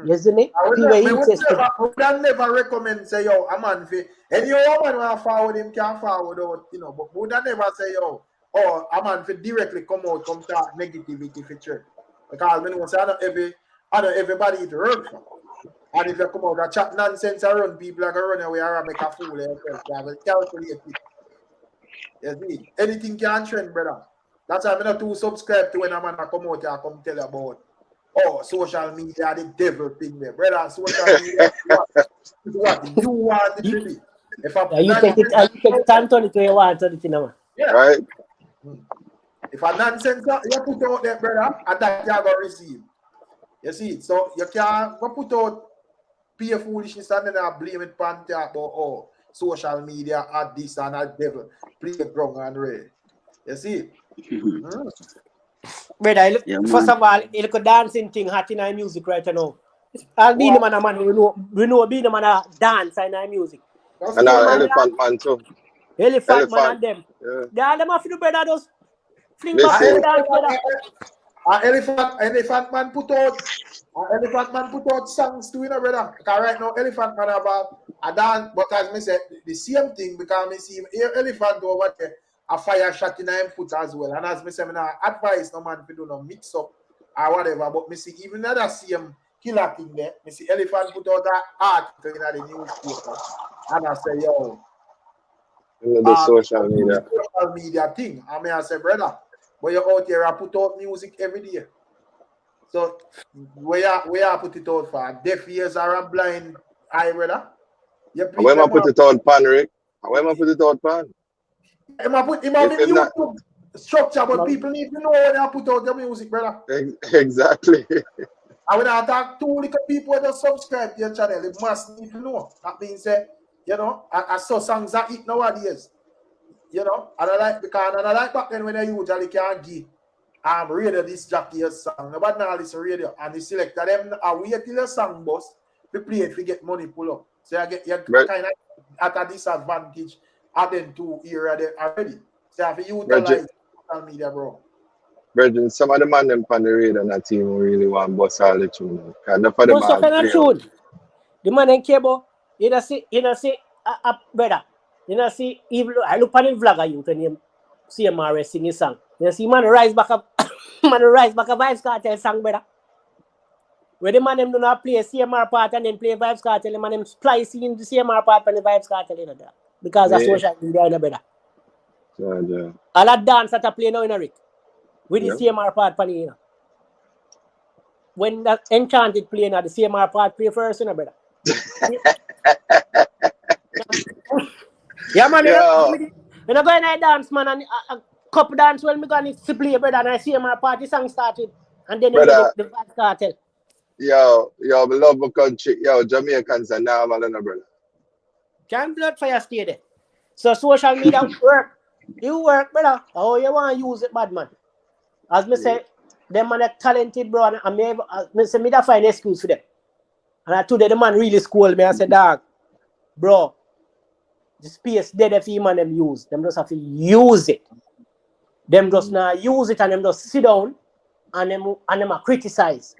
You see me? People interested. I would never recommend say yo, a man fi any woman want forward him can forward out, you know, but would never say yo, oh, a man fi directly come talk negativity for church. Because when you say I know everybody it work for. And if you come out and chat nonsense around people are gonna run away and make a fool of yourself. You will calculate it. You see? Anything can trend, brother. That's why I'm not too subscribe to when a man come out and come tell you about social media, the devil thing there. Brother, social media is what you want it to be. You take it and turn it where you want to, you know. Yeah. Right. If a nonsense you put out there, brother, and that you are going to receive. You see it? So you can't put out pure foolishness and then blame it on about social media and this and that devil. Play wrong and red. You see it? Brother, first of all, it's a dancing thing hot in our music right now. I'll be the man, we know be the man dance in our music. And Elephant Man too. Elephant Man and them. Yeah. They all them have to do better those fling back and dance better. Elephant Man put out songs too, you know, brother. Because right now Elephant Man about a dance, but as me say, the same thing because me see Elephant over there. A fire shot in him put as well. And as me say, I advise no man to do no mix up or whatever. But me see even that same killer thing there, me see Elephant put out that article in the newspaper. And I say, yo. The social media thing. I mean, I say, brother, but you're out here, I put out music every day. So where I put it out for? Deaf ears are a blind eye, brother. Where am I put it out, pan, Rick? Where am I put it out, pan? It might be YouTube structure, but people need to know when I put out the music, brother. Exactly. And when I talk to little people that subscribe to your channel, they must need to know. That means, you know, I saw songs that hit nowadays. You know, and I like back then when I usually can't give radio this jockey's song. Nobody now listen radio. And the selector them I wait till the song bus to play it to get money pull up. So you kind of at a disadvantage. Are them two era there already. So if you utilize social media, bro. Brethren, some of the man them on the radio and that team who really want to bust all the tune. Because enough of them Most of are them tune. The man ain't care about, you know, see, brother, you know, see, even I look on the vlogger, you can name CMRS sing his song. You know, see, man rise back up, man rise back up Vibes Cartel song, brother. Where the man them do not play CMR part and then play Vibes Cartel, the man them splice in the CMR part and the Vibes Cartel, you know, that. Because that's social media, you know, brother. Yeah. All that dance that I play now in a Rick, with the Yeah. CMR part, you know. When that Enchanted play now, the CMR part play first, you know, brother. Yeah, man, when I go in a dance, man, and a couple dance, well, me going to play, brother, and I see my party song started, and then Brother, the Vibes Cartel. yo, we love my country. Yo, Jamaicans are normal, no, brother. Can't blood fire stay there. So social media work. You work, brother. How you want to use it, bad man? As me say, them man are talented, bro, and me say, me da find excuse for them. And today the man really scolded me. I said, dog, bro, the space dead if man them use. Them just have to use it. Them just not use it and them just sit down and them a criticize.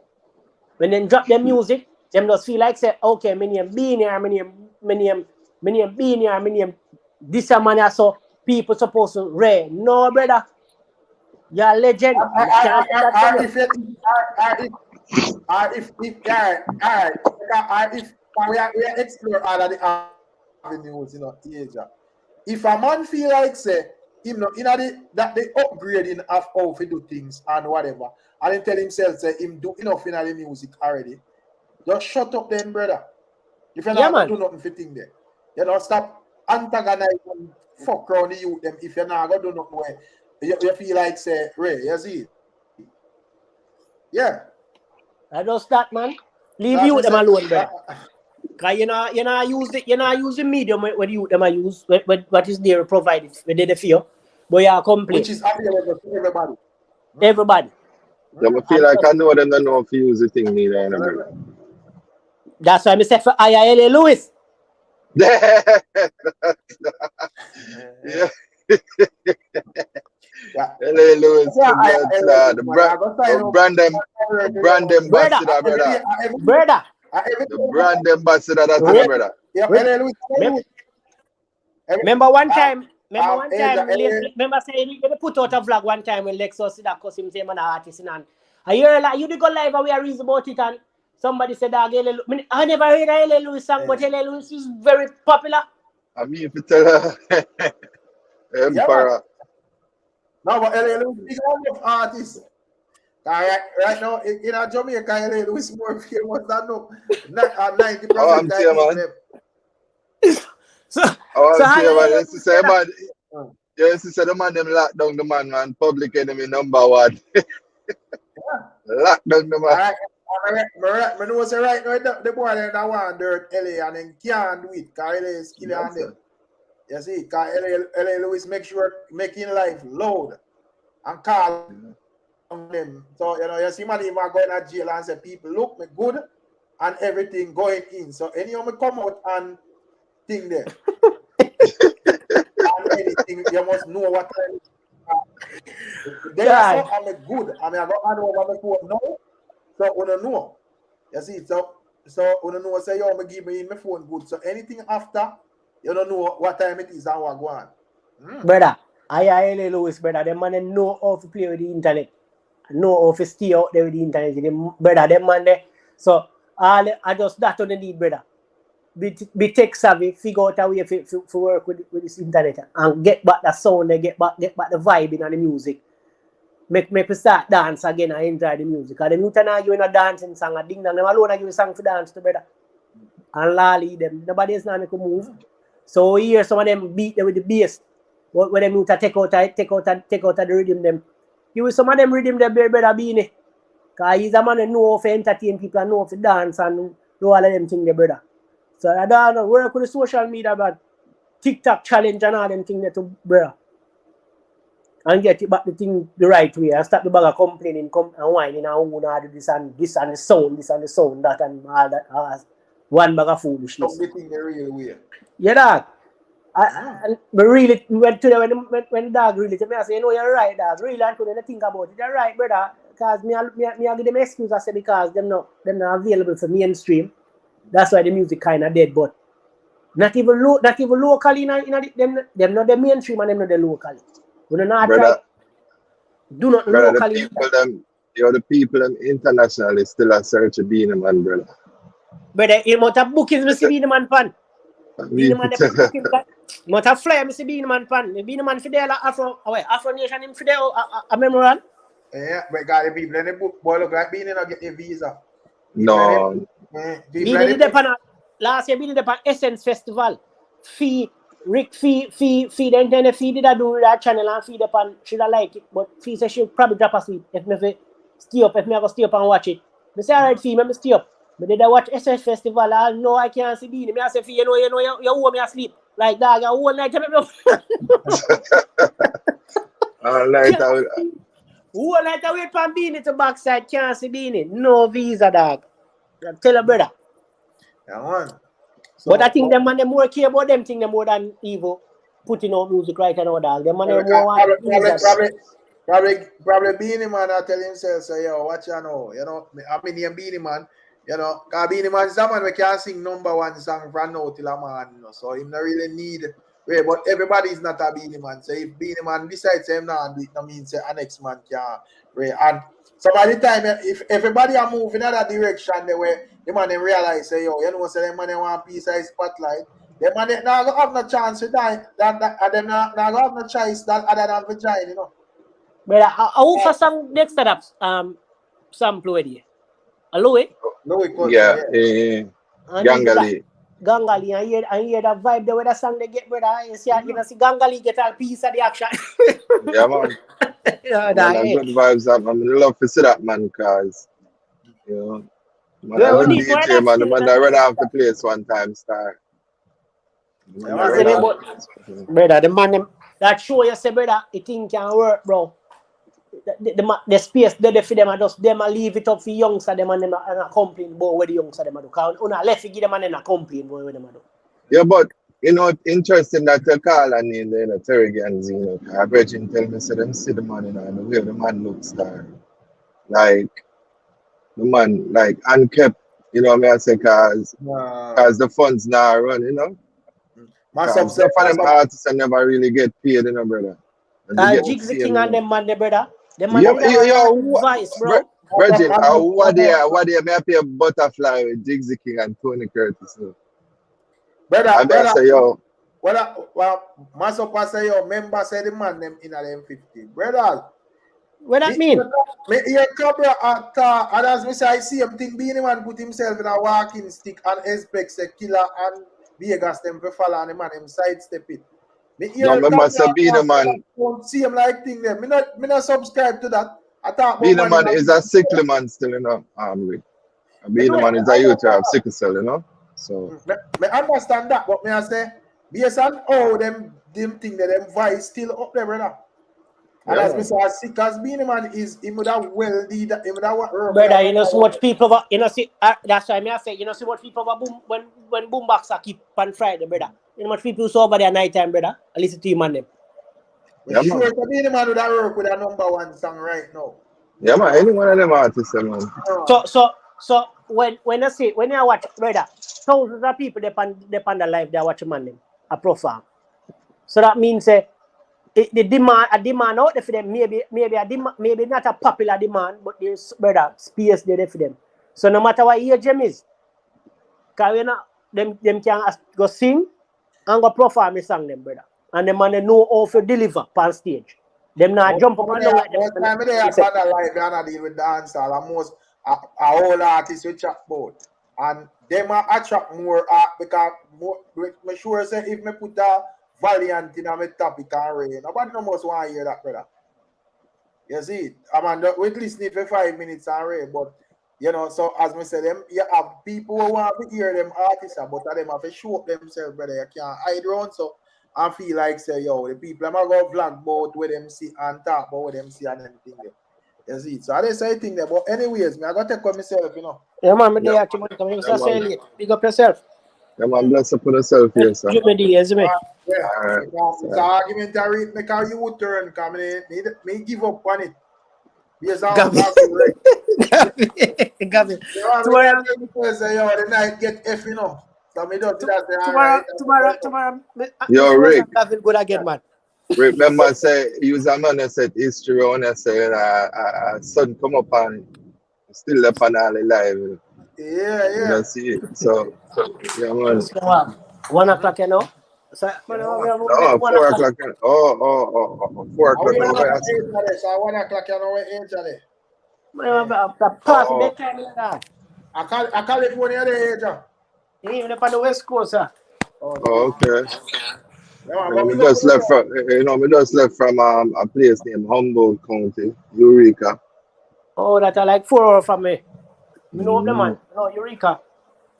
When they drop their music, them just feel like say, okay, me name being here, me name being here, me name this a man so people supposed to rare. No, brother. You're a legend. If we explore all of the avenues, you know, Asia. If a man feel like say him no, you know, that they upgrading of how to do things and whatever, and then tell himself say him do enough in the music already, just shut up then, brother. If you're not gonna do nothing for thing there, you know, stop antagonizing fuck around the youth them. If you're not gonna do nothing where you feel like say Ray, you see it. Yeah. I just that, man. Leave you them alone, brother. Cause you know use the medium when you them use what is there provided when they feel, but you are complete. Which is available to everybody. Everybody. Yeah, I feel like I know them don't know if you use the thing neither, brother. That's why I say for ILA Lewis. Yeah. LA Lewis, the brand ambassador, brother. Brother. The brand ambassador, that's it, brother. Yeah, LA Lewis. Remember one time, remember saying they put out a vlog one time when Lexus did that cause him say man artist and I hear like you did go live and we are reason about it and somebody said that I never heard a LA Lewis song, but LA Lewis is very popular. I mean, if you tell her, Emperor. No, but LA Lewis is one of artists. Right now, in Jamaica, LA Lewis is more famous than 90%. Oh, I'm saying, man. Yes, the man them lock down the man, public enemy number one. Lock down the man. I know say right now the boy that want dirt LA and then can't do it because LA is killing on them. You see, because LA Lewis making life loud and call on them. So you see man even going to jail and say people look me good and everything going in. So anyone me come out and thing there. And anything you must know what time. Then so I'm good. I mean I got over my phone now. So we don't know. You see, so we don't know say yo me give me in my phone good. So anything after, you don't know what time it is and what go on. Brother, I Lewis, brother, them man know how to play with the internet. Know how to stay out there with the internet. Brother, them man there. So I just that on the need, brother. Be tech savvy, figure out a way to work with this internet and get back the sound, get back the vibe in the music. Make me start dance again and enjoy the music. Because the youth are not giving a dancing song, a ding dong, them alone are giving a song for dance to brother. And lolly them, nobody else not make a move. So we hear some of them beat them with the bass. When them youth take out the rhythm them. You will some of them rhythm them brother beanie. Because he's a man who know how to entertain people and know how to dance and do all of them things there, brother. So I don't know, work with the social media about TikTok challenge and all them things there to brother. And get it back the thing the right way and stop the bag of complaining and whining and who not do this and the sound, that and all that. One bag of foolishness. Stop the thing the real way. Yeah, that. And we really went to the when dog really tell me, I say, you know, you're right, dog. Really, and to think about it. You're right, brother. Because me give them excuse. I say because them not available for mainstream. That's why the music kind of dead. But not even locally them not the mainstream and them not the locally. We don't not try do not brother, locally. the people them internationally still a search of being a man, brother. Brother, you must have bookings, Mr. Beanie Man fan. Beanie Man, they put bookings. Must have flyer, Mr. Beanie Man fan. The Beanie Man Fidel, Afro Nation, him Fidel, a memorial. Yeah, but got the people in the book, boy, look like Beanie not get a visa. No. Beanie did the last year, Beanie did the Essence Festival. Rick fee the internet fee did I do that channel and feed upon should I like it, but fee said she'll probably drop asleep if me stay up, if me I go stay up and watch it. Me say alright fee, me stay up. But did I watch SS Festival? I know I can't see Beanie. Me I say fee, you owe me asleep. Like dog, I whole night All night whole night I wait for Beanie to backside, can't see Beanie. No visa dog. Tell a brother. Yeah, man. But I think them man they more care about them thing them more than Evo putting out music right now, dog. Them man they more want probably Beanie Man I tell himself, say, yo, watch you know. You know, I mean name Beanie Man, you know, because Beanie Man is a man we can sing #1 song from now till a man, you know, so him not really need but everybody is not a Beanie Man. So if Beanie Man decides him now, that means a next man can and so by the time if everybody are moving in that direction, the way the man realize say, yo, you know, say the man want piece of spotlight. The man now go have no chance to die. That them now go have no choice that other than vagina, you know. But I for some next setup sample with you. Louis? Yeah. Gangali. Gangali, I hear that vibe the way that song they get, brother. You see Gangali get a piece of the action. Yeah, man. Man, good vibes up. I'm love to see that man, cause you know, man, I would DJ, man. The man I read off the place one time, start. Brother, the man that show you say, brother, it thing can work, bro. The space they for them and just them and leave it up for youngster them and them and complain about what the youngster them do. Cause left give them and then complain about what them do. Yeah, but you know, interesting that you call and name the Terry Gangs, you know. I virgin tell me so them see the man, you know, and the way the man looks there. Like the man like unkept, you know what I say, cause the funds now run, you know. Some of them artists never really get paid, you know, brother. Jigsy King and them man, brother. Them man advice, bro. Virgin, what they may pay a butterfly with Jigsy King and Tony Curtis. No? Brother, say, yo. Well, Masopa say, yo, member say the man them in them 50. Brother. What that mean? Me hear Cobra and as me say, I see him think Beanie Man put himself in a walking stick and expects a killer and Vegas them to follow and the man him sidestep it. Me hear Beanie Man. Don't see him like thing there. Me not subscribe to that. I thought Beanie Man is a sickly man still, you know. Beanie Man is a youth who have sickle cell, you know. So me understand that, but me I say, based on how them thing that them voice still up there, brother. And as me say, as sick as Beanie Man is, he would have well did that. He would have brother, you know so much people. You know see, that's why me I say, you know so much people when boombox keep on Friday, brother. You know much people so over there night time, brother. I listen to him and them. Yeah, sure, man. Beanie Man would have work with a #1 song right now. Yeah, man. Any one of them artists, man. So when you watch, brother, thousands of people depend the live they watch man them a profile. So that means the demand out there for them maybe not a popular demand, but there's brother space there for them. So no matter what age them is, cause you know them can go sing and go perform a song them, brother. And the man they know how to deliver on stage. Them not jump up and down like them. Most time they are on the live, they are not deal with dancehall. And most a whole artist we chat about. And them attract more because me sure say if me put a Valiant in my topic and rain, nobody no most want to hear that, brother. You see, I mean, we listen for 5 minutes and rain, but you know, so as me say, them you have people who want to hear them artists, but them have to show up themselves, brother. You can't hide around, so I feel like say, yo, the people I'm gonna go vlog about what them see and talk about what them see and anything there. You see, so I didn't say anything there, but anyways, I gotta take on myself, you know. Yeah, man, me there actually come you say late. Big up yourself. Yeah, man, bless up on yourself here, sir. Jimmy Diaz, me. Yeah, Alright. it's an argument I read, make a U-turn, come me give up on it. Yes, I Gavin. Gavin. yeah, Tomorrow, the night get F, you know. So me don't that say, all tomorrow, right. Yo, Miss Rosa Rick. Gavin good again, man. Remember, say, use a man that said history on and say, sun come up and still left and all alive. You Yeah. don't see it. So, yeah, man. So, 1 o'clock, you know? So, man, we have No, 1 4 o'clock. o'clock. 4 o'clock. We Now, have where I 8 see? so 1 o'clock, you know, where 8 today. Past Oh, bedtime, you know? I California, the age. Even up on the West Coast, sir. okay. Yeah, You know, but me big up just left from, a place named Humboldt County, Eureka. Oh, that's like 4 hours from me. You know the Mm, man. No, Eureka.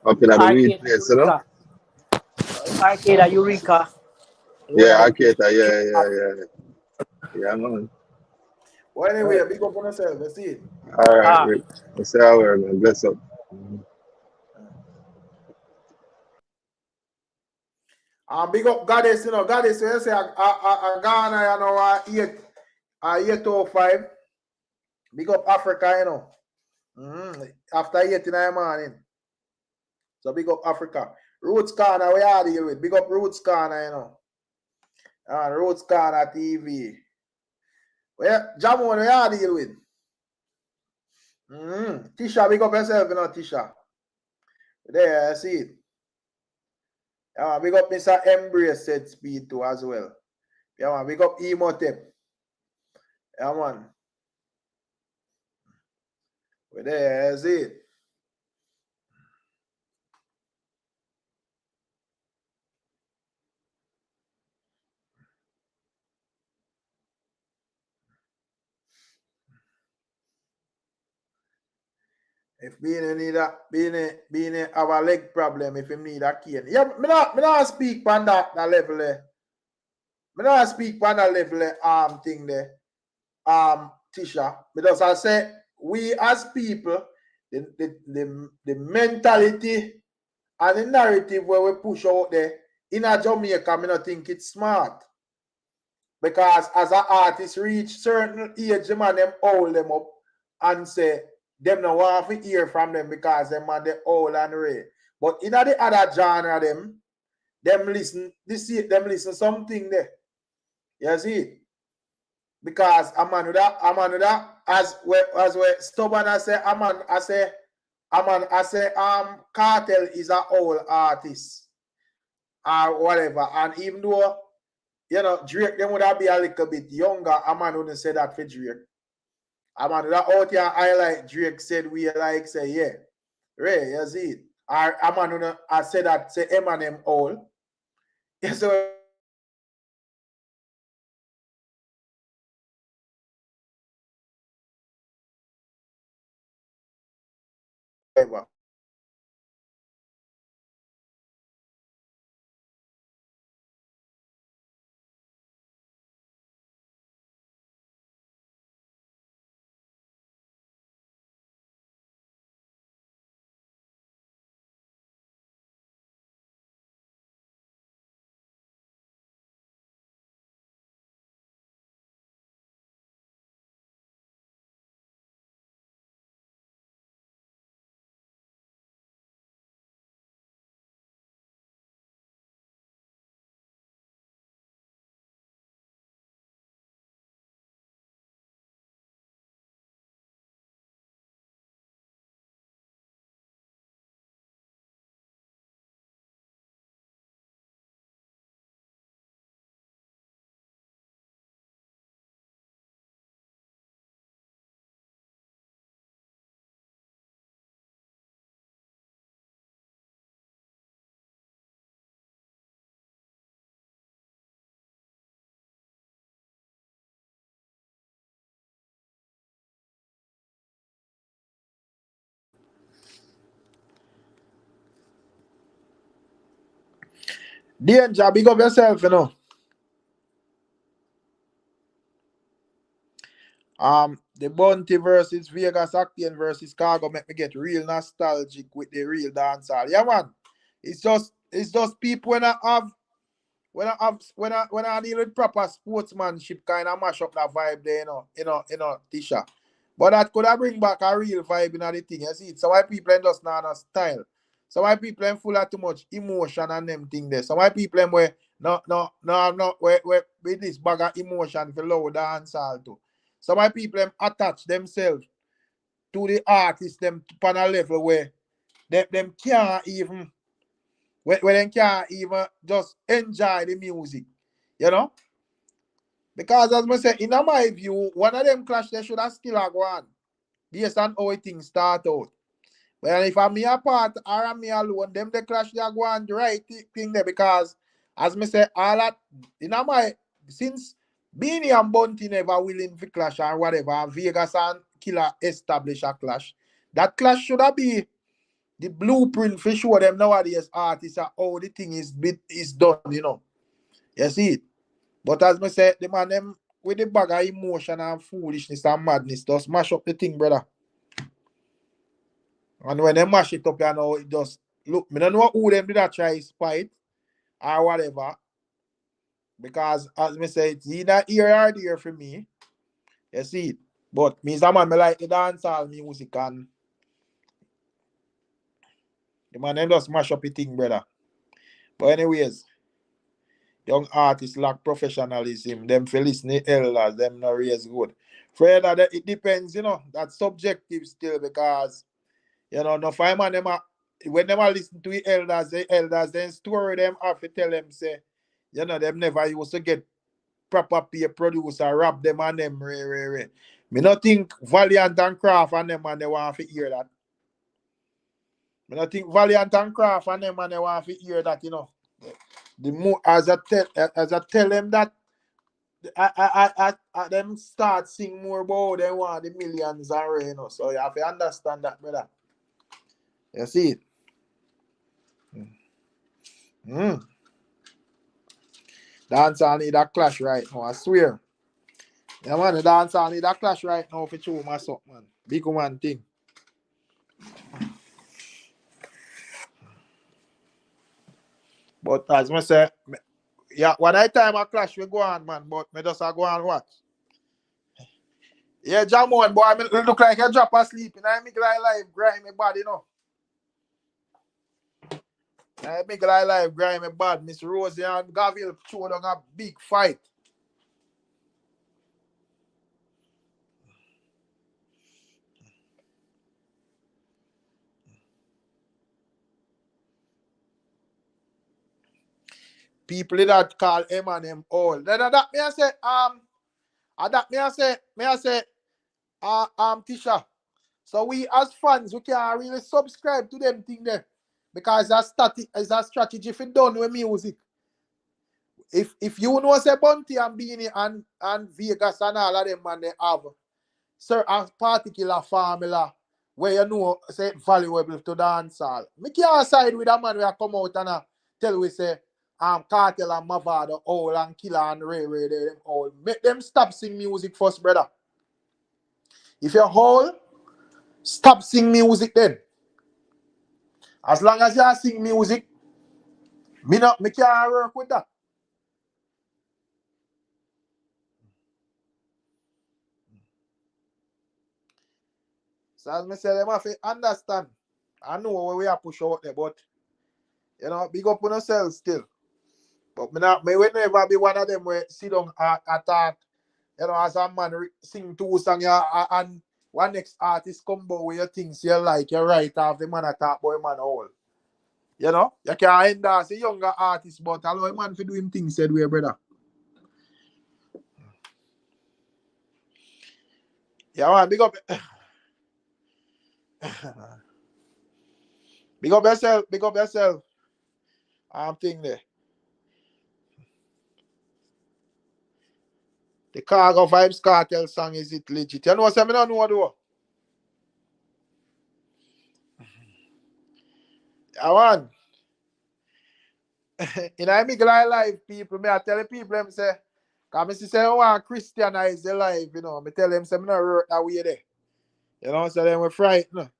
up in the weed Arcade, place, you know? Eureka. Arcade, Eureka. Yeah, Arcade, yeah. Yeah, man. Well, anyway, big up on yourself. Let's see it. All right, Rick. Let's say our word, man. Bless up. Big up Goddess, you know, Goddess, so you say, Ghana, you know, 8:05. Big up Africa, you know. After 8 in the morning. So big up Africa. Roots Corner, we are deal with. Big up Roots Corner, you know. Roots Corner TV. Well, Jamon, we are deal with. Tisha, big up yourself, you know, Tisha. There, I see it. Big up Mr. Embrace said speed too as well. Yeah, man. Big up Emotep. Yeah, man. Well, there, I see it. If being have a leg problem, if you need a cane. Yeah, me not speak on that level there. Me not speak on that level thing there. Tisha. Because I say we as people, the mentality and the narrative where we push out there in a Jamaica, me not think it's smart. Because as an artist reach certain age, man, them hold them up and say them no want to hear from them because them man they old and rare. But in the other genre, them listen something there. You see? Because a man with that, as we stubborn I say, Cartel is an old artist or whatever. And even though, you know, Drake, them would have be a little bit younger, a man wouldn't say that for Drake. A man that out here highlight Drake said we like say, yeah. Ray, you see it. Or a man wouldn't I said that say Eminem old. Yeah, so whatever. Danger, big up yourself, you know. The Bounty versus Vegas Octane versus Cargo make me get real nostalgic with the real dancehall. Yeah, man. It's just it's just people when I deal with proper sportsmanship kind of mash up that vibe there, you know, Tisha. But that could have bring back a real vibe in the thing, you see. So why people just not a style. So why people full of too much emotion and them thing there. So why people where no where with this bag of emotion for low dance all too. So why people attach themselves to the artist them on a level where them can't even where they can't even just enjoy the music, you know? Because as I say, in my view, one of them clash they should have still have gone based on how things start out. But if I'm me apart or I'm me alone, them they clash they are going the right thing there because as me say, all that in my since Beanie and Bunty never willing to clash or whatever, and Vegas and Killer establish a clash. That clash should have be the blueprint for sure them nowadays artists are how the thing is done, you know. You see it. But as I said, the man them with the bag of emotion and foolishness and madness just mash up the thing, brother. And when they mash it up, you know, it just look, I don't know who them did that try spite or whatever. Because as I say, it's either here or there for me. You see it. But me, man, I like the dancehall music and the man them just mash up the thing, brother. But anyways, young artists lack professionalism. Them for listening elders, them not raise good. Further, it depends, you know. That's subjective still because, you know, no fireman them when them listen to the elders then story them have to tell them say, you know, them never used to get proper peer producer, rap them and them Me not think Valiant and Craft and them and they want to hear that. Me not think Valiant and Craft and them and they want to hear that, you know. The more as I tell them that I them start sing more about they want the millions already, you know. So you have to understand that, brother. You see it? Dancehall need a clash right now, I swear. Yeah, man, the dancehall need a clash right now for show my son, man. Big man thing. But as I say, yeah, one time a clash we go on, man, but me just go on watch. Yeah, Jamon, boy, me look like a drop asleep. And I make like live grind my body, you know. I make like live grind my body. Miss Rosie and Gavil showed on a big fight. People that call Eminem all. Then that me I say, Tisha. So we as fans, we can really subscribe to them thing there. Because it's a strategy if it done with music. If you know say Bunty and Beanie and Vegas and all of them man they have certain particular formula where you know say valuable to dancehall. Me can't side with a man where come out and tell we say Cartel and Mavado, Owl and Killer and Ray them all. Make them stop sing music first, brother. If you're whole, stop sing music then. As long as you sing music, me can't work with that. So as I say, them have to understand. I know where we are push out there, but you know, big up on yourself still. But me will never be one of them where sit down attack. You know, as a man sing two songs and one next artist come by with your things you like, you right off the man attack boy man all. You know, you can't endorse a younger artist, but allow a man to do him things said way, brother. Yeah, man, big up. Big up yourself, big up yourself. I'm thinking there. The Cargo Vibes Cartel song, is it legit? You know what I don't know though. Yeah, man. In I make live people, I tell the people them say, because I say I want to Christianize the life, you know. I tell them say I not work that way there. You know, so then we're frightened.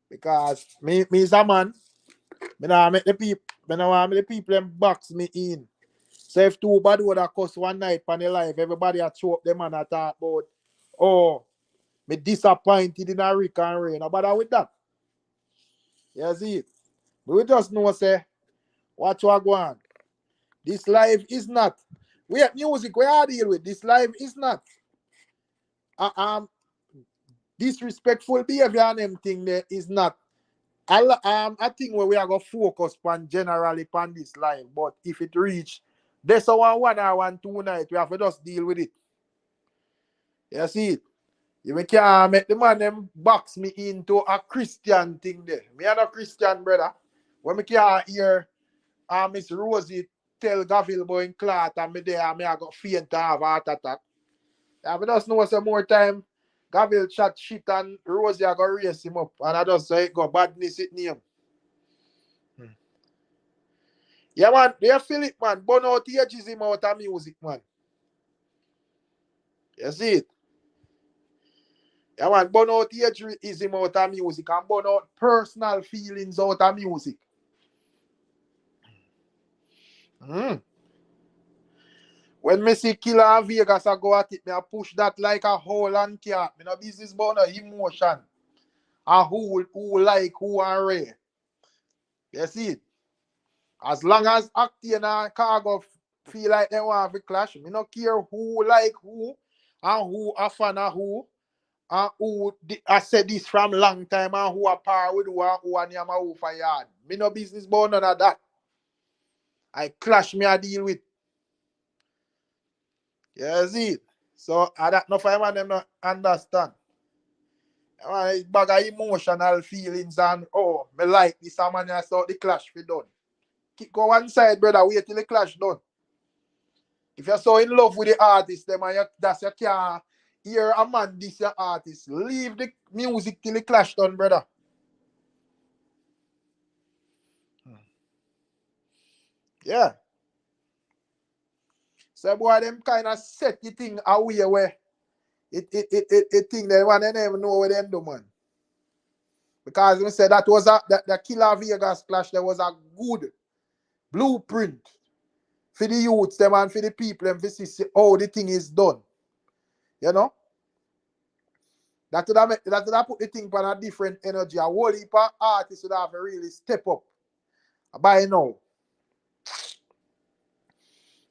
Because me is a man. Me nah make the people, me nah want the people them box me in. So if two bad would have cuss one night on the life, everybody had show up them and I talk about, oh, me disappointed in a Rick and Ray. No bother with that. You see it? We just know say, what you are going. This life is not. We have music we are deal with. This life is not. Disrespectful behavior and them thing there is not. I think where we are going to focus on generally on this life, but if it reach, there's a 1 hour, 1 2 night, we have to just deal with it. You see it? You can't make the man them box me into a Christian thing there. Me and a Christian brother. When me can't hear Miss Rosie tell Gavil boy in clot and me there, me I got faint and have a heart attack. Yeah, but just know some more time. Gavil chat shit and Rosie I got raise him up. And I just say it got badness it name. Yeah, man, they feel it, man. Burn out the ageism out of music, man. You see it? Yeah, man, burn out the ageism out of music and burn out personal feelings out of music. When me see Killer and Vegas, I go at it, me I push that like a hole and cat. Me no business about no emotion. And who like, who and rare. You see it? As long as Acting and Cargo feel like they want to clash, me no care who like who and who a fan of who and who I said this from long time and who a par with who and who a name who for yard. Me no business about none of that. I clash me I deal with. You see it? So I don't know if I them not understand. It's bag of emotional feelings and oh, me like this man I saw the clash be done. Go one side, brother, wait till the clash done. If you're so in love with the artist, then that's you can't hear a man this your artist. Leave the music till the clash done, brother. Yeah. So boy, them kind of set the thing away where it thing they want, they never know what they do, man. Because we said that was the Killer Vegas clash, there was a good blueprint for the youths them and for the people and for see how the thing is done. You know? That would have put the thing on a different energy. A whole heap of artists would have to really step up by now.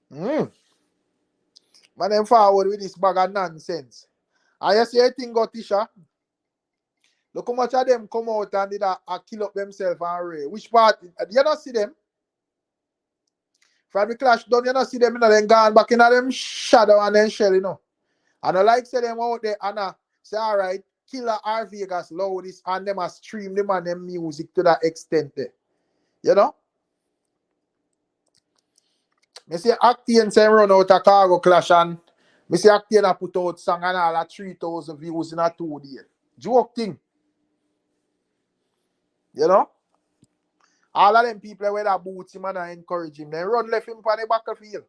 Man, them forward with this bag of nonsense. And you see a thing got Tisha. Look how much of them come out and did a kill up themselves and Ray. Which part? You don't see them? From the clash done, you don't see them, you know, then gone back in them shadow and then shell, you know. And I like say them out there and say, all right, Killer R Vegas loud this and them a stream them and them music to that extent there. You know? Me see Acting say run out a Cargo clash and me see Acting a put out song and all 3,000 views in a 2 days. Joke thing. You know? All of them people where that boots him and I encourage him. They run left him on the battlefield.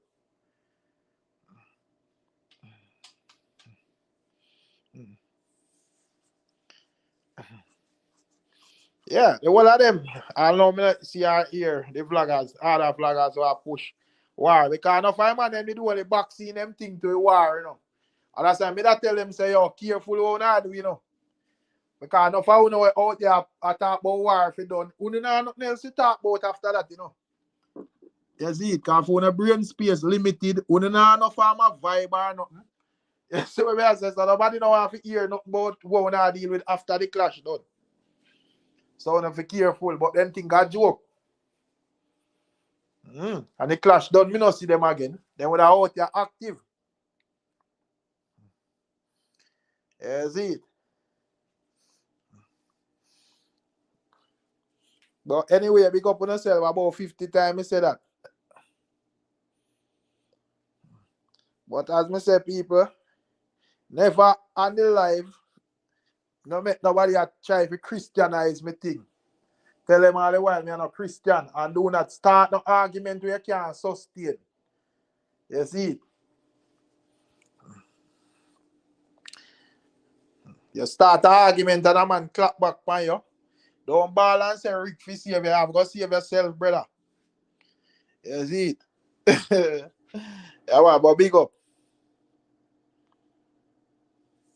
Yeah, the whole of them. I know me see her here, the vloggers, other vloggers who are push war. Because enough of man them they do all the vaccine them thing to the war, you know. And that's why me that tell them say, yo, careful how not do, you know. Because enough of you know out there I talk about war if you done. You know nothing else to talk about after that, you know. You see it, because for the brain space limited, you know enough of my vibe or nothing. You see what I say? So nobody know have to hear nothing about what I deal with after the clash done. So you have to be careful, but then think a joke. And the clash done, me not see them again. Then when I out there active. You see it. But anyway, big up on yourself about 50 times I say that. But as I say, people, never on the live, no make nobody try to Christianize me thing. Tell them all the while me are not Christian and do not start no argument where you can't sustain. You see it? You start an argument and a man clap back on you. Don't ball and say Rick fi save you. Have to save yourself, brother. You see it. Yeah, but big up.